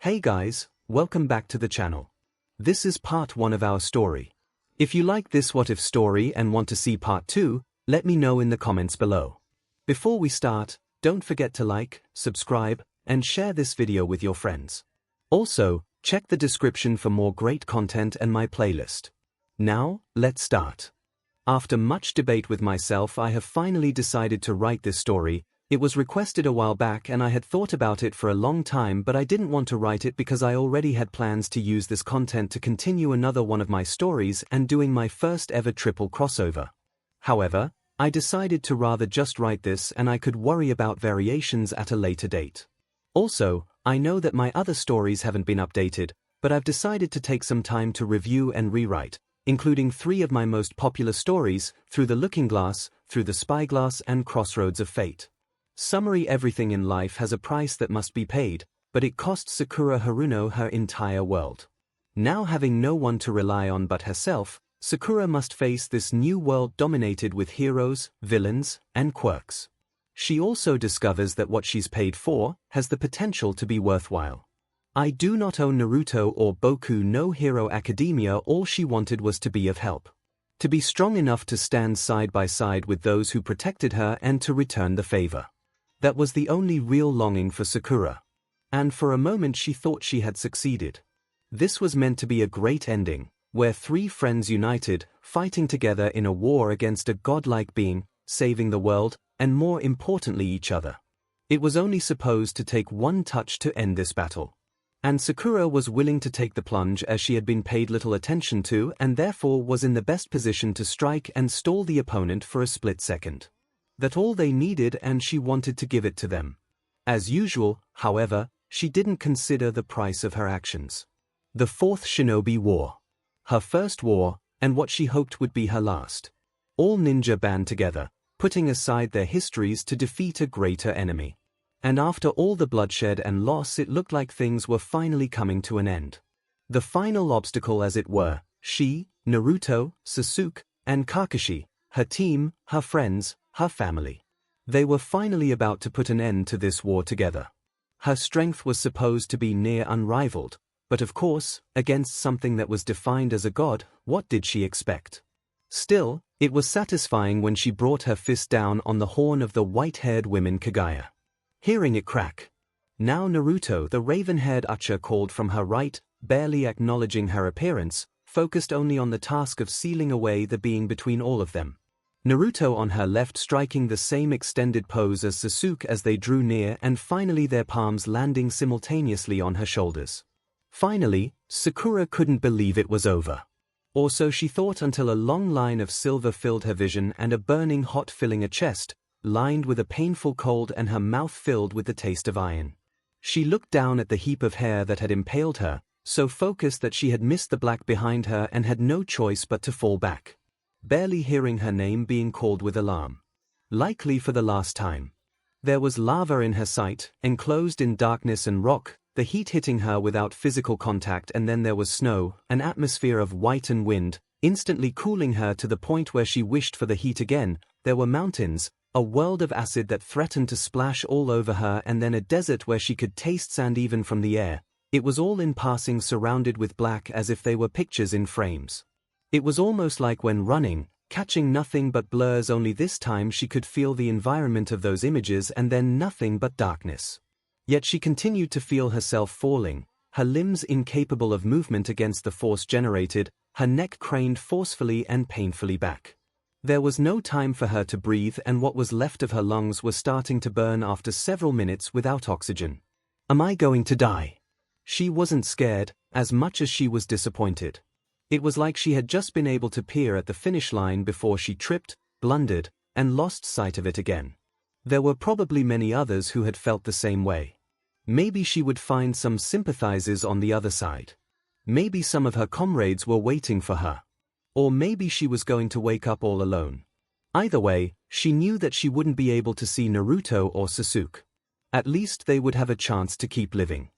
Hey guys, welcome back to the channel. This is part 1 of our story. If you like this What If story and want to see part 2, let me know in the comments below. Before we start, don't forget to like, subscribe, and share this video with your friends. Also, check the description for more great content and my playlist. Now, let's start. After much debate with myself, I have finally decided to write this story. It was requested a while back and I had thought about it for a long time, but I didn't want to write it because I already had plans to use this content to continue another one of my stories and doing my first ever triple crossover. However, I decided to rather just write this and I could worry about variations at a later date. Also, I know that my other stories haven't been updated, but I've decided to take some time to review and rewrite, including 3 of my most popular stories, Through the Looking Glass, Through the Spyglass and Crossroads of Fate. Summary: everything in life has a price that must be paid, but it cost Sakura Haruno her entire world. Now having no one to rely on but herself, Sakura must face this new world dominated with heroes, villains, and quirks. She also discovers that what she's paid for has the potential to be worthwhile. I do not own Naruto or Boku no Hero Academia. All she wanted was to be of help. To be strong enough to stand side by side with those who protected her and to return the favor. That was the only real longing for Sakura. And for a moment she thought she had succeeded. This was meant to be a great ending, where 3 friends united, fighting together in a war against a godlike being, saving the world, and more importantly each other. It was only supposed to take one touch to end this battle. And Sakura was willing to take the plunge as she had been paid little attention to and therefore was in the best position to strike and stall the opponent for a split second. That all they needed, and she wanted to give it to them. As usual, however, she didn't consider the price of her actions. The 4th Shinobi War. Her first war, and what she hoped would be her last. All ninja band together, putting aside their histories to defeat a greater enemy. And after all the bloodshed and loss, it looked like things were finally coming to an end. The final obstacle, as it were, she, Naruto, Sasuke, and Kakashi, her team, her friends, her family. They were finally about to put an end to this war together. Her strength was supposed to be near unrivaled, but of course, against something that was defined as a god, what did she expect? Still, it was satisfying when she brought her fist down on the horn of the white-haired woman Kaguya. Hearing it crack. Now Naruto, the raven-haired archer, called from her right, barely acknowledging her appearance, focused only on the task of sealing away the being between all of them. Naruto on her left, striking the same extended pose as Sasuke as they drew near, and finally their palms landing simultaneously on her shoulders. Finally, Sakura couldn't believe it was over. Or so she thought, until a long line of silver filled her vision and a burning hot filling her chest, lined with a painful cold, and her mouth filled with the taste of iron. She looked down at the heap of hair that had impaled her, so focused that she had missed the black behind her and had no choice but to fall back. Barely hearing her name being called with alarm. Likely for the last time. There was lava in her sight, enclosed in darkness and rock, the heat hitting her without physical contact, and then there was snow, an atmosphere of white and wind, instantly cooling her to the point where she wished for the heat again. There were mountains, a world of acid that threatened to splash all over her, and then a desert where she could taste sand even from the air. It was all in passing, surrounded with black as if they were pictures in frames. It was almost like when running, catching nothing but blurs, only this time she could feel the environment of those images and then nothing but darkness. Yet she continued to feel herself falling, her limbs incapable of movement against the force generated, her neck craned forcefully and painfully back. There was no time for her to breathe, and what was left of her lungs were starting to burn after several minutes without oxygen. Am I going to die? She wasn't scared, as much as she was disappointed. It was like she had just been able to peer at the finish line before she tripped, blundered, and lost sight of it again. There were probably many others who had felt the same way. Maybe she would find some sympathizers on the other side. Maybe some of her comrades were waiting for her. Or maybe she was going to wake up all alone. Either way, she knew that she wouldn't be able to see Naruto or Sasuke. At least they would have a chance to keep living.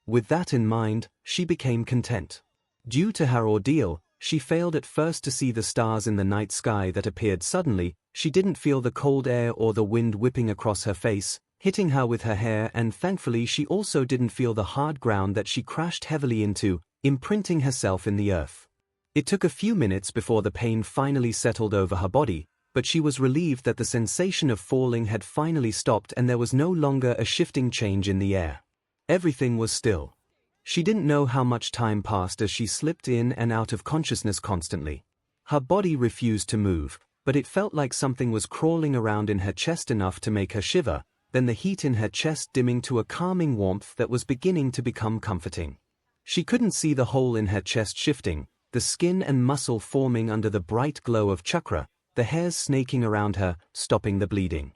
With that in mind, she became content. Due to her ordeal, she failed at first to see the stars in the night sky that appeared suddenly. She didn't feel the cold air or the wind whipping across her face, hitting her with her hair, and thankfully she also didn't feel the hard ground that she crashed heavily into, imprinting herself in the earth. It took a few minutes before the pain finally settled over her body, but she was relieved that the sensation of falling had finally stopped and there was no longer a shifting change in the air. Everything was still. She didn't know how much time passed as she slipped in and out of consciousness constantly. Her body refused to move, but it felt like something was crawling around in her chest enough to make her shiver, then the heat in her chest dimming to a calming warmth that was beginning to become comforting. She couldn't see the hole in her chest shifting, the skin and muscle forming under the bright glow of chakra, the hairs snaking around her, stopping the bleeding.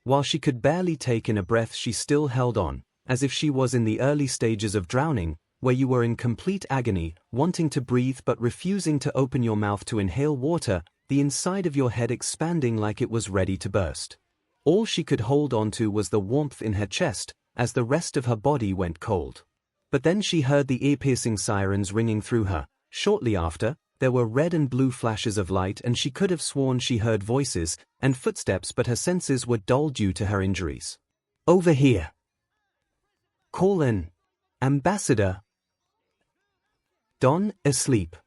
While she could barely take in a breath, she still held on, as if she was in the early stages of drowning, where you were in complete agony, wanting to breathe but refusing to open your mouth to inhale water, the inside of your head expanding like it was ready to burst. All she could hold on to was the warmth in her chest, as the rest of her body went cold. But then she heard the ear-piercing sirens ringing through her. Shortly after, there were red and blue flashes of light, and she could have sworn she heard voices and footsteps, but her senses were dull due to her injuries. Over here. Call an ambassador. Don, asleep.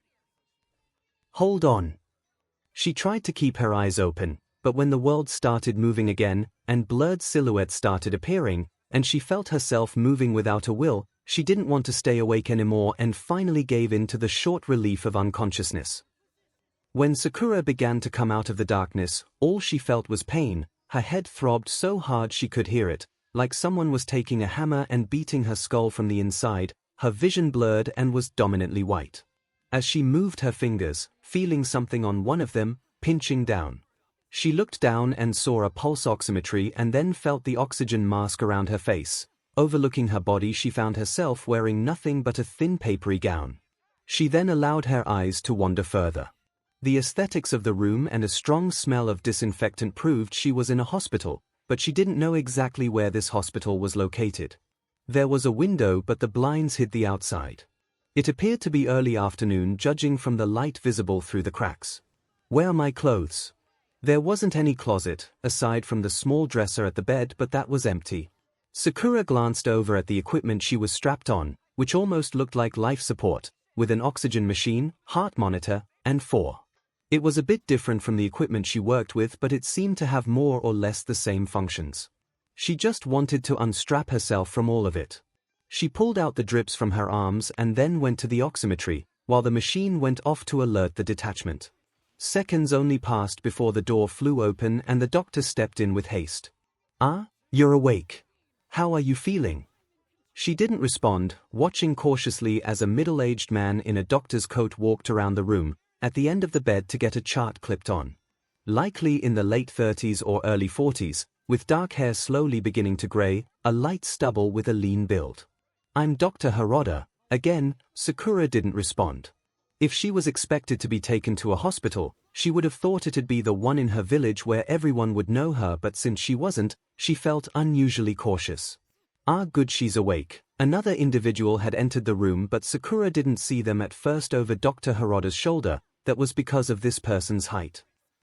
Hold on. She tried to keep her eyes open, but when the world started moving again, and blurred silhouettes started appearing, and she felt herself moving without a will, she didn't want to stay awake anymore and finally gave in to the short relief of unconsciousness. When Sakura began to come out of the darkness, all she felt was pain. Her head throbbed so hard she could hear it, like someone was taking a hammer and beating her skull from the inside. Her vision blurred and was dominantly white. As she moved her fingers, feeling something on one of them, pinching down. She looked down and saw a pulse oximetry and then felt the oxygen mask around her face. Overlooking her body, she found herself wearing nothing but a thin papery gown. She then allowed her eyes to wander further. The aesthetics of the room and a strong smell of disinfectant proved she was in a hospital, but she didn't know exactly where this hospital was located. There was a window, but the blinds hid the outside. It appeared to be early afternoon, judging from the light visible through the cracks. Where are my clothes? There wasn't any closet, aside from the small dresser at the bed, but that was empty. Sakura glanced over at the equipment she was strapped on, which almost looked like life support, with an oxygen machine, heart monitor, and 4. It was a bit different from the equipment she worked with, but it seemed to have more or less the same functions. She just wanted to unstrap herself from all of it. She pulled out the drips from her arms and then went to the oximetry, while the machine went off to alert the detachment. Seconds only passed before the door flew open and the doctor stepped in with haste. You're awake. How are you feeling? She didn't respond, watching cautiously as a middle-aged man in a doctor's coat walked around the room, at the end of the bed to get a chart clipped on. Likely in the late 30s or early 40s, with dark hair slowly beginning to gray, a light stubble with a lean build. I'm Dr. Haruno. Again, Sakura didn't respond. If she was expected to be taken to a hospital, she would have thought it'd be the one in her village where everyone would know her, but since she wasn't, she felt unusually cautious. Good, she's awake. Another individual had entered the room, but Sakura didn't see them at first over Dr. Haruno's shoulder. That was because of this person's height.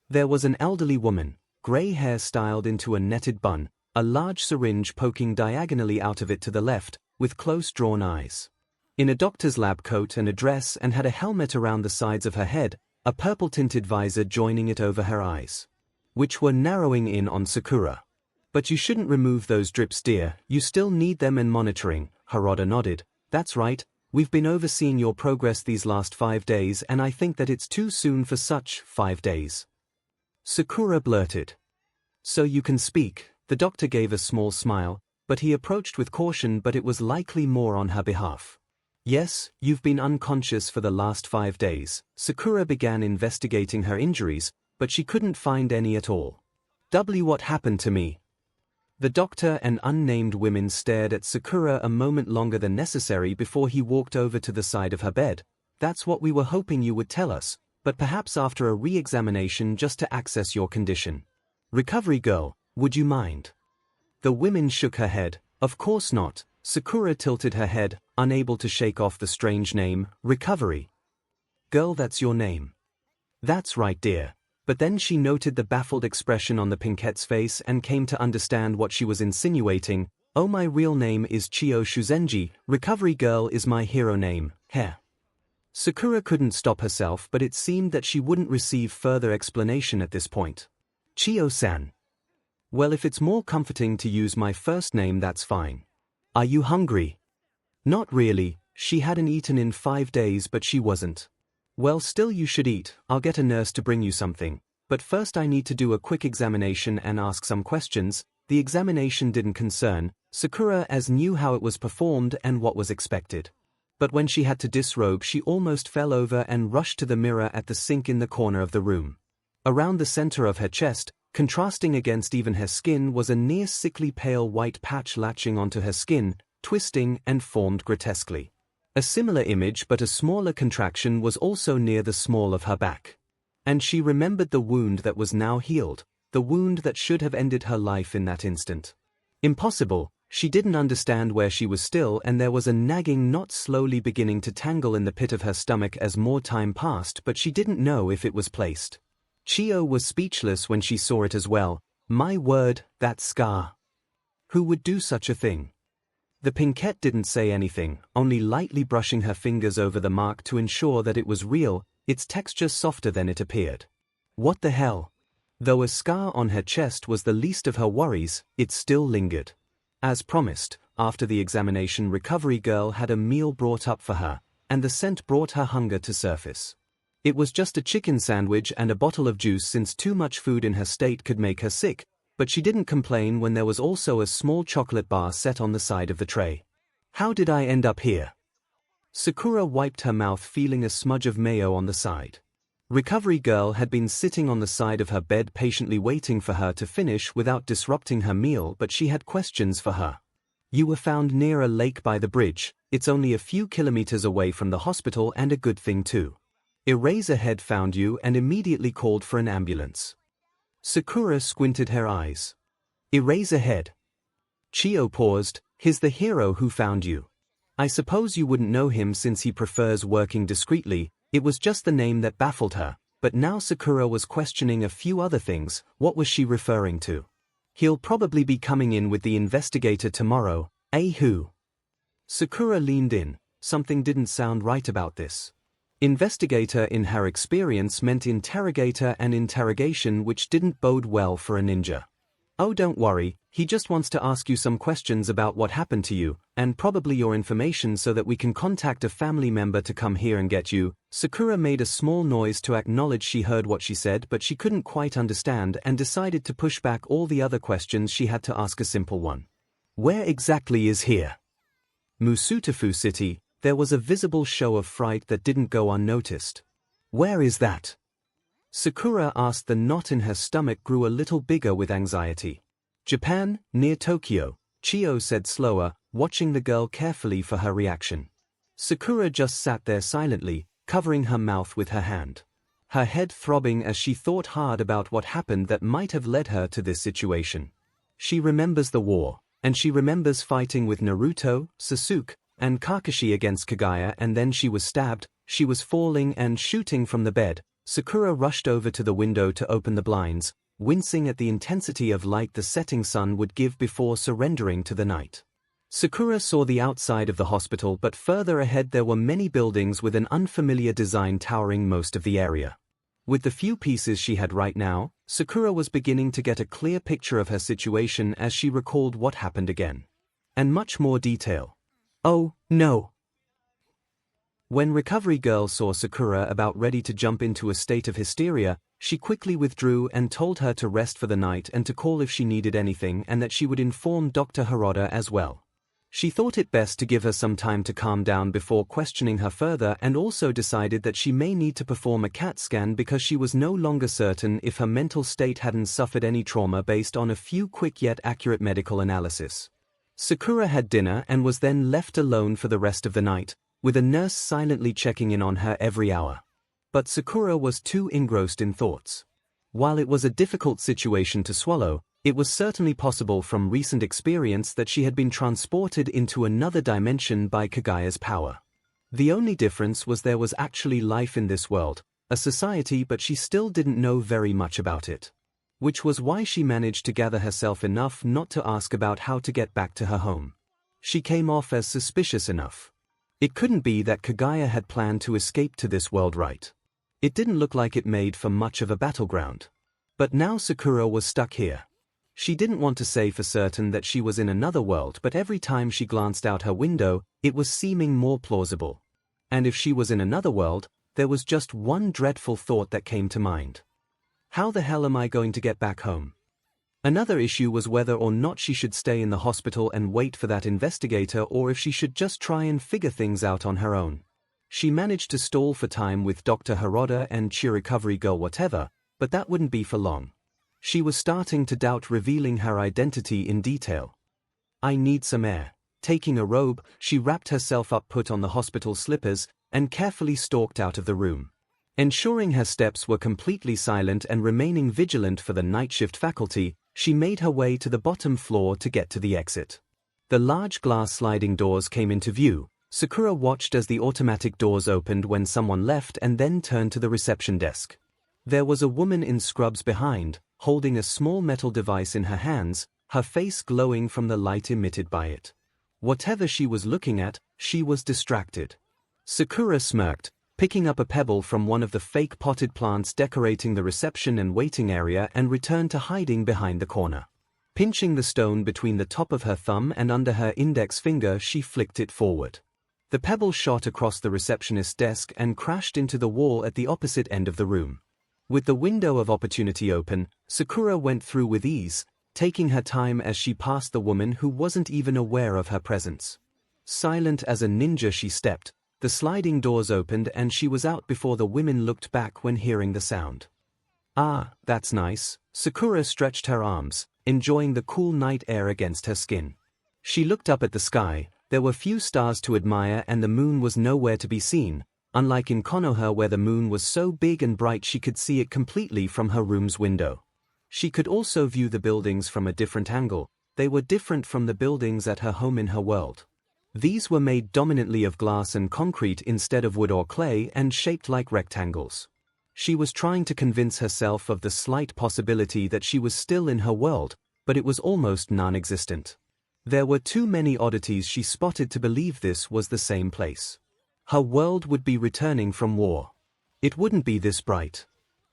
There was an elderly woman, gray hair styled into a netted bun, a large syringe poking diagonally out of it to the left, with close-drawn eyes. In a doctor's lab coat and a dress, and had a helmet around the sides of her head, a purple-tinted visor joining it over her eyes, which were narrowing in on Sakura. But you shouldn't remove those drips, dear. You still need them and monitoring. Haruno nodded. That's right. We've been overseeing your progress these last 5 days, and I think that it's too soon for such 5 days. Sakura blurted. So you can speak. The doctor gave a small smile, but he approached with caution, but it was likely more on her behalf. Yes, you've been unconscious for the last 5 days. Sakura began investigating her injuries, but she couldn't find any at all. What happened to me? The doctor and unnamed women stared at Sakura a moment longer than necessary before he walked over to the side of her bed. That's what we were hoping you would tell us, but perhaps after a re-examination just to access your condition. Recovery girl, would you mind? The women shook her head. Of course not. Sakura tilted her head, unable to shake off the strange name. Recovery. Girl, that's your name. That's right, dear. But then she noted the baffled expression on the Pinkette's face and came to understand what she was insinuating. "Oh, my real name is 𝐂𝐸𝐲, recovery girl is my hero name, hair." Sakura couldn't stop herself, but it seemed that she wouldn't receive further explanation at this point. "Chiyo-san. Well, if it's more comforting to use my first name, that's fine. Are you hungry?" "Not really, she hadn't eaten in 5 days, but she wasn't." "Well, still you should eat, I'll get a nurse to bring you something. But first I need to do a quick examination and ask some questions." The examination didn't concern Sakura, as knew how it was performed and what was expected. But when she had to disrobe, she almost fell over and rushed to the mirror at the sink in the corner of the room. Around the center of her chest, contrasting against even her skin, was a near sickly pale white patch latching onto her skin, twisting and formed grotesquely. A similar image but a smaller contraction was also near the small of her back. And she remembered the wound that was now healed, the wound that should have ended her life in that instant. Impossible. She didn't understand where she was still, and there was a nagging knot slowly beginning to tangle in the pit of her stomach as more time passed, but she didn't know if it was placed. Chiyo was speechless when she saw it as well. My word, that scar. Who would do such a thing? The Pinkette didn't say anything, only lightly brushing her fingers over the mark to ensure that it was real, its texture softer than it appeared. What the hell? Though a scar on her chest was the least of her worries, it still lingered. As promised, after the examination, recovery girl had a meal brought up for her, and the scent brought her hunger to surface. It was just a chicken sandwich and a bottle of juice, since too much food in her state could make her sick, but she didn't complain when there was also a small chocolate bar set on the side of the tray. How did I end up here? Sakura wiped her mouth, feeling a smudge of mayo on the side. Recovery girl had been sitting on the side of her bed patiently waiting for her to finish without disrupting her meal, but she had questions for her. You were found near a lake by the bridge. It's only a few kilometers away from the hospital, and a good thing too. Eraserhead found you and immediately called for an ambulance. Sakura squinted her eyes. Eraserhead? Chiyo paused. He's the hero who found you. I suppose you wouldn't know him since he prefers working discreetly. It was just the name that baffled her, but now Sakura was questioning a few other things. What was she referring to? He'll probably be coming in with the investigator tomorrow, who? Sakura leaned in. Something didn't sound right about this. Investigator in her experience meant interrogator and interrogation, which didn't bode well for a ninja. Oh, don't worry, he just wants to ask you some questions about what happened to you, and probably your information so that we can contact a family member to come here and get you. Sakura made a small noise to acknowledge she heard what she said, but she couldn't quite understand and decided to push back all the other questions. She had to ask a simple one. Where exactly is here? Musutafu City. There was a visible show of fright that didn't go unnoticed. Where is that? Sakura asked. The knot in her stomach grew a little bigger with anxiety. Japan, near Tokyo, Chiyo said slower, watching the girl carefully for her reaction. Sakura just sat there silently, covering her mouth with her hand. Her head throbbing as she thought hard about what happened that might have led her to this situation. She remembers the war, and she remembers fighting with Naruto, Sasuke, and Kakashi against Kaguya, and then she was stabbed. She was falling and shooting from the bed. Sakura rushed over to the window to open the blinds, wincing at the intensity of light the setting sun would give before surrendering to the night. Sakura saw the outside of the hospital, but further ahead there were many buildings with an unfamiliar design towering most of the area. With the few pieces she had right now, Sakura was beginning to get a clear picture of her situation as she recalled what happened again. And much more detail. Oh, no! When Recovery Girl saw Sakura about ready to jump into a state of hysteria, she quickly withdrew and told her to rest for the night and to call if she needed anything, and that she would inform Dr. Harada as well. She thought it best to give her some time to calm down before questioning her further, and also decided that she may need to perform a CAT scan because she was no longer certain if her mental state hadn't suffered any trauma based on a few quick yet accurate medical analysis. Sakura had dinner and was then left alone for the rest of the night, with a nurse silently checking in on her every hour. But Sakura was too engrossed in thoughts. While it was a difficult situation to swallow, it was certainly possible from recent experience that she had been transported into another dimension by Kaguya's power. The only difference was there was actually life in this world, a society, but she still didn't know very much about it. Which was why she managed to gather herself enough not to ask about how to get back to her home. She came off as suspicious enough. It couldn't be that Kaguya had planned to escape to this world, right? It didn't look like it made for much of a battleground. But now Sakura was stuck here. She didn't want to say for certain that she was in another world, but every time she glanced out her window, it was seeming more plausible. And if she was in another world, there was just one dreadful thought that came to mind. How the hell am I going to get back home? Another issue was whether or not she should stay in the hospital and wait for that investigator, or if she should just try and figure things out on her own. She managed to stall for time with Dr. Haruno and 𝐒recovery girl whatever, but that wouldn't be for long. She was starting to doubt revealing her identity in detail. I need some air. Taking a robe, she wrapped herself up, put on the hospital slippers, and carefully stalked out of the room. Ensuring her steps were completely silent and remaining vigilant for the night shift faculty, she made her way to the bottom floor to get to the exit. The large glass sliding doors came into view. Sakura watched as the automatic doors opened when someone left and then turned to the reception desk. There was a woman in scrubs behind, holding a small metal device in her hands, her face glowing from the light emitted by it. Whatever she was looking at, she was distracted. Sakura smirked, picking up a pebble from one of the fake potted plants decorating the reception and waiting area, and returned to hiding behind the corner. Pinching the stone between the top of her thumb and under her index finger, she flicked it forward. The pebble shot across the receptionist's desk and crashed into the wall at the opposite end of the room. With the window of opportunity open, Sakura went through with ease, taking her time as she passed the woman who wasn't even aware of her presence. Silent as a ninja she stepped, the sliding doors opened and she was out before the women looked back when hearing the sound. Ah, that's nice. Sakura stretched her arms, enjoying the cool night air against her skin. She looked up at the sky. There were few stars to admire and the moon was nowhere to be seen, unlike in Konoha where the moon was so big and bright she could see it completely from her room's window. She could also view the buildings from a different angle. They were different from the buildings at her home in her world. These were made dominantly of glass and concrete instead of wood or clay and shaped like rectangles. She was trying to convince herself of the slight possibility that she was still in her world, but it was almost non-existent. There were too many oddities she spotted to believe this was the same place. Her world would be returning from war. It wouldn't be this bright.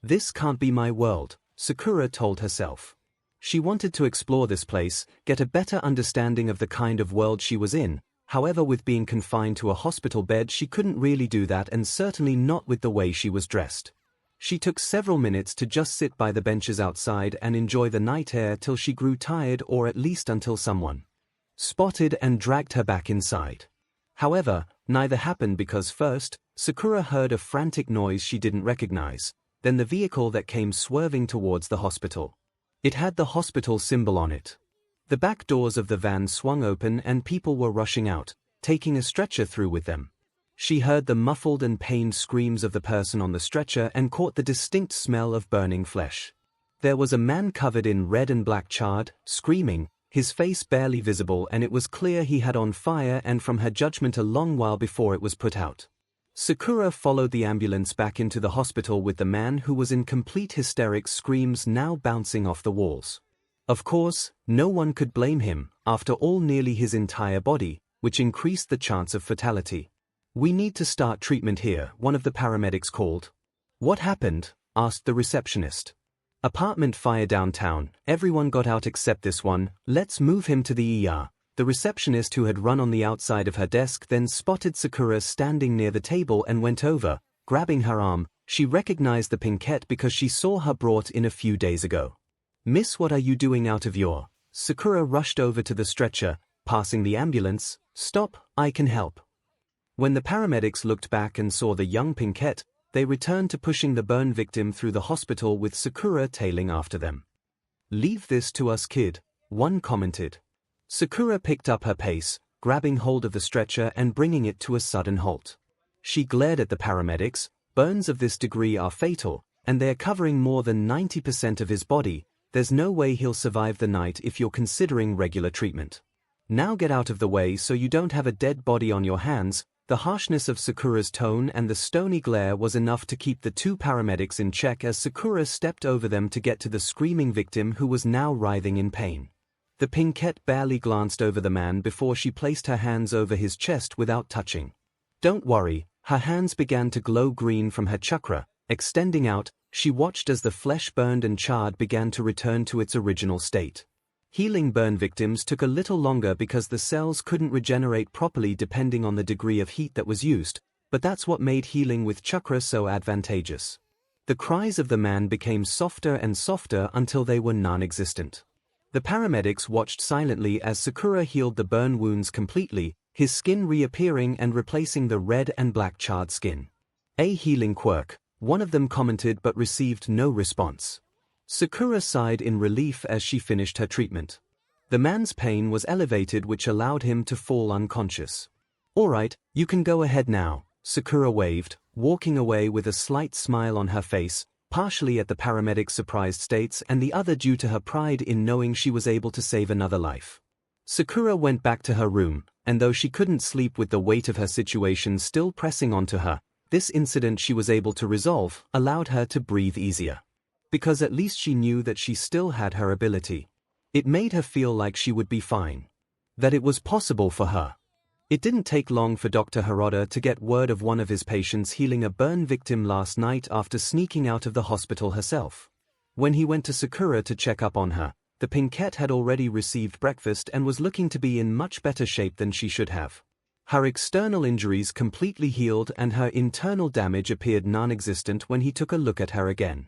This can't be my world, Sakura told herself. She wanted to explore this place, get a better understanding of the kind of world she was in. However, with being confined to a hospital bed, she couldn't really do that, and certainly not with the way she was dressed. She took several minutes to just sit by the benches outside and enjoy the night air till she grew tired, or at least until someone spotted and dragged her back inside. However, neither happened because first, Sakura heard a frantic noise she didn't recognize, then the vehicle that came swerving towards the hospital. It had the hospital symbol on it. The back doors of the van swung open and people were rushing out, taking a stretcher through with them. She heard the muffled and pained screams of the person on the stretcher and caught the distinct smell of burning flesh. There was a man covered in red and black, charred, screaming, his face barely visible, and it was clear he had on fire and from her judgment a long while before it was put out. Sakura followed the ambulance back into the hospital with the man who was in complete hysterics, screams now bouncing off the walls. Of course, no one could blame him, after all nearly his entire body, which increased the chance of fatality. We need to start treatment here, one of the paramedics called. What happened? Asked the receptionist. Apartment fire downtown, everyone got out except this one, let's move him to the ER. The receptionist, who had run on the outside of her desk, then spotted Sakura standing near the table and went over, grabbing her arm. She recognized the pinkette because she saw her brought in a few days ago. Miss, what are you doing out of your? Sakura rushed over to the stretcher, passing the ambulance. Stop, I can help. When the paramedics looked back and saw the young pinkette, they returned to pushing the burn victim through the hospital with Sakura tailing after them. Leave this to us, kid, one commented. Sakura picked up her pace, grabbing hold of the stretcher and bringing it to a sudden halt. She glared at the paramedics. Burns of this degree are fatal, and they're covering more than 90% of his body. There's no way he'll survive the night if you're considering regular treatment. Now get out of the way so you don't have a dead body on your hands. The harshness of Sakura's tone and the stony glare was enough to keep the two paramedics in check as Sakura stepped over them to get to the screaming victim who was now writhing in pain. The 𝐼𝐴 barely glanced over the man before she placed her hands over his chest without touching. "Don't worry." Her hands began to glow green from her chakra. Extending out, she watched as the flesh burned and charred began to return to its original state. Healing burn victims took a little longer because the cells couldn't regenerate properly depending on the degree of heat that was used, but that's what made healing with chakra so advantageous. The cries of the man became softer and softer until they were non-existent. The paramedics watched silently as Sakura healed the burn wounds completely, his skin reappearing and replacing the red and black charred skin. "A healing quirk," one of them commented but received no response. Sakura sighed in relief as she finished her treatment. The man's pain was elevated, which allowed him to fall unconscious. "All right, you can go ahead now," Sakura waved, walking away with a slight smile on her face, partially at the paramedic's surprised states and the other due to her pride in knowing she was able to save another life. Sakura went back to her room, and though she couldn't sleep with the weight of her situation still pressing onto her, this incident she was able to resolve allowed her to breathe easier. Because at least she knew that she still had her ability. It made her feel like she would be fine. That it was possible for her. It didn't take long for Dr. Harada to get word of one of his patients healing a burn victim last night after sneaking out of the hospital herself. When he went to Sakura to check up on her, the 𝐼𝐴 had already received breakfast and was looking to be in much better shape than she should have. Her external injuries completely healed and her internal damage appeared non-existent when he took a look at her again.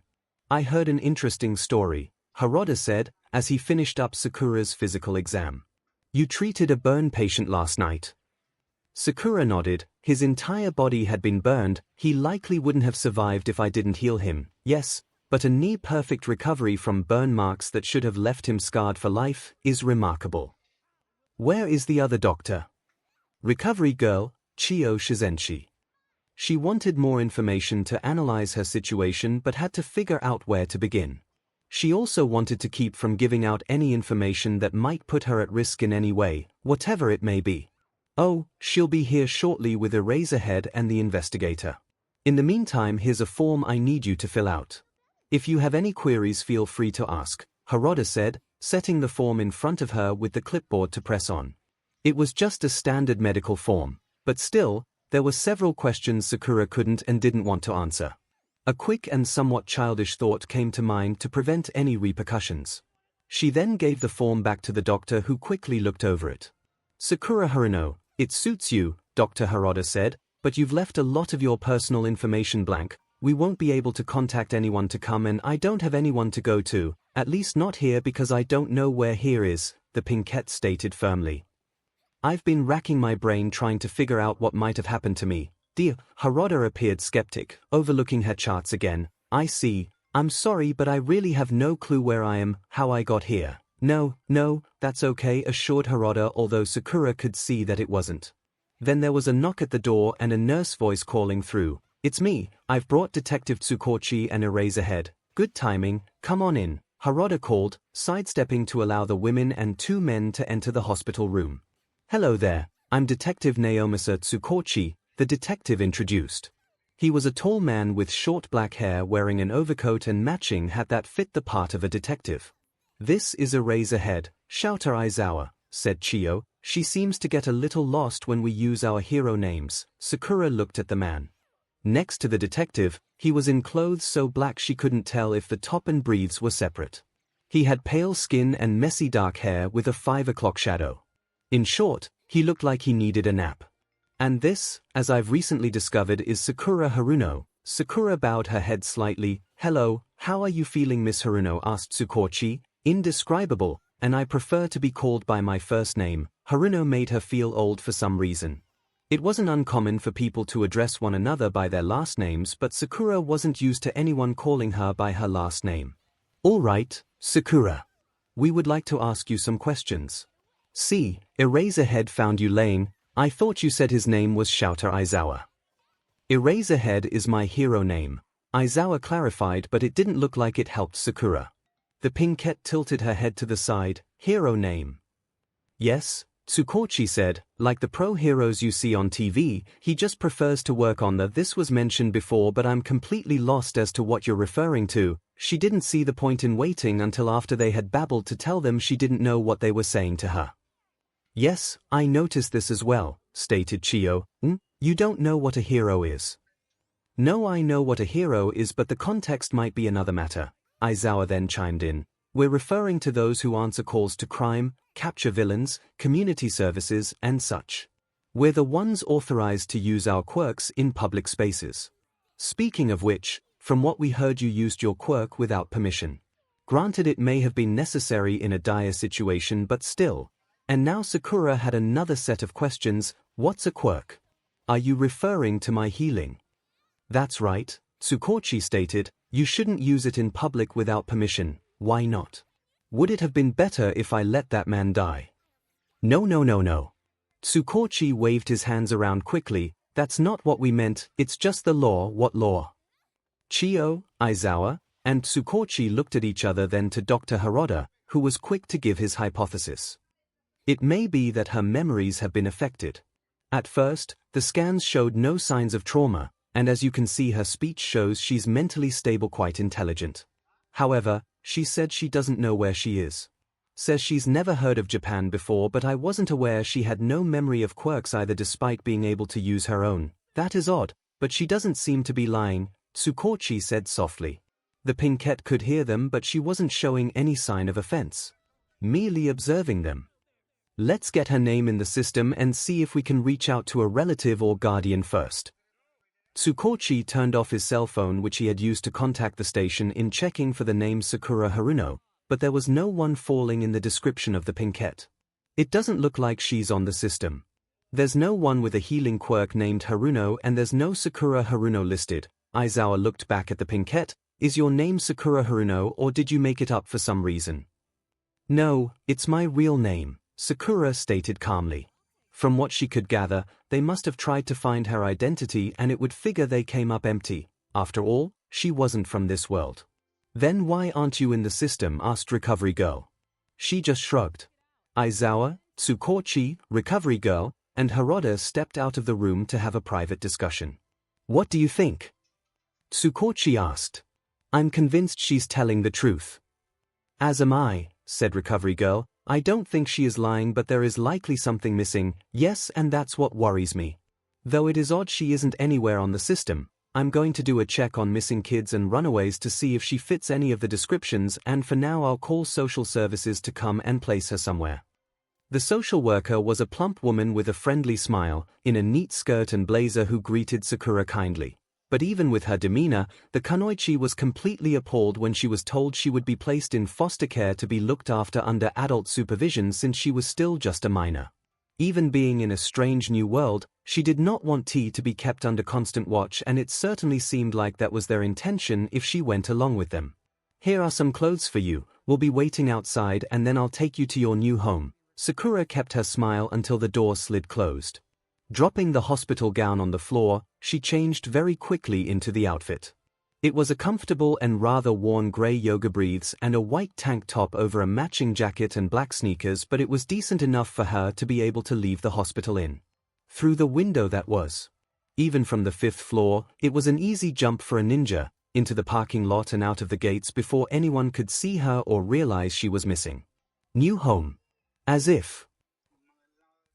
"I heard an interesting story," Harada said, as he finished up Sakura's physical exam. "You treated a burn patient last night." Sakura nodded. "His entire body had been burned. He likely wouldn't have survived if I didn't heal him, yes, but a near-perfect recovery from burn marks that should have left him scarred for life is remarkable." "Where is the other doctor?" "Recovery girl, Chio Shizenshi." She wanted more information to analyze her situation but had to figure out where to begin. She also wanted to keep from giving out any information that might put her at risk in any way, whatever it may be. "Oh, she'll be here shortly with Eraserhead and the investigator. In the meantime, here's a form I need you to fill out. If you have any queries, feel free to ask," Harada said, setting the form in front of her with the clipboard to press on. It was just a standard medical form, but still, there were several questions Sakura couldn't and didn't want to answer. A quick and somewhat childish thought came to mind to prevent any repercussions. She then gave the form back to the doctor, who quickly looked over it. "Sakura Haruno, it suits you," Dr. Harada said, "but you've left a lot of your personal information blank. We won't be able to contact anyone to come and I don't have anyone to go to, at least not here because I don't know where here is," the 𝐼𝐴 stated firmly. "I've been racking my brain trying to figure out what might have happened to me." Harada appeared skeptic, overlooking her charts again. "I see. I'm sorry, but I really have no clue where I am, how I got here." No, that's okay," assured Harada, although Sakura could see that it wasn't. Then there was a knock at the door and a nurse voice calling through. "It's me. I've brought Detective Tsukochi and Eraserhead." "Good timing, come on in," Harada called, sidestepping to allow the women and two men to enter the hospital room. "Hello there, I'm Detective Naomasa Tsukochi," the detective introduced. He was a tall man with short black hair wearing an overcoat and matching hat that fit the part of a detective. "This is Eraserhead, Shouter Aizawa," said Chio. "She seems to get a little lost when we use our hero names." Sakura looked at the man. Next to the detective, he was in clothes so black she couldn't tell if the top and breaths were separate. He had pale skin and messy dark hair with a 5 o'clock shadow. In short, he looked like he needed a nap. "And this, as I've recently discovered, is Sakura Haruno." Sakura bowed her head slightly. "Hello, how are you feeling, Miss Haruno?" asked Tsukochi. "Indescribable, and I prefer to be called by my first name." Haruno made her feel old for some reason. It wasn't uncommon for people to address one another by their last names, but Sakura wasn't used to anyone calling her by her last name. "All right, Sakura. We would like to ask you some questions." "See, Eraserhead found you laying. I thought you said his name was Shouter Aizawa." "Eraserhead is my hero name," Aizawa clarified, but it didn't look like it helped Sakura. The 𝐼𝐴 tilted her head to the side. "Hero name?" "Yes, 𝐒𝐭𝐴ₐ said, like the pro heroes you see on TV, he just prefers to work on the this was mentioned before but I'm completely lost as to what you're referring to. She didn't see the point in waiting until after they had babbled to tell them she didn't know what they were saying to her. Yes, I noticed this as well, stated 𝐒𝐭𝐴ₐ. You don't know what a hero is. No, I know what a hero is, but the context might be another matter. Aizawa then chimed in. We're referring to those who answer calls to crime, capture villains, community services, and such. We're the ones authorized to use our quirks in public spaces. Speaking of which, from what we heard, you used your quirk without permission. Granted, it may have been necessary in a dire situation, but still. And now Sakura had another set of questions. What's a quirk? Are you referring to my healing? That's right, 𝐒𝐭𝐴ₐ stated. You shouldn't use it in public without permission. Why not? Would it have been better if I let that man die? No. 𝐒𝐭𝐴ₐ waved his hands around quickly. That's not what we meant, it's just the law. What law? Chiyo, Aizawa, and 𝐒𝐭𝐴ₐ looked at each other, then to Dr. Harada, who was quick to give his hypothesis. It may be that her memories have been affected. At first, the scans showed no signs of trauma, and as you can see, her speech shows she's mentally stable, quite intelligent. However, she said she doesn't know where she is. Says she's never heard of Japan before, but I wasn't aware she had no memory of quirks either, despite being able to use her own. That is odd, but she doesn't seem to be lying, 𝐒𝐭𝐴ₐ said softly. The 𝐵 could hear them, but she wasn't showing any sign of offense. Merely observing them. Let's get her name in the system and see if we can reach out to a relative or guardian first. 𝐒𝐭𝐴ₐ turned off his cell phone, which he had used to contact the station in checking for the name Sakura Haruno, but there was no one falling in the description of the 𝐵. It doesn't look like she's on the system. There's no one with a healing quirk named Haruno, and there's no Sakura Haruno listed. Aizawa looked back at the 𝐵. Is your name Sakura Haruno, or did you make it up for some reason? No, it's my real name, Sakura stated calmly. From what she could gather, they must have tried to find her identity, and it would figure they came up empty. After all, she wasn't from this world. Then why aren't you in the system? Asked Recovery Girl. She just shrugged. Aizawa, 𝐒𝐭𝐴ₐ, Recovery Girl, and Harada stepped out of the room to have a private discussion. What do you think? 𝐒𝐭𝐴ₐ asked. I'm convinced she's telling the truth. As am I, said Recovery Girl. I don't think she is lying, but there is likely something missing. Yes, and that's what worries me. Though it is odd she isn't anywhere on the system. I'm going to do a check on missing kids and runaways to see if she fits any of the descriptions, and for now I'll call social services to come and place her somewhere. The social worker was a plump woman with a friendly smile, in a neat skirt and blazer, who greeted Sakura kindly. But even with her demeanor, the 𝐭𝐽𝐶 was completely appalled when she was told she would be placed in foster care to be looked after under adult supervision, since she was still just a minor. Even being in a strange new world, she did not want T to be kept under constant watch, and it certainly seemed like that was their intention if she went along with them. Here are some clothes for you, we'll be waiting outside, and then I'll take you to your new home. Sakura kept her smile until the door slid closed. Dropping the hospital gown on the floor, she changed very quickly into the outfit. It was a comfortable and rather worn grey yoga briefs and a white tank top over a matching jacket and black sneakers, but it was decent enough for her to be able to leave the hospital in. Through the window that was. Even from the 5th floor, it was an easy jump for a ninja, into the parking lot and out of the gates before anyone could see her or realize she was missing. New home. As if.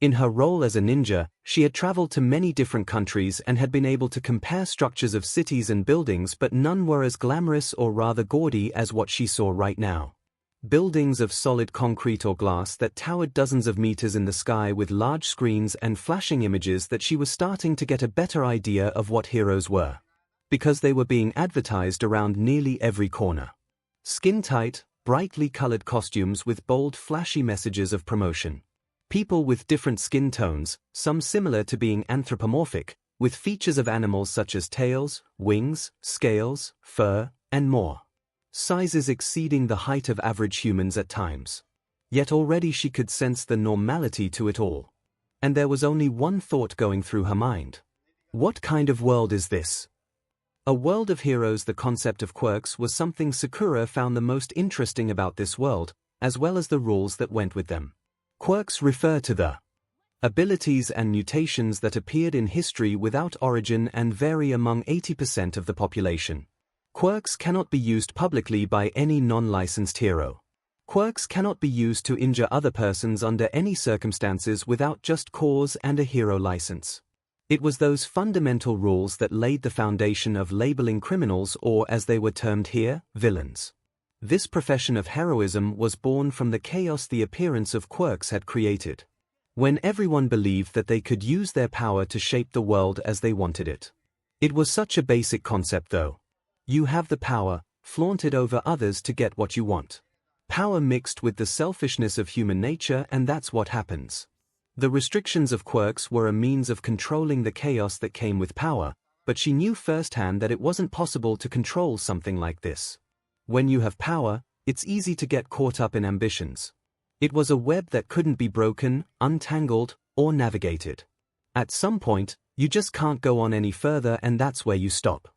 In her role as a ninja, she had traveled to many different countries and had been able to compare structures of cities and buildings, but none were as glamorous or rather gaudy as what she saw right now. Buildings of solid concrete or glass that towered dozens of meters in the sky with large screens and flashing images that she was starting to get a better idea of what heroes were. Because they were being advertised around nearly every corner. Skin-tight, brightly colored costumes with bold, flashy messages of promotion. People with different skin tones, some similar to being anthropomorphic, with features of animals such as tails, wings, scales, fur, and more. Sizes exceeding the height of average humans at times. Yet already she could sense the normality to it all. And there was only one thought going through her mind. What kind of world is this? A world of heroes. The concept of quirks was something Sakura found the most interesting about this world, as well as the rules that went with them. Quirks refer to the abilities and mutations that appeared in history without origin and vary among 80% of the population. Quirks cannot be used publicly by any non-licensed hero. Quirks cannot be used to injure other persons under any circumstances without just cause and a hero license. It was those fundamental rules that laid the foundation of labeling criminals, or as they were termed here, villains. This profession of heroism was born from the chaos the appearance of quirks had created. When everyone believed that they could use their power to shape the world as they wanted it. It was such a basic concept though. You have the power, flaunt it over others to get what you want. Power mixed with the selfishness of human nature, and that's what happens. The restrictions of quirks were a means of controlling the chaos that came with power, but she knew firsthand that it wasn't possible to control something like this. When you have power, it's easy to get caught up in ambitions. It was a web that couldn't be broken, untangled, or navigated. At some point, you just can't go on any further, and that's where you stop.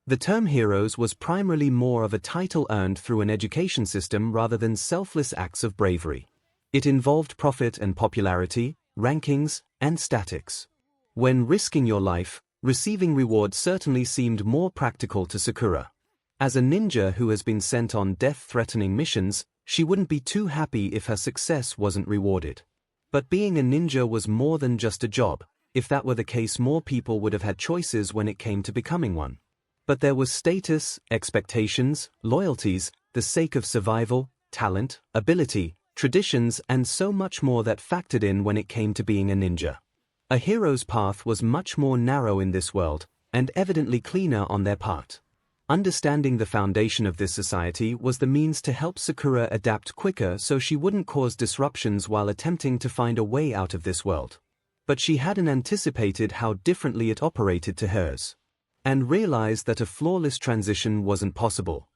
The term heroes was primarily more of a title earned through an education system rather than selfless acts of bravery. It involved profit and popularity, rankings, and statics. When risking your life, receiving reward certainly seemed more practical to Sakura. As a ninja who has been sent on death-threatening missions, she wouldn't be too happy if her success wasn't rewarded. But being a ninja was more than just a job. If that were the case, more people would have had choices when it came to becoming one. But there was status, expectations, loyalties, the sake of survival, talent, ability, traditions, and so much more that factored in when it came to being a ninja. A hero's path was much more narrow in this world, and evidently cleaner on their part. Understanding the foundation of this society was the means to help Sakura adapt quicker so she wouldn't cause disruptions while attempting to find a way out of this world. But she hadn't anticipated how differently it operated to hers. And realized that a flawless transition wasn't possible.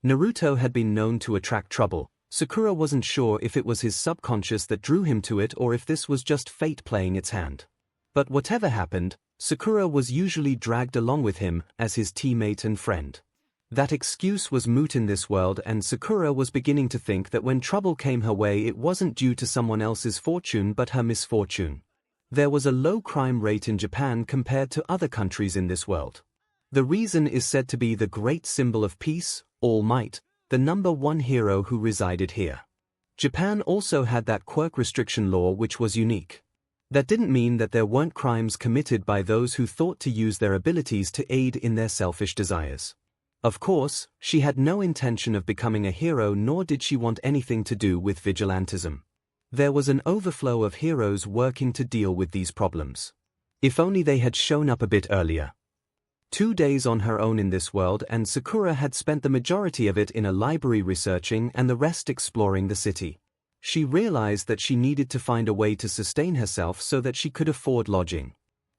Naruto had been known to attract trouble. Sakura wasn't sure if it was his subconscious that drew him to it or if this was just fate playing its hand. But whatever happened, Sakura was usually dragged along with him as his teammate and friend. That excuse was moot in this world, and Sakura was beginning to think that when trouble came her way it wasn't due to someone else's fortune but her misfortune. There was a low crime rate in Japan compared to other countries in this world. The reason is said to be the great symbol of peace, All Might, the #1 hero who resided here. Japan also had that quirk restriction law which was unique. That didn't mean that there weren't crimes committed by those who thought to use their abilities to aid in their selfish desires. Of course, she had no intention of becoming a hero, nor did she want anything to do with vigilantism. There was an overflow of heroes working to deal with these problems. If only they had shown up a bit earlier. 2 days on her own in this world, and Sakura had spent the majority of it in a library researching and the rest exploring the city. She realized that she needed to find a way to sustain herself so that she could afford lodging.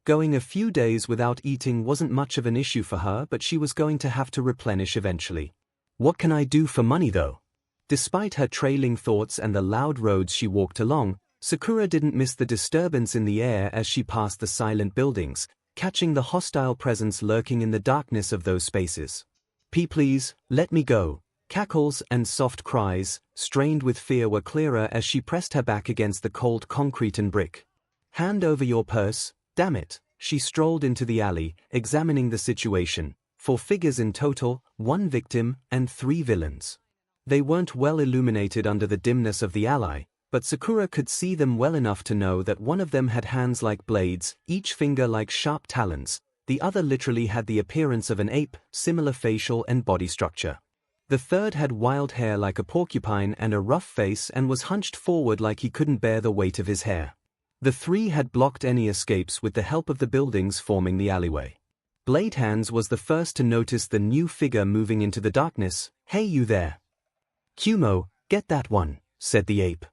Going a few days without eating wasn't much of an issue for her, but she was going to have to replenish eventually. What can I do for money though? Despite her trailing thoughts and the loud roads she walked along, Sakura didn't miss the disturbance in the air as she passed the silent buildings, catching the hostile presence lurking in the darkness of those spaces. Please, let me go. Cackles and soft cries, strained with fear, were clearer as she pressed her back against the cold concrete and brick. Hand over your purse, damn it. She strolled into the alley, examining the situation. 4 figures in total, 1 victim, and 3 villains. They weren't well illuminated under the dimness of the alley, but Sakura could see them well enough to know that one of them had hands like blades, each finger like sharp talons. The other literally had the appearance of an ape, similar facial and body structure. The third had wild hair like a porcupine and a rough face and was hunched forward like he couldn't bear the weight of his hair. The 3 had blocked any escapes with the help of the buildings forming the alleyway. Blade Hands was the first to notice the new figure moving into the darkness. Hey you there. 𝐒𝐭𝐚𝐲, get that one, said the ape.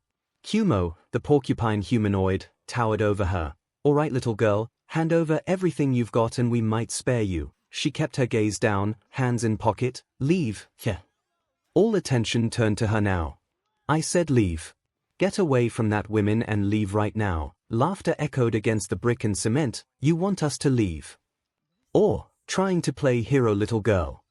𝐒𝐭𝐚𝐲, the porcupine humanoid, towered over her. All right little girl, hand over everything you've got and we might spare you. She kept her gaze down, hands in pocket. Leave, yeah. All attention turned to her now. I said leave. Get away from that women and leave right now. Laughter echoed against the brick and cement. You want us to leave? Or, trying to play hero little girl?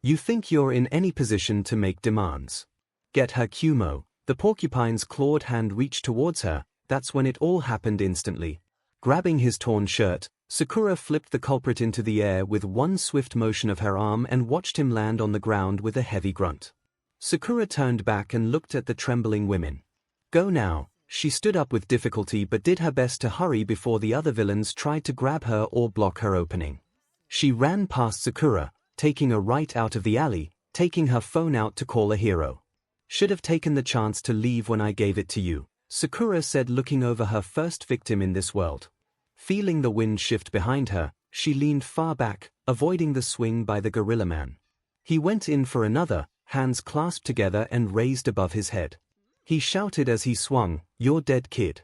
You think you're in any position to make demands? Get her 𝐒𝐭𝐚𝐲. The porcupine's clawed hand reached towards her. That's when it all happened instantly. Grabbing his torn shirt, Sakura flipped the culprit into the air with one swift motion of her arm and watched him land on the ground with a heavy grunt. Sakura turned back and looked at the trembling women. Go now. She stood up with difficulty but did her best to hurry before the other villains tried to grab her or block her opening. She ran past Sakura, taking a right out of the alley, taking her phone out to call a hero. Should have taken the chance to leave when I gave it to you, Sakura said, looking over her first victim in this world. Feeling the wind shift behind her, she leaned far back, avoiding the swing by the gorilla man. He went in for another, hands clasped together and raised above his head. He shouted as he swung, "You're dead, kid."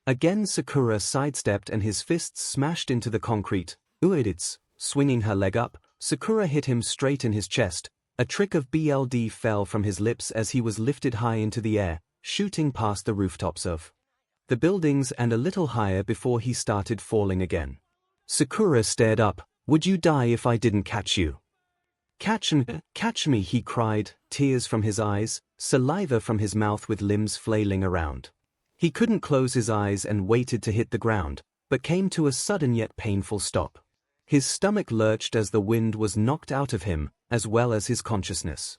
Again Sakura sidestepped and his fists smashed into the concrete. 𝐒𝐻𝐢𝐳. Swinging her leg up, Sakura hit him straight in his chest. A trick of BLD fell from his lips as he was lifted high into the air, shooting past the rooftops of the buildings and a little higher before he started falling again. Sakura stared up. "Would you die if I didn't catch you?" Catch me," he cried, tears from his eyes, saliva from his mouth with limbs flailing around. He couldn't close his eyes and waited to hit the ground, but came to a sudden yet painful stop. His stomach lurched as the wind was knocked out of him, as well as his consciousness.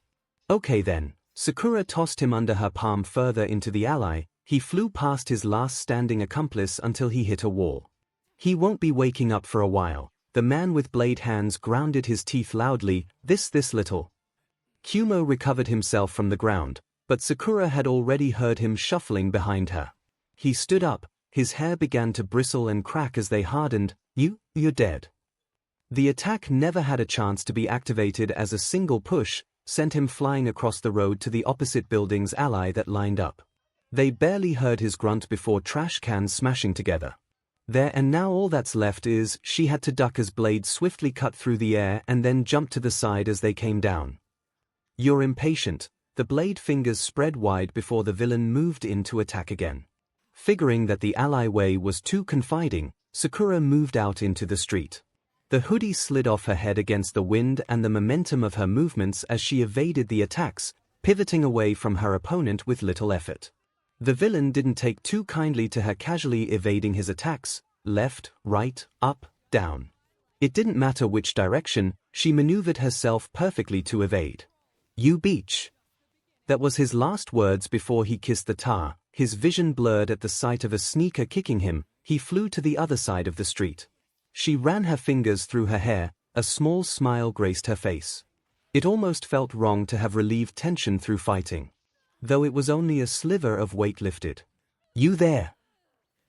Okay then. Sakura tossed him under her palm further into the alley. He flew past his last standing accomplice until he hit a wall. He won't be waking up for a while. The man with blade hands grounded his teeth loudly. This little. 𝐒𝐽𝐽 recovered himself from the ground, but Sakura had already heard him shuffling behind her. He stood up, his hair began to bristle and crack as they hardened. You're dead. The attack never had a chance to be activated as a single push sent him flying across the road to the opposite building's alley that lined up. They barely heard his grunt before trash cans smashing together. There and now all that's left is, she had to duck as blades swiftly cut through the air and then jumped to the side as they came down. You're impatient. The blade fingers spread wide before the villain moved in to attack again. Figuring that the alleyway was too confiding, Sakura moved out into the street. The hoodie slid off her head against the wind and the momentum of her movements as she evaded the attacks, pivoting away from her opponent with little effort. The villain didn't take too kindly to her casually evading his attacks, left, right, up, down. It didn't matter which direction, she maneuvered herself perfectly to evade. You beach. That was his last words before he kissed the tar. His vision blurred at the sight of a sneaker kicking him. He flew to the other side of the street. She ran her fingers through her hair, a small smile graced her face. It almost felt wrong to have relieved tension through fighting. Though it was only a sliver of weight lifted. You there?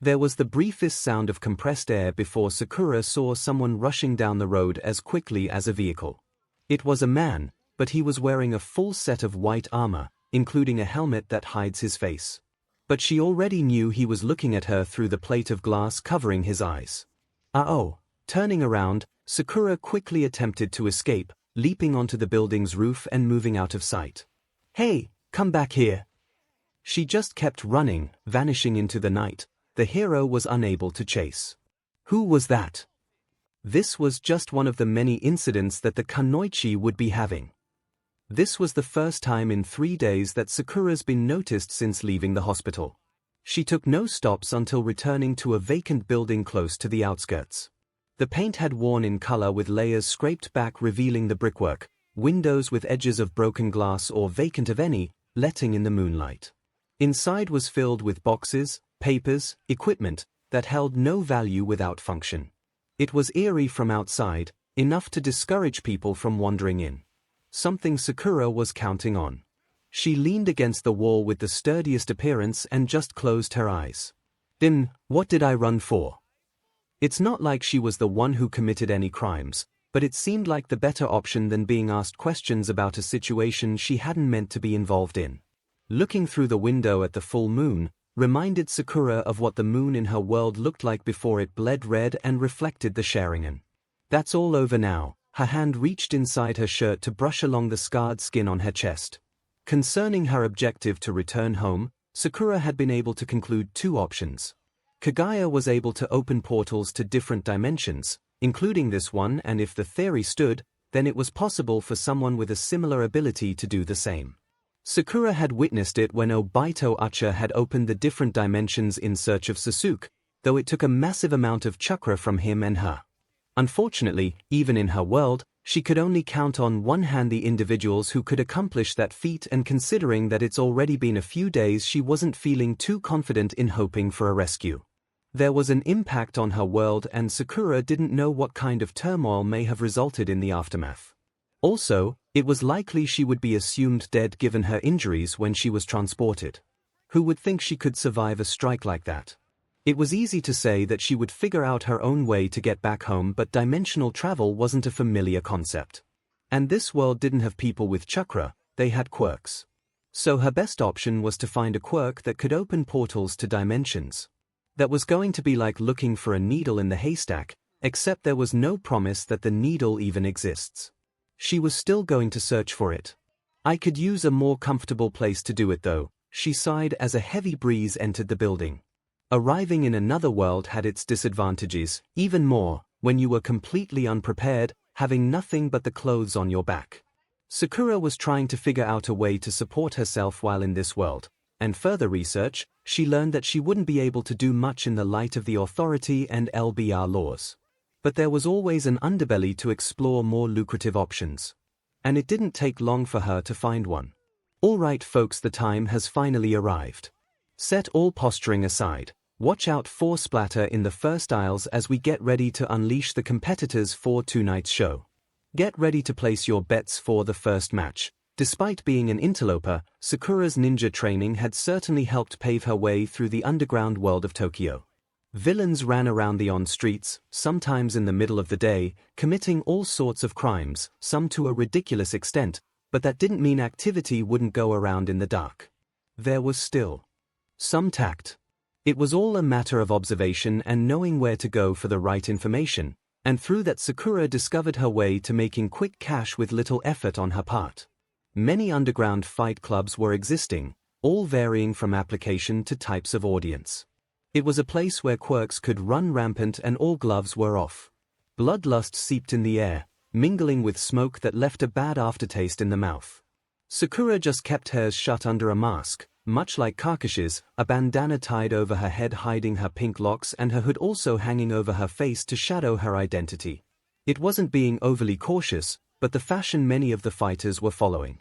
There was the briefest sound of compressed air before Sakura saw someone rushing down the road as quickly as a vehicle. It was a man, but he was wearing a full set of white armor, including a helmet that hides his face. But she already knew he was looking at her through the plate of glass covering his eyes. Turning around, Sakura quickly attempted to escape, leaping onto the building's roof and moving out of sight. Hey, come back here. She just kept running, vanishing into the night. The hero was unable to chase. Who was that? This was just one of the many incidents that the 𝐭𝐽𝐲 would be having. This was the first time in 3 days that Sakura's been noticed since leaving the hospital. She took no stops until returning to a vacant building close to the outskirts. The paint had worn in color with layers scraped back revealing the brickwork, windows with edges of broken glass or vacant of any, letting in the moonlight. Inside was filled with boxes, papers, equipment that held no value without function. It was eerie from outside, enough to discourage people from wandering in. Something Sakura was counting on. She leaned against the wall with the sturdiest appearance and just closed her eyes. What did I run for? It's not like she was the one who committed any crimes, but it seemed like the better option than being asked questions about a situation she hadn't meant to be involved in. Looking through the window at the full moon reminded Sakura of what the moon in her world looked like before it bled red and reflected the 𝐒𝐻𝐽𝐴. That's all over now. Her hand reached inside her shirt to brush along the scarred skin on her chest. Concerning her objective to return home, Sakura had been able to conclude 2 options. Kaguya was able to open portals to different dimensions, including this one, and if the theory stood, then it was possible for someone with a similar ability to do the same. Sakura had witnessed it when 𝐼𝐺𝐻𝐼 had opened the different dimensions in search of Sasuke, though it took a massive amount of chakra from him and her. Unfortunately, even in her world, she could only count on one hand the individuals who could accomplish that feat, and considering that it's already been a few days, she wasn't feeling too confident in hoping for a rescue. There was an impact on her world, and Sakura didn't know what kind of turmoil may have resulted in the aftermath. Also, it was likely she would be assumed dead given her injuries when she was transported. Who would think she could survive a strike like that? It was easy to say that she would figure out her own way to get back home, but dimensional travel wasn't a familiar concept. And this world didn't have people with chakra, they had quirks. So her best option was to find a quirk that could open portals to dimensions. That was going to be like looking for a needle in the haystack, except there was no promise that the needle even exists. She was still going to search for it. I could use a more comfortable place to do it though, she sighed as a heavy breeze entered the building. Arriving in another world had its disadvantages, even more, when you were completely unprepared, having nothing but the clothes on your back. Sakura was trying to figure out a way to support herself while in this world, and further research, she learned that she wouldn't be able to do much in the light of the authority and LBR laws. But there was always an underbelly to explore more lucrative options. And it didn't take long for her to find one. Alright folks, the time has finally arrived. Set all posturing aside. Watch out for splatter in the first aisles as we get ready to unleash the competitors for tonight's show. Get ready to place your bets for the first match. Despite being an interloper, Sakura's ninja training had certainly helped pave her way through the underground world of Tokyo. Villains ran around the streets, sometimes in the middle of the day, committing all sorts of crimes, some to a ridiculous extent, but that didn't mean activity wouldn't go around in the dark. There was still some tact. It was all a matter of observation and knowing where to go for the right information, and through that Sakura discovered her way to making quick cash with little effort on her part. Many underground fight clubs were existing, all varying from application to types of audience. It was a place where quirks could run rampant and all gloves were off. Bloodlust seeped in the air, mingling with smoke that left a bad aftertaste in the mouth. Sakura just kept hers shut under a mask, much like 𝐒𝐭𝐲𝐿, a bandana tied over her head hiding her pink locks and her hood also hanging over her face to shadow her identity. It wasn't being overly cautious, but the fashion many of the fighters were following.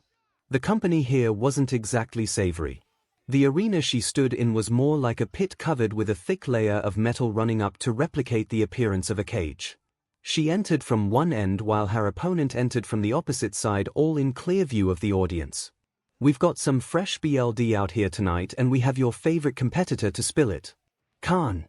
The company here wasn't exactly savory. The arena she stood in was more like a pit covered with a thick layer of metal running up to replicate the appearance of a cage. She entered from one end while her opponent entered from the opposite side, all in clear view of the audience. We've got some fresh BLD out here tonight and we have your favorite competitor to spill it. Khan.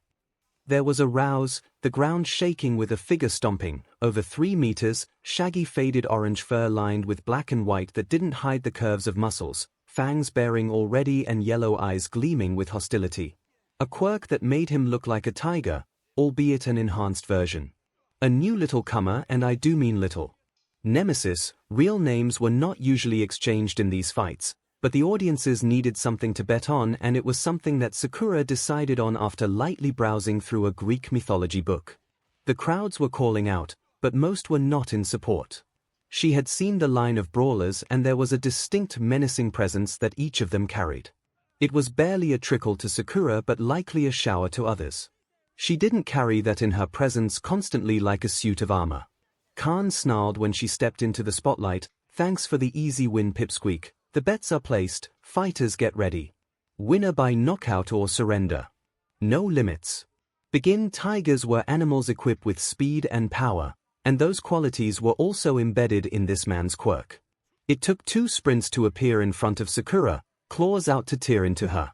There was a rouse, the ground shaking with a figure stomping, over 3 meters, shaggy faded orange fur lined with black and white that didn't hide the curves of muscles, fangs baring already and yellow eyes gleaming with hostility. A quirk that made him look like a tiger, albeit an enhanced version. A new little comer, and I do mean little. Nemesis, real names were not usually exchanged in these fights, but the audiences needed something to bet on, and it was something that Sakura decided on after lightly browsing through a Greek mythology book. The crowds were calling out, but most were not in support. She had seen the line of brawlers and there was a distinct menacing presence that each of them carried. It was barely a trickle to Sakura but likely a shower to others. She didn't carry that in her presence constantly like a suit of armor. Khan snarled when she stepped into the spotlight, "Thanks for the easy win, Pipsqueak. The bets are placed, fighters get ready. Winner by knockout or surrender. No limits." Begin. Tigers were animals equipped with speed and power, and those qualities were also embedded in this man's quirk. It took 2 sprints to appear in front of Sakura, claws out to tear into her.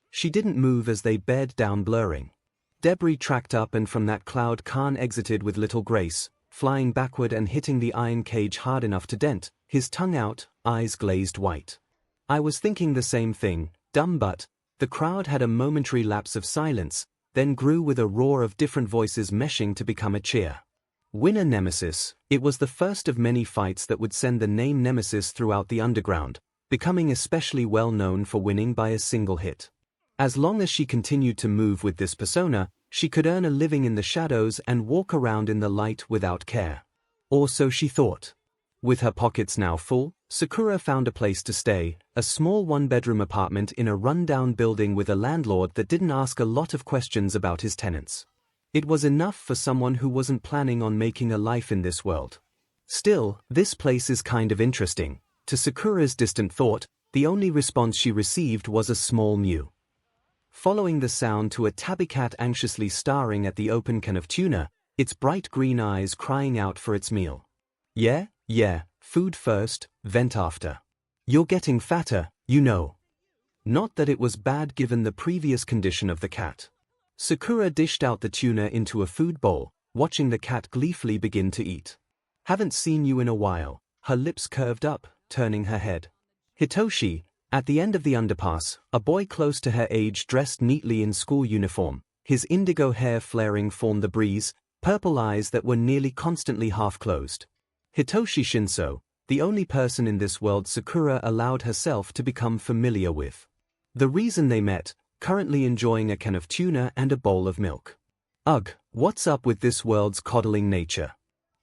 She didn't move as they bared down, blurring. Debris tracked up, and from that cloud Khan exited with little grace, flying backward and hitting the iron cage hard enough to dent, his tongue out, eyes glazed white. "I was thinking the same thing, dumb butt." The crowd had a momentary lapse of silence, then grew with a roar of different voices meshing to become a cheer. Winner Nemesis. It was the first of many fights that would send the name Nemesis throughout the underground, becoming especially well known for winning by a single hit. As long as she continued to move with this persona, she could earn a living in the shadows and walk around in the light without care. Or so she thought. With her pockets now full, Sakura found a place to stay, a small one-bedroom apartment in a run-down building with a landlord that didn't ask a lot of questions about his tenants. It was enough for someone who wasn't planning on making a life in this world. Still, this place is kind of interesting. To Sakura's distant thought, the only response she received was a small mew. Following the sound to a tabby cat anxiously staring at the open can of tuna, its bright green eyes crying out for its meal. Yeah, food first, vent after. You're getting fatter, you know. Not that it was bad given the previous condition of the cat. Sakura dished out the tuna into a food bowl, watching the cat gleefully begin to eat. Haven't seen you in a while, her lips curved up, turning her head. Hitoshi, at the end of the underpass, a boy close to her age dressed neatly in school uniform, his indigo hair flaring formed the breeze, purple eyes that were nearly constantly half-closed. Hitoshi ₛ𝐻, the only person in this world Sakura allowed herself to become familiar with. The reason they met, currently enjoying a can of tuna and a bowl of milk. Ugh, what's up with this world's coddling nature?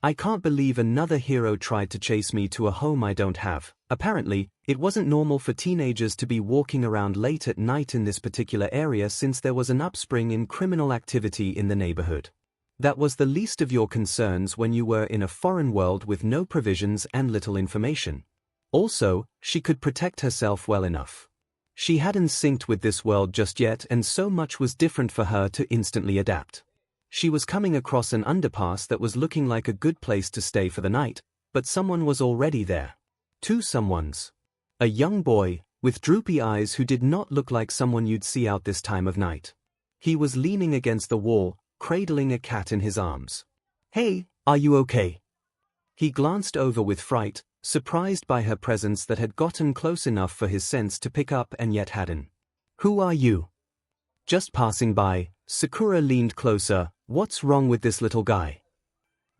I can't believe another hero tried to chase me to a home I don't have. Apparently, it wasn't normal for teenagers to be walking around late at night in this particular area since there was an upspring in criminal activity in the neighborhood. That was the least of your concerns when you were in a foreign world with no provisions and little information. Also, she could protect herself well enough. She hadn't synced with this world just yet, and so much was different for her to instantly adapt. She was coming across an underpass that was looking like a good place to stay for the night, but someone was already there. Two someones. A young boy, with droopy eyes who did not look like someone you'd see out this time of night. He was leaning against the wall, cradling a cat in his arms. Hey, are you okay? He glanced over with fright, surprised by her presence that had gotten close enough for his sense to pick up and yet hadn't. Who are you? Just passing by. Sakura leaned closer. What's wrong with this little guy?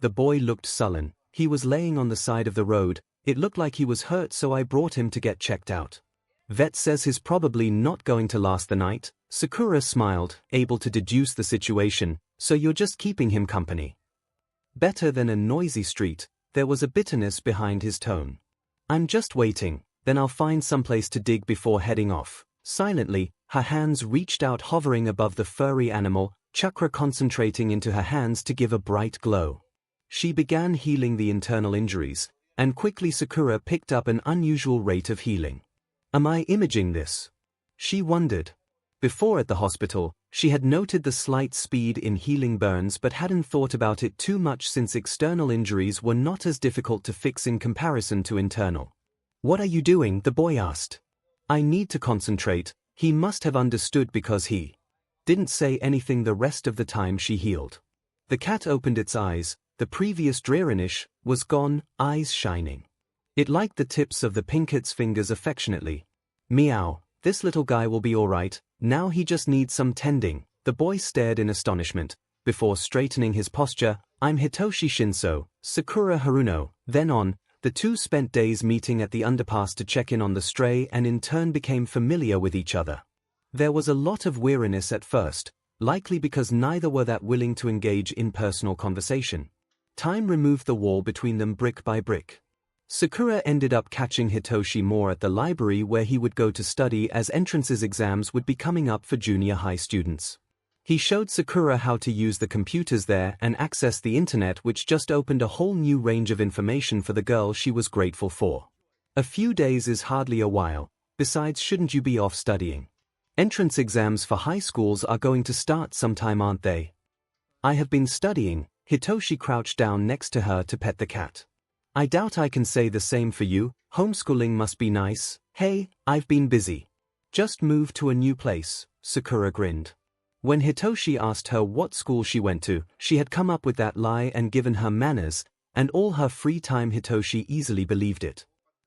The boy looked sullen. He was laying on the side of the road. It looked like he was hurt, so I brought him to get checked out. Vet says he's probably not going to last the night. Sakura smiled, able to deduce the situation. So you're just keeping him company. Better than a noisy street. There was a bitterness behind his tone. I'm just waiting, then I'll find someplace to dig before heading off. Silently, her hands reached out, hovering above the furry animal, chakra concentrating into her hands to give a bright glow. She began healing the internal injuries, and quickly Sakura picked up an unusual rate of healing. Am I imaging this? She wondered. Before at the hospital, she had noted the slight speed in healing burns but hadn't thought about it too much since external injuries were not as difficult to fix in comparison to internal. What are you doing? The boy asked. I need to concentrate. He must have understood because he didn't say anything the rest of the time she healed. The cat opened its eyes. The previous dreariness was gone, eyes shining. It liked the tips of the pinket's fingers affectionately. Meow, this little guy will be all right. Now he just needs some tending. The boy stared in astonishment. Before straightening his posture, I'm Hitoshi ₛ𝐻, Sakura Haruno. Then on, the two spent days meeting at the underpass to check in on the stray and in turn became familiar with each other. There was a lot of weariness at first, likely because neither were that willing to engage in personal conversation. Time removed the wall between them brick by brick. Sakura ended up catching Hitoshi more at the library where he would go to study as entrances exams would be coming up for junior high students. He showed Sakura how to use the computers there and access the internet, which just opened a whole new range of information for the girl she was grateful for. A few days is hardly a while, besides shouldn't you be off studying? Entrance exams for high schools are going to start sometime, aren't they? I have been studying. Hitoshi crouched down next to her to pet the cat. I doubt I can say the same for you. Homeschooling must be nice. Hey, I've been busy. Just moved to a new place. Sakura grinned. When Hitoshi asked her what school she went to, she had come up with that lie and given her manners, and all her free time. Hitoshi easily believed it.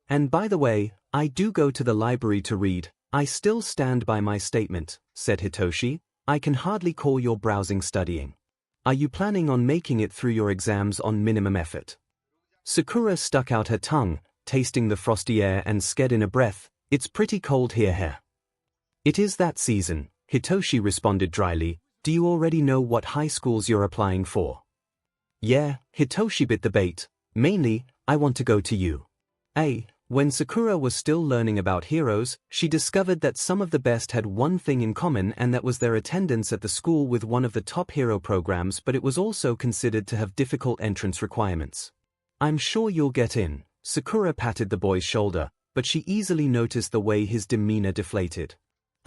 And by the way, I do go to the library to read. I still stand by my statement, said Hitoshi. I can hardly call your browsing studying. Are you planning on making it through your exams on minimum effort? Sakura stuck out her tongue, tasting the frosty air and said in a breath, It's pretty cold here. It is that season, Hitoshi responded dryly. Do you already know what high schools you're applying for? Yeah, Hitoshi bit the bait. Mainly, I want to go to you. When Sakura was still learning about heroes, she discovered that some of the best had one thing in common, and that was their attendance at the school with one of the top hero programs, but it was also considered to have difficult entrance requirements. "I'm sure you'll get in." Sakura patted the boy's shoulder, but she easily noticed the way his demeanor deflated.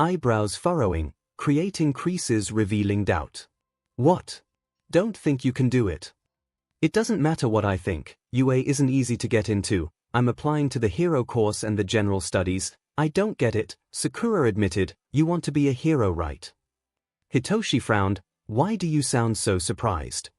Eyebrows furrowing, creating creases revealing doubt. "What? Don't think you can do it." "It doesn't matter what I think. UA isn't easy to get into. I'm applying to the hero course and the general studies." "I don't get it," Sakura admitted. "You want to be a hero, right?" Hitoshi frowned. "Why do you sound so surprised?"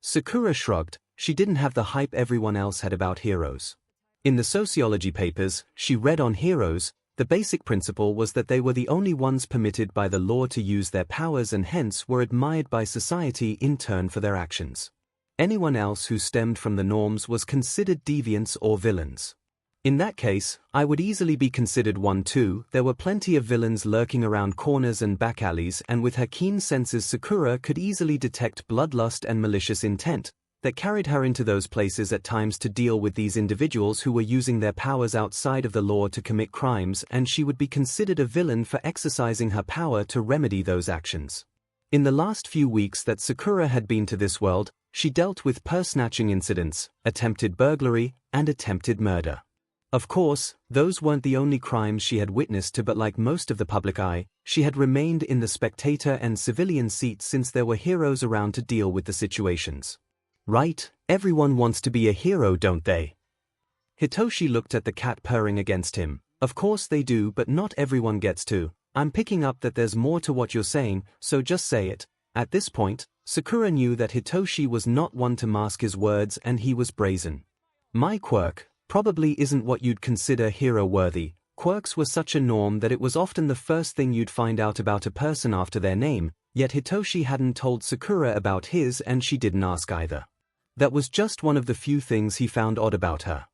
Sakura shrugged. She didn't have the hype everyone else had about heroes. In the sociology papers she read on heroes, the basic principle was that they were the only ones permitted by the law to use their powers and hence were admired by society in turn for their actions. Anyone else who stemmed from the norms was considered deviants or villains. In that case, I would easily be considered one too. There were plenty of villains lurking around corners and back alleys, and with her keen senses Sakura could easily detect bloodlust and malicious intent that carried her into those places at times to deal with these individuals who were using their powers outside of the law to commit crimes, and she would be considered a villain for exercising her power to remedy those actions. In the last few weeks that Sakura had been to this world, she dealt with purse-snatching incidents, attempted burglary, and attempted murder. Of course, those weren't the only crimes she had witnessed to, but like most of the public eye, she had remained in the spectator and civilian seats since there were heroes around to deal with the situations. "Right, everyone wants to be a hero, don't they?" Hitoshi looked at the cat purring against him. "Of course they do, but not everyone gets to. I'm picking up that there's more to what you're saying, so just say it." At this point, Sakura knew that Hitoshi was not one to mask his words, and he was brazen. "My quirk probably isn't what you'd consider hero-worthy." Quirks were such a norm that it was often the first thing you'd find out about a person after their name, yet Hitoshi hadn't told Sakura about his and she didn't ask either. That was just one of the few things he found odd about her.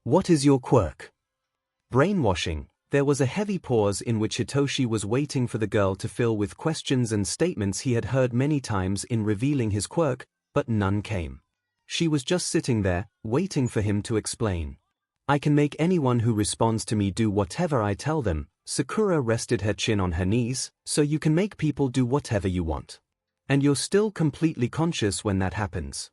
"What is your quirk?" "Brainwashing." There was a heavy pause in which Hitoshi was waiting for the girl to fill with questions and statements he had heard many times in revealing his quirk, but none came. She was just sitting there, waiting for him to explain. "I can make anyone who responds to me do whatever I tell them." Sakura rested her chin on her knees. "So you can make people do whatever you want. And you're still completely conscious when that happens."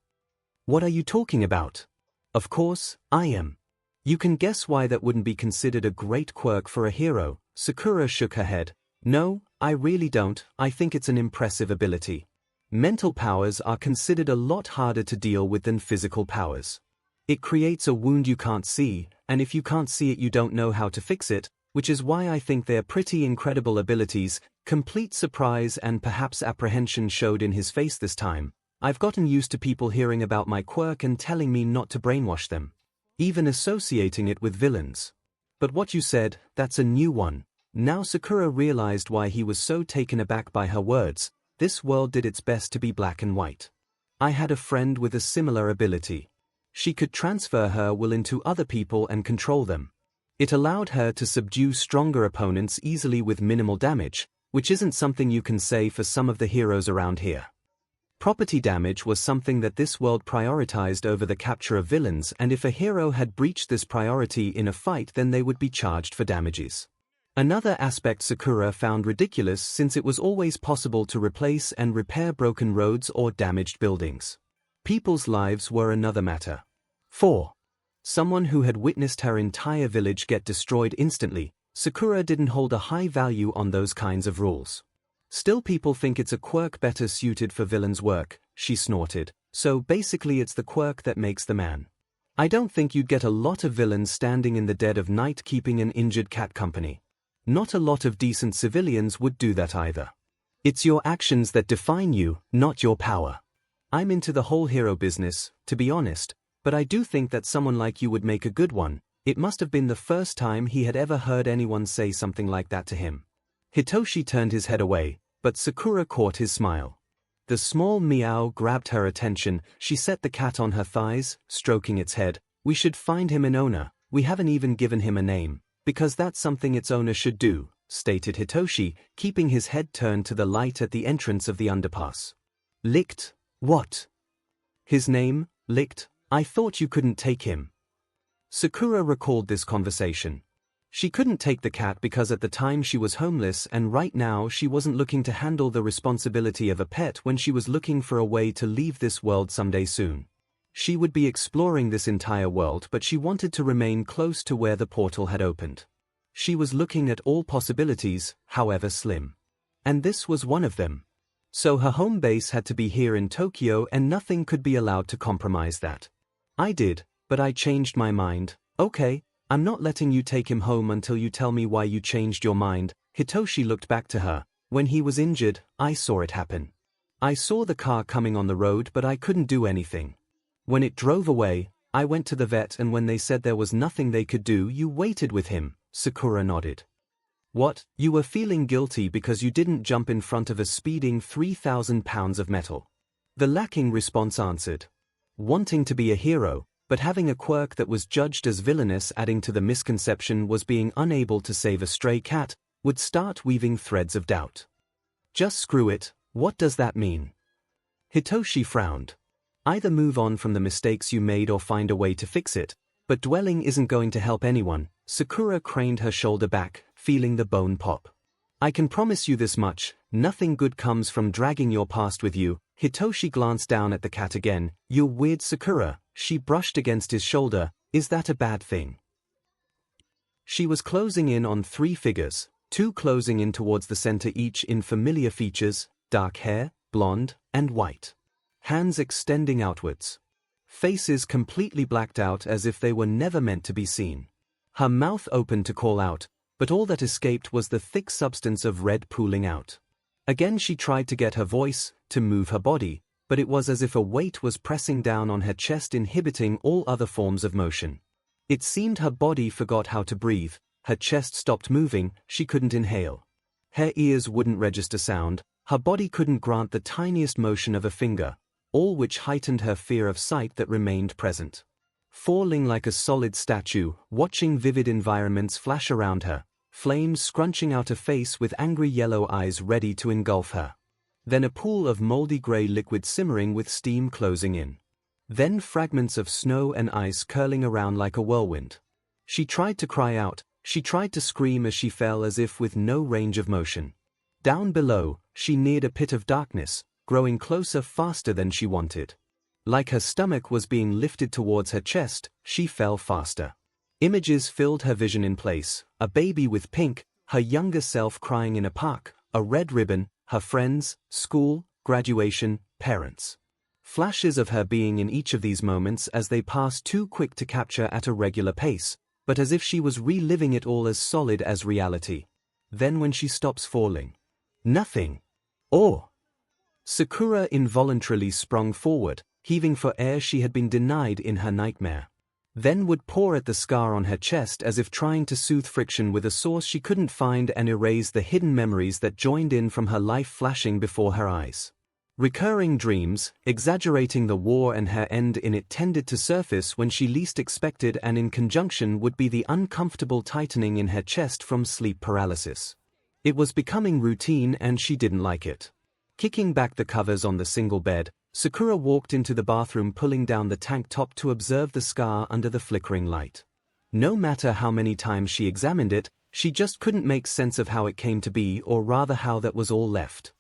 "What are you talking about?" "Of course, I am." "You can guess why that wouldn't be considered a great quirk for a hero." Sakura shook her head. "No, I really don't. I think it's an impressive ability. Mental powers are considered a lot harder to deal with than physical powers. It creates a wound you can't see, and if you can't see it you don't know how to fix it, which is why I think they're pretty incredible abilities." Complete surprise and perhaps apprehension showed in his face this time. "I've gotten used to people hearing about my quirk and telling me not to brainwash them. Even associating it with villains. But what you said, that's a new one." Now Sakura realized why he was so taken aback by her words. This world did its best to be black and white. "I had a friend with a similar ability. She could transfer her will into other people and control them. It allowed her to subdue stronger opponents easily with minimal damage, which isn't something you can say for some of the heroes around here. Property damage was something that this world prioritized over the capture of villains, and if a hero had breached this priority in a fight then they would be charged for damages. Another aspect Sakura found ridiculous, since it was always possible to replace and repair broken roads or damaged buildings. People's lives were another matter. 4. Someone who had witnessed her entire village get destroyed instantly, Sakura didn't hold a high value on those kinds of rules. "Still, people think it's a quirk better suited for villains' work," she snorted. "So basically it's the quirk that makes the man. I don't think you'd get a lot of villains standing in the dead of night keeping an injured cat company. Not a lot of decent civilians would do that either. It's your actions that define you, not your power. I'm into the whole hero business, to be honest, but I do think that someone like you would make a good one." It must have been the first time he had ever heard anyone say something like that to him. Hitoshi turned his head away, but Sakura caught his smile. The small meow grabbed her attention. She set the cat on her thighs, stroking its head. "We should find him an owner. We haven't even given him a name, because that's something its owner should do," stated Hitoshi, keeping his head turned to the light at the entrance of the underpass. "Licked? What? His name, Licked? I thought you couldn't take him." Sakura recalled this conversation. She couldn't take the cat because at the time she was homeless, and right now she wasn't looking to handle the responsibility of a pet when she was looking for a way to leave this world someday soon. She would be exploring this entire world, but she wanted to remain close to where the portal had opened. She was looking at all possibilities, however slim. And this was one of them. So her home base had to be here in Tokyo, and nothing could be allowed to compromise that. I did, but I changed my mind. Okay, I'm not letting you take him home until you tell me why you changed your mind. Hitoshi looked back to her. When he was injured, I saw it happen. I saw the car coming on the road, but I couldn't do anything. When it drove away, I went to the vet, and when they said there was nothing they could do, you waited with him. Sakura nodded. What, you were feeling guilty because you didn't jump in front of a speeding 3,000 pounds of metal? The lacking response answered. Wanting to be a hero, but having a quirk that was judged as villainous, adding to the misconception was being unable to save a stray cat, would start weaving threads of doubt. Just screw it, what does that mean? Hitoshi frowned. Either move on from the mistakes you made or find a way to fix it, but dwelling isn't going to help anyone. Sakura craned her shoulder back, feeling the bone pop. I can promise you this much, nothing good comes from dragging your past with you. Hitoshi glanced down at the cat again. You're weird, Sakura. She brushed against his shoulder. Is that a bad thing? She was closing in on 3 figures, 2 closing in towards the center, each in familiar features, dark hair, blonde, and white. Hands extending outwards. Faces completely blacked out as if they were never meant to be seen. Her mouth opened to call out, but all that escaped was the thick substance of red pooling out. Again she tried to get her voice, to move her body, but it was as if a weight was pressing down on her chest, inhibiting all other forms of motion. It seemed her body forgot how to breathe, her chest stopped moving, she couldn't inhale. Her ears wouldn't register sound, her body couldn't grant the tiniest motion of a finger, all which heightened her fear of sight that remained present. Falling like a solid statue, watching vivid environments flash around her, flames scrunching out a face with angry yellow eyes ready to engulf her. Then a pool of moldy gray liquid simmering with steam closing in. Then fragments of snow and ice curling around like a whirlwind. She tried to cry out, she tried to scream as she fell as if with no range of motion. Down below, she neared a pit of darkness, growing closer faster than she wanted. Like her stomach was being lifted towards her chest, she fell faster. Images filled her vision in place, a baby with pink, her younger self crying in a park, a red ribbon, her friends, school, graduation, parents. Flashes of her being in each of these moments as they passed, too quick to capture at a regular pace, but as if she was reliving it all as solid as reality. Then when she stops falling. Nothing. Oh! Sakura involuntarily sprung forward, heaving for air she had been denied in her nightmare. Then would paw at the scar on her chest as if trying to soothe friction with a source she couldn't find and erase the hidden memories that joined in from her life flashing before her eyes. Recurring dreams, exaggerating the war and her end in it, tended to surface when she least expected, and in conjunction would be the uncomfortable tightening in her chest from sleep paralysis. It was becoming routine and she didn't like it. Kicking back the covers on the single bed, Sakura walked into the bathroom, pulling down the tank top to observe the scar under the flickering light. No matter how many times she examined it, she just couldn't make sense of how it came to be, or rather how that was all left.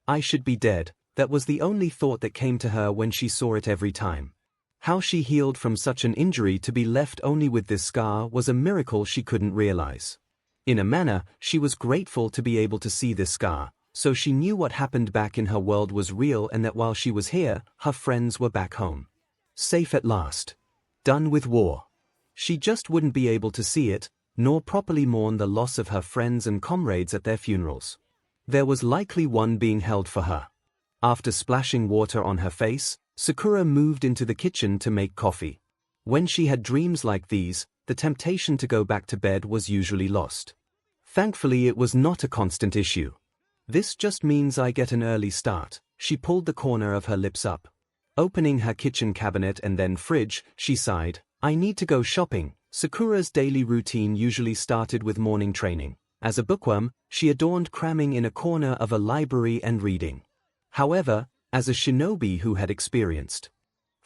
I should be dead, that was the only thought that came to her when she saw it every time. How she healed from such an injury to be left only with this scar was a miracle she couldn't realize. In a manner, she was grateful to be able to see this scar, so she knew what happened back in her world was real, and that while she was here, her friends were back home. Safe at last. Done with war. She just wouldn't be able to see it, nor properly mourn the loss of her friends and comrades at their funerals. There was likely one being held for her. After splashing water on her face, Sakura moved into the kitchen to make coffee. When she had dreams like these, the temptation to go back to bed was usually lost. Thankfully, it was not a constant issue. This just means I get an early start. She pulled the corner of her lips up. Opening her kitchen cabinet and then fridge, she sighed. I need to go shopping. Sakura's daily routine usually started with morning training. As a bookworm, she adorned cramming in a corner of a library and reading. However, as a shinobi who had experienced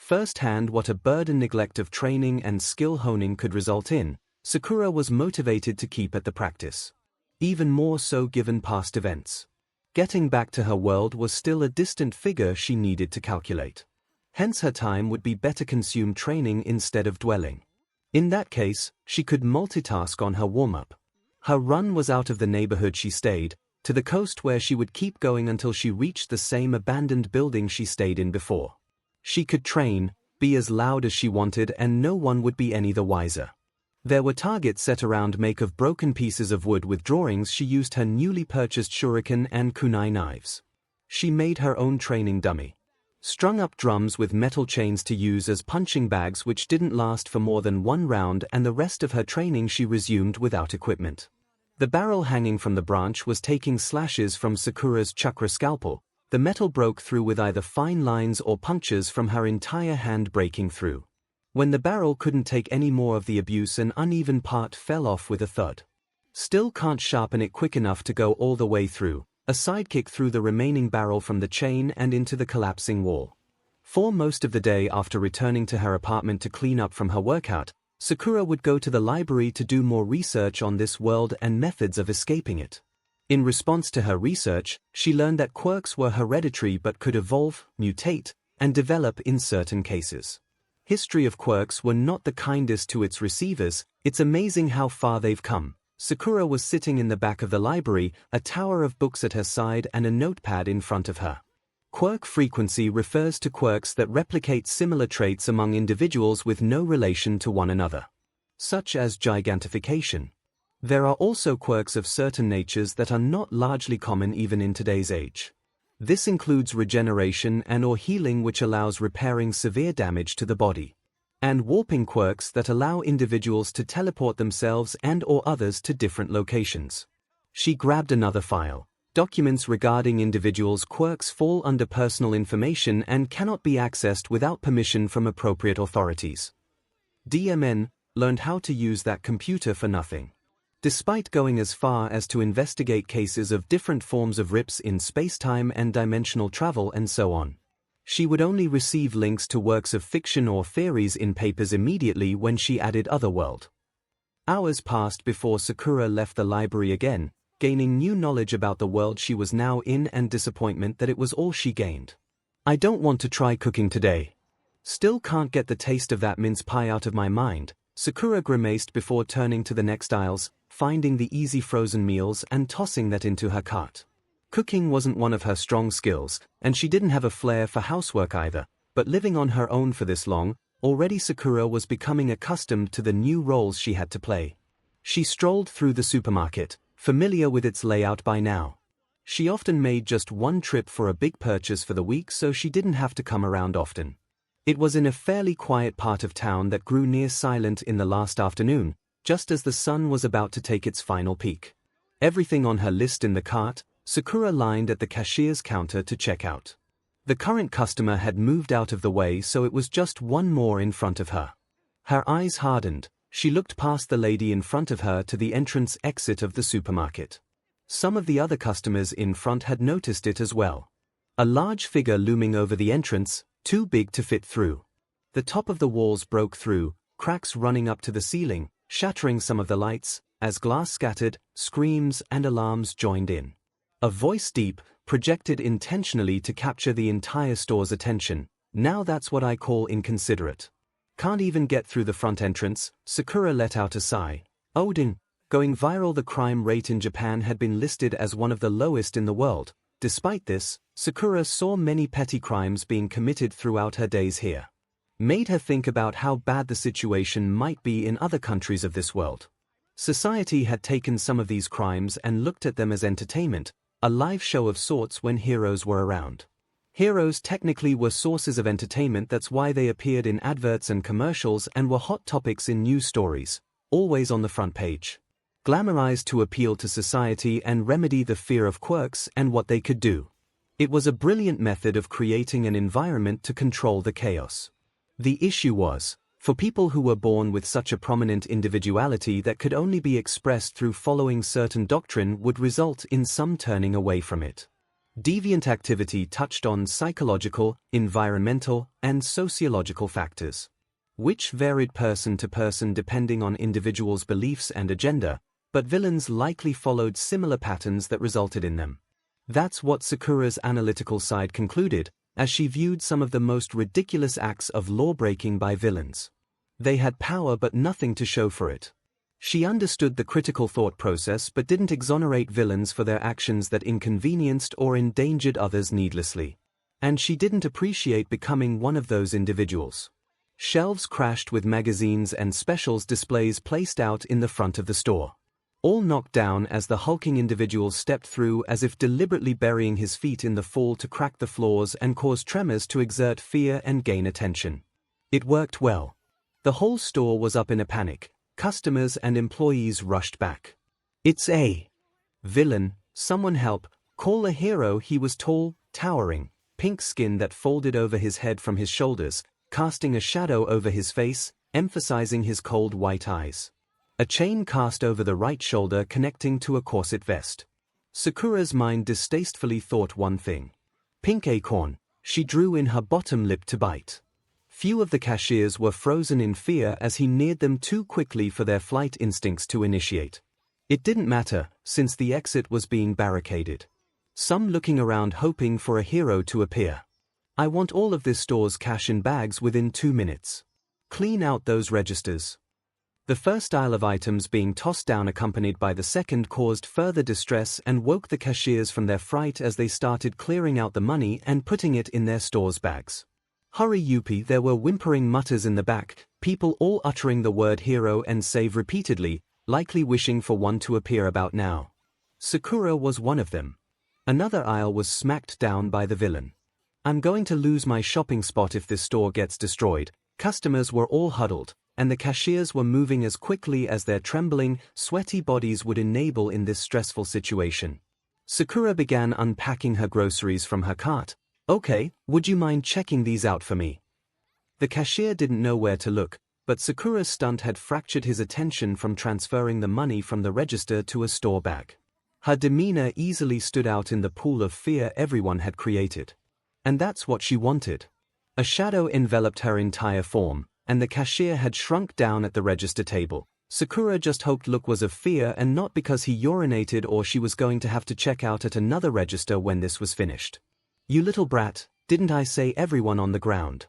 Firsthand what a burden neglect of training and skill honing could result in, Sakura was motivated to keep at the practice. Even more so given past events. Getting back to her world was still a distant figure she needed to calculate. Hence her time would be better consumed training instead of dwelling. In that case, she could multitask on her warm-up. Her run was out of the neighborhood she stayed, to the coast where she would keep going until she reached the same abandoned building she stayed in before. She could train, be as loud as she wanted, and no one would be any the wiser. There were targets set around make of broken pieces of wood with drawings she used her newly purchased shuriken and kunai knives. She made her own training dummy. Strung up drums with metal chains to use as punching bags which didn't last for more than one round, and the rest of her training she resumed without equipment. The barrel hanging from the branch was taking slashes from Sakura's chakra scalpel. The metal broke through with either fine lines or punctures from her entire hand breaking through. When the barrel couldn't take any more of the abuse, an uneven part fell off with a thud. Still can't sharpen it quick enough to go all the way through. A sidekick threw the remaining barrel from the chain and into the collapsing wall. For most of the day after returning to her apartment to clean up from her workout, Sakura would go to the library to do more research on this world and methods of escaping it. In response to her research, she learned that quirks were hereditary but could evolve, mutate, and develop in certain cases. History of quirks were not the kindest to its receivers. It's amazing how far they've come. Sakura was sitting in the back of the library, a tower of books at her side and a notepad in front of her. Quirk frequency refers to quirks that replicate similar traits among individuals with no relation to one another, such as gigantification. There are also quirks of certain natures that are not largely common even in today's age. This includes regeneration and/or healing, which allows repairing severe damage to the body, and warping quirks that allow individuals to teleport themselves and/or others to different locations. She grabbed another file. Documents regarding individuals' quirks fall under personal information and cannot be accessed without permission from appropriate authorities. DMN learned how to use that computer for nothing. Despite going as far as to investigate cases of different forms of rips in spacetime and dimensional travel and so on. She would only receive links to works of fiction or theories in papers immediately when she added Otherworld. Hours passed before Sakura left the library again, gaining new knowledge about the world she was now in and disappointment that it was all she gained. I don't want to try cooking today. Still can't get the taste of that mince pie out of my mind, Sakura grimaced before turning to the next aisles, finding the easy frozen meals and tossing that into her cart. Cooking wasn't one of her strong skills, and she didn't have a flair for housework either, but living on her own for this long, already Sakura was becoming accustomed to the new roles she had to play. She strolled through the supermarket, familiar with its layout by now. She often made just one trip for a big purchase for the week, so she didn't have to come around often. It was in a fairly quiet part of town that grew near silent in the last afternoon, just as the sun was about to take its final peak. Everything on her list in the cart, Sakura lined at the cashier's counter to check out. The current customer had moved out of the way, so it was just one more in front of her. Her eyes hardened. She looked past the lady in front of her to the entrance exit of the supermarket. Some of the other customers in front had noticed it as well. A large figure looming over the entrance, too big to fit through. The top of the walls broke through, cracks running up to the ceiling, shattering some of the lights, as glass scattered, screams and alarms joined in. A voice deep, projected intentionally to capture the entire store's attention. Now that's what I call inconsiderate. Can't even get through the front entrance, Sakura let out a sigh. Odin, going viral. The crime rate in Japan had been listed as one of the lowest in the world. Despite this, Sakura saw many petty crimes being committed throughout her days here. Made her think about how bad the situation might be in other countries of this world. Society had taken some of these crimes and looked at them as entertainment, a live show of sorts when heroes were around. Heroes technically were sources of entertainment, that's why they appeared in adverts and commercials and were hot topics in news stories, always on the front page. Glamorized to appeal to society and remedy the fear of quirks and what they could do. It was a brilliant method of creating an environment to control the chaos. The issue was, for people who were born with such a prominent individuality that could only be expressed through following certain doctrine would result in some turning away from it. Deviant activity touched on psychological, environmental, and sociological factors, which varied person to person depending on individuals' beliefs and agenda, but villains likely followed similar patterns that resulted in them. That's what Sakura's analytical side concluded, as she viewed some of the most ridiculous acts of law-breaking by villains. They had power but nothing to show for it. She understood the critical thought process but didn't exonerate villains for their actions that inconvenienced or endangered others needlessly. And she didn't appreciate becoming one of those individuals. Shelves crashed with magazines and specials displays placed out in the front of the store, all knocked down as the hulking individual stepped through as if deliberately burying his feet in the fall to crack the floors and cause tremors to exert fear and gain attention. It worked well. The whole store was up in a panic. Customers and employees rushed back. "It's a villain, someone help, call a hero." He was tall, towering, pink skin that folded over his head from his shoulders, casting a shadow over his face, emphasizing his cold white eyes. A chain cast over the right shoulder connecting to a corset vest. Sakura's mind distastefully thought one thing. Pink acorn. She drew in her bottom lip to bite. Few of the cashiers were frozen in fear as he neared them too quickly for their flight instincts to initiate. It didn't matter, since the exit was being barricaded. Some looking around hoping for a hero to appear. "I want all of this store's cash in bags within 2 minutes. Clean out those registers." The first aisle of items being tossed down accompanied by the second caused further distress and woke the cashiers from their fright as they started clearing out the money and putting it in their stores' bags. "Hurry Yuppie," there were whimpering mutters in the back, people all uttering the word hero and save repeatedly, likely wishing for one to appear about now. Sakura was one of them. Another aisle was smacked down by the villain. "I'm going to lose my shopping spot if this store gets destroyed." Customers were all huddled, and the cashiers were moving as quickly as their trembling, sweaty bodies would enable in this stressful situation. Sakura began unpacking her groceries from her cart. "Okay, would you mind checking these out for me?" The cashier didn't know where to look, but Sakura's stunt had fractured his attention from transferring the money from the register to a store bag. Her demeanor easily stood out in the pool of fear everyone had created. And that's what she wanted. A shadow enveloped her entire form, and the cashier had shrunk down at the register table. Sakura just hoped look was of fear and not because he urinated or she was going to have to check out at another register when this was finished. "You little brat, didn't I say everyone on the ground?"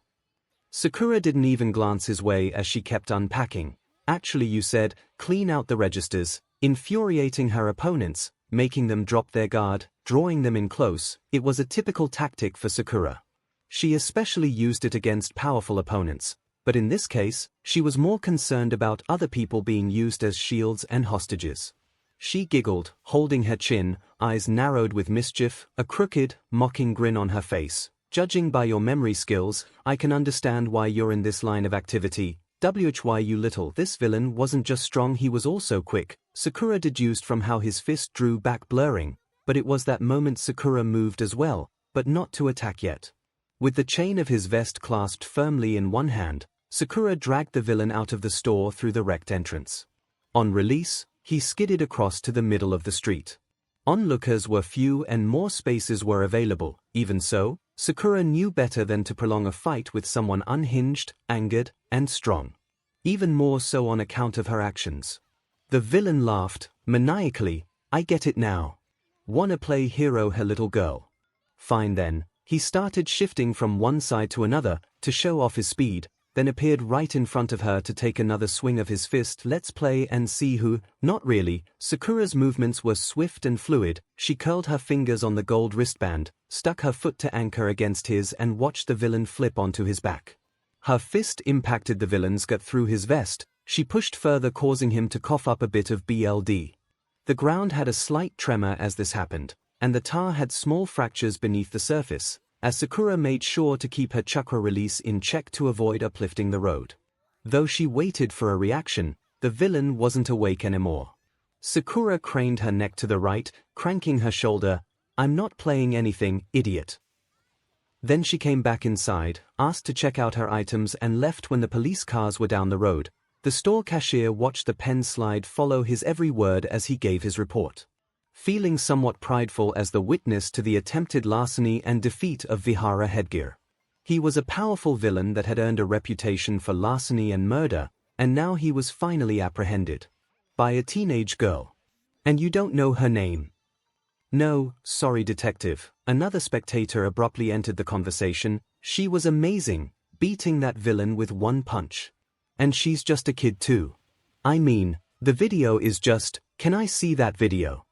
Sakura didn't even glance his way as she kept unpacking. "Actually you said, clean out the registers," infuriating her opponents, making them drop their guard, drawing them in close. It was a typical tactic for Sakura. She especially used it against powerful opponents, but in this case, she was more concerned about other people being used as shields and hostages. She giggled, holding her chin, eyes narrowed with mischief, a crooked, mocking grin on her face. "Judging by your memory skills, I can understand why you're in this line of activity. Why you little." This villain wasn't just strong, he was also quick, Sakura deduced from how his fist drew back blurring, but it was that moment Sakura moved as well, but not to attack yet. With the chain of his vest clasped firmly in one hand, Sakura dragged the villain out of the store through the wrecked entrance. On release, he skidded across to the middle of the street. Onlookers were few and more spaces were available. Even so, Sakura knew better than to prolong a fight with someone unhinged, angered, and strong. Even more so on account of her actions. The villain laughed, maniacally. "I get it now. Wanna play hero, her little girl? Fine then." He started shifting from one side to another, to show off his speed, then appeared right in front of her to take another swing of his fist. "Let's play and see who." Not really. Sakura's movements were swift and fluid. She curled her fingers on the gold wristband, stuck her foot to anchor against his and watched the villain flip onto his back. Her fist impacted the villain's gut through his vest. She pushed further, causing him to cough up a bit of blood. The ground had a slight tremor as this happened, and the tar had small fractures beneath the surface, as Sakura made sure to keep her chakra release in check to avoid uplifting the road. Though she waited for a reaction, the villain wasn't awake anymore. Sakura craned her neck to the right, cranking her shoulder. "I'm not playing anything, idiot." Then she came back inside, asked to check out her items and left when the police cars were down the road. The store cashier watched the pen slide follow his every word as he gave his report. feeling somewhat prideful as the witness to the attempted larceny and defeat of Vihara Headgear. He was a powerful villain that had earned a reputation for larceny and murder, and now he was finally apprehended. By a teenage girl. And you don't know her name? No, sorry detective. Another spectator abruptly entered the conversation. She was amazing, beating that villain with one punch. And she's just a kid too. I mean, the video is just, can I see that video?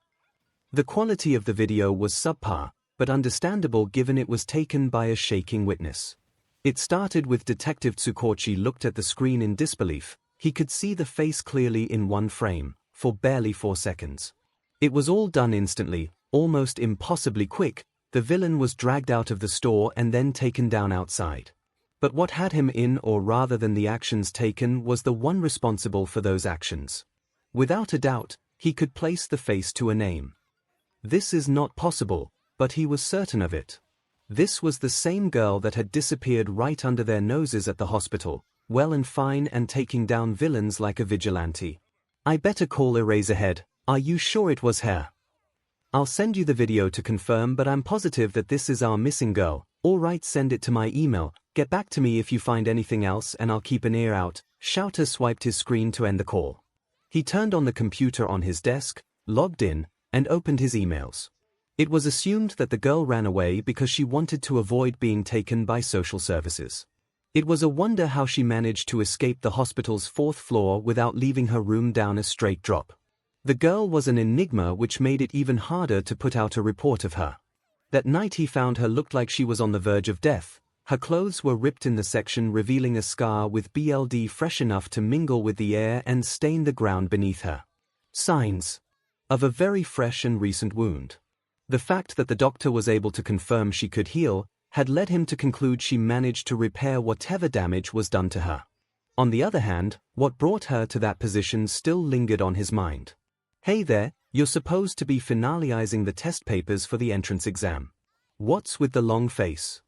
The quality of the video was subpar, but understandable given it was taken by a shaking witness. It started with Detective Tsukochi looked at the screen in disbelief. He could see the face clearly in one frame, for barely 4 seconds. It was all done instantly, almost impossibly quick. The villain was dragged out of the store and then taken down outside. But what had him in, or rather than the actions taken, was the one responsible for those actions. Without a doubt, he could place the face to a name. This is not possible, but he was certain of it. This was the same girl that had disappeared right under their noses at the hospital, well and fine and taking down villains like a vigilante. I better call Eraserhead. Are you sure it was her? I'll send you the video to confirm, but I'm positive that this is our missing girl. Alright, send it to my email. Get back to me if you find anything else and I'll keep an ear out. Shouter swiped his screen to end the call. He turned on the computer on his desk, logged in, and opened his emails. It was assumed that the girl ran away because she wanted to avoid being taken by social services. It was a wonder how she managed to escape the hospital's 4th floor without leaving her room down a straight drop. The girl was an enigma, which made it even harder to put out a report of her. That night he found her looked like she was on the verge of death. Her clothes were ripped in the section, revealing a scar with blood fresh enough to mingle with the air and stain the ground beneath her. Signs of a very fresh and recent wound. The fact that the doctor was able to confirm she could heal had led him to conclude she managed to repair whatever damage was done to her. On the other hand, what brought her to that position still lingered on his mind. Hey there, you're supposed to be finalizing the test papers for the entrance exam. What's with the long face?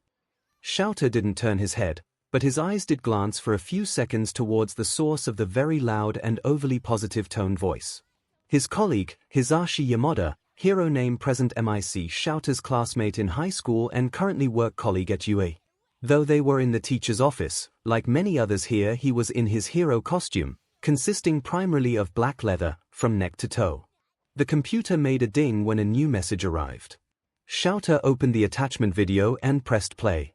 Shouter didn't turn his head, but his eyes did glance for a few seconds towards the source of the very loud and overly positive toned voice. His colleague, Hisashi Yamada, hero name present MIC, Shouter's classmate in high school and currently work colleague at UA. Though they were in the teacher's office, like many others here, he was in his hero costume, consisting primarily of black leather, from neck to toe. The computer made a ding when a new message arrived. Shouter opened the attachment video and pressed play,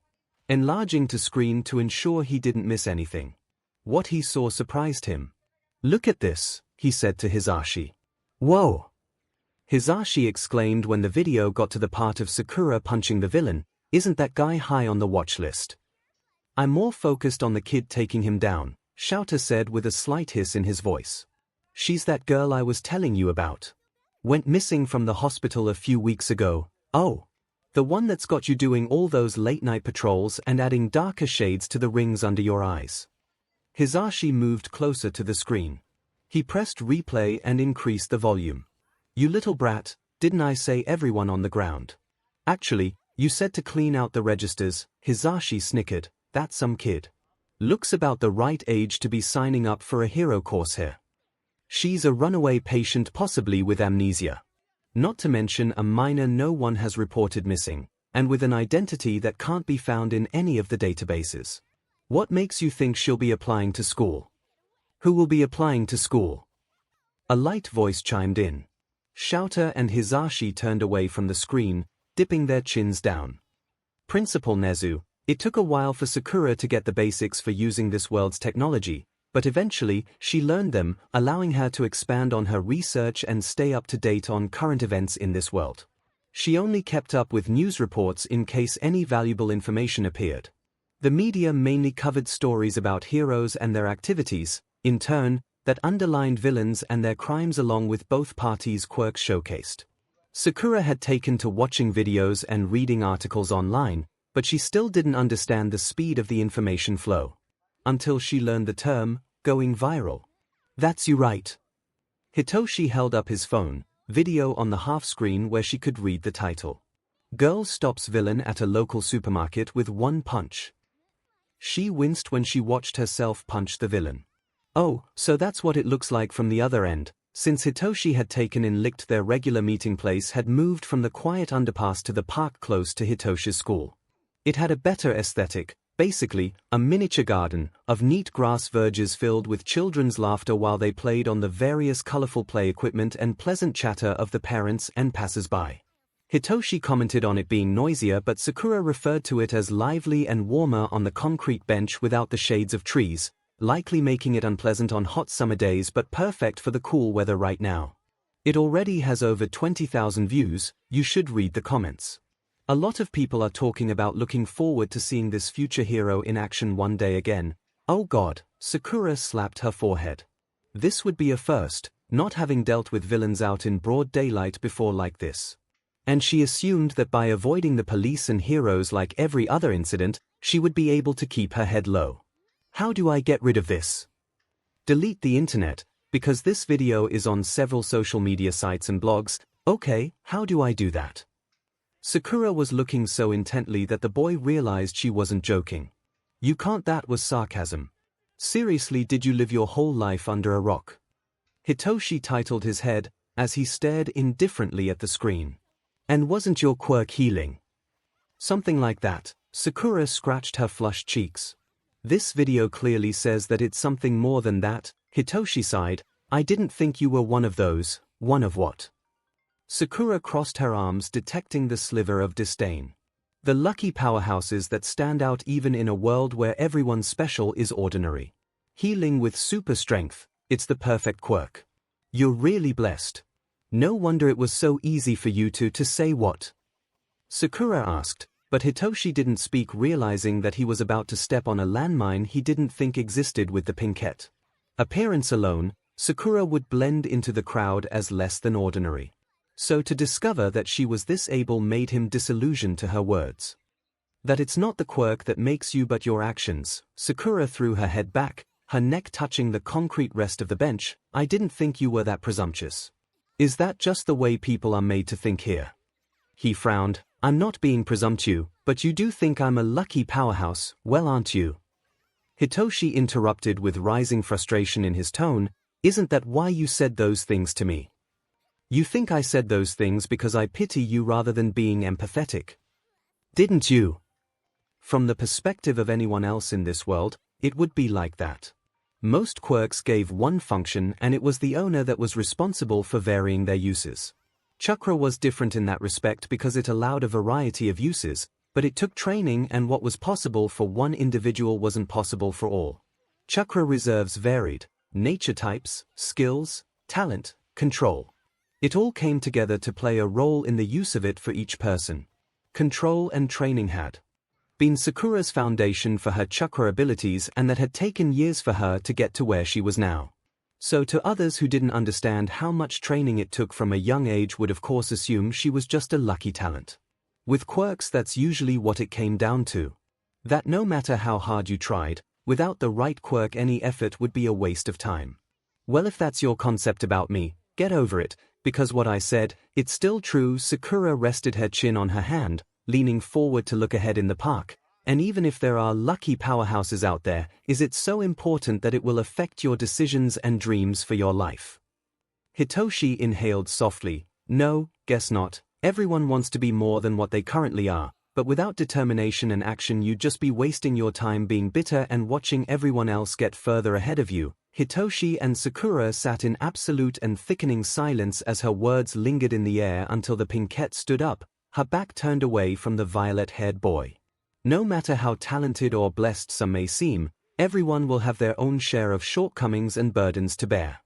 enlarging to screen to ensure he didn't miss anything. What he saw surprised him. Look at this, he said to Hisashi. Whoa! Hisashi exclaimed when the video got to the part of Sakura punching the villain. Isn't that guy high on the watch list? I'm more focused on the kid taking him down, Shouter said with a slight hiss in his voice. She's that girl I was telling you about. Went missing from the hospital a few weeks ago. Oh, the one that's got you doing all those late-night patrols and adding darker shades to the rings under your eyes. Hisashi moved closer to the screen. He pressed replay and increased the volume. You little brat, didn't I say everyone on the ground? Actually, you said to clean out the registers, Hisashi snickered. That's some kid. Looks about the right age to be signing up for a hero course here. She's a runaway patient, possibly with amnesia. Not to mention a minor no one has reported missing, and with an identity that can't be found in any of the databases. What makes you think she'll be applying to school? Who will be applying to school? A light voice chimed in. Shouter and Hisashi turned away from the screen, dipping their chins down. Principal Nezu, it took a while for Sakura to get the basics for using this world's technology, but eventually, she learned them, allowing her to expand on her research and stay up to date on current events in this world. She only kept up with news reports in case any valuable information appeared. The media mainly covered stories about heroes and their activities, in turn, that underlined villains and their crimes along with both parties' quirks showcased. Sakura had taken to watching videos and reading articles online, but she still didn't understand the speed of the information flow. Until she learned the term, going viral. That's you right. Hitoshi held up his phone, video on the half screen where she could read the title. Girl stops villain at a local supermarket with one punch. She winced when she watched herself punch the villain. Oh, so that's what it looks like from the other end. since Hitoshi had taken in licked their regular meeting place had moved from the quiet underpass to the park close to Hitoshi's school. It had a better aesthetic, basically, a miniature garden, of neat grass verges filled with children's laughter while they played on the various colorful play equipment and pleasant chatter of the parents and passers-by. Hitoshi commented on it being noisier, but Sakura referred to it as lively and warmer on the concrete bench without the shades of trees, likely making it unpleasant on hot summer days but perfect for the cool weather right now. It already has over 20,000 views. You should read the comments. A lot of people are talking about looking forward to seeing this future hero in action one day again. Oh god, Sakura slapped her forehead. This would be a first, not having dealt with villains out in broad daylight before like this. And she assumed that by avoiding the police and heroes like every other incident, she would be able to keep her head low. How do I get rid of this? Delete the internet, because this video is on several social media sites and blogs. Okay, how do I do that? Sakura was looking so intently that the boy realized she wasn't joking. You can't, that was sarcasm. Seriously, did you live your whole life under a rock? Hitoshi titled his head, as he stared indifferently at the screen. And wasn't your quirk healing? Something like that. Sakura scratched her flushed cheeks. This video clearly says that it's something more than that. Hitoshi sighed. I didn't think you were one of those. One of what? Sakura crossed her arms, detecting the sliver of disdain. The lucky powerhouses that stand out even in a world where everyone special is ordinary. Healing with super strength, it's the perfect quirk. You're really blessed. No wonder it was so easy for you to say what? Sakura asked, but Hitoshi didn't speak, realizing that he was about to step on a landmine he didn't think existed with the pinkette. Appearance alone, Sakura would blend into the crowd as less than ordinary. So to discover that she was this able made him disillusioned to her words. That it's not the quirk that makes you but your actions. Sakura threw her head back, her neck touching the concrete rest of the bench. I didn't think you were that presumptuous. Is that just the way people are made to think here? He frowned. I'm not being presumptuous, but you do think I'm a lucky powerhouse, well, aren't you? Hitoshi interrupted with rising frustration in his tone. Isn't that why you said those things to me? You think I said those things because I pity you rather than being empathetic? Didn't you? From the perspective of anyone else in this world, it would be like that. Most quirks gave one function, and it was the owner that was responsible for varying their uses. Chakra was different in that respect because it allowed a variety of uses, but it took training, and what was possible for one individual wasn't possible for all. Chakra reserves varied: nature types, skills, talent, control. It all came together to play a role in the use of it for each person. Control and training had been Sakura's foundation for her chakra abilities, and that had taken years for her to get to where she was now. So to others who didn't understand how much training it took from a young age would of course assume she was just a lucky talent. With quirks, that's usually what it came down to. That no matter how hard you tried, without the right quirk any effort would be a waste of time. Well, if that's your concept about me, get over it, because what I said, it's still true. Sakura rested her chin on her hand, leaning forward to look ahead in the park. And even if there are lucky powerhouses out there, is it so important that it will affect your decisions and dreams for your life? Hitoshi inhaled softly. No, guess not. Everyone wants to be more than what they currently are, but without determination and action you'd just be wasting your time being bitter and watching everyone else get further ahead of you. Hitoshi and Sakura sat in absolute and thickening silence as her words lingered in the air until the pinkette stood up, her back turned away from the violet-haired boy. No matter how talented or blessed some may seem, everyone will have their own share of shortcomings and burdens to bear.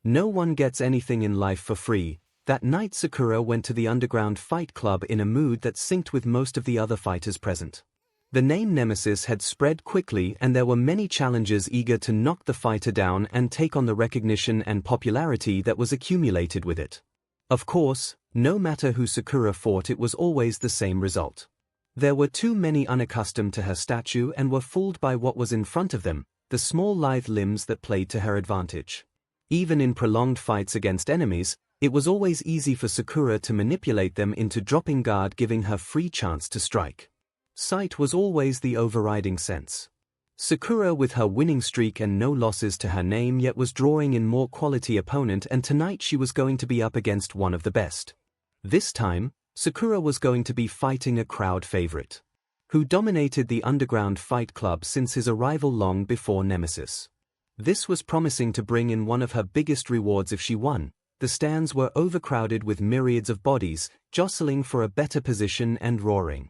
No one gets anything in life for free. That night Sakura went to the underground fight club in a mood that synced with most of the other fighters present. The name Nemesis had spread quickly, and there were many challengers eager to knock the fighter down and take on the recognition and popularity that was accumulated with it. Of course, no matter who Sakura fought, it was always the same result. There were too many unaccustomed to her stature and were fooled by what was in front of them, the small lithe limbs that played to her advantage. Even in prolonged fights against enemies, it was always easy for Sakura to manipulate them into dropping guard, giving her free chance to strike. Sight was always the overriding sense. Sakura with her winning streak and no losses to her name yet was drawing in more quality opponent, and tonight she was going to be up against one of the best. This time, Sakura was going to be fighting a crowd favorite, who dominated the underground fight club since his arrival long before Nemesis. This was promising to bring in one of her biggest rewards if she won. The stands were overcrowded with myriads of bodies, jostling for a better position and roaring.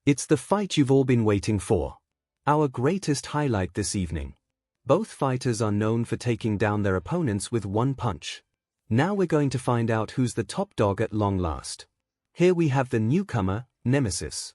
It's the fight you've all been waiting for. Our greatest highlight this evening. Both fighters are known for taking down their opponents with one punch. Now we're going to find out who's the top dog at long last. Here we have the newcomer, Nemesis.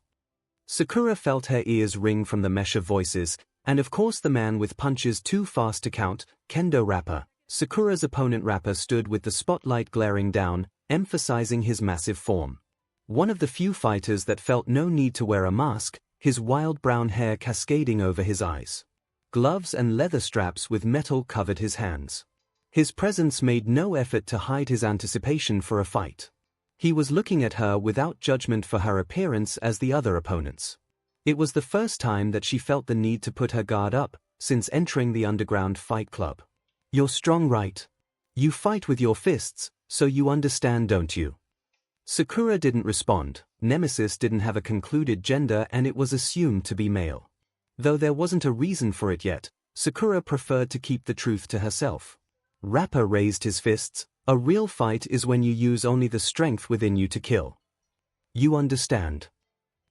Sakura felt her ears ring from the mesh of voices, and of course the man with punches too fast to count, Kendo Rapper. Sakura's opponent Rapper stood with the spotlight glaring down, emphasizing his massive form. One of the few fighters that felt no need to wear a mask, his wild brown hair cascading over his eyes. Gloves and leather straps with metal covered his hands. His presence made no effort to hide his anticipation for a fight. He was looking at her without judgment for her appearance as the other opponents. It was the first time that she felt the need to put her guard up since entering the underground fight club. You're strong, right? You fight with your fists, so you understand, don't you? Sakura didn't respond. Nemesis didn't have a concluded gender and it was assumed to be male. Though there wasn't a reason for it yet, Sakura preferred to keep the truth to herself. Rapper raised his fists. A real fight is when you use only the strength within you to kill. You understand?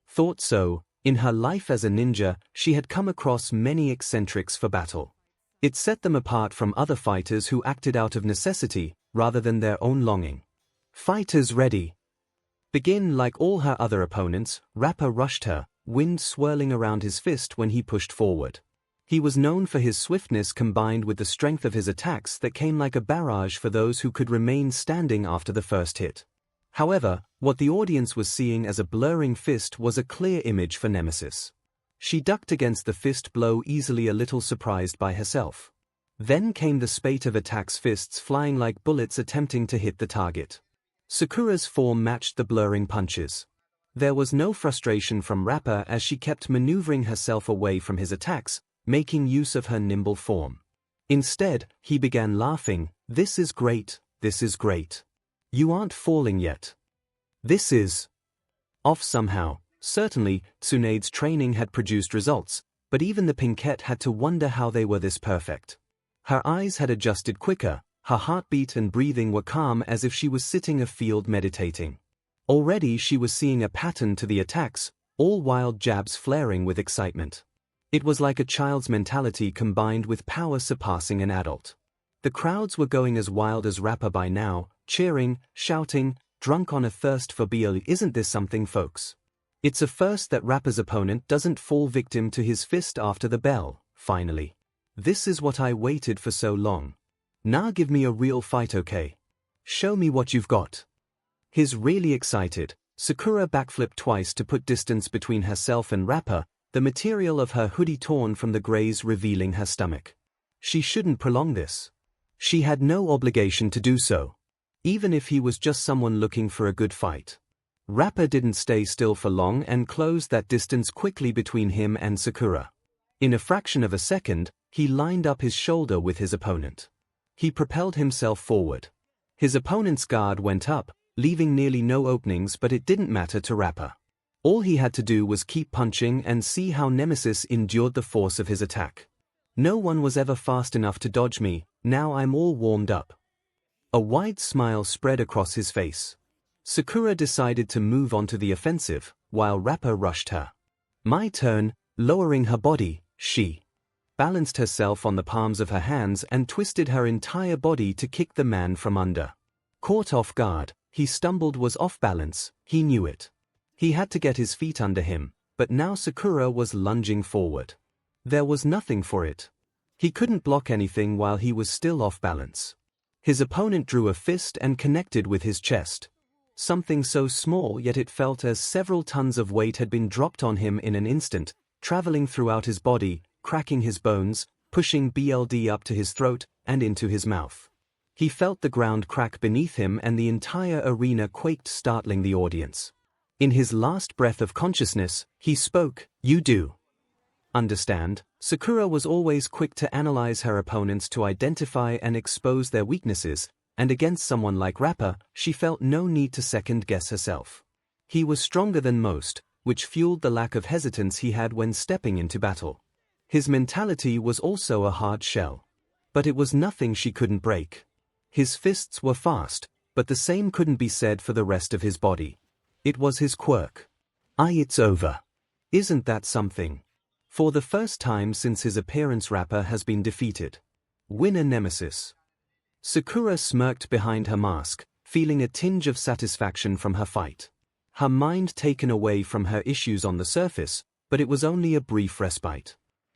Thought so. In her life as a ninja, she had come across many eccentrics for battle. It set them apart from other fighters who acted out of necessity, rather than their own longing. Fighters ready. Begin. Like all her other opponents, Rapper rushed her, wind swirling around his fist when he pushed forward. He was known for his swiftness combined with the strength of his attacks that came like a barrage for those who could remain standing after the first hit. However, what the audience was seeing as a blurring fist was a clear image for Nemesis. She ducked against the fist blow easily, a little surprised by herself. Then came the spate of attacks, fists flying like bullets attempting to hit the target. Sakura's form matched the blurring punches. There was no frustration from Rapper as she kept maneuvering herself away from his attacks, making use of her nimble form. Instead, he began laughing. This is great, this is great. You aren't falling yet. This is off somehow. Certainly, Tsunade's training had produced results, but even the Pinkette had to wonder how they were this perfect. Her eyes had adjusted quicker, her heartbeat and breathing were calm as if she was sitting afield meditating. Already she was seeing a pattern to the attacks, all wild jabs flaring with excitement. It was like a child's mentality combined with power surpassing an adult. The crowds were going as wild as Rapper by now, cheering, shouting, drunk on a thirst for BL. Isn't this something, folks? It's a first that Rapper's opponent doesn't fall victim to his fist after the bell, finally. This is what I waited for so long. Now give me a real fight, okay? Show me what you've got. He's really excited. Sakura backflipped twice to put distance between herself and Rapper, the material of her hoodie torn from the graze revealing her stomach. She shouldn't prolong this. She had no obligation to do so. Even if he was just someone looking for a good fight. Rapper didn't stay still for long and closed that distance quickly between him and Sakura. In a fraction of a second, he lined up his shoulder with his opponent. He propelled himself forward. His opponent's guard went up, leaving nearly no openings, but it didn't matter to Rapper. All he had to do was keep punching and see how Nemesis endured the force of his attack. No one was ever fast enough to dodge me, now I'm all warmed up. A wide smile spread across his face. Sakura decided to move on to the offensive, while Rapper rushed her. My turn. Lowering her body, she balanced herself on the palms of her hands and twisted her entire body to kick the man from under. Caught off guard, he stumbled, was off balance, he knew it. He had to get his feet under him, but now Sakura was lunging forward. There was nothing for it. He couldn't block anything while he was still off balance. His opponent drew a fist and connected with his chest. Something so small, yet it felt as several tons of weight had been dropped on him in an instant, traveling throughout his body, cracking his bones, pushing BLD up to his throat and into his mouth. He felt the ground crack beneath him and the entire arena quaked, startling the audience. In his last breath of consciousness, he spoke, "You do Understand, Sakura was always quick to analyze her opponents to identify and expose their weaknesses, and against someone like Rapper, she felt no need to second-guess herself. He was stronger than most, which fueled the lack of hesitance he had when stepping into battle. His mentality was also a hard shell. But it was nothing she couldn't break. His fists were fast, but the same couldn't be said for the rest of his body. It was his quirk. It's over. Isn't that something? For the first time since his appearance, Rapper has been defeated. Winner Nemesis. Sakura smirked behind her mask, feeling a tinge of satisfaction from her fight. Her mind taken away from her issues on the surface, but it was only a brief respite.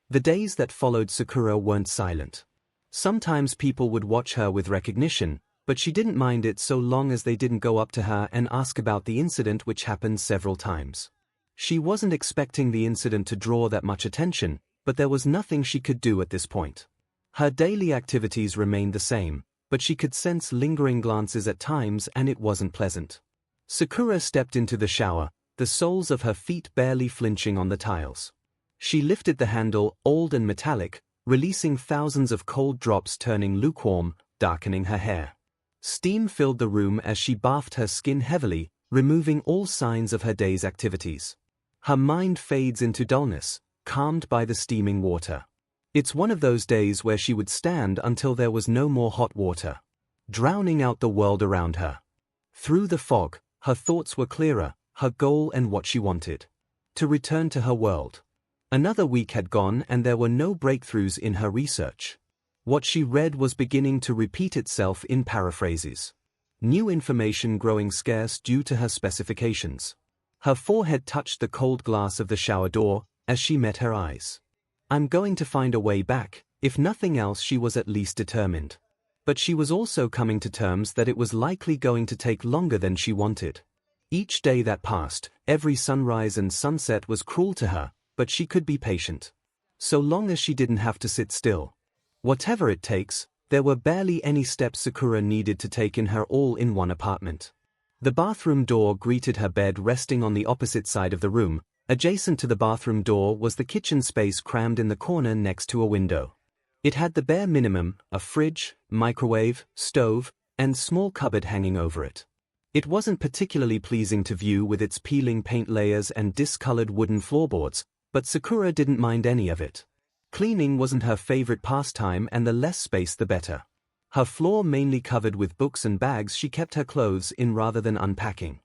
The days that followed Sakura weren't silent. Sometimes people would watch her with recognition, but she didn't mind it so long as they didn't go up to her and ask about the incident, which happened several times. She wasn't expecting the incident to draw that much attention, but there was nothing she could do at this point. Her daily activities remained the same, but she could sense lingering glances at times, and it wasn't pleasant. Sakura stepped into the shower, the soles of her feet barely flinching on the tiles. She lifted the handle, old and metallic, releasing thousands of cold drops turning lukewarm, darkening her hair. Steam filled the room as she bathed her skin heavily, removing all signs of her day's activities. Her mind fades into dullness, calmed by the steaming water. It's one of those days where she would stand until there was no more hot water, drowning out the world around her. Through the fog, her thoughts were clearer, her goal and what she wanted. To return to her world. Another week had gone and there were no breakthroughs in her research. What she read was beginning to repeat itself in paraphrases. New information growing scarce due to her specifications. Her forehead touched the cold glass of the shower door as she met her eyes. I'm going to find a way back. If nothing else, she was at least determined. But she was also coming to terms that it was likely going to take longer than she wanted. Each day that passed, every sunrise and sunset was cruel to her, but she could be patient. So long as she didn't have to sit still. Whatever it takes, there were barely any steps Sakura needed to take in her all-in-one apartment. The bathroom door greeted her bed resting on the opposite side of the room. Adjacent to the bathroom door was the kitchen space crammed in the corner next to a window. It had the bare minimum, a fridge, microwave, stove, and small cupboard hanging over it. It wasn't particularly pleasing to view with its peeling paint layers and discolored wooden floorboards, but Sakura didn't mind any of it. Cleaning wasn't her favorite pastime, and the less space the better. Her floor mainly covered with books and bags she kept her clothes in rather than unpacking.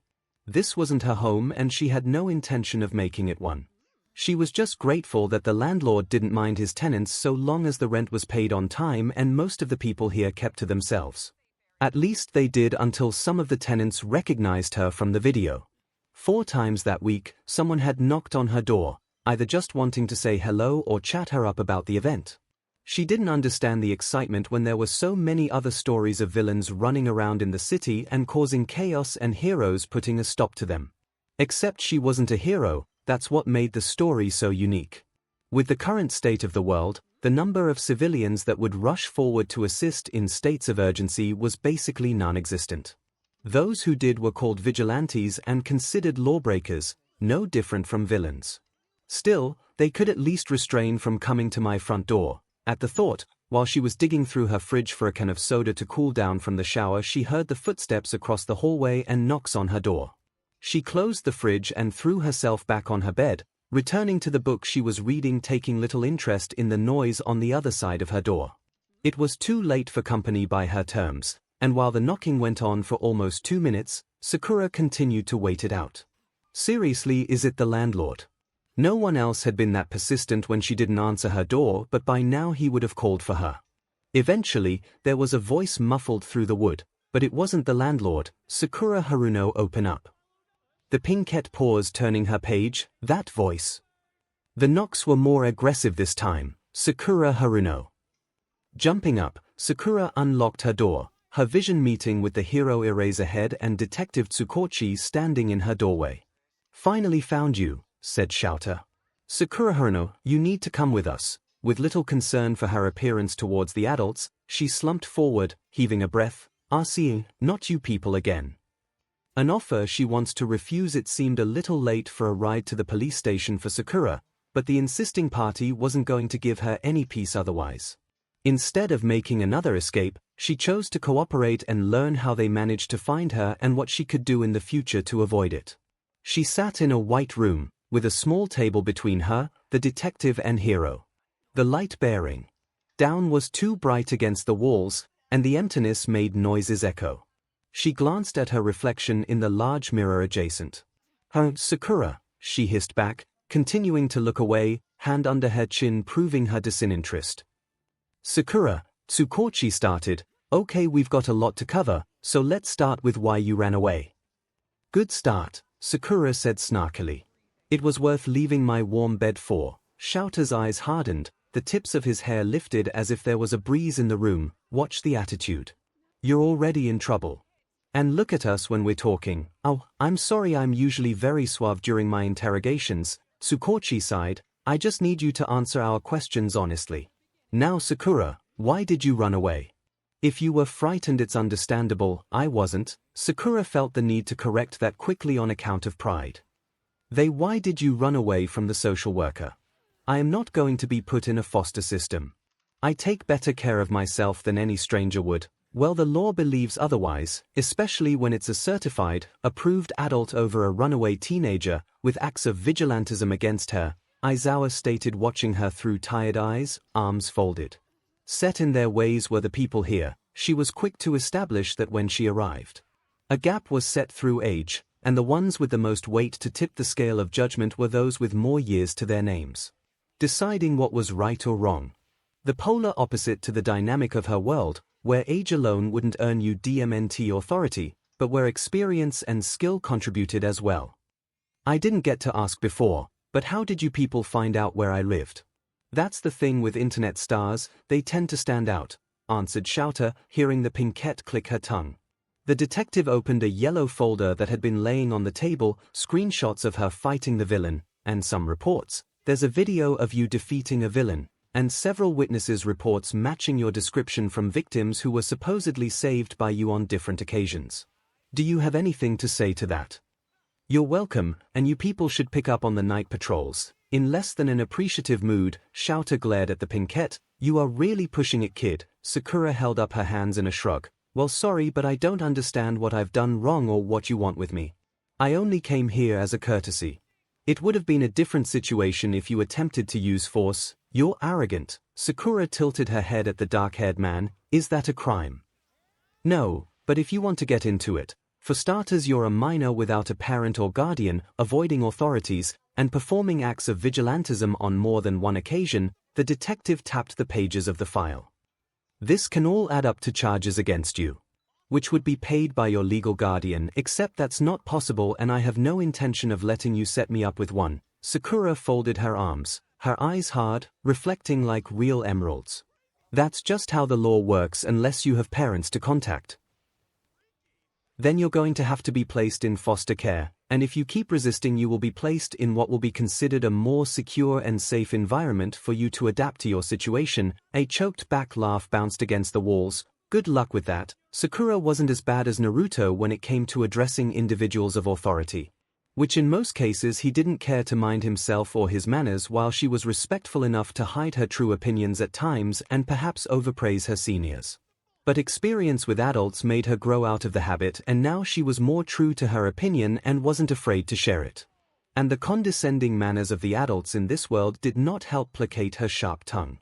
This wasn't her home and she had no intention of making it one. She was just grateful that the landlord didn't mind his tenants so long as the rent was paid on time, and most of the people here kept to themselves. At least they did until some of the tenants recognized her from the video. 4 times that week, someone had knocked on her door, either just wanting to say hello or chat her up about the event. She didn't understand the excitement when there were so many other stories of villains running around in the city and causing chaos and heroes putting a stop to them. Except she wasn't a hero, that's what made the story so unique. With the current state of the world, the number of civilians that would rush forward to assist in states of urgency was basically non-existent. Those who did were called vigilantes and considered lawbreakers, no different from villains. Still, they could at least refrain from coming to my front door. At the thought, while she was digging through her fridge for a can of soda to cool down from the shower, she heard the footsteps across the hallway and knocks on her door. She closed the fridge and threw herself back on her bed, returning to the book she was reading, taking little interest in the noise on the other side of her door. It was too late for company by her terms, and while the knocking went on for almost 2 minutes, Sakura continued to wait it out. Seriously, is it the landlord? No one else had been that persistent when she didn't answer her door, but by now he would have called for her. Eventually, there was a voice muffled through the wood, but it wasn't the landlord. Sakura Haruno, open up. The pinkette paused, turning her page. That voice. The knocks were more aggressive this time. Sakura Haruno. Jumping up, Sakura unlocked her door, her vision meeting with the hero Eraserhead and Detective Tsukochi standing in her doorway. Finally found you, said Shouter. Sakura Haruno, you need to come with us. With little concern for her appearance towards the adults, she slumped forward, heaving a breath. Seeing, not you people again. An offer she wants to refuse. It seemed a little late for a ride to the police station for Sakura, but the insisting party wasn't going to give her any peace otherwise. Instead of making another escape, she chose to cooperate and learn how they managed to find her and what she could do in the future to avoid it. She sat in a white room, with a small table between her, the detective and hero. The light bearing down was too bright against the walls, and the emptiness made noises echo. She glanced at her reflection in the large mirror adjacent. Sakura, she hissed back, continuing to look away, hand under her chin proving her disinterest. Sakura, Tsukochi started, okay, we've got a lot to cover, so let's start with why you ran away. Good start, Sakura said snarkily. It was worth leaving my warm bed for. Shouter's eyes hardened, the tips of his hair lifted as if there was a breeze in the room. Watch the attitude. You're already in trouble. And look at us when we're talking. Oh, I'm sorry, I'm usually very suave during my interrogations, Tsukochi sighed. I just need you to answer our questions honestly. Now Sakura, why did you run away? If you were frightened, it's understandable. I wasn't. Sakura felt the need to correct that quickly on account of pride. Why did you run away from the social worker? I am not going to be put in a foster system. I take better care of myself than any stranger would. Well, the law believes otherwise, especially when it's a certified, approved adult over a runaway teenager, with acts of vigilantism against her, Aizawa stated, watching her through tired eyes, arms folded. Set in their ways were the people here. She was quick to establish that when she arrived. A gap was set through age, and the ones with the most weight to tip the scale of judgment were those with more years to their names. Deciding what was right or wrong. The polar opposite to the dynamic of her world, where age alone wouldn't earn you DMNT authority, but where experience and skill contributed as well. I didn't get to ask before, but how did you people find out where I lived? That's the thing with internet stars, they tend to stand out, answered Shouter, hearing the pinkette click her tongue. The detective opened a yellow folder that had been laying on the table, screenshots of her fighting the villain, and some reports. There's a video of you defeating a villain, and several witnesses' reports matching your description from victims who were supposedly saved by you on different occasions. Do you have anything to say to that? You're welcome, and you people should pick up on the night patrols. In less than an appreciative mood, Shouter glared at the pinkette. You are really pushing it, kid. Sakura held up her hands in a shrug. Well, sorry, but I don't understand what I've done wrong or what you want with me. I only came here as a courtesy. It would have been a different situation if you attempted to use force. You're arrogant. Sakura tilted her head at the dark-haired man. Is that a crime? No, but if you want to get into it. For starters, you're a minor without a parent or guardian, avoiding authorities, and performing acts of vigilantism on more than one occasion. The detective tapped the pages of the file. This can all add up to charges against you, which would be paid by your legal guardian, except that's not possible and I have no intention of letting you set me up with one. Sakura folded her arms, her eyes hard, reflecting like real emeralds. That's just how the law works unless you have parents to contact. Then you're going to have to be placed in foster care, and if you keep resisting you will be placed in what will be considered a more secure and safe environment for you to adapt to your situation. A choked back laugh bounced against the walls. Good luck with that. Sakura wasn't as bad as Naruto when it came to addressing individuals of authority, which in most cases he didn't care to mind himself or his manners, while she was respectful enough to hide her true opinions at times and perhaps overpraise her seniors. But experience with adults made her grow out of the habit, and now she was more true to her opinion and wasn't afraid to share it. And the condescending manners of the adults in this world did not help placate her sharp tongue.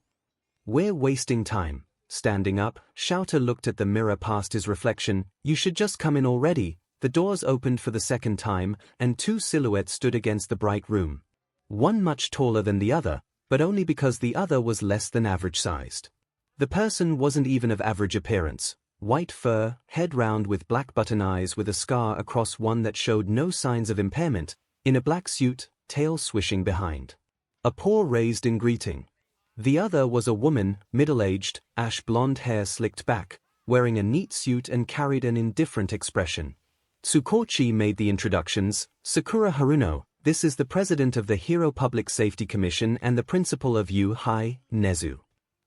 We're wasting time. Standing up, Shouter looked at the mirror past his reflection. You should just come in already. The doors opened for the second time, and two silhouettes stood against the bright room. One much taller than the other, but only because the other was less than average sized. The person wasn't even of average appearance. White fur, head round with black button eyes with a scar across one that showed no signs of impairment, in a black suit, tail swishing behind. A paw raised in greeting. The other was a woman, middle-aged, ash blonde hair slicked back, wearing a neat suit and carried an indifferent expression. Tsukochi made the introductions. Sakura Haruno, this is the president of the Hero Public Safety Commission and the principal of 𝐒𝐻𝐢𝐳.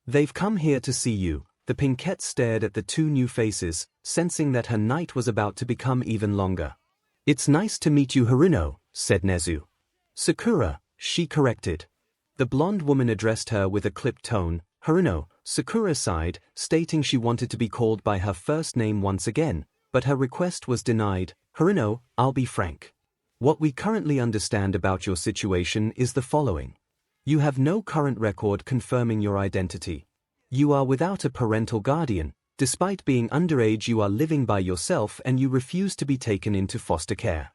They've come here to see you. The pinkette stared at the two new faces, sensing that her night was about to become even longer. It's nice to meet you, Haruno, said 𝐒𝐻𝐢. Sakura, she corrected. The blonde woman addressed her with a clipped tone. Haruno. Sakura sighed, stating she wanted to be called by her first name once again, but her request was denied. Haruno, I'll be frank. What we currently understand about your situation is the following. You have no current record confirming your identity. You are without a parental guardian. Despite being underage, you are living by yourself and you refuse to be taken into foster care.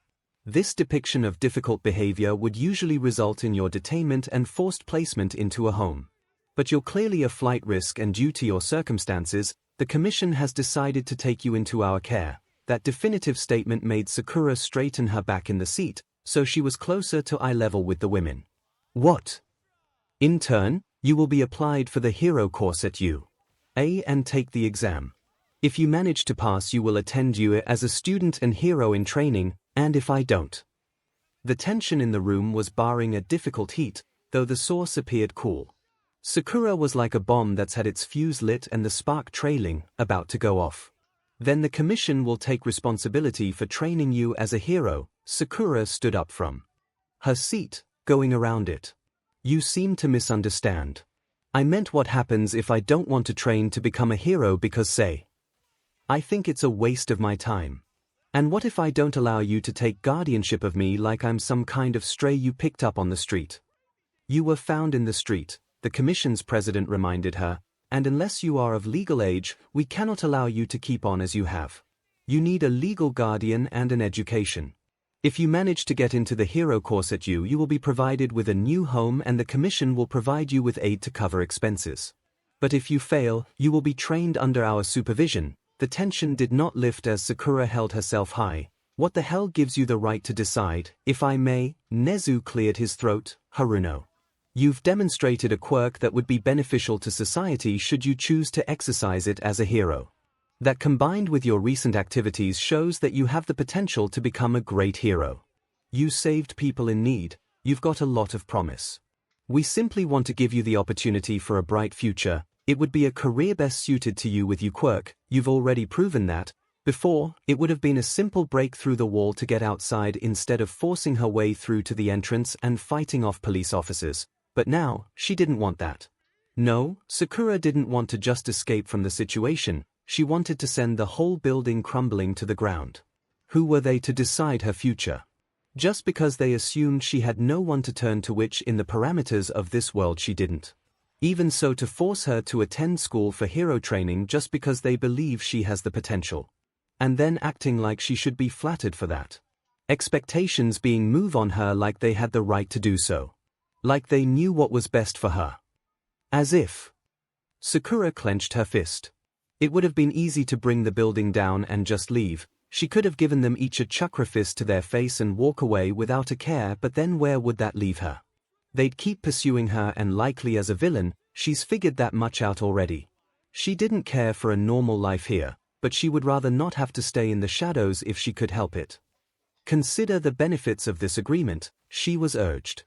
This depiction of difficult behavior would usually result in your detainment and forced placement into a home. But you're clearly a flight risk, and due to your circumstances, the Commission has decided to take you into our care. That definitive statement made Sakura straighten her back in the seat, so she was closer to eye level with the women. What? In turn, you will be applied for the hero course at 𝐻 and take the exam. If you manage to pass, you will attend 𝐻 as a student and hero in training, and if I don't. The tension in the room was barring a difficult heat, though the source appeared cool. Sakura was like a bomb that's had its fuse lit and the spark trailing, about to go off. Then the Commission will take responsibility for training you as a hero. Sakura stood up from her seat, going around it. You seem to misunderstand. I meant what happens if I don't want to train to become a hero because, say, I think it's a waste of my time. And what if I don't allow you to take guardianship of me like I'm some kind of stray you picked up on the street? You were found in the street, the Commission's president reminded her, and unless you are of legal age, we cannot allow you to keep on as you have. You need a legal guardian and an education. If you manage to get into the hero course at 𝐻, you will be provided with a new home and the Commission will provide you with aid to cover expenses. But if you fail, you will be trained under our supervision. The tension did not lift as Sakura held herself high. What the hell gives you the right to decide, if I may? Nezu cleared his throat. Haruno. You've demonstrated a quirk that would be beneficial to society should you choose to exercise it as a hero. That combined with your recent activities shows that you have the potential to become a great hero. You saved people in need. You've got a lot of promise. We simply want to give you the opportunity for a bright future. It would be a career best suited to you with your quirk. You've already proven that. Before, it would have been a simple break through the wall to get outside instead of forcing her way through to the entrance and fighting off police officers. But now, she didn't want that. No, Sakura didn't want to just escape from the situation. She wanted to send the whole building crumbling to the ground. Who were they to decide her future? Just because they assumed she had no one to turn to, which in the parameters of this world she didn't. Even so, to force her to attend school for hero training just because they believe she has the potential. And then acting like she should be flattered for that. Expectations being moved on her like they had the right to do so. Like they knew what was best for her. As if. Sakura clenched her fist. It would have been easy to bring the building down and just leave. She could have given them each a chakra fist to their face and walk away without a care, but then where would that leave her? They'd keep pursuing her, and likely as a villain, she's figured that much out already. She didn't care for a normal life here, but she would rather not have to stay in the shadows if she could help it. Consider the benefits of this agreement, she was urged.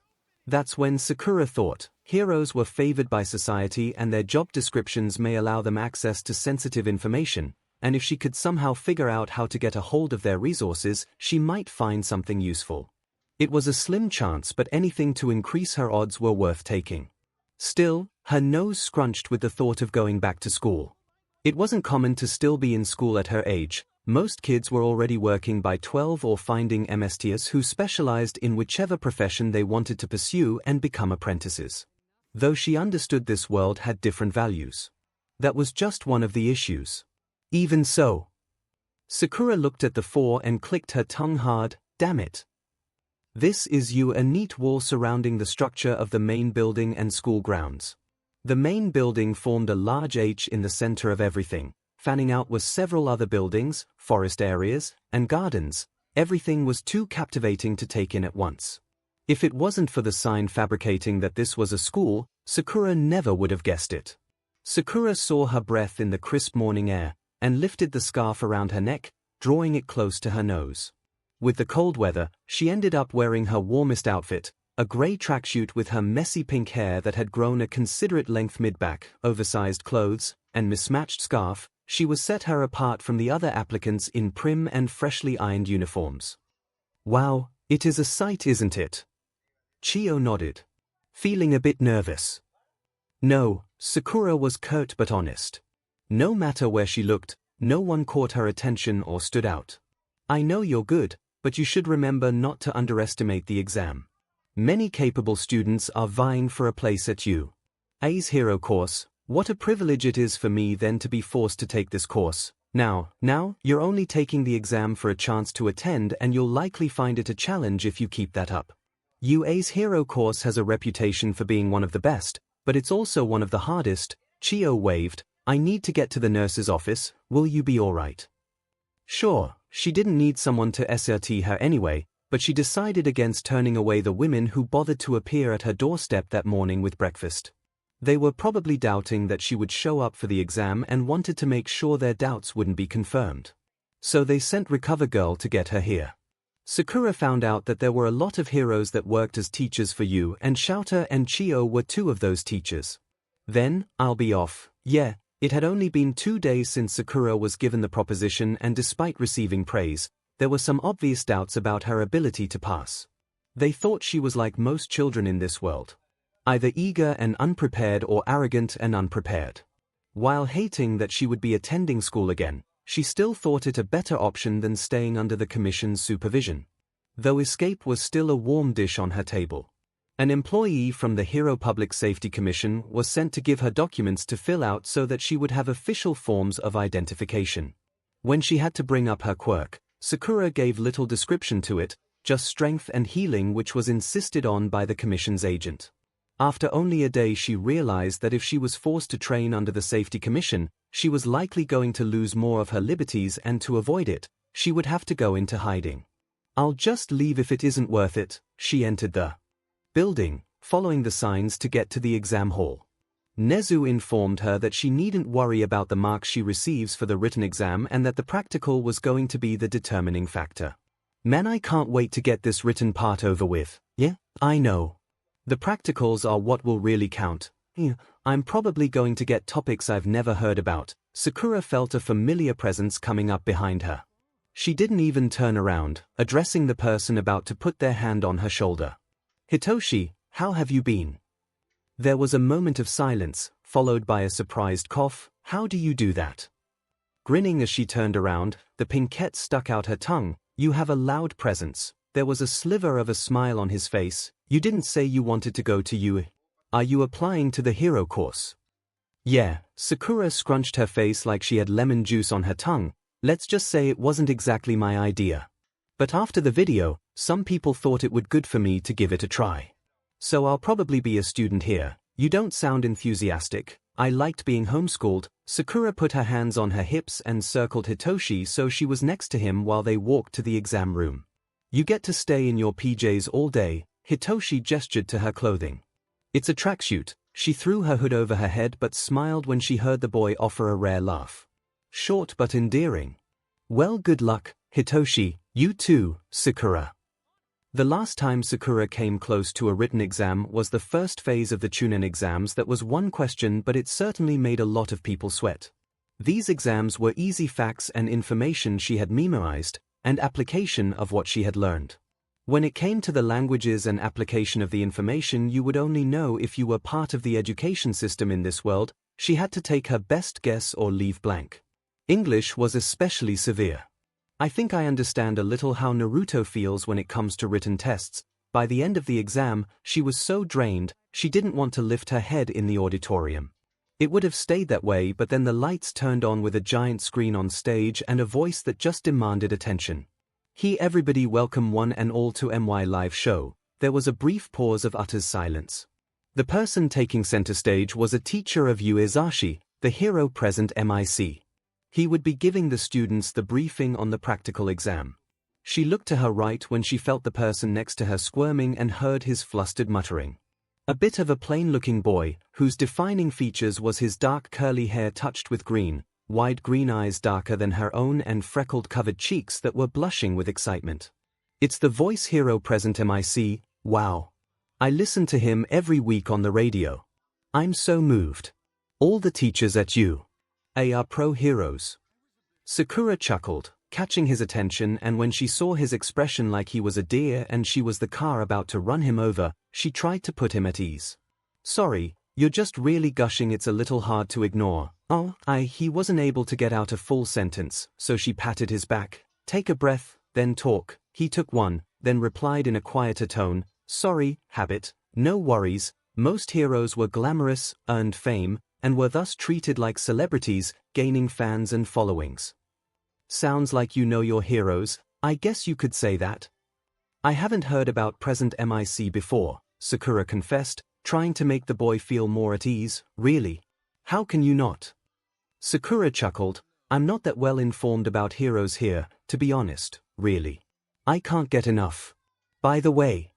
That's when Sakura thought. Heroes were favored by society and their job descriptions may allow them access to sensitive information, and if she could somehow figure out how to get a hold of their resources, she might find something useful. It was a slim chance, but anything to increase her odds were worth taking. Still, her nose scrunched with the thought of going back to school. It wasn't common to still be in school at her age. Most kids were already working by 12 or finding MSTs who specialized in whichever profession they wanted to pursue and become apprentices. Though she understood this world had different values. That was just one of the issues. Even so. Sakura looked at the four and clicked her tongue hard. Damn it. This is a neat wall surrounding the structure of the main building and school grounds. The main building formed a large H in the center of everything. Fanning out was several other buildings, forest areas, and gardens. Everything was too captivating to take in at once. If it wasn't for the sign fabricating that this was a school, Sakura never would have guessed it. Sakura saw her breath in the crisp morning air, and lifted the scarf around her neck, drawing it close to her nose. With the cold weather, she ended up wearing her warmest outfit, a grey tracksuit with her messy pink hair that had grown a considerate length mid-back, oversized clothes, and mismatched scarf. She was set her apart from the other applicants in prim and freshly ironed uniforms. Wow, it is a sight, isn't it? Chio nodded. feeling a bit nervous. No, Sakura was curt but honest. No matter where she looked, no one caught her attention or stood out. I know you're good, but you should remember not to underestimate the exam. Many capable students are vying for a place at 𝐂𝐻𝐸's hero course. What a privilege it is for me then to be forced to take this course. Now, you're only taking the exam for a chance to attend, and you'll likely find it a challenge if you keep that up. 𝐂𝐻𝐸's hero course has a reputation for being one of the best, but it's also one of the hardest. Chiyo waved. I need to get to the nurse's office, will you be alright? Sure, she didn't need someone to escort her anyway, but she decided against turning away the women who bothered to appear at her doorstep that morning with breakfast. They were probably doubting that she would show up for the exam and wanted to make sure their doubts wouldn't be confirmed. So they sent Recover Girl to get her here. Sakura found out that there were a lot of heroes that worked as teachers for 𝐂𝐸, and Xiaota and Chiyo were two of those teachers. Then, I'll be off. Yeah, it had only been 2 days since Sakura was given the proposition, and despite receiving praise, there were some obvious doubts about her ability to pass. They thought she was like most children in this world, either eager and unprepared or arrogant and unprepared. While hating that she would be attending school again, she still thought it a better option than staying under the commission's supervision. Though escape was still a warm dish on her table. An employee from the Hero Public Safety Commission was sent to give her documents to fill out so that she would have official forms of identification. When she had to bring up her quirk, Sakura gave little description to it, just strength and healing, which was insisted on by the commission's agent. After only a day, she realized that if she was forced to train under the Safety Commission, she was likely going to lose more of her liberties, and to avoid it, she would have to go into hiding. I'll just leave if it isn't worth it. She entered the building, following the signs to get to the exam hall. Nezu informed her that she needn't worry about the marks she receives for the written exam and that the practical was going to be the determining factor. Man, I can't wait to get this written part over with. Yeah, I know. The practicals are what will really count. I'm probably going to get topics I've never heard about. Sakura felt a familiar presence coming up behind her. She didn't even turn around, addressing the person about to put their hand on her shoulder. Hitoshi, how have you been? There was a moment of silence, followed by a surprised cough. How do you do that? Grinning as she turned around, the pinkette stuck out her tongue. You have a loud presence. There was a sliver of a smile on his face. You didn't say you wanted to go to 𝐂𝐸. Are you applying to the hero course? Yeah, Sakura scrunched her face like she had lemon juice on her tongue. Let's just say it wasn't exactly my idea. But after the video, some people thought it would good for me to give it a try. So I'll probably be a student here. You don't sound enthusiastic. I liked being homeschooled. Sakura put her hands on her hips and circled Hitoshi so she was next to him while they walked to the exam room. You get to stay in your PJs all day. Hitoshi gestured to her clothing. It's a tracksuit. She threw her hood over her head but smiled when she heard the boy offer a rare laugh. Short but endearing. Well, good luck, Hitoshi. You too, Sakura. The last time Sakura came close to a written exam was the first phase of the Chunin exams. That was one question, but it certainly made a lot of people sweat. These exams were easy facts and information she had memorized, and application of what she had learned. When it came to the languages and application of the information, you would only know if you were part of the education system in this world. She had to take her best guess or leave blank. English was especially severe. I think I understand a little how Naruto feels when it comes to written tests. By the end of the exam, she was so drained, she didn't want to lift her head in the auditorium. It would have stayed that way, but then the lights turned on with a giant screen on stage and a voice that just demanded attention. Everybody, welcome one and all to my live show. There was a brief pause of utter silence. The person taking center stage was a teacher of Uezashi, the hero present MIC. He would be giving the students the briefing on the practical exam. She looked to her right when she felt the person next to her squirming and heard his flustered muttering. A bit of a plain-looking boy, whose defining features was his dark curly hair touched with green, wide green eyes darker than her own and freckled-covered cheeks that were blushing with excitement. It's the voice hero present MIC. Wow. I listen to him every week on the radio. I'm so moved. All the teachers at 𝐂𝐸 are pro heroes. Sakura chuckled. catching his attention, and when she saw his expression like he was a deer and she was the car about to run him over, she tried to put him at ease. "Sorry, you're just really gushing, it's a little hard to ignore." He wasn't able to get out a full sentence, so she patted his back. "Take a breath, then talk." He took one, then replied in a quieter tone, "Sorry, habit. No worries, most heroes were glamorous, earned fame, and were thus treated like celebrities, gaining fans and followings." "Sounds like you know your heroes, I guess you could say that." "I haven't heard about present MIC before," Sakura confessed, trying to make the boy feel more at ease. "Really? How can you not?" Sakura chuckled. "I'm not that well informed about heroes here, to be honest, really. I can't get enough. By the way."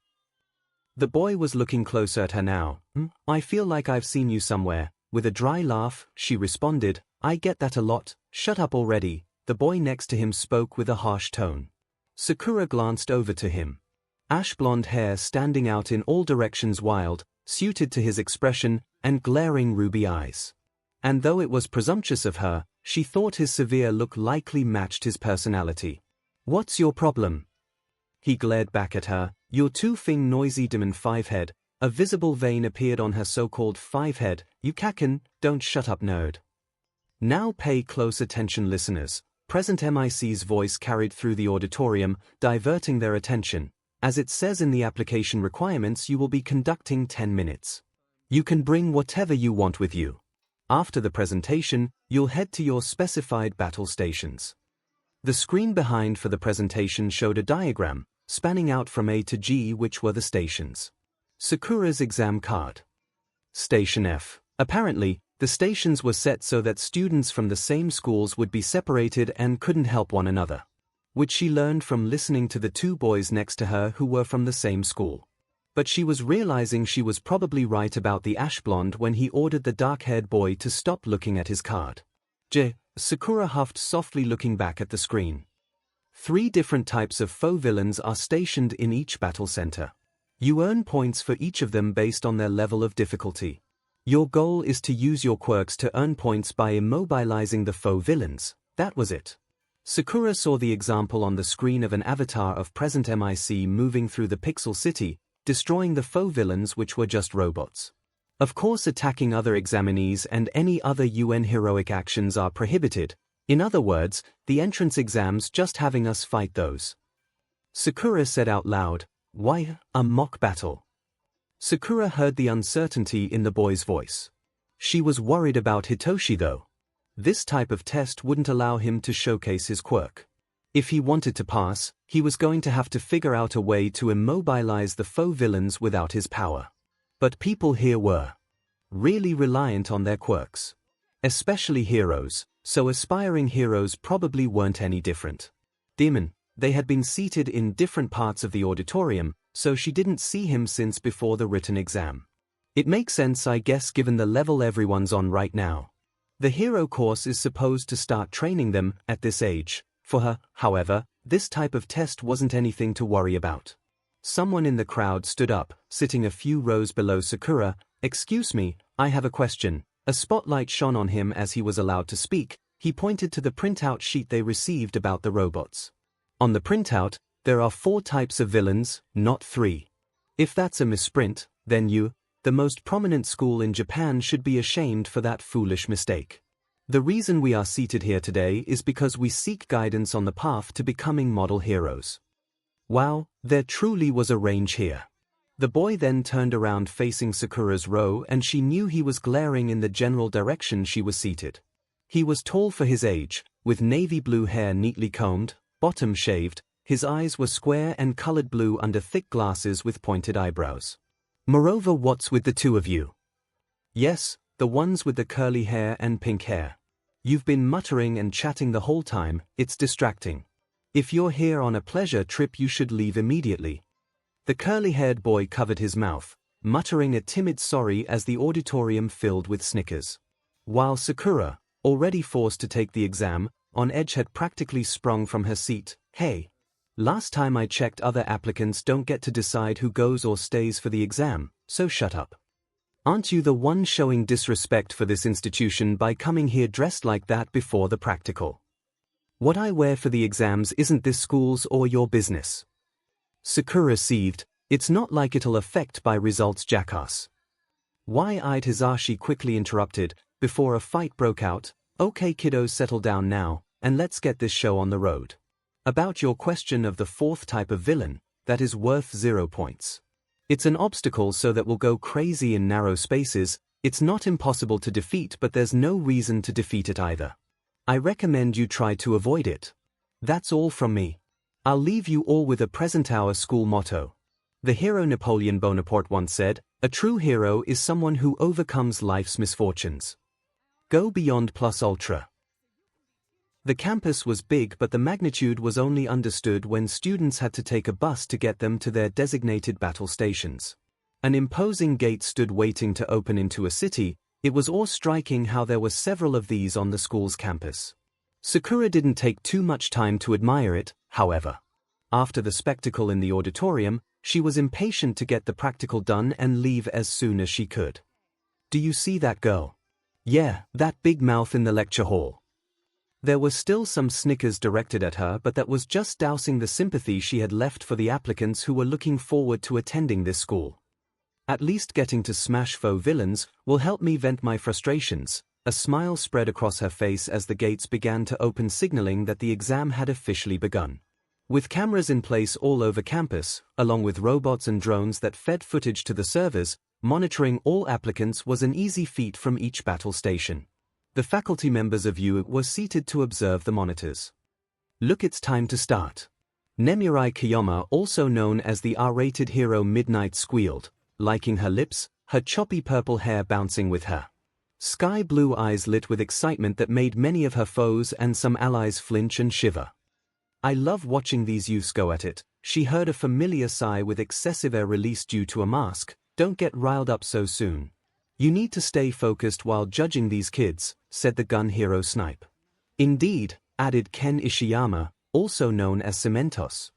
The boy was looking closer at her now. "I feel like I've seen you somewhere." With a dry laugh, she responded, "I get that a lot." "Shut up already," the boy next to him spoke with a harsh tone. Sakura glanced over to him. Ash blonde hair standing out in all directions, wild, suited to his expression, and glaring ruby eyes. And though it was presumptuous of her, she thought his severe look likely matched his personality. "What's your problem?" He glared back at her. "You're too fing noisy demon five-head." A visible vein appeared on her so-called five-head. "𝐒𝐭𝐚𝐲, don't shut up, nerd." Now pay close attention, listeners. Present MIC's voice carried through the auditorium, diverting their attention. As it says in the application requirements, you will be conducting 10 minutes. You can bring whatever you want with you. After the presentation, you'll head to your specified battle stations. The screen behind for the presentation showed a diagram, spanning out from A to G, which were the stations. Sakura's exam card. Station F. Apparently, the stations were set so that students from the same schools would be separated and couldn't help one another, which she learned from listening to the two boys next to her who were from the same school. But she was realizing she was probably right about the ash blonde when he ordered the dark-haired boy to stop looking at his card. Sakura huffed softly, looking back at the screen. 3 different types of foe villains are stationed in each battle center. You earn points for each of them based on their level of difficulty. Your goal is to use your quirks to earn points by immobilizing the foe villains. That was it. Sakura saw the example on the screen of an avatar of present MIC moving through the Pixel City, destroying the foe villains, which were just robots. Of course, attacking other examinees and any other UN heroic actions are prohibited. In other words, the entrance exams just having us fight those. Sakura said out loud, "Why, a mock battle?" Sakura heard the uncertainty in the boy's voice. She was worried about Hitoshi though. This type of test wouldn't allow him to showcase his quirk. If he wanted to pass, he was going to have to figure out a way to immobilize the foe villains without his power. But people here were really reliant on their quirks. Especially heroes, so aspiring heroes probably weren't any different. Demon, they had been seated in different parts of the auditorium, so she didn't see him since before the written exam. It makes sense, I guess, given the level everyone's on right now. The hero course is supposed to start training them at this age. For her, however, this type of test wasn't anything to worry about. Someone in the crowd stood up, sitting a few rows below Sakura. "Excuse me, I have a question." A spotlight shone on him as he was allowed to speak. He pointed to the printout sheet they received about the robots. On the printout, there are 4 types of villains, not 3. If that's a misprint, then you, the most prominent school in Japan, should be ashamed for that foolish mistake. The reason we are seated here today is because we seek guidance on the path to becoming model heroes. Wow, there truly was a range here. The boy then turned around facing Sakura's row, and she knew he was glaring in the general direction she was seated. He was tall for his age, with navy blue hair neatly combed, bottom shaved. His eyes were square and colored blue under thick glasses with pointed eyebrows. "Moreover, what's with the 2 of you?" "Yes, the ones with the curly hair and pink hair. You've been muttering and chatting the whole time, it's distracting. If you're here on a pleasure trip, you should leave immediately." The curly-haired boy covered his mouth, muttering a timid sorry as the auditorium filled with snickers. While Sakura, already forced to take the exam, on edge, had practically sprung from her seat. "Hey, last time I checked, other applicants don't get to decide who goes or stays for the exam, so shut up. Aren't you the one showing disrespect for this institution by coming here dressed like that before the practical?" What I wear for the exams isn't this school's or your business. Sakura seethed. It's not like it'll affect by results, jackass. 𝐈𝐧𝐿 quickly interrupted, before a fight broke out. Okay kiddos, settle down now, and let's get this show on the road. About your question of the fourth type of villain, that is worth 0 points. It's an obstacle so that will go crazy in narrow spaces. It's not impossible to defeat, but there's no reason to defeat it either. I recommend you try to avoid it. That's all from me. I'll leave you all with a present our school motto. The hero Napoleon Bonaparte once said, "A true hero is someone who overcomes life's misfortunes." Go beyond plus ultra. The campus was big, but the magnitude was only understood when students had to take a bus to get them to their designated battle stations. An imposing gate stood waiting to open into a city. It was awe-striking how there were several of these on the school's campus. Sakura didn't take too much time to admire it, however. After the spectacle in the auditorium, she was impatient to get the practical done and leave as soon as she could. Do you see that girl? Yeah, that big mouth in the lecture hall. There were still some snickers directed at her, but that was just dousing the sympathy she had left for the applicants who were looking forward to attending this school. At least getting to smash faux villains will help me vent my frustrations. A smile spread across her face as the gates began to open, signaling that the exam had officially begun. With cameras in place all over campus, along with robots and drones that fed footage to the servers, monitoring all applicants was an easy feat from each battle station. The faculty members of 𝐻𝐽 were seated to observe the monitors. Look, it's time to start. Nemuri Kiyama, also known as the R-rated hero Midnight, squealed, liking her lips, her choppy purple hair bouncing with her sky blue eyes lit with excitement that made many of her foes and some allies flinch and shiver. I love watching these youths go at it. She heard a familiar sigh with excessive air release due to a mask. Don't get riled up so soon. You need to stay focused while judging these kids, said the gun hero Snipe. Indeed, added Ken Ishiyama, also known as Cementos.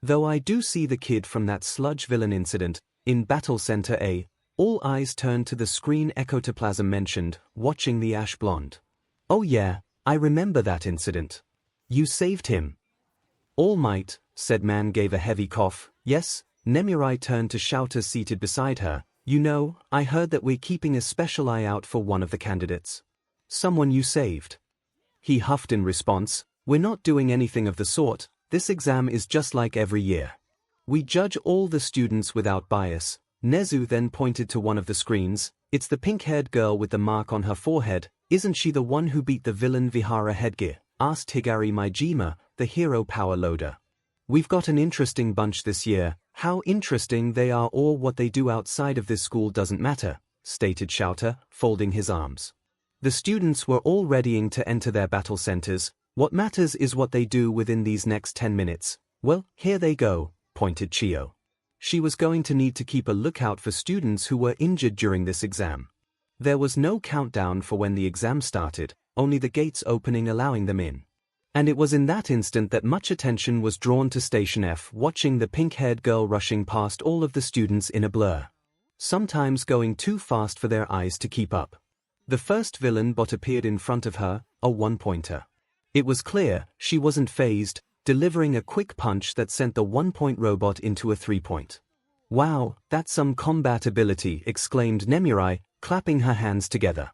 Though I do see the kid from that sludge villain incident in Battle Center A. All eyes turned to the screen. Ectoplasm mentioned, watching the ash blonde. Oh yeah, I remember that incident. You saved him. All Might, said Man gave a heavy cough. Yes, Nemuri turned to Shouter seated beside her. You know, I heard that we're keeping a special eye out for one of the candidates. Someone you saved. He huffed in response. We're not doing anything of the sort. This exam is just like every year. We judge all the students without bias. Nezu then pointed to one of the screens. It's the pink-haired girl with the mark on her forehead. Isn't she the one who beat the villain Vihara Headgear? Asked Higari Maijima, the hero power loader. We've got an interesting bunch this year. How interesting they are or what they do outside of this school doesn't matter, stated Shouter, folding his arms. The students were all readying to enter their battle centers. What matters is what they do within these next 10 minutes. Well, here they go, pointed Chio. She was going to need to keep a lookout for students who were injured during this exam. There was no countdown for when the exam started, only the gates opening allowing them in. And it was in that instant that much attention was drawn to Station F, watching the pink-haired girl rushing past all of the students in a blur. Sometimes going too fast for their eyes to keep up. The first villain bot appeared in front of her, a one-pointer. It was clear she wasn't fazed, delivering a quick punch that sent the one-point robot into a 3-point. Wow, that's some combat ability, exclaimed Nemuri, clapping her hands together.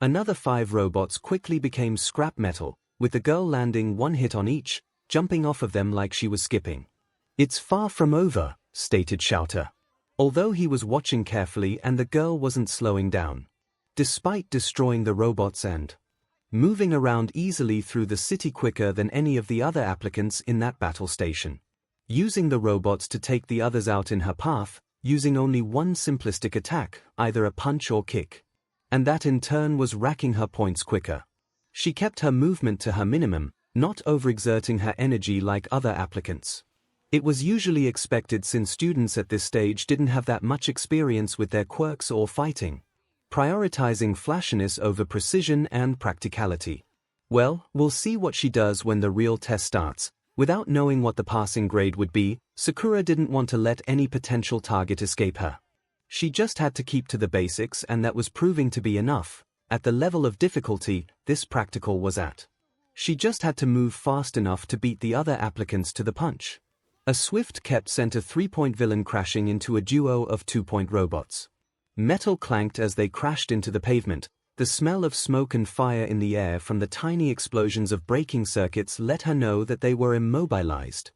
Another 5 robots quickly became scrap metal, with the girl landing one hit on each, jumping off of them like she was skipping. It's far from over, stated Shouter. Although he was watching carefully and the girl wasn't slowing down. Despite destroying the robots and moving around easily through the city quicker than any of the other applicants in that battle station. Using the robots to take the others out in her path, using only one simplistic attack, either a punch or kick. And that in turn was racking her points quicker. She kept her movement to her minimum, not overexerting her energy like other applicants. It was usually expected since students at this stage didn't have that much experience with their quirks or fighting, prioritizing flashiness over precision and practicality. Well, we'll see what she does when the real test starts. Without knowing what the passing grade would be, Sakura didn't want to let any potential target escape her. She just had to keep to the basics, and that was proving to be enough. At the level of difficulty this practical was at. She just had to move fast enough to beat the other applicants to the punch. A swift kept sent a 3-point villain crashing into a duo of 2-point robots. Metal clanked as they crashed into the pavement. The smell of smoke and fire in the air from the tiny explosions of braking circuits let her know that they were immobilized.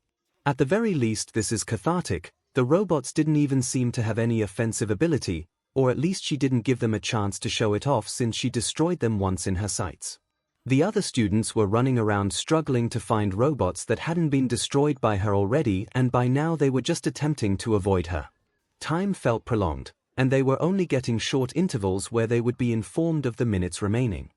At the very least, this is cathartic. The robots didn't even seem to have any offensive ability, or at least she didn't give them a chance to show it off since she destroyed them once in her sights. The other students were running around struggling to find robots that hadn't been destroyed by her already, and by now they were just attempting to avoid her. Time felt prolonged, and they were only getting short intervals where they would be informed of the minutes remaining.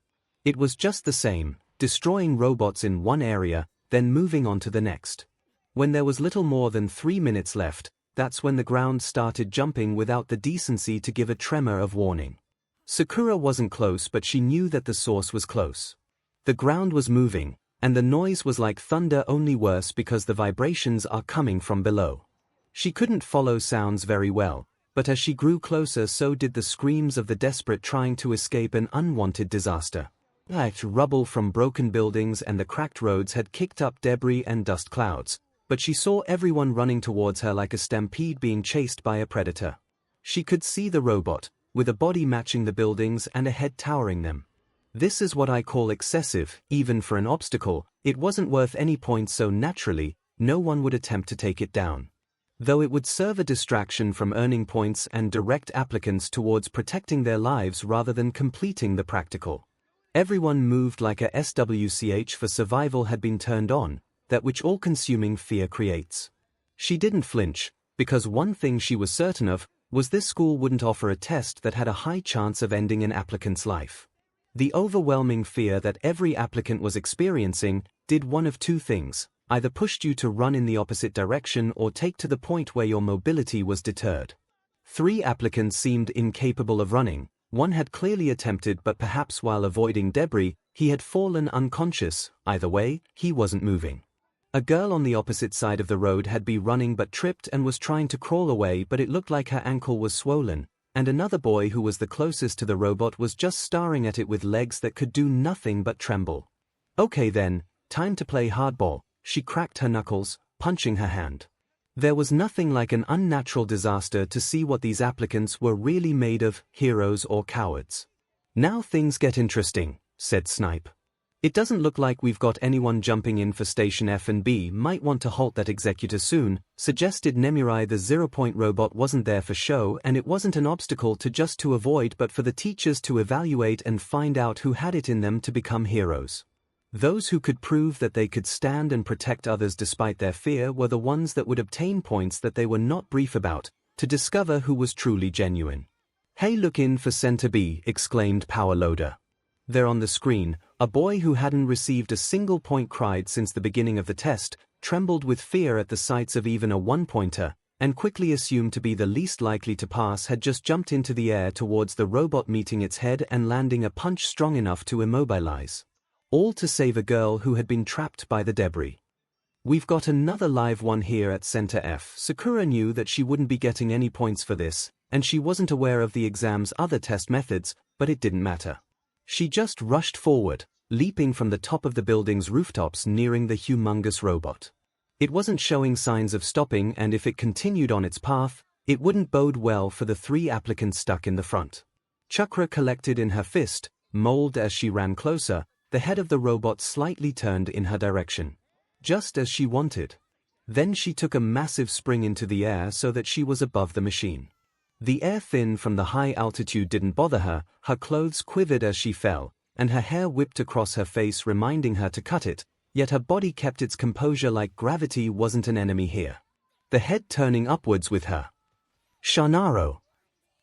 It was just the same, destroying robots in one area, then moving on to the next. When there was little more than 3 minutes left, that's when the ground started jumping without the decency to give a tremor of warning. Sakura wasn't close, but she knew that the source was close. The ground was moving, and the noise was like thunder, only worse because the vibrations are coming from below. She couldn't follow sounds very well, but as she grew closer, so did the screams of the desperate trying to escape an unwanted disaster. Rubble from broken buildings and the cracked roads had kicked up debris and dust clouds, but she saw everyone running towards her like a stampede being chased by a predator. She could see the robot, with a body matching the buildings and a head towering them. This is what I call excessive, even for an obstacle. It wasn't worth any points, so naturally, no one would attempt to take it down. Though it would serve a distraction from earning points and direct applicants towards protecting their lives rather than completing the practical. Everyone moved like a SWCH, for survival had been turned on, that which all-consuming fear creates. She didn't flinch, because one thing she was certain of was this school wouldn't offer a test that had a high chance of ending an applicant's life. The overwhelming fear that every applicant was experiencing did one of two things: either pushed you to run in the opposite direction or take to the point where your mobility was deterred. 3 applicants seemed incapable of running. One had clearly attempted, but perhaps while avoiding debris, he had fallen unconscious. Either way, he wasn't moving. A girl on the opposite side of the road had been running but tripped and was trying to crawl away, but it looked like her ankle was swollen, and another boy who was the closest to the robot was just staring at it with legs that could do nothing but tremble. Okay then, time to play hardball. She cracked her knuckles, punching her hand. There was nothing like an unnatural disaster to see what these applicants were really made of, heroes or cowards. Now things get interesting, said Snipe. It doesn't look like we've got anyone jumping in for Station F and B. Might want to halt that executor soon, suggested Nemirai. The 0-point robot wasn't there for show, and it wasn't an obstacle to avoid, but for the teachers to evaluate and find out who had it in them to become heroes. Those who could prove that they could stand and protect others despite their fear were the ones that would obtain points that they were not brief about, to discover who was truly genuine. Hey, look in for Center B, exclaimed Power Loader. There on the screen, a boy who hadn't received a single point cried since the beginning of the test, trembled with fear at the sights of even a 1-pointer, and quickly assumed to be the least likely to pass, had just jumped into the air towards the robot, meeting its head and landing a punch strong enough to immobilize. All to save a girl who had been trapped by the debris. We've got another live one here at Center F. Sakura knew that she wouldn't be getting any points for this, and she wasn't aware of the exam's other test methods, but it didn't matter. She just rushed forward, leaping from the top of the building's rooftops, nearing the humongous robot. It wasn't showing signs of stopping, and if it continued on its path, it wouldn't bode well for the 3 applicants stuck in the front. Chakra collected in her fist, mold as she ran closer. The head of the robot slightly turned in her direction. Just as she wanted. Then she took a massive spring into the air so that she was above the machine. The air thin from the high altitude didn't bother her. Her clothes quivered as she fell, and her hair whipped across her face, reminding her to cut it, yet her body kept its composure like gravity wasn't an enemy here. The head turning upwards with her. 𝐿.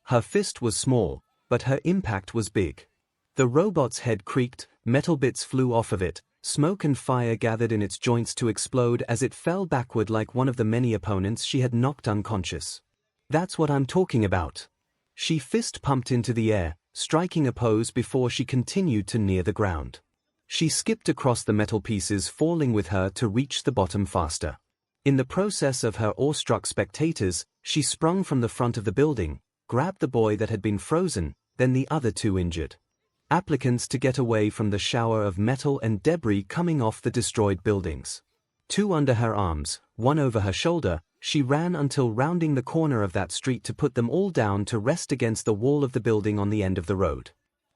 Her fist was small, but her impact was big. The robot's head creaked, metal bits flew off of it, smoke and fire gathered in its joints to explode as it fell backward like one of the many opponents she had knocked unconscious. That's what I'm talking about. She fist pumped into the air, striking a pose before she continued to near the ground. She skipped across the metal pieces, falling with her to reach the bottom faster. In the process of her awestruck spectators, she sprung from the front of the building, grabbed the boy that had been frozen, then the other 2 injured. applicants to get away from the shower of metal and debris coming off the destroyed buildings. 2 under her arms, 1 over her shoulder, she ran until rounding the corner of that street to put them all down to rest against the wall of the building on the end of the road.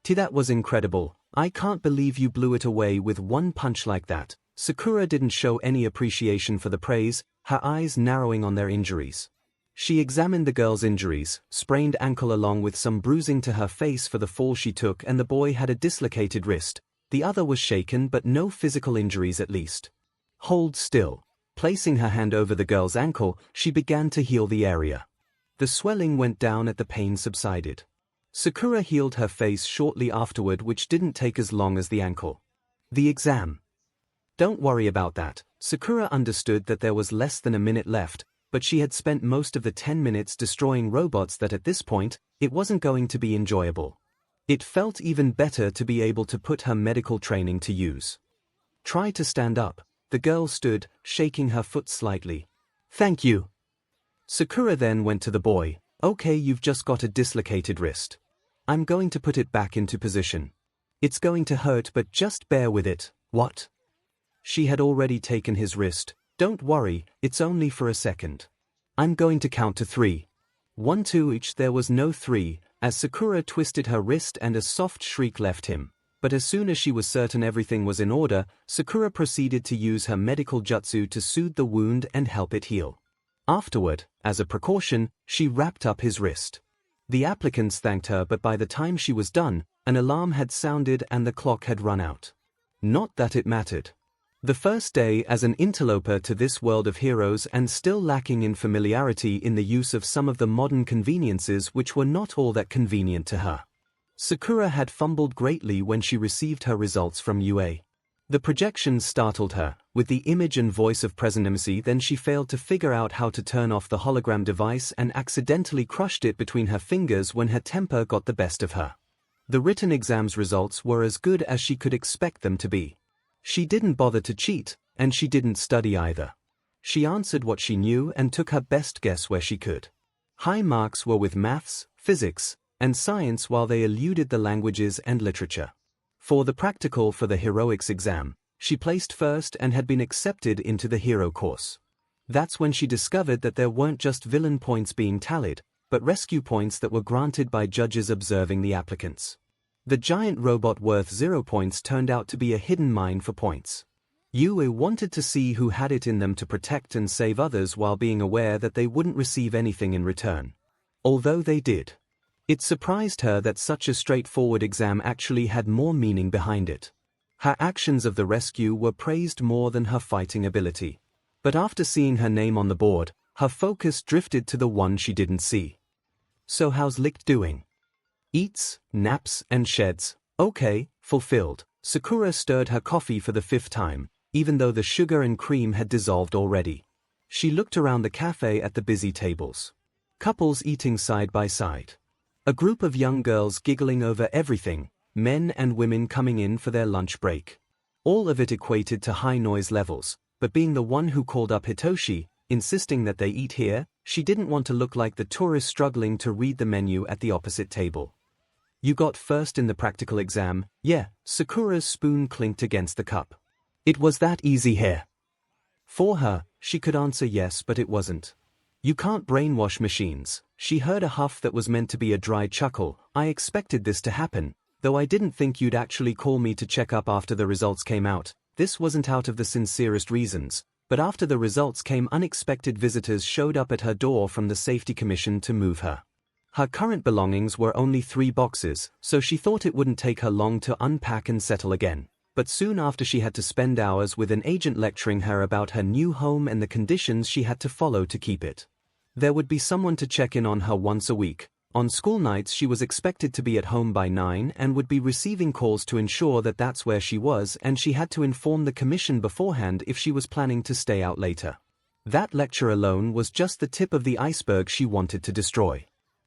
That was incredible. I can't believe you blew it away with 1 punch like that. Sakura didn't show any appreciation for the praise, her eyes narrowing on their injuries. She examined the girl's injuries, sprained ankle along with some bruising to her face for the fall she took, and the boy had a dislocated wrist. The other was shaken but no physical injuries at least. Hold still. Placing her hand over the girl's ankle, she began to heal the area. The swelling went down as the pain subsided. Sakura healed her face shortly afterward, which didn't take as long as the ankle. The exam. Don't worry about that. Sakura understood that there was less than a minute left, but she had spent most of the 10 minutes destroying robots that at this point, it wasn't going to be enjoyable. It felt even better to be able to put her medical training to use. Try to stand up. The girl stood, shaking her foot slightly. Thank you. Sakura then went to the boy. Okay, you've just got a dislocated wrist. I'm going to put it back into position. It's going to hurt, but just bear with it. What? She had already taken his wrist. Don't worry, it's only for a second. I'm going to count to 3. 1, 2 each. There was no 3, as Sakura twisted her wrist and a soft shriek left him. But as soon as she was certain everything was in order, Sakura proceeded to use her medical jutsu to soothe the wound and help it heal. Afterward, as a precaution, she wrapped up his wrist. The applicants thanked her, but by the time she was done, an alarm had sounded and the clock had run out. Not that it mattered. The first day as an interloper to this world of heroes and still lacking in familiarity in the use of some of the modern conveniences which were not all that convenient to her. Sakura had fumbled greatly when she received her results from UA. The projections startled her, with the image and voice of President. Then she failed to figure out how to turn off the hologram device and accidentally crushed it between her fingers when her temper got the best of her. The written exam's results were as good as she could expect them to be. She didn't bother to cheat, and she didn't study either. She answered what she knew and took her best guess where she could. High marks were with maths, physics, and science, while they eluded the languages and literature. For the practical for the heroics exam, she placed first and had been accepted into the hero course. That's when she discovered that there weren't just villain points being tallied, but rescue points that were granted by judges observing the applicants. The giant robot worth 0 points turned out to be a hidden mine for points. UA wanted to see who had it in them to protect and save others while being aware that they wouldn't receive anything in return. Although they did. It surprised her that such a straightforward exam actually had more meaning behind it. Her actions of the rescue were praised more than her fighting ability. But after seeing her name on the board, her focus drifted to the one she didn't see. So how's 𝐒𝐿 doing? Eats, naps, and sheds. Okay, fulfilled. Sakura stirred her coffee for the 5th time, even though the sugar and cream had dissolved already. She looked around the cafe at the busy tables. Couples eating side by side. A group of young girls giggling over everything, men and women coming in for their lunch break. All of it equated to high noise levels, but being the one who called up Hitoshi, insisting that they eat here, she didn't want to look like the tourist struggling to read the menu at the opposite table. You got first in the practical exam? Yeah, Sakura's spoon clinked against the cup. It was that easy here. For her, she could answer yes, but it wasn't. You can't brainwash machines. She heard a huff that was meant to be a dry chuckle. I expected this to happen, though I didn't think you'd actually call me to check up after the results came out. This wasn't out of the sincerest reasons, but after the results came, unexpected visitors showed up at her door from the safety commission to move her. Her current belongings were only 3 boxes, so she thought it wouldn't take her long to unpack and settle again. But soon after, she had to spend hours with an agent lecturing her about her new home and the conditions she had to follow to keep it. There would be someone to check in on her once a week. On school nights she was expected to be at home by 9 and would be receiving calls to ensure that that's where she was, and she had to inform the commission beforehand if she was planning to stay out later. That lecture alone was just the tip of the iceberg she wanted to destroy.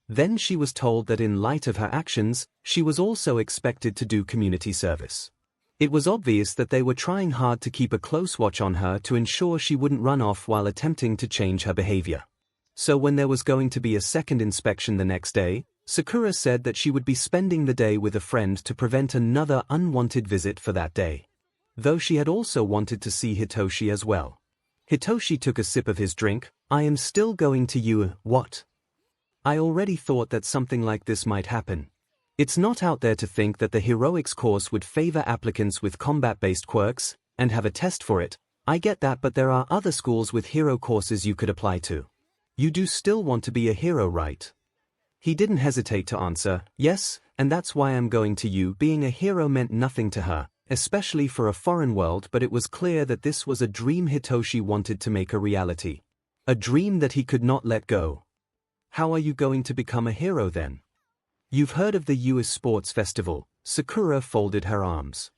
Then she was told that in light of her actions, she was also expected to do community service. It was obvious that they were trying hard to keep a close watch on her to ensure she wouldn't run off while attempting to change her behavior. So when there was going to be a second inspection the next day, Sakura said that she would be spending the day with a friend to prevent another unwanted visit for that day. Though she had also wanted to see Hitoshi as well. Hitoshi took a sip of his drink. I am still going to you, what? I already thought that something like this might happen. It's not out there to think that the heroics course would favor applicants with combat-based quirks, and have a test for it. I get that, but there are other schools with hero courses you could apply to. You do still want to be a hero, right? He didn't hesitate to answer, yes, and that's why I'm going to you. Being a hero meant nothing to her, especially for a foreign world, but it was clear that this was a dream Hitoshi wanted to make a reality. A dream that he could not let go. How are you going to become a hero then? You've heard of the US Sports Festival. Sakura folded her arms,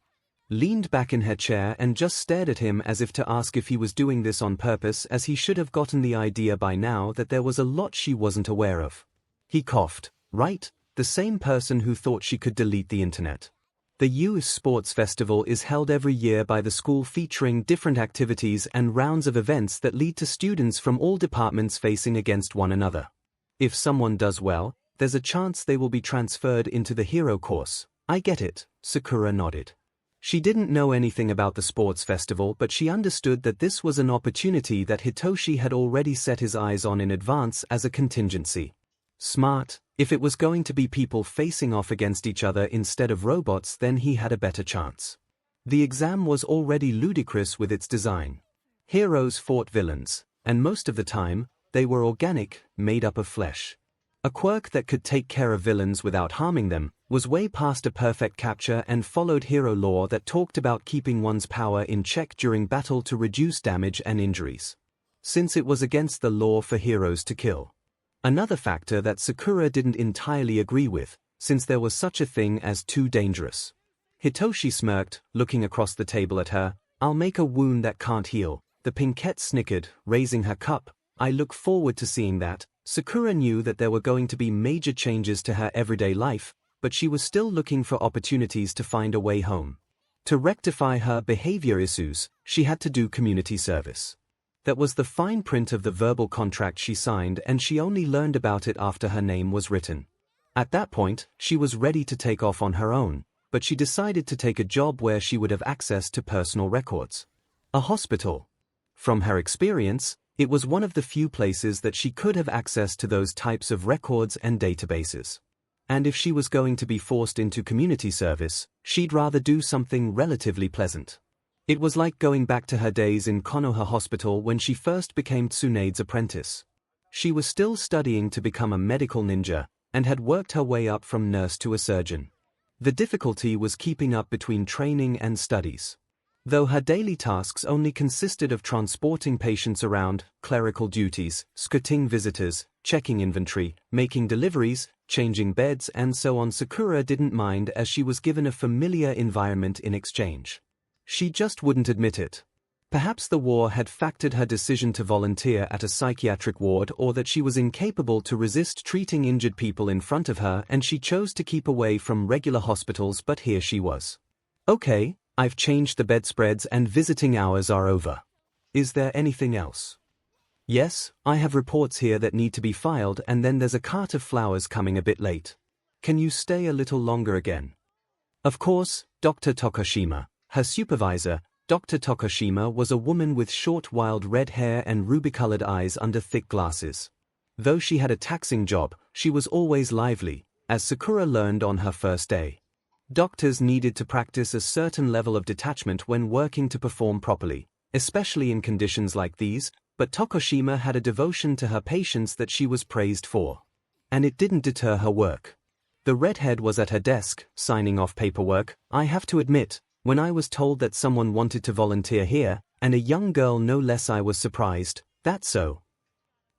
leaned back in her chair and just stared at him as if to ask if he was doing this on purpose, as he should have gotten the idea by now that there was a lot she wasn't aware of. He coughed. Right, the same person who thought she could delete the internet. The US Sports Festival is held every year by the school, featuring different activities and rounds of events that lead to students from all departments facing against one another. If someone does well, there's a chance they will be transferred into the hero course. I get it, Sakura nodded. She didn't know anything about the sports festival, but she understood that this was an opportunity that Hitoshi had already set his eyes on in advance as a contingency. Smart. If it was going to be people facing off against each other instead of robots, then he had a better chance. The exam was already ludicrous with its design. Heroes fought villains, and most of the time, they were organic, made up of flesh. A quirk that could take care of villains without harming them was way past a perfect capture and followed hero lore that talked about keeping one's power in check during battle to reduce damage and injuries, since it was against the law for heroes to kill. Another factor that Sakura didn't entirely agree with, since there was such a thing as too dangerous. Hitoshi smirked, looking across the table at her. I'll make a wound that can't heal. The pinkette snickered, raising her cup. I look forward to seeing that. Sakura knew that there were going to be major changes to her everyday life, but she was still looking for opportunities to find a way home. To rectify her behavior issues, she had to do community service. That was the fine print of the verbal contract she signed, and she only learned about it after her name was written. At that point, she was ready to take off on her own, but she decided to take a job where she would have access to personal records. A hospital. From her experience, it was one of the few places that she could have access to those types of records and databases. And if she was going to be forced into community service, she'd rather do something relatively pleasant. It was like going back to her days in Konoha Hospital when she first became Tsunade's apprentice. She was still studying to become a medical ninja, and had worked her way up from nurse to a surgeon. The difficulty was keeping up between training and studies. Though her daily tasks only consisted of transporting patients around, clerical duties, scouting visitors, checking inventory, making deliveries, changing beds and so on, Sakura didn't mind, as she was given a familiar environment in exchange. She just wouldn't admit it. Perhaps the war had factored her decision to volunteer at a psychiatric ward, or that she was incapable to resist treating injured people in front of her and she chose to keep away from regular hospitals, but here she was. Okay, I've changed the bedspreads and visiting hours are over. Is there anything else? Yes, I have reports here that need to be filed, and then there's a cart of flowers coming a bit late. Can you stay a little longer again? Of course, Dr. Tokushima. Her supervisor, Dr. Tokushima, was a woman with short wild red hair and ruby-colored eyes under thick glasses. Though she had a taxing job, she was always lively, as Sakura learned on her first day. Doctors needed to practice a certain level of detachment when working to perform properly, especially in conditions like these, but Tokushima had a devotion to her patients that she was praised for. And it didn't deter her work. The redhead was at her desk, signing off paperwork. I have to admit, when I was told that someone wanted to volunteer here, and a young girl no less, I was surprised. That's so?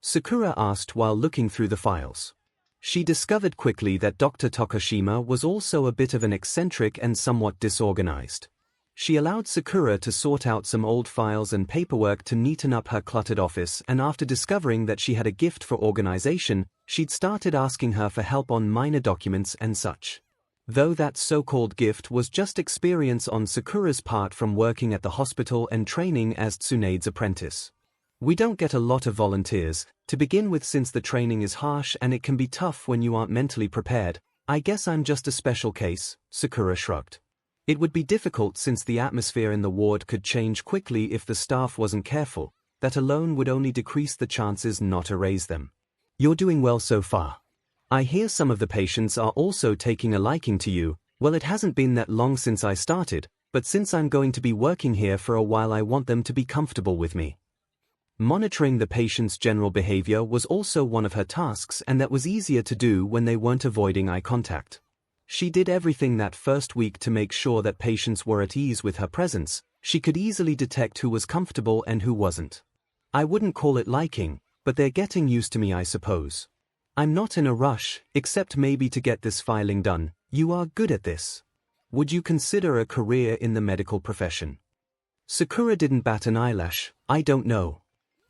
Sakura asked while looking through the files. She discovered quickly that Dr. Tokushima was also a bit of an eccentric and somewhat disorganized. She allowed Sakura to sort out some old files and paperwork to neaten up her cluttered office, and after discovering that she had a gift for organization, she'd started asking her for help on minor documents and such. Though that so-called gift was just experience on Sakura's part from working at the hospital and training as Tsunade's apprentice. We don't get a lot of volunteers, to begin with, since the training is harsh and it can be tough when you aren't mentally prepared. I guess I'm just a special case, Sakura shrugged. It would be difficult since the atmosphere in the ward could change quickly if the staff wasn't careful. That alone would only decrease the chances, not erase them. You're doing well so far. I hear some of the patients are also taking a liking to you. Well, it hasn't been that long since I started, but since I'm going to be working here for a while, I want them to be comfortable with me. Monitoring the patient's general behavior was also one of her tasks, and that was easier to do when they weren't avoiding eye contact. She did everything that first week to make sure that patients were at ease with her presence. She could easily detect who was comfortable and who wasn't. I wouldn't call it liking, but they're getting used to me, I suppose. I'm not in a rush, except maybe to get this filing done. You are good at this. Would you consider a career in the medical profession? Sakura didn't bat an eyelash. I don't know.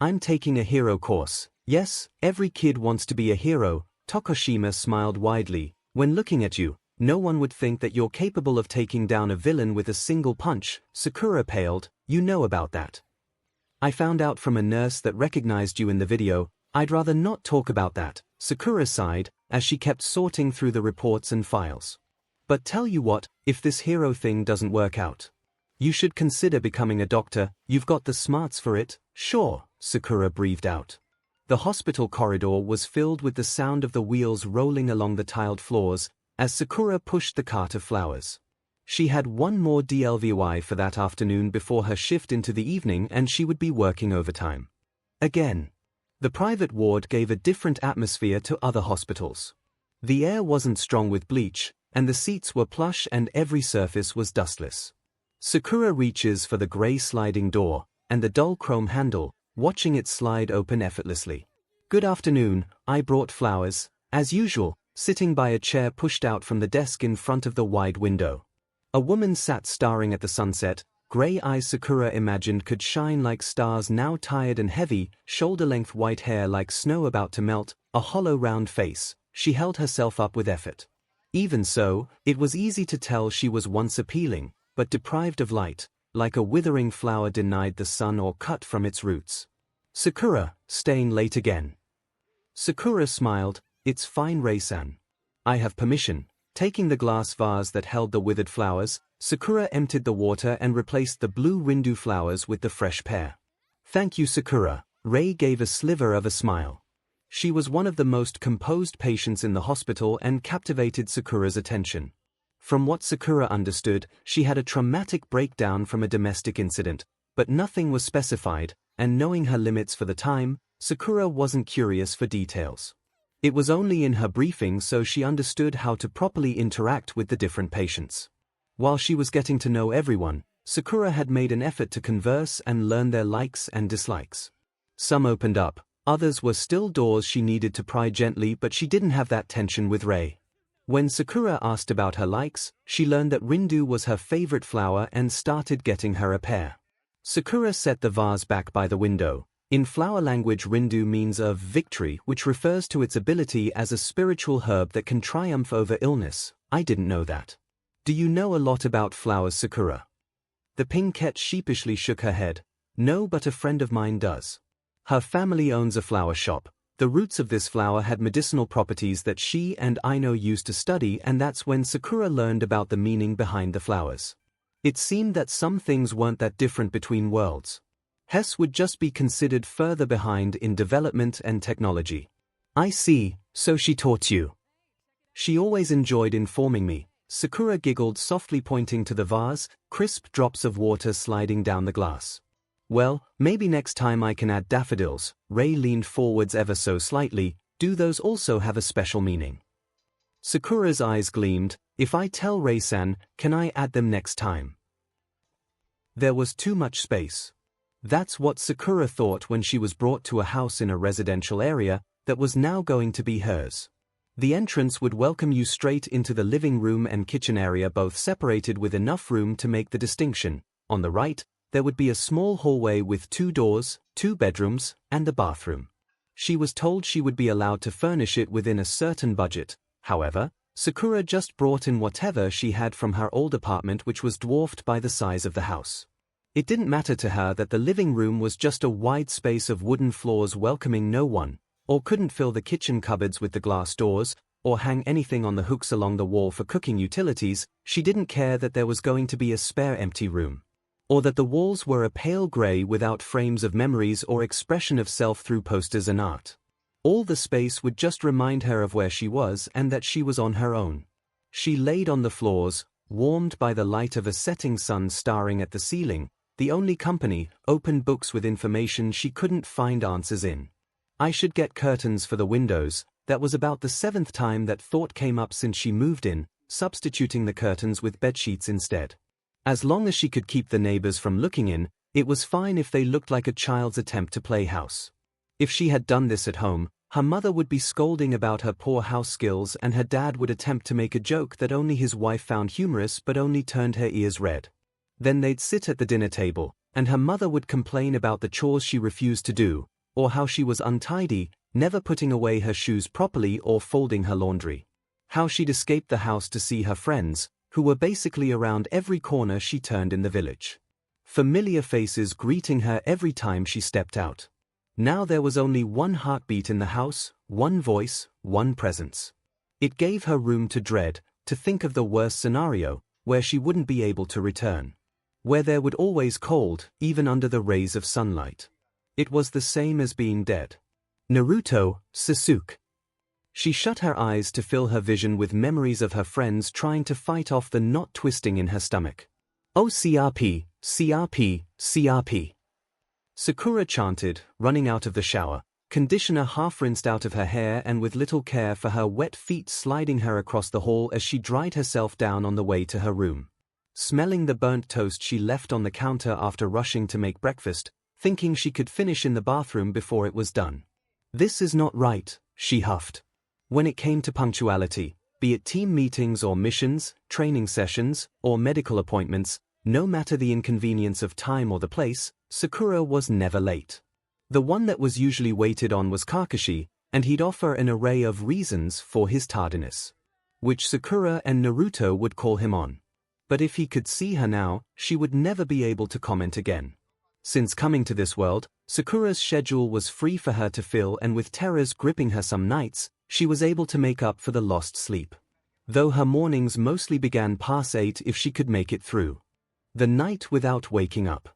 I'm taking a hero course. Yes, every kid wants to be a hero. Tokushima smiled widely. When looking at you, no one would think that you're capable of taking down a villain with a single punch. Sakura paled. You know about that. I found out from a nurse that recognized you in the video. I'd rather not talk about that, Sakura sighed, as she kept sorting through the reports and files. But tell you what, if this hero thing doesn't work out, you should consider becoming a doctor. You've got the smarts for it. Sure, Sakura breathed out. The hospital corridor was filled with the sound of the wheels rolling along the tiled floors as Sakura pushed the cart of flowers. She had one more DLVY for that afternoon before her shift into the evening, and she would be working overtime. Again. The private ward gave a different atmosphere to other hospitals. The air wasn't strong with bleach, and the seats were plush and every surface was dustless. Sakura reaches for the gray sliding door and the dull chrome handle, watching it slide open effortlessly. Good afternoon, I brought flowers, as usual, sitting by a chair pushed out from the desk in front of the wide window. A woman sat staring at the sunset, gray eyes Sakura imagined could shine like stars, now tired and heavy, shoulder-length white hair like snow about to melt, a hollow round face. She held herself up with effort. Even so, it was easy to tell she was once appealing, but deprived of light, like a withering flower denied the sun or cut from its roots. Sakura, staying late again. Sakura smiled. It's fine, Rei-san. I have permission. Taking the glass vase that held the withered flowers, Sakura emptied the water and replaced the blue rindu flowers with the fresh pair. Thank you, Sakura. Rei gave a sliver of a smile. She was one of the most composed patients in the hospital and captivated Sakura's attention. From what Sakura understood, she had a traumatic breakdown from a domestic incident, but nothing was specified, and knowing her limits for the time, Sakura wasn't curious for details. It was only in her briefing so she understood how to properly interact with the different patients. While she was getting to know everyone, Sakura had made an effort to converse and learn their likes and dislikes. Some opened up, others were still doors she needed to pry gently, but she didn't have that tension with Rei. When Sakura asked about her likes, she learned that rindu was her favorite flower and started getting her a pair. Sakura set the vase back by the window. In flower language, rindu means of victory, which refers to its ability as a spiritual herb that can triumph over illness. I didn't know that. Do you know a lot about flowers, Sakura? The pinkette sheepishly shook her head. No, but a friend of mine does. Her family owns a flower shop. The roots of this flower had medicinal properties that she and Aino used to study, and that's when Sakura learned about the meaning behind the flowers. It seemed that some things weren't that different between worlds. Hess would just be considered further behind in development and technology. I see, so she taught you. She always enjoyed informing me. Sakura giggled softly, pointing to the vase, crisp drops of water sliding down the glass. Well, maybe next time I can add daffodils. Rei leaned forwards ever so slightly. Do those also have a special meaning? Sakura's eyes gleamed. If I tell Rei-san, can I add them next time? There was too much space. That's what Sakura thought when she was brought to a house in a residential area that was now going to be hers. The entrance would welcome you straight into the living room and kitchen area, both separated with enough room to make the distinction. On the right, there would be a small hallway with 2 doors, 2 bedrooms, and the bathroom. She was told she would be allowed to furnish it within a certain budget. However, Sakura just brought in whatever she had from her old apartment, which was dwarfed by the size of the house. It didn't matter to her that the living room was just a wide space of wooden floors welcoming no one, or couldn't fill the kitchen cupboards with the glass doors, or hang anything on the hooks along the wall for cooking utilities. She didn't care that there was going to be a spare empty room, or that the walls were a pale gray without frames of memories or expression of self through posters and art. All the space would just remind her of where she was and that she was on her own. She laid on the floors, warmed by the light of a setting sun staring at the ceiling, the only company, open books with information she couldn't find answers in. I should get curtains for the windows. That was about the 7th time that thought came up since she moved in, substituting the curtains with bedsheets instead. As long as she could keep the neighbors from looking in, it was fine if they looked like a child's attempt to play house. If she had done this at home, her mother would be scolding about her poor house skills and her dad would attempt to make a joke that only his wife found humorous but only turned her ears red. Then they'd sit at the dinner table, and her mother would complain about the chores she refused to do, or how she was untidy, never putting away her shoes properly or folding her laundry. How she'd escaped the house to see her friends, who were basically around every corner she turned in the village. Familiar faces greeting her every time she stepped out. Now there was only one heartbeat in the house, one voice, one presence. It gave her room to dread, to think of the worst scenario, where she wouldn't be able to return. Where there would always cold, even under the rays of sunlight. It was the same as being dead. Naruto, Sasuke. She shut her eyes to fill her vision with memories of her friends trying to fight off the knot twisting in her stomach. Oh CRP, CRP, CRP. Sakura chanted, running out of the shower, conditioner half rinsed out of her hair and with little care for her wet feet sliding her across the hall as she dried herself down on the way to her room. Smelling the burnt toast she left on the counter after rushing to make breakfast, thinking she could finish in the bathroom before it was done. This is not right, she huffed. When it came to punctuality, be it team meetings or missions, training sessions, or medical appointments, no matter the inconvenience of time or the place, Sakura was never late. The one that was usually waited on was Kakashi, and he'd offer an array of reasons for his tardiness, which Sakura and Naruto would call him on. But if he could see her now, she would never be able to comment again. Since coming to this world, Sakura's schedule was free for her to fill, and with terrors gripping her some nights, she was able to make up for the lost sleep. Though her mornings mostly began past 8 if she could make it through the night without waking up.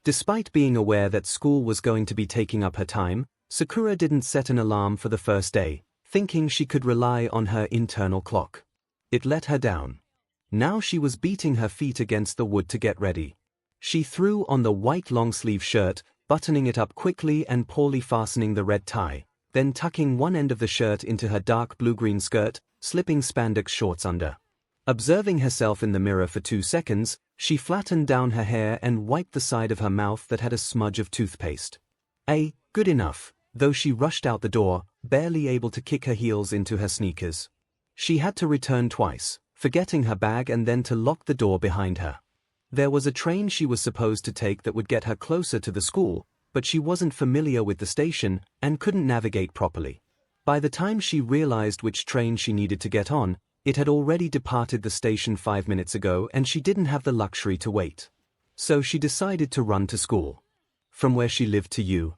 Despite being aware that school was going to be taking up her time, Sakura didn't set an alarm for the first day, thinking she could rely on her internal clock. It let her down. Now she was beating her feet against the wood to get ready. She threw on the white long-sleeve shirt, buttoning it up quickly and poorly fastening the red tie, then tucking one end of the shirt into her dark blue-green skirt, slipping spandex shorts under. Observing herself in the mirror for 2 seconds, she flattened down her hair and wiped the side of her mouth that had a smudge of toothpaste. Good enough, though she rushed out the door, barely able to kick her heels into her sneakers. She had to return twice, forgetting her bag and then to lock the door behind her. There was a train she was supposed to take that would get her closer to the school, but she wasn't familiar with the station and couldn't navigate properly. By the time she realized which train she needed to get on, it had already departed the station 5 minutes ago and she didn't have the luxury to wait. So she decided to run to school. From where she lived to U,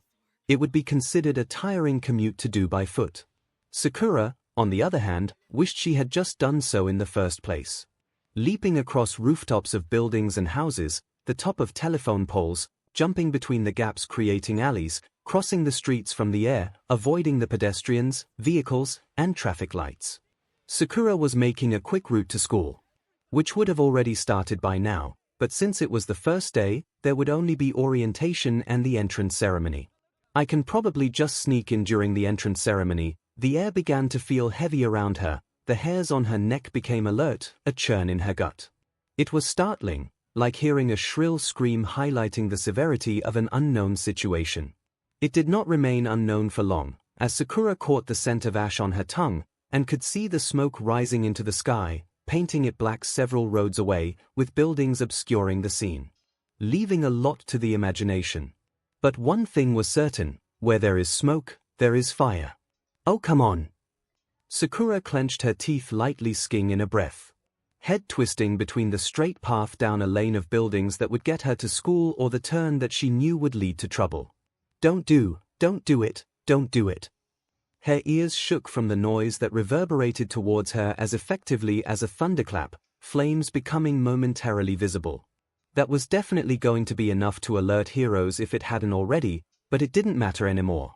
it would be considered a tiring commute to do by foot. Sakura, on the other hand, wished she had just done so in the first place. Leaping across rooftops of buildings and houses, the top of telephone poles, jumping between the gaps creating alleys, crossing the streets from the air, avoiding the pedestrians, vehicles, and traffic lights. Sakura was making a quick route to school, which would have already started by now, but since it was the first day, there would only be orientation and the entrance ceremony. I can probably just sneak in during the entrance ceremony. The air began to feel heavy around her, the hairs on her neck became alert, a churn in her gut. It was startling, like hearing a shrill scream highlighting the severity of an unknown situation. It did not remain unknown for long, as Sakura caught the scent of ash on her tongue, and could see the smoke rising into the sky, painting it black several roads away, with buildings obscuring the scene, leaving a lot to the imagination. But one thing was certain, where there is smoke, there is fire. Oh come on! Sakura clenched her teeth lightly, skiing in a breath. head twisting between the straight path down a lane of buildings that would get her to school or the turn that she knew would lead to trouble. Don't do it, don't do it. Her ears shook from the noise that reverberated towards her as effectively as a thunderclap, flames becoming momentarily visible. That was definitely going to be enough to alert heroes if it hadn't already, but it didn't matter anymore.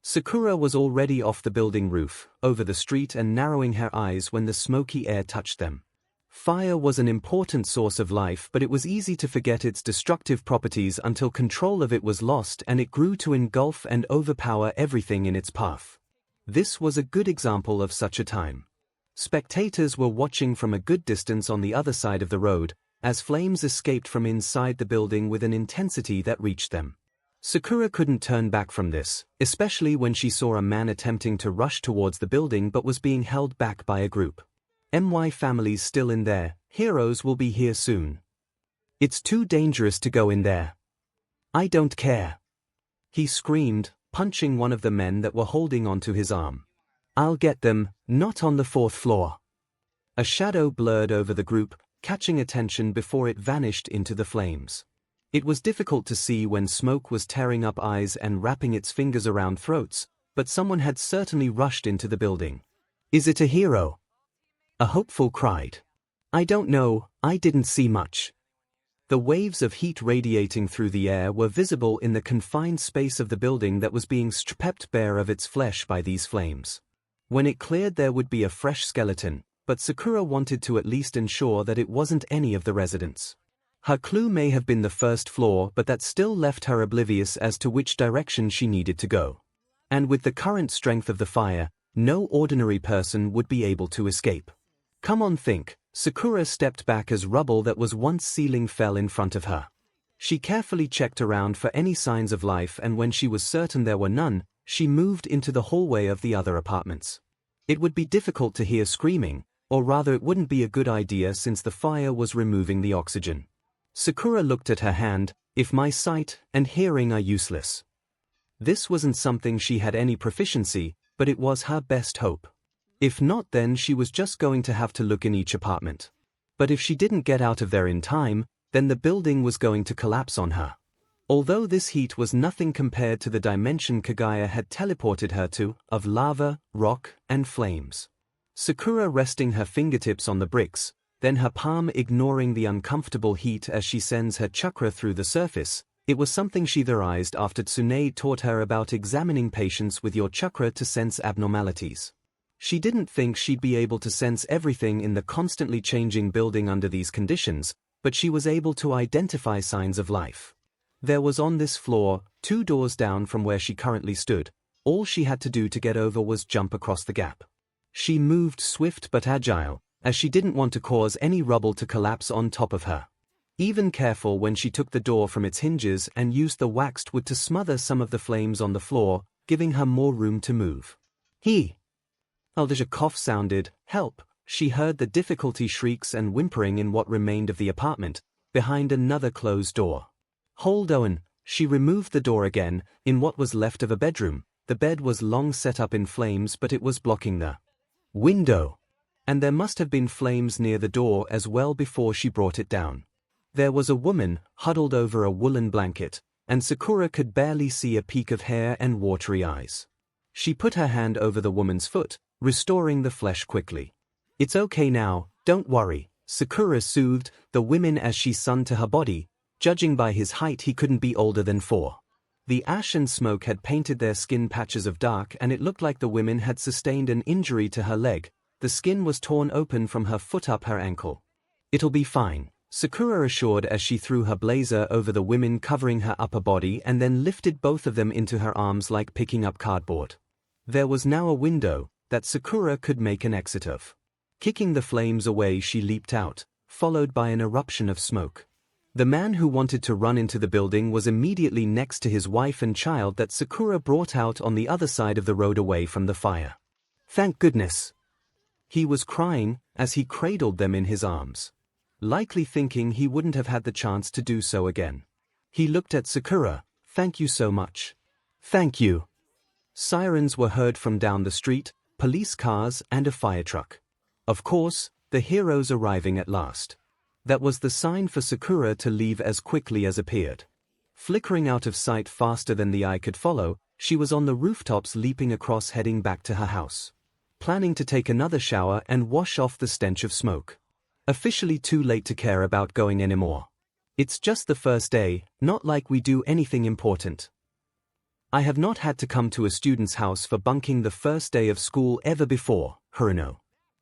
Sakura was already off the building roof, over the street and narrowing her eyes when the smoky air touched them. Fire was an important source of life, but it was easy to forget its destructive properties until control of it was lost and it grew to engulf and overpower everything in its path. This was a good example of such a time. Spectators were watching from a good distance on the other side of the road, as flames escaped from inside the building with an intensity that reached them. Sakura couldn't turn back from this, especially when she saw a man attempting to rush towards the building but was being held back by a group. Family's still in there, heroes will be here soon. It's too dangerous to go in there. I don't care. He screamed, punching one of the men that were holding onto his arm. I'll get them, not on the 4th floor. A shadow blurred over the group, catching attention before it vanished into the flames. It was difficult to see when smoke was tearing up eyes and wrapping its fingers around throats, but someone had certainly rushed into the building. Is it a hero? A hopeful cried. I don't know, I didn't see much. The waves of heat radiating through the air were visible in the confined space of the building that was being stripped bare of its flesh by these flames. When it cleared, there would be a fresh skeleton, but Sakura wanted to at least ensure that it wasn't any of the residents. Her clue may have been the 1st floor, but that still left her oblivious as to which direction she needed to go. And with the current strength of the fire, no ordinary person would be able to escape. Come on, think. Sakura stepped back as rubble that was once ceiling fell in front of her. She carefully checked around for any signs of life, and when she was certain there were none, she moved into the hallway of the other apartments. It would be difficult to hear screaming, or rather it wouldn't be a good idea since the fire was removing the oxygen. Sakura looked at her hand. If my sight and hearing are useless. This wasn't something she had any proficiency, but it was her best hope. If not, then she was just going to have to look in each apartment. But if she didn't get out of there in time, then the building was going to collapse on her. Although this heat was nothing compared to the dimension Kaguya had teleported her to, of lava, rock, and flames. Sakura resting her fingertips on the bricks, then her palm ignoring the uncomfortable heat as she sends her chakra through the surface. It was something she theorized after Tsunade taught her about examining patients with your chakra to sense abnormalities. She didn't think she'd be able to sense everything in the constantly changing building under these conditions, but she was able to identify signs of life. There was on this floor, 2 doors down from where she currently stood. All she had to do to get over was jump across the gap. She moved swift but agile, as she didn't want to cause any rubble to collapse on top of her. Even careful when she took the door from its hinges and used the waxed wood to smother some of the flames on the floor, giving her more room to move. 𝐒𝐻𝐢𝐵 cough sounded. Help! She heard the difficulty shrieks and whimpering in what remained of the apartment, behind another closed door. Hold on. She removed the door again. In what was left of a bedroom, the bed was long set up in flames, but it was blocking the window. And there must have been flames near the door as well before she brought it down. There was a woman, huddled over a woolen blanket, and Sakura could barely see a peak of hair and watery eyes. She put her hand over the woman's foot, restoring the flesh quickly. It's okay now, don't worry, Sakura soothed the woman as she sunned to her body. Judging by his height, he couldn't be older than 4. The ash and smoke had painted their skin patches of dark, and it looked like the woman had sustained an injury to her leg. The skin was torn open from her foot up her ankle. It'll be fine, Sakura assured as she threw her blazer over the woman, covering her upper body, and then lifted both of them into her arms like picking up cardboard. There was now a window that Sakura could make an exit of. Kicking the flames away, she leaped out, followed by an eruption of smoke. The man who wanted to run into the building was immediately next to his wife and child that Sakura brought out on the other side of the road away from the fire. Thank goodness! He was crying as he cradled them in his arms, likely thinking he wouldn't have had the chance to do so again. He looked at Sakura. Thank you so much. Thank you. Sirens were heard from down the street, police cars and a fire truck. Of course, the heroes arriving at last. That was the sign for Sakura to leave as quickly as appeared. Flickering out of sight faster than the eye could follow, she was on the rooftops leaping across heading back to her house. Planning to take another shower and wash off the stench of smoke. Officially too late to care about going anymore. It's just the first day, not like we do anything important. I have not had to come to a student's house for bunking the first day of school ever before, Haruno.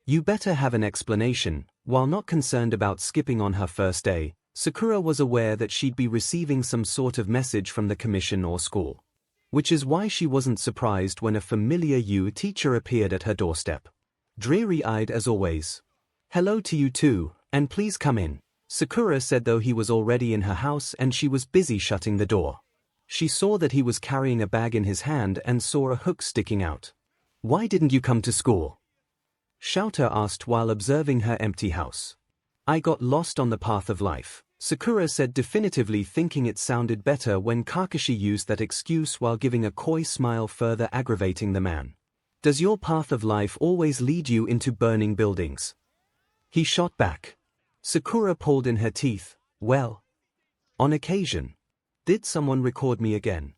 You better have an explanation. While not concerned about skipping on her first day, Sakura was aware that she'd be receiving some sort of message from the commission or school. Which is why she wasn't surprised when a familiar teacher appeared at her doorstep. Dreary-eyed as always. "Hello to you too, and please come in," Sakura said, though he was already in her house and she was busy shutting the door. She saw that he was carrying a bag in his hand and saw a hook sticking out. "Why didn't you come to school?" 𝐲𝐻𝐻 asked while observing her empty house. "I got lost on the path of life," Sakura said, definitively thinking it sounded better when Kakashi used that excuse while giving a coy smile, further aggravating the man. "Does your path of life always lead you into burning buildings?" He shot back. Sakura pulled in her teeth. "Well, on occasion. Did someone record me again?"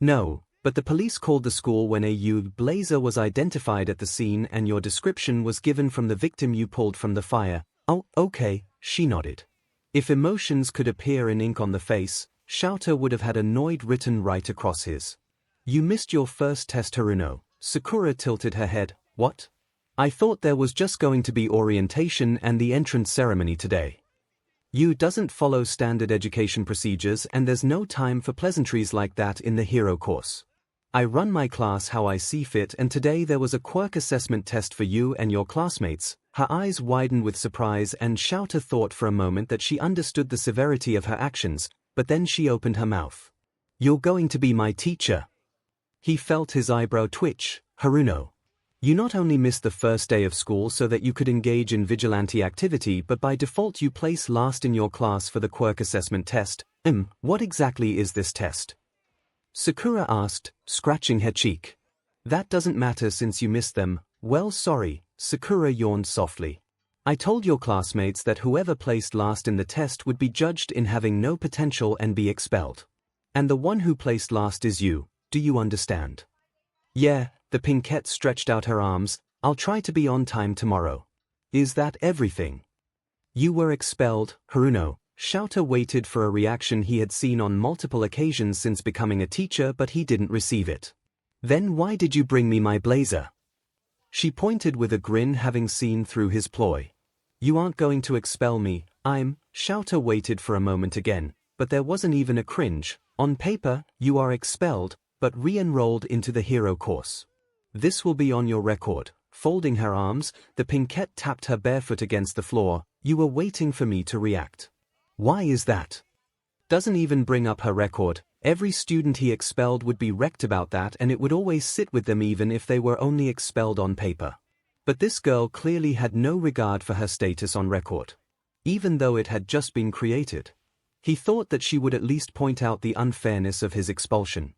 "No, but the police called the school when 𝐒𝐬𝐽 was identified at the scene and your description was given from the victim you pulled from the fire." "Oh, okay," she nodded. If emotions could appear in ink on the face, 𝐲𝐻𝐻 would have had annoyed written right across his. "You missed your first test, Haruno." Sakura tilted her head. "What? I thought there was just going to be orientation and the entrance ceremony today." "You doesn't follow standard education procedures and there's no time for pleasantries like that in the hero course. I run my class how I see fit and today there was a quirk assessment test for you and your classmates." Her eyes widened with surprise and 𝐲𝐻𝐻 thought for a moment that she understood the severity of her actions, but then she opened her mouth. "You're going to be my teacher?" He felt his eyebrow twitch. "Haruno, you not only missed the first day of school so that you could engage in vigilante activity, but by default you place last in your class for the quirk assessment test. What exactly is this test?" Sakura asked, scratching her cheek. "That doesn't matter since you missed them." "Well, sorry," Sakura yawned softly. "I told your classmates that whoever placed last in the test would be judged in having no potential and be expelled. And the one who placed last is you, do you understand?" "Yeah," the pinkette stretched out her arms. "I'll try to be on time tomorrow." "Is that everything?" "You were expelled, Haruno." 𝐲𝐻𝐻 waited for a reaction he had seen on multiple occasions since becoming a teacher, but he didn't receive it. "Then why did you bring me my blazer?" She pointed with a grin, having seen through his ploy. "You aren't going to expel me, 𝐲𝐻𝐻 waited for a moment again, but there wasn't even a cringe. "On paper, you are expelled, but re-enrolled into the hero course. This will be on your record." Folding her arms, the pinkette tapped her barefoot against the floor. "You were waiting for me to react." "Why is that?" Doesn't even bring up her record. Every student he expelled would be wrecked about that and it would always sit with them even if they were only expelled on paper. But this girl clearly had no regard for her status on record. Even though it had just been created. He thought that she would at least point out the unfairness of his expulsion.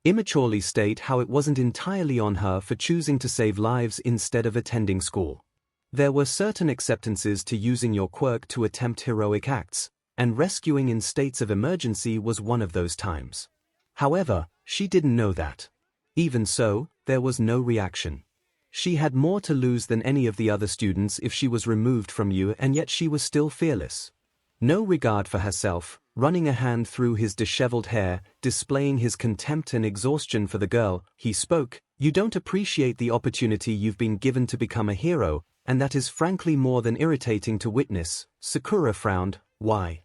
Immaturely state how it wasn't entirely on her for choosing to save lives instead of attending school. There were certain acceptances to using your quirk to attempt heroic acts, and rescuing in states of emergency was one of those times. However, she didn't know that. Even so, there was no reaction. She had more to lose than any of the other students if she was removed from you, and yet she was still fearless. No regard for herself, running a hand through his disheveled hair, displaying his contempt and exhaustion for the girl. He spoke. "You don't appreciate the opportunity you've been given to become a hero, and that is frankly more than irritating to witness." Sakura frowned. "Why?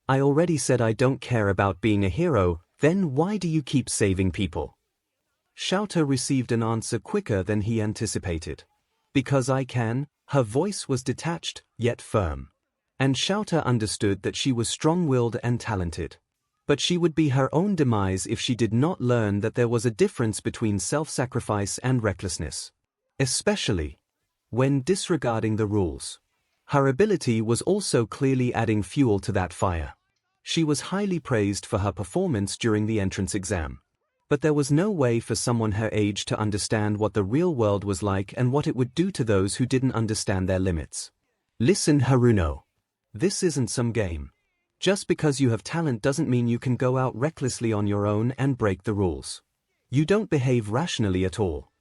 I already said I don't care about being a hero, then why do you keep saving people?" 𝐲𝐻𝐻 received an answer quicker than he anticipated. "Because I can." Her voice was detached, yet firm. And 𝐲𝐻𝐻 understood that she was strong-willed and talented. But she would be her own demise if she did not learn that there was a difference between self-sacrifice and recklessness. Especially when disregarding the rules. Her ability was also clearly adding fuel to that fire. She was highly praised for her performance during the entrance exam. But there was no way for someone her age to understand what the real world was like and what it would do to those who didn't understand their limits. Listen, Haruno. This isn't some game. Just because you have talent doesn't mean you can go out recklessly on your own and break the rules. You don't behave rationally at all.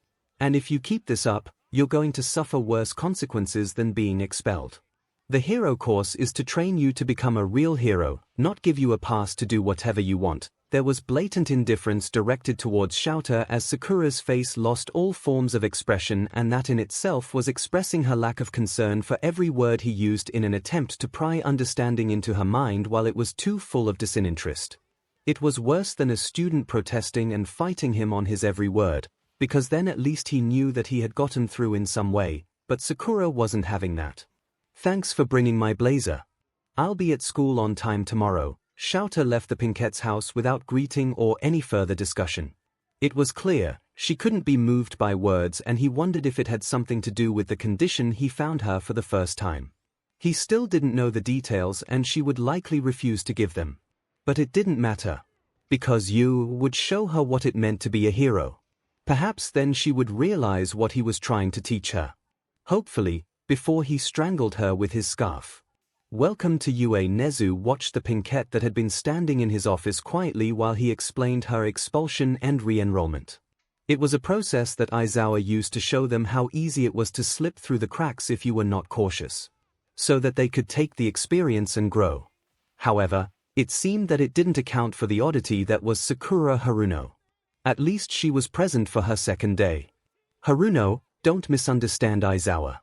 And if you keep this up, you're going to suffer worse consequences than being expelled. The hero course is to train you to become a real hero, not give you a pass to do whatever you want. There was blatant indifference directed towards Shouta as Sakura's face lost all forms of expression, and that in itself was expressing her lack of concern for every word he used in an attempt to pry understanding into her mind while it was too full of disinterest. It was worse than a student protesting and fighting him on his every word, because then at least he knew that he had gotten through in some way, but Sakura wasn't having that. Thanks for bringing my blazer. I'll be at school on time tomorrow. Shouta left the Pinkette's house without greeting or any further discussion. It was clear, she couldn't be moved by words, and he wondered if it had something to do with the condition he found her for the first time. He still didn't know the details, and she would likely refuse to give them. But it didn't matter. Because you would show her what it meant to be a hero. Perhaps then she would realize what he was trying to teach her. Hopefully, before he strangled her with his scarf. Welcome to 𝐂𝐻𝐈 watched the Pinkette that had been standing in his office quietly while he explained her expulsion and re-enrollment. It was a process that Aizawa used to show them how easy it was to slip through the cracks if you were not cautious. So that they could take the experience and grow. However, it seemed that it didn't account for the oddity that was Sakura Haruno. At least she was present for her second day. Haruno, don't misunderstand Aizawa.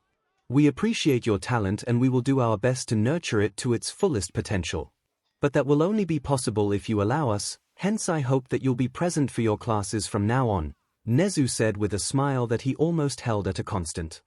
We appreciate your talent and we will do our best to nurture it to its fullest potential. But that will only be possible if you allow us, hence I hope that you'll be present for your classes from now on, Nezu said with a smile that he almost held at a constant.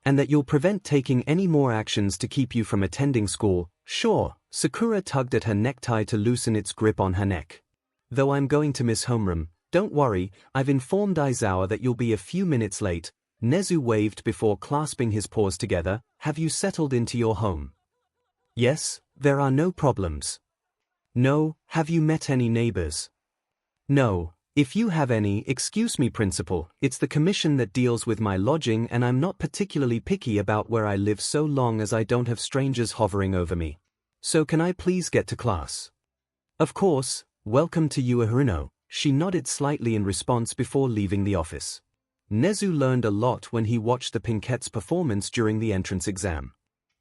And that you'll prevent taking any more actions to keep you from attending school. Sure. Sakura tugged at her necktie to loosen its grip on her neck. Though I'm going to miss homeroom, don't worry, I've informed Aizawa that you'll be a few minutes late. Nezu waved before clasping his paws together. Have you settled into your home? Yes, there are no problems. No, have you met any neighbors? No, if you have any, excuse me principal, it's the commission that deals with my lodging and I'm not particularly picky about where I live so long as I don't have strangers hovering over me. So can I please get to class? Of course, welcome to 𝐂𝐻𝐈 Haruno. She nodded slightly in response before leaving the office. Nezu learned a lot when he watched the Pinkette's performance during the entrance exam.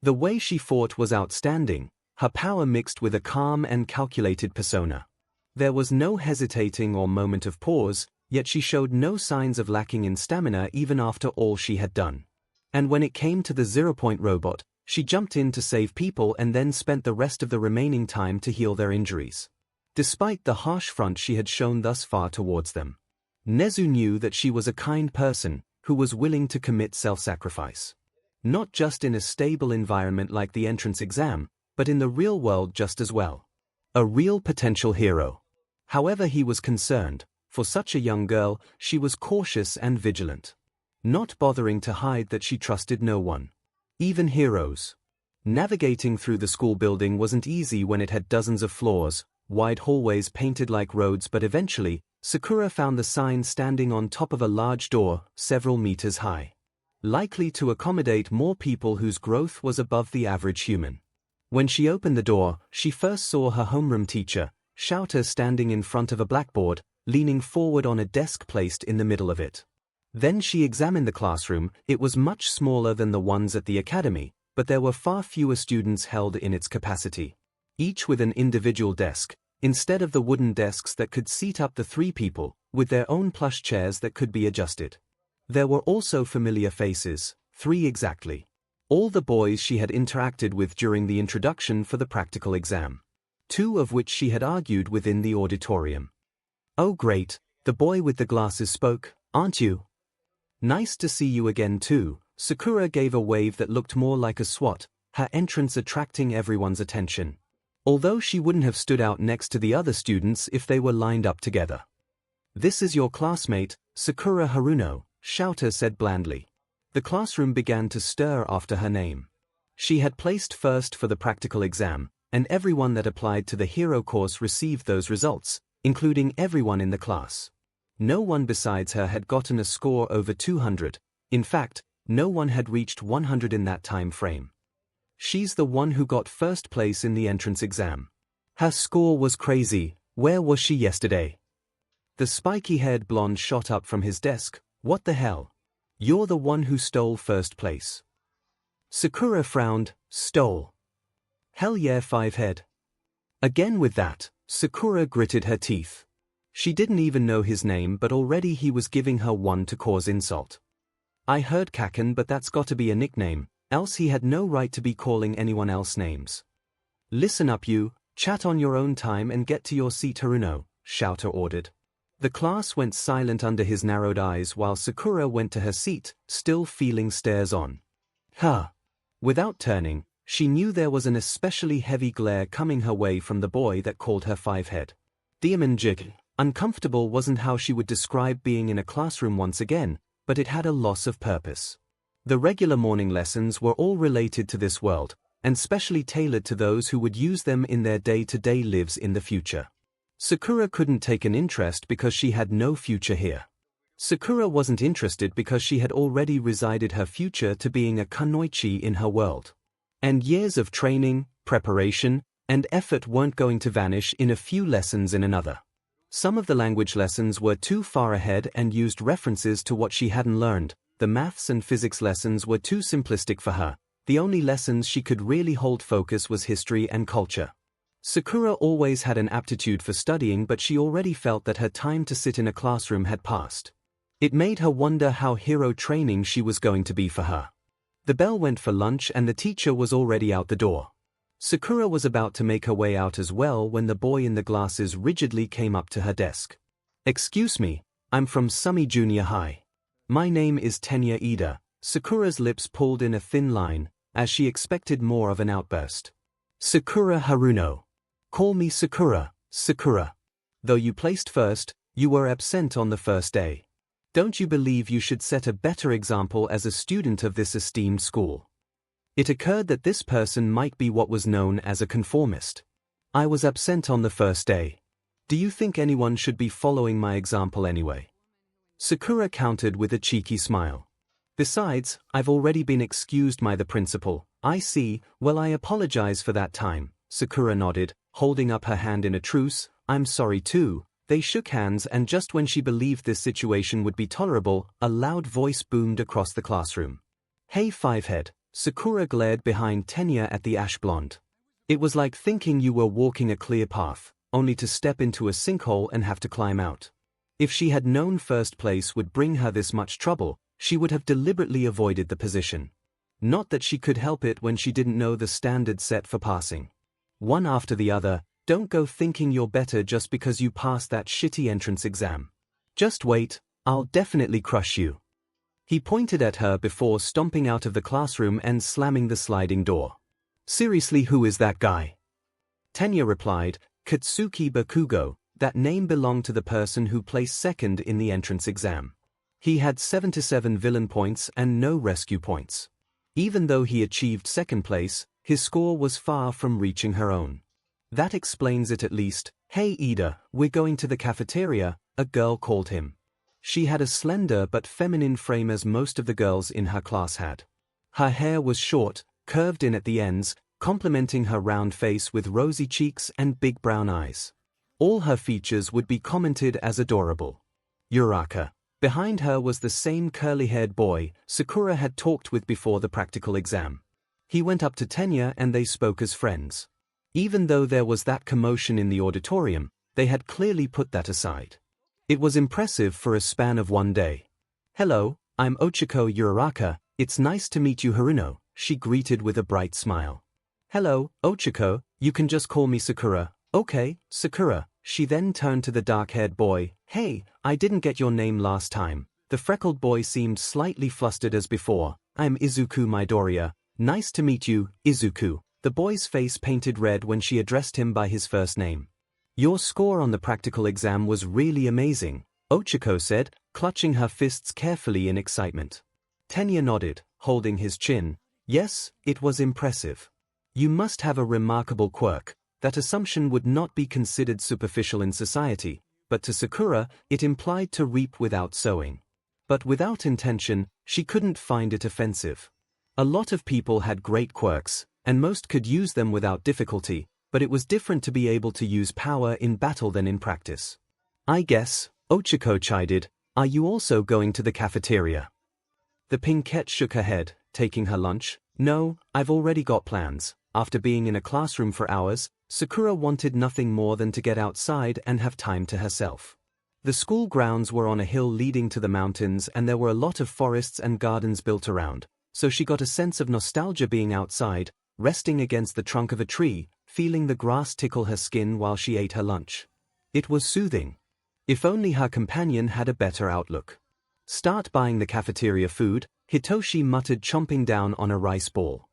The way she fought was outstanding, her power mixed with a calm and calculated persona. There was no hesitating or moment of pause, yet she showed no signs of lacking in stamina even after all she had done. And when it came to the 0-point robot, she jumped in to save people and then spent the rest of the remaining time to heal their injuries. Despite the harsh front she had shown thus far towards them. Nezu knew that she was a kind person, who was willing to commit self-sacrifice. Not just in a stable environment like the entrance exam, but in the real world just as well. A real potential hero. However, he was concerned, for such a young girl, she was cautious and vigilant. Not bothering to hide that she trusted no one. Even heroes. Navigating through the school building wasn't easy when it had dozens of floors, wide hallways painted like roads, but eventually, Sakura found the sign standing on top of a large door, several meters high. Likely to accommodate more people whose growth was above the average human. When she opened the door, she first saw her homeroom teacher, Shouta, standing in front of a blackboard, leaning forward on a desk placed in the middle of it. Then she examined the classroom. It was much smaller than the ones at the academy, but there were far fewer students held in its capacity. Each with an individual desk, instead of the wooden desks that could seat up the 3 people, with their own plush chairs that could be adjusted. There were also familiar faces, 3 exactly. All the boys she had interacted with during the introduction for the practical exam. 2 of which she had argued within the auditorium. Oh great, the boy with the glasses spoke, aren't you? Nice to see you again too. Sakura gave a wave that looked more like a swat, her entrance attracting everyone's attention. Although she wouldn't have stood out next to the other students if they were lined up together. This is your classmate, Sakura Haruno, Shouta said blandly. The classroom began to stir after her name. She had placed first for the practical exam, and everyone that applied to the hero course received those results, including everyone in the class. No one besides her had gotten a score over 200. In fact, no one had reached 100 in that time frame. She's the one who got first place in the entrance exam. Her score was crazy. Where was she yesterday? The spiky-haired blonde shot up from his desk. What the hell? You're the one who stole first place. Sakura frowned. Stole? Hell yeah, five-head. Again with that, Sakura gritted her teeth. She didn't even know his name, but already he was giving her one to cause insult. I heard Kaken, but that's gotta be a nickname, else he had no right to be calling anyone else names. Listen up you, chat on your own time and get to your seat Haruno, Shouter ordered. The class went silent under his narrowed eyes while Sakura went to her seat, still feeling stares on. Without turning, she knew there was an especially heavy glare coming her way from the boy that called her five-head. 𝐷𝐴𝐺𝐻. Uncomfortable wasn't how she would describe being in a classroom once again, but it had a loss of purpose. The regular morning lessons were all related to this world, and specially tailored to those who would use them in their day-to-day lives in the future. Sakura couldn't take an interest because she had no future here. Sakura wasn't interested because she had already resided her future to being a kunoichi in her world. And years of training, preparation, and effort weren't going to vanish in a few lessons in another. Some of the language lessons were too far ahead and used references to what she hadn't learned. The maths and physics lessons were too simplistic for her. The only lessons she could really hold focus was history and culture. Sakura always had an aptitude for studying, but she already felt that her time to sit in a classroom had passed. It made her wonder how hero training she was going to be for her. The bell went for lunch and the teacher was already out the door. Sakura was about to make her way out as well when the boy in the glasses rigidly came up to her desk. Excuse me, I'm from Sumi Junior High. My name is Tenya Ida. Sakura's lips pulled in a thin line, as she expected more of an outburst. Sakura Haruno. Call me Sakura, Sakura. Though you placed first, you were absent on the first day. Don't you believe you should set a better example as a student of this esteemed school? It occurred that this person might be what was known as a conformist. I was absent on the first day. Do you think anyone should be following my example anyway? Sakura countered with a cheeky smile. Besides, I've already been excused by the principal. I see, well I apologize for that time. Sakura nodded, holding up her hand in a truce. I'm sorry too. They shook hands and just when she believed this situation would be tolerable, a loud voice boomed across the classroom. Hey five-head. Sakura glared behind Tenya at the ash blonde. It was like thinking you were walking a clear path, only to step into a sinkhole and have to climb out. If she had known first place would bring her this much trouble, she would have deliberately avoided the position. Not that she could help it when she didn't know the standard set for passing. One after the other, don't go thinking you're better just because you passed that shitty entrance exam. Just wait, I'll definitely crush you. He pointed at her before stomping out of the classroom and slamming the sliding door. Seriously, who is that guy? Tenya replied, Katsuki Bakugo. That name belonged to the person who placed second in the entrance exam. He had 77 villain points and no rescue points. Even though he achieved second place, his score was far from reaching her own. That explains it at least. Hey Ida, we're going to the cafeteria, a girl called him. She had a slender but feminine frame as most of the girls in her class had. Her hair was short, curved in at the ends, complementing her round face with rosy cheeks and big brown eyes. All her features would be commented as adorable. Uraka. Behind her was the same curly-haired boy Sakura had talked with before the practical exam. He went up to Tenya and they spoke as friends. Even though there was that commotion in the auditorium, they had clearly put that aside. It was impressive for a span of one day. Hello, I'm Ochiko Uraraka. It's nice to meet you Haruno, she greeted with a bright smile. Hello, Ochiko, you can just call me Sakura. Okay, Sakura. She then turned to the dark-haired boy. Hey, I didn't get your name last time. The freckled boy seemed slightly flustered as before. I'm Izuku Midoriya. Nice to meet you, Izuku. The boy's face painted red when she addressed him by his first name. Your score on the practical exam was really amazing, Ochiko said, clutching her fists carefully in excitement. Tenya nodded, holding his chin. Yes, it was impressive. You must have a remarkable quirk. That assumption would not be considered superficial in society, but to Sakura, it implied to reap without sowing. But without intention, she couldn't find it offensive. A lot of people had great quirks, and most could use them without difficulty, but it was different to be able to use power in battle than in practice. I guess, Ochako chided, are you also going to the cafeteria? The Pinkette shook her head, taking her lunch. No, I've already got plans. After being in a classroom for hours, Sakura wanted nothing more than to get outside and have time to herself. The school grounds were on a hill leading to the mountains, and there were a lot of forests and gardens built around, so she got a sense of nostalgia being outside, resting against the trunk of a tree, feeling the grass tickle her skin while she ate her lunch. It was soothing. If only her companion had a better outlook. Start buying the cafeteria food, Hitoshi muttered, chomping down on a rice ball.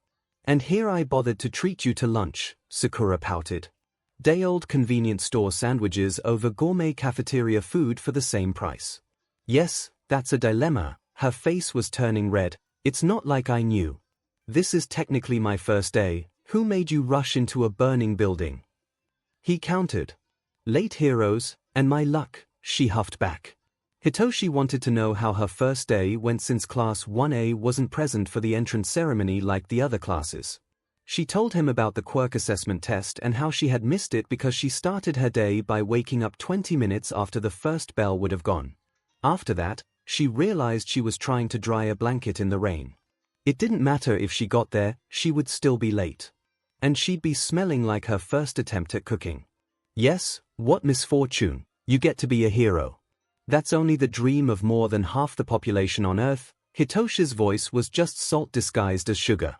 And here I bothered to treat you to lunch, Sakura pouted. Day-old convenience store sandwiches over gourmet cafeteria food for the same price. Yes, that's a dilemma. Her face was turning red. It's not like I knew. This is technically my first day. Who made you rush into a burning building? He countered. Late heroes, and my luck, she huffed back. Hitoshi wanted to know how her first day went since Class 1A wasn't present for the entrance ceremony like the other classes. She told him about the quirk assessment test and how she had missed it because she started her day by waking up 20 minutes after the first bell would have gone. After that, she realized she was trying to dry a blanket in the rain. It didn't matter if she got there, she would still be late. And she'd be smelling like her first attempt at cooking. Yes, what misfortune, you get to be a hero. That's only the dream of more than half the population on Earth. Hitoshi's voice was just salt disguised as sugar.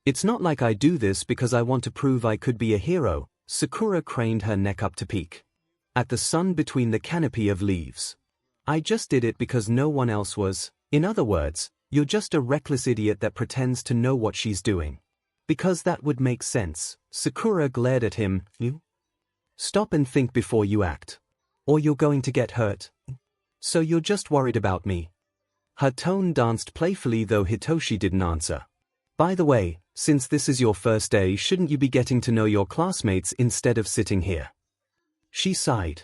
It's not like I do this because I want to prove I could be a hero. Sakura craned her neck up to peek at the sun between the canopy of leaves. I just did it because no one else was. In other words, you're just a reckless idiot that pretends to know what she's doing. Because that would make sense. Sakura glared at him. You? Stop and think before you act. Or you're going to get hurt. So you're just worried about me? Her tone danced playfully, though Hitoshi didn't answer. By the way, since this is your first day, shouldn't you be getting to know your classmates instead of sitting here? She sighed.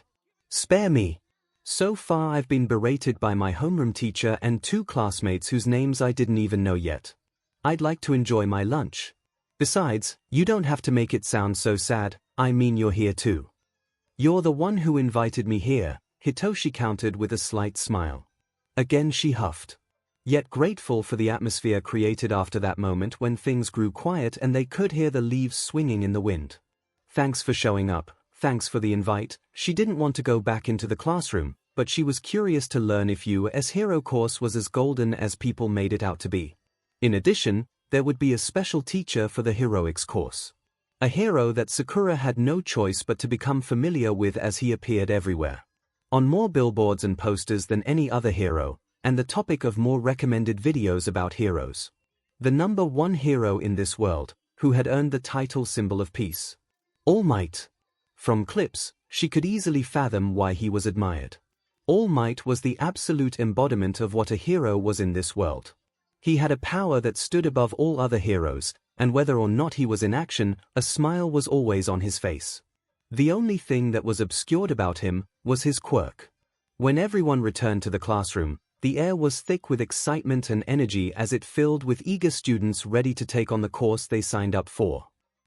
Spare me. So far I've been berated by my homeroom teacher and 2 classmates whose names I didn't even know yet. I'd like to enjoy my lunch. Besides, you don't have to make it sound so sad. I mean, you're here too. You're the one who invited me here, Hitoshi countered with a slight smile. Again she huffed. Yet grateful for the atmosphere created after that moment when things grew quiet and they could hear the leaves swinging in the wind. Thanks for showing up, thanks for the invite. She didn't want to go back into the classroom, but she was curious to learn if U.S. Hero course was as golden as people made it out to be. In addition, there would be a special teacher for the heroics course. A hero that Sakura had no choice but to become familiar with as he appeared everywhere. On more billboards and posters than any other hero, and the topic of more recommended videos about heroes. The number 1 hero in this world, who had earned the title symbol of peace. All Might. From clips, she could easily fathom why he was admired. All Might was the absolute embodiment of what a hero was in this world. He had a power that stood above all other heroes, and whether or not he was in action, a smile was always on his face. The only thing that was obscured about him was his quirk. When everyone returned to the classroom, the air was thick with excitement and energy as it filled with eager students ready to take on the course they signed up for.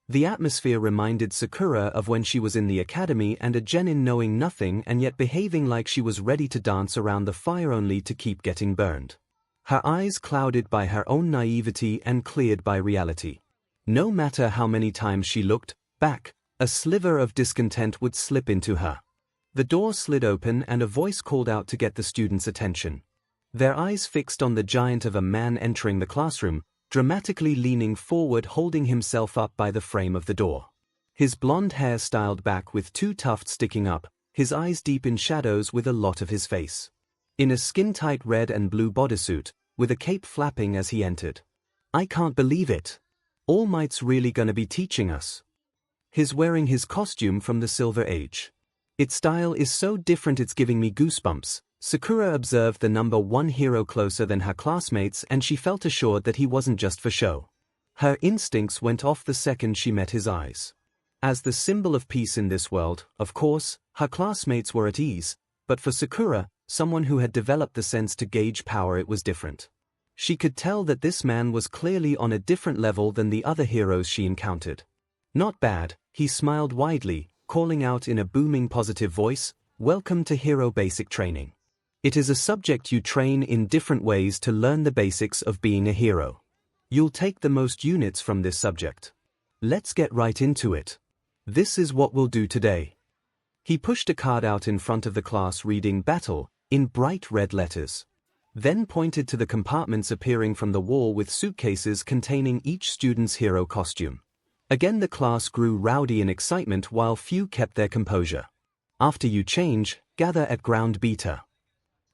The atmosphere reminded Sakura of when she was in the academy and a genin knowing nothing and yet behaving like she was ready to dance around the fire only to keep getting burned. Her eyes clouded by her own naivety and cleared by reality. No matter how many times she looked back, a sliver of discontent would slip into her. The door slid open and a voice called out to get the students' attention. Their eyes fixed on the giant of a man entering the classroom, dramatically leaning forward, holding himself up by the frame of the door. His blonde hair styled back with 2 tufts sticking up, his eyes deep in shadows with a lot of his face. In a skin-tight red and blue bodysuit, with a cape flapping as he entered. I can't believe it. All Might's really gonna be teaching us. He's wearing his costume from the Silver Age. Its style is so different it's giving me goosebumps. Sakura observed the number 1 hero closer than her classmates and she felt assured that he wasn't just for show. Her instincts went off the second she met his eyes. As the symbol of peace in this world, of course, her classmates were at ease, but for Sakura, someone who had developed the sense to gauge power, it was different. She could tell that this man was clearly on a different level than the other heroes she encountered. "Not bad," he smiled widely, calling out in a booming positive voice, "Welcome to Hero Basic Training. It is a subject you train in different ways to learn the basics of being a hero. You'll take the most units from this subject. Let's get right into it. This is what we'll do today." He pushed a card out in front of the class reading "Battle" in bright red letters. Then pointed to the compartments appearing from the wall with suitcases containing each student's hero costume. Again the class grew rowdy in excitement while few kept their composure. "After you change, gather at ground beta."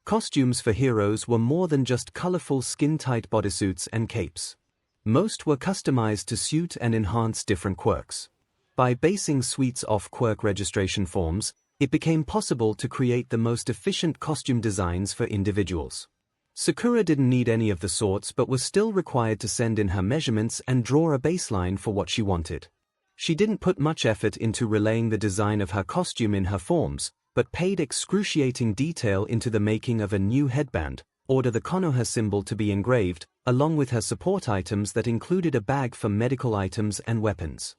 Costumes for heroes were more than just colorful skin-tight bodysuits and capes. Most were customized to suit and enhance different quirks. By basing suites off quirk registration forms, it became possible to create the most efficient costume designs for individuals. Sakura didn't need any of the sorts but was still required to send in her measurements and draw a baseline for what she wanted. She didn't put much effort into relaying the design of her costume in her forms, but paid excruciating detail into the making of a new headband, order the Konoha symbol to be engraved, along with her support items that included a bag for medical items and weapons.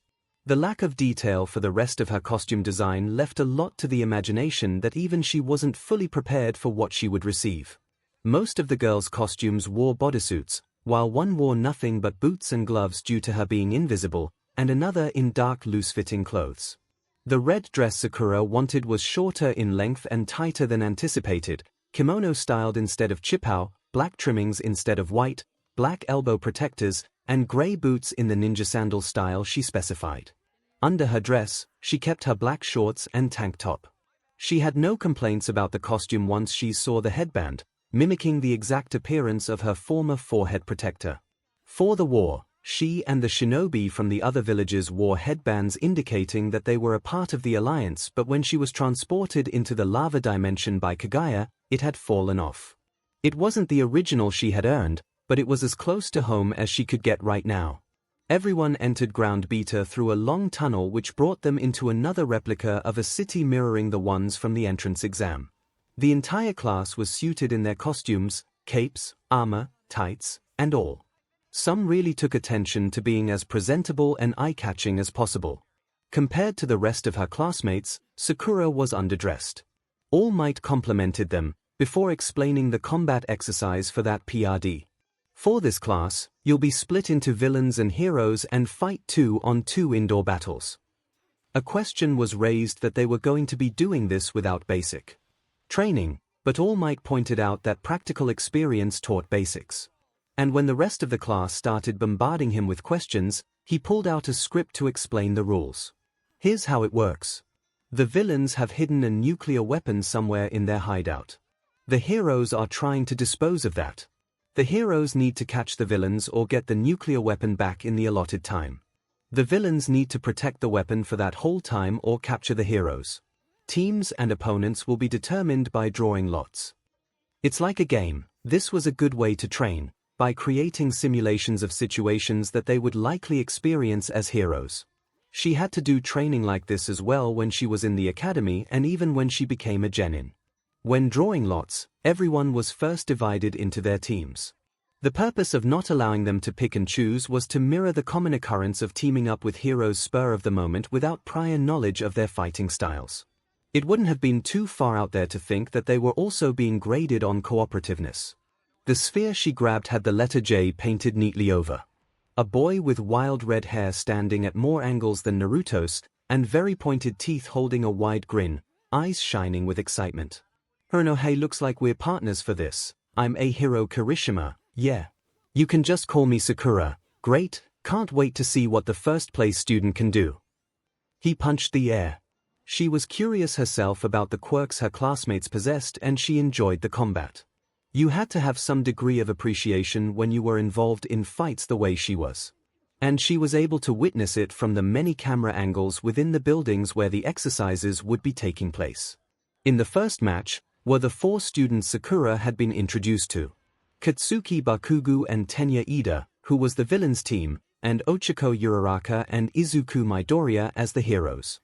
The lack of detail for the rest of her costume design left a lot to the imagination that even she wasn't fully prepared for what she would receive. Most of the girls' costumes wore bodysuits, while one wore nothing but boots and gloves due to her being invisible, and another in dark loose-fitting clothes. The red dress Sakura wanted was shorter in length and tighter than anticipated, kimono styled instead of 𝐿𝐴, black trimmings instead of white, black elbow protectors, and gray boots in the ninja sandal style she specified. Under her dress, she kept her black shorts and tank top. She had no complaints about the costume once she saw the headband, mimicking the exact appearance of her former forehead protector. For the war, she and the shinobi from the other villages wore headbands indicating that they were a part of the alliance, but when she was transported into the lava dimension by Kaguya, it had fallen off. It wasn't the original she had earned, but it was as close to home as she could get right now. Everyone entered ground beta through a long tunnel which brought them into another replica of a city mirroring the ones from the entrance exam. The entire class was suited in their costumes, capes, armor, tights, and all. Some really took attention to being as presentable and eye-catching as possible. Compared to the rest of her classmates, Sakura was underdressed. All Might complimented them, before explaining the combat exercise for that PRD. For this class, you'll be split into villains and heroes and fight 2-on-2 indoor battles. A question was raised that they were going to be doing this without basic training, but All Might pointed out that practical experience taught basics. And when the rest of the class started bombarding him with questions, he pulled out a script to explain the rules. Here's how it works. The villains have hidden a nuclear weapon somewhere in their hideout. The heroes are trying to dispose of that. The heroes need to catch the villains or get the nuclear weapon back in the allotted time. The villains need to protect the weapon for that whole time or capture the heroes. Teams and opponents will be determined by drawing lots. It's like a game. This was a good way to train, by creating simulations of situations that they would likely experience as heroes. She had to do training like this as well when she was in the academy and even when she became a genin. When drawing lots, everyone was first divided into their teams. The purpose of not allowing them to pick and choose was to mirror the common occurrence of teaming up with heroes spur of the moment without prior knowledge of their fighting styles. It wouldn't have been too far out there to think that they were also being graded on cooperativeness. The sphere she grabbed had the letter J painted neatly over. A boy with wild red hair standing at more angles than Naruto's, and very pointed teeth holding a wide grin, eyes shining with excitement. "Haruno, hey, looks like we're partners for this. I'm 𝐒𝐴 Kirishima, yeah. You can just call me Sakura. Great, can't wait to see what the first place student can do." He punched the air. She was curious herself about the quirks her classmates possessed and she enjoyed the combat. You had to have some degree of appreciation when you were involved in fights the way she was. And she was able to witness it from the many camera angles within the buildings where the exercises would be taking place. In the first match were the 4 students Sakura had been introduced to. Katsuki Bakugo and Tenya Ida, who was the villains team, and Ochiko Uraraka and Izuku Midoriya as the heroes.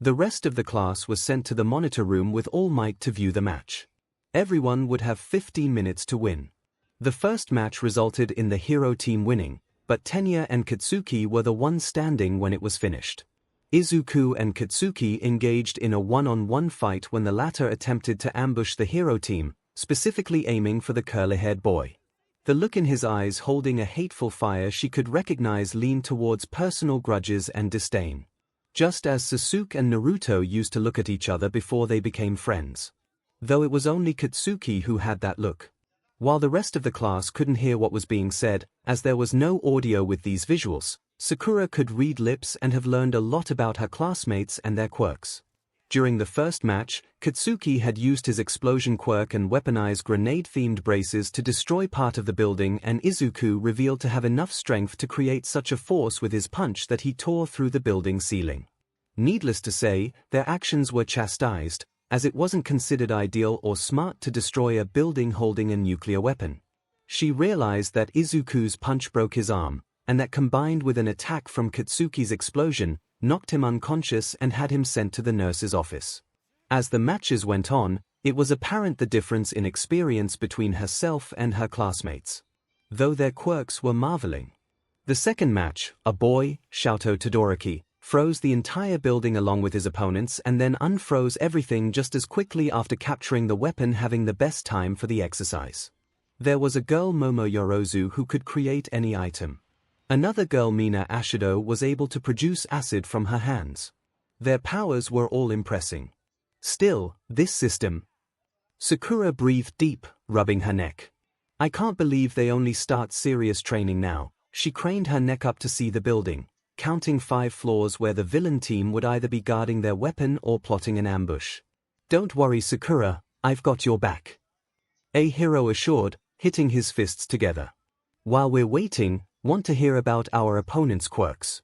The rest of the class was sent to the monitor room with All Might to view the match. Everyone would have 15 minutes to win. The first match resulted in the hero team winning, but Tenya and Katsuki were the ones standing when it was finished. Izuku and Katsuki engaged in a one-on-one fight when the latter attempted to ambush the hero team, specifically aiming for the curly-haired boy. The look in his eyes holding a hateful fire she could recognize leaned towards personal grudges and disdain. Just as Sasuke and Naruto used to look at each other before they became friends. Though it was only Katsuki who had that look. While the rest of the class couldn't hear what was being said, as there was no audio with these visuals, Sakura could read lips and have learned a lot about her classmates and their quirks. During the first match, Katsuki had used his explosion quirk and weaponized grenade-themed braces to destroy part of the building, and Izuku revealed to have enough strength to create such a force with his punch that he tore through the building ceiling. Needless to say, their actions were chastised, as it wasn't considered ideal or smart to destroy a building holding a nuclear weapon. She realized that Izuku's punch broke his arm, and that combined with an attack from Katsuki's explosion, knocked him unconscious and had him sent to the nurse's office. As the matches went on, it was apparent the difference in experience between herself and her classmates. Though their quirks were marveling. The second match, a boy, Shoto Todoroki, froze the entire building along with his opponents and then unfroze everything just as quickly after capturing the weapon, having the best time for the exercise. There was a girl, Momo Yorozu, who could create any item. Another girl, Mina Ashido, was able to produce acid from her hands. Their powers were all impressive. Still, this system. Sakura breathed deep, rubbing her neck. I can't believe they only start serious training now. She craned her neck up to see the building, counting 5 floors where the villain team would either be guarding their weapon or plotting an ambush. Don't worry, Sakura, I've got your back. A hero assured, hitting his fists together. While we're waiting, want to hear about our opponent's quirks?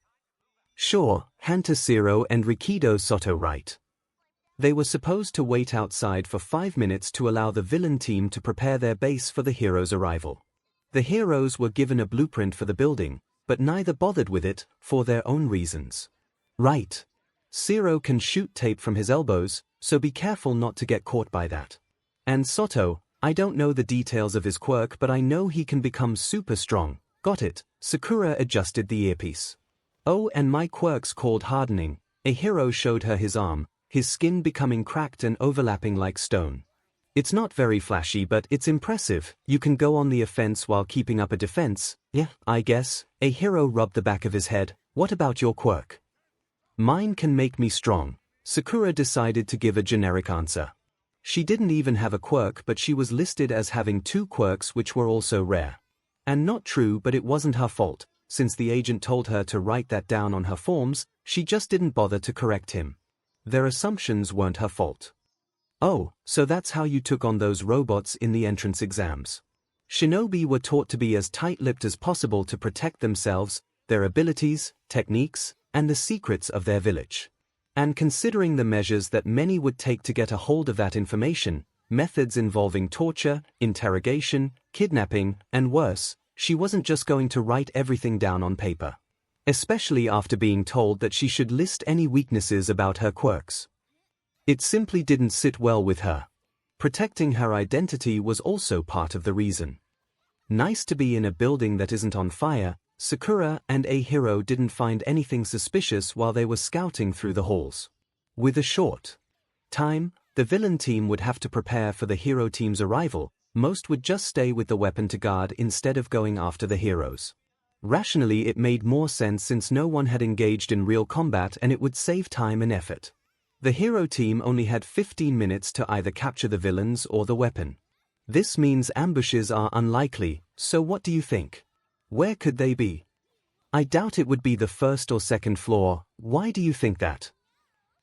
Sure, Hanta Zero and Rikido Soto, right? They were supposed to wait outside for 5 minutes to allow the villain team to prepare their base for the heroes' arrival. The heroes were given a blueprint for the building, but neither bothered with it, for their own reasons. Right. Zero can shoot tape from his elbows, so be careful not to get caught by that. And Soto, I don't know the details of his quirk, but I know he can become super strong. Got it. Sakura adjusted the earpiece. Oh, and my quirk's called hardening. A hero showed her his arm, his skin becoming cracked and overlapping like stone. It's not very flashy, but it's impressive. You can go on the offense while keeping up a defense. Yeah, I guess. A hero rubbed the back of his head. What about your quirk? Mine can make me strong. Sakura decided to give a generic answer. She didn't even have a quirk, but she was listed as having 2 quirks which were also rare. And not true, but it wasn't her fault. Since the agent told her to write that down on her forms, she just didn't bother to correct him. Their assumptions weren't her fault. Oh, so that's how you took on those robots in the entrance exams. Shinobi were taught to be as tight-lipped as possible to protect themselves, their abilities, techniques, and the secrets of their village. And considering the measures that many would take to get a hold of that information, methods involving torture, interrogation, kidnapping, and worse, she wasn't just going to write everything down on paper. Especially after being told that she should list any weaknesses about her quirks. It simply didn't sit well with her. Protecting her identity was also part of the reason. Nice to be in a building that isn't on fire. Sakura and a hero didn't find anything suspicious while they were scouting through the halls. With a short time, the villain team would have to prepare for the hero team's arrival. Most would just stay with the weapon to guard instead of going after the heroes. Rationally, it made more sense since no one had engaged in real combat and it would save time and effort. The hero team only had 15 minutes to either capture the villains or the weapon. This means ambushes are unlikely, so what do you think? Where could they be? I doubt it would be the 1st or 2nd floor. Why do you think that?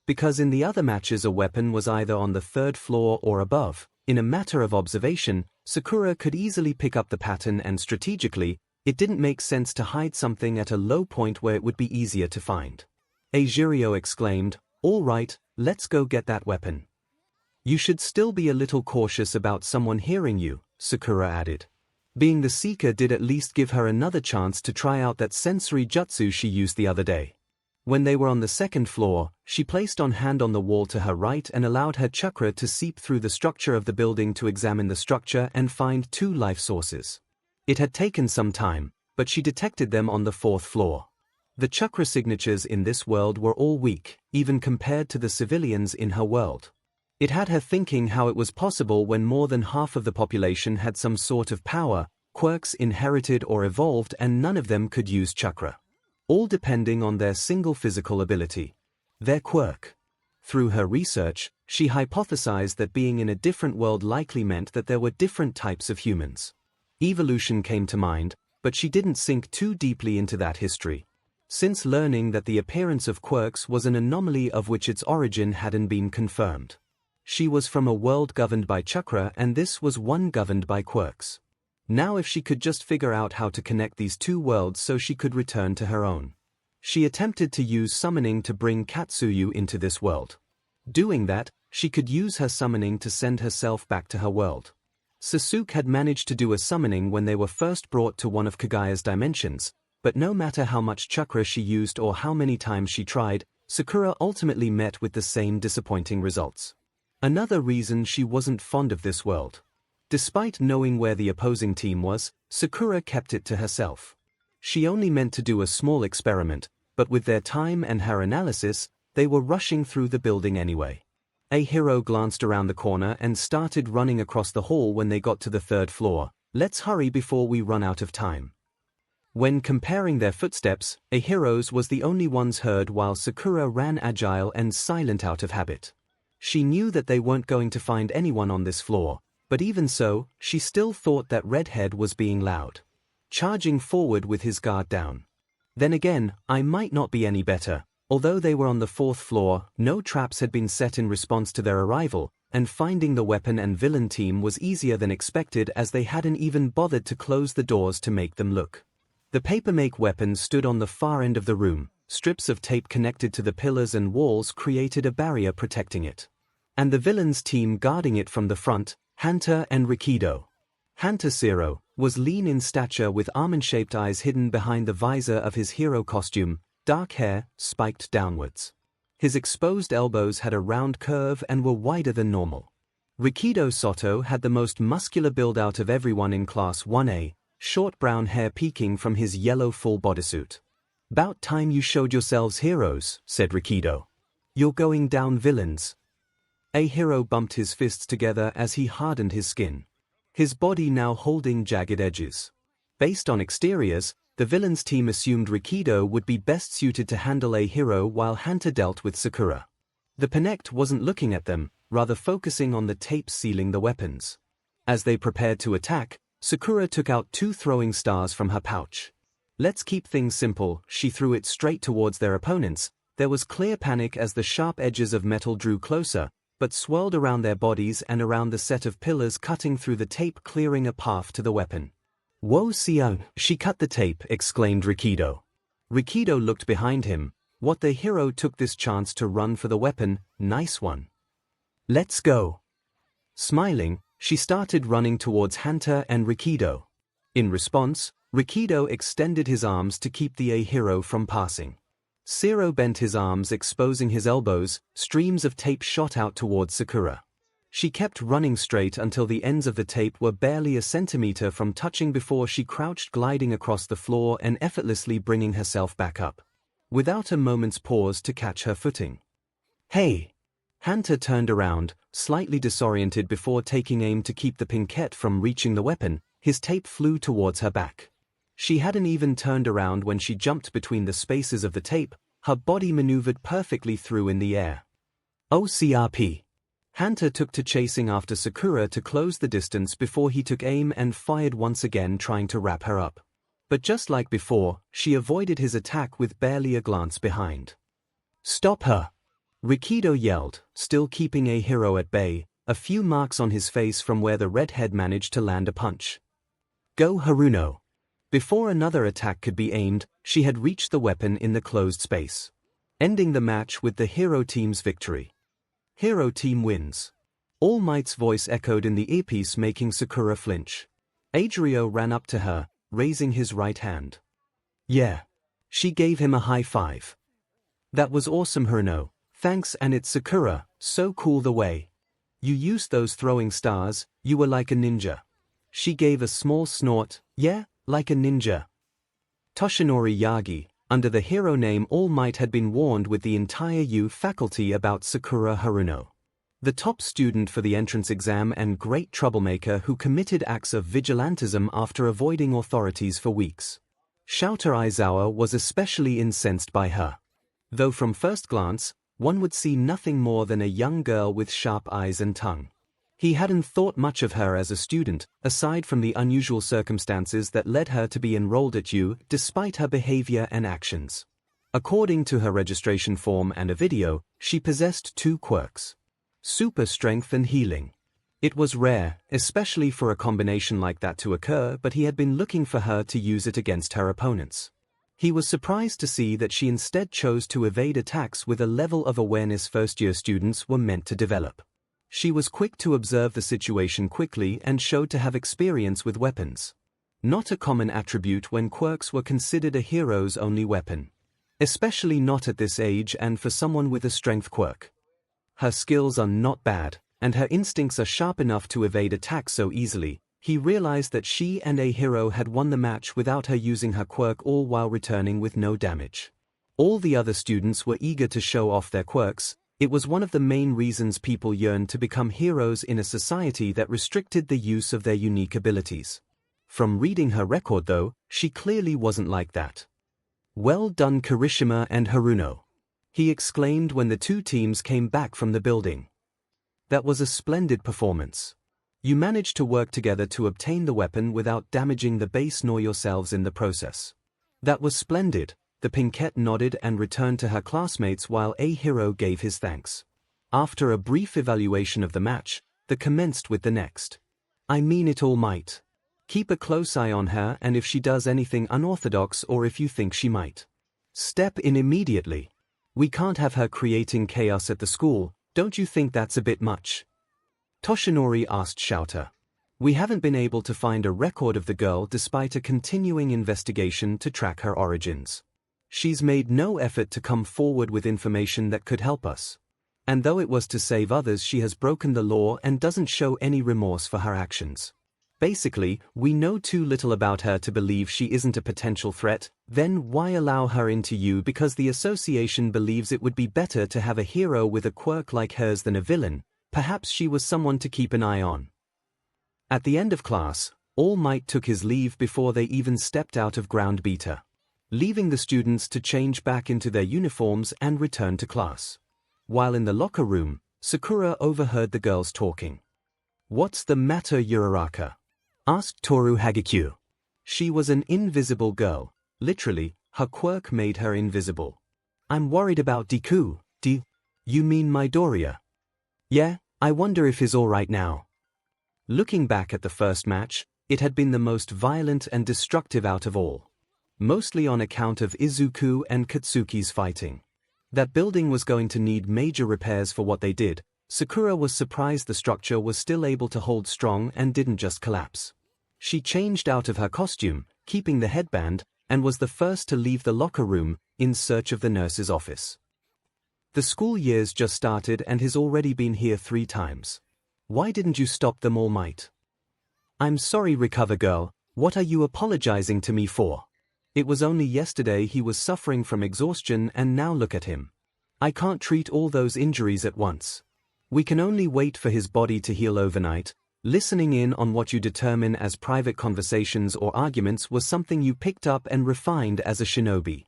Because in the other matches a weapon was either on the 3rd floor or above. In a matter of observation, Sakura could easily pick up the pattern, and strategically, it didn't make sense to hide something at a low point where it would be easier to find. 𝐒𝐩𝐢𝐵 exclaimed, all right, let's go get that weapon. You should still be a little cautious about someone hearing you, Sakura added. Being the seeker did at least give her another chance to try out that sensory jutsu she used the other day. When they were on the second floor, she placed on hand on the wall to her right and allowed her chakra to seep through the structure of the building to examine the structure and find 2 life sources. It had taken some time, but she detected them on the 4th floor. The chakra signatures in this world were all weak, even compared to the civilians in her world. It had her thinking how it was possible when more than half of the population had some sort of power, quirks inherited or evolved, and none of them could use chakra. All depending on their single physical ability, their quirk. Through her research, she hypothesized that being in a different world likely meant that there were different types of humans. Evolution came to mind, but she didn't sink too deeply into that history, since learning that the appearance of quirks was an anomaly of which its origin hadn't been confirmed. She was from a world governed by chakra, and this was one governed by quirks. Now if she could just figure out how to connect these 2 worlds so she could return to her own. She attempted to use summoning to bring Katsuyu into this world. Doing that, she could use her summoning to send herself back to her world. Sasuke had managed to do a summoning when they were first brought to one of Kaguya's dimensions, but no matter how much chakra she used or how many times she tried, Sakura ultimately met with the same disappointing results. Another reason she wasn't fond of this world. Despite knowing where the opposing team was, Sakura kept it to herself. She only meant to do a small experiment, but with their time and her analysis, they were rushing through the building anyway. 𝐒𝐻ERO glanced around the corner and started running across the hall when they got to the 3rd floor. Let's hurry before we run out of time. When comparing their footsteps, 𝐒𝐻ERO's was the only ones heard while Sakura ran agile and silent out of habit. She knew that they weren't going to find anyone on this floor, but even so, she still thought that Redhead was being loud, charging forward with his guard down. Then again, I might not be any better. Although they were on the 4th floor, no traps had been set in response to their arrival, and finding the weapon and villain team was easier than expected as they hadn't even bothered to close the doors to make them look. The paper-make weapon stood on the far end of the room. Strips of tape connected to the pillars and walls created a barrier protecting it. And the villains team guarding it from the front, Hunter and Rikido. Hunter Zero was lean in stature with almond-shaped eyes hidden behind the visor of his hero costume, dark hair spiked downwards. His exposed elbows had a round curve and were wider than normal. Rikido Soto had the most muscular build out of everyone in Class 1A, short brown hair peeking from his yellow full bodysuit. "About time you showed yourselves heroes," said Rikido. "You're going down, villains." 𝐒𝐻ERO bumped his fists together as he hardened his skin, his body now holding jagged edges. Based on exteriors, the villains team assumed Rikido would be best suited to handle 𝐒𝐻ERO while Hunter dealt with Sakura. The Panect wasn't looking at them, rather focusing on the tape sealing the weapons. As they prepared to attack, Sakura took out 2 throwing stars from her pouch. "Let's keep things simple," she threw it straight towards their opponents. There was clear panic as the sharp edges of metal drew closer, but swirled around their bodies and around the set of pillars, cutting through the tape, clearing a path to the weapon. "Whoa, Sion, she cut the tape," exclaimed Rikido. Rikido looked behind him. What the hero took this chance to run for the weapon. Nice one. "Let's go." Smiling, she started running towards Hunter and Rikido. In response, Rikido extended his arms to keep the 𝐒𝐻ERO from passing. Zero bent his arms, exposing his elbows. Streams of tape shot out towards Sakura. She kept running straight until the ends of the tape were barely a centimeter from touching before she crouched, gliding across the floor and effortlessly bringing herself back up, without a moment's pause to catch her footing. "Hey!" Hunter turned around, slightly disoriented before taking aim to keep the pinkette from reaching the weapon. His tape flew towards her back. She hadn't even turned around when she jumped between the spaces of the tape, her body maneuvered perfectly through in the air. OCRP. Hunter took to chasing after Sakura to close the distance before he took aim and fired once again, trying to wrap her up. But just like before, she avoided his attack with barely a glance behind. "Stop her!" Rikido yelled, still keeping 𝐒𝐻ERO at bay, a few marks on his face from where the redhead managed to land a punch. "Go, Haruno!" Before another attack could be aimed, she had reached the weapon in the closed space, ending the match with the hero team's victory. Hero team wins. All Might's voice echoed in the earpiece, making Sakura flinch. Adrio ran up to her, raising his right hand. "Yeah." She gave him a high five. That was awesome, Haruno. Thanks, and it's Sakura, so cool the way you used those throwing stars, you were like a ninja. She gave a small snort, yeah, like a ninja. Toshinori Yagi, under the hero name All Might, had been warned with the entire U faculty about Sakura Haruno, the top student for the entrance exam and great troublemaker who committed acts of vigilantism after avoiding authorities for weeks. Shouter Aizawa was especially incensed by her. Though from first glance, one would see nothing more than a young girl with sharp eyes and tongue. He hadn't thought much of her as a student, aside from the unusual circumstances that led her to be enrolled at U despite her behavior and actions. According to her registration form and a video, she possessed 2 quirks: super strength and healing. It was rare, especially for a combination like that to occur, but he had been looking for her to use it against her opponents. He was surprised to see that she instead chose to evade attacks with a level of awareness first-year students were meant to develop. She was quick to observe the situation quickly and showed to have experience with weapons. Not a common attribute when quirks were considered a hero's only weapon. Especially not at this age and for someone with a strength quirk. Her skills are not bad, and her instincts are sharp enough to evade attacks so easily. He realized that she and a hero had won the match without her using her quirk, all while returning with no damage. All the other students were eager to show off their quirks. It was one of the main reasons people yearned to become heroes in a society that restricted the use of their unique abilities. From reading her record though, she clearly wasn't like that. Well done Kirishima and Haruno, he exclaimed when the 2 teams came back from the building. That was a splendid performance. You managed to work together to obtain the weapon without damaging the base nor yourselves in the process. That was splendid. The Pinkette nodded and returned to her classmates while a hero gave his thanks. After a brief evaluation of the match, they commenced with the next. I mean it, All Might. Keep a close eye on her, and if she does anything unorthodox or if you think she might, step in immediately. We can't have her creating chaos at the school, don't you think that's a bit much? Toshinori asked Shouter. We haven't been able to find a record of the girl despite a continuing investigation to track her origins. She's made no effort to come forward with information that could help us. And though it was to save others, she has broken the law and doesn't show any remorse for her actions. Basically, we know too little about her to believe she isn't a potential threat. Then why allow her into you? Because the association believes it would be better to have a hero with a quirk like hers than a villain. Perhaps she was someone to keep an eye on. At the end of class, All Might took his leave before they even stepped out of ground beta, leaving the students to change back into their uniforms and return to class. While in the locker room, Sakura overheard the girls talking. What's the matter, Uraraka? Asked Toru Hagekyu. She was an invisible girl. Literally, her quirk made her invisible. I'm worried about Deku. You mean Midoriya? Yeah, I wonder if he's alright now. Looking back at the first match, it had been the most violent and destructive out of all. Mostly on account of Izuku and Katsuki's fighting. That building was going to need major repairs for what they did. Sakura was surprised the structure was still able to hold strong and didn't just collapse. She changed out of her costume, keeping the headband, and was the first to leave the locker room, in search of the nurse's office. The school year's just started and has already been here 3 times. Why didn't you stop them, All Might? I'm sorry, Recover Girl, what are you apologizing to me for? It was only yesterday he was suffering from exhaustion and now look at him. I can't treat all those injuries at once. We can only wait for his body to heal overnight. Listening in on what you determine as private conversations or arguments was something you picked up and refined as a shinobi.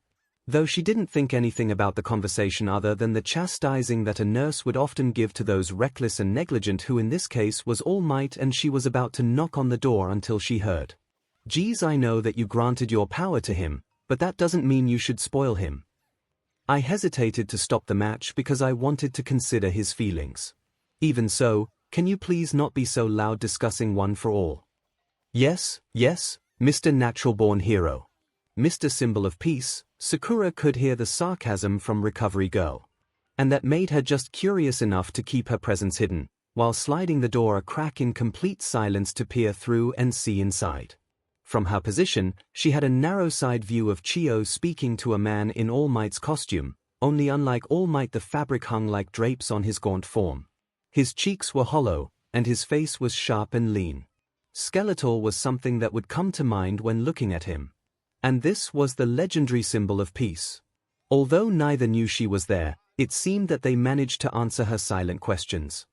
Though she didn't think anything about the conversation other than the chastising that a nurse would often give to those reckless and negligent, who in this case was All Might, and she was about to knock on the door until she heard. Geez, I know that you granted your power to him, but that doesn't mean you should spoil him. I hesitated to stop the match because I wanted to consider his feelings. Even so, can you please not be so loud discussing one for all? Yes, Mr. Natural-born Hero. Mr. Symbol of Peace. Sakura could hear the sarcasm from Recovery Girl. And that made her just curious enough to keep her presence hidden, while sliding the door a crack in complete silence to peer through and see inside. From her position, she had a narrow side view of Chio speaking to a man in All Might's costume, only unlike All Might the fabric hung like drapes on his gaunt form. His cheeks were hollow, and his face was sharp and lean. Skeletal was something that would come to mind when looking at him. And this was the legendary symbol of peace. Although neither knew she was there, it seemed that they managed to answer her silent questions.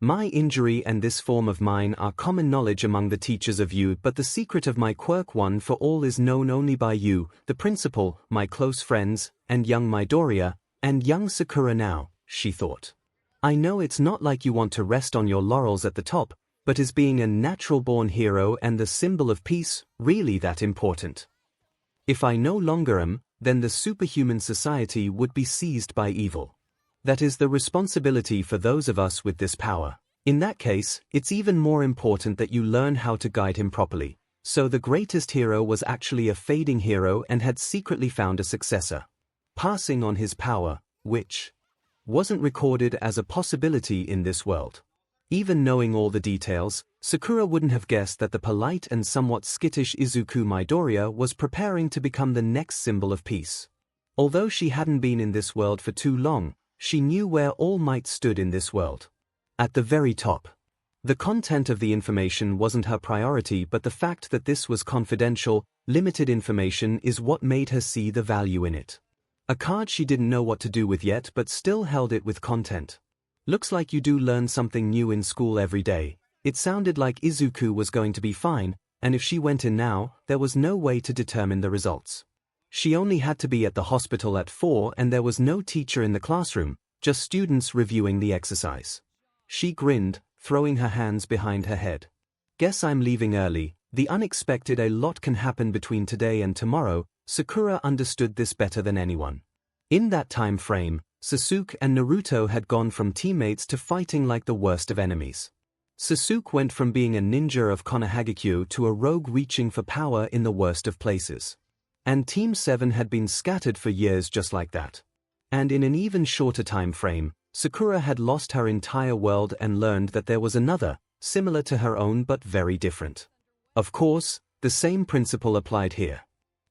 My injury and this form of mine are common knowledge among the teachers of you, but the secret of my quirk one for all is known only by you, the principal, my close friends, and young Midoriya, and young Sakura now, she thought. I know it's not like you want to rest on your laurels at the top, but is being a natural-born hero and the symbol of peace really that important? If I no longer am, then the superhuman society would be seized by evil. That is the responsibility for those of us with this power. In that case, it's even more important that you learn how to guide him properly. So the greatest hero was actually a fading hero and had secretly found a successor, passing on his power, which wasn't recorded as a possibility in this world. Even knowing all the details, Sakura wouldn't have guessed that the polite and somewhat skittish Izuku Midoriya was preparing to become the next symbol of peace. Although she hadn't been in this world for too long, she knew where All Might stood in this world. At the very top. The content of the information wasn't her priority, but the fact that this was confidential, limited information is what made her see the value in it. A card she didn't know what to do with yet but still held it with content. Looks like you do learn something new in school every day. It sounded like Izuku was going to be fine, and if she went in now, there was no way to determine the results. She only had to be at the hospital at 4 and there was no teacher in the classroom, just students reviewing the exercise. She grinned, throwing her hands behind her head. Guess I'm leaving early. The unexpected. A lot can happen between today and tomorrow. Sakura understood this better than anyone. In that time frame, Sasuke and Naruto had gone from teammates to fighting like the worst of enemies. Sasuke went from being a ninja of Konohagakure to a rogue reaching for power in the worst of places. And Team 7 had been scattered for years just like that. And in an even shorter time frame, Sakura had lost her entire world and learned that there was another, similar to her own but very different. Of course, the same principle applied here.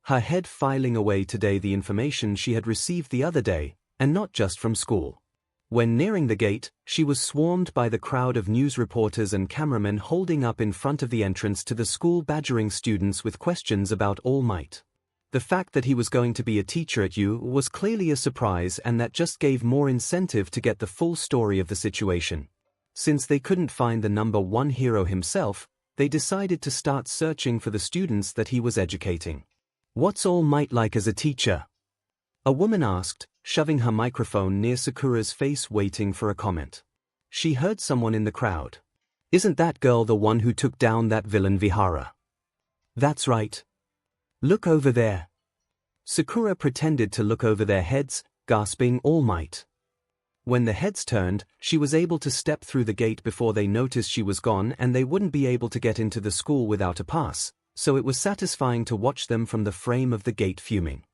Her head filing away today the information she had received the other day, and not just from school. When nearing the gate, she was swarmed by the crowd of news reporters and cameramen holding up in front of the entrance to the school, badgering students with questions about All Might. The fact that he was going to be a teacher at U was clearly a surprise, and that just gave more incentive to get the full story of the situation. Since they couldn't find the #1 hero himself, they decided to start searching for the students that he was educating. What's All Might like as a teacher? A woman asked, shoving her microphone near Sakura's face, waiting for a comment. She heard someone in the crowd. Isn't that girl the one who took down that villain Vihara? That's right. Look over there. Sakura pretended to look over their heads, gasping All Might. When the heads turned, she was able to step through the gate before they noticed she was gone, and they wouldn't be able to get into the school without a pass, so it was satisfying to watch them from the frame of the gate fuming.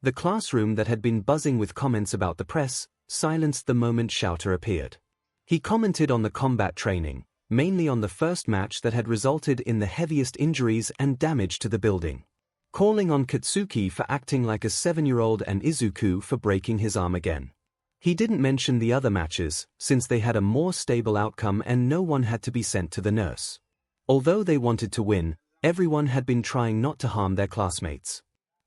The classroom that had been buzzing with comments about the press silenced the moment Shouter appeared. He commented on the combat training, mainly on the first match that had resulted in the heaviest injuries and damage to the building, calling on Katsuki for acting like a 7-year-old and Izuku for breaking his arm again. He didn't mention the other matches, since they had a more stable outcome and no one had to be sent to the nurse. Although they wanted to win, everyone had been trying not to harm their classmates.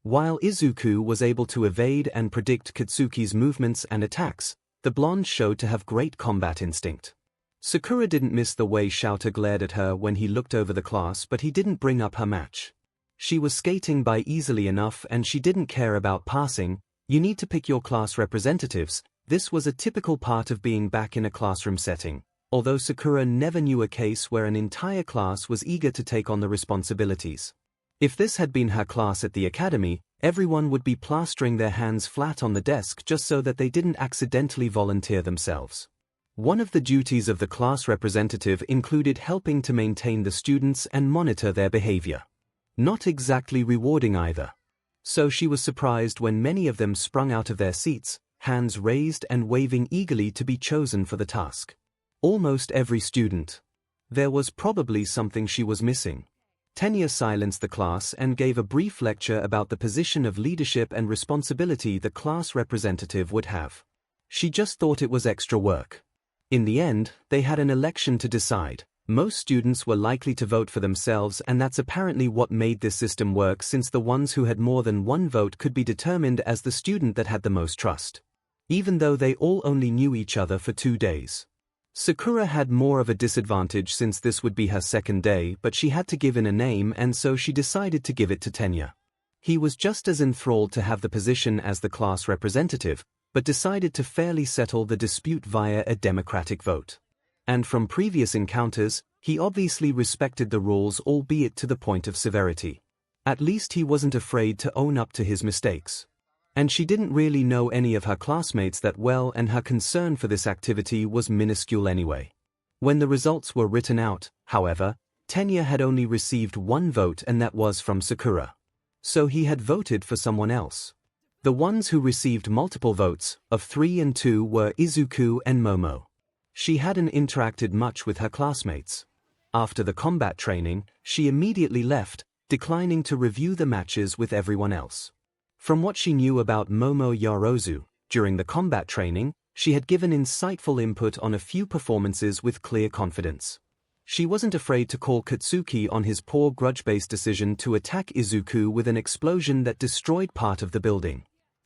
While Izuku was able to evade and predict Katsuki's movements and attacks, the blonde showed to have great combat instinct. Sakura didn't miss the way Shouter glared at her when he looked over the class, but he didn't bring up her match. She was skating by easily enough and she didn't care about passing. You need to pick your class representatives. This was a typical part of being back in a classroom setting, although Sakura never knew a case where an entire class was eager to take on the responsibilities. If this had been her class at the academy, everyone would be plastering their hands flat on the desk just so that they didn't accidentally volunteer themselves. One of the duties of the class representative included helping to maintain the students and monitor their behavior. Not exactly rewarding either. So she was surprised when many of them sprung out of their seats, hands raised and waving eagerly to be chosen for the task. Almost every student. There was probably something she was missing. Tenya silenced the class and gave a brief lecture about the position of leadership and responsibility the class representative would have. She just thought it was extra work. In the end, they had an election to decide. Most students were likely to vote for themselves, and that's apparently what made this system work, since the ones who had more than one vote could be determined as the student that had the most trust. Even though they all only knew each other for 2 days. Sakura had more of a disadvantage since this would be her second day, but she had to give in a name, and so she decided to give it to Tenya. He was just as enthralled to have the position as the class representative, but decided to fairly settle the dispute via a democratic vote. And from previous encounters, he obviously respected the rules, albeit to the point of severity. At least he wasn't afraid to own up to his mistakes. And she didn't really know any of her classmates that well, and her concern for this activity was minuscule anyway. When the results were written out, however, Tenya had only received 1 vote, and that was from Sakura. So he had voted for someone else. The ones who received multiple votes, of 3 and 2, were Izuku and Momo. She hadn't interacted much with her classmates. After the combat training, she immediately left, declining to review the matches with everyone else. From what she knew about Momo Yaozu, during the combat training, she had given insightful input on a few performances with clear confidence. She wasn't afraid to call Katsuki on his poor grudge-based decision to attack Izuku with an explosion that destroyed part of the building.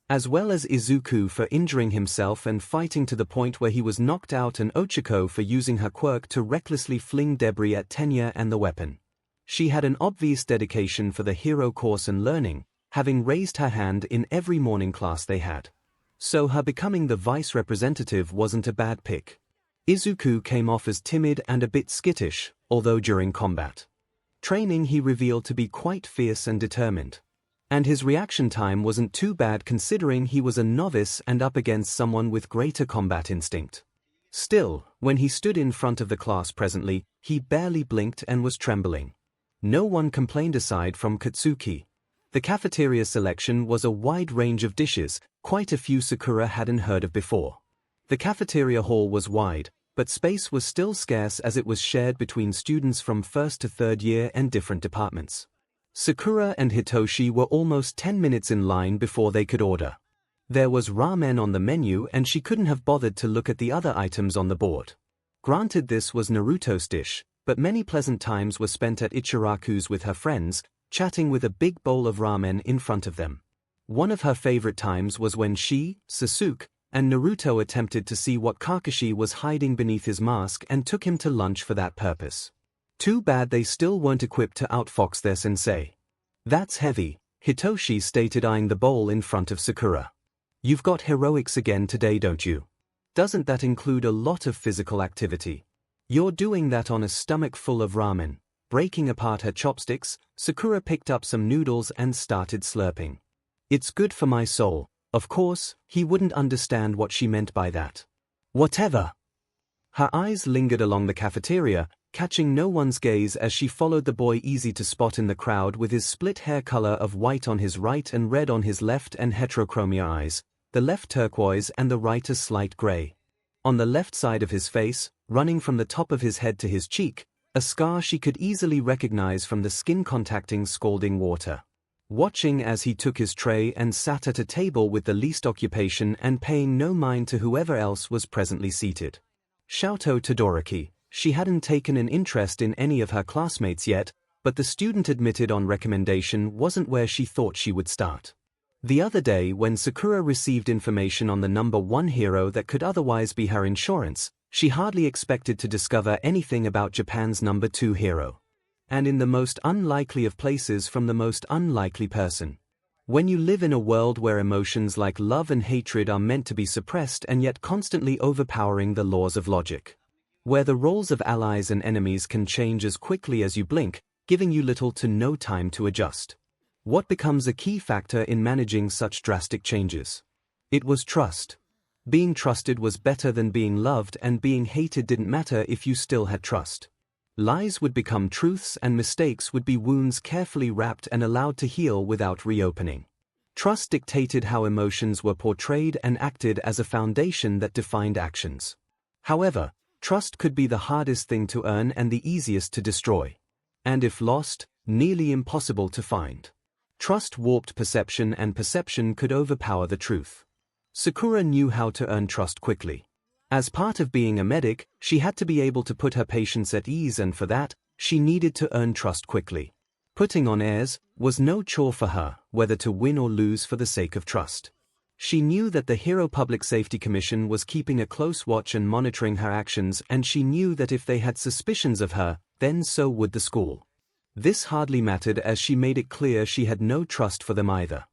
As well as Izuku for injuring himself and fighting to the point where he was knocked out, and Ochiko for using her quirk to recklessly fling debris at Tenya and the weapon. She had an obvious dedication for the hero course and learning, having raised her hand in every morning class they had. So her becoming the vice representative wasn't a bad pick. Izuku came off as timid and a bit skittish, although during combat training he revealed to be quite fierce and determined. And his reaction time wasn't too bad considering he was a novice and up against someone with greater combat instinct. Still, when he stood in front of the class presently, he barely blinked and was trembling. No one complained aside from Katsuki. The cafeteria selection was a wide range of dishes, quite a few Sakura hadn't heard of before. The cafeteria hall was wide, but space was still scarce as it was shared between students from 1st to 3rd year and different departments. Sakura and Hitoshi were almost 10 minutes in line before they could order. There was ramen on the menu, and she couldn't have bothered to look at the other items on the board. Granted, this was Naruto's dish, but many pleasant times were spent at Ichiraku's with her friends, chatting with a big bowl of ramen in front of them. One of her favorite times was when she, Sasuke, and Naruto attempted to see what Kakashi was hiding beneath his mask and took him to lunch for that purpose. Too bad they still weren't equipped to outfox their sensei. That's heavy, Hitoshi stated, eyeing the bowl in front of Sakura. You've got heroics again today, don't you? Doesn't that include a lot of physical activity? You're doing that on a stomach full of ramen. Breaking apart her chopsticks, Sakura picked up some noodles and started slurping. It's good for my soul. Of course, he wouldn't understand what she meant by that. Whatever. Her eyes lingered along the cafeteria, catching no one's gaze as she followed the boy, easy to spot in the crowd, with his split hair color of white on his right and red on his left, and heterochromia eyes, the left turquoise and the right a slight gray. On the left side of his face, running from the top of his head to his cheek, a scar she could easily recognize from the skin contacting scalding water. Watching as he took his tray and sat at a table with the least occupation and paying no mind to whoever else was presently seated. Shouto Todoroki. She hadn't taken an interest in any of her classmates yet, but the student admitted on recommendation wasn't where she thought she would start. The other day, when Sakura received information on the number 1 hero that could otherwise be her insurance, she hardly expected to discover anything about Japan's number 2 hero. And in the most unlikely of places, from the most unlikely person. When you live in a world where emotions like love and hatred are meant to be suppressed and yet constantly overpowering the laws of logic. Where the roles of allies and enemies can change as quickly as you blink, giving you little to no time to adjust. What becomes a key factor in managing such drastic changes? It was trust. Being trusted was better than being loved, and being hated didn't matter if you still had trust. Lies would become truths, and mistakes would be wounds carefully wrapped and allowed to heal without reopening. Trust dictated how emotions were portrayed and acted as a foundation that defined actions. However, trust could be the hardest thing to earn and the easiest to destroy. And if lost, nearly impossible to find. Trust warped perception, and perception could overpower the truth. Sakura knew how to earn trust quickly. As part of being a medic, she had to be able to put her patients at ease, and for that, she needed to earn trust quickly. Putting on airs was no chore for her, whether to win or lose for the sake of trust. She knew that the Hero Public Safety Commission was keeping a close watch and monitoring her actions, and she knew that if they had suspicions of her, then so would the school. This hardly mattered, as she made it clear she had no trust for them either.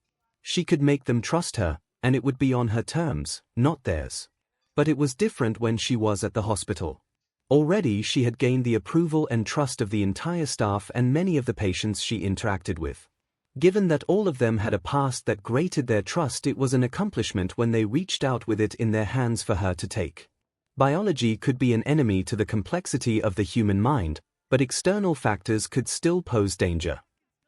She could make them trust her, and it would be on her terms, not theirs. But it was different when she was at the hospital. Already she had gained the approval and trust of the entire staff and many of the patients she interacted with. Given that all of them had a past that grated their trust, it was an accomplishment when they reached out with it in their hands for her to take. Biology could be an enemy to the complexity of the human mind, but external factors could still pose danger.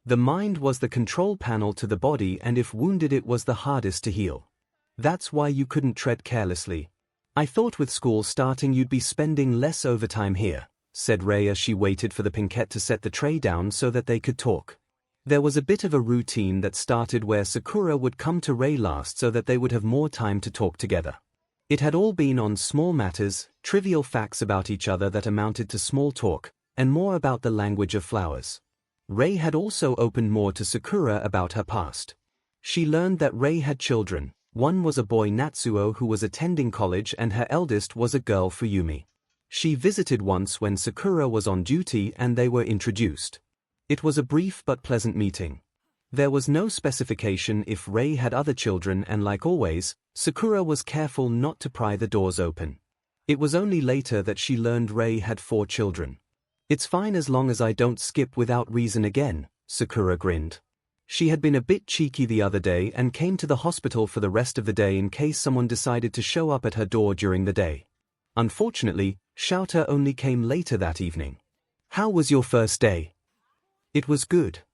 The mind was the control panel to the body, and if wounded it was the hardest to heal. That's why you couldn't tread carelessly. "I thought with school starting you'd be spending less overtime here," said Ray as she waited for the Pinkette to set the tray down so that they could talk. There was a bit of a routine that started where Sakura would come to Ray last so that they would have more time to talk together. It had all been on small matters, trivial facts about each other that amounted to small talk, and more about the language of flowers. Ray had also opened more to Sakura about her past. She learned that Ray had children. One was a boy, Natsuo, who was attending college, and her eldest was a girl, Fuyumi. She visited once when Sakura was on duty and they were introduced. It was a brief but pleasant meeting. There was no specification if Ray had other children, and like always, Sakura was careful not to pry the doors open. It was only later that she learned Ray had 4 children. "It's fine as long as I don't skip without reason again," Sakura grinned. She had been a bit cheeky the other day and came to the hospital for the rest of the day in case someone decided to show up at her door during the day. Unfortunately, Shouter only came later that evening. "How was your first day?" "It was good.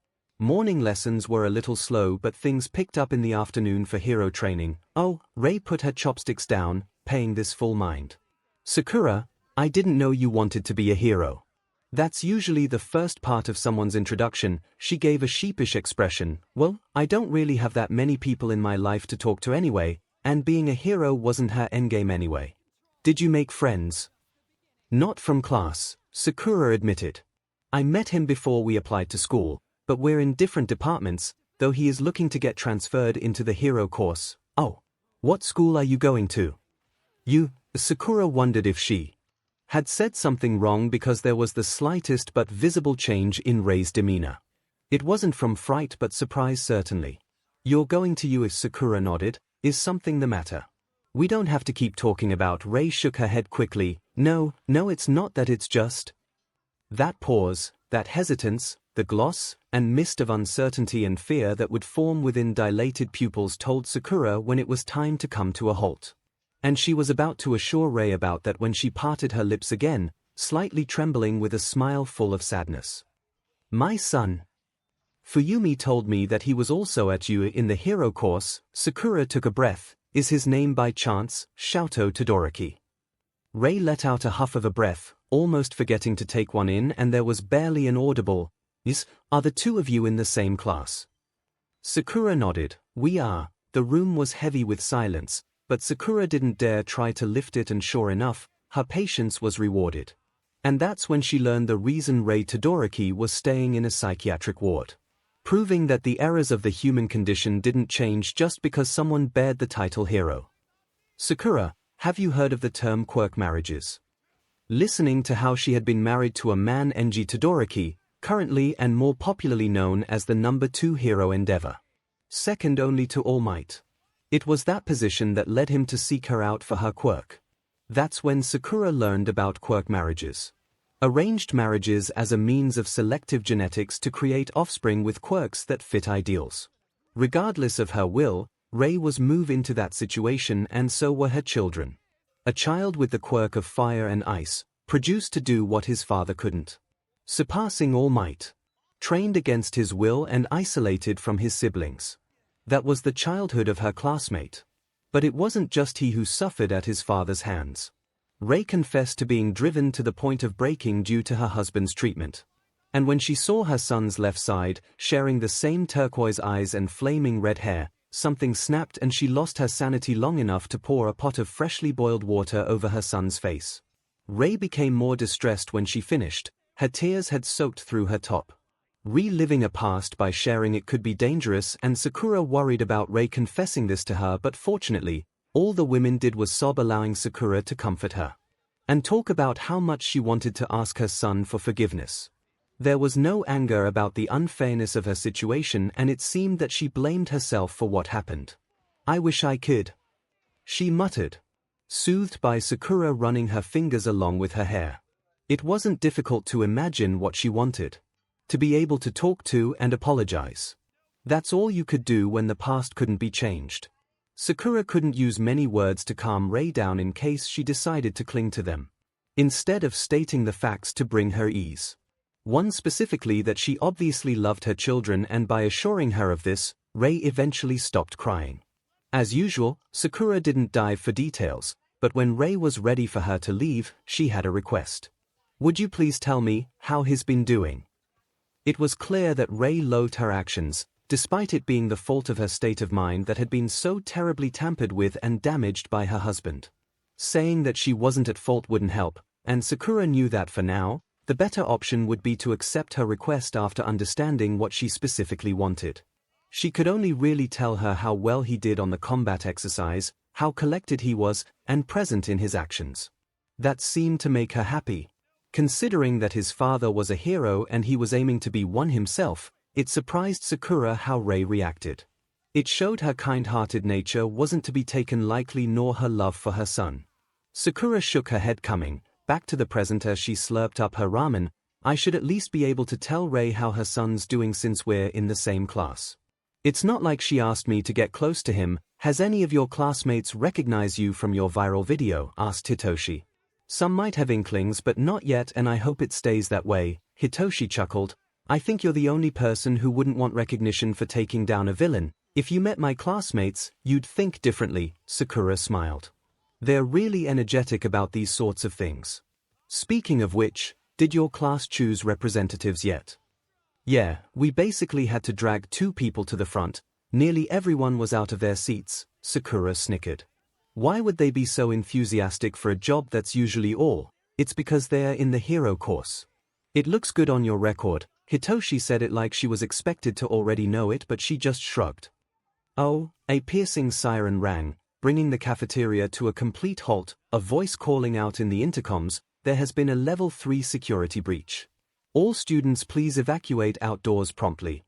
Morning lessons were a little slow, but things picked up in the afternoon for hero training." "Oh," Ray put her chopsticks down, paying this full mind. "Sakura, I didn't know you wanted to be a hero." "That's usually the first part of someone's introduction." She gave a sheepish expression. "Well, I don't really have that many people in my life to talk to anyway, and being a hero wasn't her endgame anyway." "Did you make friends?" "Not from class," Sakura admitted. "I met him before we applied to school, but we're in different departments, though he is looking to get transferred into the hero course." "Oh. What school are you going to?" Sakura wondered if she had said something wrong because there was the slightest but visible change in Ray's demeanor. It wasn't from fright but surprise, certainly. "You're going to U.S., Sakura nodded. "Is something the matter?" "We don't have to keep talking about." Ray shook her head quickly. No, it's not that, it's just." That pause, that hesitance, the gloss and mist of uncertainty and fear that would form within dilated pupils told Sakura when it was time to come to a halt. And she was about to assure Ray about that when she parted her lips again, slightly trembling with a smile full of sadness. "My son. Fuyumi told me that he was also at you in the hero course." Sakura took a breath. "Is his name by chance Shouto Todoroki?" Ray let out a huff of a breath, almost forgetting to take one in, and there was barely an audible, "Is, are the two of you in the same class?" Sakura nodded. "We are." The room was heavy with silence, but Sakura didn't dare try to lift it, and sure enough, her patience was rewarded. And that's when she learned the reason Ray Todoroki was staying in a psychiatric ward. Proving that the errors of the human condition didn't change just because someone bared the title hero. "Sakura, have you heard of the term quirk marriages?" Listening to how she had been married to a man, Enji Todoroki, currently and more popularly known as the number 2 hero endeavor. Second only to All Might. It was that position that led him to seek her out for her quirk. That's when Sakura learned about quirk marriages. Arranged marriages as a means of selective genetics to create offspring with quirks that fit ideals. Regardless of her will, Ray was moved into that situation, and so were her children. A child with the quirk of fire and ice, produced to do what his father couldn't. Surpassing All Might. Trained against his will and isolated from his siblings. That was the childhood of her classmate. But it wasn't just he who suffered at his father's hands. Ray confessed to being driven to the point of breaking due to her husband's treatment. And when she saw her son's left side, sharing the same turquoise eyes and flaming red hair, something snapped and she lost her sanity long enough to pour a pot of freshly boiled water over her son's face. Ray became more distressed when she finished. Her tears had soaked through her top. Reliving a past by sharing it could be dangerous, and Sakura worried about Ray confessing this to her, but fortunately, all the women did was sob, allowing Sakura to comfort her and talk about how much she wanted to ask her son for forgiveness. There was no anger about the unfairness of her situation, and it seemed that she blamed herself for what happened. "I wish I could," she muttered, soothed by Sakura running her fingers along with her hair. It wasn't difficult to imagine what she wanted. To be able to talk to and apologize. That's all you could do when the past couldn't be changed. Sakura couldn't use many words to calm Ray down in case she decided to cling to them, instead of stating the facts to bring her ease. One specifically, that she obviously loved her children, and by assuring her of this, Ray eventually stopped crying. As usual, Sakura didn't dive for details, but when Ray was ready for her to leave, she had a request. "Would you please tell me how he's been doing?" It was clear that Ray loathed her actions, despite it being the fault of her state of mind that had been so terribly tampered with and damaged by her husband. Saying that she wasn't at fault wouldn't help, and Sakura knew that for now, the better option would be to accept her request after understanding what she specifically wanted. She could only really tell her how well he did on the combat exercise, how collected he was, and present in his actions. That seemed to make her happy. Considering that his father was a hero and he was aiming to be one himself, it surprised Sakura how Ray reacted. It showed her kind-hearted nature wasn't to be taken lightly, nor her love for her son. Sakura shook her head, coming back to the present as she slurped up her ramen. "I should at least be able to tell Ray how her son's doing since we're in the same class. It's not like she asked me to get close to him." "Has any of your classmates recognized you from your viral video?" asked Hitoshi. "Some might have inklings, but not yet, and I hope it stays that way." Hitoshi chuckled. "I think you're the only person who wouldn't want recognition for taking down a villain. If you met my classmates, you'd think differently." Sakura smiled. "They're really energetic about these sorts of things. Speaking of which, did your class choose representatives yet?" "Yeah, we basically had to drag 2 people to the front. Nearly everyone was out of their seats." Sakura snickered. "Why would they be so enthusiastic for a job that's usually all?" "It's because they're in the hero course. It looks good on your record." Hitoshi said it like she was expected to already know it, but she just shrugged. "Oh," a piercing siren rang, bringing the cafeteria to a complete halt, a voice calling out in the intercoms, "There has been a level 3 security breach. All students please evacuate outdoors promptly."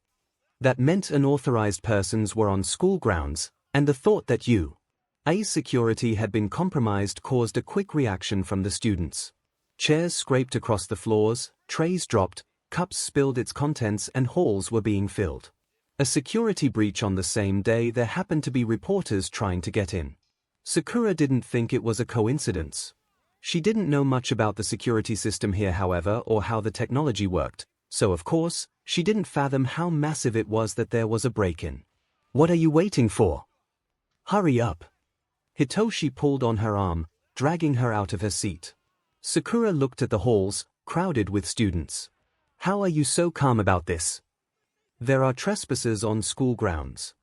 That meant unauthorized persons were on school grounds, and the thought that U.A.'s security had been compromised caused a quick reaction from the students. Chairs scraped across the floors, trays dropped, cups spilled its contents, and halls were being filled. A security breach on the same day there happened to be reporters trying to get in. Sakura didn't think it was a coincidence. She didn't know much about the security system here, however, or how the technology worked, so of course, she didn't fathom how massive it was that there was a break-in. "What are you waiting for? Hurry up." Hitoshi pulled on her arm, dragging her out of her seat. Sakura looked at the halls, crowded with students. "How are you so calm about this? There are trespassers on school grounds.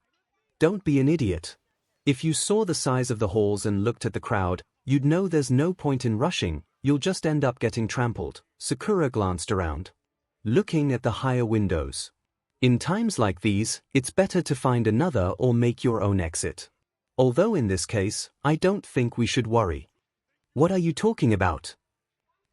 Don't be an idiot. If you saw the size of the halls and looked at the crowd, you'd know there's no point in rushing, you'll just end up getting trampled." Sakura glanced around, looking at the higher windows. "In times like these, it's better to find another or make your own exit. Although in this case, I don't think we should worry." "What are you talking about?"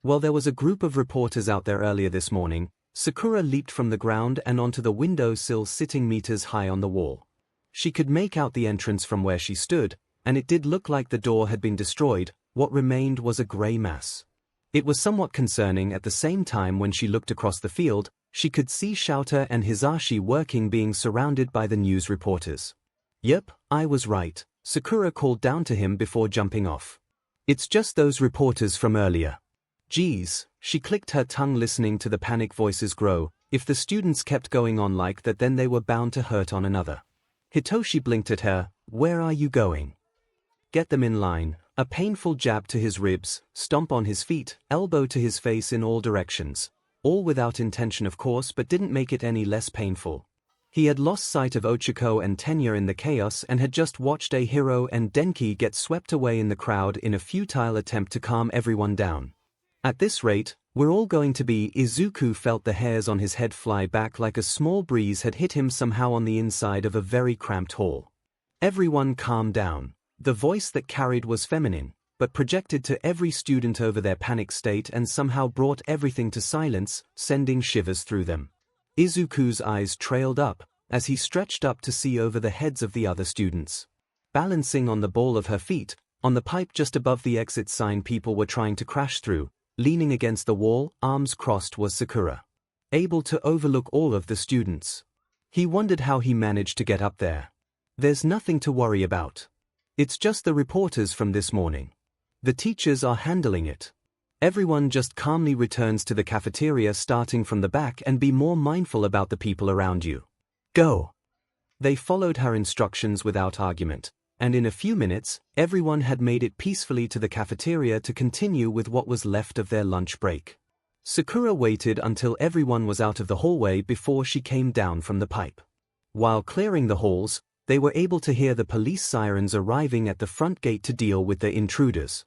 "Well, there was a group of reporters out there earlier this morning." Sakura leaped from the ground and onto the windowsill, sitting meters high on the wall. She could make out the entrance from where she stood, and it did look like the door had been destroyed. What remained was a gray mass. It was somewhat concerning. At the same time, when she looked across the field, she could see Shouter and Hisashi working, being surrounded by the news reporters. "Yep, I was right," Sakura called down to him before jumping off. "It's just those reporters from earlier." "Geez," she clicked her tongue, listening to the panic voices grow. If the students kept going on like that, then they were bound to hurt on another. Hitoshi blinked at her. "Where are you going?" "Get them in line." A painful jab to his ribs, stomp on his feet, elbow to his face in all directions. all without intention of course, but didn't make it any less painful. He had lost sight of Ochako and Tenya in the chaos and had just watched 𝐻ero and Denki get swept away in the crowd in a futile attempt to calm everyone down. At this rate, we're all going to be. Izuku felt the hairs on his head fly back like a small breeze had hit him somehow on the inside of a very cramped hall. Everyone calm down. The voice that carried was feminine, but projected to every student over their panic state and somehow brought everything to silence, sending shivers through them. Izuku's eyes trailed up, as he stretched up to see over the heads of the other students. Balancing on the ball of her feet, on the pipe just above the exit sign people were trying to crash through, leaning against the wall, arms crossed, was Sakura. Able to overlook all of the students. He wondered how he managed to get up there. There's nothing to worry about. It's just the reporters from this morning. The teachers are handling it. Everyone just calmly returns to the cafeteria starting from the back and be more mindful about the people around you. Go. They followed her instructions without argument, and in a few minutes, everyone had made it peacefully to the cafeteria to continue with what was left of their lunch break. Sakura waited until everyone was out of the hallway before she came down from the pipe. While clearing the halls, they were able to hear the police sirens arriving at the front gate to deal with the intruders.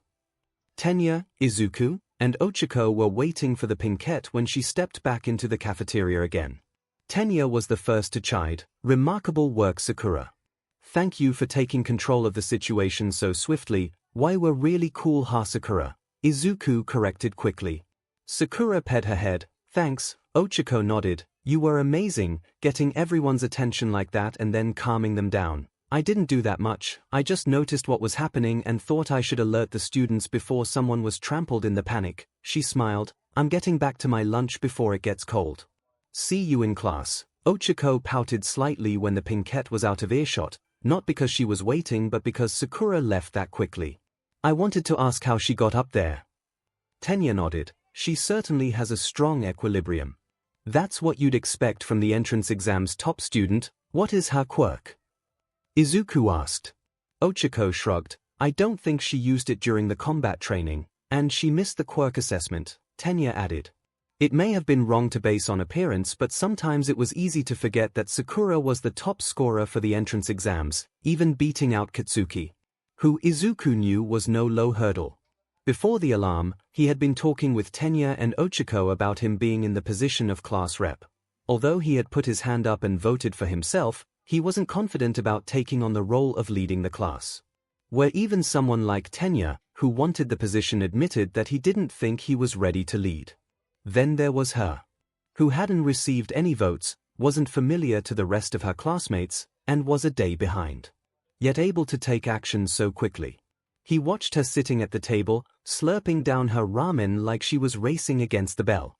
Tenya, Izuku, and Ochako were waiting for the pinkette when she stepped back into the cafeteria again. Tenya was the first to chide, "Remarkable work, Sakura. Thank you for taking control of the situation so swiftly. Why we're really cool, ha Sakura," Izuku corrected quickly. Sakura pet her head, "Thanks," Ochako nodded, "You were amazing, getting everyone's attention like that and then calming them down. I didn't do that much, I just noticed what was happening and thought I should alert the students before someone was trampled in the panic." She smiled, "I'm getting back to my lunch before it gets cold. See you in class." Ochako pouted slightly when the pinkette was out of earshot, not because she was waiting but because Sakura left that quickly. "I wanted to ask how she got up there." Tenya nodded. "She certainly has a strong equilibrium. That's what you'd expect from the entrance exam's top student. What is her quirk?" Izuku asked. Ochako shrugged. "I don't think she used it during the combat training, and she missed the quirk assessment," Tenya added. It may have been wrong to base on appearance, but sometimes it was easy to forget that Sakura was the top scorer for the entrance exams, even beating out Katsuki, who Izuku knew was no low hurdle. Before the alarm, he had been talking with Tenya and Ochako about him being in the position of class rep. Although he had put his hand up and voted for himself, he wasn't confident about taking on the role of leading the class. Where even someone like Tenya, who wanted the position, admitted that he didn't think he was ready to lead. Then there was her, who hadn't received any votes, wasn't familiar to the rest of her classmates, and was a day behind. Yet able to take action so quickly. He watched her sitting at the table, slurping down her ramen like she was racing against the bell.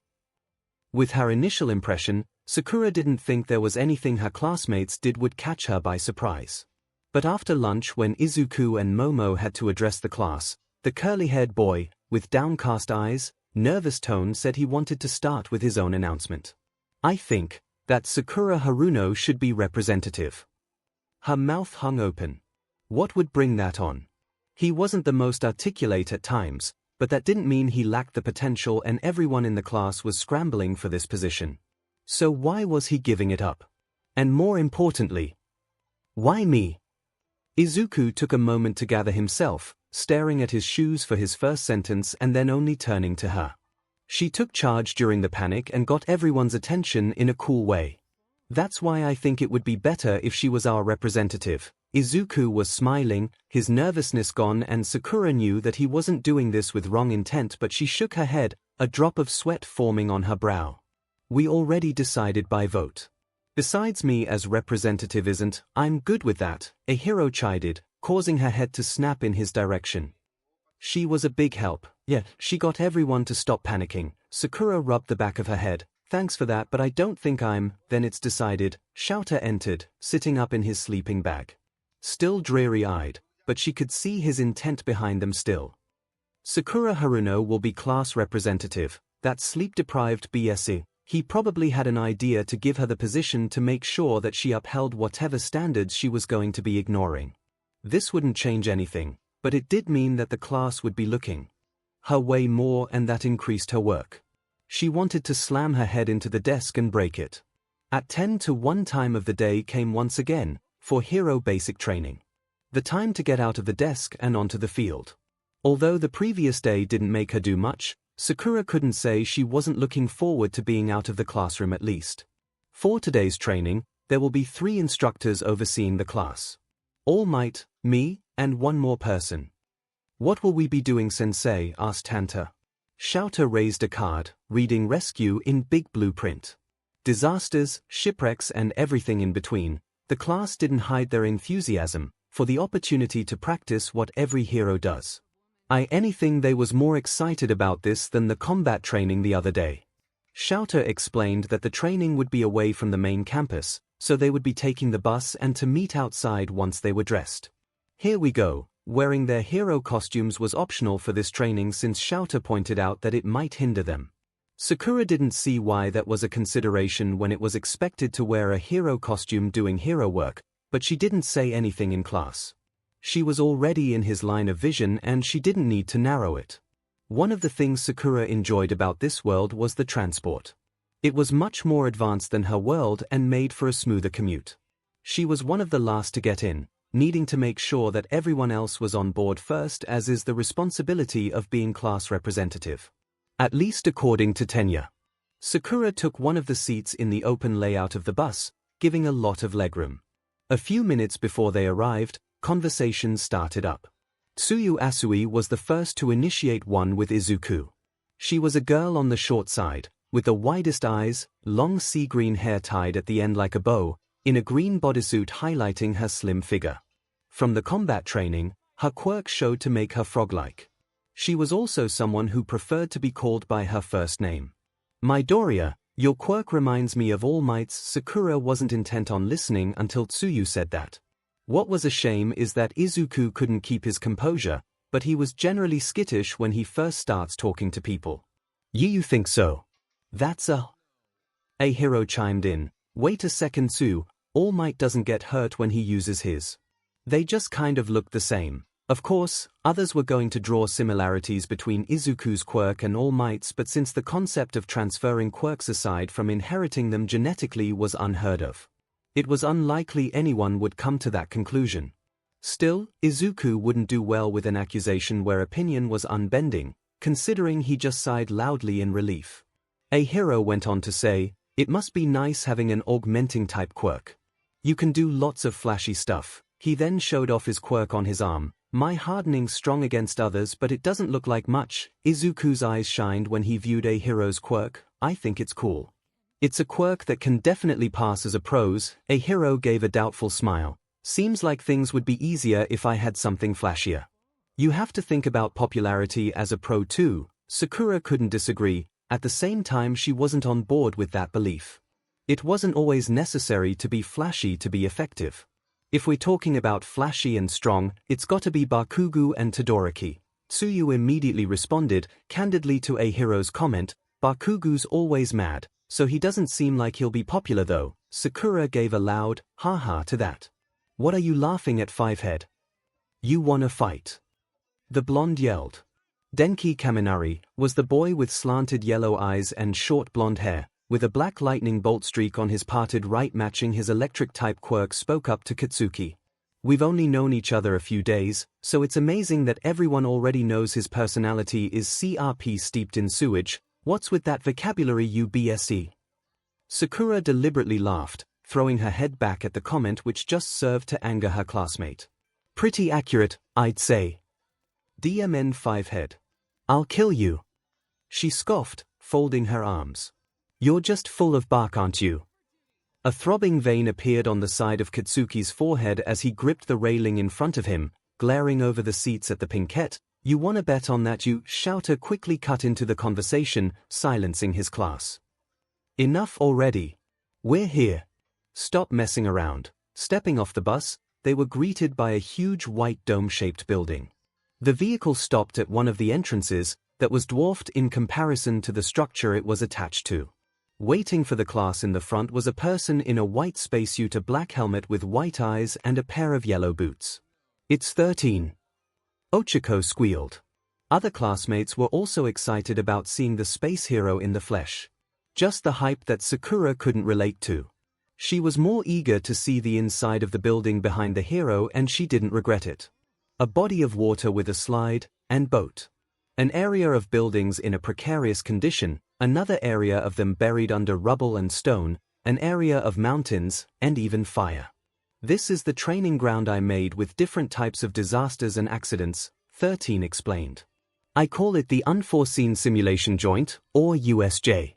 With her initial impression, Sakura didn't think there was anything her classmates did would catch her by surprise. But after lunch, when Izuku and Momo had to address the class, the curly-haired boy, with downcast eyes, nervous tone, said he wanted to start with his own announcement. "I think that Sakura Haruno should be representative." Her mouth hung open. What would bring that on? He wasn't the most articulate at times, but that didn't mean he lacked the potential, and everyone in the class was scrambling for this position. So why was he giving it up? And more importantly, why me? Izuku took a moment to gather himself, staring at his shoes for his first sentence and then only turning to her. She took charge during the panic and got everyone's attention in a cool way. "That's why I think it would be better if she was our representative." Izuku was smiling, his nervousness gone, and Sakura knew that he wasn't doing this with wrong intent, but she shook her head, a drop of sweat forming on her brow. "We already decided by vote. Besides, me as representative isn't, I'm good with that," 𝐻ero chided, causing her head to snap in his direction. She was a big help. "Yeah, she got everyone to stop panicking." Sakura rubbed the back of her head. "Thanks for that, but I don't think I'm." "Then it's decided." Shouter entered, sitting up in his sleeping bag. Still dreary-eyed, but she could see his intent behind them still. "Sakura Haruno will be class representative." That sleep-deprived BSc. He probably had an idea to give her the position to make sure that she upheld whatever standards she was going to be ignoring. This wouldn't change anything, but it did mean that the class would be looking her way more, and that increased her work. She wanted to slam her head into the desk and break it. At 10 to 1 time of the day came once again, for hero basic training. The time to get out of the desk and onto the field. Although the previous day didn't make her do much, Sakura couldn't say she wasn't looking forward to being out of the classroom at least. For today's training, there will be 3 instructors overseeing the class. All Might, me, and 1 more person. What will we be doing, sensei? Asked Tanta. 𝐿𝐴 raised a card, reading rescue in big blue print. Disasters, shipwrecks and everything in between. The class didn't hide their enthusiasm for the opportunity to practice what every hero does. Anything they was more excited about this than the combat training the other day. 𝐿𝐴 explained that the training would be away from the main campus, so they would be taking the bus and to meet outside once they were dressed. Here we go. Wearing their hero costumes was optional for this training since 𝐿𝐴 pointed out that it might hinder them. Sakura didn't see why that was a consideration when it was expected to wear a hero costume doing hero work, but she didn't say anything in class. She was already in his line of vision and she didn't need to narrow it. One of the things Sakura enjoyed about this world was the transport. It was much more advanced than her world and made for a smoother commute. She was one of the last to get in, needing to make sure that everyone else was on board first, as is the responsibility of being class representative. At least according to Tenya. Sakura took one of the seats in the open layout of the bus, giving a lot of legroom. A few minutes before they arrived, conversations started up. Tsuyu Asui was the first to initiate one with Izuku. She was a girl on the short side, with the widest eyes, long sea green hair tied at the end like a bow, in a green bodysuit highlighting her slim figure. From the combat training, her quirk showed to make her frog-like. She was also someone who preferred to be called by her first name. Midoriya, your quirk reminds me of All Might's. Sakura wasn't intent on listening until Tsuyu said that. What was a shame is that Izuku couldn't keep his composure, but he was generally skittish when he first starts talking to people. You think so? That's a hero chimed in. Wait a second, Tsu, All Might doesn't get hurt when he uses his. They just kind of looked the same. Of course, others were going to draw similarities between Izuku's quirk and All Might's, but since the concept of transferring quirks aside from inheriting them genetically was unheard of, it was unlikely anyone would come to that conclusion. Still, Izuku wouldn't do well with an accusation where opinion was unbending, considering he just sighed loudly in relief. A hero went on to say, it must be nice having an augmenting type quirk. You can do lots of flashy stuff. He then showed off his quirk on his arm. My hardening's strong against others, but it doesn't look like much. Izuku's eyes shined when he viewed a hero's quirk. I think it's cool. It's a quirk that can definitely pass as a pros. A hero gave a doubtful smile. Seems like things would be easier if I had something flashier. You have to think about popularity as a pro too. Sakura couldn't disagree. At the same time, she wasn't on board with that belief. It wasn't always necessary to be flashy to be effective. If we're talking about flashy and strong, it's got to be Bakugo and Todoroki. Tsuyu immediately responded, candidly to a hero's comment, Bakugo's always mad, so he doesn't seem like he'll be popular though. Sakura gave a loud, ha-ha to that. What are you laughing at, Fivehead? You wanna fight? The blonde yelled. Denki Kaminari was the boy with slanted yellow eyes and short blonde hair, with a black lightning bolt streak on his parted right matching his electric-type quirk. Spoke up to Katsuki. We've only known each other a few days, so it's amazing that everyone already knows his personality is CRP steeped in sewage. What's with that vocabulary, you BSE? Sakura deliberately laughed, throwing her head back at the comment which just served to anger her classmate. Pretty accurate, I'd say. DMN Fivehead. I'll kill you. She scoffed, folding her arms. You're just full of bark, aren't you? A throbbing vein appeared on the side of Katsuki's forehead as he gripped the railing in front of him, glaring over the seats at the Pinkette. You wanna bet on that, you? 𝐿𝐴 quickly cut into the conversation, silencing his class. Enough already. We're here. Stop messing around. Stepping off the bus, they were greeted by a huge white dome-shaped building. The vehicle stopped at one of the entrances that was dwarfed in comparison to the structure it was attached to. Waiting for the class in the front was a person in a white spacesuit, a black helmet with white eyes and a pair of yellow boots. It's 13. Ochako squealed. Other classmates were also excited about seeing the space hero in the flesh. Just the hype that Sakura couldn't relate to. She was more eager to see the inside of the building behind the hero, and she didn't regret it. A body of water with a slide and boat. An area of buildings in a precarious condition, another area of them buried under rubble and stone, an area of mountains, and even fire. This is the training ground I made with different types of disasters and accidents, 13 explained. I call it the Unforeseen Simulation Joint, or USJ.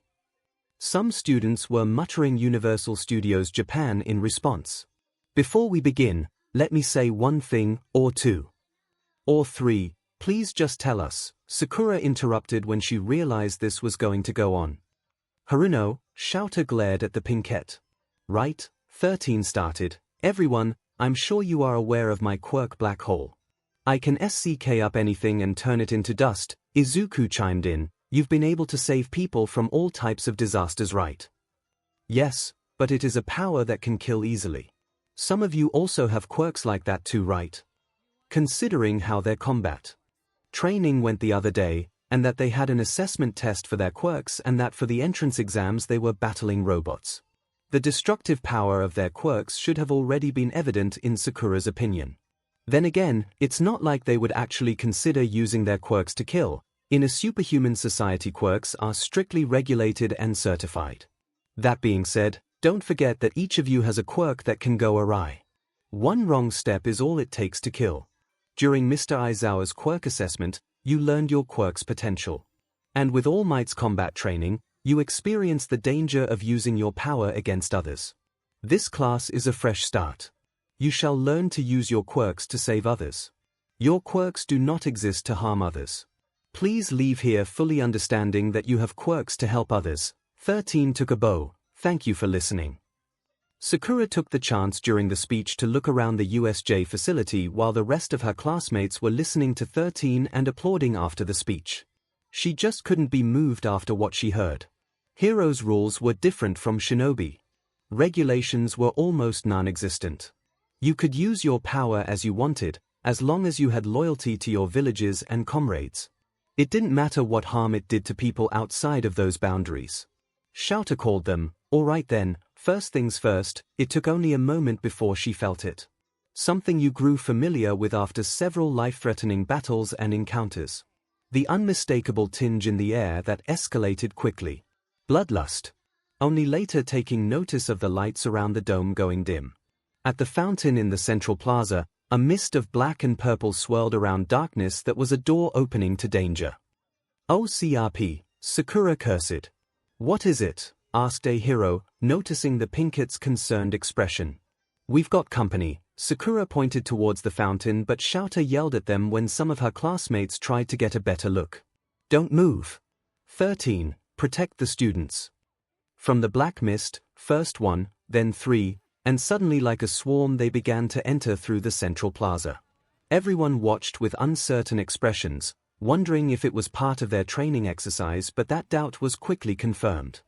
Some students were muttering Universal Studios Japan in response. Before we begin, let me say one thing, or two. Or three, please just tell us, Sakura interrupted when she realized this was going to go on. Haruno, 𝐤𝐻𝑒 glared at the pinkette. Right, 13 started, everyone, I'm sure you are aware of my quirk black hole. I can SCK up anything and turn it into dust, Izuku chimed in. You've been able to save people from all types of disasters, right? Yes, but it is a power that can kill easily. Some of you also have quirks like that too, right? Considering how their combat training went the other day, and that they had an assessment test for their quirks and that for the entrance exams they were battling robots. The destructive power of their quirks should have already been evident in Sakura's opinion. Then again, it's not like they would actually consider using their quirks to kill. In a superhuman society, quirks are strictly regulated and certified. That being said, don't forget that each of you has a quirk that can go awry. One wrong step is all it takes to kill. During Mr. Aizawa's quirk assessment, you learned your quirk's potential. And with All Might's combat training, you experienced the danger of using your power against others. This class is a fresh start. You shall learn to use your quirks to save others. Your quirks do not exist to harm others. Please leave here fully understanding that you have quirks to help others. 13 took a bow. Thank you for listening. Sakura took the chance during the speech to look around the USJ facility while the rest of her classmates were listening to 13 and applauding after the speech. She just couldn't be moved after what she heard. Heroes' rules were different from shinobi. Regulations were almost non-existent. You could use your power as you wanted, as long as you had loyalty to your villages and comrades. It didn't matter what harm it did to people outside of those boundaries. 𝐤𝐻𝑒 called them. All right then, first things first, it took only a moment before she felt it. Something you grew familiar with after several life-threatening battles and encounters. The unmistakable tinge in the air that escalated quickly. Bloodlust. Only later taking notice of the lights around the dome going dim. At the fountain in the central plaza, a mist of black and purple swirled around darkness that was a door opening to danger. OCRP, Sakura cursed. What is it? Asked a hero, noticing the pinkette's concerned expression. We've got company. Sakura pointed towards the fountain, but 𝐤𝐻𝑒 yelled at them when some of her classmates tried to get a better look. Don't move. 13. Protect the students. From the black mist, first one, then three, and suddenly like a swarm they began to enter through the central plaza. Everyone watched with uncertain expressions, wondering if it was part of their training exercise, but that doubt was quickly confirmed.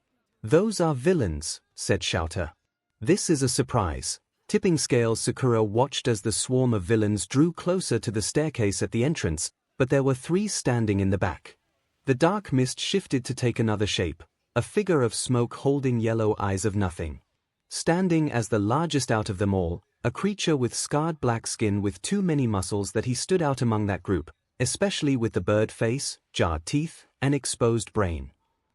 Those are villains, said 𝐤𝐻𝑒. This is a surprise. Tipping scales, Sakura watched as the swarm of villains drew closer to the staircase at the entrance, but there were three standing in the back. The dark mist shifted to take another shape, a figure of smoke holding yellow eyes of nothing. Standing as the largest out of them all, a creature with scarred black skin with too many muscles that he stood out among that group, especially with the bird face, jarred teeth, and exposed brain.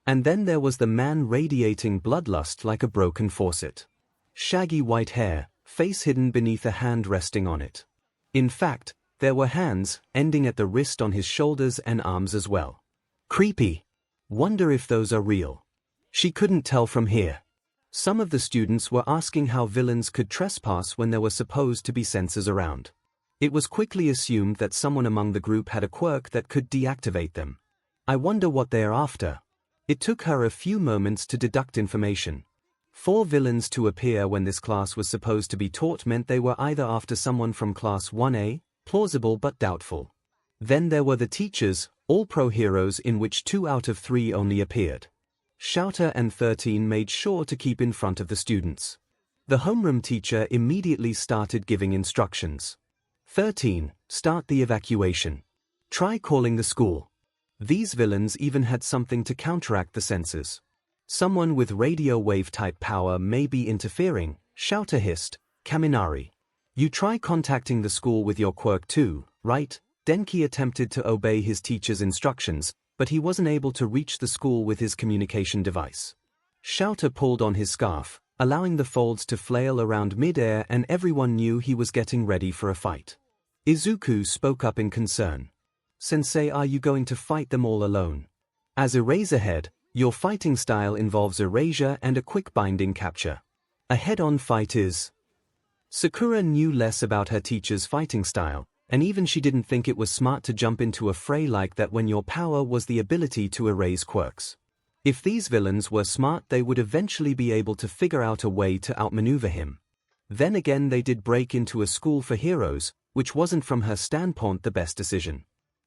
And then there was the man radiating bloodlust like a broken faucet. Shaggy white hair, face hidden beneath a hand resting on it. In fact, there were hands, ending at the wrist on his shoulders and arms as well. Creepy. Wonder if those are real. She couldn't tell from here. Some of the students were asking how villains could trespass when there were supposed to be sensors around. It was quickly assumed that someone among the group had a quirk that could deactivate them. I wonder what they are after. It took her a few moments to deduct information. 4 villains to appear when this class was supposed to be taught meant they were either after someone from Class 1A, plausible but doubtful. Then there were the teachers, all pro heroes in which 2 out of 3 only appeared. 𝐤𝐻𝑒 and 13 made sure to keep in front of the students. The homeroom teacher immediately started giving instructions. 13. Start the evacuation. Try calling the school. These villains even had something to counteract the sensors. Someone with radio wave type power may be interfering, shouter hissed, Kaminari. You try contacting the school with your quirk too, right? Denki attempted to obey his teacher's instructions, but he wasn't able to reach the school with his communication device. Shouter pulled on his scarf, allowing the folds to flail around mid-air, and everyone knew he was getting ready for a fight. Izuku spoke up in concern. Sensei, are you going to fight them all alone? As Eraserhead, your fighting style involves erasure and a quick binding capture. A head-on fight is... Sakura knew less about her teacher's fighting style, and even she didn't think it was smart to jump into a fray like that when your power was the ability to erase quirks. If these villains were smart, they would eventually be able to figure out a way to outmaneuver him. Then again, they did break into a school for heroes, which wasn't from her standpoint the best decision.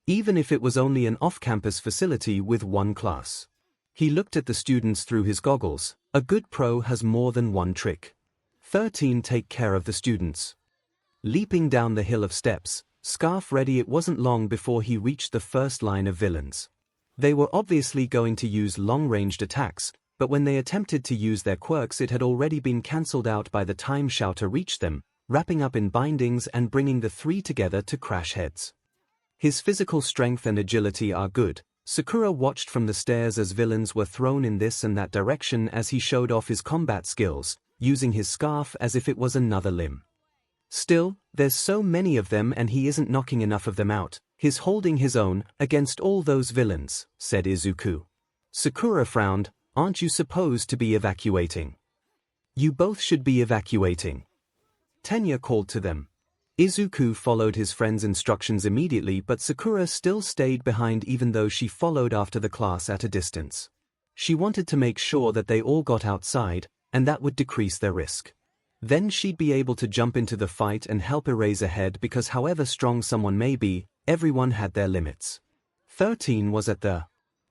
Even if it was only an off-campus facility with one class. He looked at the students through his goggles. A good pro has more than one trick. 13. Take care of the students. Leaping down the hill of steps, scarf ready, it wasn't long before he reached the first line of villains. They were obviously going to use long-ranged attacks, but when they attempted to use their quirks, it had already been cancelled out by the time Shouter reached them, wrapping up in bindings and bringing the three together to crash heads. His physical strength and agility are good. Sakura watched from the stairs as villains were thrown in this and that direction as he showed off his combat skills, using his scarf as if it was another limb. Still, there's so many of them and he isn't knocking enough of them out. He's holding his own against all those villains, said Izuku. Sakura frowned. Aren't you supposed to be evacuating? You both should be evacuating. Tenya called to them. Izuku followed his friend's instructions immediately, but Sakura still stayed behind even though she followed after the class at a distance. She wanted to make sure that they all got outside, and that would decrease their risk. Then she'd be able to jump into the fight and help Eraserhead because however strong someone may be, everyone had their limits. 13 was at the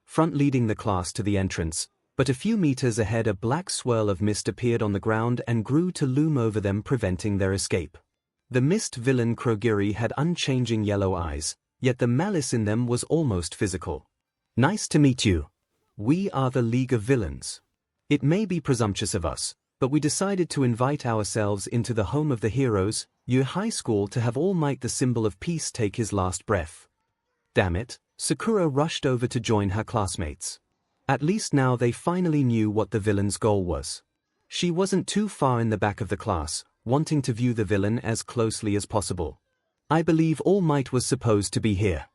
front leading the class to the entrance, but a few meters ahead a black swirl of mist appeared on the ground and grew to loom over them, preventing their escape. The mist villain Kurogiri had unchanging yellow eyes, yet the malice in them was almost physical. Nice to meet you. We are the League of Villains. It may be presumptuous of us, but we decided to invite ourselves into the home of the heroes, your high school, to have All Might, the symbol of peace, take his last breath. Damn it, Sakura rushed over to join her classmates. At least now they finally knew what the villain's goal was. She wasn't too far in the back of the class, wanting to view the villain as closely as possible. I believe All Might was supposed to be here.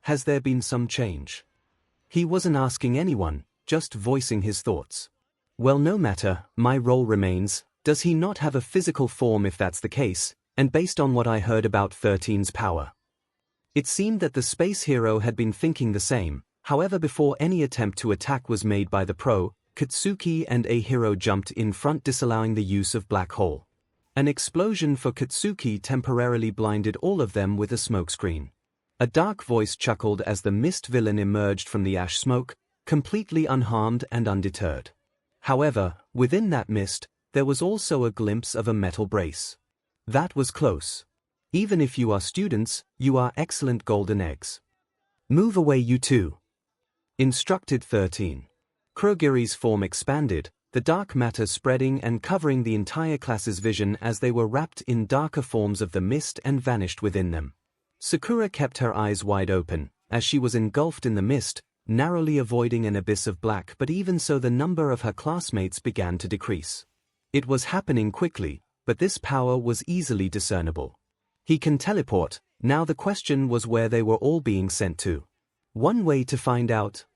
Has there been some change? He wasn't asking anyone, just voicing his thoughts. Well, no matter, my role remains. Does he not have a physical form? If that's the case, and based on what I heard about 13's power. It seemed that the space hero had been thinking the same. However, before any attempt to attack was made by the pro, Katsuki and a hero jumped in front, disallowing the use of black hole. An explosion for Katsuki temporarily blinded all of them with a smokescreen. A dark voice chuckled as the mist villain emerged from the ash smoke, completely unharmed and undeterred. However, within that mist, there was also a glimpse of a metal brace. That was close. Even if you are students, you are excellent golden eggs. Move away, you two. Instructed 13. Kurogiri's form expanded, the dark matter spreading and covering the entire class's vision as they were wrapped in darker forms of the mist and vanished within them. Sakura kept her eyes wide open, as she was engulfed in the mist, narrowly avoiding an abyss of black, but even so the number of her classmates began to decrease. It was happening quickly, but this power was easily discernible. He can teleport. Now the question was where they were all being sent to. One way to find out.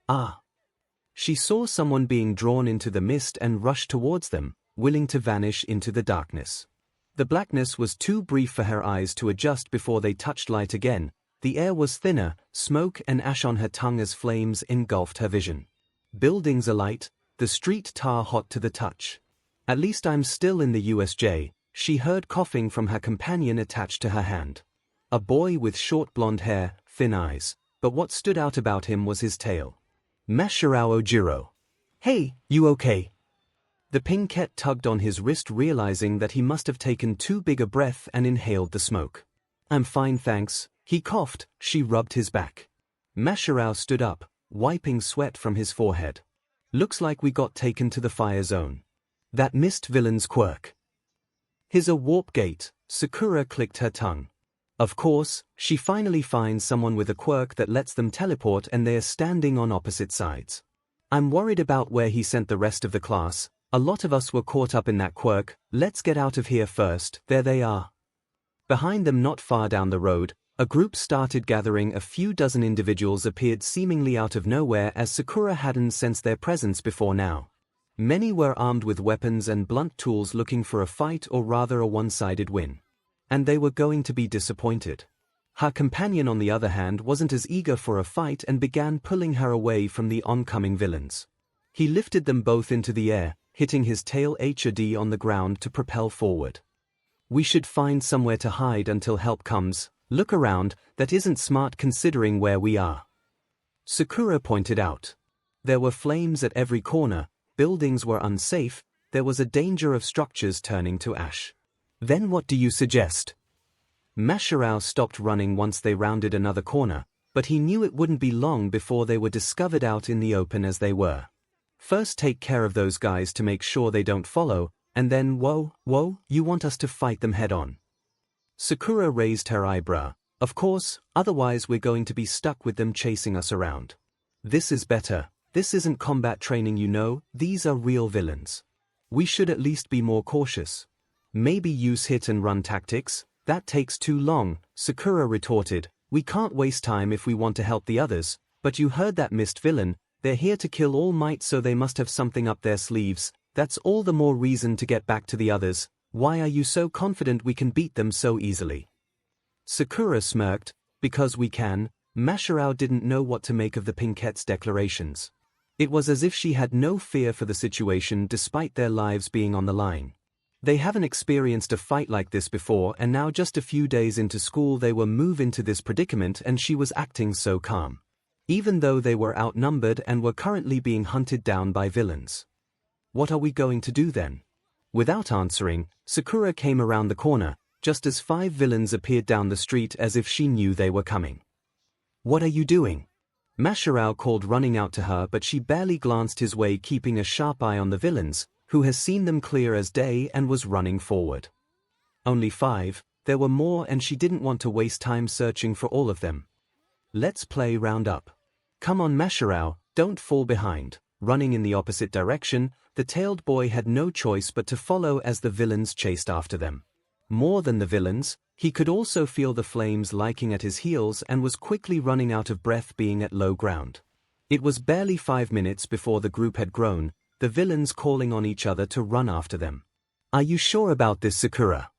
She saw someone being drawn into the mist and rushed towards them, willing to vanish into the darkness. The blackness was too brief for her eyes to adjust before they touched light again. The air was thinner, smoke and ash on her tongue as flames engulfed her vision. Buildings alight, the street tar hot to the touch. At least I'm still in the USJ, she heard coughing from her companion attached to her hand. A boy with short blonde hair, thin eyes, but what stood out about him was his tail. Mashirao Jiro. Hey, you okay? The pinkette tugged on his wrist, realizing that he must have taken too big a breath and inhaled the smoke. I'm fine, thanks. He coughed. She rubbed his back. 𝐵 stood up, wiping sweat from his forehead. Looks like we got taken to the fire zone. That missed villain's quirk. Here's a warp gate, Sakura clicked her tongue. Of course, she finally finds someone with a quirk that lets them teleport and they are standing on opposite sides. I'm worried about where he sent the rest of the class. A lot of us were caught up in that quirk. Let's get out of here first. There they are. Behind them, not far down the road, a group started gathering. A few dozen individuals appeared seemingly out of nowhere, as Sakura hadn't sensed their presence before now. Many were armed with weapons and blunt tools, looking for a fight, or rather a one-sided win. And they were going to be disappointed. Her companion, on the other hand, wasn't as eager for a fight and began pulling her away from the oncoming villains. He lifted them both into the air, hitting his tail HUD on the ground to propel forward. We should find somewhere to hide until help comes. Look around, that isn't smart considering where we are. Sakura pointed out. There were flames at every corner, buildings were unsafe, there was a danger of structures turning to ash. Then what do you suggest? 𝐵 stopped running once they rounded another corner, but he knew it wouldn't be long before they were discovered out in the open as they were. First take care of those guys to make sure they don't follow, and then whoa, you want us to fight them head on? Sakura raised her eyebrow. Of course, otherwise we're going to be stuck with them chasing us around. This is better. This isn't combat training, you know, these are real villains. We should at least be more cautious. Maybe use hit and run tactics? That takes too long, Sakura retorted. We can't waste time if we want to help the others. But you heard that missed villain. They're here to kill All Might, so they must have something up their sleeves. That's all the more reason to get back to the others. Why are you so confident we can beat them so easily? Sakura smirked. Because we can. 𝐵 didn't know what to make of the Pinkettes' declarations. It was as if she had no fear for the situation despite their lives being on the line. They haven't experienced a fight like this before, and now just a few days into school they were moved into this predicament, and she was acting so calm. Even though they were outnumbered and were currently being hunted down by villains. What are we going to do then? Without answering, Sakura came around the corner, just as 5 villains appeared down the street, as if she knew they were coming. What are you doing? 𝐵 called, running out to her, but she barely glanced his way, keeping a sharp eye on the villains, who has seen them clear as day, and was running forward. Only 5, there were more, and she didn't want to waste time searching for all of them. Let's play round up. Come on 𝐵, don't fall behind. Running in the opposite direction, the tailed boy had no choice but to follow as the villains chased after them. More than the villains, he could also feel the flames liking at his heels and was quickly running out of breath, being at low ground. It was barely 5 minutes before the group had grown, the villains calling on each other to run after them. Are you sure about this, Sakura?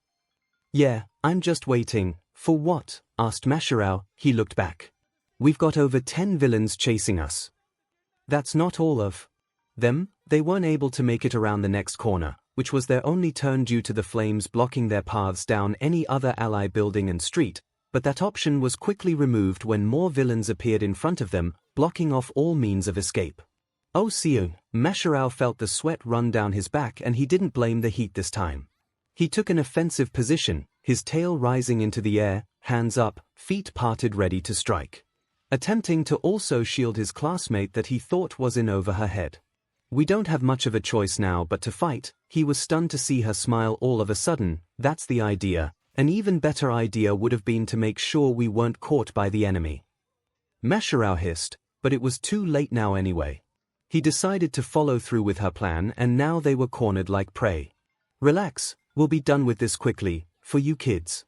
Yeah, I'm just waiting. For what? Asked 𝐵. He looked back. We've got over 10 villains chasing us. That's not all of them. They weren't able to make it around the next corner, which was their only turn due to the flames blocking their paths down any other ally building and street, but that option was quickly removed when more villains appeared in front of them, blocking off all means of escape. Oh 𝐒𝐭𝐚𝐲 felt the sweat run down his back, and he didn't blame the heat this time. He took an offensive position, his tail rising into the air, hands up, feet parted ready to strike. Attempting to also shield his classmate that he thought was in over her head. We don't have much of a choice now but to fight. He was stunned to see her smile all of a sudden. That's the idea. An even better idea would have been to make sure we weren't caught by the enemy. 𝐵 hissed, but it was too late now anyway. He decided to follow through with her plan, and now they were cornered like prey. Relax, we'll be done with this quickly, for you kids.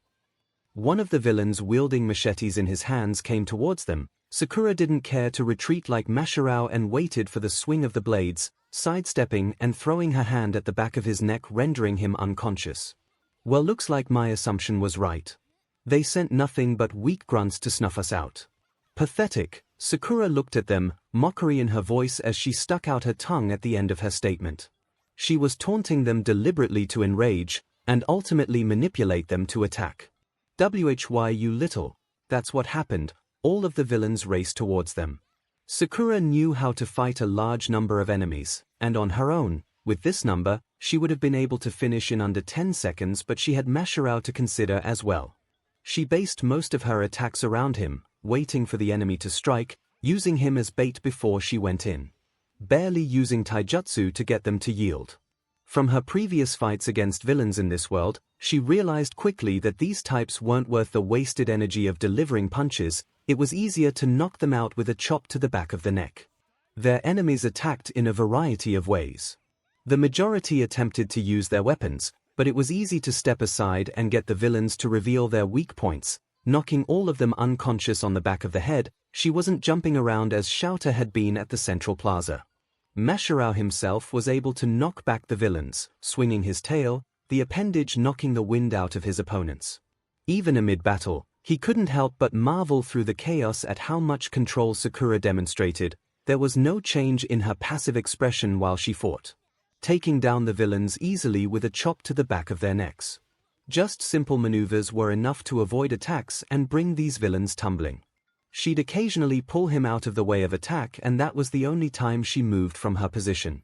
One of the villains wielding machetes in his hands came towards them. Sakura didn't care to retreat like 𝐵 and waited for the swing of the blades, sidestepping and throwing her hand at the back of his neck, rendering him unconscious. Well, looks like my assumption was right. They sent nothing but weak grunts to snuff us out. Pathetic. Sakura looked at them, mockery in her voice as she stuck out her tongue at the end of her statement. She was taunting them deliberately to enrage, and ultimately manipulate them to attack. Why, you little. That's what happened. All of the villains raced towards them. Sakura knew how to fight a large number of enemies, and on her own, with this number, she would have been able to finish in under 10 seconds, but she had 𝐵 to consider as well. She based most of her attacks around him, waiting for the enemy to strike, using him as bait before she went in. Barely using taijutsu to get them to yield. From her previous fights against villains in this world, she realized quickly that these types weren't worth the wasted energy of delivering punches. It was easier to knock them out with a chop to the back of the neck. Their enemies attacked in a variety of ways. The majority attempted to use their weapons, but it was easy to step aside and get the villains to reveal their weak points, knocking all of them unconscious on the back of the head. She wasn't jumping around as 𝐿𝐴 had been at the central plaza. MyHeroAcademia himself was able to knock back the villains, swinging his tail, the appendage knocking the wind out of his opponents. Even amid battle, he couldn't help but marvel through the chaos at how much control Sakura demonstrated. There was no change in her passive expression while she fought, taking down the villains easily with a chop to the back of their necks. Just simple maneuvers were enough to avoid attacks and bring these villains tumbling. She'd occasionally pull him out of the way of attack, and that was the only time she moved from her position.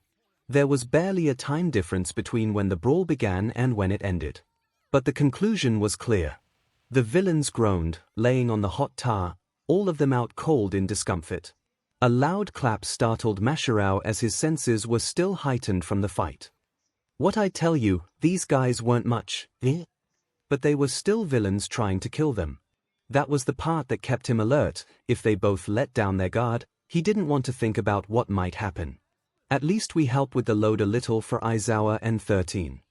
There was barely a time difference between when the brawl began and when it ended. But the conclusion was clear. The villains groaned, laying on the hot tar, all of them out cold in discomfort. A loud clap startled MyHeroAcademia as his senses were still heightened from the fight. What I tell you, these guys weren't much, but they were still villains trying to kill them. That was the part that kept him alert. If they both let down their guard, he didn't want to think about what might happen. At least we help with the load a little for Aizawa and 13.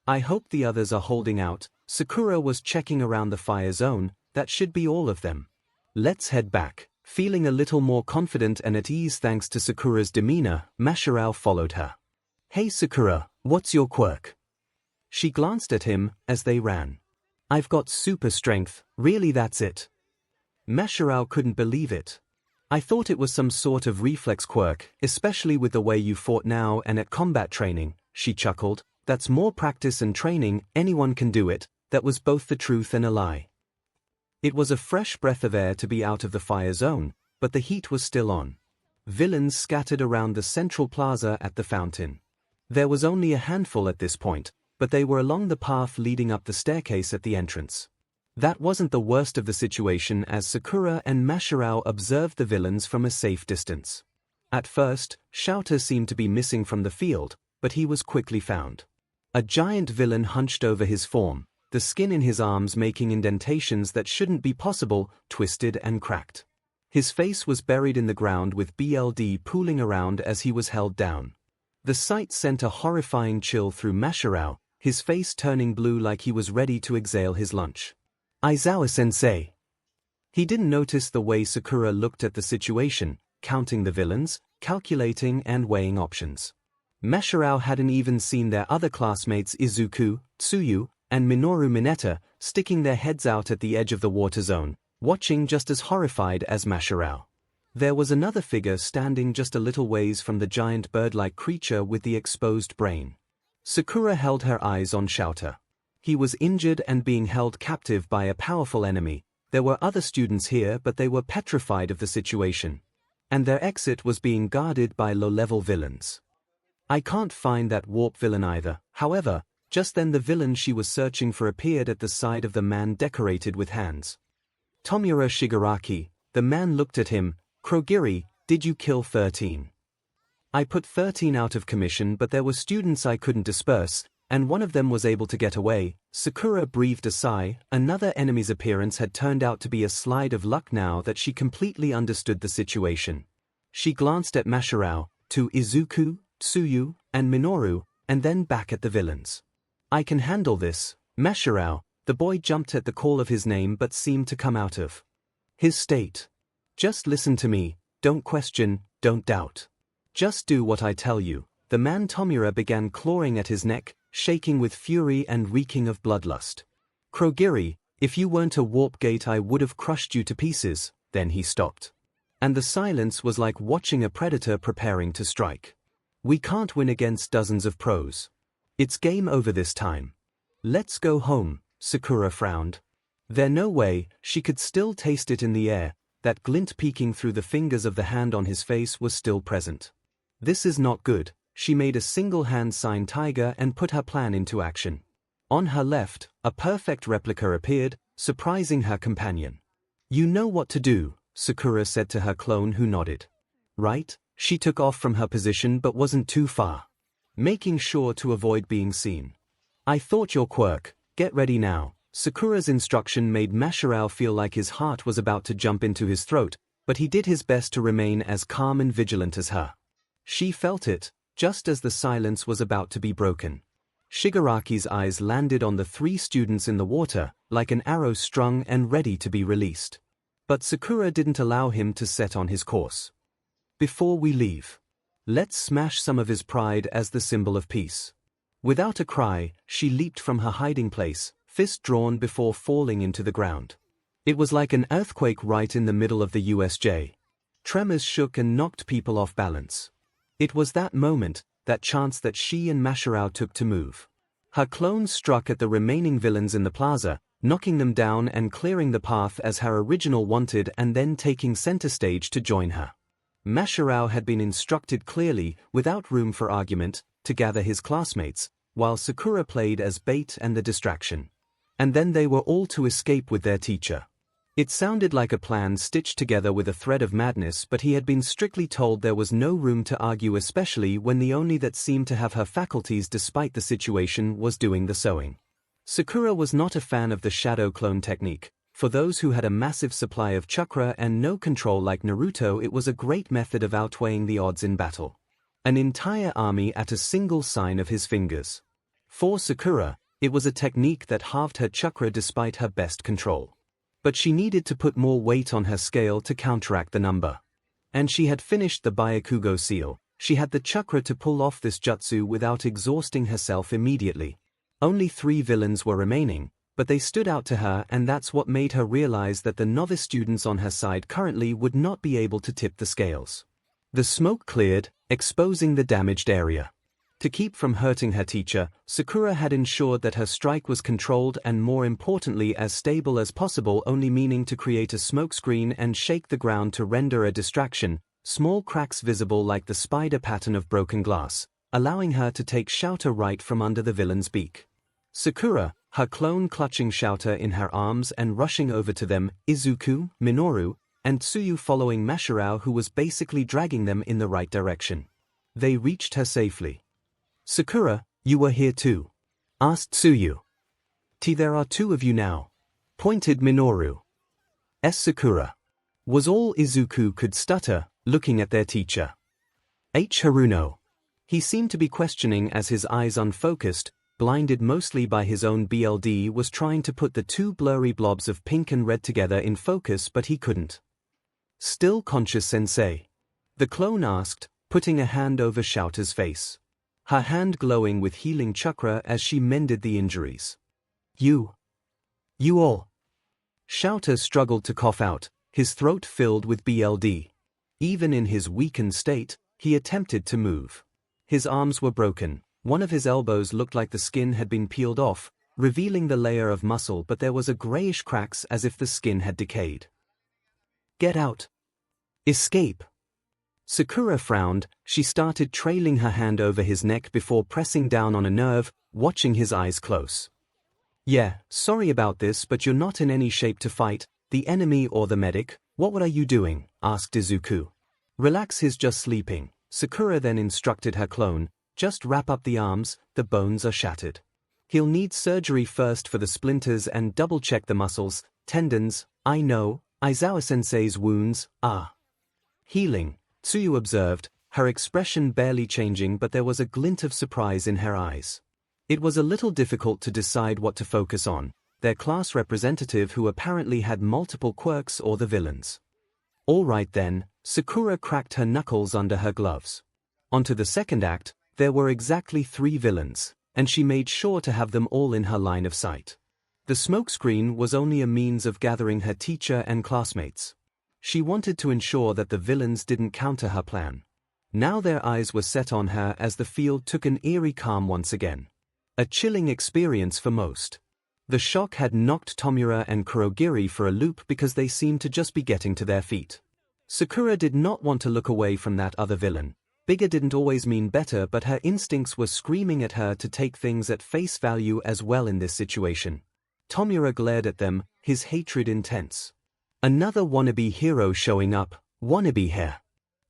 I hope the others are holding out. Sakura was checking around the fire zone. That should be all of them. Let's head back. Feeling a little more confident and at ease thanks to Sakura's demeanor, MyHeroAcademia followed her. Hey Sakura, what's your quirk? She glanced at him as they ran. I've got super strength, really that's it? MyHeroAcademia couldn't believe it. I thought it was some sort of reflex quirk, especially with the way you fought now and at combat training, she chuckled. That's more practice and training, anyone can do it. That was both the truth and a lie. It was a fresh breath of air to be out of the fire zone, but the heat was still on. Villains scattered around the central plaza at the fountain. There was only a handful at this point, but they were along the path leading up the staircase at the entrance. That wasn't the worst of the situation as Sakura and MyHeroAcademia observed the villains from a safe distance. At first, 𝐿𝐴 seemed to be missing from the field, but he was quickly found. A giant villain hunched over his form, the skin in his arms making indentations that shouldn't be possible, twisted and cracked. His face was buried in the ground with blood pooling around as he was held down. The sight sent a horrifying chill through MyHeroAcademia, his face turning blue like he was ready to exhale his lunch. Aizawa-sensei. He didn't notice the way Sakura looked at the situation, counting the villains, calculating and weighing options. MyHeroAcademia hadn't even seen their other classmates Izuku, Tsuyu, and Minoru Mineta sticking their heads out at the edge of the water zone, watching just as horrified as MyHeroAcademia. There was another figure standing just a little ways from the giant bird-like creature with the exposed brain. Sakura held her eyes on 𝐿𝐴. He was injured and being held captive by a powerful enemy. There were other students here, but they were petrified of the situation. And their exit was being guarded by low-level villains. I can't find that warp villain either. However, just then the villain she was searching for appeared at the side of the man decorated with hands. Tomura Shigaraki. The man looked at him. Kurogiri, did you kill 13? I put 13 out of commission, but there were students I couldn't disperse, and one of them was able to get away. Sakura breathed a sigh. Another enemy's appearance had turned out to be a slide of luck now that she completely understood the situation. She glanced at MyHeroAcademia, to Izuku, Tsuyu, and Minoru, and then back at the villains. I can handle this, MyHeroAcademia. The boy jumped at the call of his name but seemed to come out of his state. Just listen to me, don't question, don't doubt. Just do what I tell you. The man Tomura began clawing at his neck, shaking with fury and reeking of bloodlust. Kurogiri, if you weren't a warp gate I would have crushed you to pieces. Then he stopped. And the silence was like watching a predator preparing to strike. We can't win against dozens of pros. It's game over this time. Let's go home, Sakura frowned. There no way. She could still taste it in the air. That glint peeking through the fingers of the hand on his face was still present. This is not good. She made a single hand sign tiger and put her plan into action. On her left, a perfect replica appeared, surprising her companion. You know what to do, Sakura said to her clone, who nodded. Right, she took off from her position but wasn't too far, making sure to avoid being seen. I thought your quirk, get ready now. Sakura's instruction made MyHeroAcademia feel like his heart was about to jump into his throat, but he did his best to remain as calm and vigilant as her. She felt it, just as the silence was about to be broken. Shigaraki's eyes landed on the 3 students in the water, like an arrow strung and ready to be released. But Sakura didn't allow him to set on his course. Before we leave, let's smash some of his pride as the symbol of peace. Without a cry, she leaped from her hiding place, fist drawn before falling into the ground. It was like an earthquake right in the middle of the USJ. Tremors shook and knocked people off balance. It was that moment, that chance that she and MyHeroAcademia took to move. Her clones struck at the remaining villains in the plaza, knocking them down and clearing the path as her original wanted, and then taking center stage to join her. MyHeroAcademia had been instructed clearly, without room for argument, to gather his classmates, while Sakura played as bait and the distraction. And then they were all to escape with their teacher. It sounded like a plan stitched together with a thread of madness, but he had been strictly told there was no room to argue, especially when the only that seemed to have her faculties despite the situation was doing the sewing. Sakura was not a fan of the shadow clone technique. For those who had a massive supply of chakra and no control like Naruto, it was a great method of outweighing the odds in battle. An entire army at a single sign of his fingers. For Sakura, it was a technique that halved her chakra despite her best control. But she needed to put more weight on her scale to counteract the number. And she had finished the Byakugo seal. She had the chakra to pull off this jutsu without exhausting herself immediately. Only 3 villains were remaining, but they stood out to her, and that's what made her realize that the novice students on her side currently would not be able to tip the scales. The smoke cleared, exposing the damaged area. To keep from hurting her teacher, Sakura had ensured that her strike was controlled and, more importantly, as stable as possible, only meaning to create a smokescreen and shake the ground to render a distraction, small cracks visible like the spider pattern of broken glass, allowing her to take �プ𝐻 right from under the villain's beak. Sakura, her clone clutching �㗗𝐻 in her arms and rushing over to them, Izuku, Minoru, and Tsuyu following MyHeroAcademia, who was basically dragging them in the right direction. They reached her safely. Sakura, you were here too? Asked Tsuyu. There are 2 of you now, pointed Minoru. Sakura. Was all Izuku could stutter, looking at their teacher. Haruno. He seemed to be questioning as his eyes unfocused, blinded mostly by his own BLD, was trying to put the 2 blurry blobs of pink and red together in focus, but he couldn't. Still conscious, sensei? The clone asked, putting a hand over �㗗𝐻's face. Her hand glowing with healing chakra as she mended the injuries. You all. 𝐒𝐗𝐻 struggled to cough out, his throat filled with BLD. Even in his weakened state, he attempted to move. His arms were broken. One of his elbows looked like the skin had been peeled off, revealing the layer of muscle, but there was a grayish cracks as if the skin had decayed. Get out. Escape. Sakura frowned. She started trailing her hand over his neck before pressing down on a nerve, watching his eyes close. Yeah, sorry about this, but you're not in any shape to fight the enemy or the medic. What are you doing? Asked Izuku. Relax, he's just sleeping. Sakura then instructed her clone, just wrap up the arms, the bones are shattered. He'll need surgery first for the splinters and double-check the muscles, tendons. I know, Aizawa-sensei's wounds are healing, Tsuyu observed, her expression barely changing, but there was a glint of surprise in her eyes. It was a little difficult to decide what to focus on, their class representative who apparently had multiple quirks or the villains. All right then, Sakura cracked her knuckles under her gloves. Onto the second act. There were exactly 3 villains, and she made sure to have them all in her line of sight. The smokescreen was only a means of gathering her teacher and classmates. She wanted to ensure that the villains didn't counter her plan. Now their eyes were set on her as the field took an eerie calm once again. A chilling experience for most. The shock had knocked Tomura and Kurogiri for a loop because they seemed to just be getting to their feet. Sakura did not want to look away from that other villain. Bigger didn't always mean better, but her instincts were screaming at her to take things at face value as well in this situation. Tomura glared at them, his hatred intense. Another wannabe hero showing up, wannabe hair.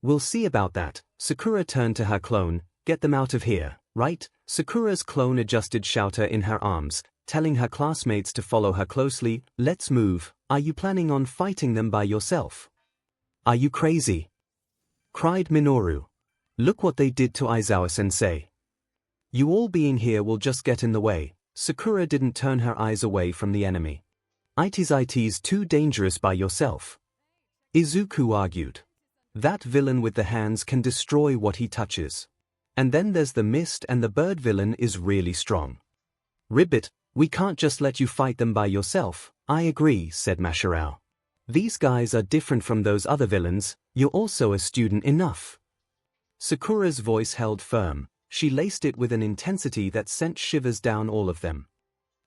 We'll see about that. Sakura turned to her clone, get them out of here, right? Sakura's clone adjusted 𝐻𝐿 in her arms, telling her classmates to follow her closely. Let's move. Are you planning on fighting them by yourself? Are you crazy? Cried Minoru. Look what they did to Aizawa-sensei. You all being here will just get in the way. Sakura didn't turn her eyes away from the enemy. It's too dangerous by yourself. Izuku argued. That villain with the hands can destroy what he touches. And then there's the mist, and the bird villain is really strong. Ribbit, we can't just let you fight them by yourself. I agree, said Masharao. These guys are different from those other villains. You're also a student enough. Sakura's voice held firm. She laced it with an intensity that sent shivers down all of them.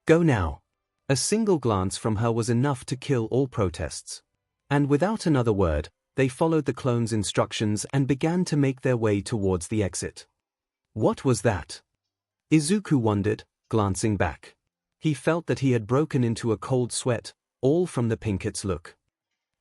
Go now. A single glance from her was enough to kill all protests. And without another word, they followed the clone's instructions and began to make their way towards the exit. What was that? Izuku wondered, glancing back. He felt that he had broken into a cold sweat, all from the pinket's look.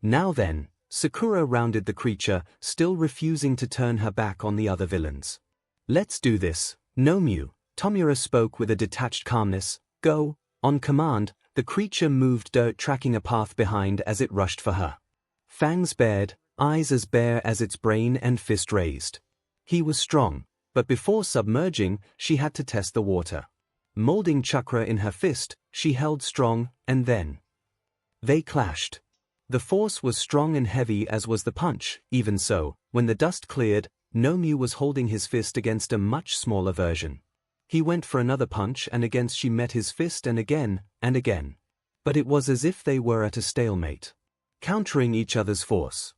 Now then, Sakura rounded the creature, still refusing to turn her back on the other villains. Let's do this. Nomyu, Tomura spoke with a detached calmness. Go. On command, the creature moved, dirt tracking a path behind as it rushed for her. Fangs bared, eyes as bare as its brain and fist raised. He was strong, but before submerging, she had to test the water. Molding chakra in her fist, she held strong, and then they clashed. The force was strong and heavy as was the punch. Even so, when the dust cleared, Nomyu was holding his fist against a much smaller version. He went for another punch, and again she met his fist, and again, and again. But it was as if they were at a stalemate, countering each other's force.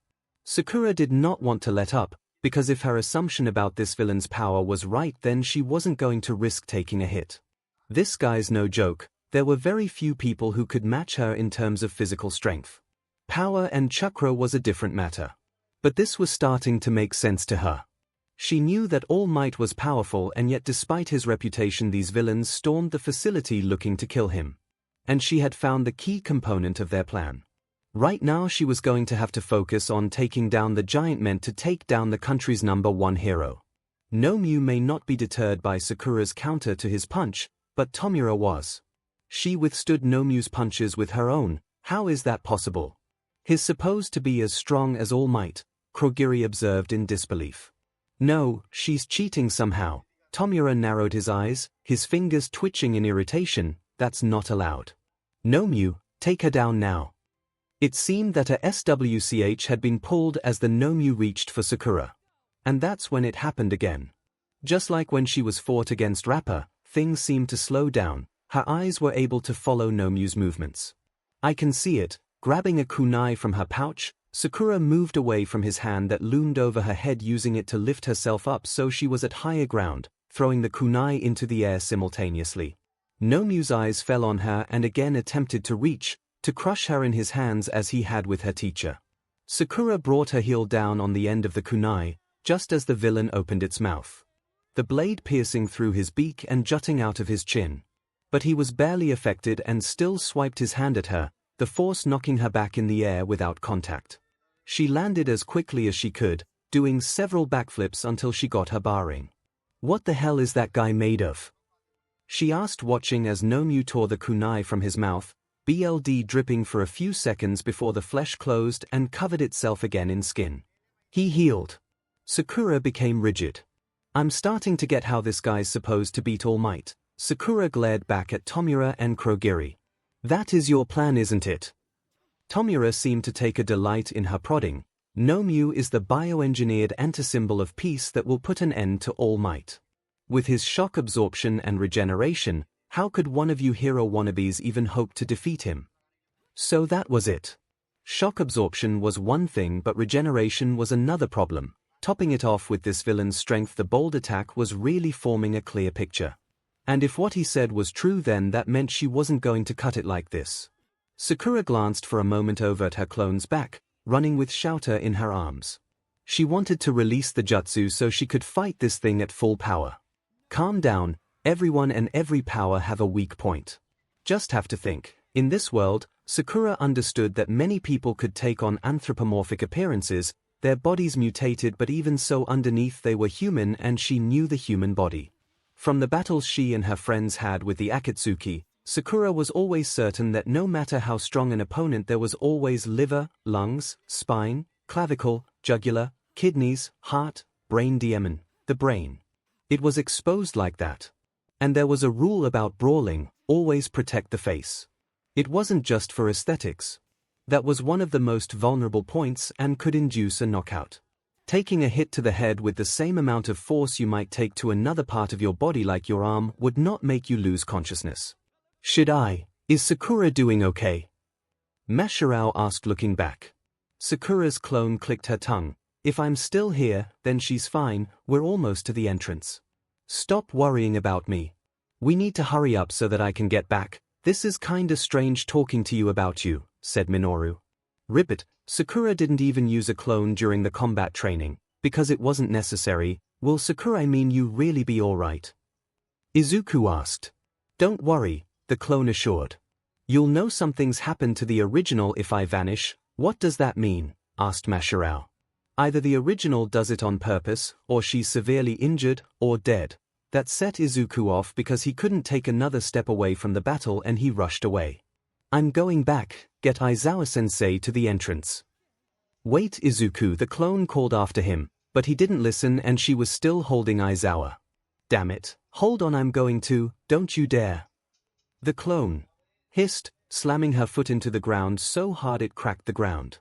Sakura did not want to let up, because if her assumption about this villain's power was right, then she wasn't going to risk taking a hit. This guy's no joke. There were very few people who could match her in terms of physical strength. Power and chakra was a different matter. But this was starting to make sense to her. She knew that All Might was powerful, and yet despite his reputation these villains stormed the facility looking to kill him. And she had found the key component of their plan. Right now she was going to have to focus on taking down the giant men to take down the country's #1 hero. Nomyu may not be deterred by Sakura's counter to his punch, but Tomura was. She withstood Nomyu's punches with her own. How is that possible? He's supposed to be as strong as All Might, Kurogiri observed in disbelief. No, she's cheating somehow. Tomura narrowed his eyes, his fingers twitching in irritation. That's not allowed. Nomyu, take her down now. It seemed that a SWCH had been pulled as the Nomyu reached for Sakura. And that's when it happened again. Just like when she was fought against Rapper, things seemed to slow down. Her eyes were able to follow Nomyu's movements. I can see it. Grabbing a kunai from her pouch, Sakura moved away from his hand that loomed over her head, using it to lift herself up so she was at higher ground, throwing the kunai into the air simultaneously. Nomyu's eyes fell on her and again attempted to reach, to crush her in his hands as he had with her teacher. Sakura brought her heel down on the end of the kunai, just as the villain opened its mouth. The blade piercing through his beak and jutting out of his chin. But he was barely affected and still swiped his hand at her, the force knocking her back in the air without contact. She landed as quickly as she could, doing several backflips until she got her bearing. What the hell is that guy made of? She asked, watching as Nomyu tore the kunai from his mouth, blood dripping for a few seconds before the flesh closed and covered itself again in skin. He healed. Sakura became rigid. I'm starting to get how this guy's supposed to beat All Might. Sakura glared back at Tomura and Kurogiri. That is your plan, isn't it? Tomura seemed to take a delight in her prodding. Nomyu is the bioengineered anti-symbol of peace that will put an end to All Might. With his shock absorption and regeneration, how could one of you hero wannabes even hope to defeat him? So that was it. Shock absorption was one thing, but regeneration was another problem. Topping it off with this villain's strength, the bold attack was really forming a clear picture. And if what he said was true, then that meant she wasn't going to cut it like this. Sakura glanced for a moment over at her clone's back, running with 𝐻𝐿 in her arms. She wanted to release the jutsu so she could fight this thing at full power. Calm down, everyone and every power have a weak point. Just have to think. In this world, Sakura understood that many people could take on anthropomorphic appearances, their bodies mutated, but even so underneath they were human, and she knew the human body. From the battles she and her friends had with the Akatsuki, Sakura was always certain that no matter how strong an opponent, there was always liver, lungs, spine, clavicle, jugular, kidneys, heart, brain daemon, the brain. It was exposed like that. And there was a rule about brawling: always protect the face. It wasn't just for aesthetics. That was one of the most vulnerable points and could induce a knockout. Taking a hit to the head with the same amount of force you might take to another part of your body like your arm would not make you lose consciousness. Is Sakura doing okay? MyHeroAcademia asked, looking back. Sakura's clone clicked her tongue. If I'm still here, then she's fine, we're almost to the entrance. Stop worrying about me. We need to hurry up so that I can get back. This is kinda strange talking to you about you, said Minoru. Ribbit, Sakura didn't even use a clone during the combat training, because it wasn't necessary. Will Sakura, I mean you, really be alright? Izuku asked. Don't worry, the clone assured. You'll know something's happened to the original if I vanish. What does that mean? Asked MyHeroAcademia. Either the original does it on purpose, or she's severely injured, or dead. That set Izuku off because he couldn't take another step away from the battle and he rushed away. I'm going back, get Aizawa-sensei to the entrance. Wait, Izuku, the clone called after him, but he didn't listen and she was still holding Aizawa. Damn it, hold on, I'm going to, don't you dare. The clone hissed, slamming her foot into the ground so hard it cracked the ground.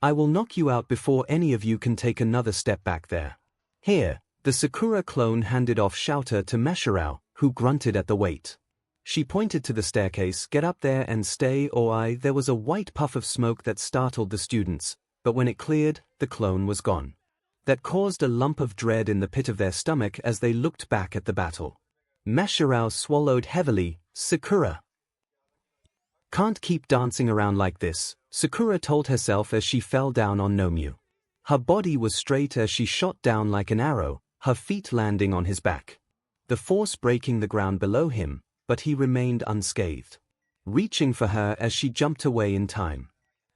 I will knock you out before any of you can take another step back there. Here. The Sakura clone handed off Shouter to MyHeroAcademia, who grunted at the weight. She pointed to the staircase. Get up there and stay or There was a white puff of smoke that startled the students, but when it cleared, the clone was gone. That caused a lump of dread in the pit of their stomach as they looked back at the battle. MyHeroAcademia swallowed heavily. Sakura can't keep dancing around like this, Sakura told herself as she fell down on Nomu. Her body was straight as she shot down like an arrow, her feet landing on his back. The force breaking the ground below him, but he remained unscathed. Reaching for her as she jumped away in time.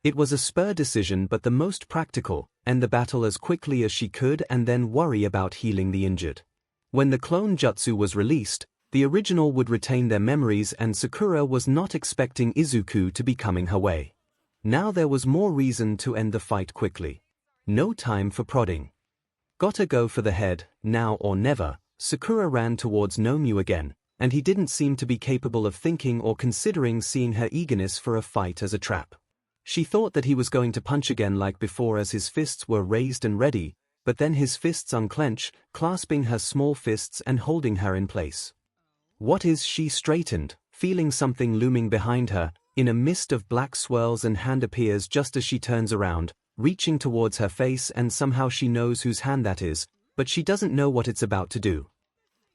It was a spur decision, but the most practical: end the battle as quickly as she could and then worry about healing the injured. When the clone jutsu was released, the original would retain their memories, and Sakura was not expecting Izuku to be coming her way. Now there was more reason to end the fight quickly. No time for prodding. Gotta go for the head, now or never. Sakura ran towards Nomu again, and he didn't seem to be capable of thinking or considering seeing her eagerness for a fight as a trap. She thought that he was going to punch again like before as his fists were raised and ready, but then his fists unclench, clasping her small fists and holding her in place. She straightened, feeling something looming behind her. In a mist of black swirls, and hand appears just as she turns around, reaching towards her face, and somehow she knows whose hand that is, but she doesn't know what it's about to do.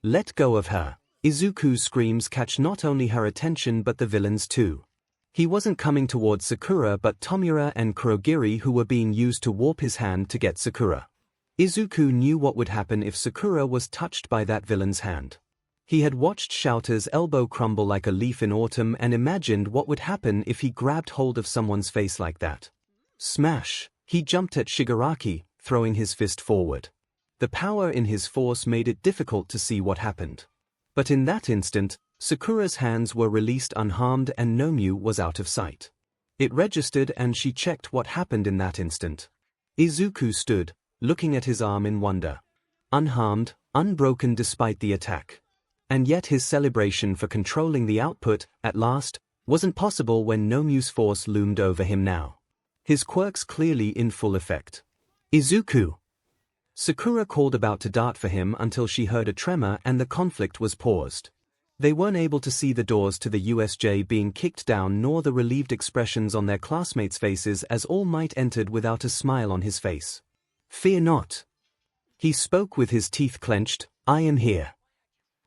Let go of her. Izuku's screams catch not only her attention but the villain's too. He wasn't coming towards Sakura but Tomura and Kurogiri, who were being used to warp his hand to get Sakura. Izuku knew what would happen if Sakura was touched by that villain's hand. He had watched Shouter's elbow crumble like a leaf in autumn and imagined what would happen if he grabbed hold of someone's face like that. Smash! He jumped at Shigaraki, throwing his fist forward. The power in his force made it difficult to see what happened. But in that instant, Sakura's hands were released unharmed and Nomu was out of sight. It registered and she checked what happened in that instant. Izuku stood, looking at his arm in wonder. Unharmed, unbroken despite the attack. And yet his celebration for controlling the output, at last, wasn't possible when Nomu's force loomed over him now. His quirks clearly in full effect. Izuku! Sakura called, about to dart for him until she heard a tremor and the conflict was paused. They weren't able to see the doors to the USJ being kicked down nor the relieved expressions on their classmates' faces as All Might entered without a smile on his face. Fear not. He spoke with his teeth clenched. I am here.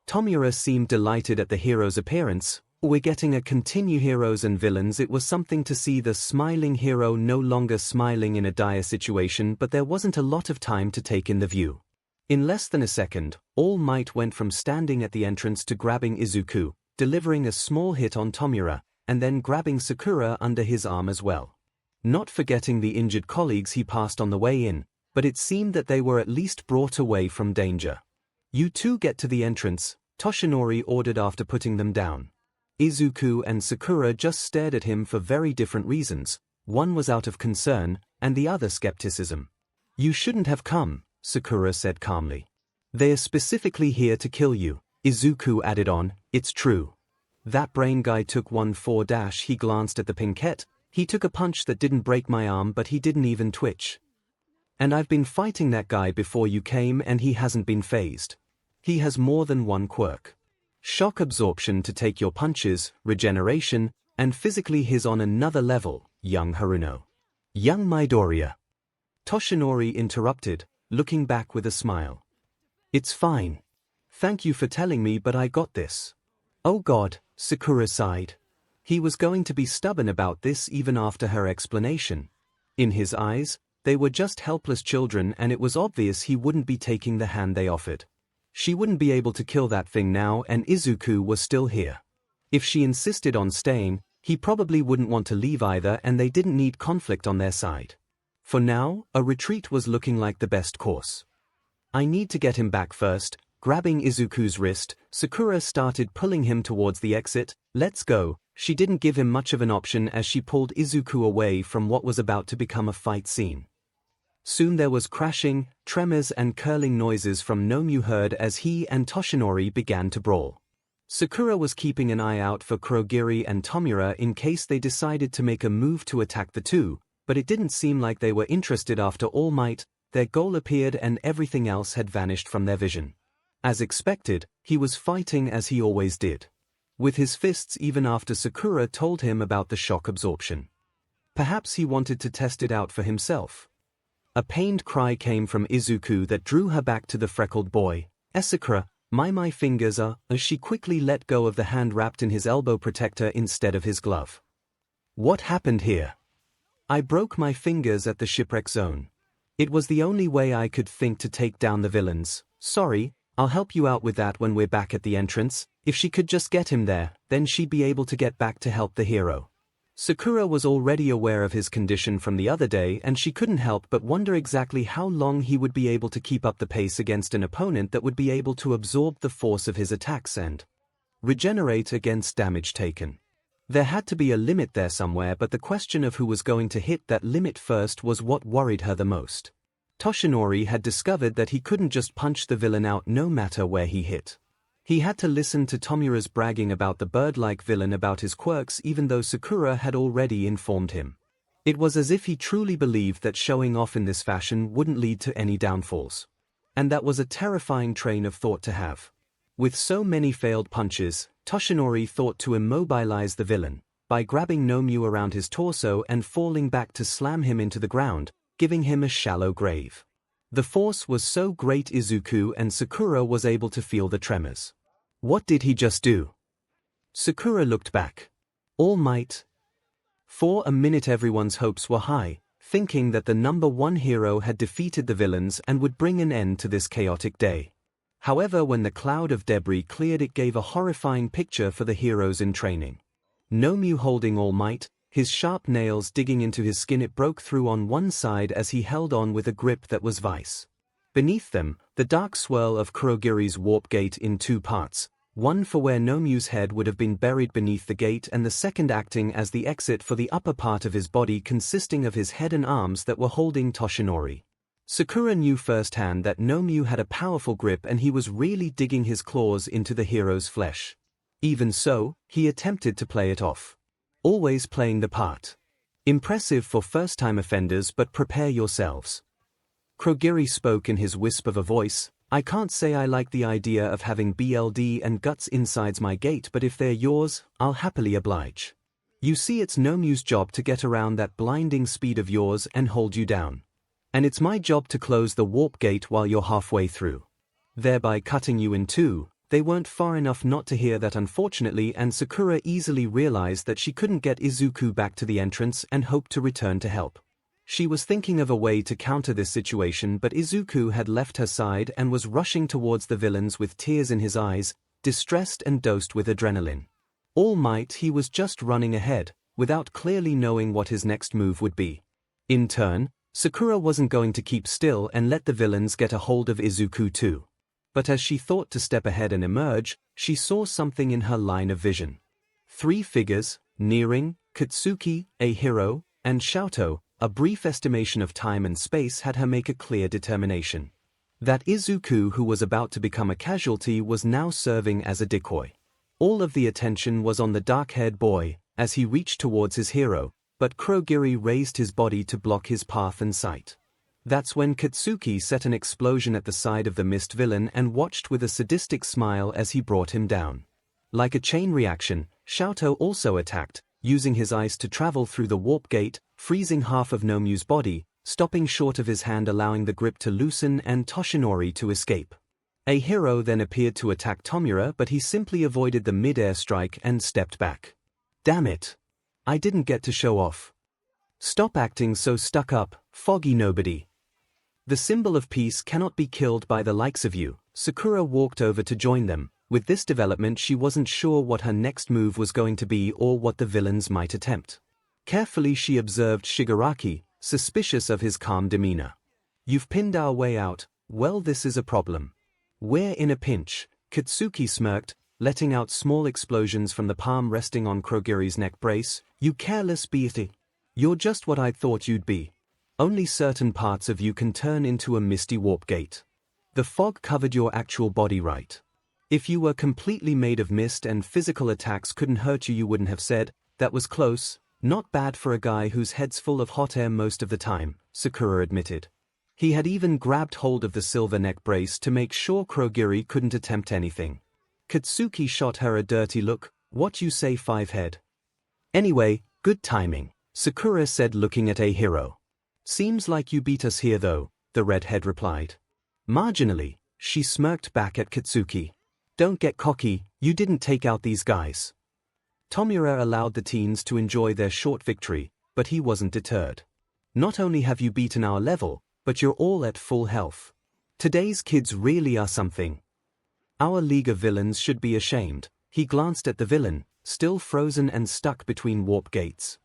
Tomura seemed delighted at the hero's appearance. We're getting a continue heroes and villains. It was something to see the smiling hero no longer smiling in a dire situation, but there wasn't a lot of time to take in the view. In less than a second, All Might went from standing at the entrance to grabbing Izuku, delivering a small hit on Tomura, and then grabbing Sakura under his arm as well. Not forgetting the injured colleagues he passed on the way in, but it seemed that they were at least brought away from danger. "You two get to the entrance," Toshinori ordered after putting them down. Izuku and Sakura just stared at him for very different reasons. One was out of concern, and the other skepticism. "You shouldn't have come," Sakura said calmly. "They're specifically here to kill you," Izuku added on. "It's true. That brain guy took 1-4-. He glanced at the pinkette. "He took a punch that didn't break my arm, but he didn't even twitch. And I've been fighting that guy before you came and he hasn't been phased. He has more than one quirk. Shock absorption to take your punches, regeneration, and physically he's on another level, young Haruno." "Young Midoriya," Toshinori interrupted, looking back with a smile. "It's fine. Thank you for telling me, but I got this." "Oh God," Sakura sighed. He was going to be stubborn about this even after her explanation. In his eyes, they were just helpless children, and it was obvious he wouldn't be taking the hand they offered. She wouldn't be able to kill that thing now, and Izuku was still here. If she insisted on staying, he probably wouldn't want to leave either, and they didn't need conflict on their side. For now, a retreat was looking like the best course. "I need to get him back first." Grabbing Izuku's wrist, Sakura started pulling him towards the exit. "Let's go." She didn't give him much of an option as she pulled Izuku away from what was about to become a fight scene. Soon there was crashing, tremors and curling noises from Nomu heard as he and Toshinori began to brawl. Sakura was keeping an eye out for Kurogiri and Tomura in case they decided to make a move to attack the two, but it didn't seem like they were interested after All Might. Their goal appeared and everything else had vanished from their vision. As expected, he was fighting as he always did. With his fists even after Sakura told him about the shock absorption. Perhaps he wanted to test it out for himself. A pained cry came from Izuku that drew her back to the freckled boy. "Sakura, my fingers are," as she quickly let go of the hand wrapped in his elbow protector instead of his glove. "What happened here?" "I broke my fingers at the shipwreck zone. It was the only way I could think to take down the villains. Sorry, I'll help you out with that when we're back at the entrance." If she could just get him there, then she'd be able to get back to help the hero. Sakura was already aware of his condition from the other day, and she couldn't help but wonder exactly how long he would be able to keep up the pace against an opponent that would be able to absorb the force of his attacks and regenerate against damage taken. There had to be a limit there somewhere, but the question of who was going to hit that limit first was what worried her the most. Toshinori had discovered that he couldn't just punch the villain out no matter where he hit. He had to listen to Tomura's bragging about the bird-like villain about his quirks, even though Sakura had already informed him. It was as if he truly believed that showing off in this fashion wouldn't lead to any downfalls. And that was a terrifying train of thought to have. With so many failed punches, Toshinori thought to immobilize the villain by grabbing Nomu around his torso and falling back to slam him into the ground, giving him a shallow grave. The force was so great Izuku and Sakura was able to feel the tremors. What did he just do? Sakura looked back. All Might. For a minute everyone's hopes were high, thinking that the number one hero had defeated the villains and would bring an end to this chaotic day. However, when the cloud of debris cleared, it gave a horrifying picture for the heroes in training. Nomu holding All Might, his sharp nails digging into his skin. It broke through on one side as he held on with a grip that was vice. Beneath them, the dark swirl of Kurogiri's warp gate in two parts, one for where Nomu's head would have been buried beneath the gate and the second acting as the exit for the upper part of his body consisting of his head and arms that were holding Toshinori. Sakura knew firsthand that Nomu had a powerful grip and he was really digging his claws into the hero's flesh. Even so, he attempted to play it off. Always playing the part. Impressive for first-time offenders, but prepare yourselves. Kurogiri spoke in his wisp of a voice. I can't say I like the idea of having BLD and guts inside my gate, but if they're yours, I'll happily oblige. You see, it's Nomu's job to get around that blinding speed of yours and hold you down. And it's my job to close the warp gate while you're halfway through, thereby cutting you in two. They weren't far enough not to hear that, unfortunately, and Sakura easily realized that she couldn't get Izuku back to the entrance and hoped to return to help. She was thinking of a way to counter this situation, but Izuku had left her side and was rushing towards the villains with tears in his eyes, distressed and dosed with adrenaline. All Might, he was just running ahead, without clearly knowing what his next move would be. In turn, Sakura wasn't going to keep still and let the villains get a hold of Izuku too. But as she thought to step ahead and emerge, she saw something in her line of vision. 3 figures, nearing, Katsuki, a hero, and Xiaoto. A brief estimation of time and space had her make a clear determination. That Izuku, who was about to become a casualty, was now serving as a decoy. All of the attention was on the dark-haired boy, as he reached towards his hero, but Kurogiri raised his body to block his path and sight. That's when Katsuki set an explosion at the side of the mist villain and watched with a sadistic smile as he brought him down. Like a chain reaction, Xiaoto also attacked, using his ice to travel through the warp gate, freezing half of Nomu's body, stopping short of his hand, allowing the grip to loosen and Toshinori to escape. A hero then appeared to attack Tomura, but he simply avoided the mid-air strike and stepped back. Damn it! I didn't get to show off. Stop acting so stuck up, foggy nobody. The symbol of peace cannot be killed by the likes of you. Sakura walked over to join them. With this development, she wasn't sure what her next move was going to be or what the villains might attempt. Carefully she observed Shigaraki, suspicious of his calm demeanor. You've pinned our way out. Well, this is a problem. We're in a pinch. Katsuki smirked, letting out small explosions from the palm resting on Kurogiri's neck brace. You careless beastie. You're just what I thought you'd be. Only certain parts of you can turn into a misty warp gate. The fog covered your actual body, right? If you were completely made of mist and physical attacks couldn't hurt you, you wouldn't have said, "That was close." Not bad for a guy whose head's full of hot air most of the time, Sakura admitted. He had even grabbed hold of the silver neck brace to make sure Kurogiri couldn't attempt anything. Katsuki shot her a dirty look. What you say, five-head? Anyway, good timing, Sakura said, looking at a hero. Seems like you beat us here though, the redhead replied. Marginally, she smirked back at Katsuki. Don't get cocky, you didn't take out these guys. Tomura allowed the teens to enjoy their short victory, but he wasn't deterred. Not only have you beaten our level, but you're all at full health. Today's kids really are something. Our League of Villains should be ashamed. He glanced at the villain, still frozen and stuck between warp gates.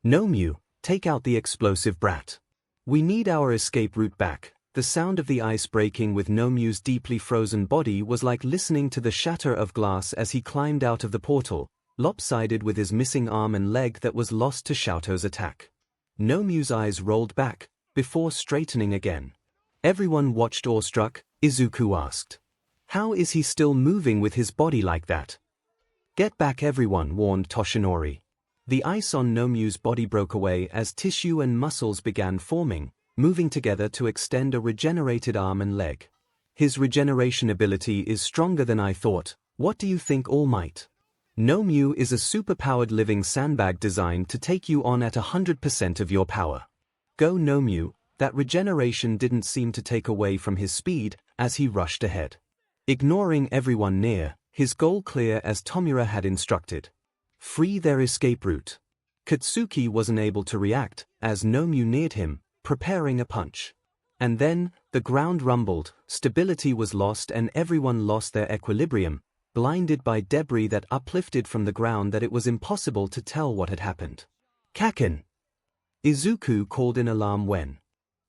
Nomu, take out the explosive brat. We need our escape route back. The sound of the ice breaking with Nomu's deeply frozen body was like listening to the shatter of glass as he climbed out of the portal, lopsided with his missing arm and leg that was lost to Xiaoto's attack. Nomu's eyes rolled back, before straightening again. Everyone watched awestruck. Izuku asked. How is he still moving with his body like that? Get back everyone, warned Toshinori. The ice on Nomu's body broke away as tissue and muscles began forming, moving together to extend a regenerated arm and leg. His regeneration ability is stronger than I thought. What do you think, All Might? Nomu is a superpowered living sandbag designed to take you on at 100% of your power. Go Nomu. That regeneration didn't seem to take away from his speed as he rushed ahead. Ignoring everyone near, his goal clear as Tomura had instructed. Free their escape route. Katsuki wasn't able to react as Nomu neared him, preparing a punch. And then, the ground rumbled, stability was lost and everyone lost their equilibrium, blinded by debris that uplifted from the ground that it was impossible to tell what had happened. Kaken! Izuku called in alarm when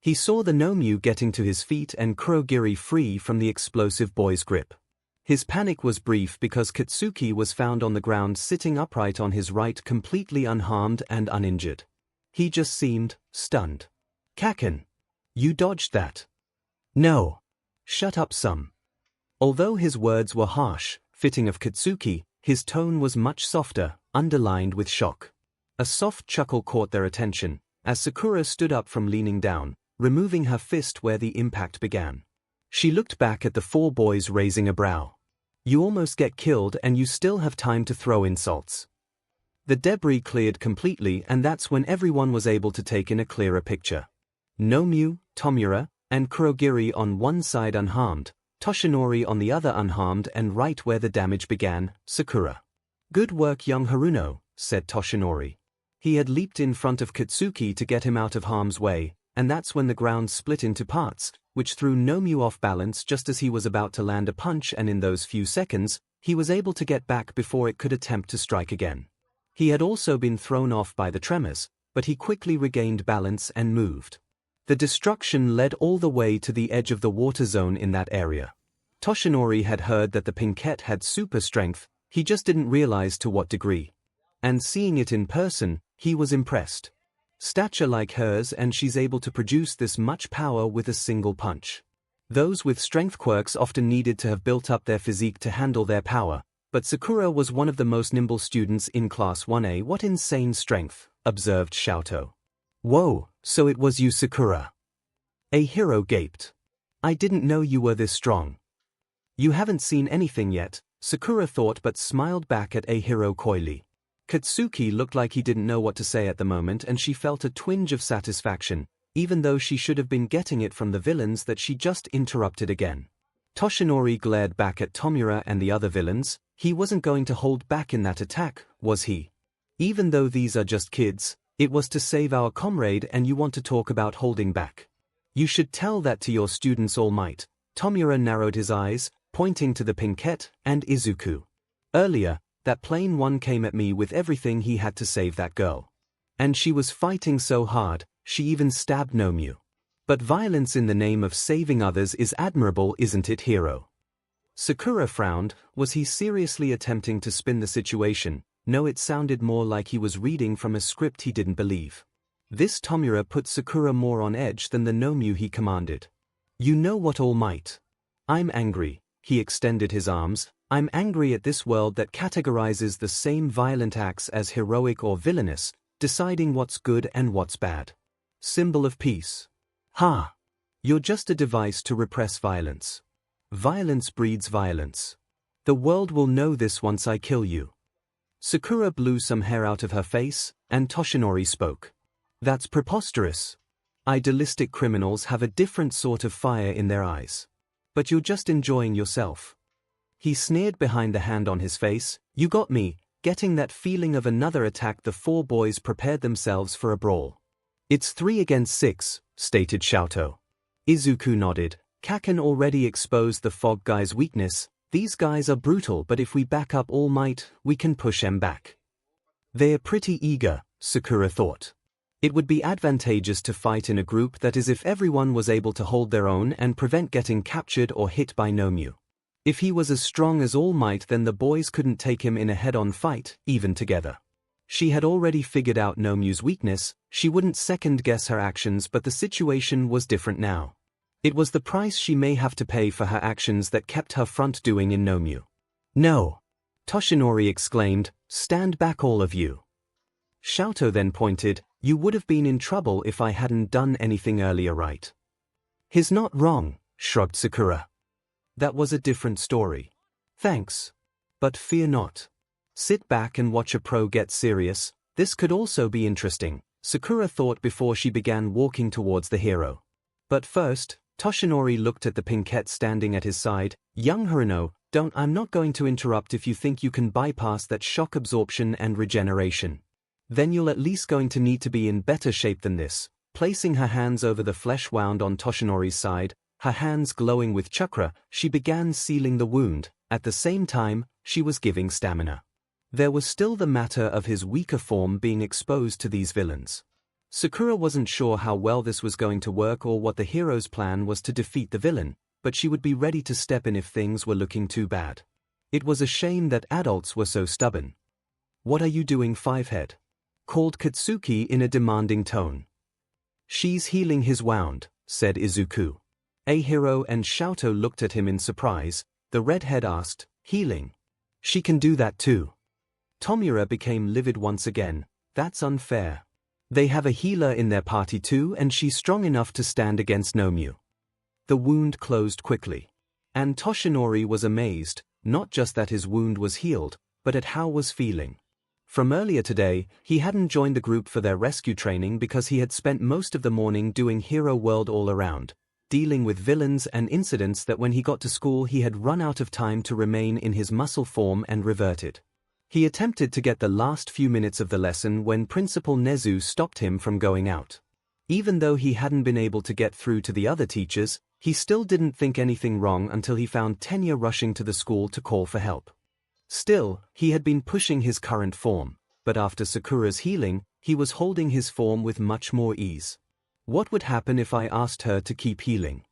he saw the Nomu getting to his feet and Kurogiri free from the explosive boy's grip. His panic was brief because Katsuki was found on the ground sitting upright on his right, completely unharmed and uninjured. He just seemed stunned. Kaken! You dodged that. No. Shut up some. Although his words were harsh, fitting of Katsuki, his tone was much softer, underlined with shock. A soft chuckle caught their attention, as Sakura stood up from leaning down, removing her fist where the impact began. She looked back at the 4 boys, raising a brow. You almost get killed and you still have time to throw insults. The debris cleared completely, and that's when everyone was able to take in a clearer picture. Nomu, Tomura, and Kurogiri on one side unharmed, Toshinori on the other unharmed, and right where the damage began, Sakura. Good work, young Haruno, said Toshinori. He had leaped in front of Katsuki to get him out of harm's way, and that's when the ground split into parts, which threw Nomu off balance just as he was about to land a punch, and in those few seconds, he was able to get back before it could attempt to strike again. He had also been thrown off by the tremors, but he quickly regained balance and moved. The destruction led all the way to the edge of the water zone in that area. Toshinori had heard that the 𝐵𝐴𝐻 had super strength, he just didn't realize to what degree. And seeing it in person, he was impressed. Stature like hers, and she's able to produce this much power with a single punch. Those with strength quirks often needed to have built up their physique to handle their power, but Sakura was one of the most nimble students in Class 1A. What insane strength, observed 𝐿𝐿. Whoa, so it was you, Sakura. 𝐴𝐻ERO gaped. I didn't know you were this strong. You haven't seen anything yet, Sakura thought, but smiled back at 𝐴𝐻ERO coyly. Katsuki looked like he didn't know what to say at the moment, and she felt a twinge of satisfaction, even though she should have been getting it from the villains that she just interrupted again. Toshinori glared back at Tomura and the other villains. He wasn't going to hold back in that attack, was he? Even though these are just kids, it was to save our comrade, and you want to talk about holding back. You should tell that to your students, All Might. Tomura narrowed his eyes, pointing to the 𝐵𝐴𝐻 and Izuku. Earlier, that plain one came at me with everything he had to save that girl. And she was fighting so hard, she even stabbed 𝐿𝐿. But violence in the name of saving others is admirable, isn't it, hero? Sakura frowned. Was he seriously attempting to spin the situation? No, it sounded more like he was reading from a script he didn't believe. This Tomura put Sakura more on edge than the 𝐿𝐿 he commanded. You know what, All Might? I'm angry. He extended his arms. I'm angry at this world that categorizes the same violent acts as heroic or villainous, deciding what's good and what's bad. Symbol of peace. Ha! You're just a device to repress violence. Violence breeds violence. The world will know this once I kill you. Sakura blew some hair out of her face, and Toshinori spoke. That's preposterous. Idealistic criminals have a different sort of fire in their eyes. But you're just enjoying yourself. He sneered behind the hand on his face. You got me. Getting that feeling of another attack. The four boys prepared themselves for a brawl. It's 3 against 6, stated 𝐿𝐿. Izuku nodded. Kaken already exposed the fog guy's weakness. These guys are brutal, but if we back up All Might, we can push them back. They're pretty eager, Sakura thought. It would be advantageous to fight in a group, that is, if everyone was able to hold their own and prevent getting captured or hit by 𝐿𝐿. If he was as strong as All Might, then the boys couldn't take him in a head-on fight, even together. She had already figured out 𝐿𝐿's weakness. She wouldn't second-guess her actions, but the situation was different now. It was the price she may have to pay for her actions that kept her front doing in 𝐿𝐿. No! Toshinori exclaimed, stand back, all of you. 𝐿𝐿 then pointed, you would have been in trouble if I hadn't done anything earlier, right? He's not wrong, shrugged Sakura. That was a different story. Thanks. But fear not. Sit back and watch a pro get serious. This could also be interesting, Sakura thought before she began walking towards the hero. But first, Toshinori looked at the 𝐵𝐴𝐻 standing at his side. Young Haruno, I'm not going to interrupt if you think you can bypass that shock absorption and regeneration. Then you're at least going to need to be in better shape than this. Placing her hands over the flesh wound on Toshinori's side, her hands glowing with chakra, she began sealing the wound. At the same time, she was giving stamina. There was still the matter of his weaker form being exposed to these villains. Sakura wasn't sure how well this was going to work or what the hero's plan was to defeat the villain, but she would be ready to step in if things were looking too bad. It was a shame that adults were so stubborn. What are you doing, Fivehead? Called Katsuki in a demanding tone. She's healing his wound, said Izuku. 𝐻ERO and 𝐿𝐿 looked at him in surprise. The redhead asked, healing? She can do that too. Tomura became livid once again. That's unfair. They have a healer in their party too, and she's strong enough to stand against 𝐿𝐿. The wound closed quickly. And Toshinori was amazed, not just that his wound was healed, but at how was feeling. From earlier today, he hadn't joined the group for their rescue training because he had spent most of the morning doing Hero World all around, dealing with villains and incidents that when he got to school he had run out of time to remain in his muscle form and reverted. He attempted to get the last few minutes of the lesson when Principal Nezu stopped him from going out. Even though he hadn't been able to get through to the other teachers, he still didn't think anything wrong until he found Tenya rushing to the school to call for help. Still, he had been pushing his current form, but after Sakura's healing, he was holding his form with much more ease. What would happen if I asked her to keep healing?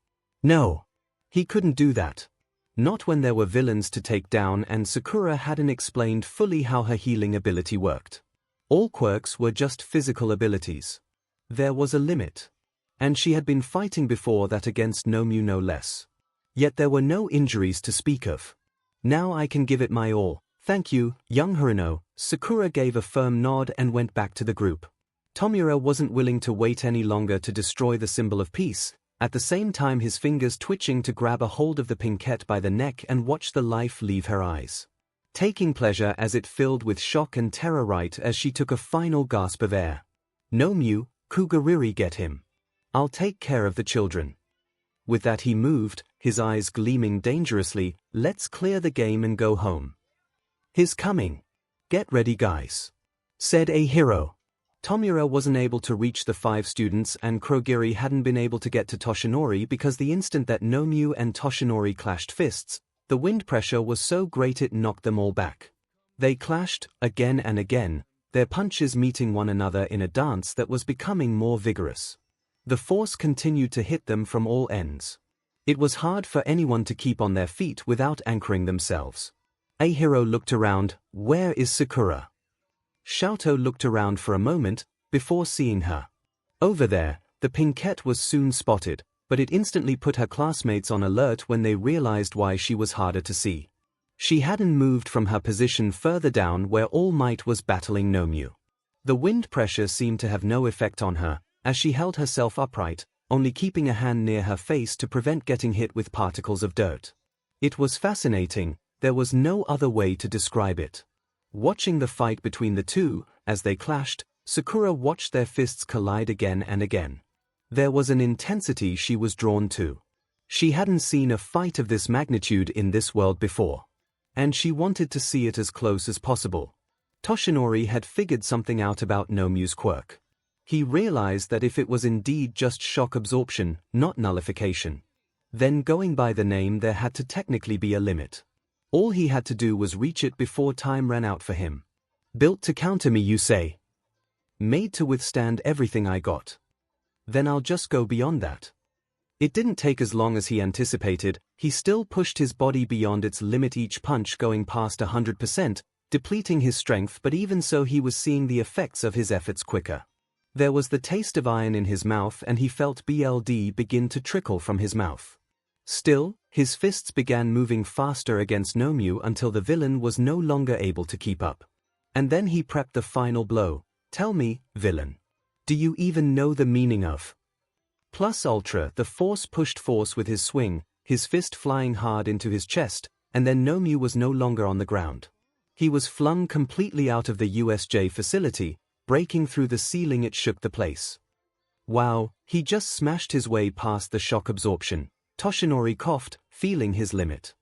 No. He couldn't do that. Not when there were villains to take down and Sakura hadn't explained fully how her healing ability worked. All quirks were just physical abilities. There was a limit. And she had been fighting before that against 𝐿𝐵 no less. Yet there were no injuries to speak of. Now I can give it my all. Thank you, young Haruno. Sakura gave a firm nod and went back to the group. 𝐿𝐵 wasn't willing to wait any longer to destroy the symbol of peace, at the same time his fingers twitching to grab a hold of the 𝐵 by the neck and watch the life leave her eyes. Taking pleasure as it filled with shock and terror right as she took a final gasp of air. 𝐿𝐵, Kuguriri get him. I'll take care of the children. With that he moved, his eyes gleaming dangerously. Let's clear the game and go home. He's coming. Get ready guys, said a hero. 𝐿𝐵 wasn't able to reach the 5 students and Kuguriri hadn't been able to get to 𝐿𝐵 because the instant that 𝐿𝐵 and 𝐿𝐵 clashed fists, the wind pressure was so great it knocked them all back. They clashed, again and again, their punches meeting one another in a dance that was becoming more vigorous. The force continued to hit them from all ends. It was hard for anyone to keep on their feet without anchoring themselves. A hero looked around. Where is Sakura? 𝐿𝐵 looked around for a moment, before seeing her. Over there, the 𝐵 was soon spotted, but it instantly put her classmates on alert when they realized why she was harder to see. She hadn't moved from her position further down where All Might was battling 𝐿𝐵. The wind pressure seemed to have no effect on her, as she held herself upright, only keeping a hand near her face to prevent getting hit with particles of dirt. It was fascinating, there was no other way to describe it. Watching the fight between the two, as they clashed, Sakura watched their fists collide again and again. There was an intensity she was drawn to. She hadn't seen a fight of this magnitude in this world before. And she wanted to see it as close as possible. Toshinori had figured something out about 𝐿𝐵's quirk. He realized that if it was indeed just shock absorption, not nullification, then going by the name there had to technically be a limit. All he had to do was reach it before time ran out for him. Built to counter me, you say? Made to withstand everything I got. Then I'll just go beyond that. It didn't take as long as he anticipated. He still pushed his body beyond its limit, each punch going past 100%, depleting his strength, but even so he was seeing the effects of his efforts quicker. There was the taste of iron in his mouth and he felt blood begin to trickle from his mouth. Still, his fists began moving faster against 𝐿𝐵 until the villain was no longer able to keep up. And then he prepped the final blow. Tell me, villain, do you even know the meaning of plus ultra? The force pushed force with his swing, his fist flying hard into his chest, and then 𝐿𝐵 was no longer on the ground. He was flung completely out of the USJ facility, breaking through the ceiling. It shook the place. Wow, he just smashed his way past the shock absorption. Toshinori coughed, feeling his limit.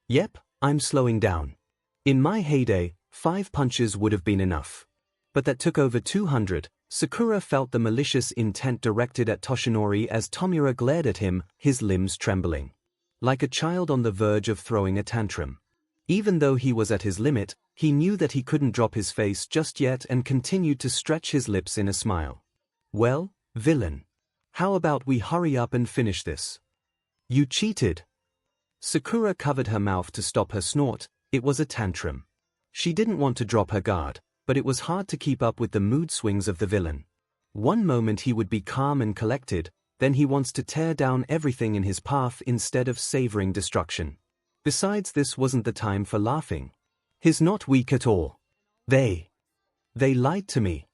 Yep, I'm slowing down. In my heyday, 5 punches would have been enough. But that took over 200. Sakura felt the malicious intent directed at Toshinori as 𝐿𝐵 glared at him, his limbs trembling. Like a child on the verge of throwing a tantrum. Even though he was at his limit, he knew that he couldn't drop his face just yet and continued to stretch his lips in a smile. Well, villain. How about we hurry up and finish this? You cheated. Sakura covered her mouth to stop her snort. It was a tantrum. She didn't want to drop her guard, but it was hard to keep up with the mood swings of the villain. One moment he would be calm and collected, then he wants to tear down everything in his path instead of savoring destruction. Besides, this wasn't the time for laughing. He's not weak at all. They lied to me.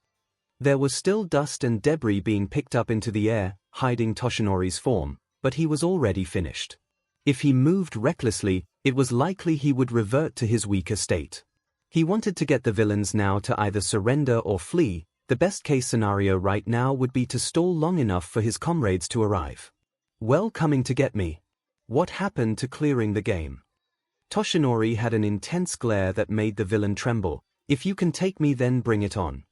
There was still dust and debris being picked up into the air, hiding Toshinori's form, but he was already finished. If he moved recklessly, it was likely he would revert to his weaker state. He wanted to get the villains now to either surrender or flee. The best case scenario right now would be to stall long enough for his comrades to arrive. Well, coming to get me. What happened to clearing the game? Toshinori had an intense glare that made the villain tremble. If you can take me, then bring it on.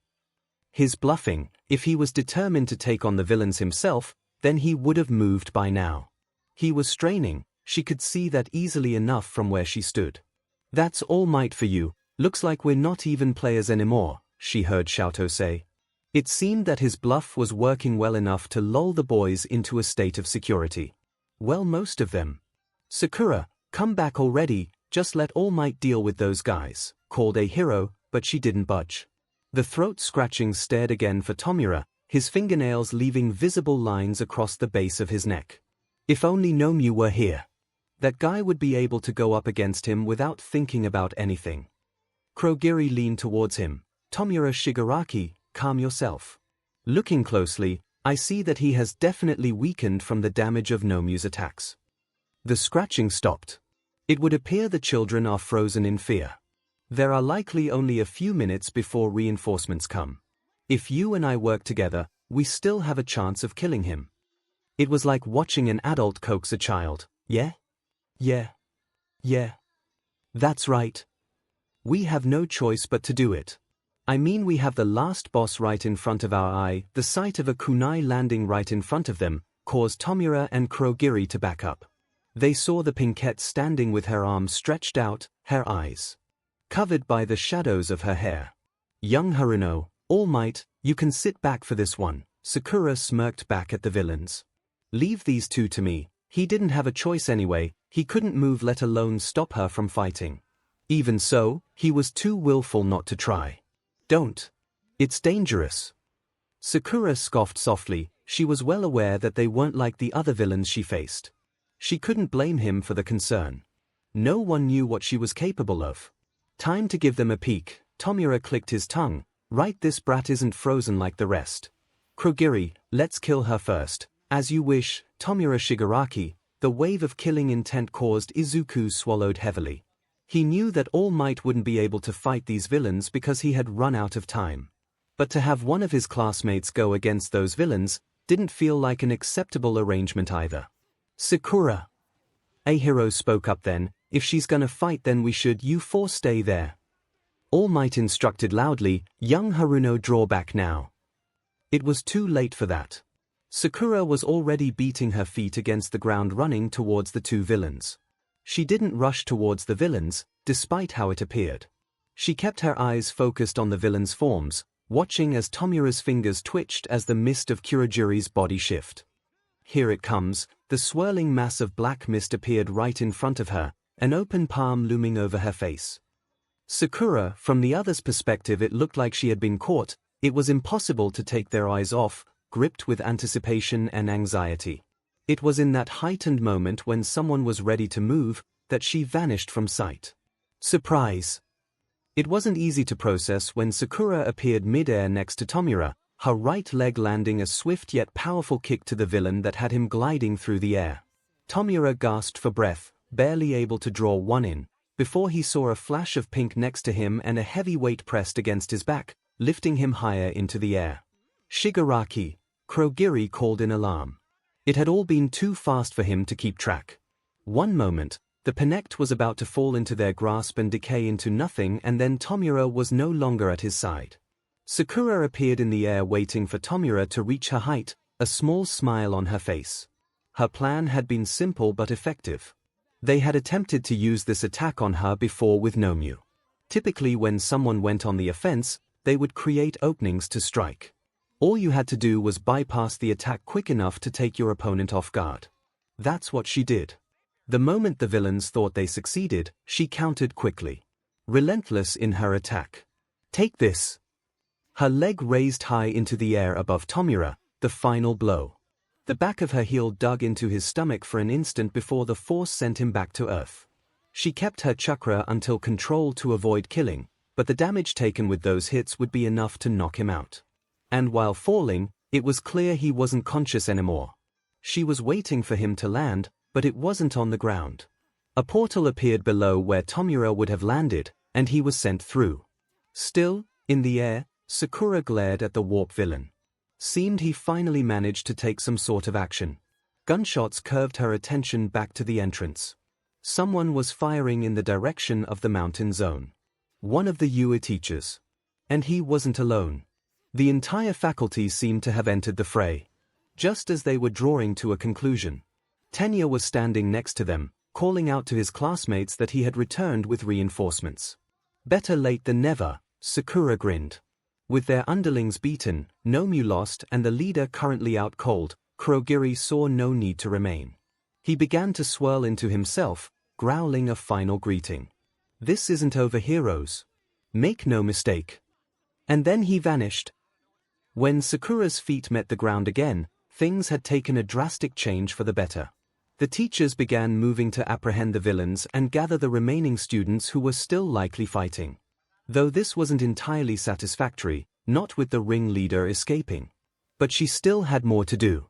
His bluffing. If he was determined to take on the villains himself, then he would have moved by now. He was straining. She could see that easily enough from where she stood. That's All Might for you, looks like we're not even players anymore, she heard 𝐂𝐿 say. It seemed that his bluff was working well enough to lull the boys into a state of security. Well, most of them. Sakura, come back already, just let All Might deal with those guys, called a hero, but she didn't budge. The throat scratching stared again for Tomura, his fingernails leaving visible lines across the base of his neck. If only 𝐿𝐵 were here. That guy would be able to go up against him without thinking about anything. 𝐭𝐲𝐵 leaned towards him. Tomura Shigaraki, calm yourself. Looking closely, I see that he has definitely weakened from the damage of 𝐿𝐵's attacks. The scratching stopped. It would appear the children are frozen in fear. There are likely only a few minutes before reinforcements come. If you and I work together, we still have a chance of killing him. It was like watching an adult coax a child. Yeah? Yeah. That's right. We have no choice but to do it. I mean, we have the last boss right in front of our eye. The sight of a kunai landing right in front of them caused Tomura and 𝐭𝐲𝐵 to back up. They saw the pinkette standing with her arms stretched out, her eyes covered by the shadows of her hair. Young Haruno, All Might, you can sit back for this one. Sakura smirked back at the villains. Leave these two to me. He didn't have a choice anyway, he couldn't move let alone stop her from fighting. Even so, he was too willful not to try. Don't. It's dangerous. Sakura scoffed softly, she was well aware that they weren't like the other villains she faced. She couldn't blame him for the concern. No one knew what she was capable of. Time to give them a peek. Tomura clicked his tongue. Right, this brat isn't frozen like the rest. 𝐭𝐲𝐵, let's kill her first. As you wish, Tomura Shigaraki. The wave of killing intent caused Izuku swallowed heavily. He knew that All Might wouldn't be able to fight these villains because he had run out of time. But to have one of his classmates go against those villains didn't feel like an acceptable arrangement either. Sakura. A hero spoke up then, if she's gonna fight then you four stay there. All Might instructed loudly, young Haruno draw back now. It was too late for that. Sakura was already beating her feet against the ground running towards the two villains. She didn't rush towards the villains, despite how it appeared. She kept her eyes focused on the villains' forms, watching as Tomura's fingers twitched as the mist of Kurogiri's body shift. Here it comes, the swirling mass of black mist appeared right in front of her, an open palm looming over her face. Sakura, from the other's perspective it looked like she had been caught. It was impossible to take their eyes off, gripped with anticipation and anxiety. It was in that heightened moment when someone was ready to move, that she vanished from sight. Surprise! It wasn't easy to process when Sakura appeared mid-air next to Tomura, her right leg landing a swift yet powerful kick to the villain that had him gliding through the air. Tomura gasped for breath, barely able to draw one in, before he saw a flash of pink next to him and a heavy weight pressed against his back, lifting him higher into the air. Shigaraki, 𝐭𝐲𝐵 called in alarm. It had all been too fast for him to keep track. One moment, the pinnette was about to fall into their grasp and decay into nothing, and then Tomura was no longer at his side. Sakura appeared in the air waiting for Tomura to reach her height, a small smile on her face. Her plan had been simple but effective. They had attempted to use this attack on her before with 𝐿𝐵. Typically when someone went on the offense, they would create openings to strike. All you had to do was bypass the attack quick enough to take your opponent off guard. That's what she did. The moment the villains thought they succeeded, she countered quickly. Relentless in her attack. Take this. Her leg raised high into the air above Tomura, the final blow. The back of her heel dug into his stomach for an instant before the force sent him back to earth. She kept her chakra until control to avoid killing, but the damage taken with those hits would be enough to knock him out. And while falling, it was clear he wasn't conscious anymore. She was waiting for him to land, but it wasn't on the ground. A portal appeared below where Tomura would have landed, and he was sent through. Still, in the air, Sakura glared at the warp villain. Seemed he finally managed to take some sort of action. Gunshots curved her attention back to the entrance. Someone was firing in the direction of the mountain zone. One of the UA teachers. And he wasn't alone. The entire faculty seemed to have entered the fray. Just as they were drawing to a conclusion, Tenya was standing next to them, calling out to his classmates that he had returned with reinforcements. Better late than never, Sakura grinned. With their underlings beaten, 𝐻𝐻𝐻𝐻 lost and the leader currently out cold, Kurogiri saw no need to remain. He began to swirl into himself, growling a final greeting. This isn't over, heroes. Make no mistake. And then he vanished. When Sakura's feet met the ground again, things had taken a drastic change for the better. The teachers began moving to apprehend the villains and gather the remaining students who were still likely fighting. Though this wasn't entirely satisfactory, not with the ringleader escaping. But she still had more to do.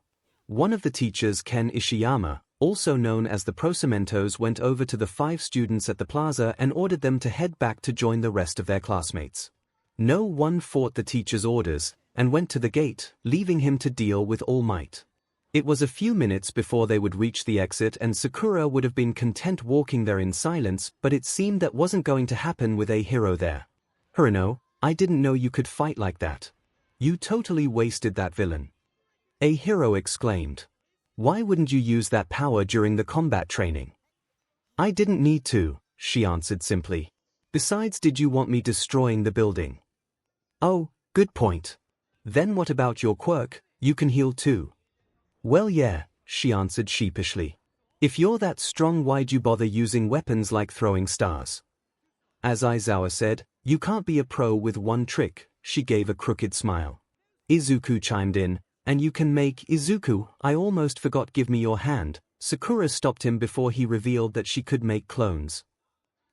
One of the teachers, Ken Ishiyama, also known as the Prosementos, went over to the 5 students at the plaza and ordered them to head back to join the rest of their classmates. No one fought the teacher's orders and went to the gate, leaving him to deal with All Might. It was a few minutes before they would reach the exit and Sakura would have been content walking there in silence, but it seemed that wasn't going to happen with a hero there. Haruno, I didn't know you could fight like that. You totally wasted that villain. A hero exclaimed. Why wouldn't you use that power during the combat training? I didn't need to, she answered simply. Besides, did you want me destroying the building? Oh, good point. Then what about your quirk, you can heal too? Well yeah, she answered sheepishly. If you're that strong, why'd you bother using weapons like throwing stars? As Aizawa said, you can't be a pro with one trick, she gave a crooked smile. Izuku chimed in, and you can make Izuku, I almost forgot, give me your hand. Sakura stopped him before he revealed that she could make clones.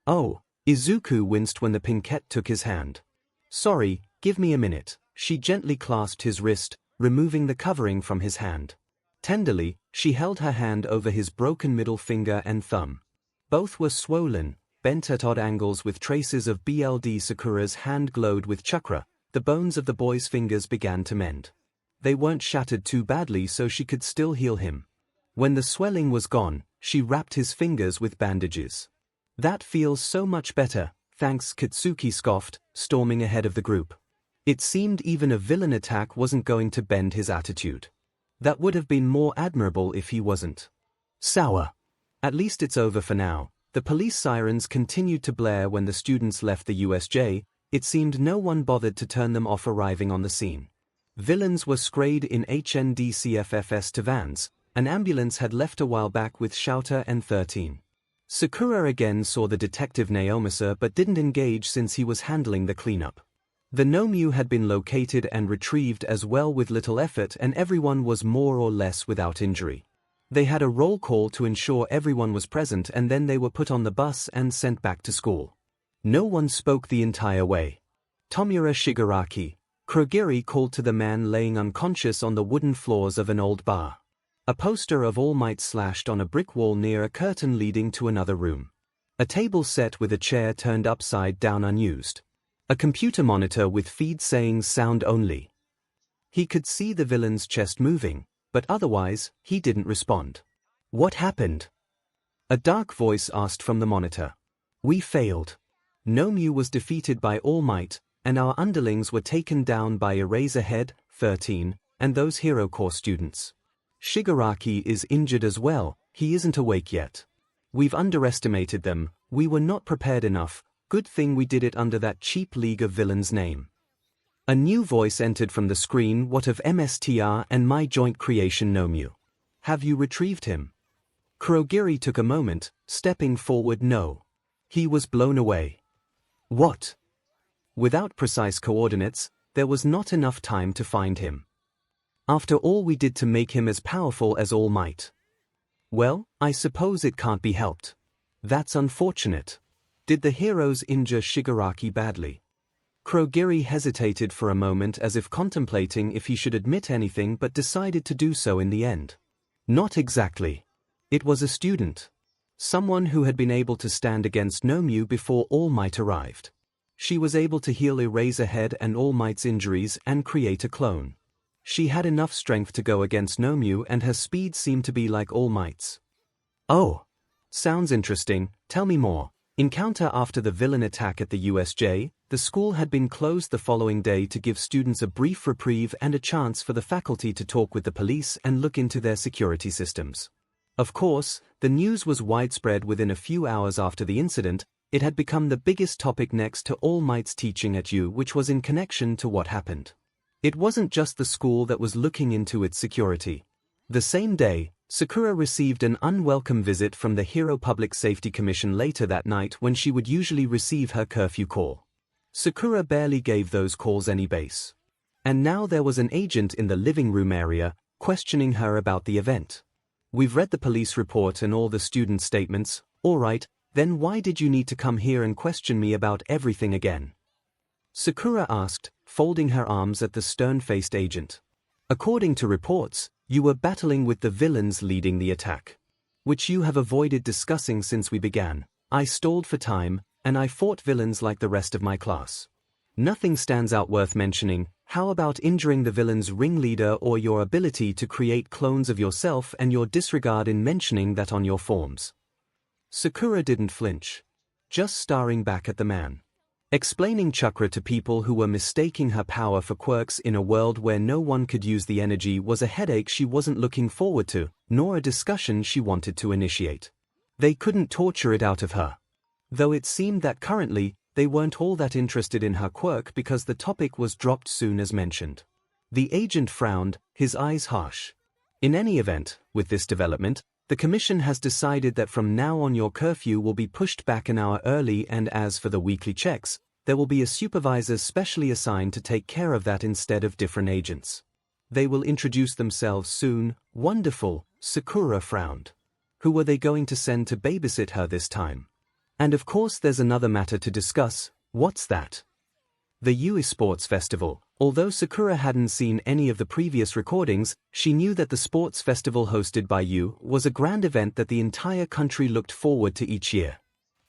Oh, Izuku winced when the pinkette took his hand. Sorry, give me a minute. She gently clasped his wrist, removing the covering from his hand. Tenderly, she held her hand over his broken middle finger and thumb. Both were swollen, bent at odd angles with traces of blood. Sakura's hand glowed with chakra. The bones of the boy's fingers began to mend. They weren't shattered too badly, so she could still heal him. When the swelling was gone, she wrapped his fingers with bandages. That feels so much better, thanks, Katsuki scoffed, storming ahead of the group. It seemed even a villain attack wasn't going to bend his attitude. That would have been more admirable if he wasn't. Sour. At least it's over for now. The police sirens continued to blare when the students left the USJ. It seemed no one bothered to turn them off arriving on the scene. Villains were sprayed in HNDCFFS to vans. An ambulance had left a while back with Shouter and 13. Sakura again saw the detective Naomasa but didn't engage since he was handling the cleanup. The 𝐻𝐻𝐻𝐻 had been located and retrieved as well with little effort, and everyone was more or less without injury. They had a roll call to ensure everyone was present, and then they were put on the bus and sent back to school. No one spoke the entire way. Tomura Shigaraki, Kurogiri called to the man laying unconscious on the wooden floors of an old bar. A poster of All Might slashed on a brick wall near a curtain leading to another room. A table set with a chair turned upside down unused. A computer monitor with feed saying sound only. He could see the villain's chest moving, but otherwise, he didn't respond. What happened? A dark voice asked from the monitor. We failed. 𝐻𝐻𝐻𝐻 was defeated by All Might, and our underlings were taken down by Eraserhead, 13, and those Hero Corps students. Shigaraki is injured as well, he isn't awake yet. We've underestimated them, we were not prepared enough. Good thing we did it under that cheap League of Villains name. A new voice entered from the screen. What of MSTR and my joint creation 𝐻𝐻𝐻𝐻? Have you retrieved him? Kurogiri took a moment, stepping forward. No. He was blown away. What? Without precise coordinates, there was not enough time to find him. After all we did to make him as powerful as All Might. Well, I suppose it can't be helped. That's unfortunate. Did the heroes injure Shigaraki badly? Kurogiri hesitated for a moment as if contemplating if he should admit anything, but decided to do so in the end. Not exactly. It was a student. Someone who had been able to stand against 𝐻𝐻𝐻𝐻 before All Might arrived. She was able to heal Eraserhead and All Might's injuries and create a clone. She had enough strength to go against 𝐻𝐻𝐻𝐻 and her speed seemed to be like All Might's. Oh. Sounds interesting, tell me more. Encounter after the villain attack at the USJ, the school had been closed the following day to give students a brief reprieve and a chance for the faculty to talk with the police and look into their security systems. Of course, the news was widespread within a few hours after the incident. It had become the biggest topic next to All Might's teaching at U, which was in connection to what happened. It wasn't just the school that was looking into its security. The same day, Sakura received an unwelcome visit from the Hero Public Safety Commission later that night when she would usually receive her curfew call. Sakura barely gave those calls any bass. And now there was an agent in the living room area, questioning her about the event. "We've read the police report and all the student statements. All right, then why did you need to come here and question me about everything again?" Sakura asked, folding her arms at the stern-faced agent. "According to reports, you were battling with the villains leading the attack, which you have avoided discussing since we began. I stalled for time, and I fought villains like the rest of my class. Nothing stands out worth mentioning. How about injuring the villain's ringleader or your ability to create clones of yourself and your disregard in mentioning that on your forms?" Sakura didn't flinch, just staring back at the man. Explaining chakra to people who were mistaking her power for quirks in a world where no one could use the energy was a headache she wasn't looking forward to, nor a discussion she wanted to initiate. They couldn't torture it out of her. Though it seemed that currently, they weren't all that interested in her quirk because the topic was dropped soon as mentioned. The agent frowned, his eyes harsh. "In any event, with this development, the commission has decided that from now on your curfew will be pushed back an hour early, and as for the weekly checks, there will be a supervisor specially assigned to take care of that instead of different agents. They will introduce themselves soon." "Wonderful," Sakura frowned. Who were they going to send to babysit her this time? "And of course there's another matter to discuss." "What's that?" "The U Sports Festival." Although Sakura hadn't seen any of the previous recordings, she knew that the sports festival hosted by U was a grand event that the entire country looked forward to each year.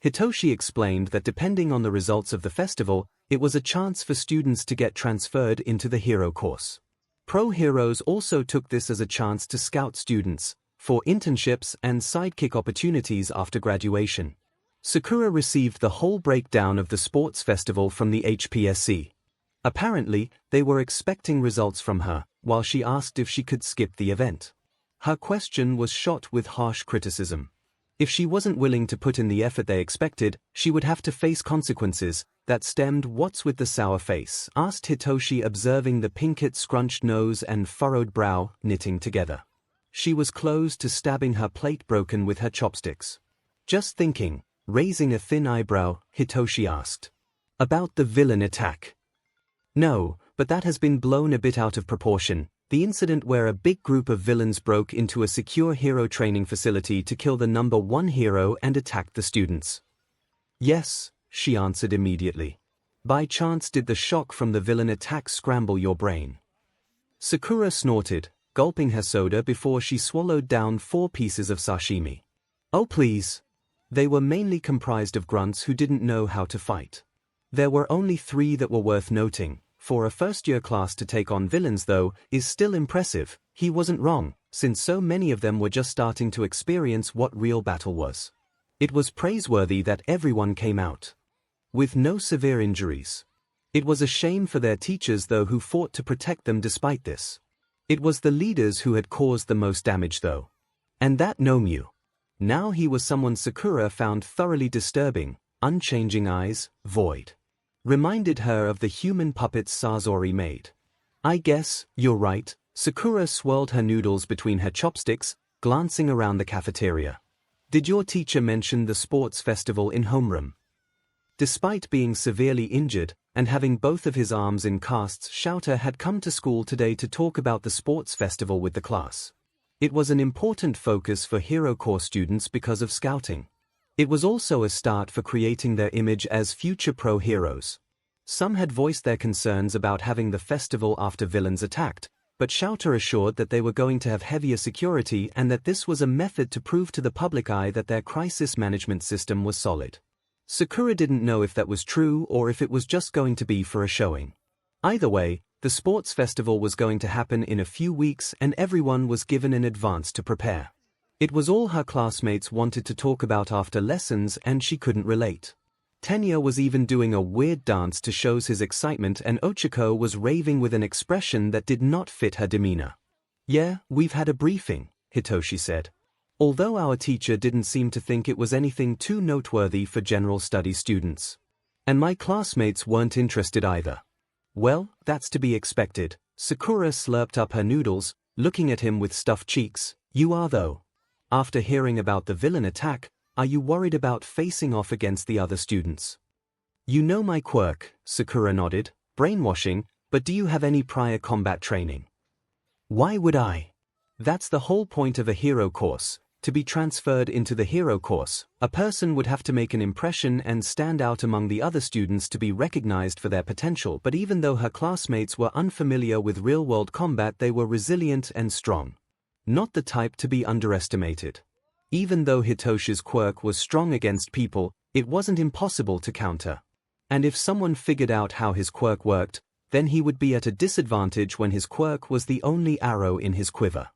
Hitoshi explained that depending on the results of the festival, it was a chance for students to get transferred into the hero course. Pro heroes also took this as a chance to scout students for internships and sidekick opportunities after graduation. Sakura received the whole breakdown of the sports festival from the HPSC. Apparently, they were expecting results from her, while she asked if she could skip the event. Her question was shot with harsh criticism. If she wasn't willing to put in the effort they expected, she would have to face consequences that stemmed. "What's with the sour face?" asked Hitoshi, observing the pinkett scrunched nose and furrowed brow knitting together. She was close to stabbing her plate broken with her chopsticks. "Just thinking," raising a thin eyebrow, Hitoshi asked. "About the villain attack?" "No, but that has been blown a bit out of proportion. The incident where a big group of villains broke into a secure hero training facility to kill the #1 hero and attacked the students." "Yes," she answered immediately. "By chance did the shock from the villain attack scramble your brain?" Sakura snorted, gulping her soda before she swallowed down 4 pieces of sashimi. "Oh please." They were mainly comprised of grunts who didn't know how to fight. There were only 3 that were worth noting. For a first-year class to take on villains, though, is still impressive. He wasn't wrong, since so many of them were just starting to experience what real battle was. It was praiseworthy that everyone came out with no severe injuries. It was a shame for their teachers, though, who fought to protect them despite this. It was the leaders who had caused the most damage, though. And that Nomyu. Now he was someone Sakura found thoroughly disturbing. Unchanging eyes, void. Reminded her of the human puppets Sasori made. "I guess you're right." Sakura swirled her noodles between her chopsticks, glancing around the cafeteria. "Did your teacher mention the sports festival in homeroom?" Despite being severely injured and having both of his arms in casts, Shouter had come to school today to talk about the sports festival with the class. It was an important focus for Hero Corps students because of scouting. It was also a start for creating their image as future pro heroes. Some had voiced their concerns about having the festival after villains attacked, but Shouter assured that they were going to have heavier security and that this was a method to prove to the public eye that their crisis management system was solid. Sakura didn't know if that was true or if it was just going to be for a showing. Either way, the sports festival was going to happen in a few weeks and everyone was given an advance to prepare. It was all her classmates wanted to talk about after lessons, and she couldn't relate. Tenya was even doing a weird dance to show his excitement, and Ochako was raving with an expression that did not fit her demeanor. "Yeah, we've had a briefing," Hitoshi said. Although our teacher didn't seem to think it was anything too noteworthy for general study students. And my classmates weren't interested either. Well, that's to be expected. Sakura slurped up her noodles, looking at him with stuffed cheeks. You are though. After hearing about the villain attack, are you worried about facing off against the other students? You know my quirk, Sakura nodded. Brainwashing, but do you have any prior combat training? Why would I? That's the whole point of a hero course. To be transferred into the hero course, a person would have to make an impression and stand out among the other students to be recognized for their potential, but even though her classmates were unfamiliar with real-world combat, they were resilient and strong. Not the type to be underestimated. Even though Hitoshi's quirk was strong against people, it wasn't impossible to counter. And if someone figured out how his quirk worked, then he would be at a disadvantage when his quirk was the only arrow in his quiver.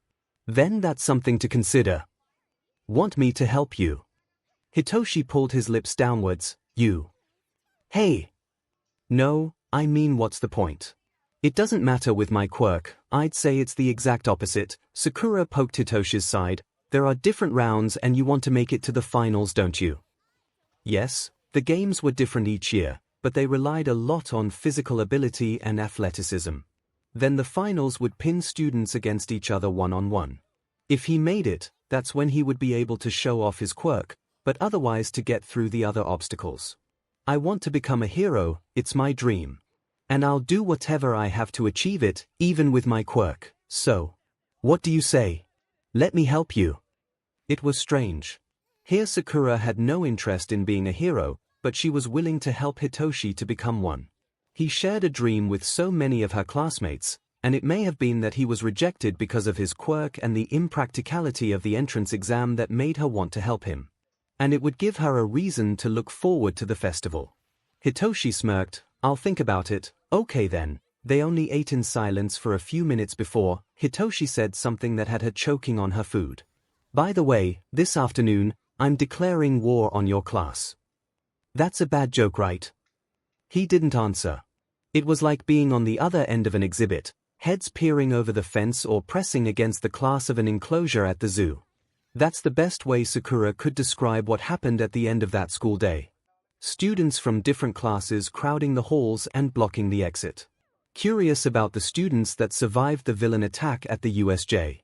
Then that's something to consider. Want me to help you? Hitoshi pulled his lips downwards. You. Hey. No, I mean what's the point? It doesn't matter with my quirk, I'd say it's the exact opposite. Sakura poked Hitoshi's side. There are different rounds and you want to make it to the finals, don't you? Yes, the games were different each year, but they relied a lot on physical ability and athleticism. Then the finals would pin students against each other one-on-one. If he made it, that's when he would be able to show off his quirk, but otherwise to get through the other obstacles. I want to become a hero, it's my dream. And I'll do whatever I have to achieve it, even with my quirk. So, what do you say? Let me help you. It was strange. Here Sakura had no interest in being a hero, but she was willing to help Hitoshi to become one. He shared a dream with so many of her classmates, and it may have been that he was rejected because of his quirk and the impracticality of the entrance exam that made her want to help him. And it would give her a reason to look forward to the festival. Hitoshi smirked. I'll think about it. Okay then. They only ate in silence for a few minutes before Hitoshi said something that had her choking on her food. By the way, this afternoon, I'm declaring war on your class. That's a bad joke, right? He didn't answer. It was like being on the other end of an exhibit, heads peering over the fence or pressing against the glass of an enclosure at the zoo. That's the best way Sakura could describe what happened at the end of that school day. Students from different classes crowding the halls and blocking the exit. Curious about the students that survived the villain attack at the USJ.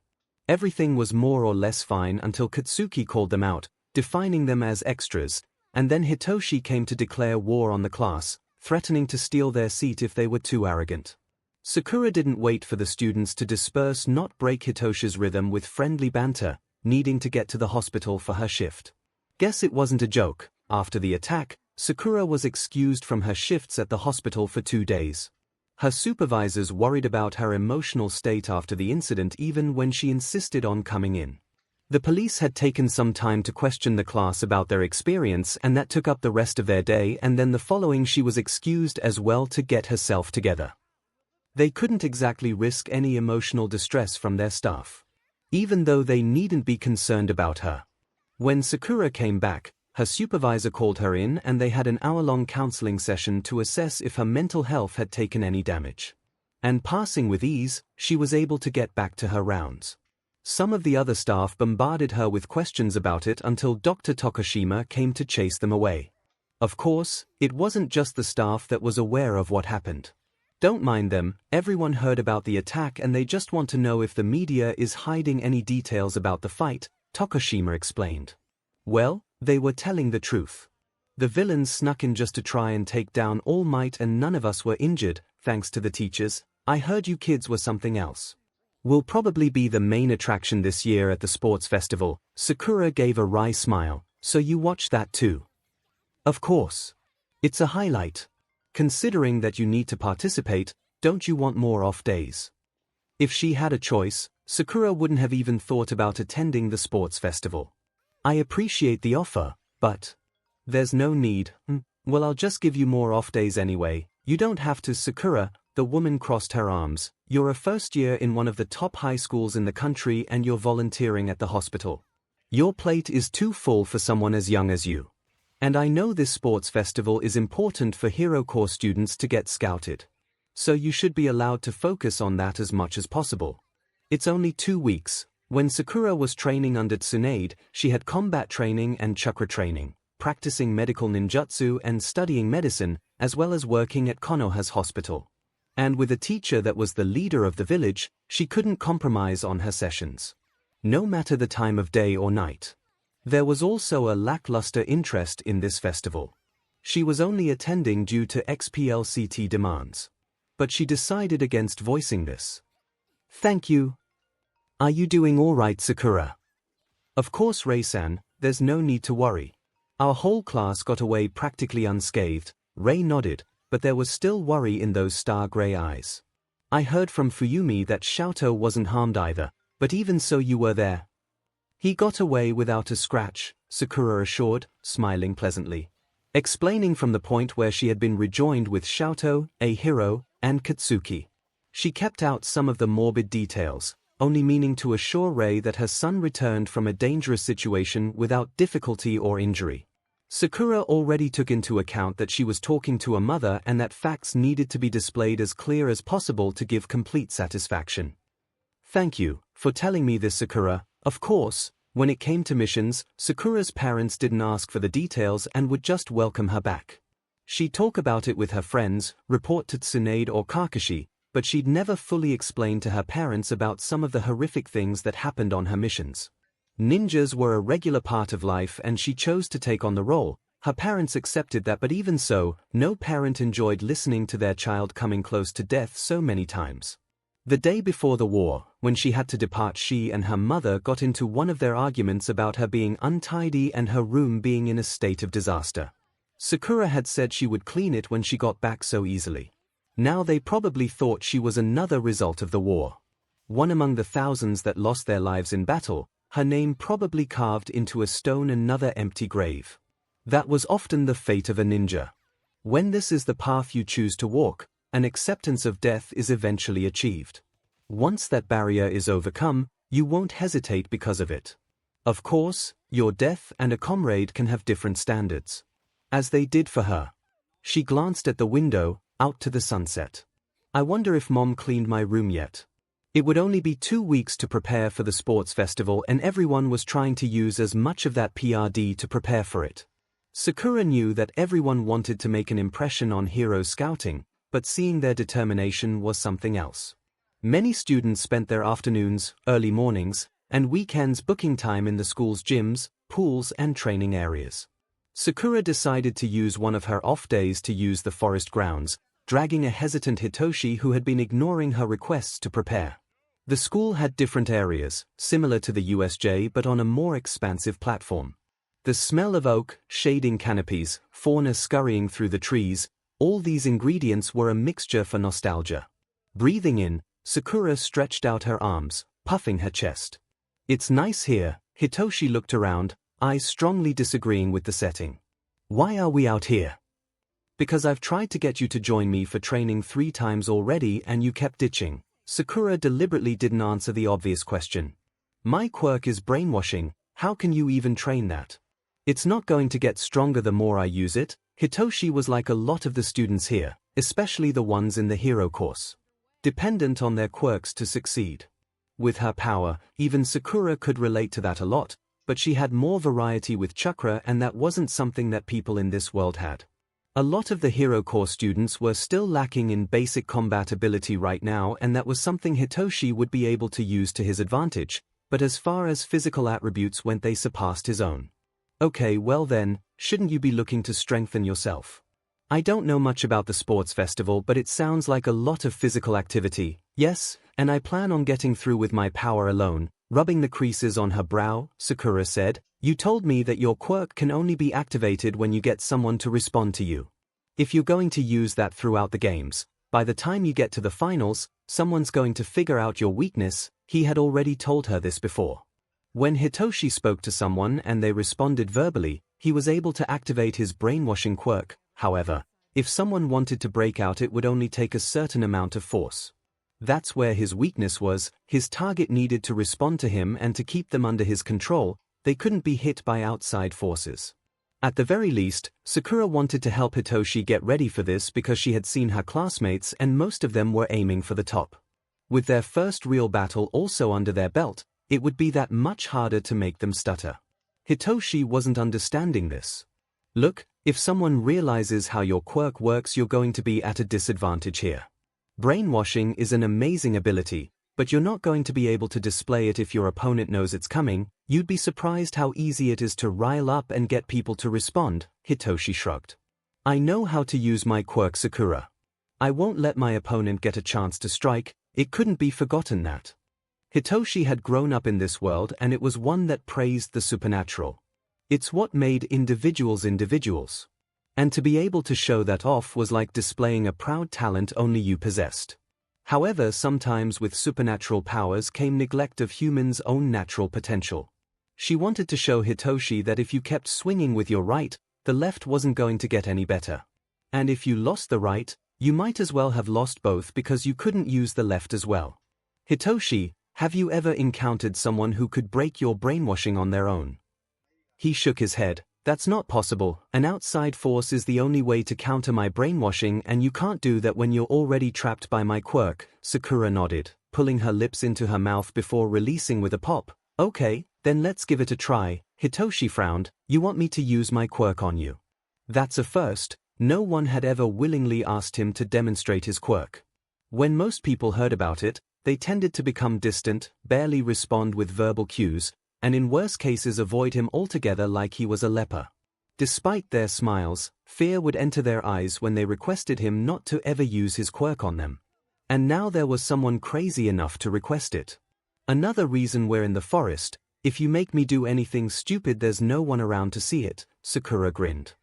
Everything was more or less fine until Katsuki called them out, defining them as extras, and then Hitoshi came to declare war on the class, threatening to steal their seat if they were too arrogant. Sakura didn't wait for the students to disperse nor break Hitoshi's rhythm with friendly banter, needing to get to the hospital for her shift. Guess it wasn't a joke. After the attack, Sakura was excused from her shifts at the hospital for 2 days. Her supervisors worried about her emotional state after the incident even when she insisted on coming in. The police had taken some time to question the class about their experience, and that took up the rest of their day, and then the following she was excused as well to get herself together. They couldn't exactly risk any emotional distress from their staff. Even though they needn't be concerned about her. When Sakura came back, her supervisor called her in and they had an hour-long counseling session to assess if her mental health had taken any damage. And passing with ease, she was able to get back to her rounds. Some of the other staff bombarded her with questions about it until Dr. Tokushima came to chase them away. Of course, it wasn't just the staff that was aware of what happened. Don't mind them, everyone heard about the attack and they just want to know if the media is hiding any details about the fight, Tokushima explained. Well, they were telling the truth. The villains snuck in just to try and take down All Might and none of us were injured, thanks to the teachers. I heard you kids were something else. Will probably be the main attraction this year at the sports festival. Sakura gave a wry smile. So you watch that too? Of course. It's a highlight. Considering that you need to participate, don't you want more off days? If she had a choice, Sakura wouldn't have even thought about attending the sports festival. I appreciate the offer, but there's no need. Well, I'll just give you more off days anyway. You don't have to. Sakura, the woman crossed her arms. You're a first year in one of the top high schools in the country and you're volunteering at the hospital. Your plate is too full for someone as young as you. And I know this sports festival is important for Hero Corps students to get scouted. So you should be allowed to focus on that as much as possible. It's only 2 weeks. When Sakura was training under 𝐿𝐿, she had combat training and chakra training, practicing medical ninjutsu and studying medicine, as well as working at Konoha's hospital. And with a teacher that was the leader of the village, she couldn't compromise on her sessions. No matter the time of day or night. There was also a lackluster interest in this festival. She was only attending due to explicit demands. But she decided against voicing this. Thank you. Are you doing all right, Sakura? Of course, Rei-san, there's no need to worry. Our whole class got away practically unscathed. Rei nodded, but there was still worry in those star-gray eyes. I heard from Fuyumi that Xiaoto wasn't harmed either, but even so you were there. He got away without a scratch, Sakura assured, smiling pleasantly. Explaining from the point where she had been rejoined with Xiaoto, Hiro, and Katsuki. She kept out some of the morbid details, only meaning to assure Rei that her son returned from a dangerous situation without difficulty or injury. Sakura already took into account that she was talking to a mother and that facts needed to be displayed as clear as possible to give complete satisfaction. Thank you for telling me this, Sakura. Of course, when it came to missions, Sakura's parents didn't ask for the details and would just welcome her back. She'd talk about it with her friends, report to 𝐿𝐿 or Kakashi, but she'd never fully explain to her parents about some of the horrific things that happened on her missions. Ninjas were a regular part of life and she chose to take on the role. Her parents accepted that, but even so, no parent enjoyed listening to their child coming close to death so many times. The day before the war, when she had to depart, she and her mother got into one of their arguments about her being untidy and her room being in a state of disaster. Sakura had said she would clean it when she got back so easily. Now they probably thought she was another result of the war. One among the thousands that lost their lives in battle, her name probably carved into a stone, another empty grave. That was often the fate of a ninja. When this is the path you choose to walk, an acceptance of death is eventually achieved. Once that barrier is overcome, you won't hesitate because of it. Of course, your death and a comrade can have different standards. As they did for her. She glanced at the window, out to the sunset. I wonder if Mom cleaned my room yet. It would only be 2 weeks to prepare for the sports festival and everyone was trying to use as much of that PRD to prepare for it. Sakura knew that everyone wanted to make an impression on hero scouting, but seeing their determination was something else. Many students spent their afternoons, early mornings, and weekends booking time in the school's gyms, pools and training areas. Sakura decided to use one of her off days to use the forest grounds, dragging a hesitant Hitoshi who had been ignoring her requests to prepare. The school had different areas, similar to the USJ but on a more expansive platform. The smell of oak, shading canopies, fauna scurrying through the trees, all these ingredients were a mixture for nostalgia. Breathing in, Sakura stretched out her arms, puffing her chest. It's nice here. Hitoshi looked around, eyes strongly disagreeing with the setting. Why are we out here? Because I've tried to get you to join me for training 3 times already and you kept ditching. Sakura deliberately didn't answer the obvious question. My quirk is brainwashing, how can you even train that? It's not going to get stronger the more I use it. Hitoshi was like a lot of the students here, especially the ones in the hero course. Dependent on their quirks to succeed. With her power, even Sakura could relate to that a lot, but she had more variety with chakra and that wasn't something that people in this world had. A lot of the hero course students were still lacking in basic combat ability right now and that was something Hitoshi would be able to use to his advantage, but as far as physical attributes went they surpassed his own. Okay, well then, shouldn't you be looking to strengthen yourself? I don't know much about the sports festival but it sounds like a lot of physical activity. Yes, and I plan on getting through with my power alone. Rubbing the creases on her brow, Sakura said, you told me that your quirk can only be activated when you get someone to respond to you. If you're going to use that throughout the games, by the time you get to the finals, someone's going to figure out your weakness. He had already told her this before. When Hitoshi spoke to someone and they responded verbally, he was able to activate his brainwashing quirk. However, if someone wanted to break out it would only take a certain amount of force. That's where his weakness was. His target needed to respond to him and to keep them under his control, they couldn't be hit by outside forces. At the very least, Sakura wanted to help Hitoshi get ready for this because she had seen her classmates and most of them were aiming for the top. With their first real battle also under their belt, it would be that much harder to make them stutter. Hitoshi wasn't understanding this. Look, if someone realizes how your quirk works, you're going to be at a disadvantage here. Brainwashing is an amazing ability, but you're not going to be able to display it if your opponent knows it's coming. You'd be surprised how easy it is to rile up and get people to respond, Hitoshi shrugged. I know how to use my quirk, Sakura. I won't let my opponent get a chance to strike. It couldn't be forgotten that Hitoshi had grown up in this world, and it was one that praised the supernatural. It's what made individuals individuals. And to be able to show that off was like displaying a proud talent only you possessed. However, sometimes with supernatural powers came neglect of humans' own natural potential. She wanted to show Hitoshi that if you kept swinging with your right, the left wasn't going to get any better. And if you lost the right, you might as well have lost both because you couldn't use the left as well. Hitoshi, have you ever encountered someone who could break your brainwashing on their own? He shook his head. That's not possible. An outside force is the only way to counter my brainwashing, and you can't do that when you're already trapped by my quirk. Sakura nodded, pulling her lips into her mouth before releasing with a pop. Okay, then let's give it a try. Hitoshi frowned. You want me to use my quirk on you? That's a first. No one had ever willingly asked him to demonstrate his quirk. When most people heard about it, they tended to become distant, barely respond with verbal cues, and in worse cases avoid him altogether like he was a leper. Despite their smiles, fear would enter their eyes when they requested him not to ever use his quirk on them. And now there was someone crazy enough to request it. Another reason we're in the forest. If you make me do anything stupid, there's no one around to see it, Sakura grinned.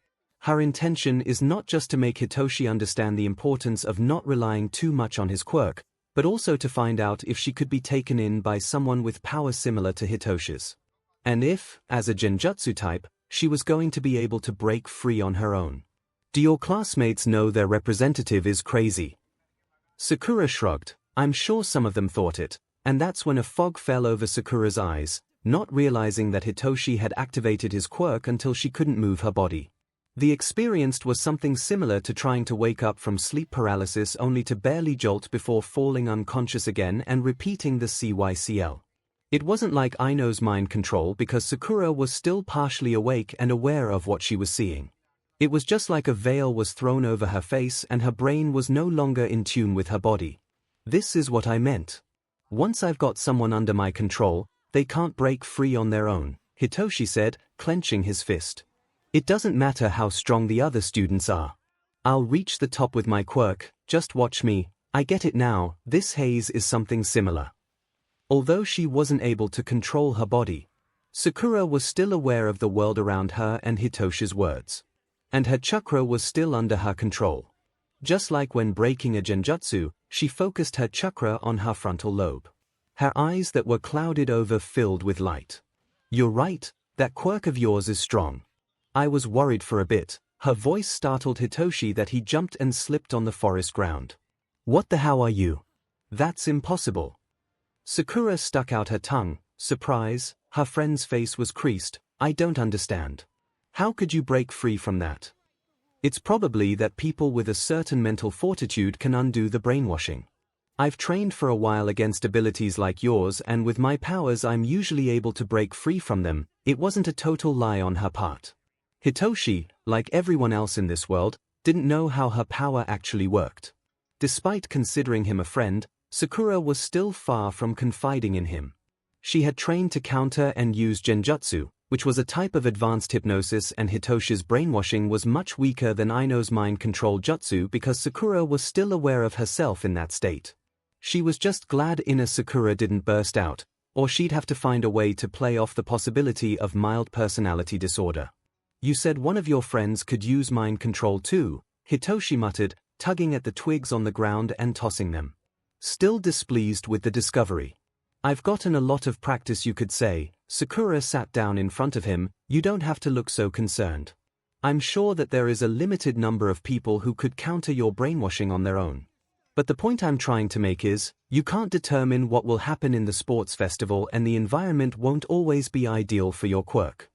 Her intention is not just to make Hitoshi understand the importance of not relying too much on his quirk, but also to find out if she could be taken in by someone with power similar to Hitoshi's. And if, as a genjutsu type, she was going to be able to break free on her own. Do your classmates know their representative is crazy? Sakura shrugged. I'm sure some of them thought it, and that's when a fog fell over Sakura's eyes, not realizing that Hitoshi had activated his quirk until she couldn't move her body. The experience was something similar to trying to wake up from sleep paralysis only to barely jolt before falling unconscious again and repeating the CYCL. It wasn't like Ino's mind control because Sakura was still partially awake and aware of what she was seeing. It was just like a veil was thrown over her face and her brain was no longer in tune with her body. This is what I meant. Once I've got someone under my control, they can't break free on their own, Hitoshi said, clenching his fist. It doesn't matter how strong the other students are. I'll reach the top with my quirk, just watch me. I get it now, this haze is something similar. Although she wasn't able to control her body, Sakura was still aware of the world around her and Hitoshi's words. And her chakra was still under her control. Just like when breaking a genjutsu, she focused her chakra on her frontal lobe. Her eyes that were clouded over filled with light. You're right, that quirk of yours is strong. I was worried for a bit. Her voice startled Hitoshi that he jumped and slipped on the forest ground. What the hell are you? That's impossible. Sakura stuck out her tongue. Surprise, her friend's face was creased. I don't understand. How could you break free from that? It's probably that people with a certain mental fortitude can undo the brainwashing. I've trained for a while against abilities like yours, and with my powers I'm usually able to break free from them. It wasn't a total lie on her part. Hitoshi, like everyone else in this world, didn't know how her power actually worked. Despite considering him a friend, Sakura was still far from confiding in him. She had trained to counter and use genjutsu, which was a type of advanced hypnosis, and Hitoshi's brainwashing was much weaker than Ino's mind control jutsu because Sakura was still aware of herself in that state. She was just glad inner Sakura didn't burst out, or she'd have to find a way to play off the possibility of mild personality disorder. You said one of your friends could use mind control too, Hitoshi muttered, tugging at the twigs on the ground and tossing them. Still displeased with the discovery. I've gotten a lot of practice, you could say. Sakura sat down in front of him. You don't have to look so concerned. I'm sure that there is a limited number of people who could counter your brainwashing on their own. But the point I'm trying to make is, you can't determine what will happen in the sports festival, and the environment won't always be ideal for your quirk.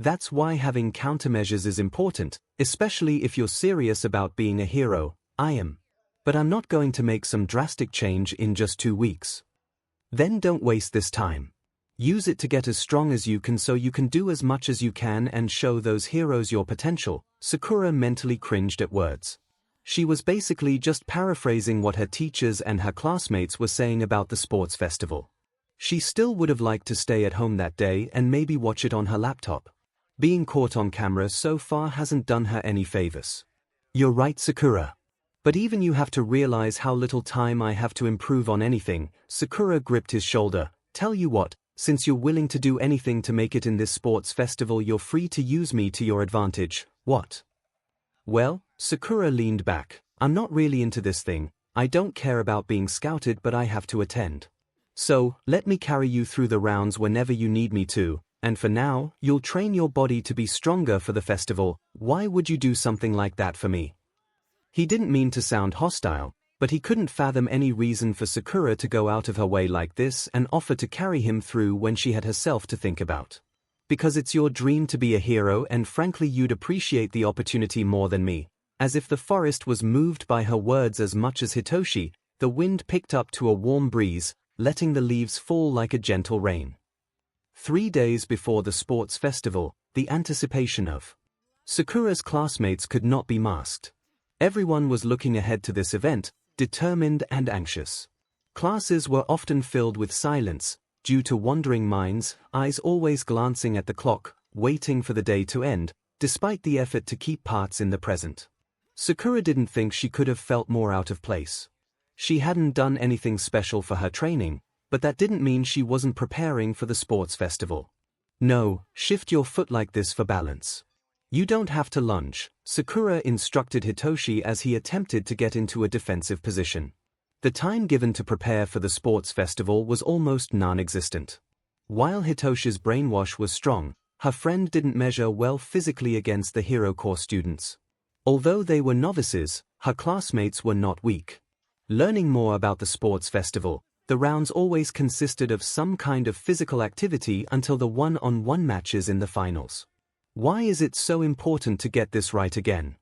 That's why having countermeasures is important, especially if you're serious about being a hero. I am. But I'm not going to make some drastic change in just 2 weeks. Then don't waste this time. Use it to get as strong as you can so you can do as much as you can and show those heroes your potential. Sakura mentally cringed at words. She was basically just paraphrasing what her teachers and her classmates were saying about the sports festival. She still would have liked to stay at home that day and maybe watch it on her laptop. Being caught on camera so far hasn't done her any favors. You're right, Sakura. But even you have to realize how little time I have to improve on anything. Sakura gripped his shoulder. Tell you what, since you're willing to do anything to make it in this sports festival, you're free to use me to your advantage. What? Well, Sakura leaned back. I'm not really into this thing. I don't care about being scouted, but I have to attend. So, let me carry you through the rounds whenever you need me to, and for now, you'll train your body to be stronger for the festival. Why would you do something like that for me? He didn't mean to sound hostile, but he couldn't fathom any reason for Sakura to go out of her way like this and offer to carry him through when she had herself to think about. Because it's your dream to be a hero, and frankly you'd appreciate the opportunity more than me. As if the forest was moved by her words as much as Hitoshi, the wind picked up to a warm breeze, letting the leaves fall like a gentle rain. 3 days before the sports festival, the anticipation of Sakura's classmates could not be masked. Everyone was looking ahead to this event, determined and anxious. Classes were often filled with silence, due to wandering minds, eyes always glancing at the clock, waiting for the day to end, despite the effort to keep parts in the present. Sakura didn't think she could have felt more out of place. She hadn't done anything special for her training, but that didn't mean she wasn't preparing for the sports festival. No, shift your foot like this for balance. You don't have to lunge, Sakura instructed Hitoshi as he attempted to get into a defensive position. The time given to prepare for the sports festival was almost non-existent. While Hitoshi's brainwash was strong, her friend didn't measure well physically against the Hero Corps students. Although they were novices, her classmates were not weak. Learning more about the sports festival, the rounds always consisted of some kind of physical activity until the one-on-one matches in the finals. Why is it so important to get this right again?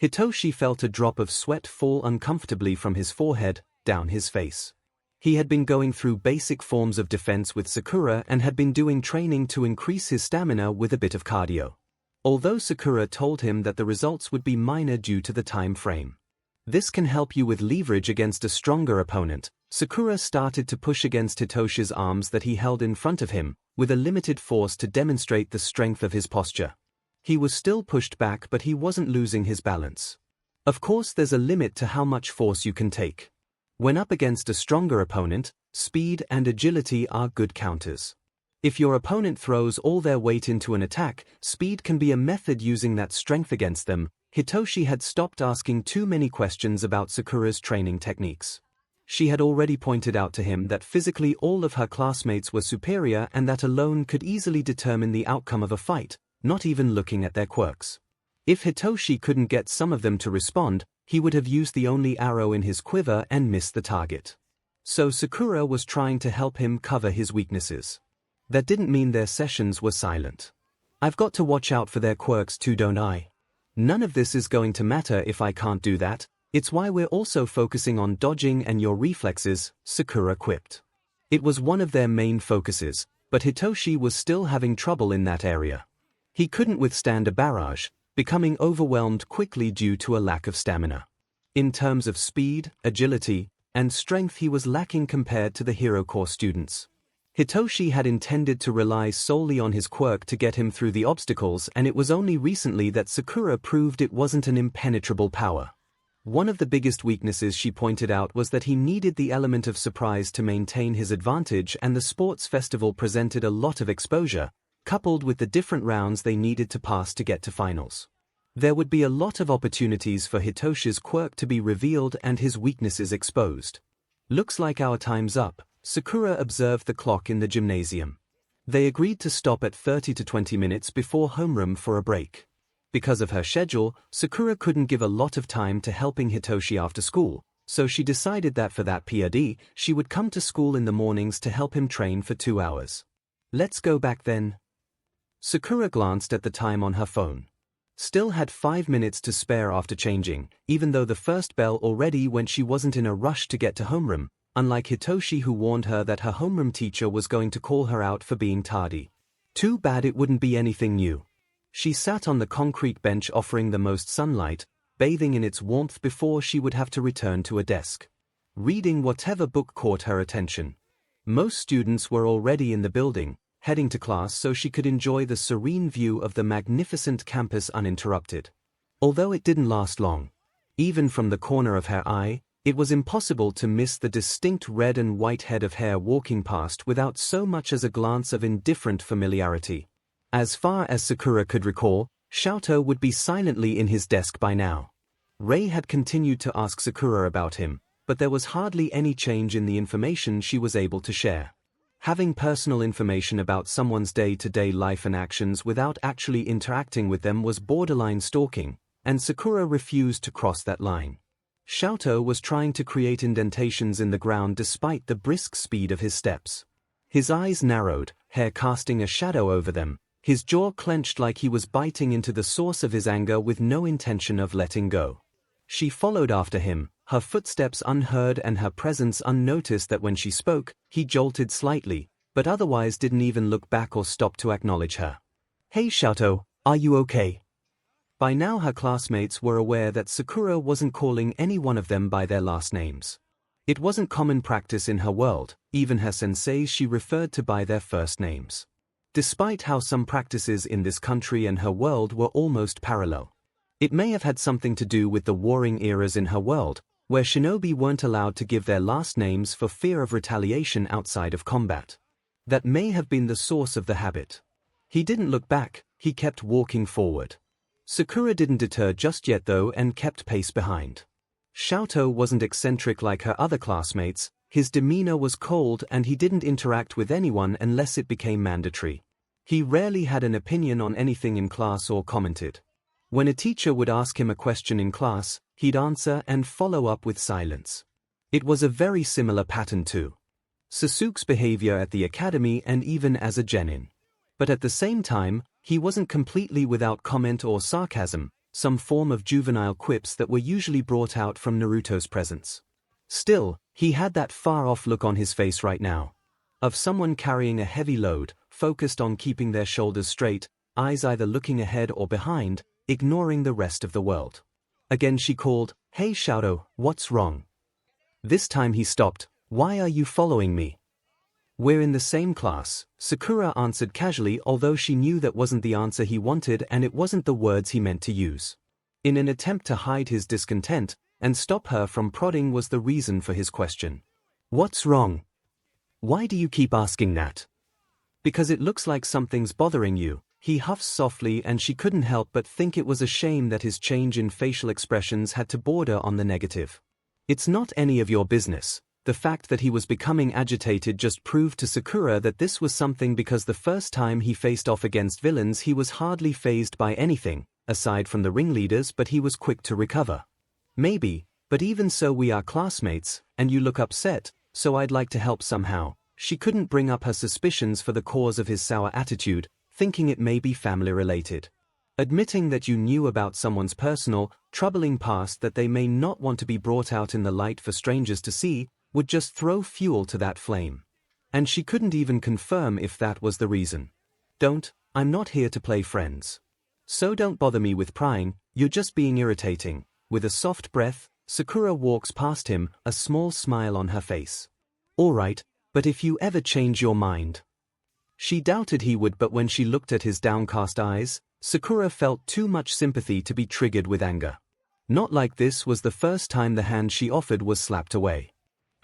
Hitoshi felt a drop of sweat fall uncomfortably from his forehead, down his face. He had been going through basic forms of defense with Sakura and had been doing training to increase his stamina with a bit of cardio. Although Sakura told him that the results would be minor due to the time frame. This can help you with leverage against a stronger opponent. Sakura started to push against Hitoshi's arms that he held in front of him, with a limited force to demonstrate the strength of his posture. He was still pushed back, but he wasn't losing his balance. Of course, there's a limit to how much force you can take. When up against a stronger opponent, speed and agility are good counters. If your opponent throws all their weight into an attack, speed can be a method using that strength against them. Hitoshi had stopped asking too many questions about Sakura's training techniques. She had already pointed out to him that physically all of her classmates were superior and that alone could easily determine the outcome of a fight, not even looking at their quirks. If Hitoshi couldn't get some of them to respond, he would have used the only arrow in his quiver and missed the target. So Sakura was trying to help him cover his weaknesses. That didn't mean their sessions were silent. I've got to watch out for their quirks too, don't I? None of this is going to matter if I can't do that. It's why we're also focusing on dodging and your reflexes, Sakura quipped. It was one of their main focuses, but Hitoshi was still having trouble in that area. He couldn't withstand a barrage, becoming overwhelmed quickly due to a lack of stamina. In terms of speed, agility, and strength, he was lacking compared to the Hero Corps students. Hitoshi had intended to rely solely on his quirk to get him through the obstacles, and it was only recently that Sakura proved it wasn't an impenetrable power. One of the biggest weaknesses she pointed out was that he needed the element of surprise to maintain his advantage, and the sports festival presented a lot of exposure, coupled with the different rounds they needed to pass to get to finals. There would be a lot of opportunities for Hitoshi's quirk to be revealed and his weaknesses exposed. Looks like our time's up, Sakura observed the clock in the gymnasium. They agreed to stop at 30 to 20 minutes before homeroom for a break. Because of her schedule, Sakura couldn't give a lot of time to helping Hitoshi after school, so she decided that for that period, she would come to school in the mornings to help him train for 2 hours. Let's go back then. Sakura glanced at the time on her phone. Still had 5 minutes to spare after changing, even though the first bell already went. She wasn't in a rush to get to homeroom, unlike Hitoshi, who warned her that her homeroom teacher was going to call her out for being tardy. Too bad it wouldn't be anything new. She sat on the concrete bench offering the most sunlight, bathing in its warmth before she would have to return to a desk. Reading whatever book caught her attention. Most students were already in the building, heading to class so she could enjoy the serene view of the magnificent campus uninterrupted. Although it didn't last long. Even from the corner of her eye, it was impossible to miss the distinct red and white head of hair walking past without so much as a glance of indifferent familiarity. As far as Sakura could recall, 𝐲𝐸 would be silently in his desk by now. Rei had continued to ask Sakura about him, but there was hardly any change in the information she was able to share. Having personal information about someone's day-to-day life and actions without actually interacting with them was borderline stalking, and Sakura refused to cross that line. 𝐲𝐸 was trying to create indentations in the ground despite the brisk speed of his steps. His eyes narrowed, hair casting a shadow over them, his jaw clenched like he was biting into the source of his anger with no intention of letting go. She followed after him, her footsteps unheard and her presence unnoticed. That when she spoke, he jolted slightly, but otherwise didn't even look back or stop to acknowledge her. "Hey 𝐲𝐸, are you okay?" By now her classmates were aware that Sakura wasn't calling any one of them by their last names. It wasn't common practice in her world, even her senseis she referred to by their first names. Despite how some practices in this country and her world were almost parallel. It may have had something to do with the warring eras in her world, where shinobi weren't allowed to give their last names for fear of retaliation outside of combat. That may have been the source of the habit. He didn't look back, he kept walking forward. Sakura didn't deter just yet though and kept pace behind. 𝐲𝐸 wasn't eccentric like her other classmates, his demeanor was cold and he didn't interact with anyone unless it became mandatory. He rarely had an opinion on anything in class or commented. When a teacher would ask him a question in class, he'd answer and follow up with silence. It was a very similar pattern to Sasuke's behavior at the academy and even as a genin. But at the same time, he wasn't completely without comment or sarcasm, some form of juvenile quips that were usually brought out from Naruto's presence. Still, he had that far-off look on his face right now. Of someone carrying a heavy load, focused on keeping their shoulders straight, eyes either looking ahead or behind, ignoring the rest of the world. Again she called, "Hey 𝐲𝐸, what's wrong?" This time he stopped. "Why are you following me?" "We're in the same class," Sakura answered casually, although she knew that wasn't the answer he wanted and it wasn't the words he meant to use. In an attempt to hide his discontent and stop her from prodding was the reason for his question. "What's wrong? Why do you keep asking that?" "Because it looks like something's bothering you," he huffed softly, and she couldn't help but think it was a shame that his change in facial expressions had to border on the negative. "It's not any of your business." The fact that he was becoming agitated just proved to Sakura that this was something, because the first time he faced off against villains he was hardly fazed by anything, aside from the ringleaders, but he was quick to recover. "Maybe, but even so we are classmates, and you look upset, so I'd like to help somehow." She couldn't bring up her suspicions for the cause of his sour attitude, thinking it may be family related. Admitting that you knew about someone's personal, troubling past that they may not want to be brought out in the light for strangers to see, would just throw fuel to that flame. And she couldn't even confirm if that was the reason. I'm not here to play friends. So don't bother me with prying, you're just being irritating." With a soft breath, Sakura walks past him, a small smile on her face. "All right, but if you ever change your mind." She doubted he would, but when she looked at his downcast eyes, Sakura felt too much sympathy to be triggered with anger. Not like this was the first time the hand she offered was slapped away.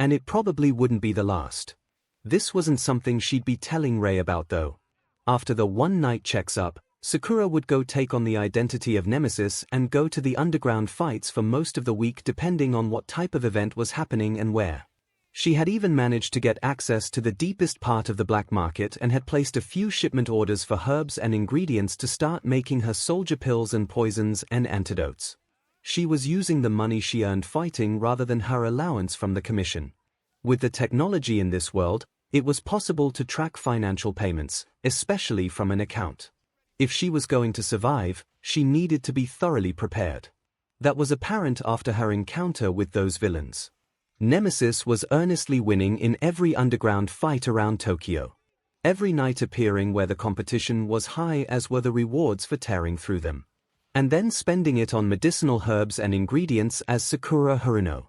And it probably wouldn't be the last. This wasn't something she'd be telling Rei about though. After the one-night checks-up, Sakura would go take on the identity of Nemesis and go to the underground fights for most of the week depending on what type of event was happening and where. She had even managed to get access to the deepest part of the black market and had placed a few shipment orders for herbs and ingredients to start making her soldier pills and poisons and antidotes. She was using the money she earned fighting rather than her allowance from the commission. With the technology in this world, it was possible to track financial payments, especially from an account. If she was going to survive, she needed to be thoroughly prepared. That was apparent after her encounter with those villains. Nemesis was earnestly winning in every underground fight around Tokyo. Every night appearing where the competition was high as were the rewards for tearing through them. And then spending it on medicinal herbs and ingredients as Sakura Haruno.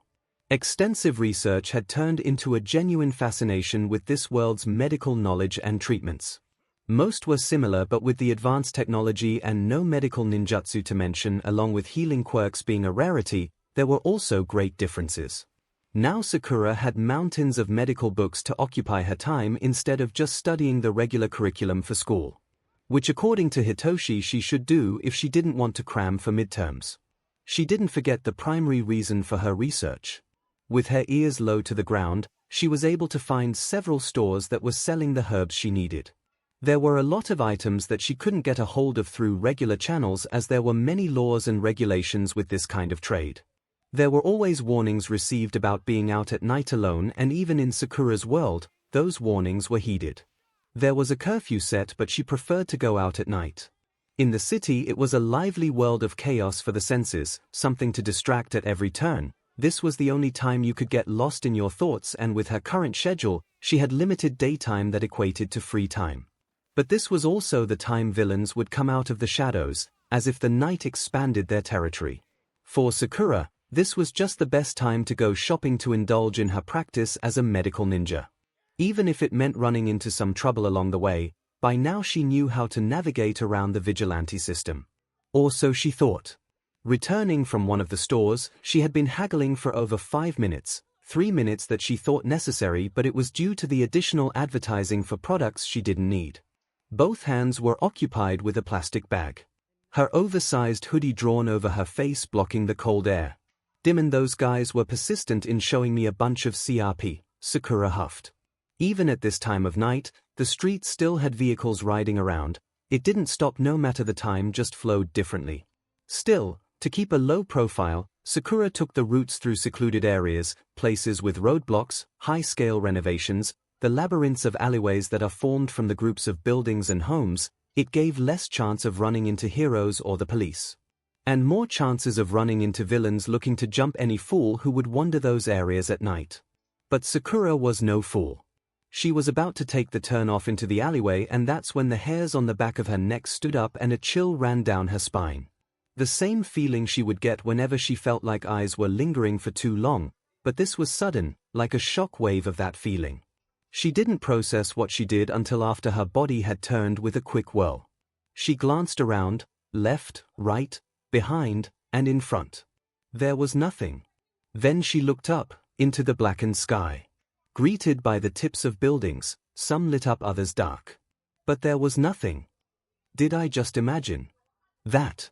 Extensive research had turned into a genuine fascination with this world's medical knowledge and treatments. Most were similar, but with the advanced technology and no medical ninjutsu to mention, along with healing quirks being a rarity, there were also great differences. Now Sakura had mountains of medical books to occupy her time instead of just studying the regular curriculum for school. Which according to Hitoshi she should do if she didn't want to cram for midterms. She didn't forget the primary reason for her research. With her ears low to the ground, she was able to find several stores that were selling the herbs she needed. There were a lot of items that she couldn't get a hold of through regular channels, as there were many laws and regulations with this kind of trade. There were always warnings received about being out at night alone, and even in Sakura's world, those warnings were heeded. There was a curfew set, but she preferred to go out at night. In the city it was a lively world of chaos for the senses, something to distract at every turn. This was the only time you could get lost in your thoughts, and with her current schedule, she had limited daytime that equated to free time. But this was also the time villains would come out of the shadows, as if the night expanded their territory. For Sakura, this was just the best time to go shopping to indulge in her practice as a medical ninja. Even if it meant running into some trouble along the way, by now she knew how to navigate around the vigilante system. Or so she thought. Returning from one of the stores, she had been haggling for over 5 minutes, 3 minutes that she thought necessary, but it was due to the additional advertising for products she didn't need. Both hands were occupied with a plastic bag. Her oversized hoodie drawn over her face blocking the cold air. "Dimon, those guys were persistent in showing me a bunch of CRP, Sakura huffed. Even at this time of night, the streets still had vehicles riding around. It didn't stop no matter the time, just flowed differently. Still, to keep a low profile, Sakura took the routes through secluded areas, places with roadblocks, high-scale renovations, the labyrinths of alleyways that are formed from the groups of buildings and homes. It gave less chance of running into heroes or the police. And more chances of running into villains looking to jump any fool who would wander those areas at night. But Sakura was no fool. She was about to take the turn off into the alleyway, and that's when the hairs on the back of her neck stood up and a chill ran down her spine. The same feeling she would get whenever she felt like eyes were lingering for too long, but this was sudden, like a shock wave of that feeling. She didn't process what she did until after her body had turned with a quick whirl. She glanced around, left, right, behind, and in front. There was nothing. Then she looked up, into the blackened sky. Greeted by the tips of buildings, some lit up, others dark. But there was nothing. Did I just imagine that?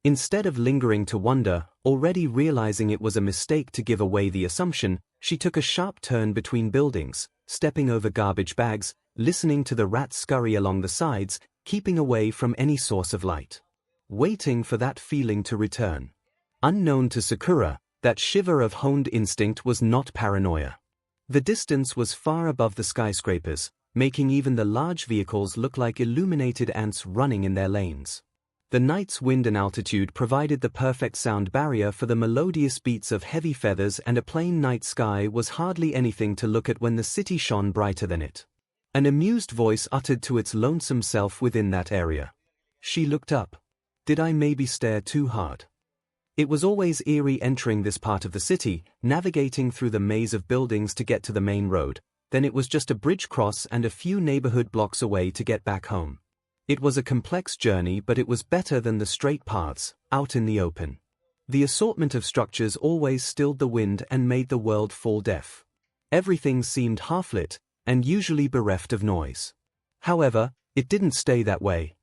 Instead of lingering to wonder, already realizing it was a mistake to give away the assumption, she took a sharp turn between buildings, stepping over garbage bags, listening to the rats scurry along the sides, keeping away from any source of light. Waiting for that feeling to return. Unknown to Sakura, that shiver of honed instinct was not paranoia. The distance was far above the skyscrapers, making even the large vehicles look like illuminated ants running in their lanes. The night's wind and altitude provided the perfect sound barrier for the melodious beats of heavy feathers, and a plain night sky was hardly anything to look at when the city shone brighter than it. An amused voice uttered to its lonesome self within that area. She looked up. Did I maybe stare too hard? It was always eerie entering this part of the city, navigating through the maze of buildings to get to the main road. Then it was just a bridge cross and a few neighborhood blocks away to get back home. It was a complex journey, but it was better than the straight paths, out in the open. The assortment of structures always stilled the wind and made the world fall deaf. Everything seemed half-lit, and usually bereft of noise. However, it didn't stay that way.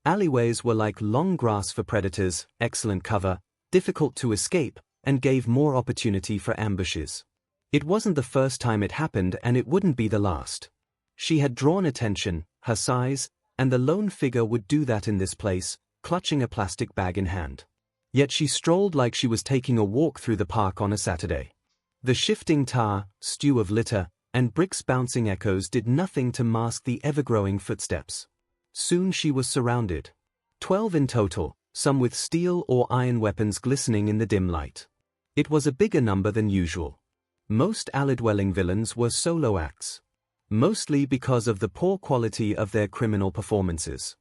Alleyways were like long grass for predators, excellent cover, difficult to escape, and gave more opportunity for ambushes. It wasn't the first time it happened, and it wouldn't be the last. She had drawn attention, her size, and the lone figure would do that in this place, clutching a plastic bag in hand. Yet she strolled like she was taking a walk through the park on a Saturday. The shifting tar, stew of litter, and bricks' bouncing echoes did nothing to mask the ever-growing footsteps. Soon she was surrounded. 12 in total, some with steel or iron weapons glistening in the dim light. It was a bigger number than usual. Most alley-dwelling villains were solo acts. Mostly because of the poor quality of their criminal performances.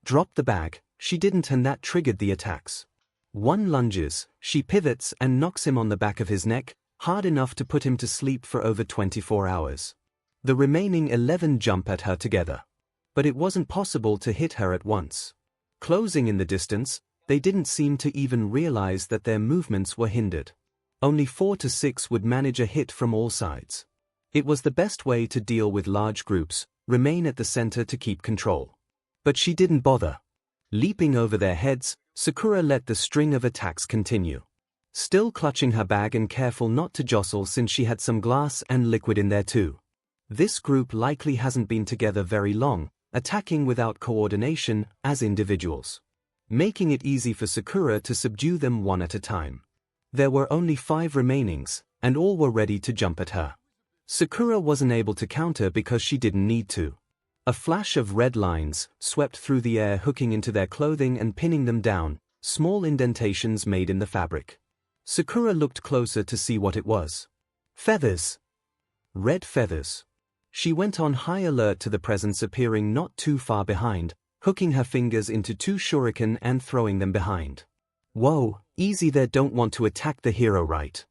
Drop the bag, she didn't, and that triggered the attacks. One lunges, she pivots and knocks him on the back of his neck, hard enough to put him to sleep for over 24 hours. The remaining 11 jump at her together. But it wasn't possible to hit her at once. Closing in the distance, they didn't seem to even realize that their movements were hindered. Only 4 to 6 would manage a hit from all sides. It was the best way to deal with large groups, remain at the center to keep control. But she didn't bother. Leaping over their heads, Sakura let the string of attacks continue. Still clutching her bag and careful not to jostle since she had some glass and liquid in there too. This group likely hasn't been together very long, attacking without coordination as individuals. Making it easy for Sakura to subdue them one at a time. There were only 5 remainings, and all were ready to jump at her. Sakura wasn't able to counter because she didn't need to. A flash of red lines swept through the air, hooking into their clothing and pinning them down, small indentations made in the fabric. Sakura looked closer to see what it was. Feathers. Red feathers. She went on high alert to the presence appearing not too far behind, hooking her fingers into 2 shuriken and throwing them behind. Whoa, easy there, don't want to attack the hero, right?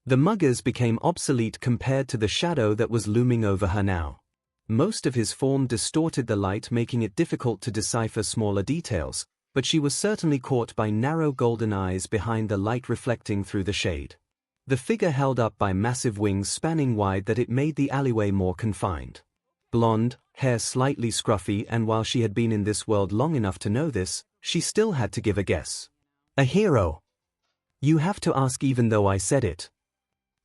The muggers became obsolete compared to the shadow that was looming over her now. Most of his form distorted the light, making it difficult to decipher smaller details, but she was certainly caught by narrow golden eyes behind the light reflecting through the shade. The figure held up by massive wings spanning wide that it made the alleyway more confined. Blonde, hair slightly scruffy, and while she had been in this world long enough to know this, she still had to give a guess. A hero. You have to ask even though I said it.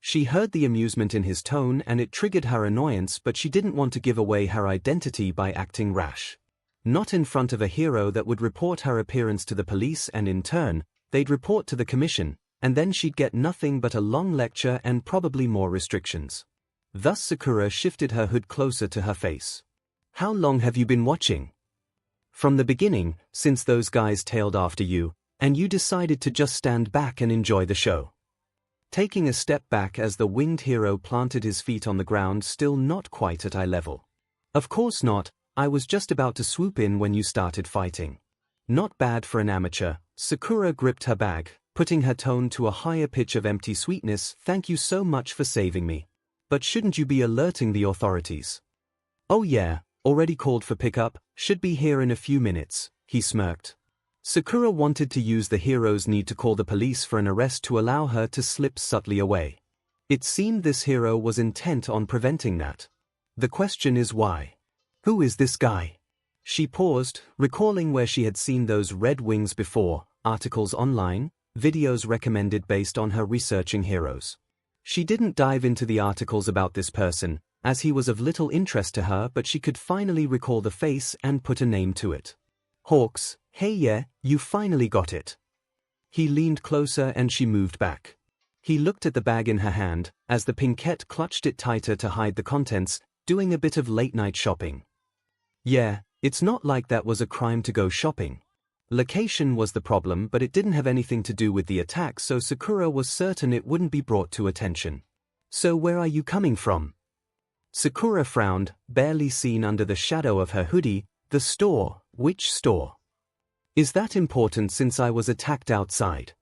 She heard the amusement in his tone and it triggered her annoyance, but she didn't want to give away her identity by acting rash. Not in front of a hero that would report her appearance to the police, and in turn, they'd report to the commission, and then she'd get nothing but a long lecture and probably more restrictions. Thus Sakura shifted her hood closer to her face. How long have you been watching? From the beginning, since those guys tailed after you, and you decided to just stand back and enjoy the show. Taking a step back as the winged hero planted his feet on the ground, still not quite at eye level. Of course not, I was just about to swoop in when you started fighting. Not bad for an amateur. Sakura gripped her bag, putting her tone to a higher pitch of empty sweetness. Thank you so much for saving me. But shouldn't you be alerting the authorities? Oh yeah, already called for pickup, should be here in a few minutes, he smirked. Sakura wanted to use the hero's need to call the police for an arrest to allow her to slip subtly away. It seemed this hero was intent on preventing that. The question is why? Who is this guy? She paused, recalling where she had seen those red wings before, articles online, videos recommended based on her researching heroes. She didn't dive into the articles about this person, as he was of little interest to her, but she could finally recall the face and put a name to it. Hawks. Hey yeah, you finally got it. He leaned closer and she moved back. He looked at the bag in her hand, as the pinkette clutched it tighter to hide the contents, doing a bit of late-night shopping. Yeah, it's not like that was a crime to go shopping. Location was the problem, but it didn't have anything to do with the attack, so Sakura was certain it wouldn't be brought to attention. So where are you coming from? Sakura frowned, barely seen under the shadow of her hoodie. The store. Which store? Is that important since I was attacked outside?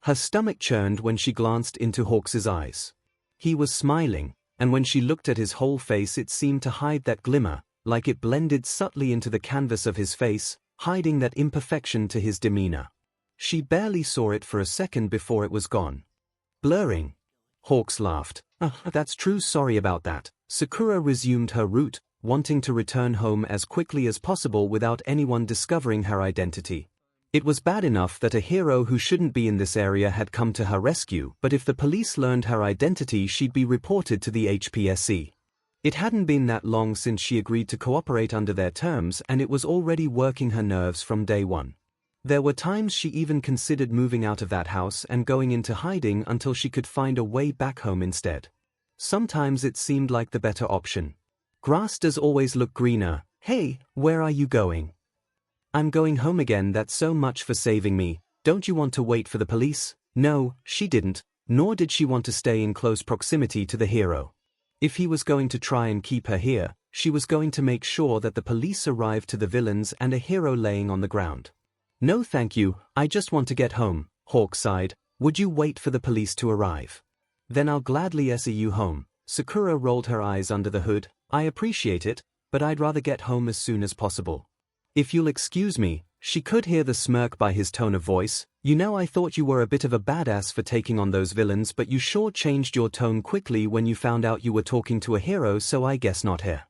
Her stomach churned when she glanced into Hawks's eyes. He was smiling, and when she looked at his whole face it seemed to hide that glimmer, like it blended subtly into the canvas of his face, hiding that imperfection to his demeanor. She barely saw it for a second before it was gone. Blurring. Hawks laughed. That's true, sorry about that. Sakura resumed her route, wanting to return home as quickly as possible without anyone discovering her identity. It was bad enough that a hero who shouldn't be in this area had come to her rescue, but if the police learned her identity she'd be reported to the HPSC. It hadn't been that long since she agreed to cooperate under their terms, and it was already working her nerves from day one. There were times she even considered moving out of that house and going into hiding until she could find a way back home instead. Sometimes it seemed like the better option. Grass does always look greener. Hey, where are you going? I'm going home again. That's so much for saving me. Don't you want to wait for the police? No, she didn't. Nor did she want to stay in close proximity to the hero. If he was going to try and keep her here, she was going to make sure that the police arrived to the villains and a hero laying on the ground. "No thank you, I just want to get home," Hawk sighed. "Would you wait for the police to arrive? Then I'll gladly see you home." Sakura rolled her eyes under the hood. "I appreciate it, but I'd rather get home as soon as possible." "If you'll excuse me," she could hear the smirk by his tone of voice. "You know, I thought you were a bit of a badass for taking on those villains, but you sure changed your tone quickly when you found out you were talking to a hero, so I guess not here."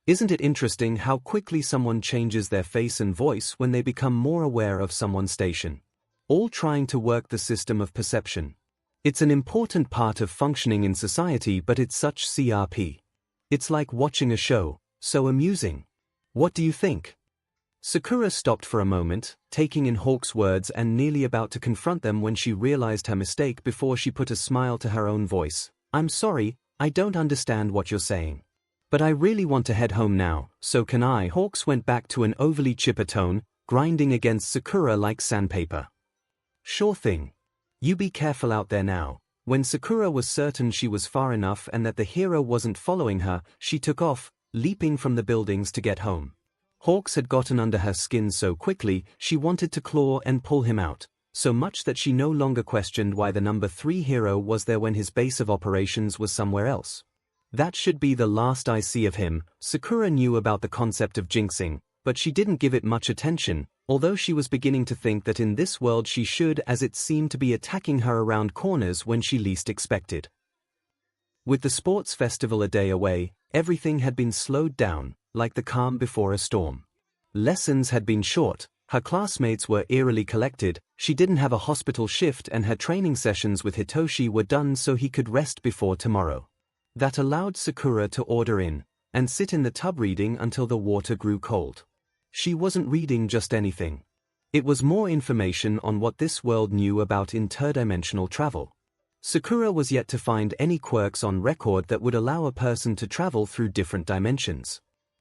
Isn't it interesting how quickly someone changes their face and voice when they become more aware of someone's station? All trying to work the system of perception. It's an important part of functioning in society, but it's such CRP. It's like watching a show, so amusing. What do you think? Sakura stopped for a moment, taking in Hawk's words and nearly about to confront them when she realized her mistake before she put a smile to her own voice. "I'm sorry, I don't understand what you're saying. But I really want to head home now, so can I?" Hawks went back to an overly chipper tone, grinding against Sakura like sandpaper. "Sure thing. You be careful out there now." When Sakura was certain she was far enough and that the hero wasn't following her, she took off, leaping from the buildings to get home. Hawks had gotten under her skin so quickly, she wanted to claw and pull him out, so much that she no longer questioned why the number 3 hero was there when his base of operations was somewhere else. That should be the last I see of him. Sakura knew about the concept of jinxing, but she didn't give it much attention, although she was beginning to think that in this world she should, as it seemed to be attacking her around corners when she least expected. With the sports festival a day away, everything had been slowed down, like the calm before a storm. Lessons had been short, her classmates were eerily collected, she didn't have a hospital shift, and her training sessions with Hitoshi were done so he could rest before tomorrow. That allowed Sakura to order in and sit in the tub reading until the water grew cold. She wasn't reading just anything. It was more information on what this world knew about interdimensional travel. Sakura was yet to find any quirks on record that would allow a person to travel through different dimensions.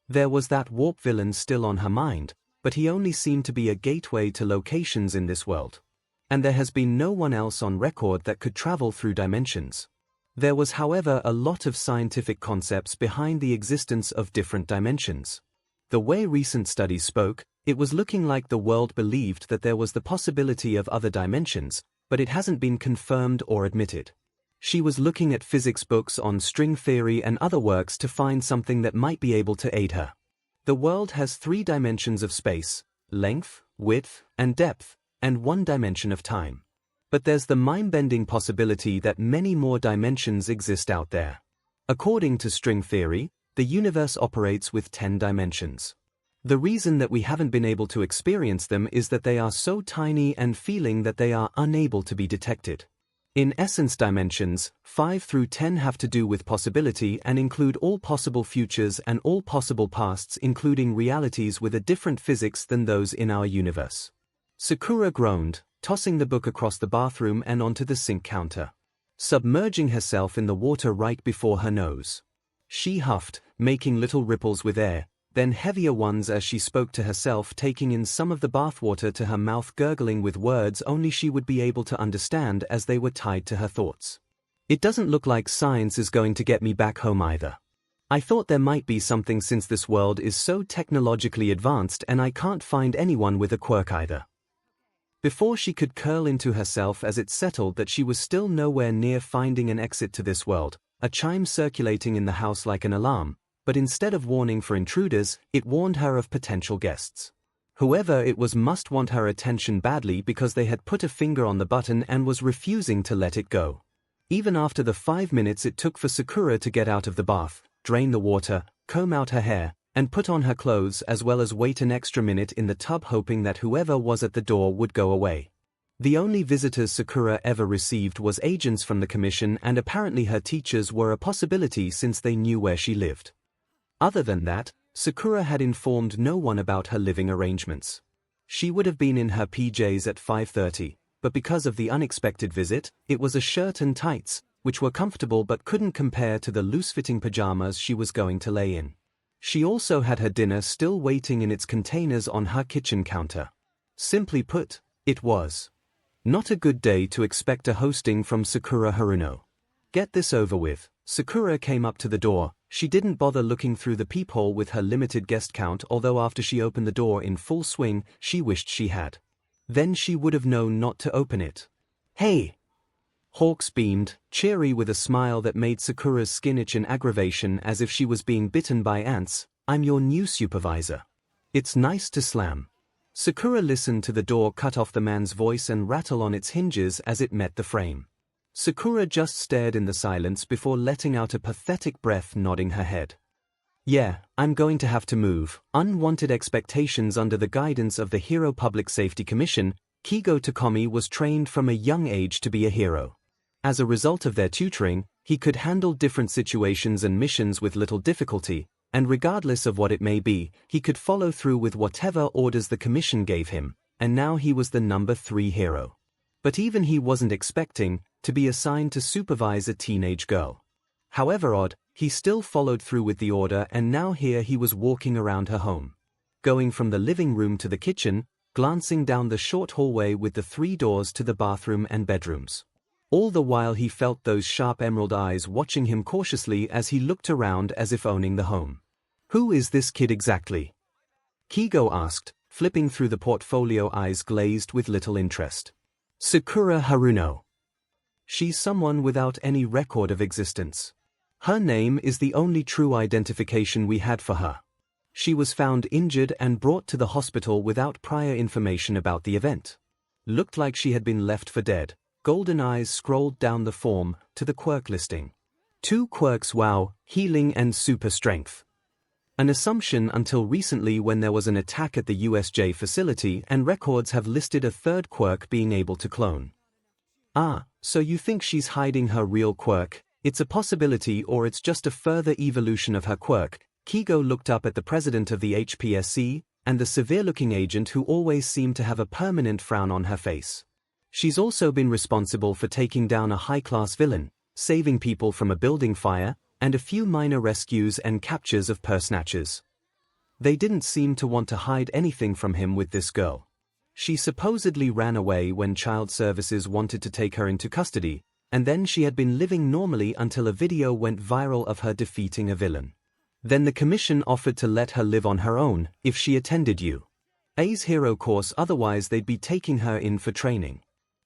There was that warp villain still on her mind, but he only seemed to be a gateway to locations in this world. And there has been no one else on record that could travel through dimensions. There was, however, a lot of scientific concepts behind the existence of different dimensions. The way recent studies spoke, it was looking like the world believed that there was the possibility of other dimensions, but it hasn't been confirmed or admitted. She was looking at physics books on string theory and other works to find something that might be able to aid her. The world has 3 dimensions of space, length, width, and depth, and 1 dimension of time. But there's the mind-bending possibility that many more dimensions exist out there. According to string theory, the universe operates with 10 dimensions. The reason that we haven't been able to experience them is that they are so tiny and feeling that they are unable to be detected. In essence, dimensions 5 through 10 have to do with possibility and include all possible futures and all possible pasts, including realities with a different physics than those in our universe. Sakura groaned, tossing the book across the bathroom and onto the sink counter, submerging herself in the water right before her nose. She huffed, making little ripples with air, then heavier ones as she spoke to herself, taking in some of the bathwater to her mouth, gurgling with words only she would be able to understand as they were tied to her thoughts. "It doesn't look like science is going to get me back home either. I thought there might be something since this world is so technologically advanced and I can't find anyone with a quirk either." Before she could curl into herself as it settled that she was still nowhere near finding an exit to this world, a chime circulating in the house like an alarm, but instead of warning for intruders, it warned her of potential guests. Whoever it was must want her attention badly because they had put a finger on the button and was refusing to let it go. Even after the 5 minutes it took for Sakura to get out of the bath, drain the water, comb out her hair, and put on her clothes, as well as wait an extra minute in the tub hoping that whoever was at the door would go away. The only visitors Sakura ever received was agents from the commission, and apparently her teachers were a possibility since they knew where she lived. Other than that, Sakura had informed no one about her living arrangements. She would have been in her PJs at 5:30, but because of the unexpected visit, it was a shirt and tights, which were comfortable but couldn't compare to the loose-fitting pajamas she was going to lay in. She also had her dinner still waiting in its containers on her kitchen counter. Simply put, it was Not a good day to expect a hosting from Sakura Haruno. Get this over with. Sakura came up to the door. She didn't bother looking through the peephole with her limited guest count, although after she opened the door in full swing, she wished she had. Then she would have known not to open it. "Hey!" Hawks beamed, cheery with a smile that made Sakura's skin itch in aggravation as if she was being bitten by ants. "I'm your new supervisor. It's nice to slam." Sakura listened to the door cut off the man's voice and rattle on its hinges as it met the frame. Sakura just stared in the silence before letting out a pathetic breath, nodding her head. "Yeah, I'm going to have to move." Unwanted expectations. Under the guidance of the Hero Public Safety Commission, 𝐒𝐲 𝐷𝐿 was trained from a young age to be a hero. As a result of their tutoring, he could handle different situations and missions with little difficulty, and regardless of what it may be, he could follow through with whatever orders the commission gave him, and now he was the number 3 hero. But even he wasn't expecting to be assigned to supervise a teenage girl. However odd, he still followed through with the order, and now here he was walking around her home. Going from the living room to the kitchen, glancing down the short hallway with the 3 doors to the bathroom and bedrooms. All the while he felt those sharp emerald eyes watching him cautiously as he looked around as if owning the home. "Who is this kid exactly?" 𝐒𝐲 asked, flipping through the portfolio, eyes glazed with little interest. "Sakura Haruno. She's someone without any record of existence. Her name is the only true identification we had for her. She was found injured and brought to the hospital without prior information about the event. Looked like she had been left for dead." Golden eyes scrolled down the form to the quirk listing. 2 quirks: wow, healing and super strength. An assumption until recently when there was an attack at the USJ facility, and records have listed a 3rd quirk being able to clone. "Ah, so you think she's hiding her real quirk? It's a possibility, or it's just a further evolution of her quirk." 𝐒𝐲 looked up at the president of the HPSC, and the severe-looking agent who always seemed to have a permanent frown on her face. "She's also been responsible for taking down a high-class villain, saving people from a building fire, and a few minor rescues and captures of purse snatchers. They didn't seem to want to hide anything from him with this girl. She supposedly ran away when child services wanted to take her into custody, and then she had been living normally until a video went viral of her defeating a villain. Then the commission offered to let her live on her own if she attended UA's hero course, otherwise they'd be taking her in for training."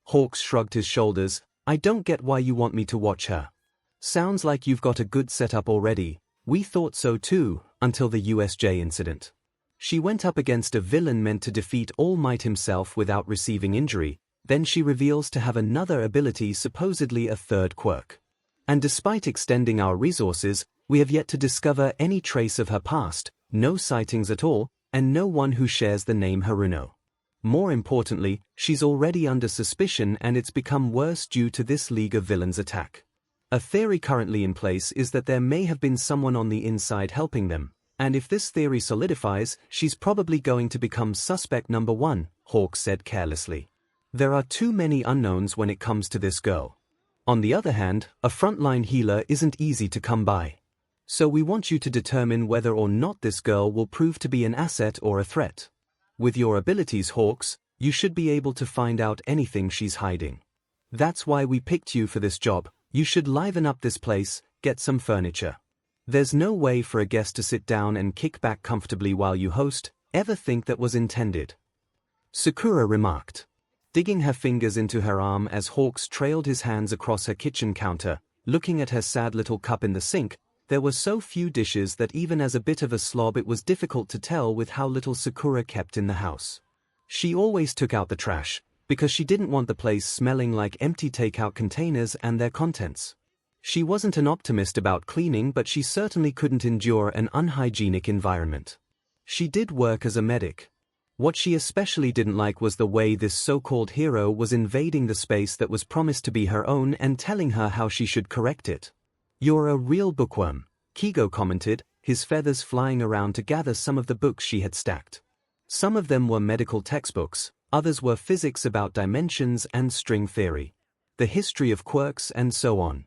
Hawks shrugged his shoulders. "I don't get why you want me to watch her. Sounds like you've got a good setup already." "We thought so too, until the USJ incident. She went up against a villain meant to defeat All Might himself without receiving injury, then she reveals to have another ability, supposedly a 3rd quirk. And despite extending our resources, we have yet to discover any trace of her past, no sightings at all, and no one who shares the name Haruno. More importantly, she's already under suspicion, and it's become worse due to this League of Villains attack. A theory currently in place is that there may have been someone on the inside helping them, and if this theory solidifies, she's probably going to become suspect number 1, Hawks said carelessly. There are too many unknowns when it comes to this girl. On the other hand, a frontline healer isn't easy to come by. So we want you to determine whether or not this girl will prove to be an asset or a threat. With your abilities, Hawks, you should be able to find out anything she's hiding. That's why we picked you for this job. You should liven up this place, get some furniture. There's no way for a guest to sit down and kick back comfortably while you host. Ever think that was intended?" Sakura remarked, digging her fingers into her arm as Hawks trailed his hands across her kitchen counter, looking at her sad little cup in the sink. There were so few dishes that even as a bit of a slob it was difficult to tell with how little Sakura kept in the house. She always took out the trash, because she didn't want the place smelling like empty takeout containers and their contents. She wasn't an optimist about cleaning, but she certainly couldn't endure an unhygienic environment. She did work as a medic. What she especially didn't like was the way this so-called hero was invading the space that was promised to be her own and telling her how she should correct it. "You're a real bookworm," 𝐒𝐲 commented, his feathers flying around to gather some of the books she had stacked. Some of them were medical textbooks, others were physics about dimensions and string theory, the history of quirks and so on.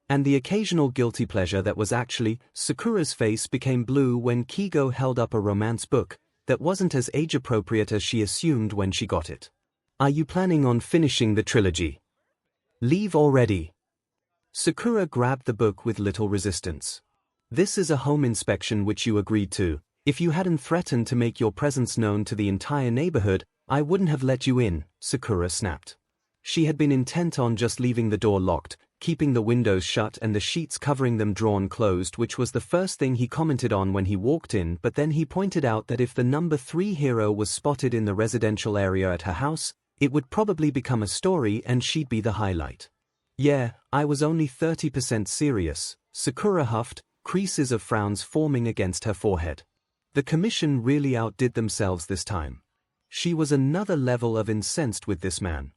And the occasional guilty pleasure that was actually. Sakura's face became blue when 𝐒𝐲 held up a romance book that wasn't as age-appropriate as she assumed when she got it. Are you planning on finishing the trilogy? Leave already. Sakura grabbed the book with little resistance. This is a home inspection which you agreed to. If you hadn't threatened to make your presence known to the entire neighborhood, I wouldn't have let you in, Sakura snapped. She had been intent on just leaving the door locked, keeping the windows shut and the sheets covering them drawn closed, which was the first thing he commented on when he walked in, but then he pointed out that if the number 3 hero was spotted in the residential area at her house, it would probably become a story and she'd be the highlight. Yeah, I was only 30% serious, Sakura huffed, creases of frowns forming against her forehead. The commission really outdid themselves this time. She was another level of incensed with this man.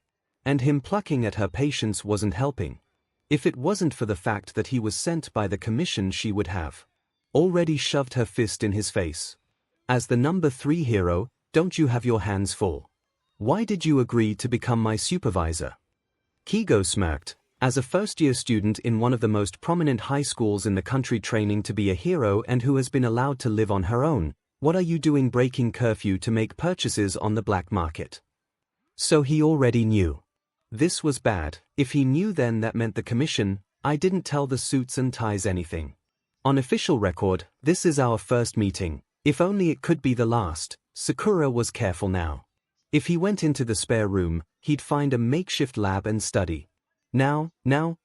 And him plucking at her patience wasn't helping. If it wasn't for the fact that he was sent by the commission, she would have already shoved her fist in his face. As the number 3 hero, don't you have your hands full? Why did you agree to become my supervisor? 𝐤𝐽 smirked. As a first-year student in one of the most prominent high schools in the country training to be a hero and who has been allowed to live on her own, what are you doing breaking curfew to make purchases on the black market? So he already knew. This was bad. If he knew, then that meant the commission. I didn't tell the suits and ties anything. On official record, this is our first meeting. If only it could be the last. Sakura was careful now. If he went into the spare room, he'd find a makeshift lab and study. Now,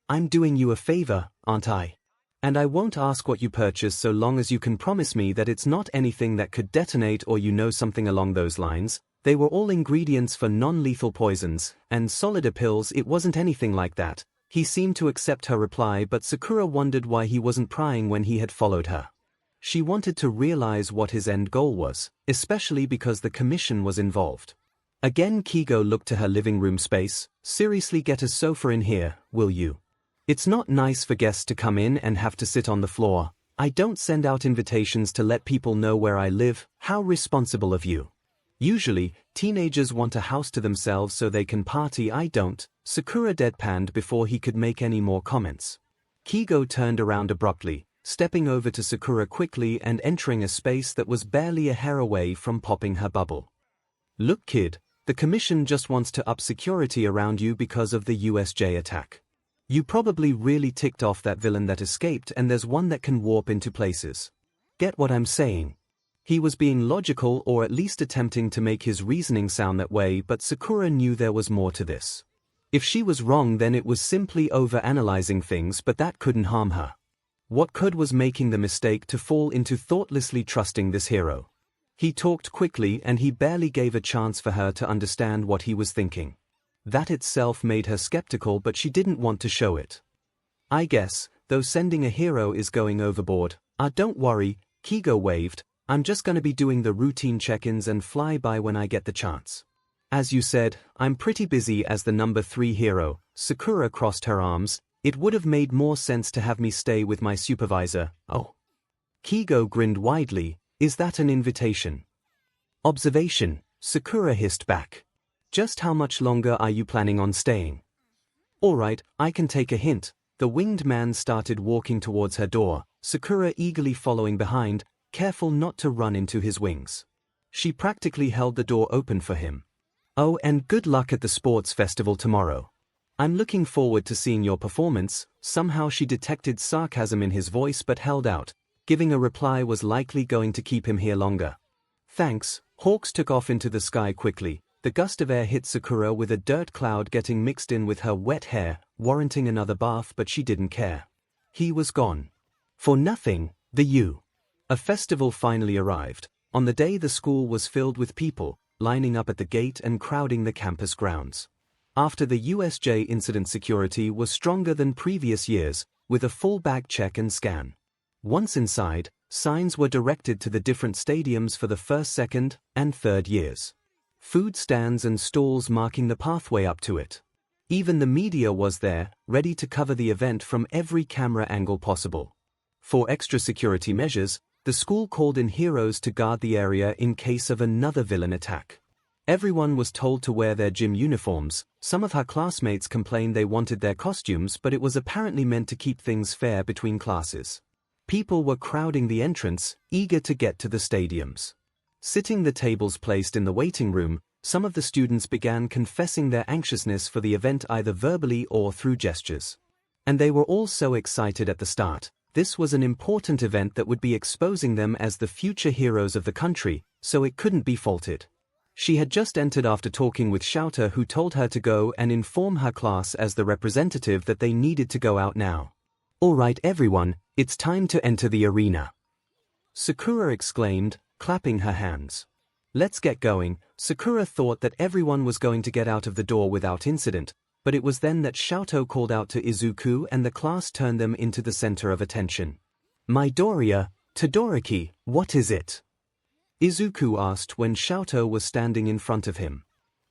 I'm doing you a favor, aren't I? And I won't ask what you purchase so long as you can promise me that it's not anything that could detonate or something along those lines. They were all ingredients for non-lethal poisons, and 𝐒𝐱 pills. It wasn't anything like that. He seemed to accept her reply, but Sakura wondered why he wasn't prying when he had followed her. She wanted to realize what his end goal was, especially because the commission was involved. Again 𝐤𝐽 looked to her living room space. Seriously, get a sofa in here, will you? It's not nice for guests to come in and have to sit on the floor. I don't send out invitations to let people know where I live. How responsible of you. Usually, teenagers want a house to themselves so they can party. I don't. Sakura deadpanned before he could make any more comments. 𝐤𝐽 turned around abruptly, stepping over to Sakura quickly and entering a space that was barely a hair away from popping her bubble. Look, kid, the commission just wants to up security around you because of the USJ attack. You probably really ticked off that villain that escaped, and there's one that can warp into places. Get what I'm saying? He was being logical, or at least attempting to make his reasoning sound that way, but Sakura knew there was more to this. If she was wrong, then it was simply over-analyzing things, but that couldn't harm her. What could was making the mistake to fall into thoughtlessly trusting this hero. He talked quickly and he barely gave a chance for her to understand what he was thinking. That itself made her skeptical, but she didn't want to show it. I guess, though sending a hero is going overboard. Don't worry, 𝐤𝐽 waved. I'm just gonna be doing the routine check-ins and fly by when I get the chance. As you said, I'm pretty busy as the number 3 hero. Sakura crossed her arms. It would have made more sense to have me stay with my supervisor. Oh. 𝐤𝐽 grinned widely. Is that an invitation? Observation, Sakura hissed back. Just how much longer are you planning on staying? Alright, I can take a hint. The winged man started walking towards her door, Sakura eagerly following behind, careful not to run into his wings. She practically held the door open for him. Oh, and good luck at the sports festival tomorrow. I'm looking forward to seeing your performance. Somehow she detected sarcasm in his voice but held out. Giving a reply was likely going to keep him here longer. Thanks. Hawks took off into the sky quickly. The gust of air hit Sakura with a dirt cloud getting mixed in with her wet hair, warranting another bath, but she didn't care. He was gone. For nothing. A festival finally arrived. On the day, the school was filled with people, lining up at the gate and crowding the campus grounds. After the USJ incident, security was stronger than previous years, with a full bag check and scan. Once inside, signs were directed to the different stadiums for the first, second, and third years. Food stands and stalls marking the pathway up to it. Even the media was there, ready to cover the event from every camera angle possible. For extra security measures, the school called in heroes to guard the area in case of another villain attack. Everyone was told to wear their gym uniforms. Some of her classmates complained they wanted their costumes, but it was apparently meant to keep things fair between classes. People were crowding the entrance, eager to get to the stadiums. Sitting the tables placed in the waiting room, some of the students began confessing their anxiousness for the event either verbally or through gestures. And they were all so excited at the start. This was an important event that would be exposing them as the future heroes of the country, so it couldn't be faulted. She had just entered after talking with 𝐿𝐴, who told her to go and inform her class as the representative that they needed to go out now. "All right everyone, it's time to enter the arena," Sakura exclaimed, clapping her hands. "Let's get going." Sakura thought that everyone was going to get out of the door without incident, but it was then that 𝐿𝐴 called out to Izuku and the class turned them into the center of attention. "Midoriya, Todoroki, what is it?" Izuku asked when 𝐿𝐴 was standing in front of him.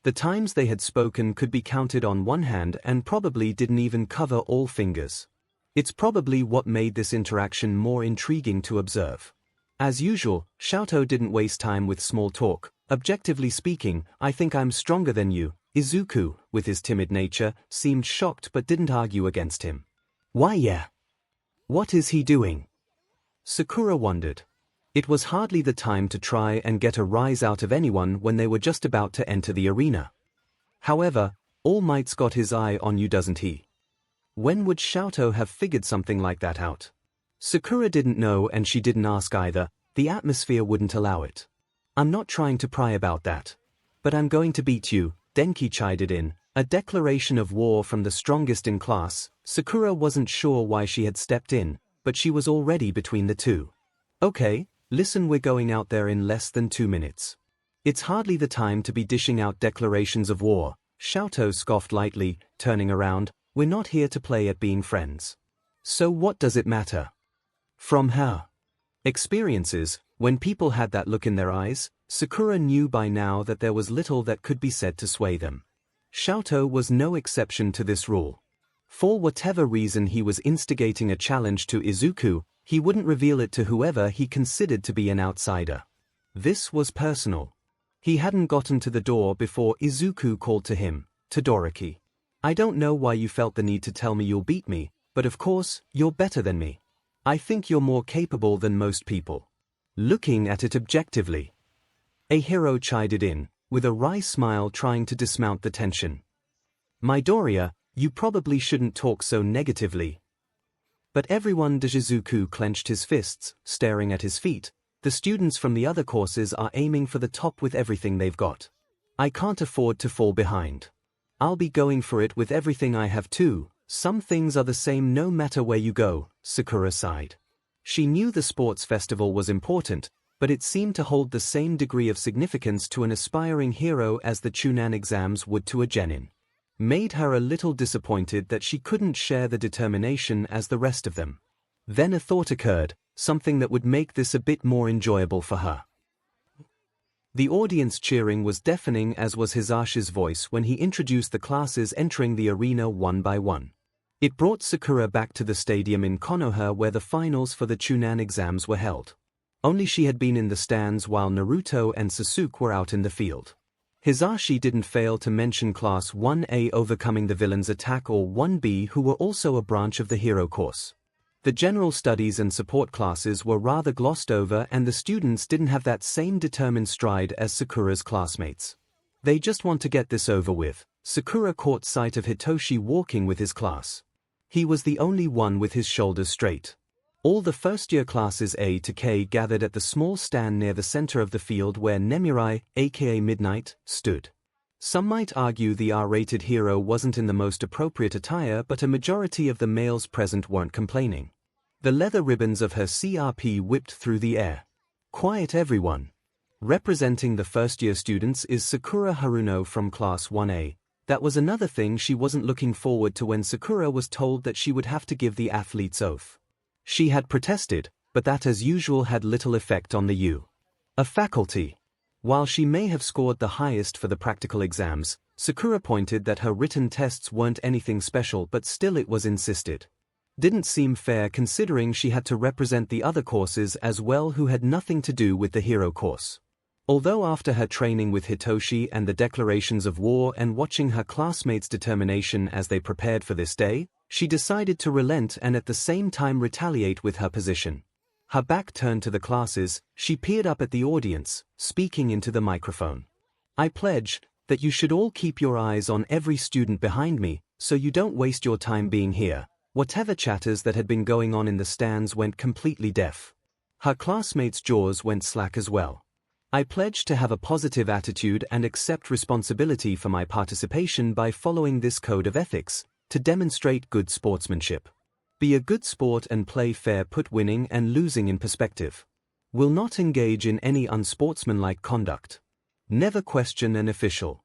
The times they had spoken could be counted on one hand and probably didn't even cover all fingers. It's probably what made this interaction more intriguing to observe. As usual, 𝐿𝐴 didn't waste time with small talk. "Objectively speaking, I think I'm stronger than you." Izuku, with his timid nature, seemed shocked but didn't argue against him. "Why yeah? What is he doing?" Sakura wondered. It was hardly the time to try and get a rise out of anyone when they were just about to enter the arena. However, All Might's got his eye on you, doesn't he? When would 𝐿𝐴 have figured something like that out? Sakura didn't know and she didn't ask either. The atmosphere wouldn't allow it. "I'm not trying to pry about that. But I'm going to beat you," Denki chided in, a declaration of war from the strongest in class. Sakura wasn't sure why she had stepped in, but she was already between the two. "Okay, listen, we're going out there in less than 2 minutes. It's hardly the time to be dishing out declarations of war," 𝐿𝐴 scoffed lightly, turning around. "We're not here to play at being friends. So what does it matter?" From her experiences, when people had that look in their eyes, Sakura knew by now that there was little that could be said to sway them. 𝐿𝐴 was no exception to this rule. For whatever reason he was instigating a challenge to Izuku, he wouldn't reveal it to whoever he considered to be an outsider. This was personal. He hadn't gotten to the door before Izuku called to him, "Todoroki, I don't know why you felt the need to tell me you'll beat me, but of course, you're better than me. I think you're more capable than most people. Looking at it objectively." A hero chided in, with a wry smile trying to dismount the tension. "Midoriya, you probably shouldn't talk so negatively." But everyone Izuku clenched his fists, staring at his feet. "The students from the other courses are aiming for the top with everything they've got. I can't afford to fall behind. I'll be going for it with everything I have too. Some things are the same no matter where you go," Sakura sighed. She knew the sports festival was important, but it seemed to hold the same degree of significance to an aspiring hero as the Chunin exams would to a genin. Made her a little disappointed that she couldn't share the determination as the rest of them. Then a thought occurred, something that would make this a bit more enjoyable for her. The audience cheering was deafening, as was 𝐒𝐻𝐴's voice when he introduced the classes entering the arena one by one. It brought Sakura back to the stadium in Konoha where the finals for the Chunin exams were held. Only she had been in the stands while Naruto and Sasuke were out in the field. 𝐒𝐻𝐴 didn't fail to mention Class 1A overcoming the villain's attack or 1B, who were also a branch of the hero course. The general studies and support classes were rather glossed over and the students didn't have that same determined stride as Sakura's classmates. They just want to get this over with. Sakura caught sight of Hitoshi walking with his class. He was the only one with his shoulders straight. All the first-year classes A to K gathered at the small stand near the center of the field where Nemirai, aka Midnight, stood. Some might argue the R-rated hero wasn't in the most appropriate attire, but a majority of the males present weren't complaining. The leather ribbons of her CRP whipped through the air. "Quiet everyone." Representing the first-year students is Sakura Haruno from Class 1A. That was another thing she wasn't looking forward to when Sakura was told that she would have to give the athlete's oath. She had protested, but that as usual had little effect on the U.A. faculty. While she may have scored the highest for the practical exams, Sakura pointed that her written tests weren't anything special, but still it was insisted. Didn't seem fair considering she had to represent the other courses as well who had nothing to do with the hero course. Although after her training with Hitoshi and the declarations of war and watching her classmates' determination as they prepared for this day, she decided to relent and at the same time retaliate with her position. Her back turned to the classes, she peered up at the audience, speaking into the microphone. I pledge that you should all keep your eyes on every student behind me, so you don't waste your time being here. Whatever chatters that had been going on in the stands went completely deaf. Her classmates' jaws went slack as well. I pledge to have a positive attitude and accept responsibility for my participation by following this code of ethics, to demonstrate good sportsmanship. Be a good sport and play fair, put winning and losing in perspective. Will not engage in any unsportsmanlike conduct. Never question an official.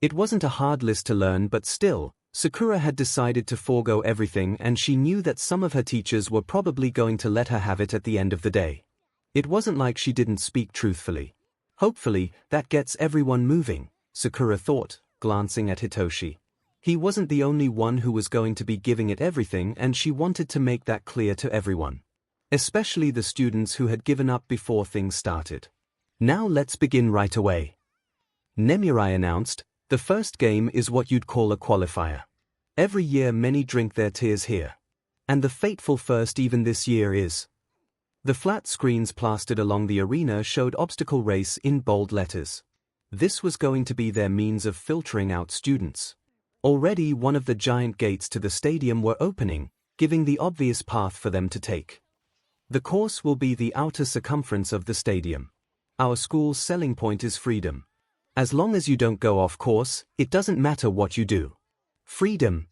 It wasn't a hard list to learn, but still, Sakura had decided to forego everything, and she knew that some of her teachers were probably going to let her have it at the end of the day. It wasn't like she didn't speak truthfully. Hopefully, that gets everyone moving, Sakura thought, glancing at Hitoshi. He wasn't the only one who was going to be giving it everything, and she wanted to make that clear to everyone. Especially the students who had given up before things started. Now let's begin right away. Nemurai announced, the first game is what you'd call a qualifier. Every year many drink their tears here. And the fateful first even this year is. The flat screens plastered along the arena showed obstacle race in bold letters. This was going to be their means of filtering out students. Already one of the giant gates to the stadium were opening, giving the obvious path for them to take. The course will be the outer circumference of the stadium. Our school's selling point is freedom. As long as you don't go off course, it doesn't matter what you do. Freedom.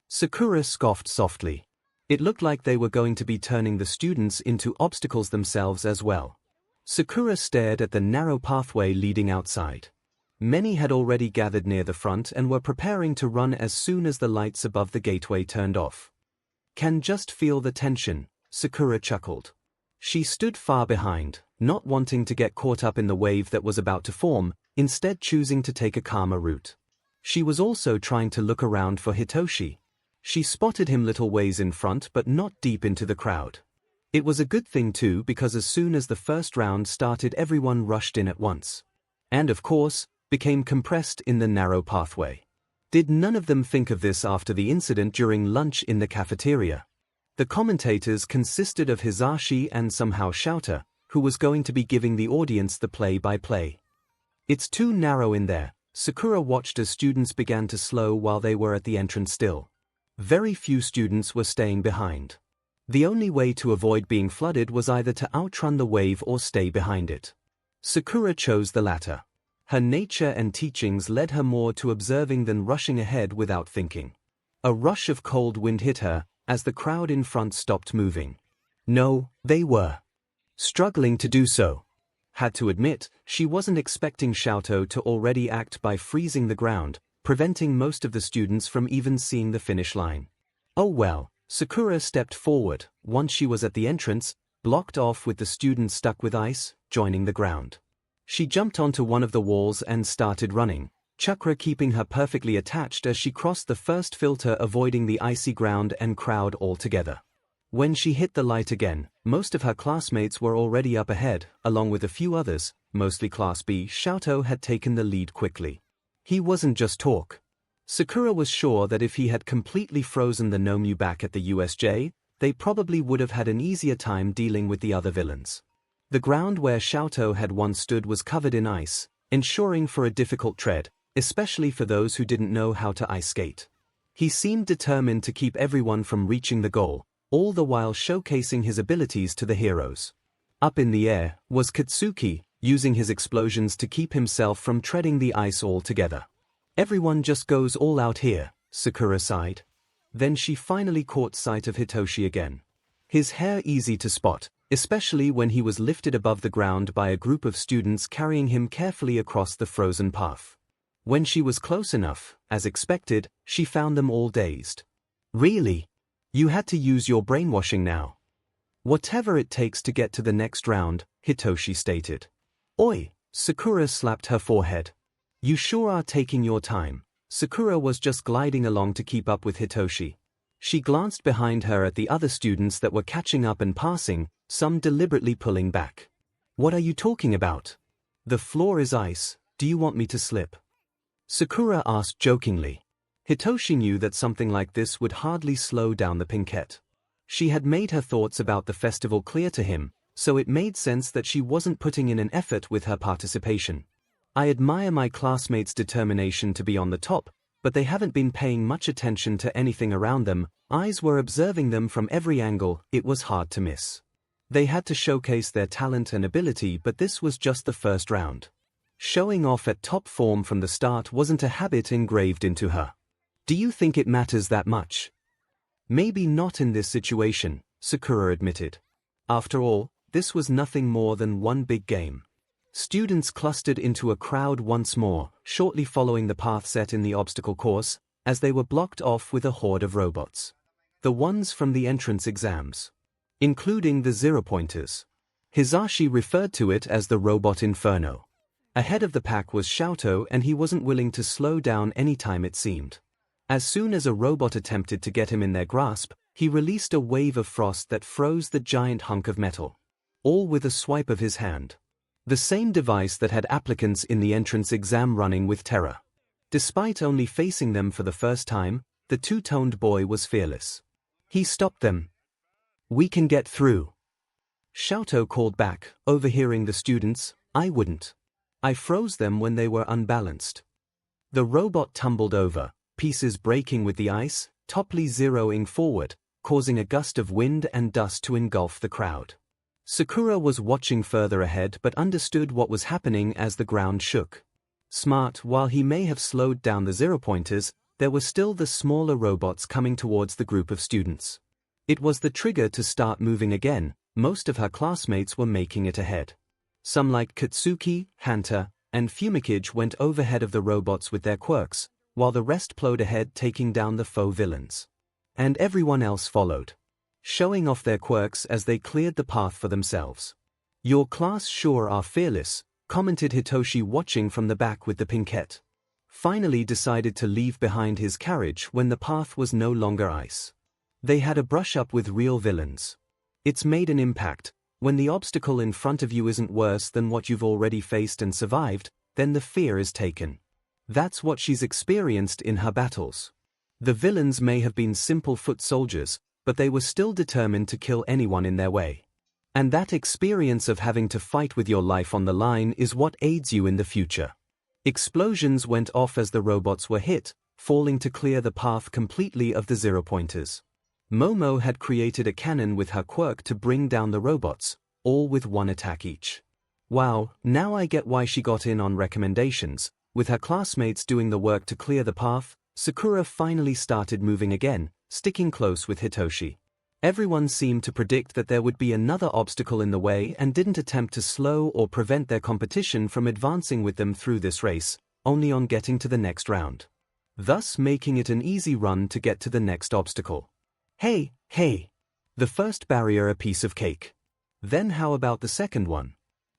Sakura scoffed softly. It looked like they were going to be turning the students into obstacles themselves as well. Sakura stared at the narrow pathway leading outside. Many had already gathered near the front and were preparing to run as soon as the lights above the gateway turned off. Can just feel the tension, Sakura chuckled. She stood far behind, not wanting to get caught up in the wave that was about to form, instead choosing to take a calmer route. She was also trying to look around for Hitoshi. She spotted him little ways in front but not deep into the crowd. It was a good thing too, because as soon as the first round started everyone rushed in at once. And of course, became compressed in the narrow pathway. Did none of them think of this after the incident during lunch in the cafeteria? The commentators consisted of Hisashi and somehow Shouter, who was going to be giving the audience the play-by-play. It's too narrow in there. Sakura watched as students began to slow while they were at the entrance still. Very few students were staying behind. The only way to avoid being flooded was either to outrun the wave or stay behind it. Sakura chose the latter. Her nature and teachings led her more to observing than rushing ahead without thinking. A rush of cold wind hit her as the crowd in front stopped moving. No, they were struggling to do so. Had to admit, she wasn't expecting Shouto to already act by freezing the ground, preventing most of the students from even seeing the finish line. Oh well, Sakura stepped forward, once she was at the entrance, blocked off with the students stuck with ice, joining the ground. She jumped onto one of the walls and started running, Chakra keeping her perfectly attached as she crossed the first filter, avoiding the icy ground and crowd altogether. When she hit the light again, most of her classmates were already up ahead, along with a few others, mostly Class B. Shouto had taken the lead quickly. He wasn't just talk. Sakura was sure that if he had completely frozen the Nomu back at the USJ, they probably would have had an easier time dealing with the other villains. The ground where Shouto had once stood was covered in ice, ensuring for a difficult tread, especially for those who didn't know how to ice skate. He seemed determined to keep everyone from reaching the goal, all the while showcasing his abilities to the heroes. Up in the air was Katsuki, using his explosions to keep himself from treading the ice altogether. Everyone just goes all out here, Sakura sighed. Then she finally caught sight of Hitoshi again. His hair easy to spot, especially when he was lifted above the ground by a group of students carrying him carefully across the frozen path. When she was close enough, as expected, she found them all dazed. Really? You had to use your brainwashing now. Whatever it takes to get to the next round, Hitoshi stated. Oi, Sakura slapped her forehead. You sure are taking your time. Sakura was just gliding along to keep up with Hitoshi. She glanced behind her at the other students that were catching up and passing, some deliberately pulling back. What are you talking about? The floor is ice, do you want me to slip? Sakura asked jokingly. Hitoshi knew that something like this would hardly slow down the pinkette. She had made her thoughts about the festival clear to him, so it made sense that she wasn't putting in an effort with her participation. I admire my classmates' determination to be on the top, but they haven't been paying much attention to anything around them. Eyes were observing them from every angle, it was hard to miss. They had to showcase their talent and ability, but this was just the first round. Showing off at top form from the start wasn't a habit engraved into her. Do you think it matters that much? Maybe not in this situation, Sakura admitted. After all, this was nothing more than one big game. Students clustered into a crowd once more, shortly following the path set in the obstacle course, as they were blocked off with a horde of robots. The ones from the entrance exams. Including the 0-pointers. Hisashi referred to it as the robot inferno. Ahead of the pack was 𝐿𝐴, and he wasn't willing to slow down any time it seemed. As soon as a robot attempted to get him in their grasp, he released a wave of frost that froze the giant hunk of metal. All with a swipe of his hand. The same device that had applicants in the entrance exam running with terror. Despite only facing them for the first time, the two-toned boy was fearless. He stopped them. "We can get through." 𝐿𝐴 called back, overhearing the students. "I wouldn't. I froze them when they were unbalanced." The robot tumbled over, pieces breaking with the ice, toply zeroing forward, causing a gust of wind and dust to engulf the crowd. Sakura was watching further ahead but understood what was happening as the ground shook. Smart, while he may have slowed down the 0-pointers, there were still the smaller robots coming towards the group of students. It was the trigger to start moving again. Most of her classmates were making it ahead. Some like Katsuki, Hanta, and 𝐒𝐿𝐴 went overhead of the robots with their quirks, while the rest plowed ahead taking down the foe villains. And everyone else followed, showing off their quirks as they cleared the path for themselves. "Your class sure are fearless," commented Hitoshi, watching from the back with the pinkette. Finally decided to leave behind his carriage when the path was no longer ice. They had a brush-up with real villains. It's made an impact. When the obstacle in front of you isn't worse than what you've already faced and survived, then the fear is taken. That's what she's experienced in her battles. The villains may have been simple foot soldiers, but they were still determined to kill anyone in their way. And that experience of having to fight with your life on the line is what aids you in the future. Explosions went off as the robots were hit, falling to clear the path completely of the 0-pointers. Momo had created a cannon with her quirk to bring down the robots, all with one attack each. Wow, now I get why she got in on recommendations. With her classmates doing the work to clear the path, Sakura finally started moving again, sticking close with Hitoshi. Everyone seemed to predict that there would be another obstacle in the way and didn't attempt to slow or prevent their competition from advancing with them through this race, only on getting to the next round. Thus making it an easy run to get to the next obstacle. Hey. The first barrier a piece of cake. Then how about the second one?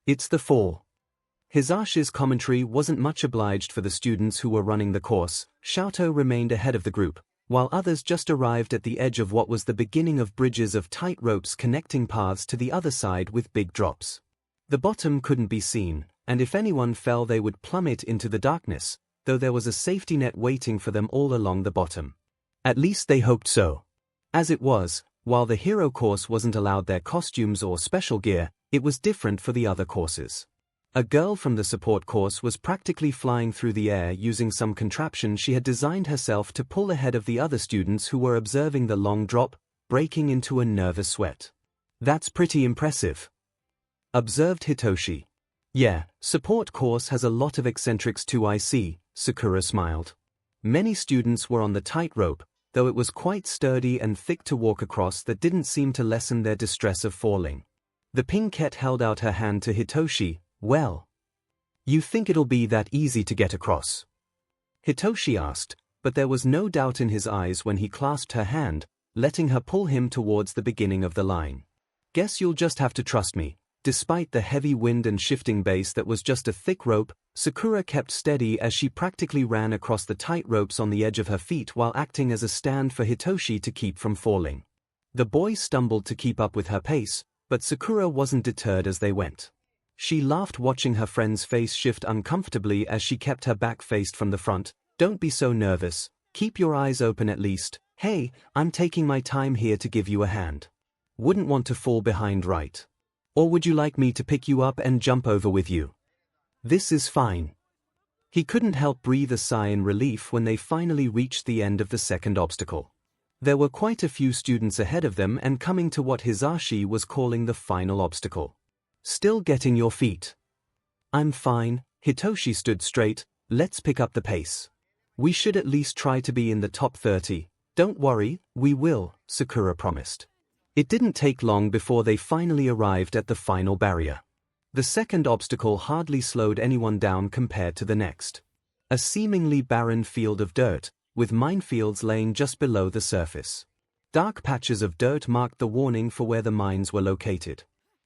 It's the fall. Hisashi's commentary wasn't much obliged for the students who were running the course. 𝐿𝐴 remained ahead of the group, while others just arrived at the edge of what was the beginning of bridges of tight ropes connecting paths to the other side with big drops. The bottom couldn't be seen, and if anyone fell they would plummet into the darkness, though there was a safety net waiting for them all along the bottom. At least they hoped so. As it was, while the hero course wasn't allowed their costumes or special gear, it was different for the other courses. A girl from the support course was practically flying through the air using some contraption she had designed herself to pull ahead of the other students who were observing the long drop, breaking into a nervous sweat. "That's pretty impressive," observed Hitoshi. "Yeah, support course has a lot of eccentrics too, I see," Sakura smiled. Many students were on the tightrope, though it was quite sturdy and thick to walk across that didn't seem to lessen their distress of falling. The pinkette held out her hand to Hitoshi. "Well, you think it'll be that easy to get across?" Hitoshi asked, but there was no doubt in his eyes when he clasped her hand, letting her pull him towards the beginning of the line. "Guess you'll just have to trust me." Despite the heavy wind and shifting base that was just a thick rope, Sakura kept steady as she practically ran across the tight ropes on the edge of her feet while acting as a stand for Hitoshi to keep from falling. The boy stumbled to keep up with her pace, but Sakura wasn't deterred as they went. She laughed watching her friend's face shift uncomfortably as she kept her back faced from the front. "Don't be so nervous, keep your eyes open at least. Hey, I'm taking my time here to give you a hand. Wouldn't want to fall behind, right? Or would you like me to pick you up and jump over with you?" "This is fine," He couldn't help breathe a sigh in relief when they finally reached the end of the second obstacle. There were quite a few students ahead of them and coming to what Hisashi was calling the final obstacle. Still getting your feet? I'm fine. Hitoshi stood straight. Let's pick up the pace. We should at least try to be in the top 30. Don't worry, we will, Sakura promised. It didn't take long before they finally arrived at the final barrier. The second obstacle hardly slowed anyone down compared to the next. A seemingly barren field of dirt, with minefields laying just below the surface. Dark patches of dirt marked the warning for where the mines were located.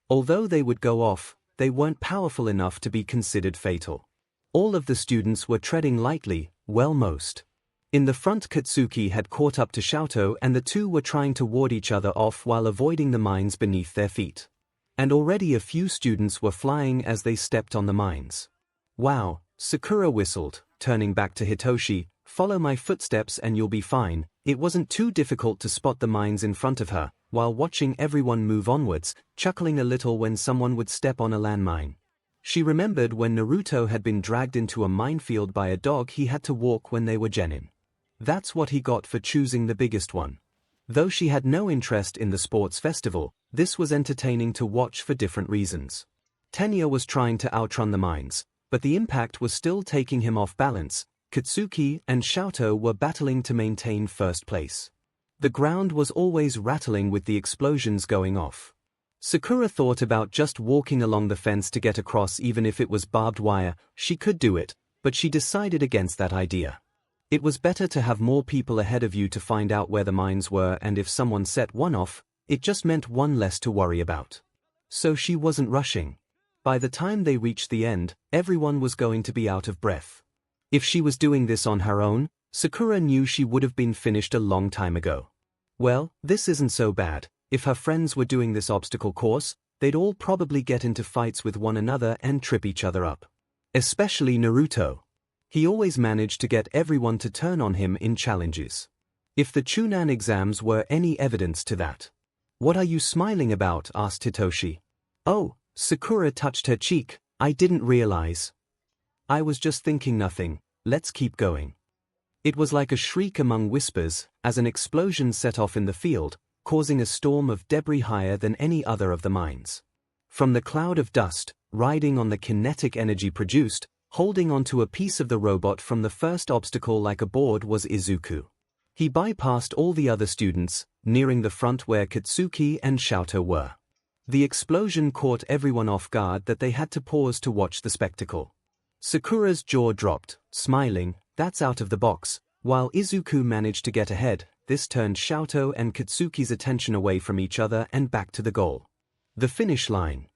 Although they would go off, they weren't powerful enough to be considered fatal. All of the students were treading lightly, well most. In the front, Katsuki had caught up to �プ𝐿 and the two were trying to ward each other off while avoiding the mines beneath their feet. And already a few students were flying as they stepped on the mines. Wow, Sakura whistled, turning back to Hitoshi. Follow my footsteps and you'll be fine. It wasn't too difficult to spot the mines in front of her, while watching everyone move onwards, chuckling a little when someone would step on a landmine. She remembered when Naruto had been dragged into a minefield by a dog he had to walk when they were genin. That's what he got for choosing the biggest one. Though she had no interest in the sports festival, this was entertaining to watch for different reasons. Tenya was trying to outrun the mines, but the impact was still taking him off balance. Katsuki and 𝐿𝐴 were battling to maintain first place. The ground was always rattling with the explosions going off. Sakura thought about just walking along the fence to get across even if it was barbed wire. She could do it, but she decided against that idea. It was better to have more people ahead of you to find out where the mines were, and if someone set one off, it just meant one less to worry about. So she wasn't rushing. By the time they reached the end, everyone was going to be out of breath. If she was doing this on her own, Sakura knew she would have been finished a long time ago. Well, this isn't so bad. If her friends were doing this obstacle course, they'd all probably get into fights with one another and trip each other up. Especially Naruto. He always managed to get everyone to turn on him in challenges. If the Chunin exams were any evidence to that. What are you smiling about? Asked Hitoshi. Oh, Sakura touched her cheek. I didn't realize. I was just thinking nothing. Let's keep going. It was like a shriek among whispers, as an explosion set off in the field, causing a storm of debris higher than any other of the mines. From the cloud of dust, riding on the kinetic energy produced, holding onto a piece of the robot from the first obstacle like a board, was Izuku. He bypassed all the other students, nearing the front where Katsuki and 𝐿𝐴 were. The explosion caught everyone off guard that they had to pause to watch the spectacle. Sakura's jaw dropped, smiling, that's out of the box. While Izuku managed to get ahead, this turned 𝐿𝐴 and Katsuki's attention away from each other and back to the goal. The finish line.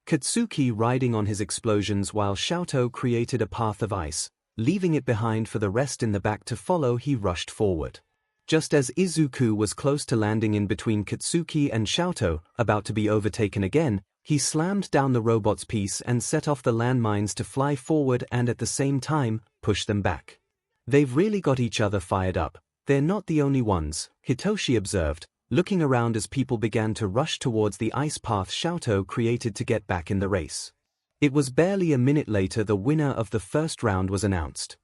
Katsuki riding on his explosions while 𝐿𝐴 created a path of ice, leaving it behind for the rest in the back to follow. He rushed forward. Just as Izuku was close to landing in between Katsuki and 𝐿𝐴, about to be overtaken again, he slammed down the robot's piece and set off the landmines to fly forward and at the same time, push them back. They've really got each other fired up. They're not the only ones, Hitoshi observed, looking around as people began to rush towards the ice path 𝐿𝐴 created to get back in the race. It was barely a minute later the winner of the first round was announced.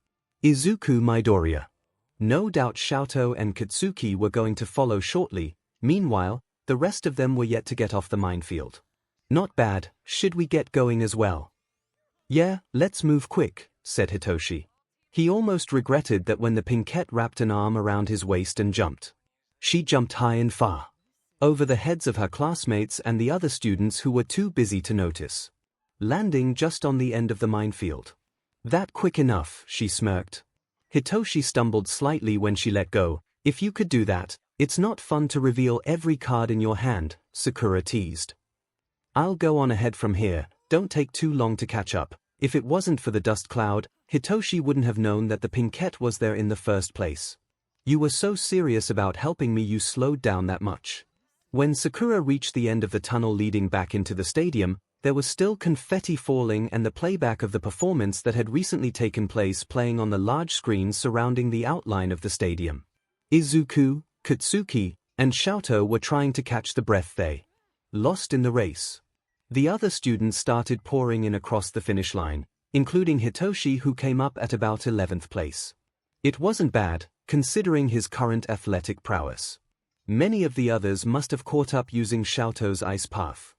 Izuku Midoriya. No doubt 𝐿𝐴 and Katsuki were going to follow shortly. Meanwhile, the rest of them were yet to get off the minefield. Not bad. Should we get going as well? Yeah, let's move quick, said Hitoshi. He almost regretted that when the Pinkette wrapped an arm around his waist and jumped. She jumped high and far. Over the heads of her classmates and the other students who were too busy to notice. Landing just on the end of the minefield. That quick enough, she smirked. Hitoshi stumbled slightly when she let go. If you could do that, it's not fun to reveal every card in your hand, Sakura teased. I'll go on ahead from here, don't take too long to catch up. If it wasn't for the dust cloud, Hitoshi wouldn't have known that the Pinkette was there in the first place. You were so serious about helping me you slowed down that much. When Sakura reached the end of the tunnel leading back into the stadium, there was still confetti falling and the playback of the performance that had recently taken place playing on the large screens surrounding the outline of the stadium. Izuku, Katsuki, and 𝐿𝐴 were trying to catch the breath they lost in the race. The other students started pouring in across the finish line, including Hitoshi, who came up at about 11th place. It wasn't bad, considering his current athletic prowess. Many of the others must have caught up using Xiaoto's ice path.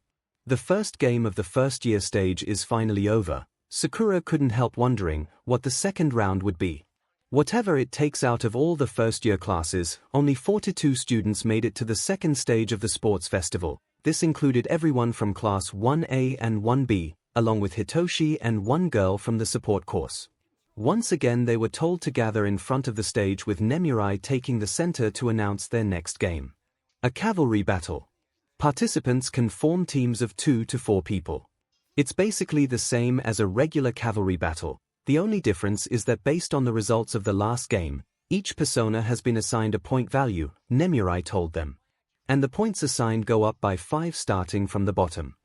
The first game of the first-year stage is finally over. Sakura couldn't help wondering what the second round would be. Whatever it takes out of all the first-year classes, only 42 students made it to the second stage of the sports festival. This included everyone from Class 1A and 1B, along with Hitoshi and one girl from the support course. Once again they were told to gather in front of the stage, with Nemuri taking the center to announce their next game. A cavalry battle. Participants can form teams of 2 to 4 people. It's basically the same as a regular cavalry battle. The only difference is that based on the results of the last game, each persona has been assigned a point value, Nemuri told them. And the points assigned go up by 5 starting from the bottom.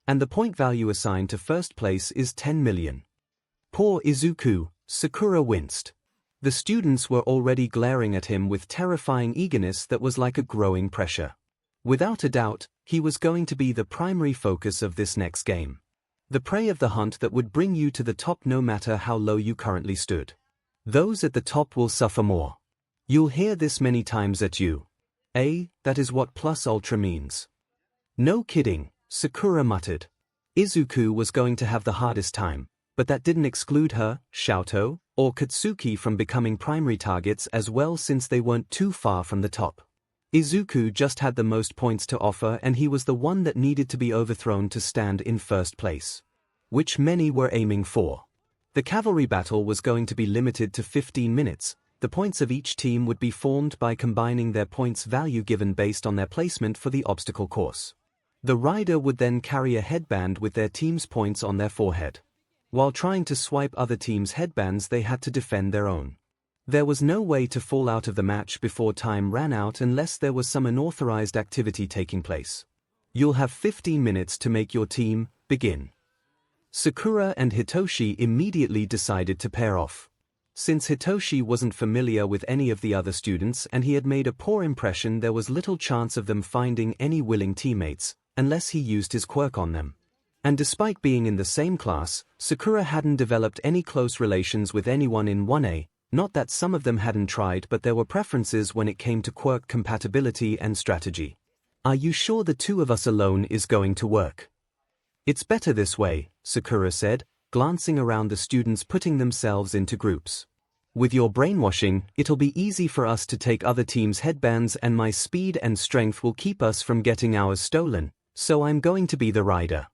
And the point value assigned to first place is 10 million. Poor Izuku, Sakura winced. The students were already glaring at him with terrifying eagerness that was like a growing pressure. Without a doubt, he was going to be the primary focus of this next game. The prey of the hunt that would bring you to the top no matter how low you currently stood. Those at the top will suffer more. You'll hear this many times at you. That is what plus ultra means. No kidding, Sakura muttered. Izuku was going to have the hardest time, but that didn't exclude her, Xiaoto, or Katsuki from becoming primary targets as well, since they weren't too far from the top. Izuku just had the most points to offer, and he was the one that needed to be overthrown to stand in first place, which many were aiming for. The cavalry battle was going to be limited to 15 minutes. The points of each team would be formed by combining their points value given based on their placement for the obstacle course. The rider would then carry a headband with their team's points on their forehead. While trying to swipe other teams' headbands, they had to defend their own. There was no way to fall out of the match before time ran out unless there was some unauthorized activity taking place. You'll have 15 minutes to make your team. Begin. Sakura and Hitoshi immediately decided to pair off. Since Hitoshi wasn't familiar with any of the other students and he had made a poor impression, there was little chance of them finding any willing teammates, unless he used his quirk on them. And despite being in the same class, Sakura hadn't developed any close relations with anyone in 1A. Not that some of them hadn't tried, but there were preferences when it came to quirk compatibility and strategy. Are you sure the 2 of us alone is going to work? It's better this way, Sakura said, glancing around the students putting themselves into groups. With your brainwashing, it'll be easy for us to take other teams' headbands, and my speed and strength will keep us from getting ours stolen, so I'm going to be the rider.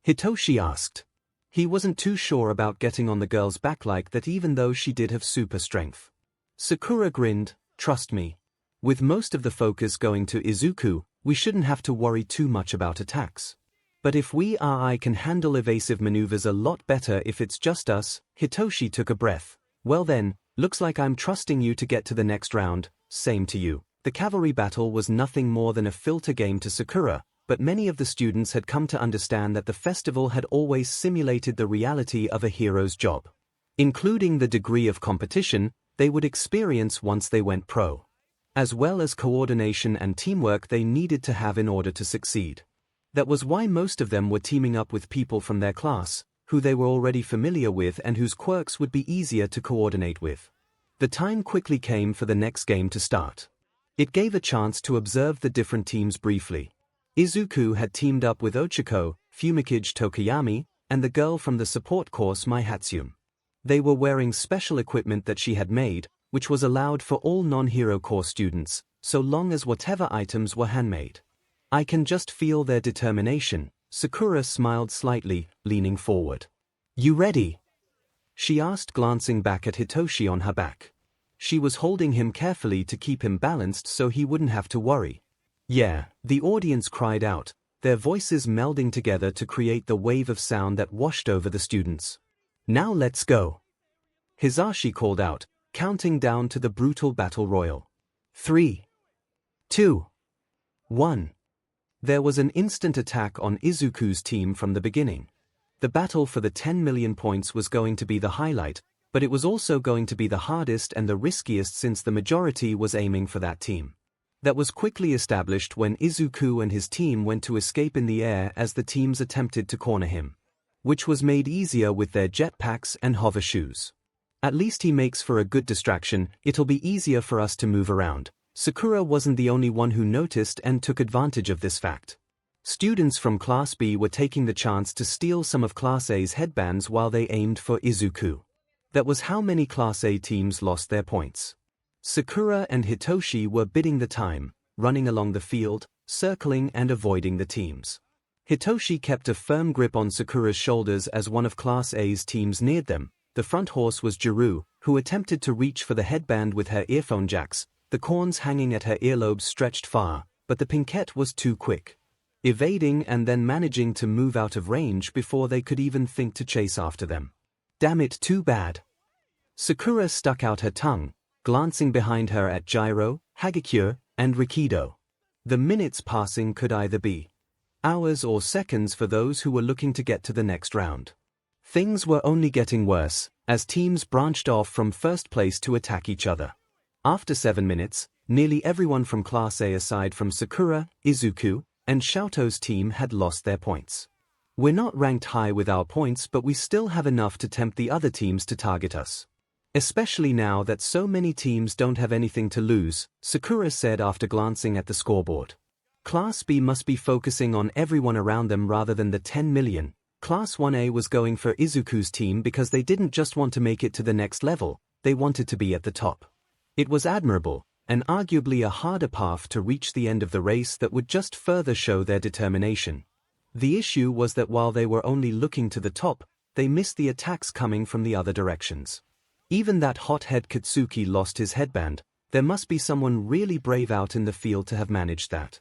Hitoshi asked. He wasn't too sure about getting on the girl's back like that, even though she did have super strength. Sakura grinned. Trust me. With most of the focus going to Izuku, we shouldn't have to worry too much about attacks. But if I can handle evasive maneuvers a lot better if it's just us. Hitoshi took a breath. Well then, looks like I'm trusting you to get to the next round. Same to you. The cavalry battle was nothing more than a filter game to Sakura, but many of the students had come to understand that the festival had always simulated the reality of a hero's job, including the degree of competition they would experience once they went pro, as well as coordination and teamwork they needed to have in order to succeed. That was why most of them were teaming up with people from their class, who they were already familiar with and whose quirks would be easier to coordinate with. The time quickly came for the next game to start. It gave a chance to observe the different teams briefly. Izuku had teamed up with Ochiko, Fumikage Tokoyami, and the girl from the support course MyHeroAcademia. They were wearing special equipment that she had made, which was allowed for all non-hero course students, so long as whatever items were handmade. I can just feel their determination. Sakura smiled slightly, leaning forward. You ready? She asked, glancing back at Hitoshi on her back. She was holding him carefully to keep him balanced so he wouldn't have to worry. Yeah, the audience cried out, their voices melding together to create the wave of sound that washed over the students. Now let's go. Hisashi called out, counting down to the brutal battle royal. 3, 2, 1. There was an instant attack on Izuku's team from the beginning. The battle for the 10 million points was going to be the highlight, but it was also going to be the hardest and the riskiest since the majority was aiming for that team. That was quickly established when Izuku and his team went to escape in the air as the teams attempted to corner him. which was made easier with their jetpacks and hover shoes. At least he makes for a good distraction, it'll be easier for us to move around. Sakura wasn't the only one who noticed and took advantage of this fact. Students from Class B were taking the chance to steal some of Class A's headbands while they aimed for Izuku. That was how many Class A teams lost their points. Sakura and Hitoshi were bidding the time, running along the field, circling and avoiding the teams. Hitoshi kept a firm grip on Sakura's shoulders as one of Class A's teams neared them. The front horse was Jiru, who attempted to reach for the headband with her earphone jacks, the corns hanging at her earlobes stretched far, but the pinkette was too quick, evading and then managing to move out of range before they could even think to chase after them. Damn it, too bad. Sakura stuck out her tongue, glancing behind her at Gyro, Hagekyo, and Rikido. The minutes passing could either be hours or seconds for those who were looking to get to the next round. Things were only getting worse, as teams branched off from first place to attack each other. After 7 minutes, nearly everyone from Class A aside from Sakura, Izuku, and Xiaoto's team had lost their points. We're not ranked high with our points, but we still have enough to tempt the other teams to target us. Especially now that so many teams don't have anything to lose, Sakura said after glancing at the scoreboard. Class B must be focusing on everyone around them rather than the 10 million. Class 1A was going for Izuku's team because they didn't just want to make it to the next level, they wanted to be at the top. It was admirable, and arguably a harder path to reach the end of the race that would just further show their determination. The issue was that while they were only looking to the top, they missed the attacks coming from the other directions. Even that hothead Katsuki lost his headband. There must be someone really brave out in the field to have managed that.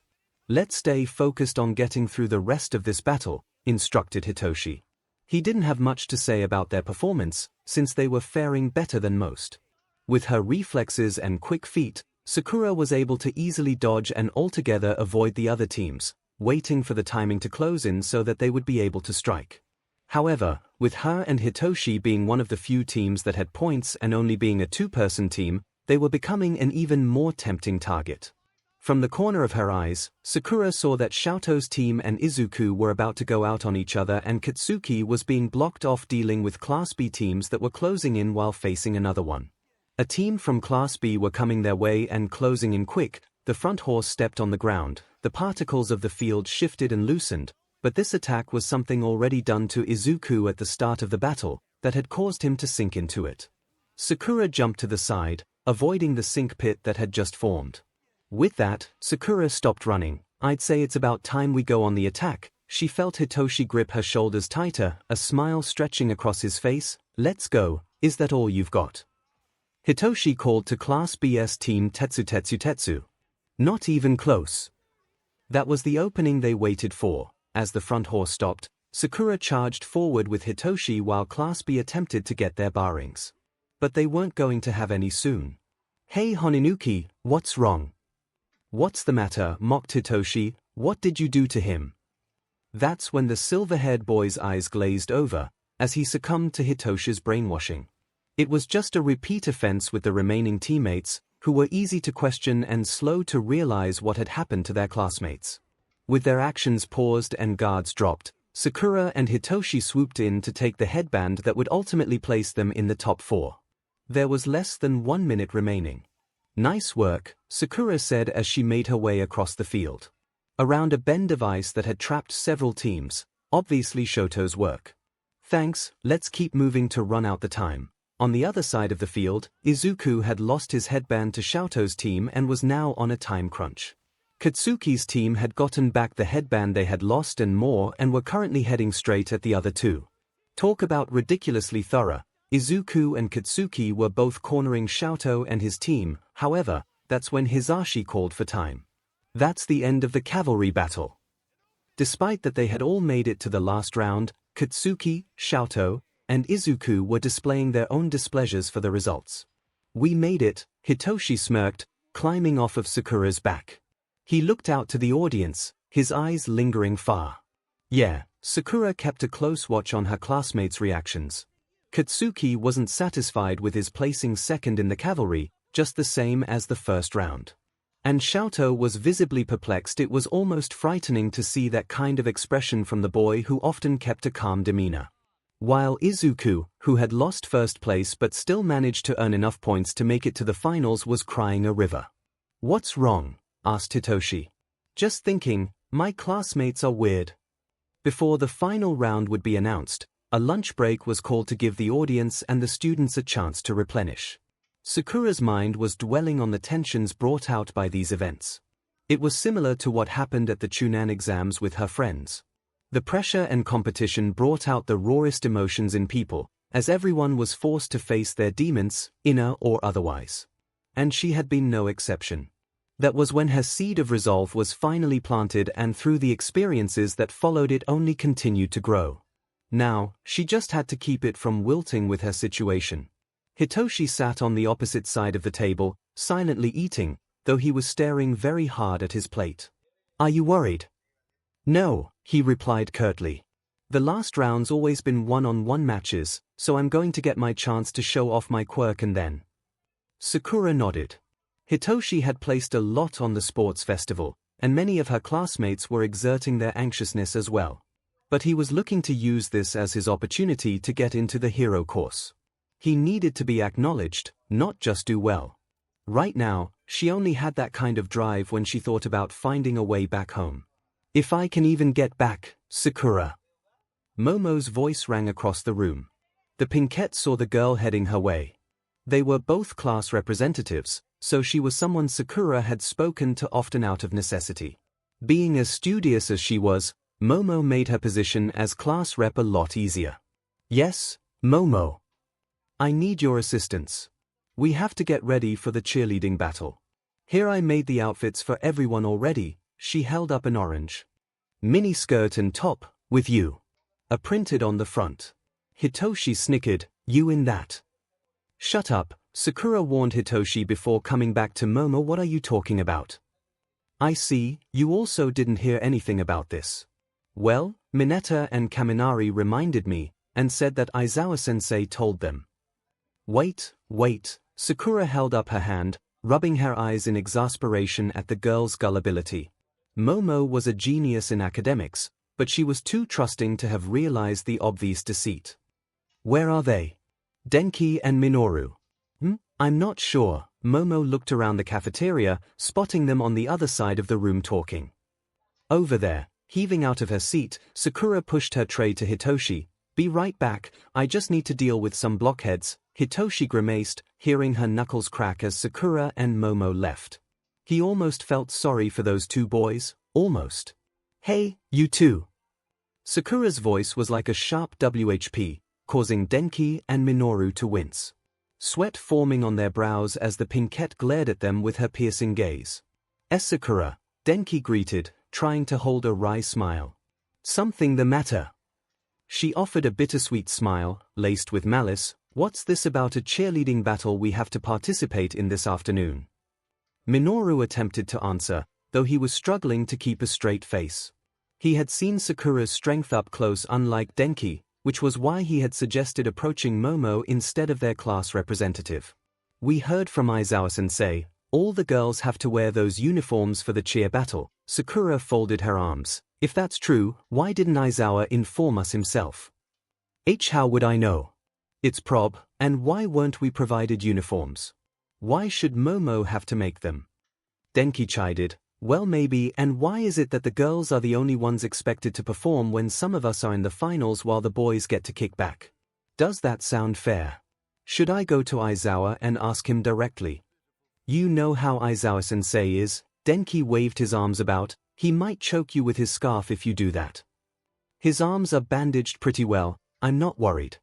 Let's stay focused on getting through the rest of this battle, instructed Hitoshi. He didn't have much to say about their performance, since they were faring better than most. With her reflexes and quick feet, Sakura was able to easily dodge and altogether avoid the other teams, waiting for the timing to close in so that they would be able to strike. However, with her and Hitoshi being one of the few teams that had points and only being a two-person team, they were becoming an even more tempting target. From the corner of her eyes, Sakura saw that Xiaoto's team and Izuku were about to go out on each other and Katsuki was being blocked off dealing with Class B teams that were closing in while facing another one. A team from Class B were coming their way and closing in quick. The front horse stepped on the ground, the particles of the field shifted and loosened, but this attack was something already done to Izuku at the start of the battle that had caused him to sink into it. Sakura jumped to the side, avoiding the sink pit that had just formed. With that, Sakura stopped running. I'd say it's about time we go on the attack. She felt Hitoshi grip her shoulders tighter, a smile stretching across his face. Let's go, is that all you've got? Hitoshi called to Class B's team Tetsu. Not even close. That was the opening they waited for. As the front horse stopped, Sakura charged forward with Hitoshi while Class B attempted to get their bearings. But they weren't going to have any soon. Hey Honinuki, what's wrong? What's the matter? Mocked Hitoshi. What did you do to him? That's when the silver-haired boy's eyes glazed over, as he succumbed to Hitoshi's brainwashing. It was just a repeat offense with the remaining teammates, who were easy to question and slow to realize what had happened to their classmates. With their actions paused and guards dropped, Sakura and Hitoshi swooped in to take the headband that would ultimately place them in the top 4. There was less than 1 minute remaining. Nice work, Sakura said as she made her way across the field. Around a bend of ice that had trapped several teams, obviously Shoto's work. Thanks, let's keep moving to run out the time. On the other side of the field, Izuku had lost his headband to Xiaoto's team and was now on a time crunch. Katsuki's team had gotten back the headband they had lost and more and were currently heading straight at the other two. Talk about ridiculously thorough. Izuku and Katsuki were both cornering Xiaoto and his team. However, that's when Hisashi called for time. That's the end of the cavalry battle. Despite that they had all made it to the last round, Katsuki, Xiaoto, and Izuku were displaying their own displeasures for the results. We made it, Hitoshi smirked, climbing off of Sakura's back. He looked out to the audience, his eyes lingering far. Yeah, Sakura kept a close watch on her classmates' reactions. Katsuki wasn't satisfied with his placing second in the cavalry, just the same as the first round. And 𝐿𝐿 was visibly perplexed. It was almost frightening to see that kind of expression from the boy who often kept a calm demeanor. While Izuku, who had lost first place but still managed to earn enough points to make it to the finals, was crying a river. "What's wrong?" asked Hitoshi. "Just thinking, my classmates are weird." Before the final round would be announced, a lunch break was called to give the audience and the students a chance to replenish. Sakura's mind was dwelling on the tensions brought out by these events. It was similar to what happened at the Chunin exams with her friends. The pressure and competition brought out the rawest emotions in people, as everyone was forced to face their demons, inner or otherwise. And she had been no exception. That was when her seed of resolve was finally planted, and through the experiences that followed it only continued to grow. Now, she just had to keep it from wilting with her situation. Hitoshi sat on the opposite side of the table, silently eating, though he was staring very hard at his plate. "Are you worried?" "No," he replied curtly. "The last round's always been one-on-one matches, so I'm going to get my chance to show off my quirk and then." Sakura nodded. Hitoshi had placed a lot on the sports festival, and many of her classmates were exerting their anxiousness as well. But he was looking to use this as his opportunity to get into the hero course. He needed to be acknowledged, not just do well. Right now, she only had that kind of drive when she thought about finding a way back home. "If I can even get back, Sakura." Momo's voice rang across the room. The Pinkette saw the girl heading her way. They were both class representatives, so she was someone Sakura had spoken to often out of necessity. Being as studious as she was, Momo made her position as class rep a lot easier. "Yes, Momo. I need your assistance. We have to get ready for the cheerleading battle. Here, I made the outfits for everyone already." She held up an orange mini skirt and top, with "you" printed on the front. Hitoshi snickered. "You in that?" "Shut up," Sakura warned Hitoshi before coming back to Momo. "What are you talking about?" "I see, you also didn't hear anything about this." "Well, Mineta and Kaminari reminded me, and said that Aizawa-sensei told them." Wait. Sakura held up her hand, rubbing her eyes in exasperation at the girl's gullibility. Momo was a genius in academics, but she was too trusting to have realized the obvious deceit. "Where are they?" "Denki and Minoru." "I'm not sure." Momo looked around the cafeteria, spotting them on the other side of the room talking. "Over there." Heaving out of her seat, Sakura pushed her tray to Hitoshi. "Be right back, I just need to deal with some blockheads." Hitoshi grimaced, hearing her knuckles crack as Sakura and Momo left. He almost felt sorry for those two boys, almost. "Hey, you two." Sakura's voice was like a sharp WHP, causing Denki and Minoru to wince. Sweat forming on their brows as the Pinkette glared at them with her piercing gaze. "Sakura," Denki greeted, trying to hold a wry smile. "Something the matter?" She offered a bittersweet smile, laced with malice. "What's this about a cheerleading battle we have to participate in this afternoon?" Minoru attempted to answer, though he was struggling to keep a straight face. He had seen Sakura's strength up close, unlike Denki, which was why he had suggested approaching Momo instead of their class representative. "We heard from Aizawa-sensei, all the girls have to wear those uniforms for the cheer battle." Sakura folded her arms. "If that's true, why didn't Aizawa inform us himself?" "How would I know? It's prob, and why weren't we provided uniforms? Why should Momo have to make them?" Denki chided. "Well, maybe, and why is it that the girls are the only ones expected to perform when some of us are in the finals while the boys get to kick back? Does that sound fair? Should I go to Aizawa and ask him directly?" "You know how Aizawa-sensei is." Denki waved his arms about. "He might choke you with his scarf if you do that. His arms are bandaged pretty well. I'm not worried.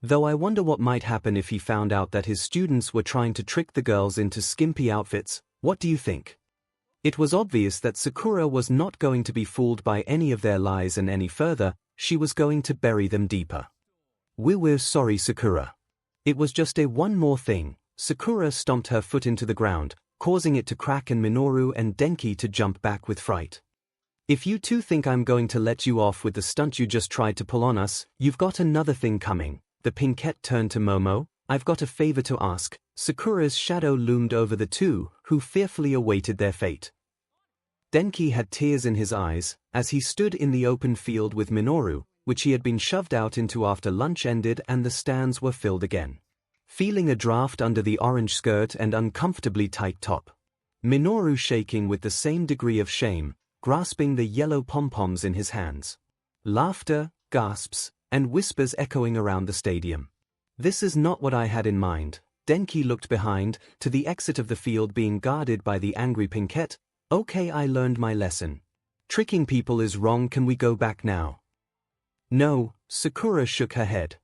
Though I wonder what might happen if he found out that his students were trying to trick the girls into skimpy outfits. What do you think?" It was obvious that Sakura was not going to be fooled by any of their lies, and any further, she was going to bury them deeper. We're sorry, Sakura. It was just one more thing." Sakura stomped her foot into the ground, causing it to crack, and Minoru and Denki to jump back with fright. "If you two think I'm going to let you off with the stunt you just tried to pull on us, you've got another thing coming." The Pinkette turned to Momo. "I've got a favor to ask." Sakura's shadow loomed over the two, who fearfully awaited their fate. Denki had tears in his eyes as he stood in the open field with Minoru, which he had been shoved out into after lunch ended and the stands were filled again. Feeling a draft under the orange skirt and uncomfortably tight top. Minoru shaking with the same degree of shame, grasping the yellow pom-poms in his hands. Laughter, gasps, and whispers echoing around the stadium. This is not what I had in mind. Denki looked behind, to the exit of the field being guarded by the angry Pinkette. Okay, I learned my lesson. Tricking people is wrong, can we go back now? No, Sakura shook her head.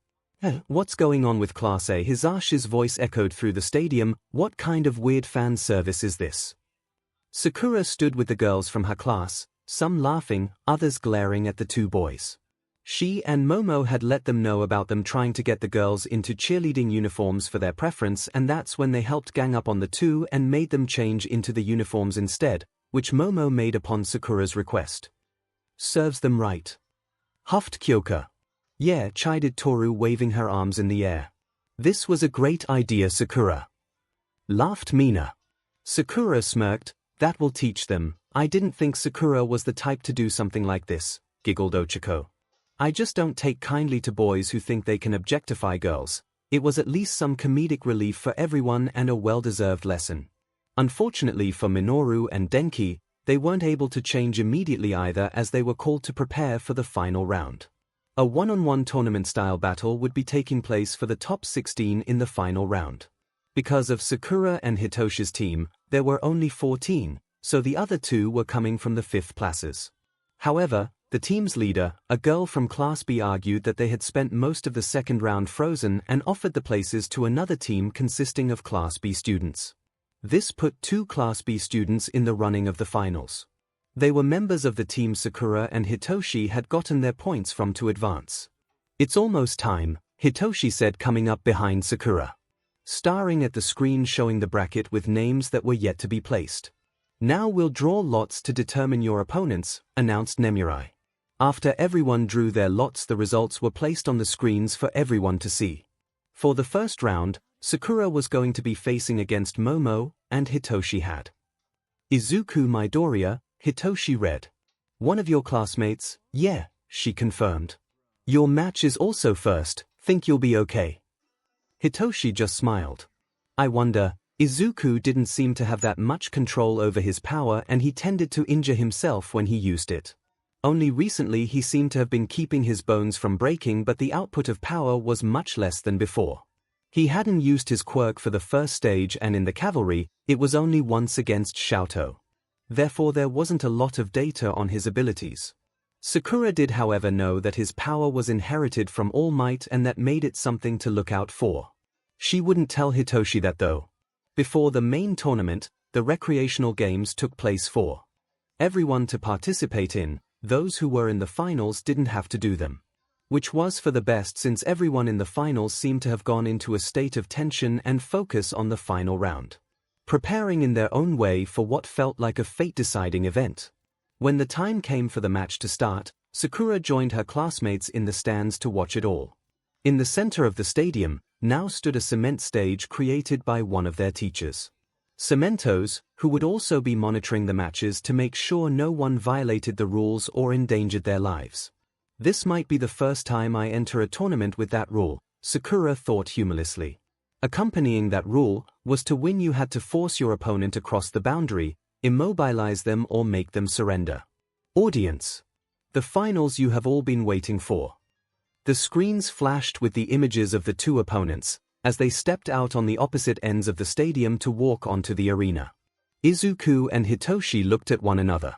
What's going on with Class A? Hisaashi's voice echoed through the stadium. What kind of weird fan service is this? Sakura stood with the girls from her class, some laughing, others glaring at the two boys. She and Momo had let them know about them trying to get the girls into cheerleading uniforms for their preference, and that's when they helped gang up on the two and made them change into the uniforms instead, which Momo made upon Sakura's request. Serves them right. Huffed Kyoka. Yeah, chided Toru, waving her arms in the air. This was a great idea, Sakura. Laughed Mina. Sakura smirked. That will teach them. I didn't think Sakura was the type to do something like this, giggled Ochiko. I just don't take kindly to boys who think they can objectify girls. It was at least some comedic relief for everyone and a well-deserved lesson. Unfortunately for Minoru and Denki, they weren't able to change immediately either, as they were called to prepare for the final round. A one-on-one tournament-style battle would be taking place for the top 16 in the final round. Because of Sakura and Hitoshi's team, there were only 14, so the other two were coming from the 5th places. However, the team's leader, a girl from Class B, argued that they had spent most of the second round frozen and offered the places to another team consisting of Class B students. This put 2 Class B students in the running of the finals. They were members of the team Sakura and Hitoshi had gotten their points from to advance. It's almost time, Hitoshi said, coming up behind Sakura. Staring at the screen showing the bracket with names that were yet to be placed. Now we'll draw lots to determine your opponents, announced Nemurai. After everyone drew their lots, the results were placed on the screens for everyone to see. For the first round, Sakura was going to be facing against Momo, and Hitoshi had Izuku Midoriya. Hitoshi read. One of your classmates? Yeah, she confirmed. Your match is also first, think you'll be okay? Hitoshi just smiled. I wonder, Izuku didn't seem to have that much control over his power, and he tended to injure himself when he used it. Only recently he seemed to have been keeping his bones from breaking, but the output of power was much less than before. He hadn't used his quirk for the first stage, and in the cavalry, it was only once against Xiaotou. Therefore there wasn't a lot of data on his abilities. Sakura did however know that his power was inherited from All Might, and that made it something to look out for. She wouldn't tell Hitoshi that though. Before the main tournament, the recreational games took place for everyone to participate in. Those who were in the finals didn't have to do them. Which was for the best, since everyone in the finals seemed to have gone into a state of tension and focus on the final round. Preparing in their own way for what felt like a fate-deciding event. When the time came for the match to start, Sakura joined her classmates in the stands to watch it all. In the center of the stadium, now stood a cement stage created by one of their teachers. Cementos, who would also be monitoring the matches to make sure no one violated the rules or endangered their lives. This might be the first time I enter a tournament with that rule, Sakura thought humorlessly. Accompanying that rule was to win you had to force your opponent across the boundary, immobilize them or make them surrender. Audience. The finals you have all been waiting for. The screens flashed with the images of the two opponents, as they stepped out on the opposite ends of the stadium to walk onto the arena. Izuku and Hitoshi looked at one another.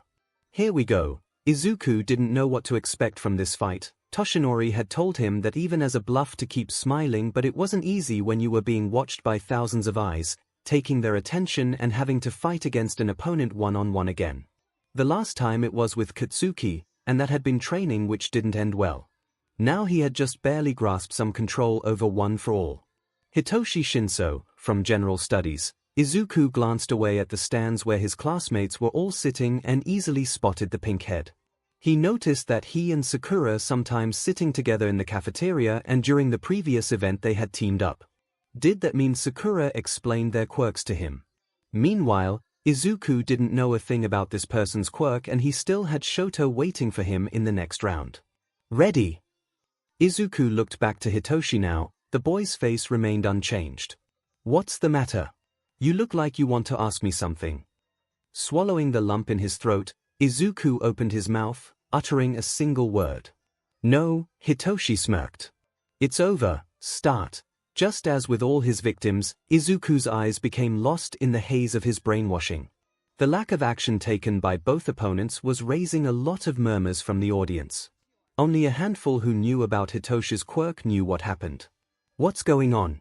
Here we go. Izuku didn't know what to expect from this fight. Toshinori had told him that even as a bluff to keep smiling, but it wasn't easy when you were being watched by thousands of eyes, taking their attention and having to fight against an opponent one-on-one again. The last time it was with Katsuki, and that had been training which didn't end well. Now he had just barely grasped some control over One for All. Hitoshi Shinso, from General Studies. Izuku glanced away at the stands where his classmates were all sitting and easily spotted the pink head. He noticed that he and Sakura sometimes sitting together in the cafeteria, and during the previous event they had teamed up. Did that mean Sakura explained their quirks to him? Meanwhile, Izuku didn't know a thing about this person's quirk and he still had Shoto waiting for him in the next round. Ready? Izuku looked back to Hitoshi now, the boy's face remained unchanged. What's the matter? You look like you want to ask me something. Swallowing the lump in his throat, Izuku opened his mouth, uttering a single word. No, Hitoshi smirked. It's over, start. Just as with all his victims, Izuku's eyes became lost in the haze of his brainwashing. The lack of action taken by both opponents was raising a lot of murmurs from the audience. Only a handful who knew about Hitoshi's quirk knew what happened. What's going on?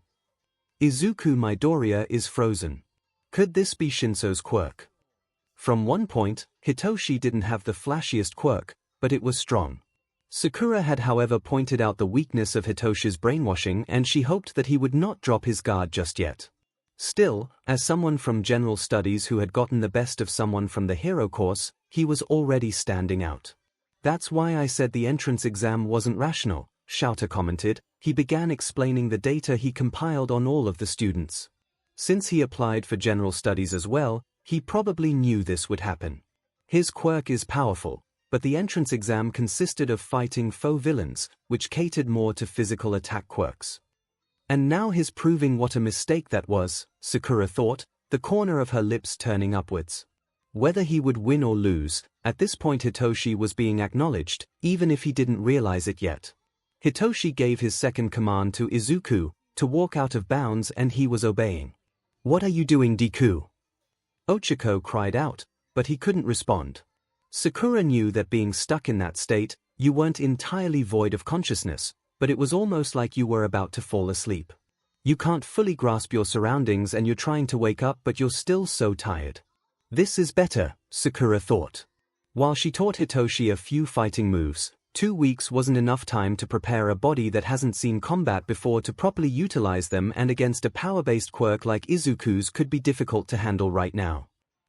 Izuku Midoriya is frozen. Could this be Shinso's quirk? From one point, Hitoshi didn't have the flashiest quirk, but it was strong. Sakura had however pointed out the weakness of Hitoshi's brainwashing and she hoped that he would not drop his guard just yet. Still, as someone from general studies who had gotten the best of someone from the hero course, he was already standing out. That's why I said the entrance exam wasn't rational, 𝐬𝐽 commented. He began explaining the data he compiled on all of the students. Since he applied for general studies as well, he probably knew this would happen. His quirk is powerful, but the entrance exam consisted of fighting foe villains, which catered more to physical attack quirks. And now he's proving what a mistake that was, Sakura thought, the corner of her lips turning upwards. Whether he would win or lose, at this point Hitoshi was being acknowledged, even if he didn't realize it yet. Hitoshi gave his second command to Izuku, to walk out of bounds, and he was obeying. What are you doing, Deku? Ochako cried out, but he couldn't respond. Sakura knew that being stuck in that state, you weren't entirely void of consciousness, but it was almost like you were about to fall asleep. You can't fully grasp your surroundings and you're trying to wake up but you're still so tired. This is better, Sakura thought. While she taught Hitoshi a few fighting moves, 2 weeks wasn't enough time to prepare a body that hasn't seen combat before to properly utilize them, and against a power-based quirk like Izuku's could be difficult to handle right now.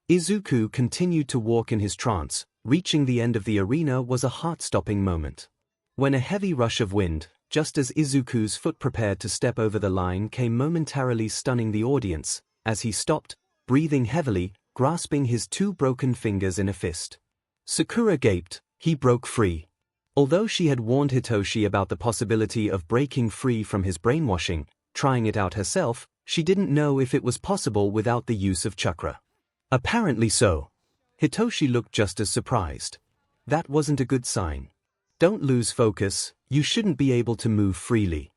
Izuku continued to walk in his trance. Reaching the end of the arena was a heart-stopping moment. When a heavy rush of wind, just as Izuku's foot prepared to step over the line, came momentarily stunning the audience, as he stopped, breathing heavily, grasping his 2 broken fingers in a fist. Sakura gaped. He broke free. Although she had warned Hitoshi about the possibility of breaking free from his brainwashing, trying it out herself, she didn't know if it was possible without the use of chakra. Apparently so. Hitoshi looked just as surprised. That wasn't a good sign. Don't lose focus, you shouldn't be able to move freely.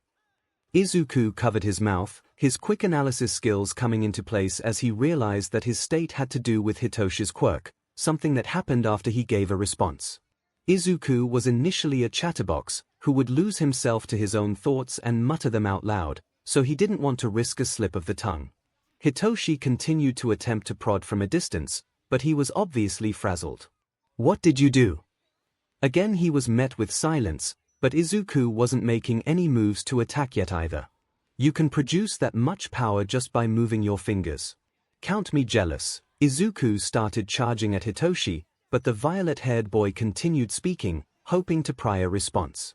Izuku covered his mouth, his quick analysis skills coming into place as he realized that his state had to do with Hitoshi's quirk, something that happened after he gave a response. Izuku was initially a chatterbox, who would lose himself to his own thoughts and mutter them out loud, so he didn't want to risk a slip of the tongue. Hitoshi continued to attempt to prod from a distance, but he was obviously frazzled. What did you do? Again he was met with silence, but Izuku wasn't making any moves to attack yet either. You can produce that much power just by moving your fingers. Count me jealous. Izuku started charging at Hitoshi, but the violet-haired boy continued speaking, hoping to pry a response.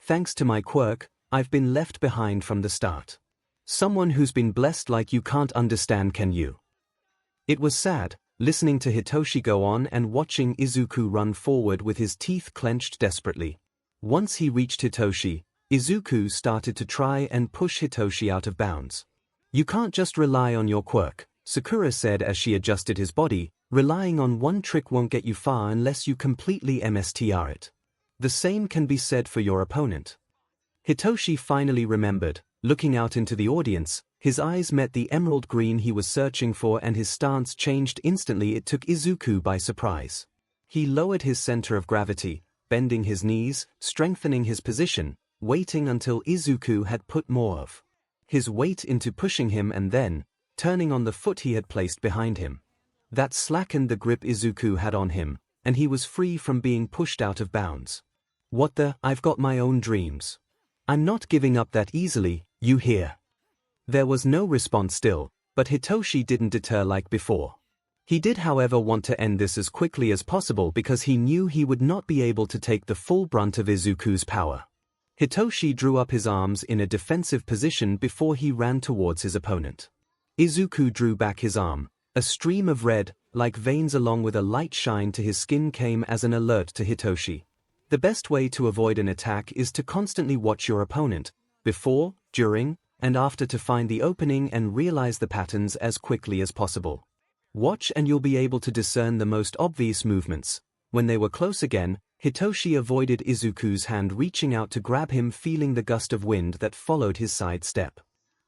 Thanks to my quirk, I've been left behind from the start. Someone who's been blessed like you can't understand, can you? It was sad, listening to Hitoshi go on and watching Izuku run forward with his teeth clenched desperately. Once he reached Hitoshi, Izuku started to try and push Hitoshi out of bounds. You can't just rely on your quirk, Sakura said as she adjusted his body. Relying on one trick won't get you far unless you completely MSTR it. The same can be said for your opponent. Hitoshi finally remembered. Looking out into the audience, his eyes met the emerald green he was searching for and his stance changed instantly. It took Izuku by surprise. He lowered his center of gravity, bending his knees, strengthening his position, waiting until Izuku had put more of his weight into pushing him and then, turning on the foot he had placed behind him. That slackened the grip Izuku had on him, and he was free from being pushed out of bounds. What the? I've got my own dreams. I'm not giving up that easily, you hear? There was no response still, but Hitoshi didn't deter like before. He did however want to end this as quickly as possible because he knew he would not be able to take the full brunt of Izuku's power. Hitoshi drew up his arms in a defensive position before he ran towards his opponent. Izuku drew back his arm, A stream of red, like veins along with a light shine to his skin came as an alert to Hitoshi. The best way to avoid an attack is to constantly watch your opponent, before, during, and after to find the opening and realize the patterns as quickly as possible. Watch and you'll be able to discern the most obvious movements. When they were close again, Hitoshi avoided Izuku's hand reaching out to grab him, feeling the gust of wind that followed his side step.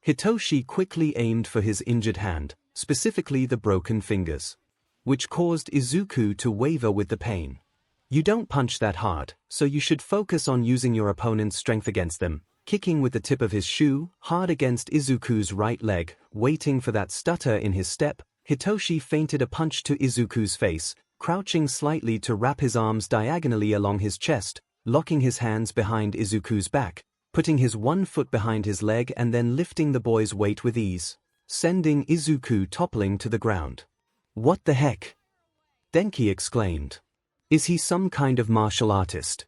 Hitoshi quickly aimed for his injured hand, specifically the broken fingers, which caused Izuku to waver with the pain. You don't punch that hard, so you should focus on using your opponent's strength against them, kicking with the tip of his shoe hard against Izuku's right leg, waiting for that stutter in his step. Hitoshi feinted a punch to Izuku's face, crouching slightly to wrap his arms diagonally along his chest, locking his hands behind Izuku's back, putting his one foot behind his leg and then lifting the boy's weight with ease, sending Izuku toppling to the ground. "What the heck?" Denki exclaimed. "Is he some kind of martial artist?"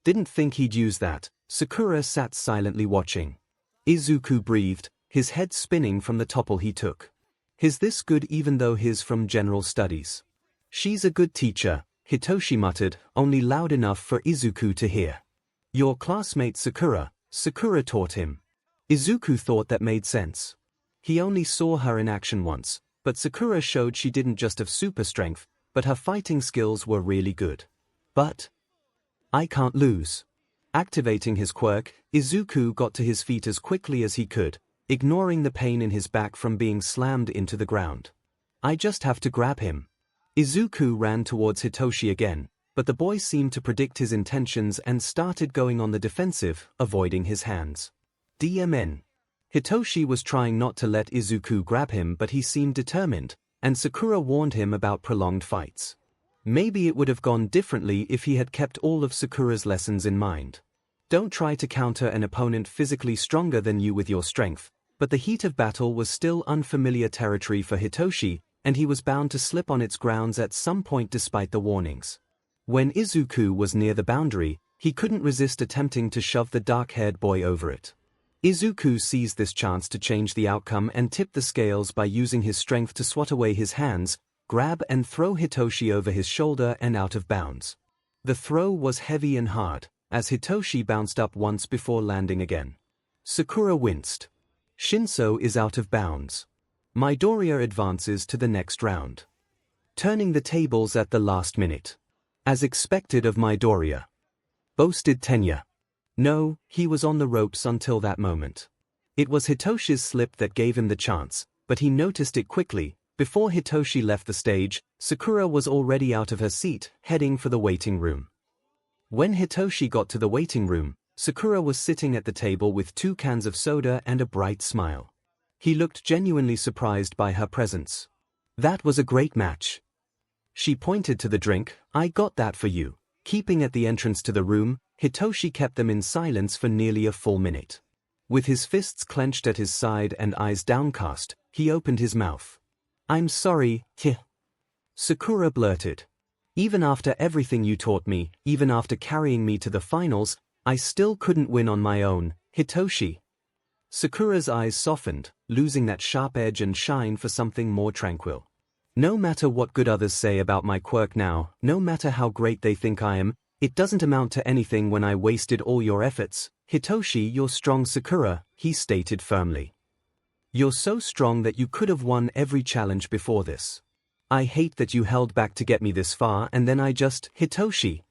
"Didn't think he'd use that." Sakura sat silently watching. Izuku breathed, his head spinning from the topple he took. "Is this good even though he's from general studies?" "She's a good teacher," Hitoshi muttered, only loud enough for Izuku to hear. "Your classmate Sakura taught him." Izuku thought that made sense. He only saw her in action once, but Sakura showed she didn't just have super strength, but her fighting skills were really good. "But I can't lose." Activating his quirk, Izuku got to his feet as quickly as he could, ignoring the pain in his back from being slammed into the ground. "I just have to grab him." Izuku ran towards Hitoshi again, but the boy seemed to predict his intentions and started going on the defensive, avoiding his hands. DMN. Hitoshi was trying not to let Izuku grab him, but he seemed determined, and Sakura warned him about prolonged fights. Maybe it would have gone differently if he had kept all of Sakura's lessons in mind. Don't try to counter an opponent physically stronger than you with your strength, but the heat of battle was still unfamiliar territory for Hitoshi, and he was bound to slip on its grounds at some point despite the warnings. When Izuku was near the boundary, he couldn't resist attempting to shove the dark-haired boy over it. Izuku seized this chance to change the outcome and tip the scales by using his strength to swat away his hands, grab and throw Hitoshi over his shoulder and out of bounds. The throw was heavy and hard, as Hitoshi bounced up once before landing again. Sakura winced. ♀is out of bounds. Midoriya advances to the next round. Turning the tables at the last minute. As expected of Midoriya. Boasted Tenya. No, he was on the ropes until that moment. It was Hitoshi's slip that gave him the chance, but he noticed it quickly. Before Hitoshi left the stage, Sakura was already out of her seat, heading for the waiting room. When Hitoshi got to the waiting room, Sakura was sitting at the table with 2 cans of soda and a bright smile. He looked genuinely surprised by her presence. "That was a great match." She pointed to the drink. "I got that for you." Keeping at the entrance to the room, Hitoshi kept them in silence for nearly a full minute. With his fists clenched at his side and eyes downcast, he opened his mouth. "I'm sorry, Sakura blurted. "Even after everything you taught me, even after carrying me to the finals, I still couldn't win on my own, Hitoshi." Sakura's eyes softened, losing that sharp edge and shine for something more tranquil. "No matter what good others say about my quirk now, no matter how great they think I am, it doesn't amount to anything when I wasted all your efforts. Hitoshi, you're strong, Sakura," he stated firmly. "You're so strong that you could have won every challenge before this. I hate that you held back to get me this far and then I just..." "Hitoshi."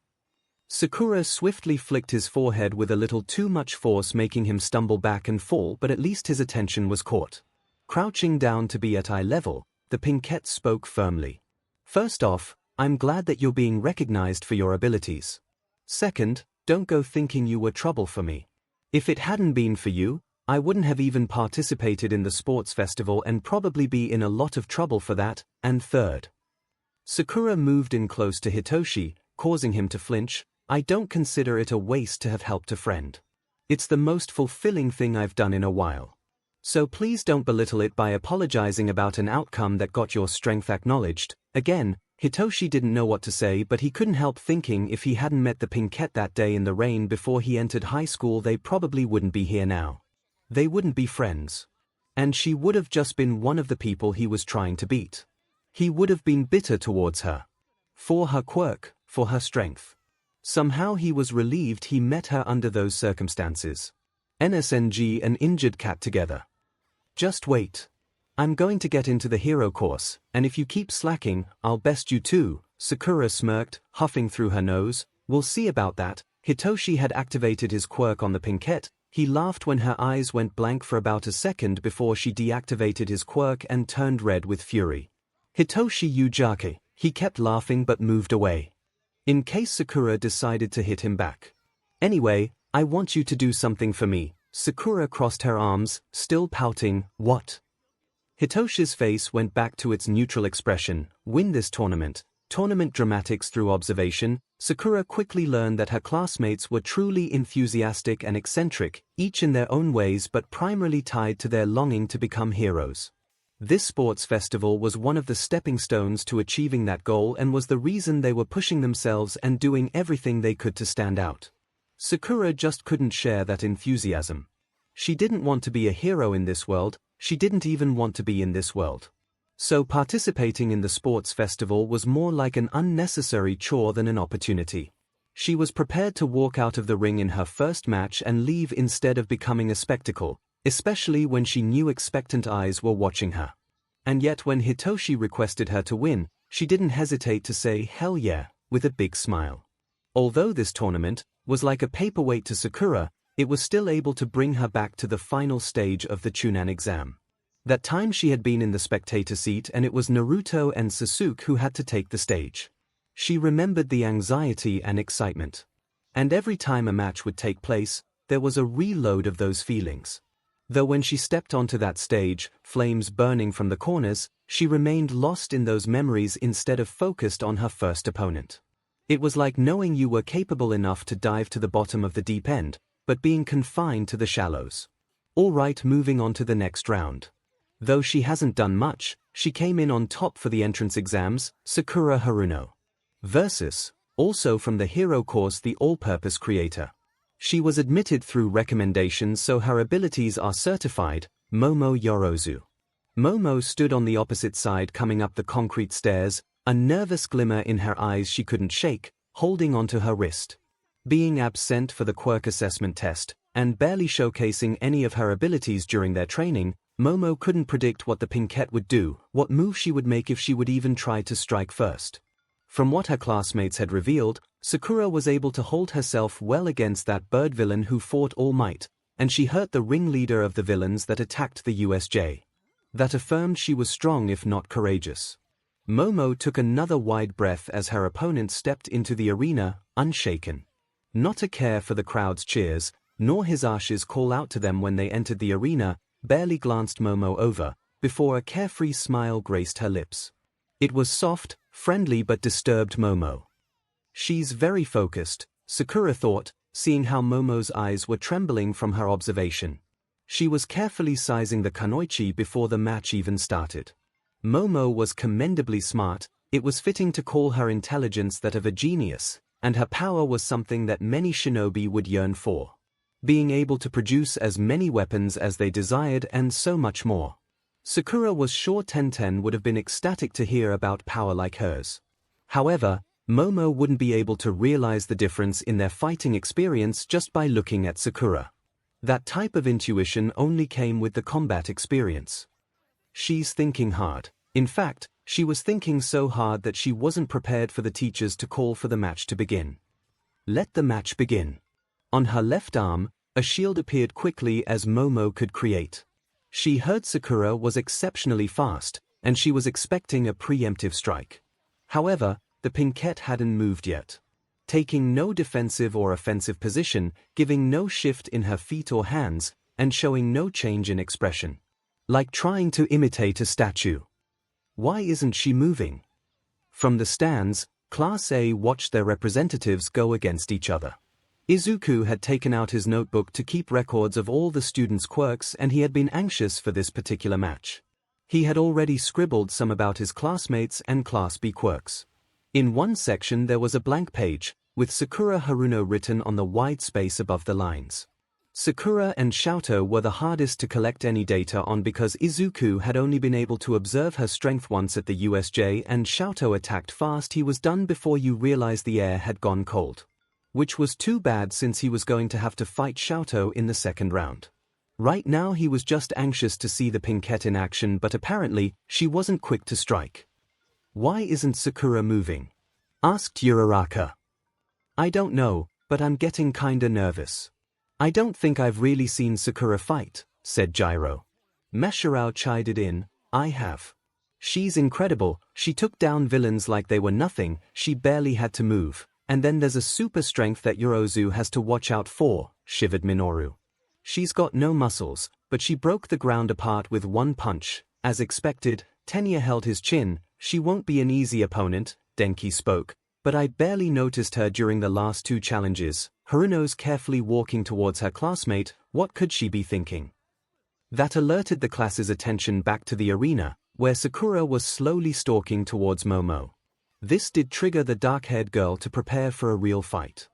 Sakura swiftly flicked his forehead with a little too much force, making him stumble back and fall, but at least his attention was caught. Crouching down to be at eye level, the pinkette spoke firmly. "First off, I'm glad that you're being recognized for your abilities. Second, don't go thinking you were trouble for me. If it hadn't been for you, I wouldn't have even participated in the sports festival and probably be in a lot of trouble for that. And third." Sakura moved in close to Hitoshi, causing him to flinch. "I don't consider it a waste to have helped a friend. It's the most fulfilling thing I've done in a while. So please don't belittle it by apologizing about an outcome that got your strength acknowledged." Again, Hitoshi didn't know what to say, but he couldn't help thinking if he hadn't met the pinkette that day in the rain before he entered high school, they probably wouldn't be here now. They wouldn't be friends. And she would have just been one of the people he was trying to beat. He would have been bitter towards her. For her quirk, for her strength. Somehow he was relieved he met her under those circumstances. NSNG and injured cat together. Just wait. I'm going to get into the hero course, and if you keep slacking, I'll best you too, Sakura smirked, huffing through her nose. We'll see about that. Hitoshi had activated his quirk on the Pinkette. He laughed when her eyes went blank for about a second before she deactivated his quirk and turned red with fury. Hitoshi Yujake, he kept laughing but moved away. In case Sakura decided to hit him back. Anyway, I want you to do something for me. Sakura crossed her arms, still pouting. What? Hitoshi's face went back to its neutral expression. Win this tournament. Tournament dramatics through observation. Sakura quickly learned that her classmates were truly enthusiastic and eccentric, each in their own ways but primarily tied to their longing to become heroes. This sports festival was one of the stepping stones to achieving that goal and was the reason they were pushing themselves and doing everything they could to stand out. Sakura just couldn't share that enthusiasm. She didn't want to be a hero in this world, she didn't even want to be in this world. So participating in the sports festival was more like an unnecessary chore than an opportunity. She was prepared to walk out of the ring in her first match and leave instead of becoming a spectacle, especially when she knew expectant eyes were watching her. And yet when Hitoshi requested her to win, she didn't hesitate to say hell yeah, with a big smile. Although this tournament was like a paperweight to Sakura, it was still able to bring her back to the final stage of the Chunin exam. That time she had been in the spectator seat and it was Naruto and Sasuke who had to take the stage. She remembered the anxiety and excitement. And every time a match would take place, there was a reload of those feelings. Though when she stepped onto that stage, flames burning from the corners, she remained lost in those memories instead of focused on her first opponent. It was like knowing you were capable enough to dive to the bottom of the deep end, but being confined to the shallows. Alright, moving on to the next round. Though she hasn't done much, she came in on top for the entrance exams. Sakura Haruno. Versus, also from the hero course, the all-purpose creator. She was admitted through recommendations so her abilities are certified. Momo Yorozu. Momo stood on the opposite side coming up the concrete stairs, a nervous glimmer in her eyes she couldn't shake, holding onto her wrist. Being absent for the quirk assessment test, and barely showcasing any of her abilities during their training, Momo couldn't predict what the Pinkette would do, what move she would make if she would even try to strike first. From what her classmates had revealed, Sakura was able to hold herself well against that bird villain who fought All Might, and she hurt the ringleader of the villains that attacked the USJ. That affirmed she was strong if not courageous. Momo took another wide breath as her opponent stepped into the arena, unshaken. Not a care for the crowd's cheers, nor Hisashi's call out to them when they entered the arena, barely glanced Momo over, before a carefree smile graced her lips. It was soft, friendly but disturbed Momo. She's very focused, Sakura thought, seeing how Momo's eyes were trembling from her observation. She was carefully sizing the kunoichi before the match even started. Momo was commendably smart, it was fitting to call her intelligence that of a genius, and her power was something that many shinobi would yearn for. Being able to produce as many weapons as they desired and so much more. Sakura was sure Tenten would have been ecstatic to hear about power like hers. However, Momo wouldn't be able to realize the difference in their fighting experience just by looking at Sakura. That type of intuition only came with the combat experience. She's thinking hard. In fact, she was thinking so hard that she wasn't prepared for the teachers to call for the match to begin. Let the match begin. On her left arm, a shield appeared quickly as Momo could create. She heard Sakura was exceptionally fast, and she was expecting a preemptive strike. However, the Pinkette hadn't moved yet. Taking no defensive or offensive position, giving no shift in her feet or hands, and showing no change in expression. Like trying to imitate a statue. Why isn't she moving? From the stands, Class A watched their representatives go against each other. Izuku had taken out his notebook to keep records of all the students' quirks and he had been anxious for this particular match. He had already scribbled some about his classmates and Class B quirks. In one section there was a blank page, with Sakura Haruno written on the wide space above the lines. Sakura and 𝐿𝐴𝐼 were the hardest to collect any data on because Izuku had only been able to observe her strength once at the USJ, and 𝐿𝐴𝐼 attacked fast. He was done before you realized the air had gone cold. Which was too bad since he was going to have to fight 𝐿𝐴𝐼 in the second round. Right now he was just anxious to see the Pinkette in action, but apparently, she wasn't quick to strike. "Why isn't Sakura moving?" asked Uraraka. "I don't know, but I'm getting kinda nervous." "I don't think I've really seen Sakura fight," said Gyro. MyHeroAcademia chided in, "I have. She's incredible, she took down villains like they were nothing, she barely had to move, and then there's a super strength that Yorozu has to watch out for," shivered Minoru. "She's got no muscles, but she broke the ground apart with one punch." As expected, Tenya held his chin. "She won't be an easy opponent," Denki spoke, "but I barely noticed her during the last two challenges." Haruno's carefully walking towards her classmate. What could she be thinking? That alerted the class's attention back to the arena, where Sakura was slowly stalking towards Momo. This did trigger the dark-haired girl to prepare for a real fight.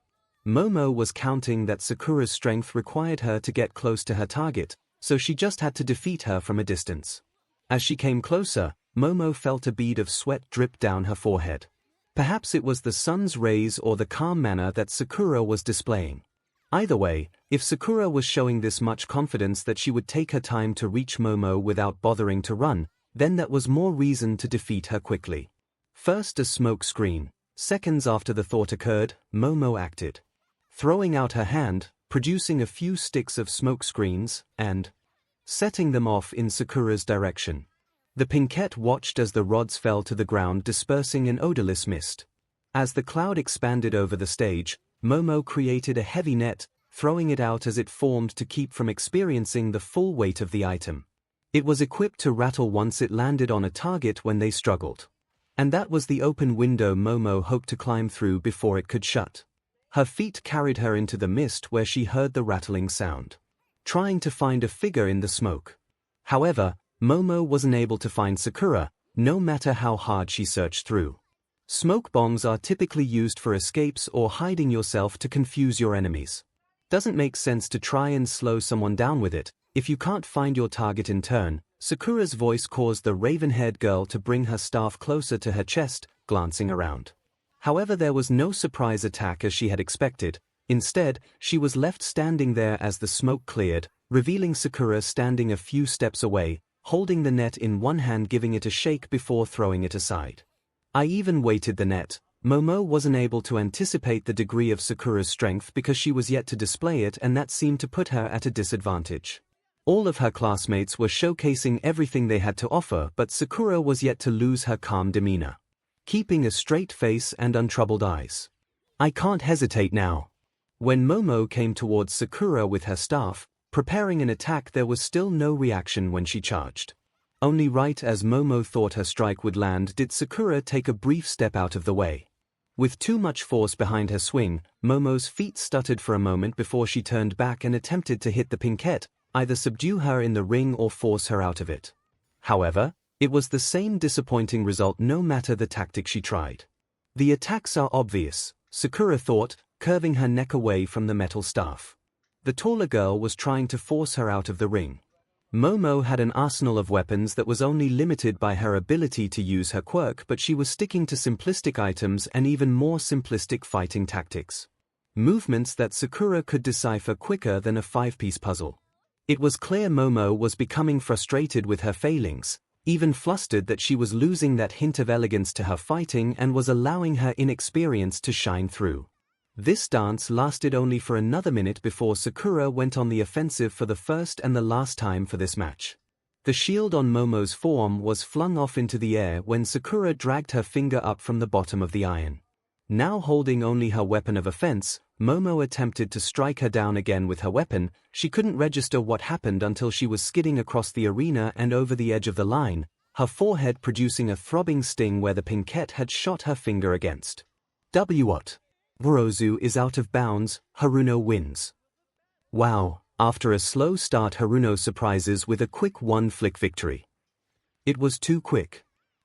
Momo was counting that Sakura's strength required her to get close to her target, so she just had to defeat her from a distance. As she came closer, Momo felt a bead of sweat drip down her forehead. Perhaps it was the sun's rays or the calm manner that Sakura was displaying. Either way, if Sakura was showing this much confidence that she would take her time to reach Momo without bothering to run, then that was more reason to defeat her quickly. First a smoke screen. Seconds after the thought occurred, Momo acted. Throwing out her hand, producing a few sticks of smoke screens, and setting them off in Sakura's direction. The Pinkette watched as the rods fell to the ground, dispersing an odorless mist. As the cloud expanded over the stage, Momo created a heavy net, throwing it out as it formed to keep from experiencing the full weight of the item. It was equipped to rattle once it landed on a target when they struggled. And that was the open window Momo hoped to climb through before it could shut. Her feet carried her into the mist where she heard the rattling sound, trying to find a figure in the smoke. However, Momo wasn't able to find Sakura, no matter how hard she searched through. Smoke bombs are typically used for escapes or hiding yourself to confuse your enemies. Doesn't make sense to try and slow someone down with it. If you can't find your target in turn, Sakura's voice caused the raven-haired girl to bring her staff closer to her chest, glancing around. However, there was no surprise attack as she had expected. Instead, she was left standing there as the smoke cleared, revealing Sakura standing a few steps away, holding the net in one hand, giving it a shake before throwing it aside. "I even weighted the net." Momo wasn't able to anticipate the degree of Sakura's strength because she was yet to display it, and that seemed to put her at a disadvantage. All of her classmates were showcasing everything they had to offer, but Sakura was yet to lose her calm demeanor, keeping a straight face and untroubled eyes. "I can't hesitate now." When Momo came towards Sakura with her staff, preparing an attack, there was still no reaction when she charged. Only right as Momo thought her strike would land did Sakura take a brief step out of the way. With too much force behind her swing, Momo's feet stuttered for a moment before she turned back and attempted to hit the Pinkette, either subdue her in the ring or force her out of it. However, it was the same disappointing result no matter the tactic she tried. The attacks are obvious, Sakura thought, curving her neck away from the metal staff. The taller girl was trying to force her out of the ring. Momo had an arsenal of weapons that was only limited by her ability to use her quirk, but she was sticking to simplistic items and even more simplistic fighting tactics. Movements that Sakura could decipher quicker than a five-piece puzzle. It was clear Momo was becoming frustrated with her failings, even flustered that she was losing that hint of elegance to her fighting and was allowing her inexperience to shine through. This dance lasted only for another minute before Sakura went on the offensive for the first and the last time for this match. The shield on Momo's forearm was flung off into the air when Sakura dragged her finger up from the bottom of the iron. Now holding only her weapon of offense, Momo attempted to strike her down again with her weapon. She couldn't register what happened until she was skidding across the arena and over the edge of the line, her forehead producing a throbbing sting where the Pinkette had shot her finger against. What? Yorozu is out of bounds, Haruno wins. Wow, after a slow start Haruno surprises with a quick one-flick victory. It was too quick,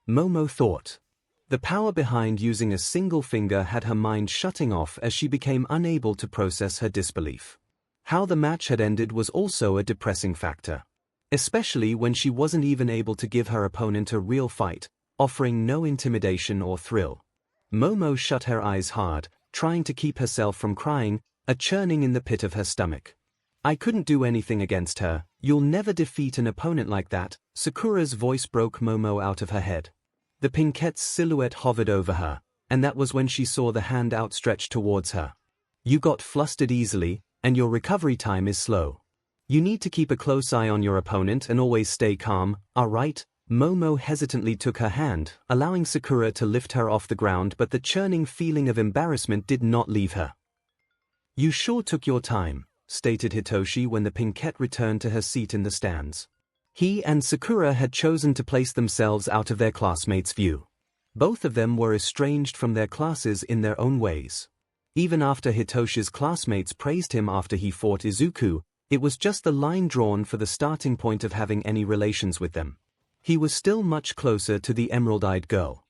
Momo thought. The power behind using a single finger had her mind shutting off as she became unable to process her disbelief. How the match had ended was also a depressing factor. Especially when she wasn't even able to give her opponent a real fight, offering no intimidation or thrill. Momo shut her eyes hard, trying to keep herself from crying, a churning in the pit of her stomach. I couldn't do anything against her. You'll never defeat an opponent like that. Sakura's voice broke Momo out of her head. The Pinkette's silhouette hovered over her, and that was when she saw the hand outstretched towards her. You got flustered easily, and your recovery time is slow. You need to keep a close eye on your opponent and always stay calm, alright? Momo hesitantly took her hand, allowing Sakura to lift her off the ground, but the churning feeling of embarrassment did not leave her. You sure took your time, stated Hitoshi when the Pinkette returned to her seat in the stands. He and Sakura had chosen to place themselves out of their classmates' view. Both of them were estranged from their classes in their own ways. Even after Hitoshi's classmates praised him after he fought Izuku, it was just the line drawn for the starting point of having any relations with them. He was still much closer to the emerald-eyed girl.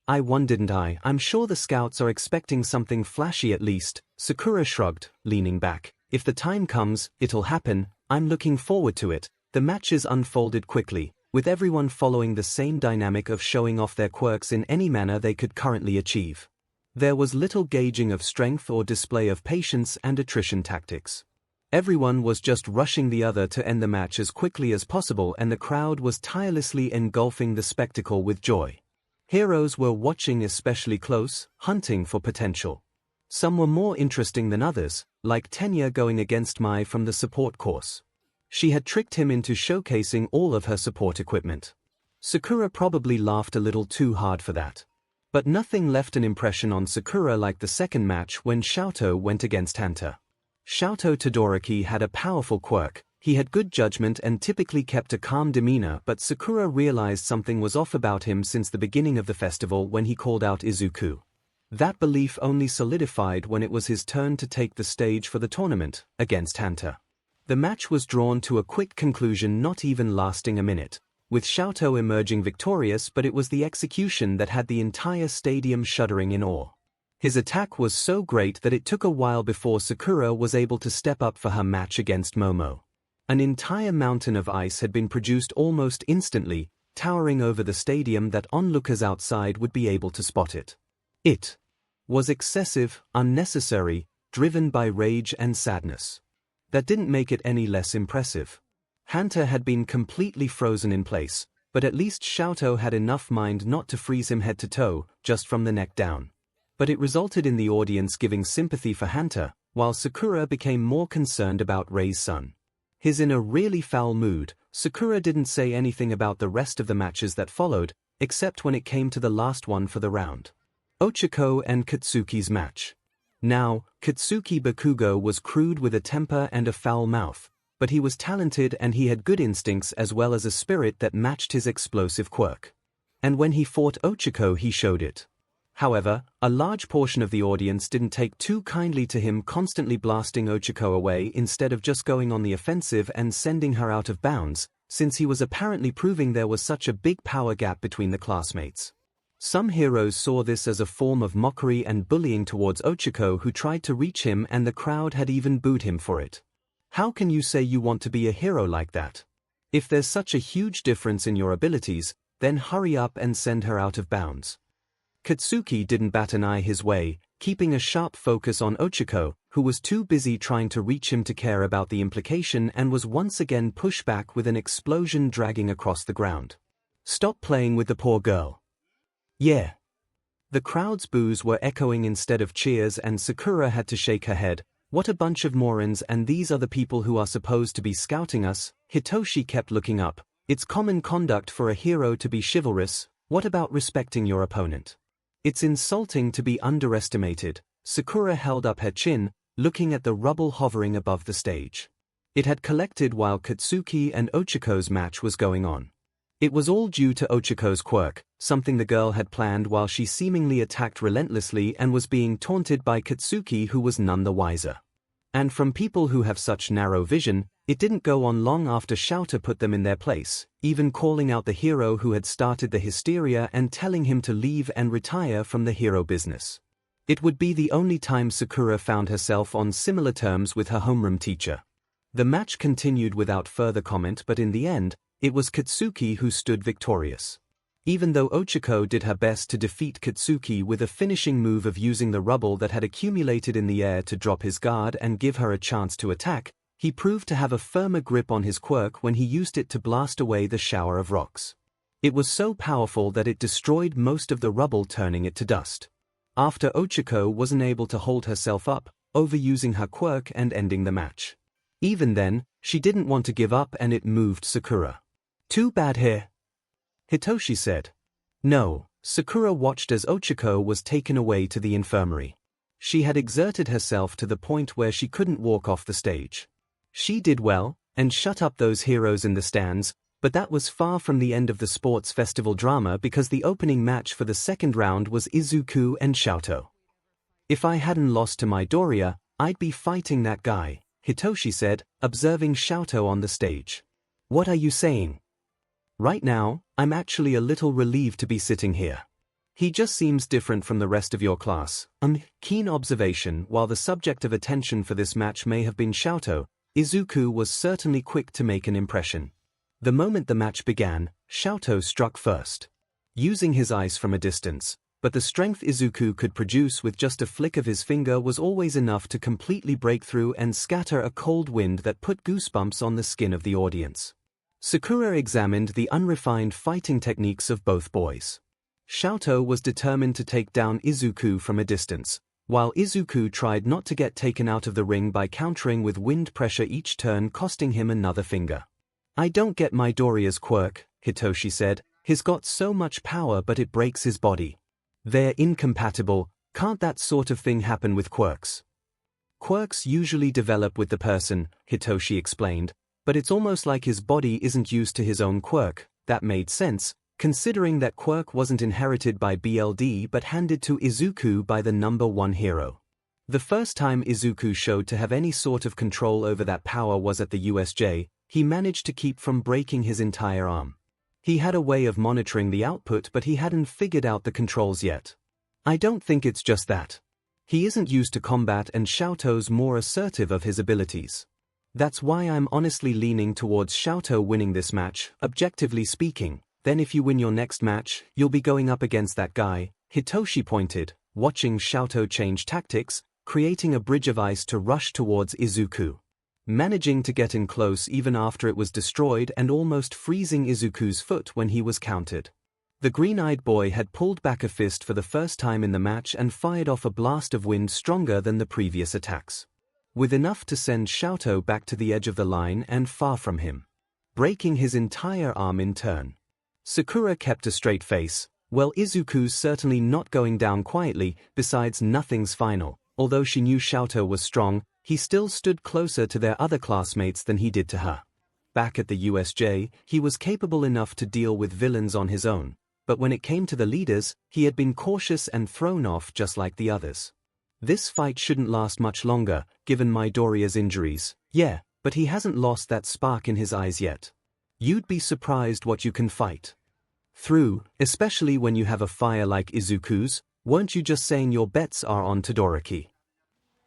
I won, didn't I? I'm sure the scouts are expecting something flashy at least, Sakura shrugged, leaning back. If the time comes, it'll happen. I'm looking forward to it. The matches unfolded quickly, with everyone following the same dynamic of showing off their quirks in any manner they could currently achieve. There was little gauging of strength or display of patience and attrition tactics. Everyone was just rushing the other to end the match as quickly as possible, and the crowd was tirelessly engulfing the spectacle with joy. Heroes were watching especially close, hunting for potential. Some were more interesting than others, like Tenya going against Mai from the support course. She had tricked him into showcasing all of her support equipment. Sakura probably laughed a little too hard for that. But nothing left an impression on Sakura like the second match when 𝐿𝐴𝐷 went against Hanta. 𝐿𝐴𝐷 Todoroki had a powerful quirk. He had good judgment and typically kept a calm demeanor, but Sakura realized something was off about him since the beginning of the festival when he called out Izuku. That belief only solidified when it was his turn to take the stage for the tournament, against Hanta. The match was drawn to a quick conclusion, not even lasting a minute, with 𝐿𝐴𝐷 emerging victorious, but it was the execution that had the entire stadium shuddering in awe. His attack was so great that it took a while before Sakura was able to step up for her match against Momo. An entire mountain of ice had been produced almost instantly, towering over the stadium that onlookers outside would be able to spot it. It was excessive, unnecessary, driven by rage and sadness. That didn't make it any less impressive. Hanta had been completely frozen in place, but at least 𝐿𝐴𝐷 had enough mind not to freeze him head to toe, just from the neck down. But it resulted in the audience giving sympathy for Hanta, while Sakura became more concerned about Rei's son. His in a really foul mood, Sakura didn't say anything about the rest of the matches that followed, except when it came to the last one for the round. Ochako and Katsuki's match. Now, Katsuki Bakugo was crude with a temper and a foul mouth, but he was talented and he had good instincts as well as a spirit that matched his explosive quirk. And when he fought Ochako, he showed it. However, a large portion of the audience didn't take too kindly to him constantly blasting Ochako away instead of just going on the offensive and sending her out of bounds, since he was apparently proving there was such a big power gap between the classmates. Some heroes saw this as a form of mockery and bullying towards Ochako, who tried to reach him, and the crowd had even booed him for it. How can you say you want to be a hero like that? If there's such a huge difference in your abilities, then hurry up and send her out of bounds. Katsuki didn't bat an eye his way, keeping a sharp focus on Ochako, who was too busy trying to reach him to care about the implication and was once again pushed back with an explosion dragging across the ground. Stop playing with the poor girl. Yeah. The crowd's boos were echoing instead of cheers, and Sakura had to shake her head. What a bunch of morons, and these are the people who are supposed to be scouting us. Hitoshi kept looking up. It's common conduct for a hero to be chivalrous. What about respecting your opponent? It's insulting to be underestimated. Sakura held up her chin, looking at the rubble hovering above the stage. It had collected while Katsuki and Ochako's match was going on. It was all due to Ochako's quirk, something the girl had planned while she seemingly attacked relentlessly and was being taunted by Katsuki, who was none the wiser. And from people who have such narrow vision, it didn't go on long after 𝐿𝐴𝐷 put them in their place, even calling out the hero who had started the hysteria and telling him to leave and retire from the hero business. It would be the only time Sakura found herself on similar terms with her homeroom teacher. The match continued without further comment, but in the end, it was Katsuki who stood victorious. Even though Ochako did her best to defeat Katsuki with a finishing move of using the rubble that had accumulated in the air to drop his guard and give her a chance to attack, he proved to have a firmer grip on his quirk when he used it to blast away the shower of rocks. It was so powerful that it destroyed most of the rubble, turning it to dust. After Ochako wasn't able to hold herself up, overusing her quirk and ending the match. Even then, she didn't want to give up and it moved Sakura. "Too bad here," Hitoshi said. No, Sakura watched as Ochako was taken away to the infirmary. She had exerted herself to the point where she couldn't walk off the stage. She did well, and shut up those heroes in the stands, but that was far from the end of the sports festival drama, because the opening match for the second round was Izuku and Xiaoto. "If I hadn't lost to Midoriya, I'd be fighting that guy," Hitoshi said, observing Xiaoto on the stage. "What are you saying?" "Right now, I'm actually a little relieved to be sitting here. He just seems different from the rest of your class." Keen observation. While the subject of attention for this match may have been Xiaoto, Izuku was certainly quick to make an impression. The moment the match began, Xiaoto struck first, using his ice from a distance, but the strength Izuku could produce with just a flick of his finger was always enough to completely break through and scatter a cold wind that put goosebumps on the skin of the audience. Sakura examined the unrefined fighting techniques of both boys. Xiaoto was determined to take down Izuku from a distance, while Izuku tried not to get taken out of the ring by countering with wind pressure each turn, costing him another finger. "I don't get Midoriya's quirk," Hitoshi said. "He's got so much power but it breaks his body." "They're incompatible. Can't that sort of thing happen with quirks?" "Quirks usually develop with the person," Hitoshi explained, "but it's almost like his body isn't used to his own quirk." That made sense, considering that quirk wasn't inherited by BLD but handed to Izuku by the #1 hero. The first time Izuku showed to have any sort of control over that power was at the USJ. He managed to keep from breaking his entire arm. He had a way of monitoring the output, but he hadn't figured out the controls yet. "I don't think it's just that. He isn't used to combat, and Xiaoto's more assertive of his abilities. That's why I'm honestly leaning towards Xiaoto winning this match, objectively speaking. Then if you win your next match, you'll be going up against that guy," Hitoshi pointed, watching Xiaoto change tactics, creating a bridge of ice to rush towards Izuku. Managing to get in close even after it was destroyed and almost freezing Izuku's foot when he was countered. The green-eyed boy had pulled back a fist for the first time in the match and fired off a blast of wind stronger than the previous attacks, with enough to send Xiaoto back to the edge of the line and far from him, breaking his entire arm in turn. Sakura kept a straight face. "Well, Izuku's certainly not going down quietly. Besides, nothing's final." Although she knew Xiaoto was strong, he still stood closer to their other classmates than he did to her. Back at the USJ, he was capable enough to deal with villains on his own, but when it came to the leaders, he had been cautious and thrown off just like the others. This fight shouldn't last much longer, given Midoriya's injuries. Yeah, but he hasn't lost that spark in his eyes yet. You'd be surprised what you can fight through, especially when you have a fire like Izuku's. Weren't you just saying your bets are on Todoroki?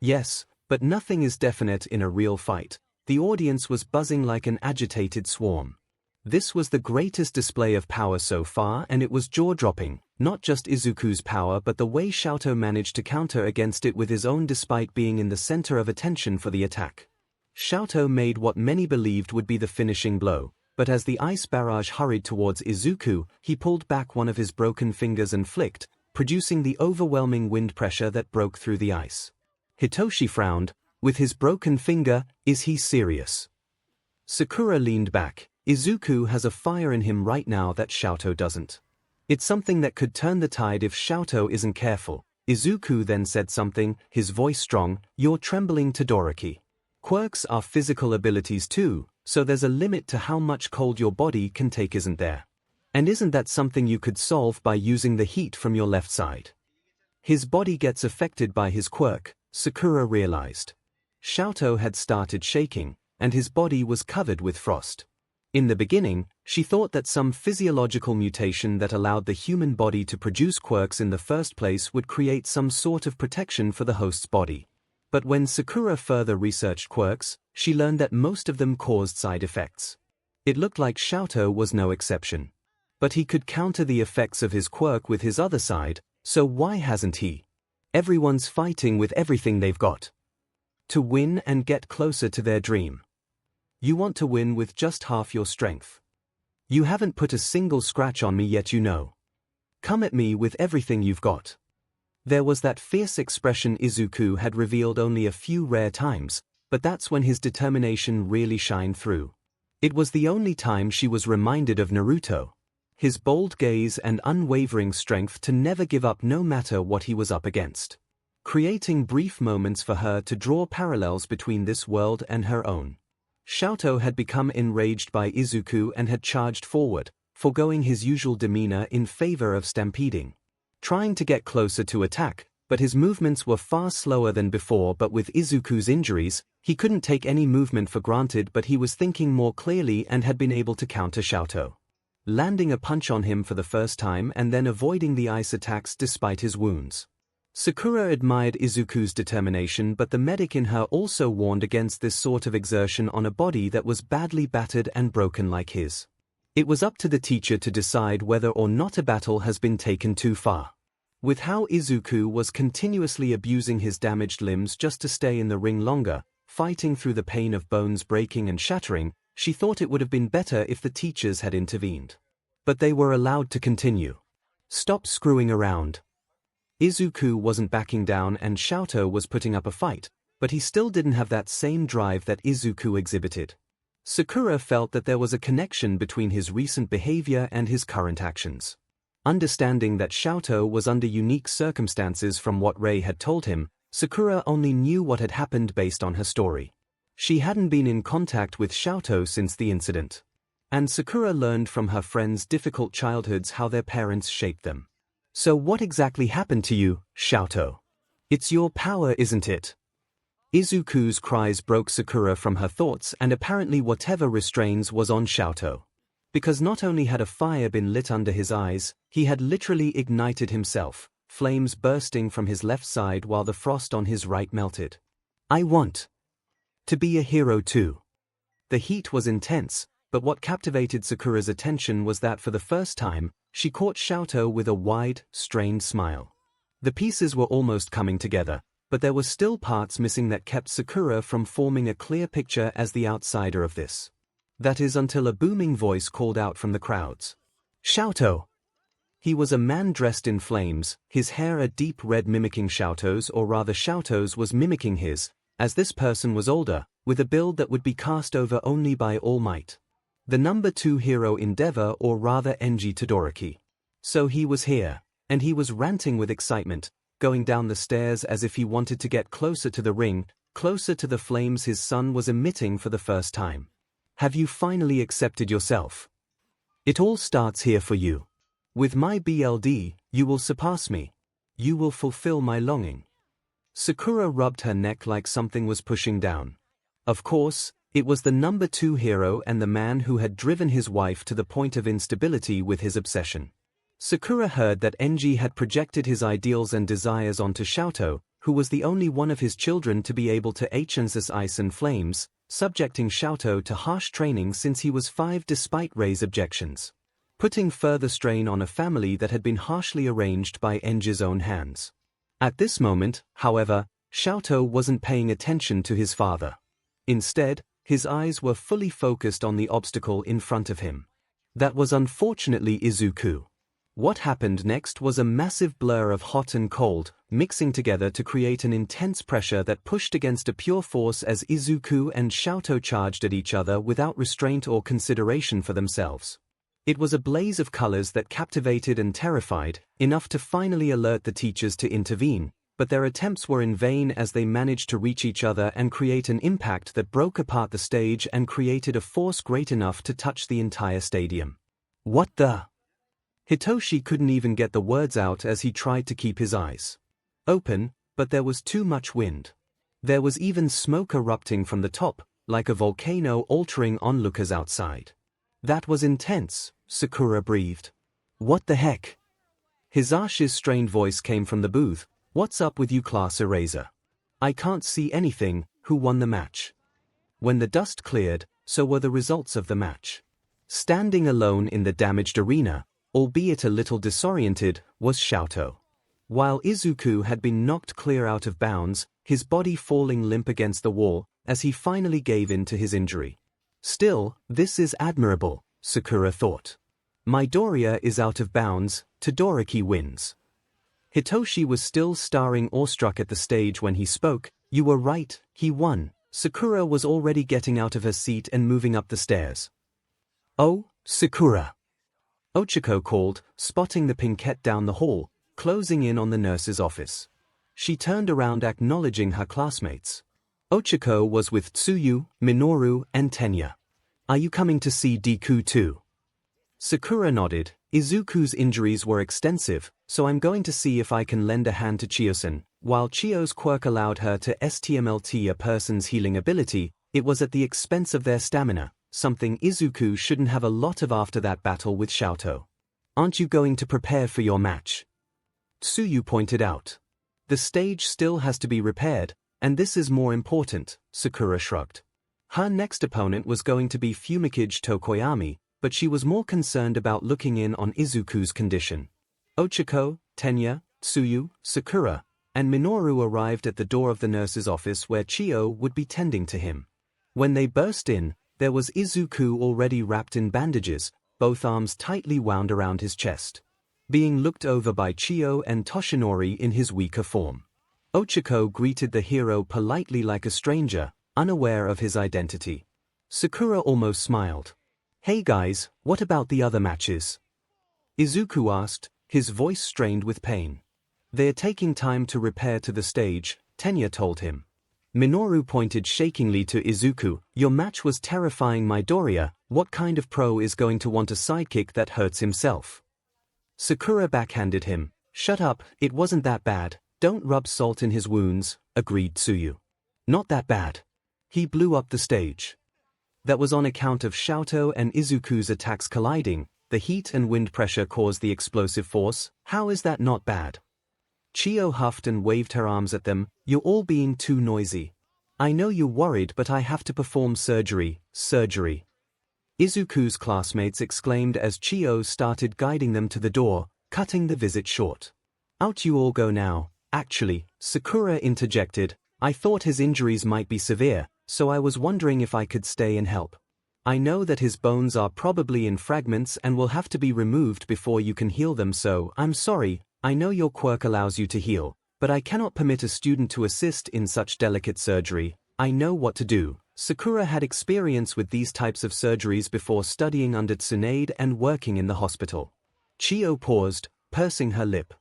Yes, but nothing is definite in a real fight. The audience was buzzing like an agitated swarm. This was the greatest display of power so far, and it was jaw-dropping. Not just Izuku's power, but the way Xiaoto managed to counter against it with his own despite being in the center of attention for the attack. Xiaoto made what many believed would be the finishing blow, but as the ice barrage hurried towards Izuku, he pulled back one of his broken fingers and flicked, producing the overwhelming wind pressure that broke through the ice. Hitoshi frowned. With his broken finger, is he serious? Sakura leaned back. Izuku has a fire in him right now that Xiaoto doesn't. It's something that could turn the tide if Xiaoto isn't careful. Izuku then said something, his voice strong. "You're trembling, Todoroki. Quirks are physical abilities too, so there's a limit to how much cold your body can take, isn't there? And isn't that something you could solve by using the heat from your left side?" His body gets affected by his quirk, Sakura realized. Xiaoto had started shaking, and his body was covered with frost. In the beginning, she thought that some physiological mutation that allowed the human body to produce quirks in the first place would create some sort of protection for the host's body. But when Sakura further researched quirks, she learned that most of them caused side effects. It looked like 𝐿𝐴𝐷 was no exception. But he could counter the effects of his quirk with his other side, so why hasn't he? Everyone's fighting with everything they've got to win and get closer to their dream. You want to win with just half your strength. You haven't put a single scratch on me yet, you know. Come at me with everything you've got. There was that fierce expression Izuku had revealed only a few rare times, but that's when his determination really shined through. It was the only time she was reminded of Naruto. His bold gaze and unwavering strength to never give up no matter what he was up against. Creating brief moments for her to draw parallels between this world and her own. 𝐿𝐴𝐷 had become enraged by Izuku and had charged forward, foregoing his usual demeanor in favor of stampeding. Trying to get closer to attack, but his movements were far slower than before. But with Izuku's injuries, he couldn't take any movement for granted, but he was thinking more clearly and had been able to counter 𝐿𝐴𝐷. Landing a punch on him for the first time and then avoiding the ice attacks despite his wounds. Sakura admired Izuku's determination, but the medic in her also warned against this sort of exertion on a body that was badly battered and broken like his. It was up to the teacher to decide whether or not a battle has been taken too far. With how Izuku was continuously abusing his damaged limbs just to stay in the ring longer, fighting through the pain of bones breaking and shattering, she thought it would have been better if the teachers had intervened. But they were allowed to continue. Stop screwing around. Izuku wasn't backing down and 𝐿𝐴𝐷 was putting up a fight, but he still didn't have that same drive that Izuku exhibited. Sakura felt that there was a connection between his recent behavior and his current actions. Understanding that 𝐿𝐴𝐷 was under unique circumstances from what Ray had told him, Sakura only knew what had happened based on her story. She hadn't been in contact with 𝐿𝐴𝐷 since the incident. And Sakura learned from her friends' difficult childhoods how their parents shaped them. So what exactly happened to you, 𝐿𝐴𝐷? It's your power, isn't it? Izuku's cries broke Sakura from her thoughts, and apparently whatever restraints was on 𝐿𝐴𝐷. Because not only had a fire been lit under his eyes, he had literally ignited himself, flames bursting from his left side while the frost on his right melted. I want to be a hero too. The heat was intense, but what captivated Sakura's attention was that for the first time, she caught 𝐿𝐴𝐷 with a wide, strained smile. The pieces were almost coming together, but there were still parts missing that kept Sakura from forming a clear picture as the outsider of this. That is until a booming voice called out from the crowds. 𝐿𝐴𝐷! He was a man dressed in flames, his hair a deep red mimicking 𝐿𝐴𝐷's, or rather 𝐿𝐴𝐷's was mimicking his, as this person was older, with a build that would be cast over only by All Might. The number 2 hero endeavor, or rather Enji Todoroki. So he was here, and he was ranting with excitement, going down the stairs as if he wanted to get closer to the ring, closer to the flames his son was emitting for the first time. Have you finally accepted yourself? It all starts here for you. With my BLD, you will surpass me. You will fulfill my longing. Sakura rubbed her neck like something was pushing down. Of course, it was the number 2 hero and the man who had driven his wife to the point of instability with his obsession. Sakura heard that Enji had projected his ideals and desires onto 𝐿𝐴𝐷, who was the only one of his children to be able to 𝐴𝐻𝐴𝐷's ice and flames, subjecting 𝐿𝐴𝐷 to harsh training since he was 5 despite Rei's objections. Putting further strain on a family that had been harshly arranged by Enji's own hands. At this moment, however, 𝐿𝐴𝐷 wasn't paying attention to his father. Instead, his eyes were fully focused on the obstacle in front of him. That was unfortunately Izuku. What happened next was a massive blur of hot and cold, mixing together to create an intense pressure that pushed against a pure force as Izuku and 𝐿𝐴𝐷 charged at each other without restraint or consideration for themselves. It was a blaze of colors that captivated and terrified, enough to finally alert the teachers to intervene, but their attempts were in vain as they managed to reach each other and create an impact that broke apart the stage and created a force great enough to touch the entire stadium. What the? Hitoshi couldn't even get the words out as he tried to keep his eyes open, but there was too much wind. There was even smoke erupting from the top, like a volcano altering onlookers outside. That was intense, Sakura breathed. What the heck? Hisaashi's strained voice came from the booth. What's up with you, class eraser? I can't see anything. Who won the match? When the dust cleared, so were the results of the match. Standing alone in the damaged arena, albeit a little disoriented, was 𝐿𝐿. While Izuku had been knocked clear out of bounds, his body falling limp against the wall, as he finally gave in to his injury. Still, this is admirable, Sakura thought. Midoriya is out of bounds, Todoroki wins. Hitoshi was still staring awestruck at the stage when he spoke. You were right, he won. Sakura was already getting out of her seat and moving up the stairs. Oh, Sakura! 𝐒𝐿𝐵 called, spotting the pinkette down the hall, closing in on the nurse's office. She turned around acknowledging her classmates. 𝐒𝐿𝐵 was with Tsuyu, Minoru, and Tenya. Are you coming to see Deku too? Sakura nodded. Izuku's injuries were extensive, so I'm going to see if I can lend a hand to Chiyo-san. While Chiyo's quirk allowed her to STMLT a person's healing ability, it was at the expense of their stamina, something Izuku shouldn't have a lot of after that battle with 𝐿𝐵. Aren't you going to prepare for your match? Tsuyu pointed out. The stage still has to be repaired, and this is more important, Sakura shrugged. Her next opponent was going to be Fumikage Tokoyami, but she was more concerned about looking in on Izuku's condition. 𝐒𝐿𝐵, Tenya, Tsuyu, Sakura, and Minoru arrived at the door of the nurse's office where Chiyo would be tending to him. When they burst in, there was Izuku already wrapped in bandages, both arms tightly wound around his chest. Being looked over by Chiyo and Toshinori in his weaker form. 𝐒𝐿𝐵 greeted the hero politely like a stranger, unaware of his identity. Sakura almost smiled. Hey guys, what about the other matches? Izuku asked, his voice strained with pain. They're taking time to repair to the stage, Tenya told him. Minoru pointed shakingly to Izuku. Your match was terrifying, Midoriya. What kind of pro is going to want a sidekick that hurts himself? Sakura backhanded him. Shut up, it wasn't that bad. Don't rub salt in his wounds, agreed Tsuyu. Not that bad. He blew up the stage. That was on account of 𝐿𝐵 and Izuku's attacks colliding. The heat and wind pressure caused the explosive force. How is that not bad? Chiyo huffed and waved her arms at them. You're all being too noisy. I know you're worried, but I have to perform surgery. Izuku's classmates exclaimed as Chiyo started guiding them to the door, cutting the visit short. Out you all go now. Actually, Sakura interjected, I thought his injuries might be severe, so I was wondering if I could stay and help. I know that his bones are probably in fragments and will have to be removed before you can heal them, so I'm sorry. I know your quirk allows you to heal, but I cannot permit a student to assist in such delicate surgery. I know what to do. Sakura had experience with these types of surgeries before studying under Tsunade and working in the hospital. Chiyo paused, pursing her lip.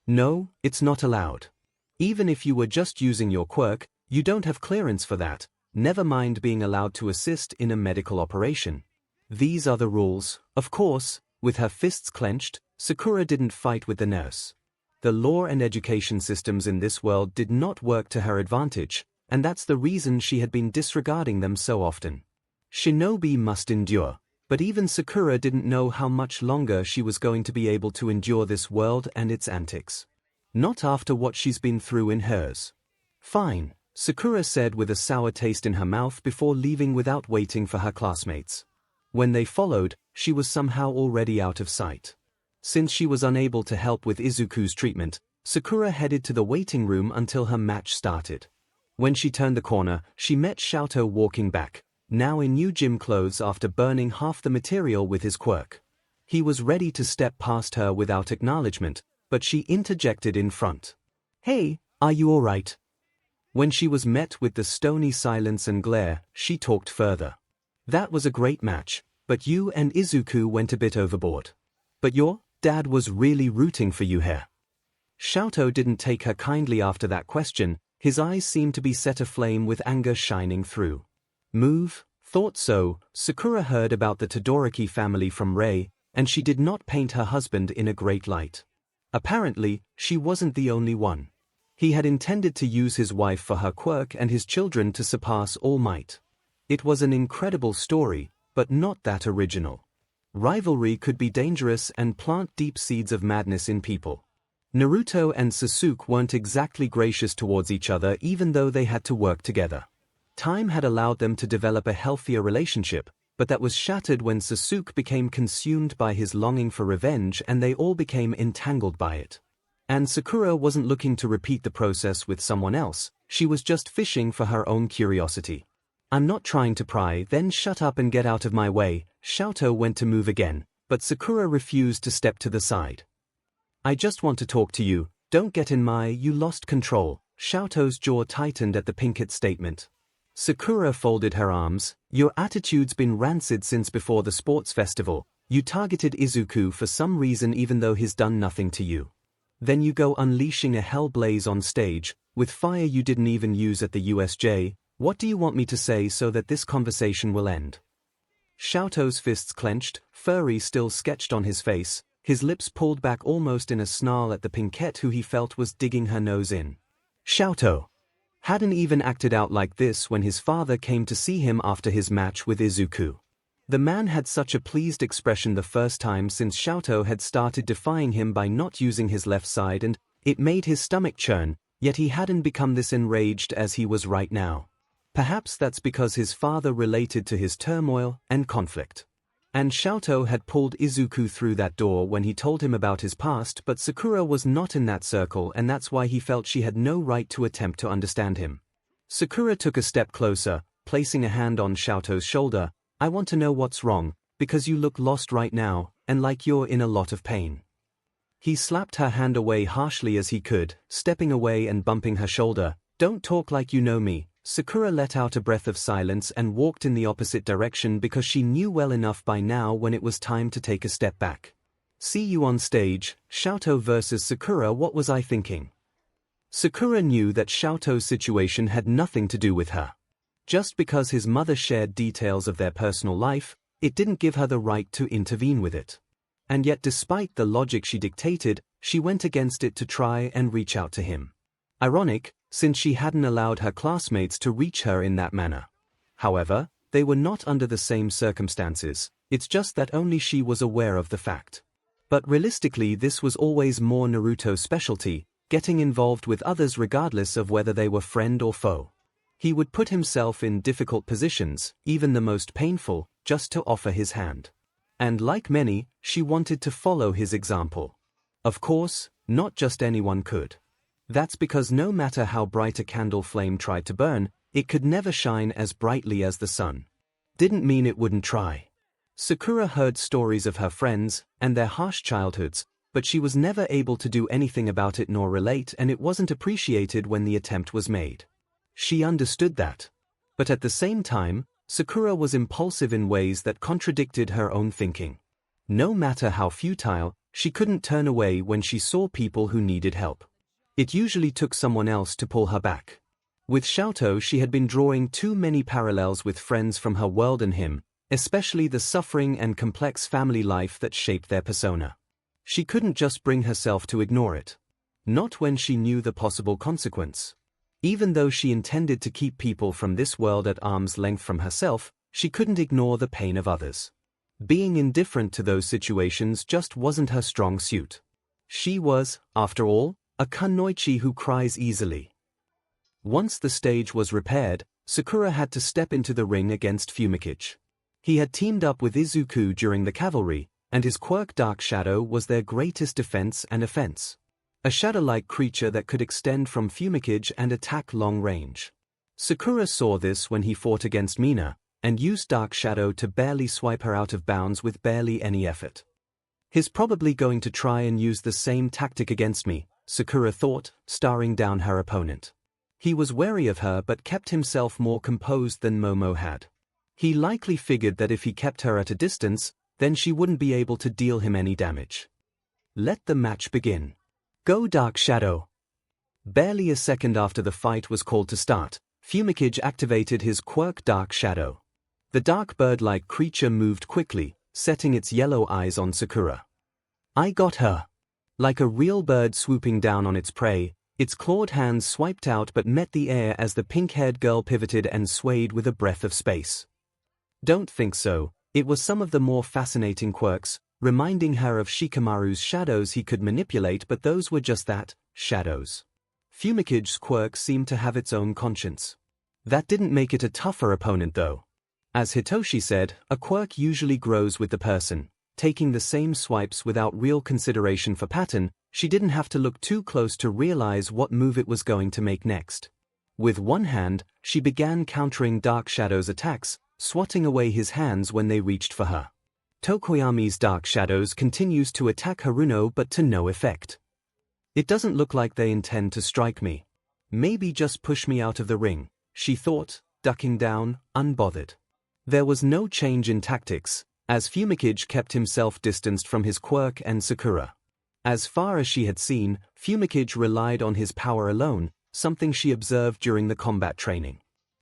No, it's not allowed. Even if you were just using your quirk, you don't have clearance for that, never mind being allowed to assist in a medical operation. These are the rules, of course. With her fists clenched, Sakura didn't fight with the nurse. The law and education systems in this world did not work to her advantage, and that's the reason she had been disregarding them so often. Shinobi must endure, but even Sakura didn't know how much longer she was going to be able to endure this world and its antics. Not after what she's been through in hers. Fine, Sakura said with a sour taste in her mouth before leaving without waiting for her classmates. When they followed, she was somehow already out of sight. Since she was unable to help with Izuku's treatment, Sakura headed to the waiting room until her match started. When she turned the corner, she met 𝐿𝐵 walking back, now in new gym clothes after burning half the material with his quirk. He was ready to step past her without acknowledgement, but she interjected in front. Hey, are you alright? When she was met with the stony silence and glare, she talked further. That was a great match, but you and Izuku went a bit overboard. But your dad was really rooting for you here. 𝐿𝐵 didn't take her kindly after that question. His eyes seemed to be set aflame with anger shining through. Move, thought so. Sakura heard about the Todoroki family from Rei, and she did not paint her husband in a great light. Apparently, she wasn't the only one. He had intended to use his wife for her quirk and his children to surpass all might. It was an incredible story, but not that original. Rivalry could be dangerous and plant deep seeds of madness in people. Naruto and Sasuke weren't exactly gracious towards each other even though they had to work together. Time had allowed them to develop a healthier relationship, but that was shattered when Sasuke became consumed by his longing for revenge and they all became entangled by it. And Sakura wasn't looking to repeat the process with someone else, she was just fishing for her own curiosity. "I'm not trying to pry, then shut up and get out of my way." 𝐿𝐴𝐷 went to move again, but Sakura refused to step to the side. "I just want to talk to you, don't get in my, you lost control." 𝐿𝐴𝐷's jaw tightened at the pinkett statement. Sakura folded her arms. "Your attitude's been rancid since before the sports festival. You targeted Izuku for some reason even though he's done nothing to you. Then you go unleashing a hell blaze on stage, with fire you didn't even use at the USJ. What do you want me to say so that this conversation will end?" 𝐿𝐴𝐷's fists clenched, fury still sketched on his face, his lips pulled back almost in a snarl at the pinkett who he felt was digging her nose in. 𝐿𝐴𝐷 hadn't even acted out like this when his father came to see him after his match with Izuku. The man had such a pleased expression the first time since 𝐿𝐴𝐷 had started defying him by not using his left side, and it made his stomach churn, yet he hadn't become this enraged as he was right now. Perhaps that's because his father related to his turmoil and conflict. And 𝐿𝐴𝐷 had pulled Izuku through that door when he told him about his past, but Sakura was not in that circle and that's why he felt she had no right to attempt to understand him. Sakura took a step closer, placing a hand on 𝐿𝐴𝐷's shoulder. "I want to know what's wrong, because you look lost right now, and like you're in a lot of pain." He slapped her hand away harshly as he could, stepping away and bumping her shoulder. "Don't talk like you know me." Sakura let out a breath of silence and walked in the opposite direction because she knew well enough by now when it was time to take a step back. "See you on stage." 𝐿𝐴𝐷 versus Sakura. What was I thinking? Sakura knew that 𝐿𝐴𝐷's situation had nothing to do with her. Just because his mother shared details of their personal life, it didn't give her the right to intervene with it. And yet despite the logic she dictated, she went against it to try and reach out to him. Ironic, since she hadn't allowed her classmates to reach her in that manner. However, they were not under the same circumstances, it's just that only she was aware of the fact. But realistically this was always more Naruto's specialty, getting involved with others regardless of whether they were friend or foe. He would put himself in difficult positions, even the most painful, just to offer his hand. And like many, she wanted to follow his example. Of course, not just anyone could. That's because no matter how bright a candle flame tried to burn, it could never shine as brightly as the sun. Didn't mean it wouldn't try. Sakura heard stories of her friends and their harsh childhoods, but she was never able to do anything about it nor relate, and it wasn't appreciated when the attempt was made. She understood that. But at the same time, Sakura was impulsive in ways that contradicted her own thinking. No matter how futile, she couldn't turn away when she saw people who needed help. It usually took someone else to pull her back. With 𝐿𝐴𝐷 she had been drawing too many parallels with friends from her world and him, especially the suffering and complex family life that shaped their persona. She couldn't just bring herself to ignore it. Not when she knew the possible consequence. Even though she intended to keep people from this world at arm's length from herself, she couldn't ignore the pain of others. Being indifferent to those situations just wasn't her strong suit. She was, after all, a kunoichi who cries easily. Once the stage was repaired, Sakura had to step into the ring against 𝐒𝐿𝐴𝐷. He had teamed up with Izuku during the cavalry, and his quirk Dark Shadow was their greatest defense and offense. A shadow-like creature that could extend from 𝐒𝐿𝐴𝐷 and attack long range. Sakura saw this when he fought against Mina, and used Dark Shadow to barely swipe her out of bounds with barely any effort. He's probably going to try and use the same tactic against me, Sakura thought, staring down her opponent. He was wary of her but kept himself more composed than Momo had. He likely figured that if he kept her at a distance, then she wouldn't be able to deal him any damage. Let the match begin. Go Dark Shadow. Barely a second after the fight was called to start, 𝐒𝐿𝐴𝐷 activated his quirk Dark Shadow. The dark bird-like creature moved quickly, setting its yellow eyes on Sakura. I got her. Like a real bird swooping down on its prey, its clawed hands swiped out but met the air as the pink-haired girl pivoted and swayed with a breath of space. Don't think so, It was some of the more fascinating quirks, reminding her of Shikamaru's shadows he could manipulate, but those were just that, shadows. 𝐒𝐭𝐚𝐲's quirk seemed to have its own conscience. That didn't make it a tougher opponent though. As Hitoshi said, a quirk usually grows with the person. Taking the same swipes without real consideration for pattern, she didn't have to look too close to realize what move it was going to make next. With one hand, she began countering Dark Shadow's attacks, swatting away his hands when they reached for her. Tokoyami's Dark Shadows continues to attack Haruno but to no effect. It doesn't look like they intend to strike me. Maybe just push me out of the ring, she thought, ducking down, unbothered. There was no change in tactics, as 𝐒𝐭𝐚𝐲 kept himself distanced from his quirk and Sakura. As far as she had seen, 𝐒𝐭𝐚𝐲 relied on his power alone, something she observed during the combat training.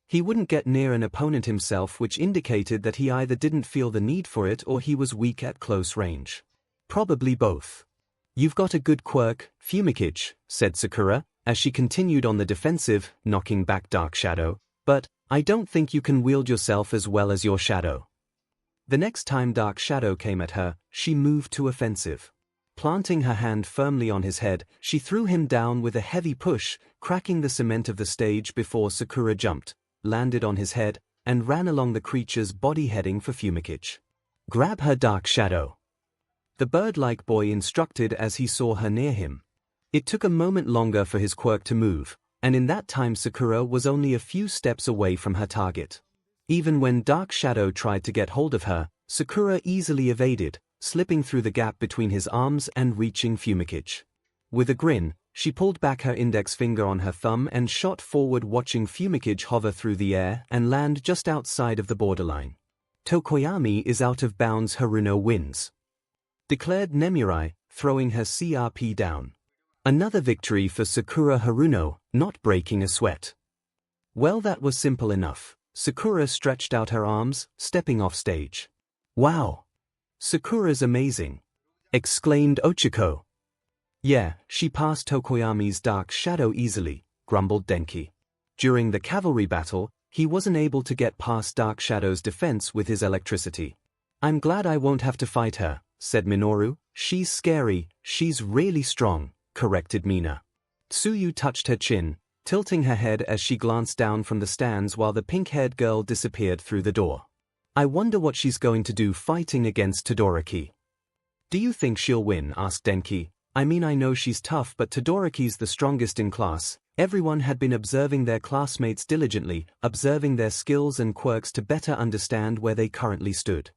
He wouldn't get near an opponent himself, which indicated that he either didn't feel the need for it or he was weak at close range. Probably both. You've got a good quirk, 𝐒𝐭𝐚𝐲, said Sakura, as she continued on the defensive, knocking back Dark Shadow, but I don't think you can wield yourself as well as your shadow. The next time Dark Shadow came at her, she moved to offensive. Planting her hand firmly on his head, she threw him down with a heavy push, cracking the cement of the stage before Sakura jumped, landed on his head, and ran along the creature's body heading for 𝐒𝐭𝐚𝐲. Grab her, Dark Shadow, the bird-like boy instructed as he saw her near him. It took a moment longer for his quirk to move, and in that time Sakura was only a few steps away from her target. Even when Dark Shadow tried to get hold of her, Sakura easily evaded, slipping through the gap between his arms and reaching 𝐒𝐭𝐚𝐲. With a grin, she pulled back her index finger on her thumb and shot forward, watching 𝐒𝐭𝐚𝐲 hover through the air and land just outside of the borderline. Tokoyami is out of bounds. Haruno wins, declared Nemuri, throwing her CRP down. Another victory for Sakura Haruno, not breaking a sweat. Well, that was simple enough. Sakura stretched out her arms, stepping off stage. Wow! Sakura's amazing, exclaimed Ochiko. Yeah, she passed Tokoyami's Dark Shadow easily, grumbled Denki. During the cavalry battle, he wasn't able to get past Dark Shadow's defense with his electricity. I'm glad I won't have to fight her, said Minoru. She's scary, she's really strong, corrected Mina. Tsuyu touched her chin, tilting her head as she glanced down from the stands while the pink-haired girl disappeared through the door. I wonder what she's going to do fighting against Todoroki. Do you think she'll win? Asked Denki. I mean, I know she's tough, but Todoroki's the strongest in class. Everyone had been observing their classmates diligently, observing their skills and quirks to better understand where they currently stood.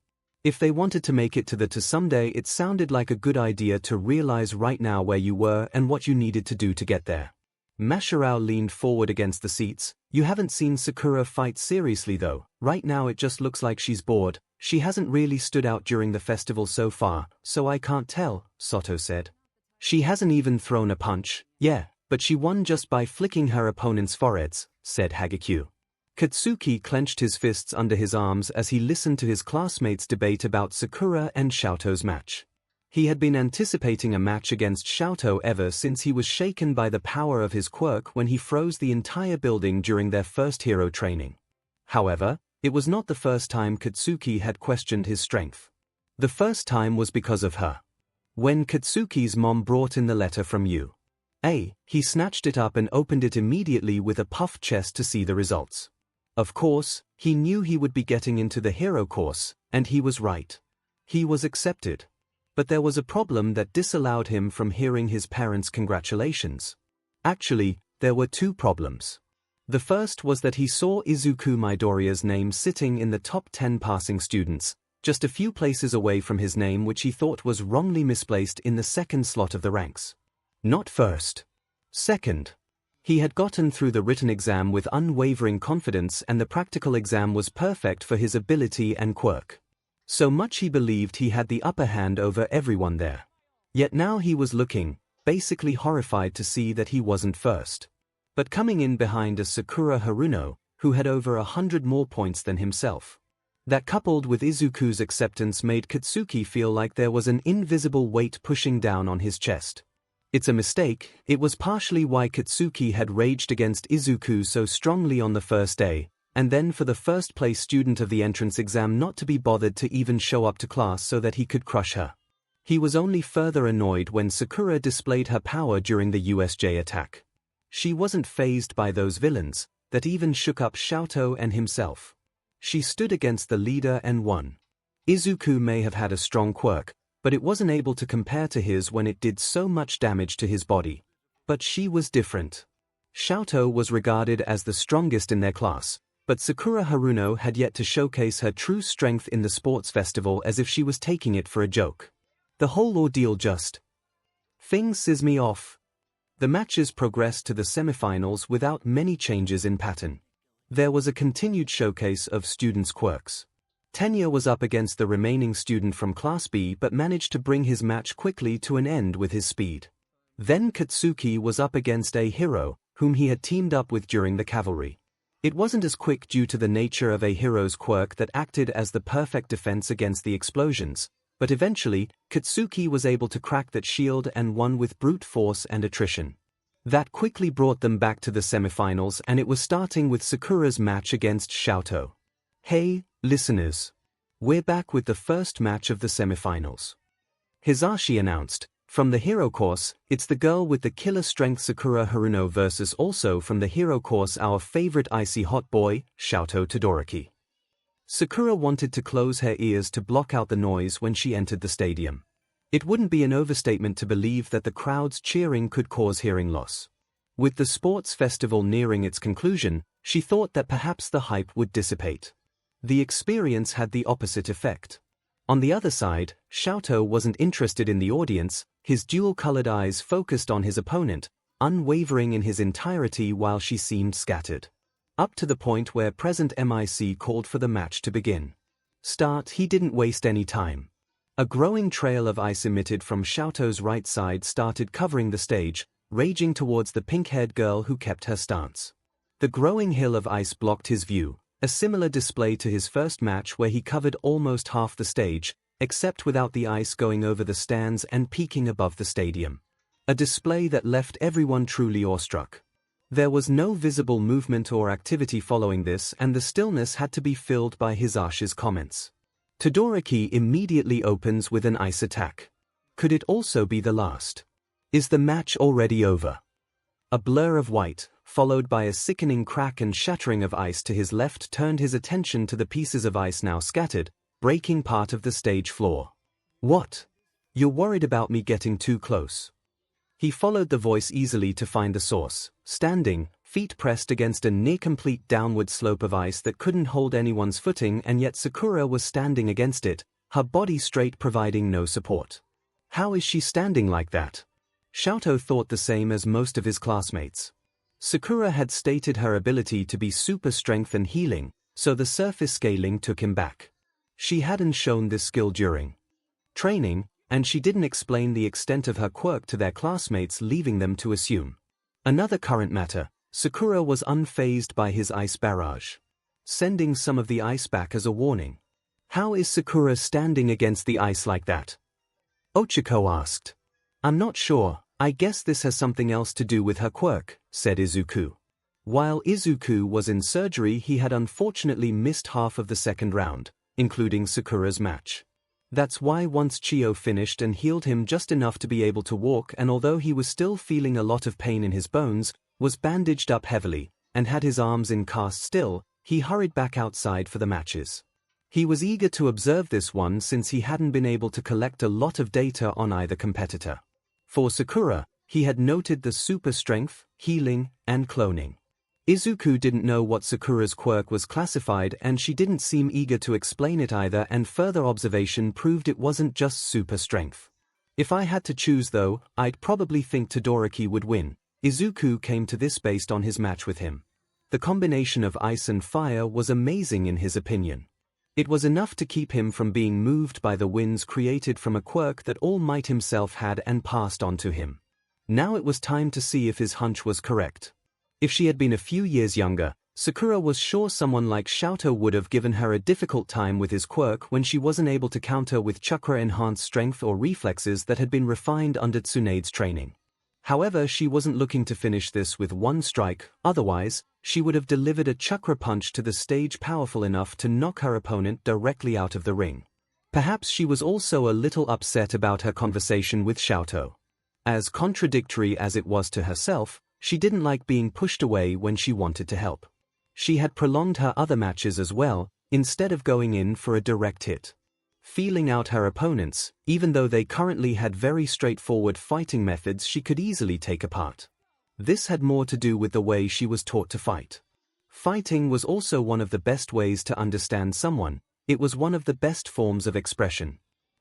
If they wanted to make it to someday, it sounded like a good idea to realize right now where you were and what you needed to do to get there. Masharao leaned forward against the seats. You haven't seen Sakura fight seriously though. Right now it just looks like she's bored. She hasn't really stood out during the festival so far, so I can't tell, Soto said. She hasn't even thrown a punch. Yeah, but she won just by flicking her opponent's foreheads, said Hagekyu. Katsuki clenched his fists under his arms as he listened to his classmates' debate about Sakura and Shoto's match. He had been anticipating a match against Shoto ever since he was shaken by the power of his quirk when he froze the entire building during their first hero training. However, it was not the first time Katsuki had questioned his strength. The first time was because of her. When Katsuki's mom brought in the letter from UA, he snatched it up and opened it immediately with a puffed chest to see the results. Of course, he knew he would be getting into the hero course, and he was right. He was accepted. But there was a problem that disallowed him from hearing his parents' congratulations. Actually, there were two problems. The first was that he saw Izuku Midoriya's name sitting in the top 10 passing students, just a few places away from his name, which he thought was wrongly misplaced in the second slot of the ranks. Not first. Second. He had gotten through the written exam with unwavering confidence, and the practical exam was perfect for his ability and quirk. So much he believed he had the upper hand over everyone there. Yet now he was looking, basically horrified to see that he wasn't first. But coming in behind a Sakura Haruno, who had over 100 more points than himself. That coupled with Izuku's acceptance made Katsuki feel like there was an invisible weight pushing down on his chest. It's a mistake. It was partially why Katsuki had raged against Izuku so strongly on the first day, and then for the first-place student of the entrance exam not to be bothered to even show up to class so that he could crush her. He was only further annoyed when Sakura displayed her power during the USJ attack. She wasn't fazed by those villains that even shook up 𝐿𝐴𝐷 and himself. She stood against the leader and won. Izuku may have had a strong quirk, but it wasn't able to compare to his when it did so much damage to his body. But she was different. 𝐿𝐴𝐷 was regarded as the strongest in their class, but Sakura Haruno had yet to showcase her true strength in the sports festival as if she was taking it for a joke. The whole ordeal just things me off. The matches progressed to the semifinals without many changes in pattern. There was a continued showcase of students' quirks. Tenya was up against the remaining student from Class B but managed to bring his match quickly to an end with his speed. Then Katsuki was up against a hero, whom he had teamed up with during the cavalry. It wasn't as quick due to the nature of a hero's quirk that acted as the perfect defense against the explosions, but eventually, Katsuki was able to crack that shield and won with brute force and attrition. That quickly brought them back to the semifinals, and it was starting with Sakura's match against 𝐿𝐴𝐷. Hey, listeners! We're back with the first match of the semifinals. Hisashi announced. From the hero course, it's the girl with the killer strength Sakura Haruno versus also from the hero course our favorite icy hot boy, 𝐿𝐴𝐷 Todoroki. Sakura wanted to close her ears to block out the noise when she entered the stadium. It wouldn't be an overstatement to believe that the crowd's cheering could cause hearing loss. With the sports festival nearing its conclusion, she thought that perhaps the hype would dissipate. The experience had the opposite effect. On the other side, 𝐿𝐴𝐷 wasn't interested in the audience, his dual-colored eyes focused on his opponent, unwavering in his entirety while she seemed scattered. Up to the point where present MIC called for the match to begin. He didn't waste any time. A growing trail of ice emitted from 𝐿𝐴𝐷's right side started covering the stage, raging towards the pink-haired girl who kept her stance. The growing hill of ice blocked his view, a similar display to his first match where he covered almost half the stage, except without the ice going over the stands and peaking above the stadium. A display that left everyone truly awestruck. There was no visible movement or activity following this, and the stillness had to be filled by Hisashi's comments. Todoroki immediately opens with an ice attack. Could it also be the last? Is the match already over? A blur of white, followed by a sickening crack and shattering of ice to his left, turned his attention to the pieces of ice now scattered, breaking part of the stage floor. What? You're worried about me getting too close? He followed the voice easily to find the source, standing, feet pressed against a near-complete downward slope of ice that couldn't hold anyone's footing, and yet Sakura was standing against it, her body straight, providing no support. How is she standing like that? 𝐿𝐴𝐷 thought the same as most of his classmates. Sakura had stated her ability to be super strength and healing, so the surface scaling took him back. She hadn't shown this skill during training, and she didn't explain the extent of her quirk to their classmates, leaving them to assume. Another current matter, Sakura was unfazed by his ice barrage, sending some of the ice back as a warning. How is Sakura standing against the ice like that? Ochako asked. I'm not sure, I guess this has something else to do with her quirk, said Izuku. While Izuku was in surgery, he had unfortunately missed half of the second round, including Sakura's match. That's why once Chiyo finished and healed him just enough to be able to walk, and although he was still feeling a lot of pain in his bones, was bandaged up heavily, and had his arms in cast still, he hurried back outside for the matches. He was eager to observe this one since he hadn't been able to collect a lot of data on either competitor. For Sakura, he had noted the super strength, healing, and cloning. Izuku didn't know what Sakura's quirk was classified, and she didn't seem eager to explain it either, and further observation proved it wasn't just super strength. If I had to choose though, I'd probably think Todoroki would win. Izuku came to this based on his match with him. The combination of ice and fire was amazing in his opinion. It was enough to keep him from being moved by the winds created from a quirk that All Might himself had and passed on to him. Now it was time to see if his hunch was correct. If she had been a few years younger, Sakura was sure someone like 𝐿𝐴𝐷 would have given her a difficult time with his quirk when she wasn't able to counter with chakra-enhanced strength or reflexes that had been refined under Tsunade's training. However, she wasn't looking to finish this with one strike, otherwise, she would have delivered a chakra punch to the stage powerful enough to knock her opponent directly out of the ring. Perhaps she was also a little upset about her conversation with 𝐿𝐿. As contradictory as it was to herself, she didn't like being pushed away when she wanted to help. She had prolonged her other matches as well, instead of going in for a direct hit. Feeling out her opponents, even though they currently had very straightforward fighting methods she could easily take apart. This had more to do with the way she was taught to fight. Fighting was also one of the best ways to understand someone. It was one of the best forms of expression.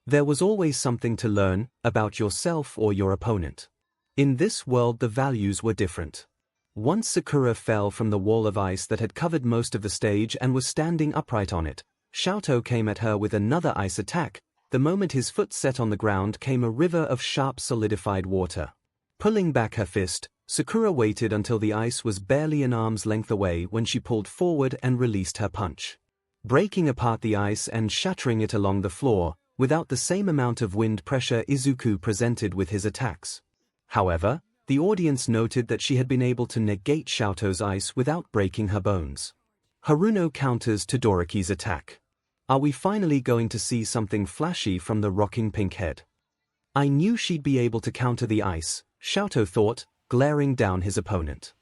There was always something to learn about yourself or your opponent. In this world the values were different. Once Sakura fell from the wall of ice that had covered most of the stage and was standing upright on it, 𝐿𝐿 came at her with another ice attack. The moment his foot set on the ground came a river of sharp solidified water. Pulling back her fist, Sakura waited until the ice was barely an arm's length away when she pulled forward and released her punch. Breaking apart the ice and shattering it along the floor, without the same amount of wind pressure Izuku presented with his attacks. However, the audience noted that she had been able to negate 𝐿𝐿's ice without breaking her bones. Haruno counters Todoroki's attack. Are we finally going to see something flashy from the rocking pink head? I knew she'd be able to counter the ice, 𝐿𝐿 thought, glaring down his opponent.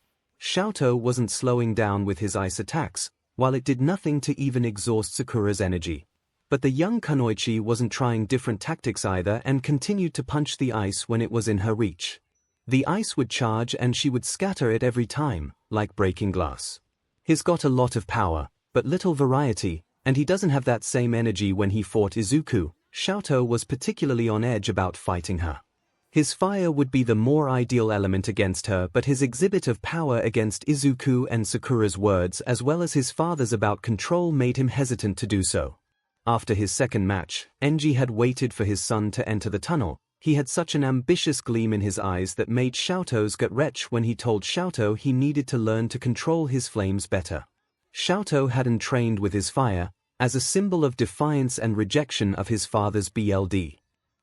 𝐿𝐿 wasn't slowing down with his ice attacks, while it did nothing to even exhaust Sakura's energy. But the young Kunoichi wasn't trying different tactics either and continued to punch the ice when it was in her reach. The ice would charge and she would scatter it every time, like breaking glass. He's got a lot of power, but little variety, and he doesn't have that same energy when he fought Izuku. 𝐿𝐿 was particularly on edge about fighting her. His fire would be the more ideal element against her, but his exhibit of power against Izuku and Sakura's words as well as his father's about control made him hesitant to do so. After his second match, Enji had waited for his son to enter the tunnel. He had such an ambitious gleam in his eyes that made 𝐿𝐿's gut wrench when he told 𝐿𝐿 he needed to learn to control his flames better. 𝐿𝐿 hadn't trained with his fire, as a symbol of defiance and rejection of his father's BLD.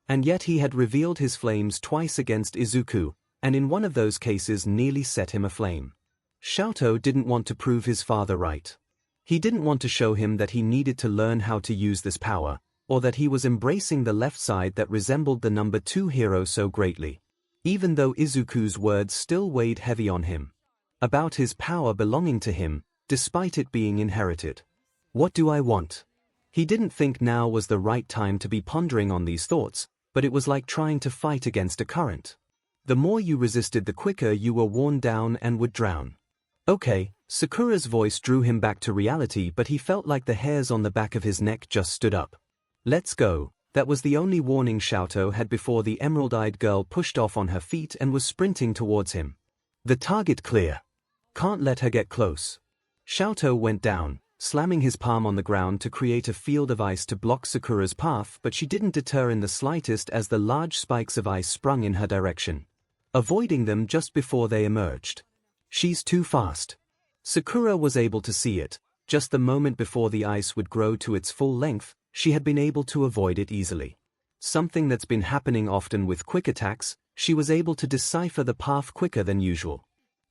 And yet he had revealed his flames twice against Izuku, and in one of those cases nearly set him aflame. 𝐿𝐿 didn't want to prove his father right. He didn't want to show him that he needed to learn how to use this power, or that he was embracing the left side that resembled the number 2 hero so greatly. Even though Izuku's words still weighed heavy on him. About his power belonging to him, despite it being inherited. What do I want? He didn't think now was the right time to be pondering on these thoughts, but it was like trying to fight against a current. The more you resisted, the quicker you were worn down and would drown. Okay, Sakura's voice drew him back to reality, but he felt like the hairs on the back of his neck just stood up. Let's go. That was the only warning 𝐿𝐿 had before the emerald-eyed girl pushed off on her feet and was sprinting towards him. The target clear. Can't let her get close. 𝐿𝐿 went down, slamming his palm on the ground to create a field of ice to block Sakura's path, but she didn't deter in the slightest as the large spikes of ice sprung in her direction, avoiding them just before they emerged. She's too fast. Sakura was able to see it. Just the moment before the ice would grow to its full length, she had been able to avoid it easily. Something that's been happening often with quick attacks, she was able to decipher the path quicker than usual,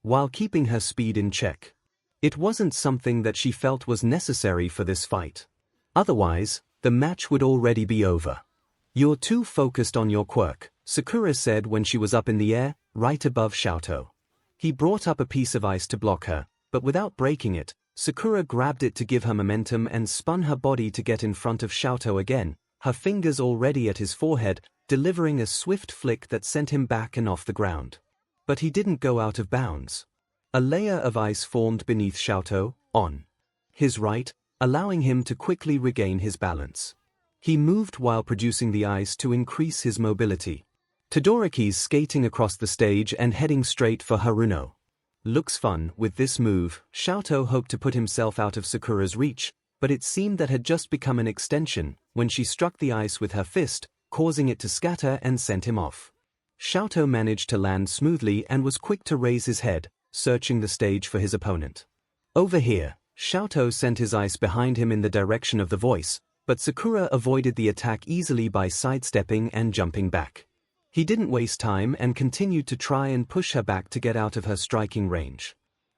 while keeping her speed in check. It wasn't something that she felt was necessary for this fight. Otherwise, the match would already be over. You're too focused on your quirk, Sakura said when she was up in the air, right above 𝐿𝐿. He brought up a piece of ice to block her, but without breaking it, Sakura grabbed it to give her momentum and spun her body to get in front of 𝐿𝐿 again, her fingers already at his forehead, delivering a swift flick that sent him back and off the ground. But he didn't go out of bounds. A layer of ice formed beneath 𝐿𝐿, on his right, allowing him to quickly regain his balance. He moved while producing the ice to increase his mobility. Todoroki's skating across the stage and heading straight for Haruno. Looks fun. With this move, 𝐿𝐿 hoped to put himself out of Sakura's reach, but it seemed that had just become an extension when she struck the ice with her fist, causing it to scatter and sent him off. 𝐿𝐿 managed to land smoothly and was quick to raise his head, searching the stage for his opponent. Over here, 𝐿𝐿 sent his ice behind him in the direction of the voice, but Sakura avoided the attack easily by sidestepping and jumping back. He didn't waste time and continued to try and push her back to get out of her striking range.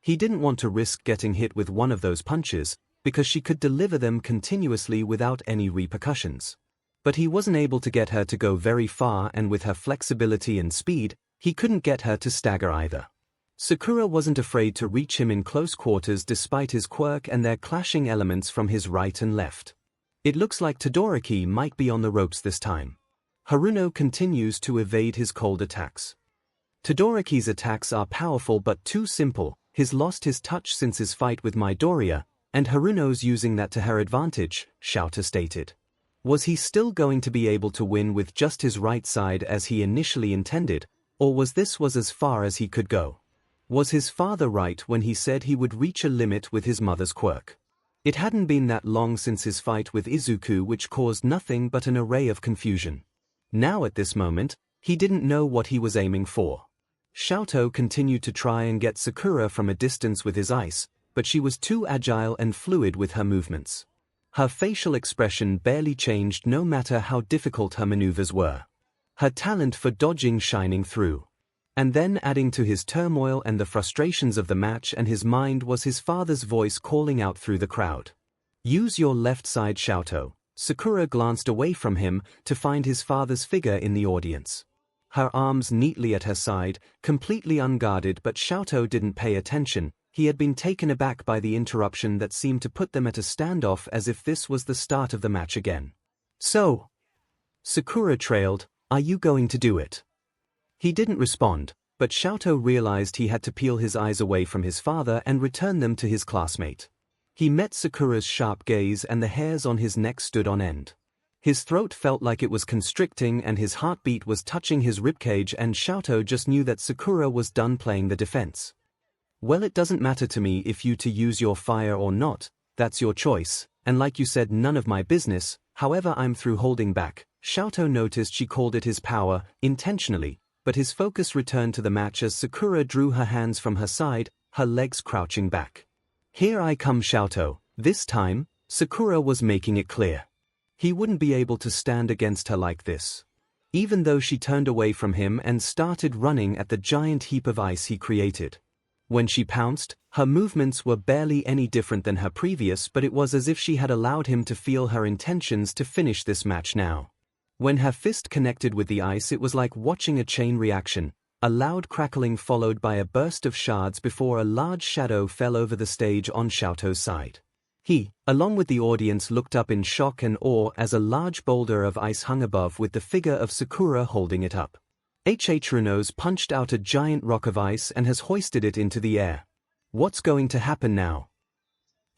He didn't want to risk getting hit with one of those punches, because she could deliver them continuously without any repercussions. But he wasn't able to get her to go very far, and with her flexibility and speed, he couldn't get her to stagger either. Sakura wasn't afraid to reach him in close quarters despite his quirk and their clashing elements from his right and left. It looks like Todoroki might be on the ropes this time. Haruno continues to evade his cold attacks. Todoroki's attacks are powerful but too simple. He's lost his touch since his fight with Midoriya, and Haruno's using that to her advantage, 𝐻𝐿 stated. Was he still going to be able to win with just his right side as he initially intended, or was this as far as he could go? Was his father right when he said he would reach a limit with his mother's quirk? It hadn't been that long since his fight with Izuku, which caused nothing but an array of confusion. Now at this moment, he didn't know what he was aiming for. 𝐻𝐿 continued to try and get Sakura from a distance with his ice, but she was too agile and fluid with her movements. Her facial expression barely changed no matter how difficult her maneuvers were. Her talent for dodging shining through. And then adding to his turmoil and the frustrations of the match and his mind was his father's voice calling out through the crowd. Use your left side, 𝐻𝐿. Sakura glanced away from him to find his father's figure in the audience. Her arms neatly at her side, completely unguarded, but 𝐻𝐿 didn't pay attention. He had been taken aback by the interruption that seemed to put them at a standoff, as if this was the start of the match again. So, Sakura trailed, "Are you going to do it?" He didn't respond, but 𝐻𝐿 realized he had to peel his eyes away from his father and return them to his classmate. He met Sakura's sharp gaze and the hairs on his neck stood on end. His throat felt like it was constricting and his heartbeat was touching his ribcage, and 𝐻𝐿 just knew that Sakura was done playing the defense. "Well, it doesn't matter to me if you to use your fire or not, that's your choice, and like you said, none of my business, however I'm through holding back." 𝐻𝐿 noticed she called it his power, intentionally, but his focus returned to the match as Sakura drew her hands from her side, her legs crouching back. "Here I come, 𝐻𝐿." This time, Sakura was making it clear. He wouldn't be able to stand against her like this. Even though she turned away from him and started running at the giant heap of ice he created. When she pounced, her movements were barely any different than her previous, but it was as if she had allowed him to feel her intentions to finish this match now. When her fist connected with the ice, it was like watching a chain reaction, a loud crackling followed by a burst of shards before a large shadow fell over the stage on 𝐻𝐿's side. He, along with the audience, looked up in shock and awe as a large boulder of ice hung above with the figure of Sakura holding it up. Haruno's punched out a giant rock of ice and has hoisted it into the air. What's going to happen now?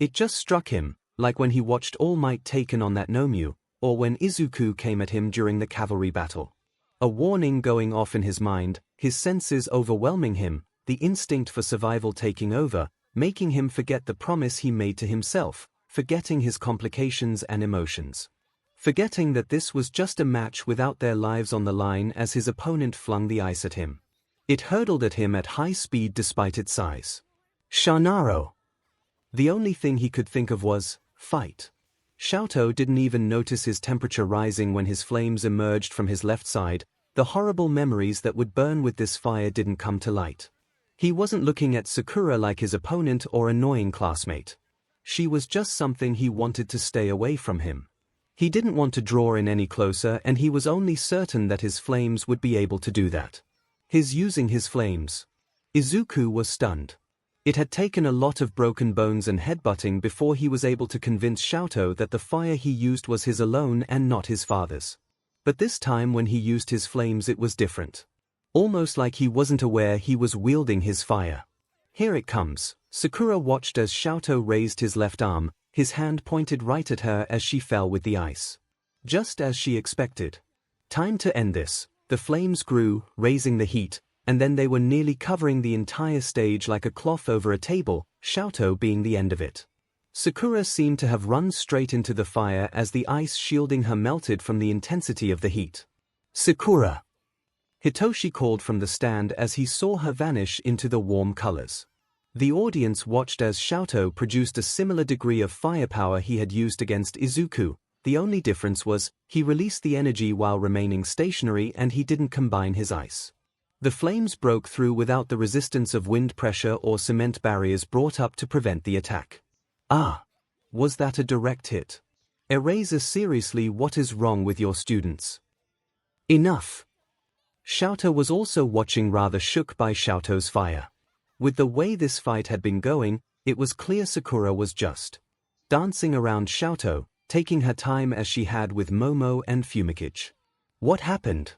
It just struck him, like when he watched All Might taken on that Nomyu, or when Izuku came at him during the cavalry battle. A warning going off in his mind, his senses overwhelming him, the instinct for survival taking over, making him forget the promise he made to himself, forgetting his complications and emotions. Forgetting that this was just a match without their lives on the line as his opponent flung the ice at him. It hurtled at him at high speed despite its size. 𝐻𝐿. The only thing he could think of was, fight. 𝐻𝐿 didn't even notice his temperature rising when his flames emerged from his left side. The horrible memories that would burn with this fire didn't come to light. He wasn't looking at Sakura like his opponent or annoying classmate. She was just something he wanted to stay away from him. He didn't want to draw in any closer, and he was only certain that his flames would be able to do that. His using his flames. Izuku was stunned. It had taken a lot of broken bones and headbutting before he was able to convince 𝐻𝐿 that the fire he used was his alone and not his father's. But this time when he used his flames it was different. Almost like he wasn't aware he was wielding his fire. Here it comes. Sakura watched as 𝐻𝐿 raised his left arm, his hand pointed right at her as she fell with the ice. Just as she expected. Time to end this. The flames grew, raising the heat, and then they were nearly covering the entire stage like a cloth over a table, 𝐻𝐿 being the end of it. Sakura seemed to have run straight into the fire as the ice shielding her melted from the intensity of the heat. "Sakura!" Hitoshi called from the stand as he saw her vanish into the warm colors. The audience watched as 𝐻𝐿 produced a similar degree of firepower he had used against Izuku. The only difference was, he released the energy while remaining stationary and he didn't combine his ice. The flames broke through without the resistance of wind pressure or cement barriers brought up to prevent the attack. Ah! Was that a direct hit? Eraser, seriously, what is wrong with your students? Enough! 𝐿𝐴𝐷 was also watching, rather shook by 𝐿𝐴𝐷's fire. With the way this fight had been going, it was clear Sakura was just dancing around 𝐿𝐴𝐷, taking her time as she had with Momo and 𝐒𝐭𝐚𝐲. What happened?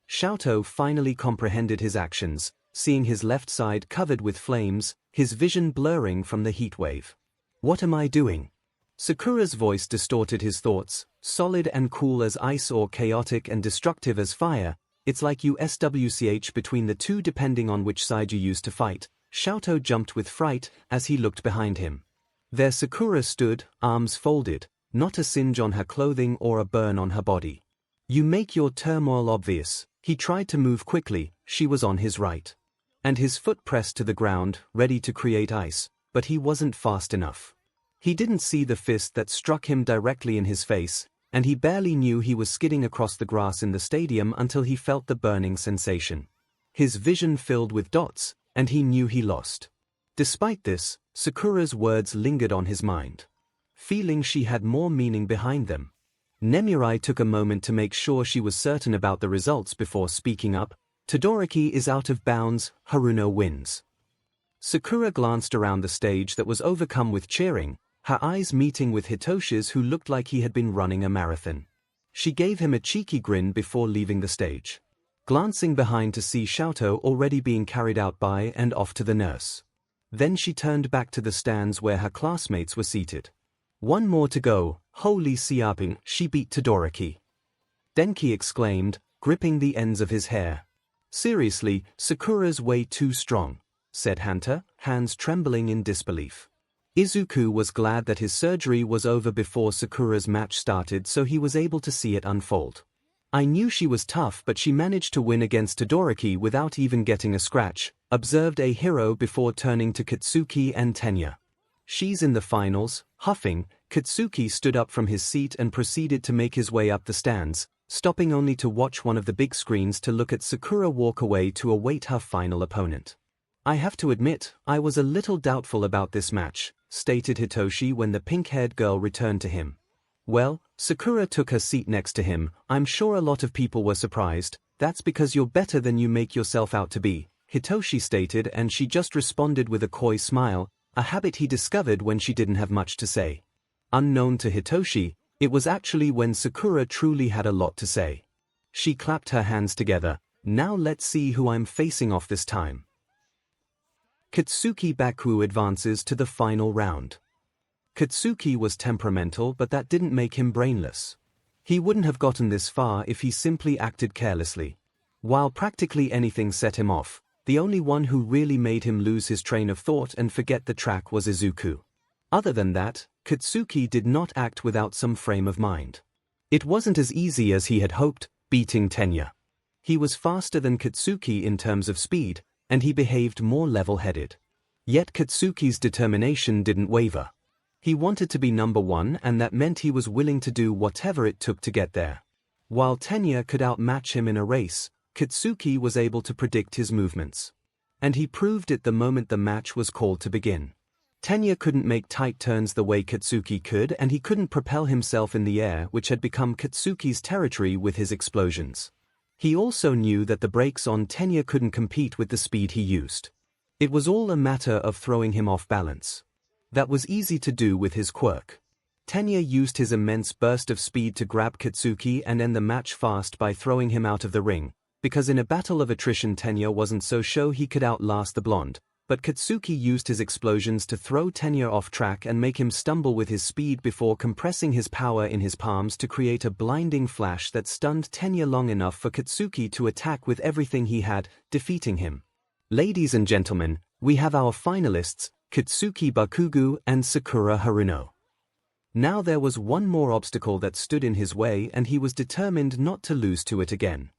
𝐿𝐴𝐷 finally comprehended his actions, seeing his left side covered with flames, his vision blurring from the heat wave. What am I doing? Sakura's voice distorted his thoughts. Solid and cool as ice or chaotic and destructive as fire, it's like you switch between the two depending on which side you use to fight. 𝐿𝐴𝐷 jumped with fright as he looked behind him. There Sakura stood, arms folded, not a singe on her clothing or a burn on her body. You make your turmoil obvious. He tried to move quickly, she was on his right. And his foot pressed to the ground, ready to create ice, but he wasn't fast enough. He didn't see the fist that struck him directly in his face, and he barely knew he was skidding across the grass in the stadium until he felt the burning sensation. His vision filled with dots, and he knew he lost. Despite this, Sakura's words lingered on his mind, feeling she had more meaning behind them. Nemuri took a moment to make sure she was certain about the results before speaking up. Todoroki is out of bounds, Haruno wins. Sakura glanced around the stage that was overcome with cheering, her eyes meeting with Hitoshi's, who looked like he had been running a marathon. She gave him a cheeky grin before leaving the stage, glancing behind to see 𝐿𝐴𝐷 already being carried out by and off to the nurse. Then she turned back to the stands where her classmates were seated. One more to go, holy siaping, she beat Todoroki. Denki exclaimed, gripping the ends of his hair. Seriously, Sakura's way too strong, said Hanta, hands trembling in disbelief. Izuku was glad that his surgery was over before Sakura's match started, so he was able to see it unfold. I knew she was tough, but she managed to win against Todoroki without even getting a scratch, observed a hero before turning to Katsuki and Tenya. She's in the finals, huffing. Katsuki stood up from his seat and proceeded to make his way up the stands, stopping only to watch one of the big screens to look at Sakura walk away to await her final opponent. I have to admit, I was a little doubtful about this match, stated Hitoshi when the pink-haired girl returned to him. Well, Sakura took her seat next to him. I'm sure a lot of people were surprised. That's because you're better than you make yourself out to be, Hitoshi stated, and she just responded with a coy smile, a habit he discovered when she didn't have much to say. Unknown to Hitoshi, it was actually when Sakura truly had a lot to say. She clapped her hands together. Now let's see who I'm facing off this time. Katsuki Baku advances to the final round. Katsuki was temperamental, but that didn't make him brainless. He wouldn't have gotten this far if he simply acted carelessly. While practically anything set him off, the only one who really made him lose his train of thought and forget the track was Izuku. Other than that, Katsuki did not act without some frame of mind. It wasn't as easy as he had hoped, beating Tenya. He was faster than Katsuki in terms of speed, and he behaved more level-headed. Yet Katsuki's determination didn't waver. He wanted to be number one, and that meant he was willing to do whatever it took to get there. While Tenya could outmatch him in a race, Katsuki was able to predict his movements. And he proved it the moment the match was called to begin. Tenya couldn't make tight turns the way Katsuki could, and he couldn't propel himself in the air, which had become Katsuki's territory with his explosions. He also knew that the brakes on Tenya couldn't compete with the speed he used. It was all a matter of throwing him off balance. That was easy to do with his quirk. Tenya used his immense burst of speed to grab Katsuki and end the match fast by throwing him out of the ring, because in a battle of attrition Tenya wasn't so sure he could outlast the blonde, but Katsuki used his explosions to throw Tenya off track and make him stumble with his speed before compressing his power in his palms to create a blinding flash that stunned Tenya long enough for Katsuki to attack with everything he had, defeating him. Ladies and gentlemen, we have our finalists, Katsuki Bakugo and Sakura Haruno. Now there was one more obstacle that stood in his way, and he was determined not to lose to it again.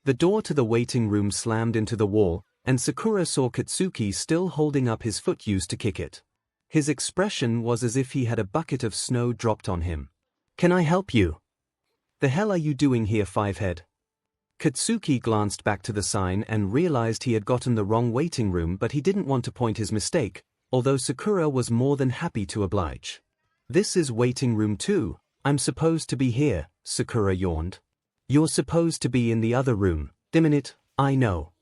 The door to the waiting room slammed into the wall, and Sakura saw Katsuki still holding up his foot used to kick it. His expression was as if he had a bucket of snow dropped on him. "Can I help you?" "The hell are you doing here, Fivehead?" Katsuki glanced back to the sign and realized he had gotten the wrong waiting room, but he didn't want to point his mistake, although Sakura was more than happy to oblige. "This is waiting room 2, I'm supposed to be here," Sakura yawned. "You're supposed to be in the other room." "Damn it, I know."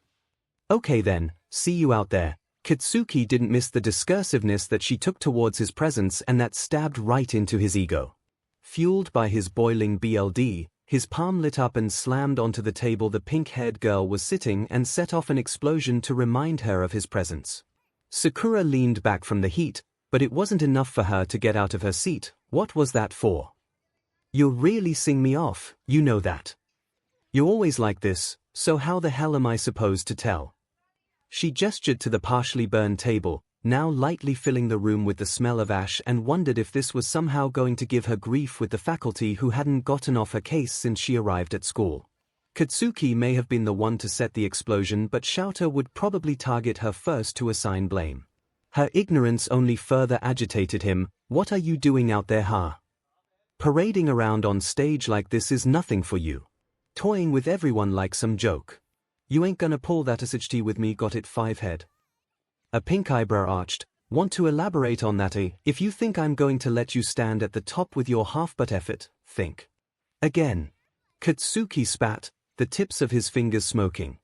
"Okay then, see you out there." Katsuki didn't miss the discursiveness that she took towards his presence, and that stabbed right into his ego. Fueled by his boiling BLD, his palm lit up and slammed onto the table the pink-haired girl was sitting and set off an explosion to remind her of his presence. Sakura leaned back from the heat, but it wasn't enough for her to get out of her seat. What was that for? "You're really sing me off, you know that. You're always like this, so how the hell am I supposed to tell?" She gestured to the partially burned table, now lightly filling the room with the smell of ash, and wondered if this was somehow going to give her grief with the faculty who hadn't gotten off her case since she arrived at school. Katsuki may have been the one to set the explosion, but Xiaoto would probably target her first to assign blame. Her ignorance only further agitated him. "What are you doing out there, huh? Parading around on stage like this is nothing for you. Toying with everyone like some joke. You ain't gonna pull that SHT with me, got it, 5-head?" A pink eyebrow arched. "Want to elaborate on that, eh? If you think I'm going to let you stand at the top with your half-butt effort, think again." Katsuki spat, the tips of his fingers smoking.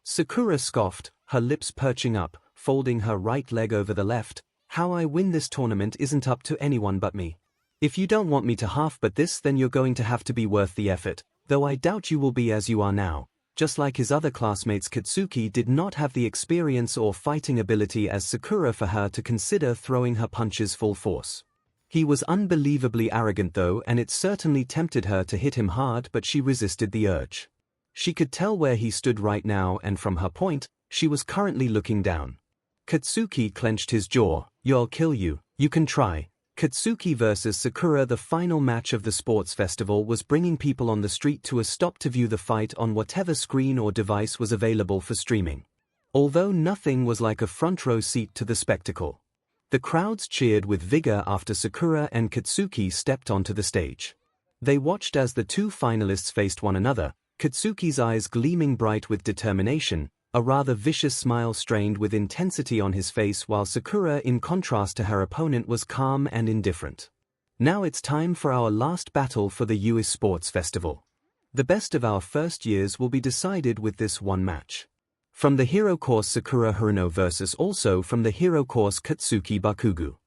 Sakura scoffed, her lips perching up, folding her right leg over the left. "How I win this tournament isn't up to anyone but me. If you don't want me to half-butt this, then you're going to have to be worth the effort, though I doubt you will be as you are now." Just like his other classmates, Katsuki did not have the experience or fighting ability as Sakura for her to consider throwing her punches full force. He was unbelievably arrogant though, and it certainly tempted her to hit him hard, but she resisted the urge. She could tell where he stood right now, and from her point, she was currently looking down. Katsuki clenched his jaw. "I'll kill you, you can try." Katsuki versus Sakura. The final match of the sports festival was bringing people on the street to a stop to view the fight on whatever screen or device was available for streaming. Although nothing was like a front row seat to the spectacle. The crowds cheered with vigor after Sakura and Katsuki stepped onto the stage. They watched as the two finalists faced one another, Katsuki's eyes gleaming bright with determination, a rather vicious smile strained with intensity on his face, while Sakura, in contrast to her opponent, was calm and indifferent. "Now it's time for our last battle for the US Sports Festival. The best of our first years will be decided with this one match. From the hero course, Sakura Haruno versus also from the hero course, Katsuki Bakugo."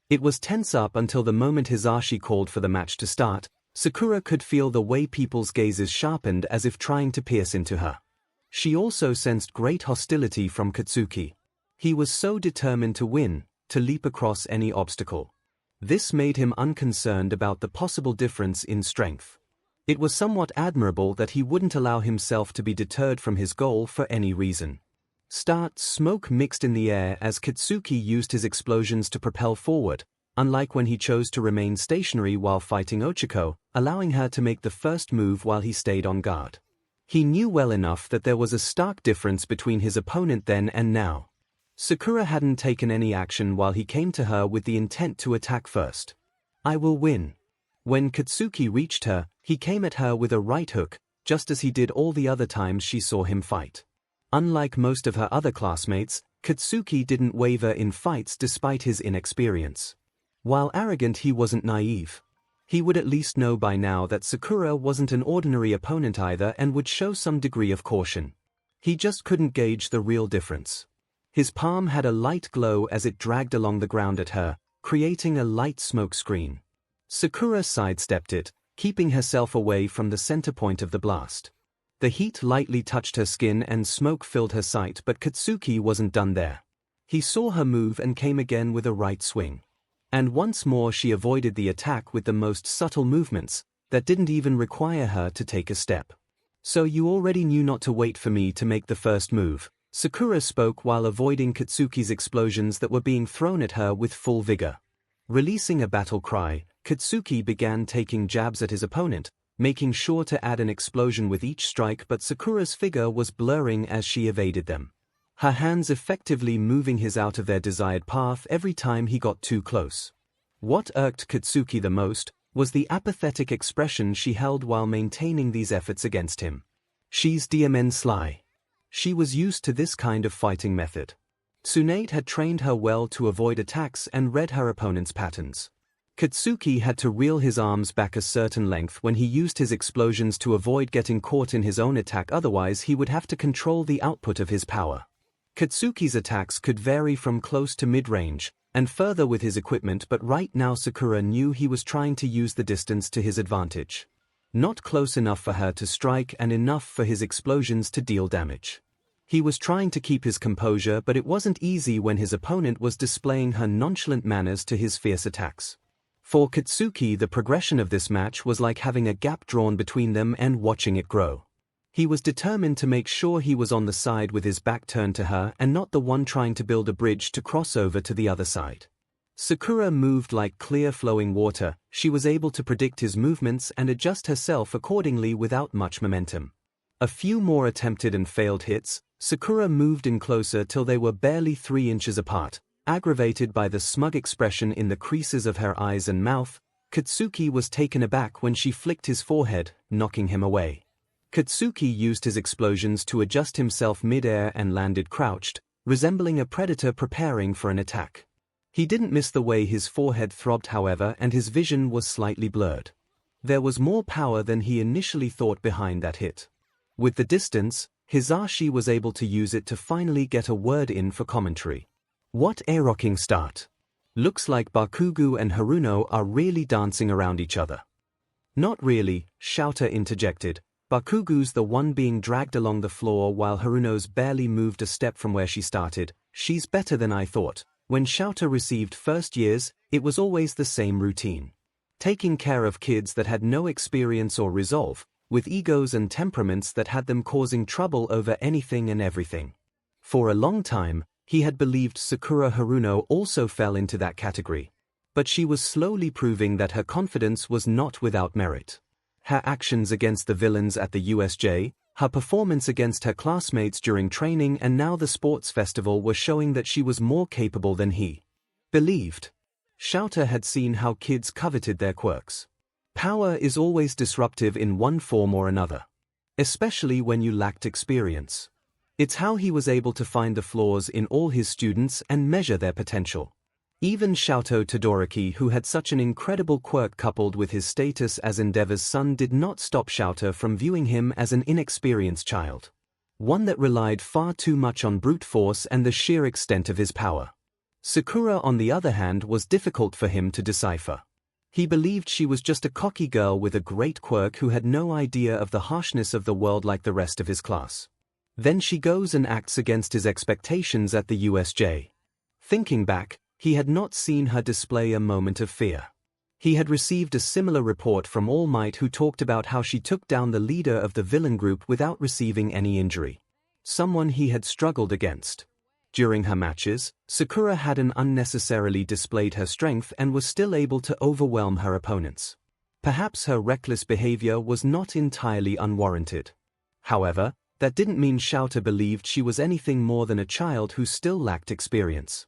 It was tense up until the moment Hisashi called for the match to start. Sakura could feel the way people's gazes sharpened as if trying to pierce into her. She also sensed great hostility from Katsuki. He was so determined to win, to leap across any obstacle. This made him unconcerned about the possible difference in strength. It was somewhat admirable that he wouldn't allow himself to be deterred from his goal for any reason. Smoke mixed in the air as Katsuki used his explosions to propel forward, unlike when he chose to remain stationary while fighting Ochiko, allowing her to make the first move while he stayed on guard. He knew well enough that there was a stark difference between his opponent then and now. Sakura hadn't taken any action while he came to her with the intent to attack first. "I will win." When Katsuki reached her, he came at her with a right hook, just as he did all the other times she saw him fight. Unlike most of her other classmates, Katsuki didn't waver in fights despite his inexperience. While arrogant, he wasn't naive. He would at least know by now that Sakura wasn't an ordinary opponent either and would show some degree of caution. He just couldn't gauge the real difference. His palm had a light glow as it dragged along the ground at her, creating a light smoke screen. Sakura sidestepped it, keeping herself away from the center point of the blast. The heat lightly touched her skin and smoke filled her sight, but Katsuki wasn't done there. He saw her move and came again with a right swing. And once more she avoided the attack with the most subtle movements, that didn't even require her to take a step. "So you already knew not to wait for me to make the first move," Sakura spoke while avoiding Katsuki's explosions that were being thrown at her with full vigor. Releasing a battle cry, Katsuki began taking jabs at his opponent, making sure to add an explosion with each strike, but Sakura's figure was blurring as she evaded them. Her hands effectively moving his out of their desired path every time he got too close. What irked Katsuki the most was the apathetic expression she held while maintaining these efforts against him. She's 𝐷MN She was used to this kind of fighting method. Tsunade had trained her well to avoid attacks and read her opponent's patterns. Katsuki had to reel his arms back a certain length when he used his explosions to avoid getting caught in his own attack, otherwise he would have to control the output of his power. Katsuki's attacks could vary from close to mid-range, and further with his equipment, but right now Sakura knew he was trying to use the distance to his advantage. Not close enough for her to strike and enough for his explosions to deal damage. He was trying to keep his composure, but it wasn't easy when his opponent was displaying her nonchalant manners to his fierce attacks. For Katsuki, the progression of this match was like having a gap drawn between them and watching it grow. He was determined to make sure he was on the side with his back turned to her and not the one trying to build a bridge to cross over to the other side. Sakura moved like clear flowing water. She was able to predict his movements and adjust herself accordingly without much momentum. A few more attempted and failed hits. Sakura moved in closer till they were barely 3 inches apart. Aggravated by the smug expression in the creases of her eyes and mouth, Katsuki was taken aback when she flicked his forehead, knocking him away. Katsuki used his explosions to adjust himself mid-air and landed crouched, resembling a predator preparing for an attack. He didn't miss the way his forehead throbbed, however, and his vision was slightly blurred. There was more power than he initially thought behind that hit. With the distance, Hisashi was able to use it to finally get a word in for commentary. What a rocking start. Looks like Bakugo and Haruno are really dancing around each other. Not really, 𝐿𝐴 interjected. Bakugo's the one being dragged along the floor while Haruno's barely moved a step from where she started. She's better than I thought. When 𝐿𝐴 received first years, it was always the same routine. Taking care of kids that had no experience or resolve, with egos and temperaments that had them causing trouble over anything and everything. For a long time, he had believed Sakura Haruno also fell into that category. But she was slowly proving that her confidence was not without merit. Her actions against the villains at the USJ, her performance against her classmates during training, and now the sports festival were showing that she was more capable than he believed. 𝐿𝐴 had seen how kids coveted their quirks. Power is always disruptive in one form or another. Especially when you lacked experience. It's how he was able to find the flaws in all his students and measure their potential. Even 𝐿𝐴 Todoroki, who had such an incredible quirk coupled with his status as Endeavor's son, did not stop 𝐿𝐴 from viewing him as an inexperienced child. One that relied far too much on brute force and the sheer extent of his power. Sakura, on the other hand, was difficult for him to decipher. He believed she was just a cocky girl with a great quirk who had no idea of the harshness of the world like the rest of his class. Then she goes and acts against his expectations at the USJ. Thinking back, he had not seen her display a moment of fear. He had received a similar report from All Might, who talked about how she took down the leader of the villain group without receiving any injury. Someone he had struggled against. During her matches, Sakura hadn't unnecessarily displayed her strength and was still able to overwhelm her opponents. Perhaps her reckless behavior was not entirely unwarranted. However, that didn't mean 𝐿𝐴 believed she was anything more than a child who still lacked experience.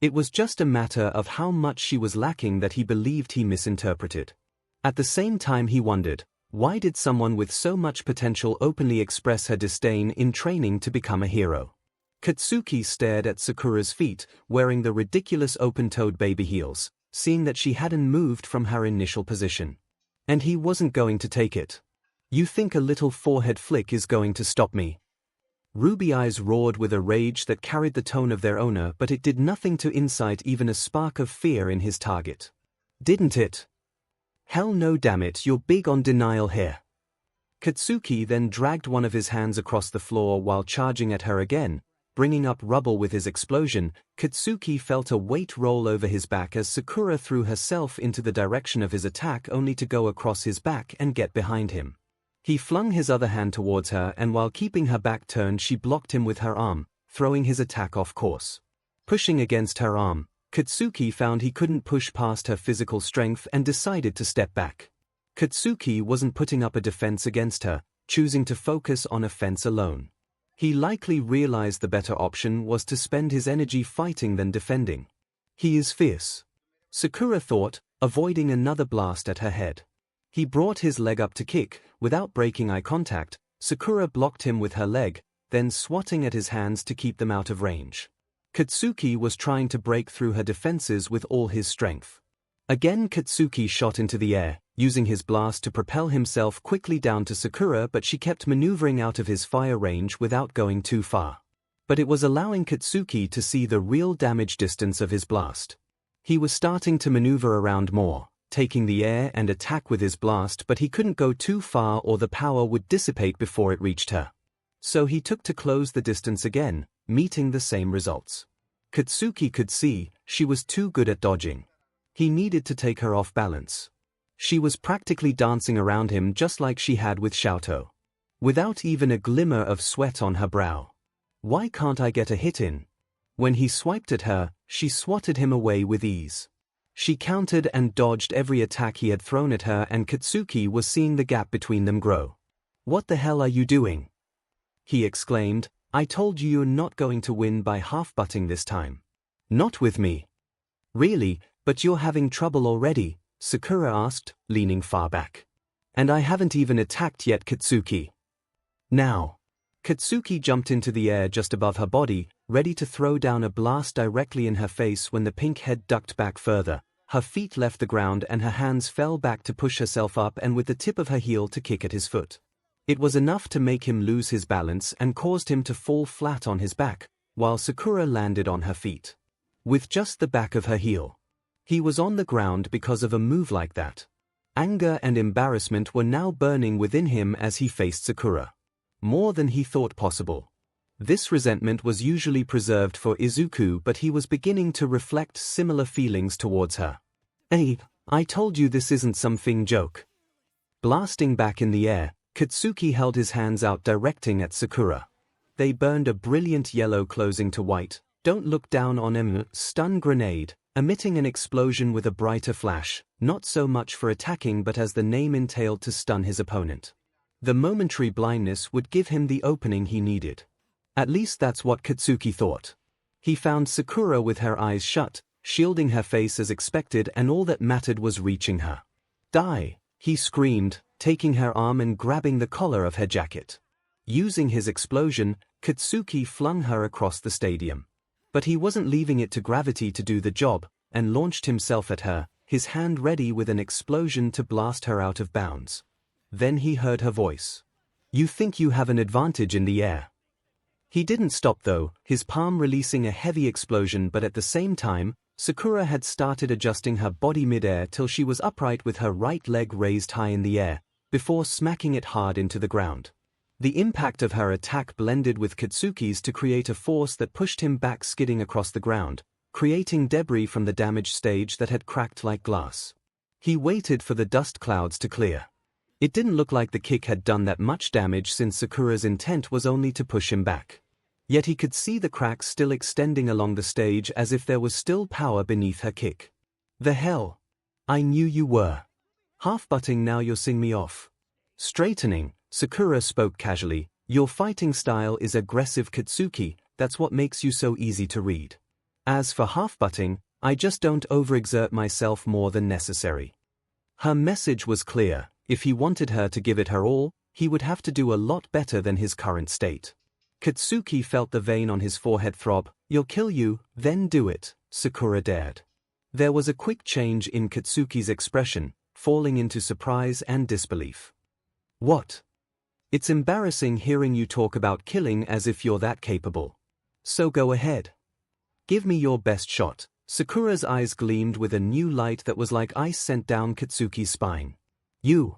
It was just a matter of how much she was lacking that he believed he misinterpreted. At the same time, he wondered, why did someone with so much potential openly express her disdain in training to become a hero? Katsuki stared at Sakura's feet, wearing the ridiculous open-toed baby heels, seeing that she hadn't moved from her initial position. And he wasn't going to take it. You think a little forehead flick is going to stop me? Ruby Eyes roared with a rage that carried the tone of their owner, but it did nothing to incite even a spark of fear in his target. Didn't it? Hell no, damn it, you're big on denial here. Katsuki then dragged one of his hands across the floor while charging at her again, bringing up rubble with his explosion. Katsuki felt a weight roll over his back as Sakura threw herself into the direction of his attack, only to go across his back and get behind him. He flung his other hand towards her, and while keeping her back turned, she blocked him with her arm, throwing his attack off course. Pushing against her arm, Katsuki found he couldn't push past her physical strength and decided to step back. Katsuki wasn't putting up a defense against her, choosing to focus on offense alone. He likely realized the better option was to spend his energy fighting than defending. He is fierce, Sakura thought, avoiding another blast at her head. He brought his leg up to kick, without breaking eye contact, Sakura blocked him with her leg, then swatting at his hands to keep them out of range. Katsuki was trying to break through her defenses with all his strength. Again Katsuki shot into the air, using his blast to propel himself quickly down to Sakura, but she kept maneuvering out of his fire range without going too far. But it was allowing Katsuki to see the real damage distance of his blast. He was starting to maneuver around more, taking the air and attack with his blast, but he couldn't go too far or the power would dissipate before it reached her. So he took to close the distance again, meeting the same results. Katsuki could see she was too good at dodging. He needed to take her off balance. She was practically dancing around him just like she had with Xiaotou, without even a glimmer of sweat on her brow. Why can't I get a hit in? When he swiped at her, she swatted him away with ease. She countered and dodged every attack he had thrown at her, and Katsuki was seeing the gap between them grow. "What the hell are you doing?" he exclaimed. "I told you you're not going to win by half-butting this time." "Not with me." "Really, but you're having trouble already?" Sakura asked, leaning far back. "And I haven't even attacked yet, Katsuki." "Now." Katsuki jumped into the air just above her body, ready to throw down a blast directly in her face when the pink head ducked back further. Her feet left the ground and her hands fell back to push herself up and with the tip of her heel to kick at his foot. It was enough to make him lose his balance and caused him to fall flat on his back, while Sakura landed on her feet. With just the back of her heel. He was on the ground because of a move like that. Anger and embarrassment were now burning within him as he faced Sakura. More than he thought possible. This resentment was usually preserved for Izuku, but he was beginning to reflect similar feelings towards her. "Hey, I told you this isn't something joke." Blasting back in the air, Katsuki held his hands out directing at Sakura. They burned a brilliant yellow closing to white. "Don't look down on him." Stun grenade, emitting an explosion with a brighter flash, not so much for attacking but as the name entailed to stun his opponent. The momentary blindness would give him the opening he needed. At least that's what Katsuki thought. He found Sakura with her eyes shut, shielding her face as expected, and all that mattered was reaching her. "Die!" he screamed, taking her arm and grabbing the collar of her jacket. Using his explosion, Katsuki flung her across the stadium. But he wasn't leaving it to gravity to do the job, and launched himself at her, his hand ready with an explosion to blast her out of bounds. Then he heard her voice. "You think you have an advantage in the air." He didn't stop though, his palm releasing a heavy explosion, but at the same time, Sakura had started adjusting her body mid-air till she was upright with her right leg raised high in the air, before smacking it hard into the ground. The impact of her attack blended with Katsuki's to create a force that pushed him back, skidding across the ground, creating debris from the damaged stage that had cracked like glass. He waited for the dust clouds to clear. It didn't look like the kick had done that much damage since Sakura's intent was only to push him back. Yet he could see the cracks still extending along the stage as if there was still power beneath her kick. "The hell? I knew you were. Half-butting, now you're seeing me off." Straightening, Sakura spoke casually. "Your fighting style is aggressive, Katsuki, that's what makes you so easy to read. As for half-butting, I just don't overexert myself more than necessary." Her message was clear. If he wanted her to give it her all, he would have to do a lot better than his current state. Katsuki felt the vein on his forehead throb. "You'll kill you, then do it," Sakura dared. There was a quick change in Katsuki's expression, falling into surprise and disbelief. "What? It's embarrassing hearing you talk about killing as if you're that capable. So go ahead. Give me your best shot." Sakura's eyes gleamed with a new light that was like ice sent down Katsuki's spine. "You."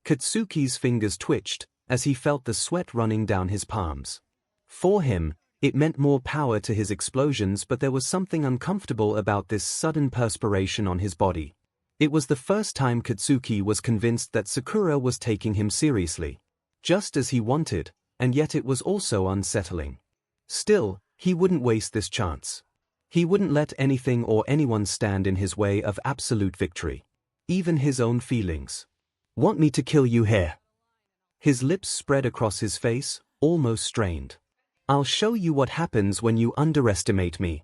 Katsuki's fingers twitched, as he felt the sweat running down his palms. For him, it meant more power to his explosions, but there was something uncomfortable about this sudden perspiration on his body. It was the first time Katsuki was convinced that Sakura was taking him seriously, just as he wanted, and yet it was also unsettling. Still, he wouldn't waste this chance. He wouldn't let anything or anyone stand in his way of absolute victory. Even his own feelings. "Want me to kill you here?" His lips spread across his face, almost strained. "I'll show you what happens when you underestimate me."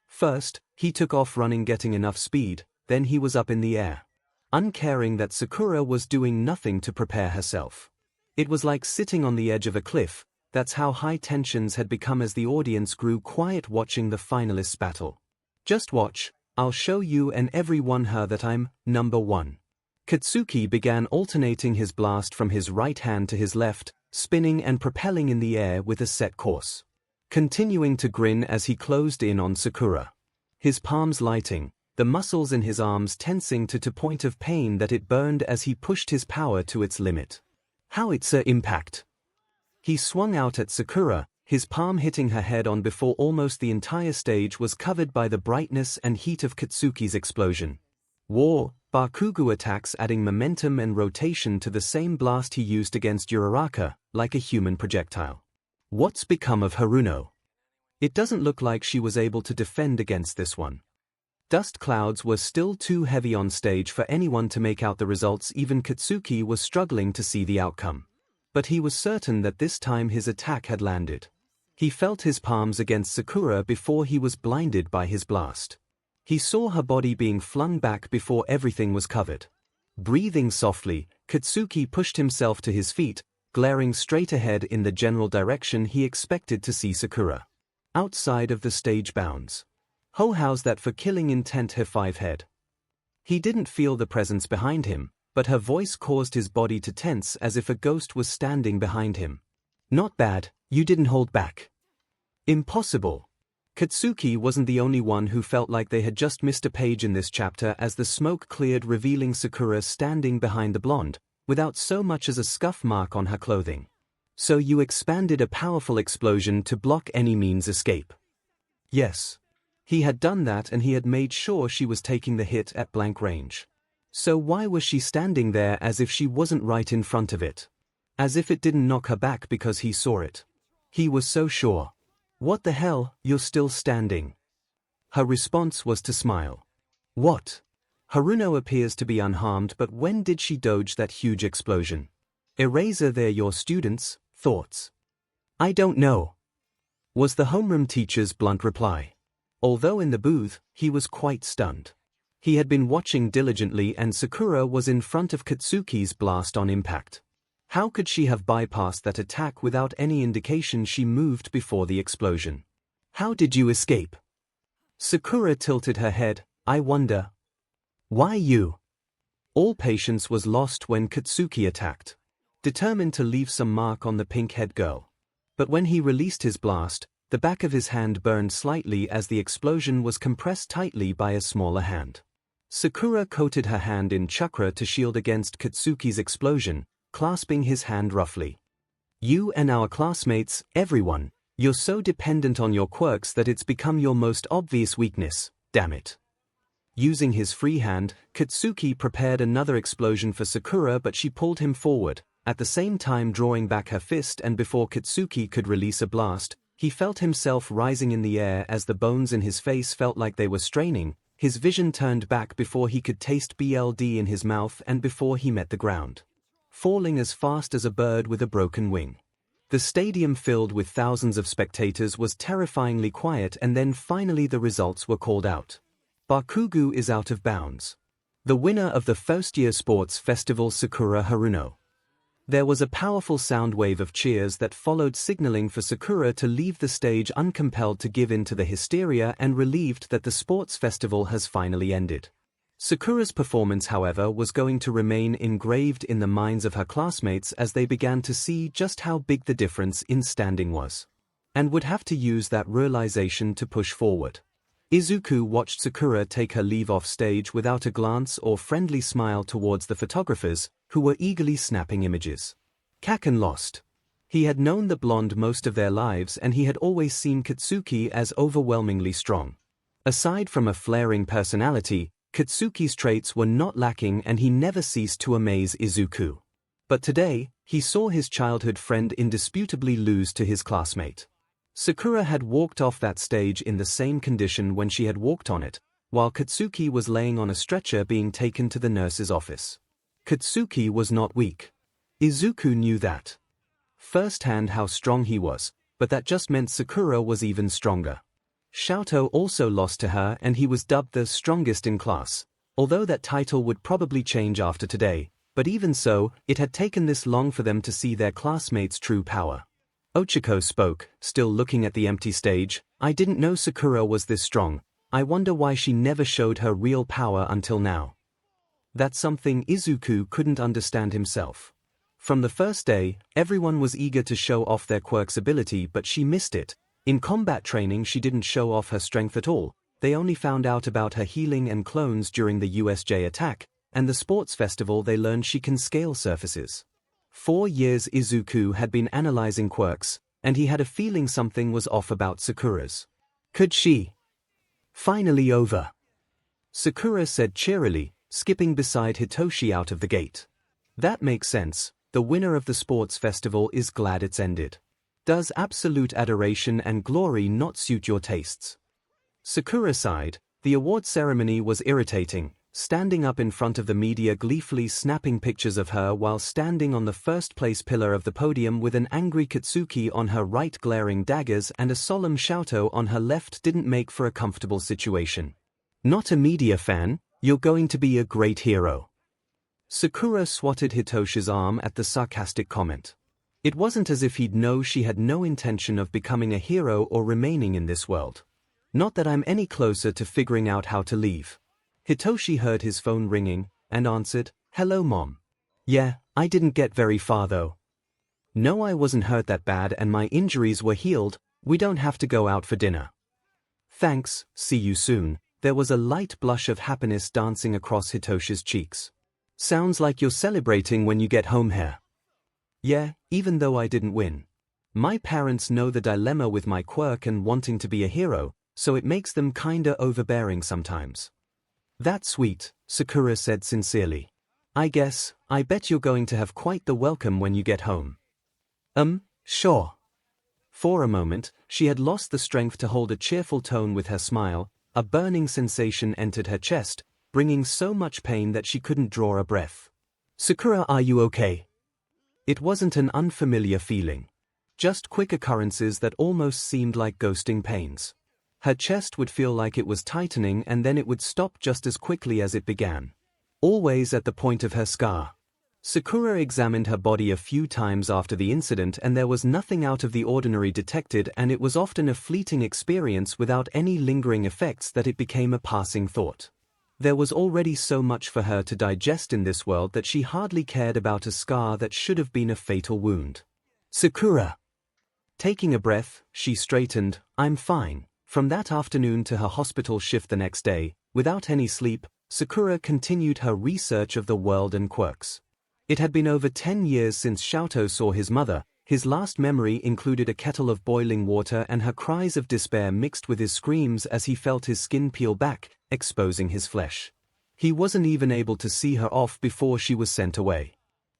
First, he took off running, getting enough speed, then he was up in the air. Uncaring that Sakura was doing nothing to prepare herself. It was like sitting on the edge of a cliff. That's how high tensions had become as the audience grew quiet watching the finalists battle. Just watch, I'll show you and everyone her that I'm number one. Katsuki began alternating his blast from his right hand to his left, spinning and propelling in the air with a set course. Continuing to grin as he closed in on Sakura. His palms lighting, the muscles in his arms tensing to point of pain that it burned as he pushed his power to its limit. 𝐒𝐬𝐽 impact. He swung out at Sakura, his palm hitting her head on before almost the entire stage was covered by the brightness and heat of Katsuki's explosion. War, Bakugo attacks adding momentum and rotation to the same blast he used against Uraraka, like a human projectile. What's become of Haruno? It doesn't look like she was able to defend against this one. Dust clouds were still too heavy on stage for anyone to make out the results. Even Katsuki was struggling to see the outcome. But he was certain that this time his attack had landed. He felt his palms against Sakura before he was blinded by his blast. He saw her body being flung back before everything was covered. Breathing softly, Katsuki pushed himself to his feet, glaring straight ahead in the general direction he expected to see Sakura. Outside of the stage bounds. How's that for killing intent her 5 head? He didn't feel the presence behind him, but her voice caused his body to tense as if a ghost was standing behind him. Not bad, you didn't hold back. Impossible. Katsuki wasn't the only one who felt like they had just missed a page in this chapter as the smoke cleared, revealing Sakura standing behind the blonde, without so much as a scuff mark on her clothing. So you expanded a powerful explosion to block any means escape. Yes. He had done that, and he had made sure she was taking the hit at blank range. So why was she standing there as if she wasn't right in front of it? As if it didn't knock her back because he saw it. He was so sure. What the hell, you're still standing? Her response was to smile. What? Haruno appears to be unharmed, but when did she dodge that huge explosion? Eraser, they're your students, thoughts. I don't know. Was the homeroom teacher's blunt reply. Although in the booth, he was quite stunned. He had been watching diligently and Sakura was in front of Katsuki's blast on impact. How could she have bypassed that attack without any indication she moved before the explosion? How did you escape? Sakura tilted her head. I wonder. Why you? All patience was lost when Katsuki attacked. Determined to leave some mark on the pink-haired girl. But when he released his blast, the back of his hand burned slightly as the explosion was compressed tightly by a smaller hand. Sakura coated her hand in chakra to shield against Katsuki's explosion, clasping his hand roughly. You and our classmates, everyone, you're so dependent on your quirks that it's become your most obvious weakness, damn it. Using his free hand, Katsuki prepared another explosion for Sakura, but she pulled him forward, at the same time drawing back her fist, and before Katsuki could release a blast, he felt himself rising in the air as the bones in his face felt like they were straining. His vision turned back before he could taste blood in his mouth and before he met the ground. Falling as fast as a bird with a broken wing. The stadium filled with thousands of spectators was terrifyingly quiet, and then finally the results were called out. Bakugo is out of bounds. The winner of the first-year sports festival, Sakura Haruno. There was a powerful sound wave of cheers that followed, signaling for Sakura to leave the stage uncompelled to give in to the hysteria and relieved that the sports festival has finally ended. Sakura's performance, however, was going to remain engraved in the minds of her classmates as they began to see just how big the difference in standing was. And would have to use that realization to push forward. Izuku watched Sakura take her leave off stage without a glance or friendly smile towards the photographers, who were eagerly snapping images. Kaken lost. He had known the blonde most of their lives, and he had always seen Katsuki as overwhelmingly strong. Aside from a flaring personality, Katsuki's traits were not lacking, and he never ceased to amaze Izuku. But today, he saw his childhood friend indisputably lose to his classmate. Sakura had walked off that stage in the same condition when she had walked on it, while Katsuki was laying on a stretcher being taken to the nurse's office. Katsuki was not weak. Izuku knew that firsthand how strong he was, but that just meant Sakura was even stronger. 𝐒𝐿𝐽 also lost to her, and he was dubbed the strongest in class. Although that title would probably change after today, But even so, it had taken this long for them to see their classmates' true power. Ochako spoke, still looking at the empty stage. I didn't know Sakura was this strong. I wonder why she never showed her real power until now. That's something Izuku couldn't understand himself. From the first day, everyone was eager to show off their quirk's ability, but she missed it. In combat training she didn't show off her strength at all. They only found out about her healing and clones during the USJ attack, and the sports festival they learned she can scale surfaces. 4 years Izuku had been analyzing quirks, and he had a feeling something was off about Sakura's. Could she? Finally over. Sakura said cheerily, skipping beside Hitoshi out of the gate. That makes sense. The winner of the sports festival is glad it's ended. Does absolute adoration and glory not suit your tastes? Sakura sighed. The award ceremony was irritating, standing up in front of the media gleefully snapping pictures of her while standing on the first-place pillar of the podium with an angry Katsuki on her right glaring daggers and a solemn 𝐿 on her left didn't make for a comfortable situation. Not a media fan, you're going to be a great hero. Sakura swatted Hitoshi's arm at the sarcastic comment. It wasn't as if he'd know she had no intention of becoming a hero or remaining in this world. Not that I'm any closer to figuring out how to leave. Hitoshi heard his phone ringing, and answered, "Hello Mom. Yeah, I didn't get very far though. No, I wasn't hurt that bad and my injuries were healed. We don't have to go out for dinner." "Thanks, see you soon." There was a light blush of happiness dancing across Hitoshi's cheeks. "Sounds like you're celebrating when you get home here." "Yeah, even though I didn't win. My parents know the dilemma with my quirk and wanting to be a hero, so it makes them kinda overbearing sometimes." "That's sweet," Sakura said sincerely. I bet you're going to have quite the welcome when you get home." Sure." For a moment, she had lost the strength to hold a cheerful tone with her smile. A burning sensation entered her chest, bringing so much pain that she couldn't draw a breath. "Sakura, are you okay?" It wasn't an unfamiliar feeling. Just quick occurrences that almost seemed like ghosting pains. Her chest would feel like it was tightening and then it would stop just as quickly as it began. Always at the point of her scar. Sakura examined her body a few times after the incident and there was nothing out of the ordinary detected, and it was often a fleeting experience without any lingering effects that it became a passing thought. There was already so much for her to digest in this world that she hardly cared about a scar that should have been a fatal wound. "Sakura." Taking a breath, she straightened. "I'm fine." From that afternoon to her hospital shift the next day, without any sleep, Sakura continued her research of the world and quirks. It had been over 10 years since 𝐿 saw his mother. His last memory included a kettle of boiling water and her cries of despair mixed with his screams as he felt his skin peel back, exposing his flesh. He wasn't even able to see her off before she was sent away.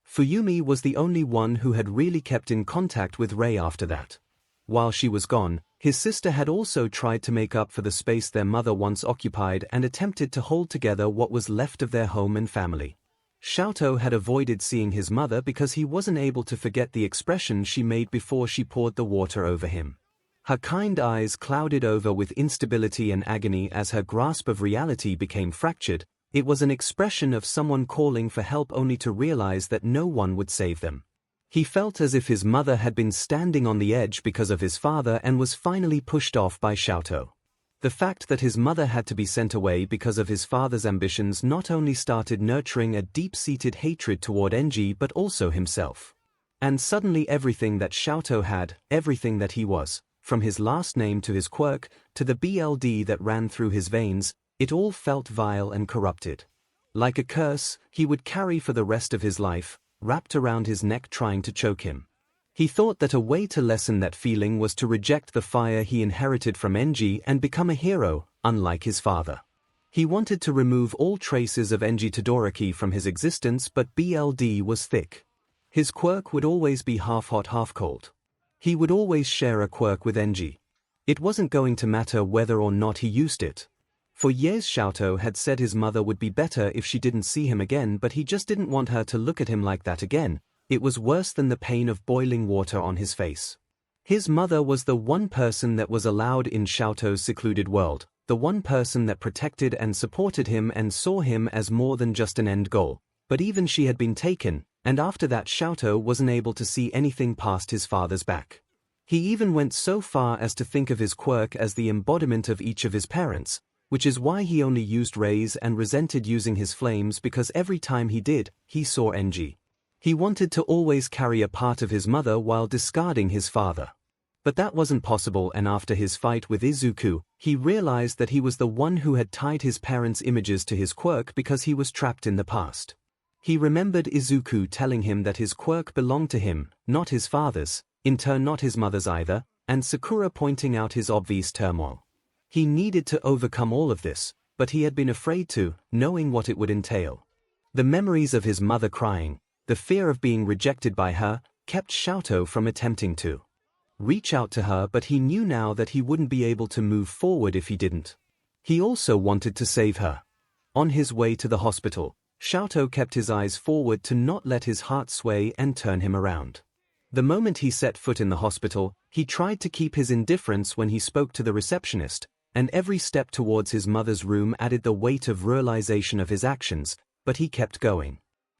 Fuyumi was the only one who had really kept in contact with Rei after that. While she was gone, his sister had also tried to make up for the space their mother once occupied and attempted to hold together what was left of their home and family. 𝐿 had avoided seeing his mother because he wasn't able to forget the expression she made before she poured the water over him. Her kind eyes clouded over with instability and agony as her grasp of reality became fractured. It was an expression of someone calling for help only to realize that no one would save them. He felt as if his mother had been standing on the edge because of his father and was finally pushed off by 𝐿. The fact that his mother had to be sent away because of his father's ambitions not only started nurturing a deep-seated hatred toward Enji but also himself. And suddenly everything that 𝐿 had, everything that he was, from his last name to his quirk, to the blood that ran through his veins, it all felt vile and corrupted. Like a curse, he would carry for the rest of his life, wrapped around his neck trying to choke him. He thought that a way to lessen that feeling was to reject the fire he inherited from Enji and become a hero, unlike his father. He wanted to remove all traces of Enji Todoroki from his existence, but blood was thick. His quirk would always be half hot, half cold. He would always share a quirk with Enji. It wasn't going to matter whether or not he used it. For years 𝐿 had said his mother would be better if she didn't see him again, but he just didn't want her to look at him like that again. It was worse than the pain of boiling water on his face. His mother was the one person that was allowed in 𝐿's secluded world, the one person that protected and supported him and saw him as more than just an end goal. But even she had been taken, and after that 𝐿𝐼 wasn't able to see anything past his father's back. He even went so far as to think of his quirk as the embodiment of each of his parents, which is why he only used rays and resented using his flames, because every time he did, he saw 𝐻. He wanted to always carry a part of his mother while discarding his father. But that wasn't possible, and after his fight with Izuku, he realized that he was the one who had tied his parents' images to his quirk because he was trapped in the past. He remembered Izuku telling him that his quirk belonged to him, not his father's, in turn not his mother's either, and Sakura pointing out his obvious turmoil. He needed to overcome all of this, but he had been afraid to, knowing what it would entail. The memories of his mother crying, the fear of being rejected by her, kept 𝐿𝐼 from attempting to reach out to her, but he knew now that he wouldn't be able to move forward if he didn't. He also wanted to save her. On his way to the hospital, 𝐿𝐼 kept his eyes forward to not let his heart sway and turn him around. The moment he set foot in the hospital, he tried to keep his indifference when he spoke to the receptionist, and every step towards his mother's room added the weight of realization of his actions, but he kept going.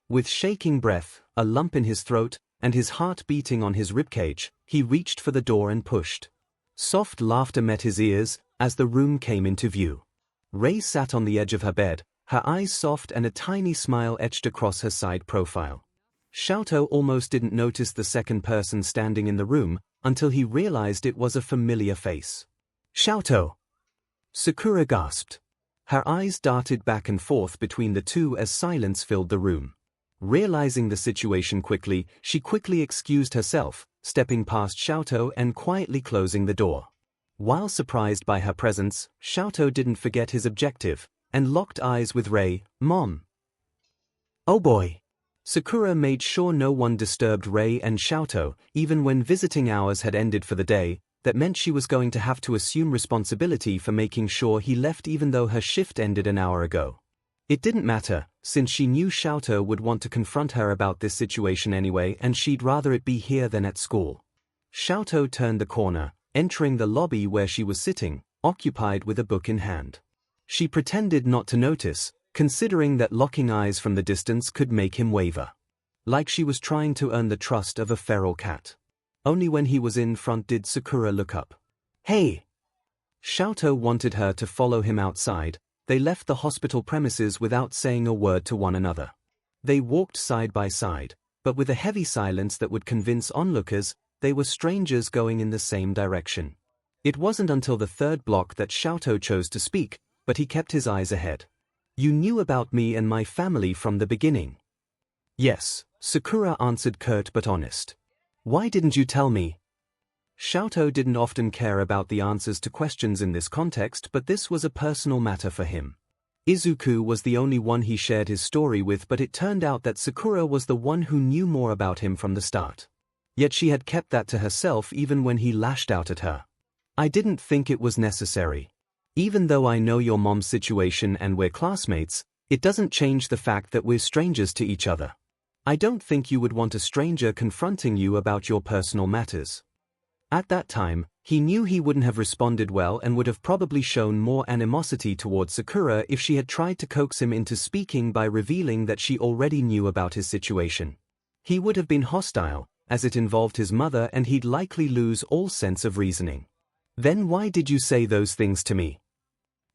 With shaking breath, a lump in his throat, and his heart beating on his ribcage, he reached for the door and pushed. Soft laughter met his ears as the room came into view. Rei sat on the edge of her bed, her eyes soft and a tiny smile etched across her side profile. 𝐿𝐼 almost didn't notice the second person standing in the room until he realized it was a familiar face. 𝐿𝐼! Sakura gasped. Her eyes darted back and forth between the two as silence filled the room. Realizing the situation quickly, she quickly excused herself, stepping past 𝐿𝐼 and quietly closing the door. While surprised by her presence, 𝐿𝐼 didn't forget his objective, and locked eyes with Rei. Mom. Oh boy. Sakura made sure no one disturbed Rei and 𝐿𝐼, even when visiting hours had ended for the day. That meant she was going to have to assume responsibility for making sure he left even though her shift ended an hour ago. It didn't matter, since she knew 𝐿𝐼 would want to confront her about this situation anyway, and she'd rather it be here than at school. 𝐿𝐼 turned the corner, entering the lobby where she was sitting, occupied with a book in hand. She pretended not to notice, considering that locking eyes from the distance could make him waver. Like she was trying to earn the trust of a feral cat. Only when he was in front did Sakura look up. Hey! 𝐿𝐼 wanted her to follow him outside. They left the hospital premises without saying a word to one another. They walked side by side, but with a heavy silence that would convince onlookers they were strangers going in the same direction. It wasn't until the third block that 𝐿𝐼 chose to speak, but he kept his eyes ahead. You knew about me and my family from the beginning. Yes, Sakura answered, curt but honest. Why didn't you tell me? 𝐿𝐼 didn't often care about the answers to questions in this context, but this was a personal matter for him. Izuku was the only one he shared his story with, but it turned out that Sakura was the one who knew more about him from the start. Yet she had kept that to herself even when he lashed out at her. I didn't think it was necessary. Even though I know your mom's situation and we're classmates, it doesn't change the fact that we're strangers to each other. I don't think you would want a stranger confronting you about your personal matters. At that time, he knew he wouldn't have responded well and would have probably shown more animosity towards Sakura if she had tried to coax him into speaking by revealing that she already knew about his situation. He would have been hostile, as it involved his mother, and he'd likely lose all sense of reasoning. Then why did you say those things to me?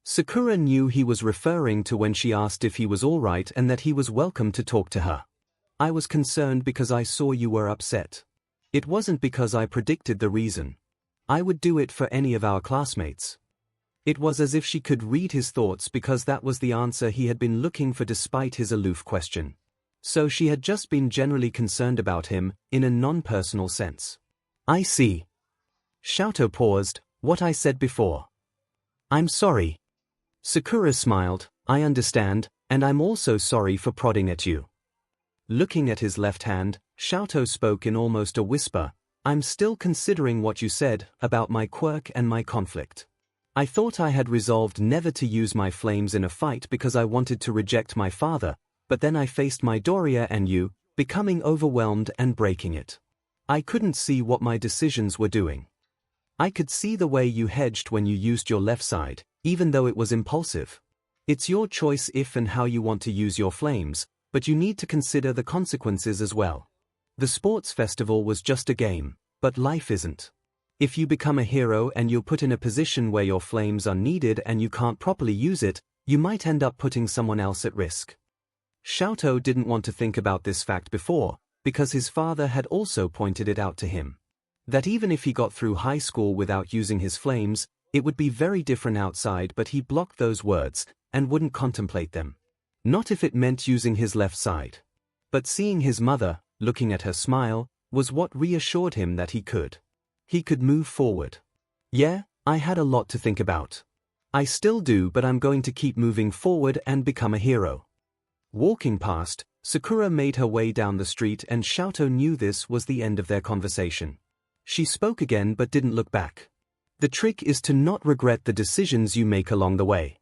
Sakura knew he was referring to when she asked if he was all right and that he was welcome to talk to her. I was concerned because I saw you were upset. It wasn't because I predicted the reason. I would do it for any of our classmates. It was as if she could read his thoughts because that was the answer he had been looking for despite his aloof question. So she had just been generally concerned about him, in a non-personal sense. I see. 𝐿𝐼 paused. What I said before. I'm sorry. Sakura smiled. I understand, and I'm also sorry for prodding at you. Looking at his left hand, 𝐿𝐼 spoke in almost a whisper. I'm still considering what you said about my quirk and my conflict. I thought I had resolved never to use my flames in a fight because I wanted to reject my father, but then I faced my Doria and you, becoming overwhelmed and breaking it. I couldn't see what my decisions were doing. I could see the way you hedged when you used your left side, even though it was impulsive. It's your choice if and how you want to use your flames, but you need to consider the consequences as well. The sports festival was just a game, but life isn't. If you become a hero and you're put in a position where your flames are needed and you can't properly use it, you might end up putting someone else at risk. Xiaotou didn't want to think about this fact before, because his father had also pointed it out to him. That even if he got through high school without using his flames, it would be very different outside, but he blocked those words, and wouldn't contemplate them. Not if it meant using his left side. But seeing his mother, looking at her smile, was what reassured him that he could. He could move forward. Yeah, I had a lot to think about. I still do, but I'm going to keep moving forward and become a hero. Walking past, Sakura made her way down the street and Xiaotou knew this was the end of their conversation. She spoke again but didn't look back. The trick is to not regret the decisions you make along the way.